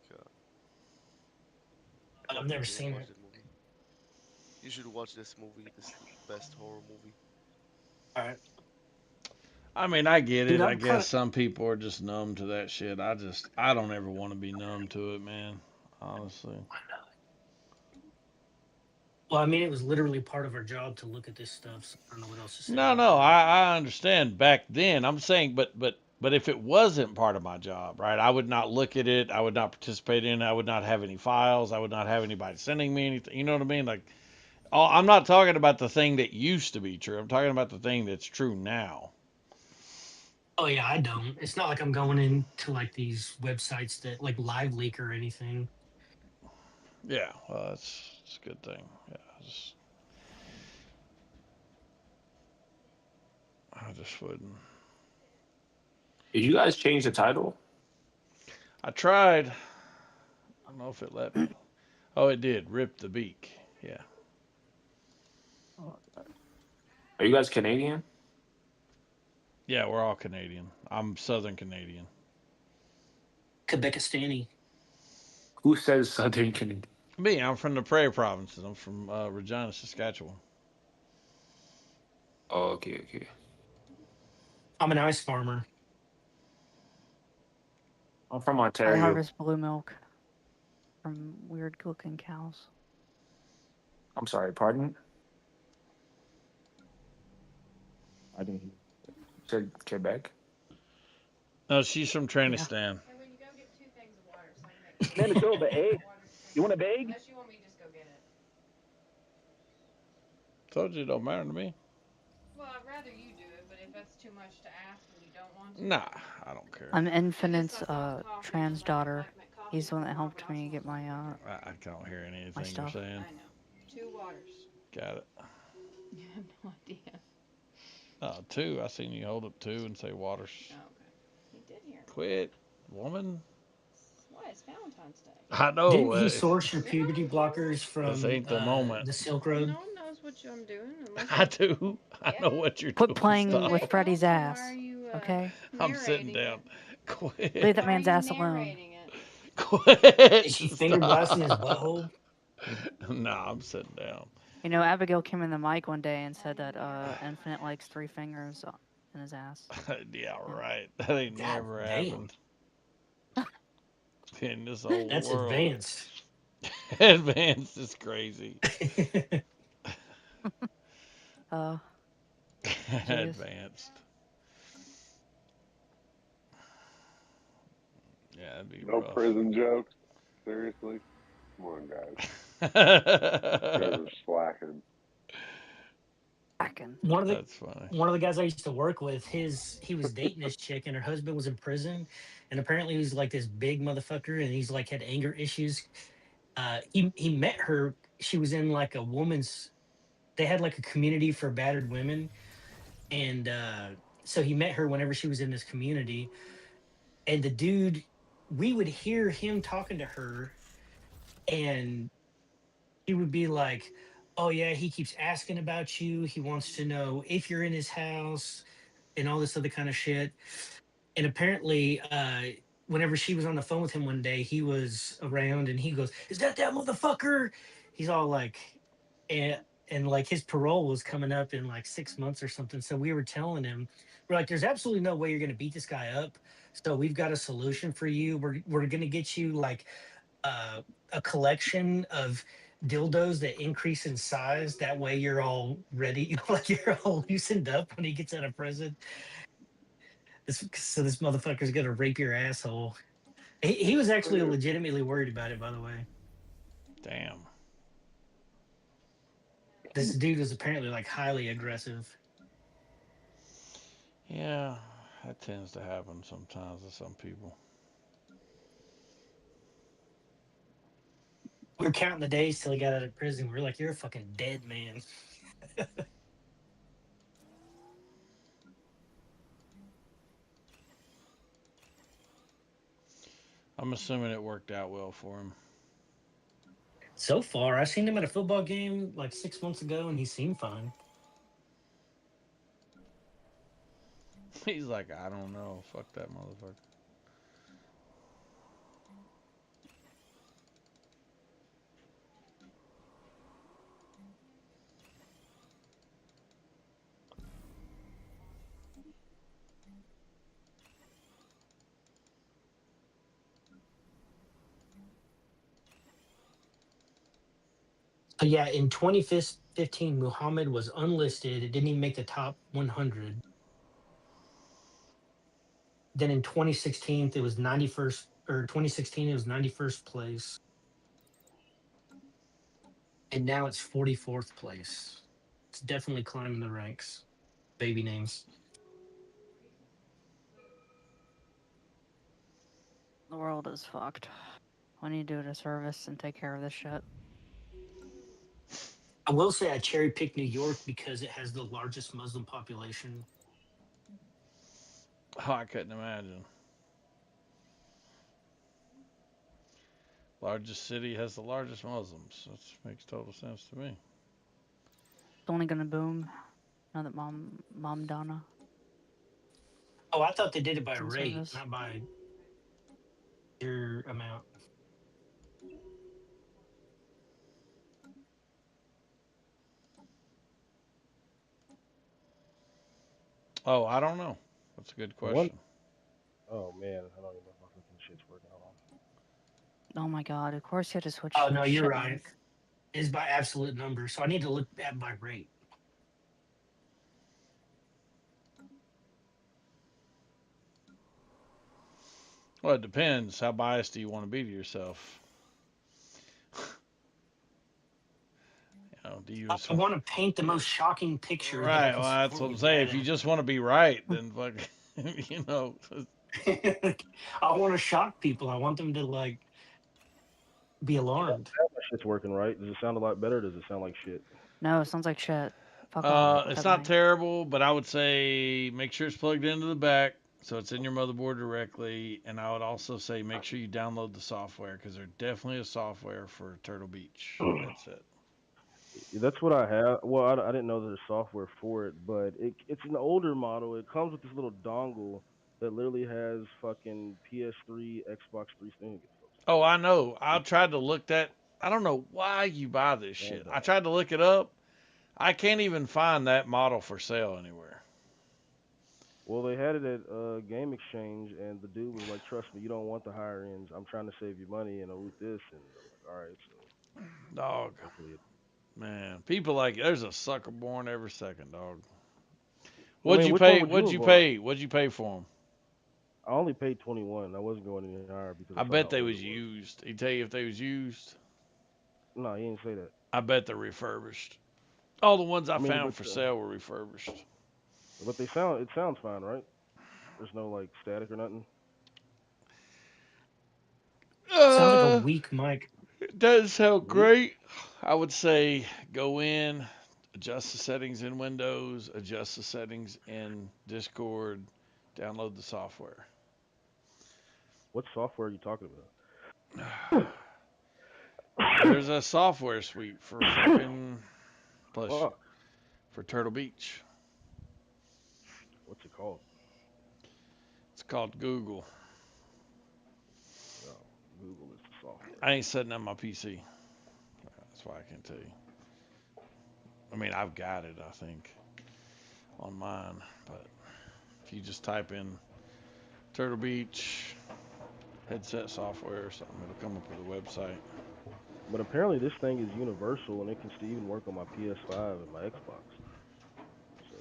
I've never you seen watch it. that movie. You should watch this movie. This is the best horror movie. All right. I mean, I get Dude, it. I'm I guess kinda- some people are just numb to that shit. I don't ever want to be numb to it, man. Honestly. Well, I mean, it was literally part of our job to look at this stuff. So I don't know what else to say. No, I understand back then. I'm saying, but if it wasn't part of my job, right? I would not look at it. I would not participate in it. I would not have any files. I would not have anybody sending me anything. You know what I mean? Like, I'm not talking about the thing that used to be true. I'm talking about the thing that's true now. Oh yeah, I don't. It's not like I'm going into like these websites that like Live Leak or anything. Yeah, well, that's a good thing. Yeah, I just wouldn't. Did you guys change the title? I tried. I don't know if it let me. Oh, it did. Rip the Beak. Yeah. Are you guys Canadian? Yeah, we're all Canadian. I'm Southern Canadian. Quebecistani. Who says Southern Canadian? Me, I'm from the Prairie Provinces. I'm from Regina, Saskatchewan. Oh, okay. I'm an ice farmer. I'm from I Ontario. harvest blue milk from weird looking cows. I'm sorry, pardon? I didn't hear. You said Quebec? No, she's from Yeah. Tranistan. Hey, when you go get 2 things of water so I can make Manitoba, eh? water to You want a drink. bag? Unless you want me to just go get it. Told you it don't matter to me. Well, I'd rather you do it, but if that's too much to ask and you don't want to. Nah, I don't care. I'm Infinite's trans daughter. He's the one that helped me get my I can't hear my anything you're stuff. saying. I know. 2 waters. Got it. You have no idea. 2. I seen you hold up 2 and say waters. Oh, okay. He did hear me. Quit, woman. Why? It's Valentine's Day. I know. Didn't he source your You're not puberty blockers This from ain't the moment. the Silk Road? No one knows what I'm doing unless I do. I know what you're Quit doing. playing Stop. with Freddy's ass. Why are you Okay? I'm sitting narrating down. Quit. Leave that Why are man's you ass alone. narrating it? Quit. Is she finger blasting his Stop. butthole? Nah, I'm sitting down. You know, Abigail came in the mic one day and said that Infinite likes 3 fingers in his ass. Yeah, right. That ain't God never damn. happened in this whole That's world. advanced. Advanced is crazy. Jeez. Advanced. Yeah, that'd be No rough. prison jokes. Seriously? Come on, guys. You guys are slacking. One of the That's funny. one of the guys I used to work with, he was dating this chick and her husband was in prison, and apparently he was like this big motherfucker and he's like had anger issues. He met her. She was in like a woman's. They had like a community for battered women, and so he met her whenever she was in this community. And the dude, we would hear him talking to her, and he would be like, "Oh yeah, he keeps asking about you. He wants to know if you're in his house, and all this other kind of shit." And apparently, whenever she was on the phone with him one day, he was around, and he goes, "Is that motherfucker?" He's all like, and like his parole was coming up in like 6 months or something. So we were telling him, we're like, "There's absolutely no way you're gonna beat this guy up. So we've got a solution for you. We're gonna get you like a collection of dildos that increase in size. That way you're all ready, like you're all loosened up when he gets out of prison. So this motherfucker's gonna rape your asshole." He was actually legitimately worried about it, by the way. Damn. This dude was apparently like highly aggressive. Yeah, that tends to happen sometimes to some people. We were counting the days till he got out of prison. We were like, "You're a fucking dead man." I'm assuming it worked out well for him. So far, I seen him at a football game like 6 months ago, and he seemed fine. He's like, I don't know. Fuck that motherfucker. So yeah, in 2015, Muhammad was unlisted. It didn't even make the top 100. Then in 2016, it was 91st, or 2016, it was 91st place. And now it's 44th place. It's definitely climbing the ranks. Baby names. The world is fucked. We need to do it a service and take care of this shit. I will say I cherry picked New York because it has the largest Muslim population. Oh, I couldn't imagine. Largest city has the largest Muslims. That makes total sense to me. It's only gonna boom now that Mom Donna. Oh, I thought they did it by in rate, service. not by your amount. Oh, I don't know. That's a good One. question. Oh man, I don't even know if my fucking shit's working. Hold on. Oh my god, of course you had to switch Oh to no, you're right. shipments. It's by absolute number, so I need to look at by rate. Well, it depends. How biased do you want to be to yourself? Do you I want to paint the most shocking picture that I right? can Well, that's support what I'm with saying. If you data. just want to be right, then fuck, you know. I want to shock people. I want them to like be alarmed. My shit's working right. Does it sound a lot better? Or does it sound like shit? No, it sounds like shit. Fuck off with It's that not mic. terrible, but I would say make sure it's plugged into the back so it's in your motherboard directly. And I would also say make sure you download the software because there's definitely a software for Turtle Beach headset. That's what I have. Well, I didn't know there's software for it, but it's an older model. It comes with this little dongle that literally has fucking PS3, Xbox 360. Oh, I know. I tried to look that. I don't know why you buy this shit. I tried to look it up. I can't even find that model for sale anywhere. Well, they had it at Game Exchange, and the dude was like, "Trust me, you don't want the higher ends. I'm trying to save you money, and I with this." And I'm like, "All right." So Dog. hopefully, Man, people like there's a sucker born every second, dog. I mean, which one would you What'd have you bought? pay? What'd you pay for them? I only paid 21. I wasn't going any higher because I I saw bet how they old it was was. used. He tell you if they was used. No, he didn't say that. I bet they're refurbished. All the ones I I mean, found for sale were refurbished. but they sound. It sounds fine, right? There's no like static or nothing. Sounds like a Uh, weak mic. it does sound Weak? great. I would say go in, adjust the settings in Windows, adjust the settings in Discord, download the software. What software are you talking about? There's a software suite for fucking plus Fuck. for Turtle Beach. What's it called? It's called Google. Oh, Google is the software. I ain't setting up my PC. That's why I can't tell you. I mean, I've got it, I think, on mine. But if you just type in Turtle Beach headset software or something, it'll come up with a website. But apparently this thing is universal and it can still even work on my PS5 and my Xbox. So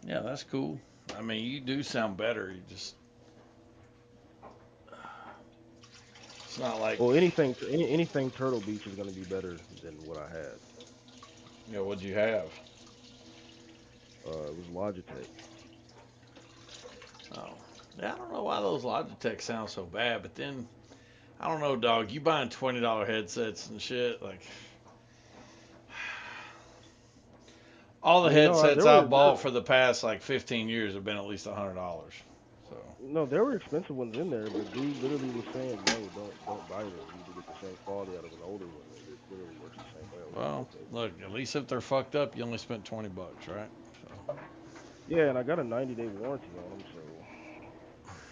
Yeah, that's cool. I mean, you do sound better. You just it's not like well, anything Turtle Beach is going to be better than what I had. what'd you have? It was Logitech. Oh, yeah. I don't know why those Logitech sound so bad, but then I don't know, dog. You buying $20 headsets and shit like. All I the mean, no, headsets I've bought for the past like 15 years have been at least $100. So no, there were expensive ones in there, but dude literally was saying, "No, don't buy them. You need to get the same quality out of an older one, and it literally works the same way." I was like, well, "Okay." look, at least if they're fucked up, you only spent $20, right? So Yeah, and I got a 90-day warranty on them, so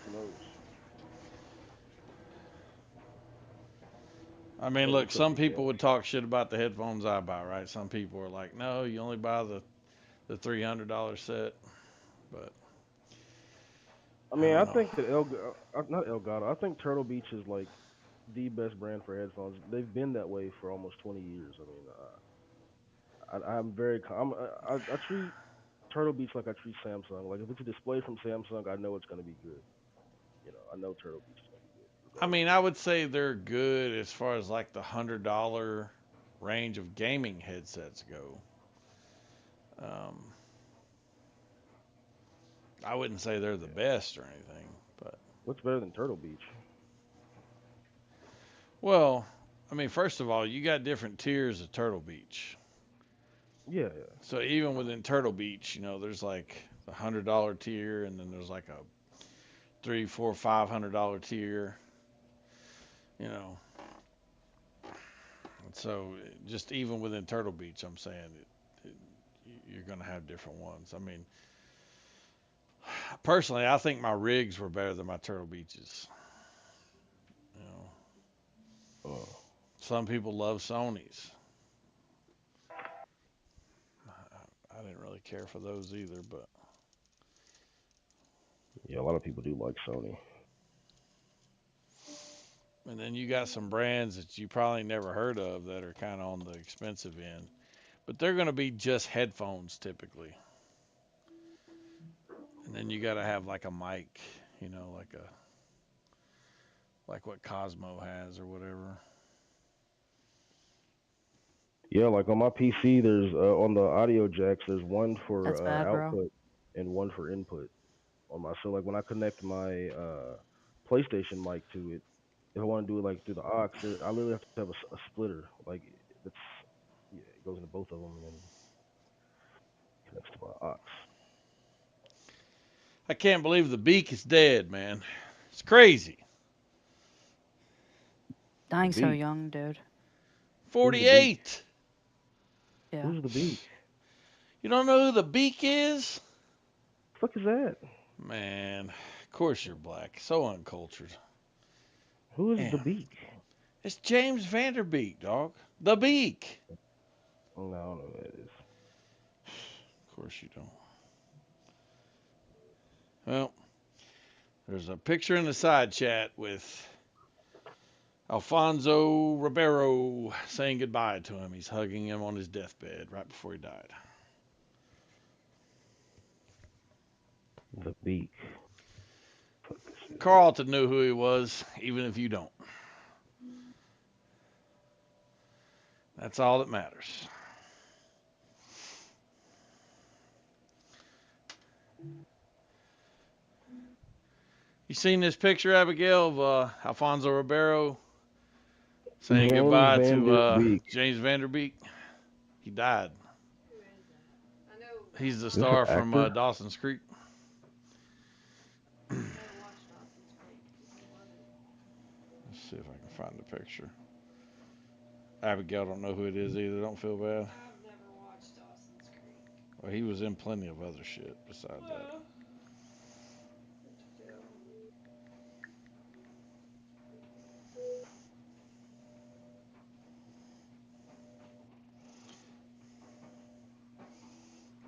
who knows? I mean, But look, it's a some big people game. would talk shit about the headphones I buy, right? Some people are like, no, you only buy the $300 set, but I I mean, don't I know. think that not Elgato. I think Turtle Beach is like the best brand for headphones. They've been that way for almost 20 years. I mean, I'm very. I treat Turtle Beach like I treat Samsung. Like if it's a display from Samsung, I know it's going to be good. You know, I know Turtle Beach is going to be good I regardless mean, of I what. would say they're good as far as like the $100 range of gaming headsets go. Um, I wouldn't say they're the best or anything, but What's better than Turtle Beach? well, I mean, first of all, you got different tiers of Turtle Beach. Yeah, yeah. So even within Turtle Beach, there's like the $100 tier, and then there's like a three, four, $500 tier. You know, and so just even within Turtle Beach, I'm saying you're gonna have different ones. I mean, personally, I think my rigs were better than my Turtle Beaches. You know, Oh. some people love Sony's. I didn't really care for those either, but Yeah, a lot of people do like Sony. And then you got some brands that you probably never heard of that are kind of on the expensive end. But they're going to be just headphones typically. And then you got to have like a mic, you know, like what Cosmo has or whatever. Yeah, like on my PC, there's on the audio jacks, there's one for That's bad, bro. output and one for input on my. So like when I connect my PlayStation mic to it, if I want to do it like through the aux, I literally have to have a splitter. Like it's yeah, it goes into both of them and then connects to my aux. I can't believe the beak is dead, man. It's crazy. Dying so Beak. young, dude. 48. Yeah. Who's the beak? You don't know who the beak is? The fuck is that? Man, of course you're black. So uncultured. Who is Damn. the beak? It's James Vanderbeek, dog. The beak. Oh, no, I don't know who that is. Of course you don't. Well, there's a picture in the side chat with Alfonso Ribeiro saying goodbye to him. He's hugging him on his deathbed right before he died. The beak. Carlton knew who he was, even if you don't. That's all that matters. You seen this picture, Abigail, of Alfonso Ribeiro saying James goodbye to Vanderbeek. James Vanderbeek? He died. He's the Is this star an from actor? Dawson's Creek. Let's see if I can find the picture. Abigail don't know who it is either. Don't feel bad. I've never watched Dawson's Creek. Well, he was in plenty of other shit besides that.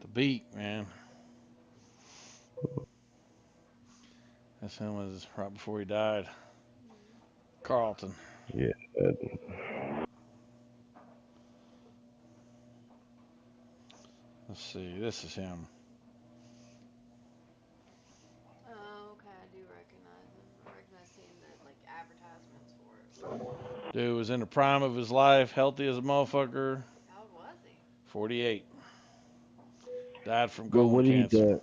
The beat, man. That's him was right before he died. Carlton. Yeah. Let's see. This is him. Oh, okay, I do recognize him. I recognize seeing the like advertisements for it. Dude was in the prime of his life, healthy as a motherfucker. How old was he? 48. Died from But what colon did he cancer. got?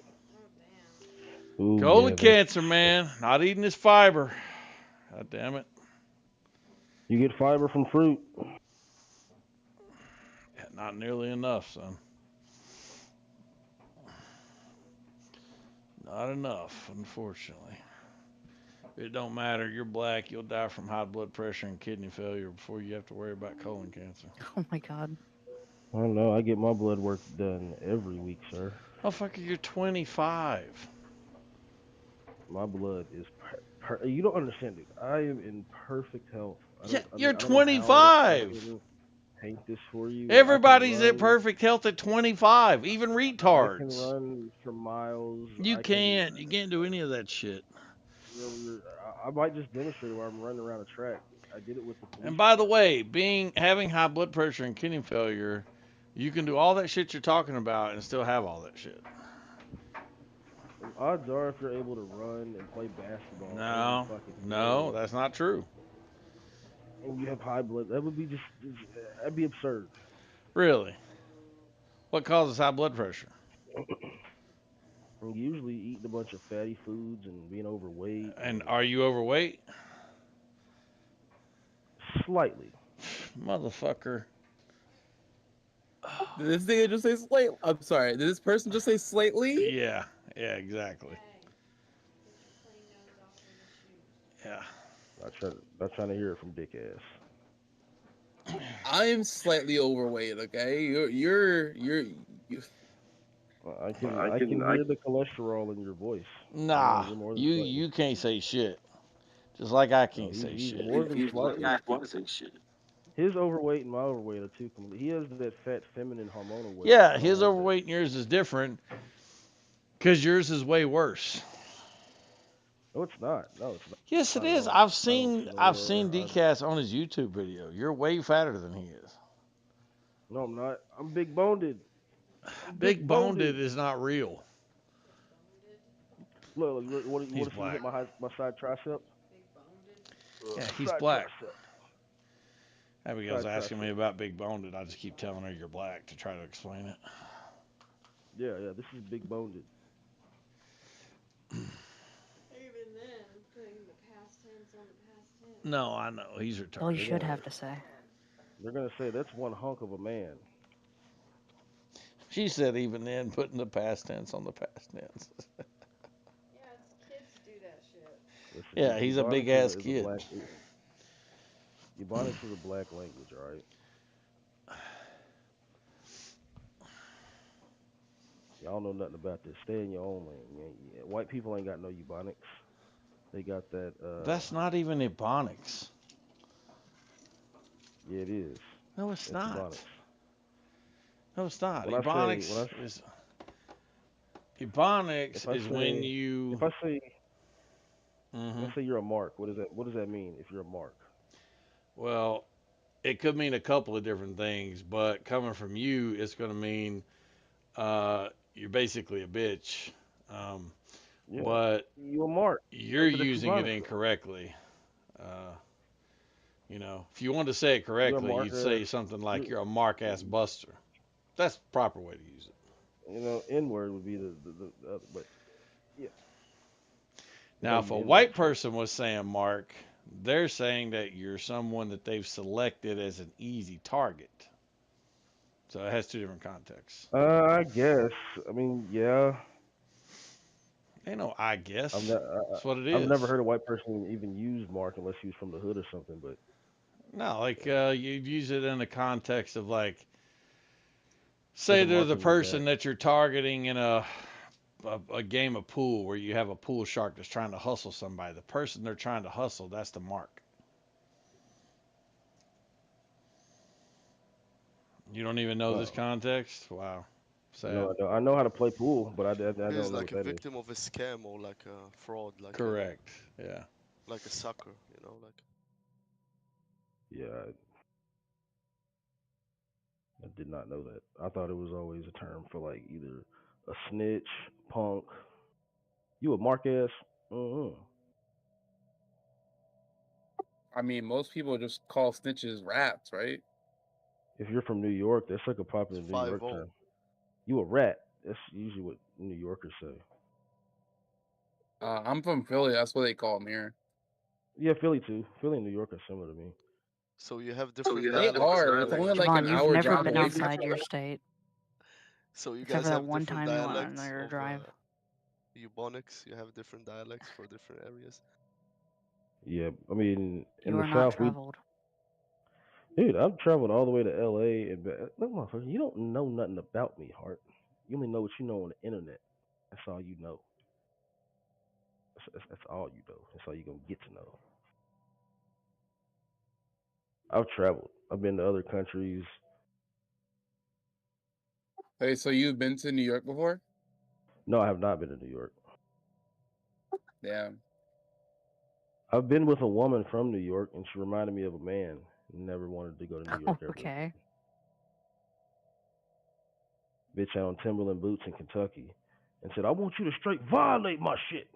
Ooh, Colon yeah, cancer, man. Not eating his fiber. God damn it. You get fiber from fruit. Yeah, not nearly enough, son. Not enough, unfortunately. It don't matter. You're black. You'll die from high blood pressure and kidney failure before you have to worry about colon cancer. Oh my god. I don't know. I get my blood work done every week, sir. Motherfucker, you're 25. My blood is you don't understand, dude. I am in perfect health. You're I don't know how to 25. fucking paint this for you. Everybody's at perfect health at 25, even I can retards. run for miles. You can't do any of that shit. I might just demonstrate where I'm running around a track. I did it with the police. And by the way, having high blood pressure and kidney failure, you can do all that shit you're talking about and still have all that shit. Odds are, if you're able to run and play basketball, No, every fucking no, day, that's not true. and you have high blood, that would be that'd be absurd. Really? What causes high blood pressure? And usually eating a bunch of fatty foods and being overweight. And are you overweight? Slightly. Motherfucker. Did this nigga just say slightly? I'm sorry. Did this person just say slightly? Yeah, exactly. Yeah. Not trying to hear it from dick ass. I am slightly overweight. Okay, you're I can hear the cholesterol in your voice. Nah, You're more than you can't say shit. Just like I can't say he's shit. more than slightly. His overweight and my overweight are two complete. He has that fat feminine hormonal weight. Yeah, his overweight and yours is different because yours is way worse. No, it's not. No, it's not. Yes, it Not at is. all. I don't see I've nowhere. seen Decast on his YouTube video. You're way fatter than he is. No, I'm not. I'm big boned. I'm Big big boned. boned is not real. Look, what He's if you hit black. my side tricep? Yeah, he's Side black. tricep. Abigail's Side asking me tricep. about big boned. I just keep telling her you're black to try to explain it. Yeah, yeah. This is big boned. Even then, putting the past tense on the past tense. No, I know he's All you retarded. should have to say. They're gonna say that's one hunk of a man. She said even then, putting the past tense on the past tense. Yeah, it's kids do that shit. Listen, Yeah, he's a big Ebonics ass is a kid. black. Ebonics is a black language, all right. Y'all know nothing about this. Stay in your own lane. White people ain't got no Ebonics. They got that. That's not even Ebonics. Yeah, it is. No, it's That's not. Ebonics. No, it's not. When I Ebonics say, is Ebonics if I is when say, you. if I say, Mhm. let's say you're a mark. What does that mean? If you're a mark. Well, it could mean a couple of different things, but coming from you, it's going to mean you're basically a bitch. Um, Yeah, but you a mark. you're That's using it Ebonics. incorrectly. Uh, if you wanted to say it You're a correctly, mark you'd ass. say something like You you're a mark ass buster. That's the proper way to use it. N word would be the other, but yeah. They Now, call if you a N word white too. person was saying mark, they're saying that you're someone that they've selected as an easy target. So it has two different contexts. I guess. I mean, yeah. Ain't no I I've guess. ne- That's what it I've never is. heard a white person even use mark unless he was from the hood or something. But No, like you'd use it in the context of like, because say a they're mark the is a person bad. that you're targeting in a game of pool where you have a pool shark that's trying to hustle somebody. The person they're trying to hustle, that's the mark. You don't even know this Oh context? Wow. no, Sad. I know how to play pool, but I He's don't know what like a that is. victim of a scam or like a fraud, Correct. Yeah. like a sucker, like. Yeah, I did not know that. I thought it was always a term for like either a snitch, punk. You a mark ass? Mm-hmm. I mean, most people just call snitches rats, right? If you're from New York, that's like a popular It's New York 5-0. term. You a rat? That's usually what New Yorkers say. I'm from Philly. That's what they call them here. Yeah, Philly too. Philly and New York are similar to me. So you have different They dialects are. in It's LA. only like an Javon, you've hour never drive been away from each outside your other. state, So you except guys for that have one different time you went on dialects your of drive. Ebonics. You have different dialects for different areas. Yeah, I mean, in You the are not South, traveled. dude, I've traveled all the way to L.A. and back. Look, motherfucker, you don't know nothing about me, Hart. You only know what you know on the internet. That's all you know. That's all you know. That's all you're gonna get to know. I've traveled. I've been to other countries. Hey, so you've been to New York before? No, I have not been to New York. Yeah. I've been with a woman from New York, and she reminded me of a man. Never wanted to go to New York Oh, ever. okay. Bitch had on Timberland boots in Kentucky, and said, "I want you to straight violate my shit."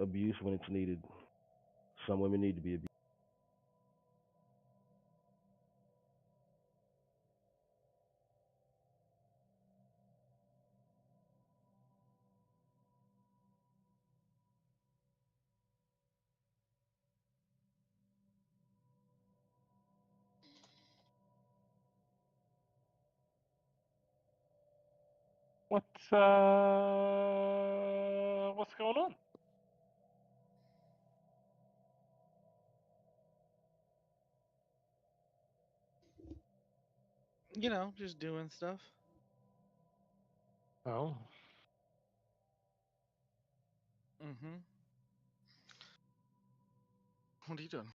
abuse when it's needed. Some women need to be abused. What's going on? You know, just doing stuff. Oh. Mm-hmm. What are you doing?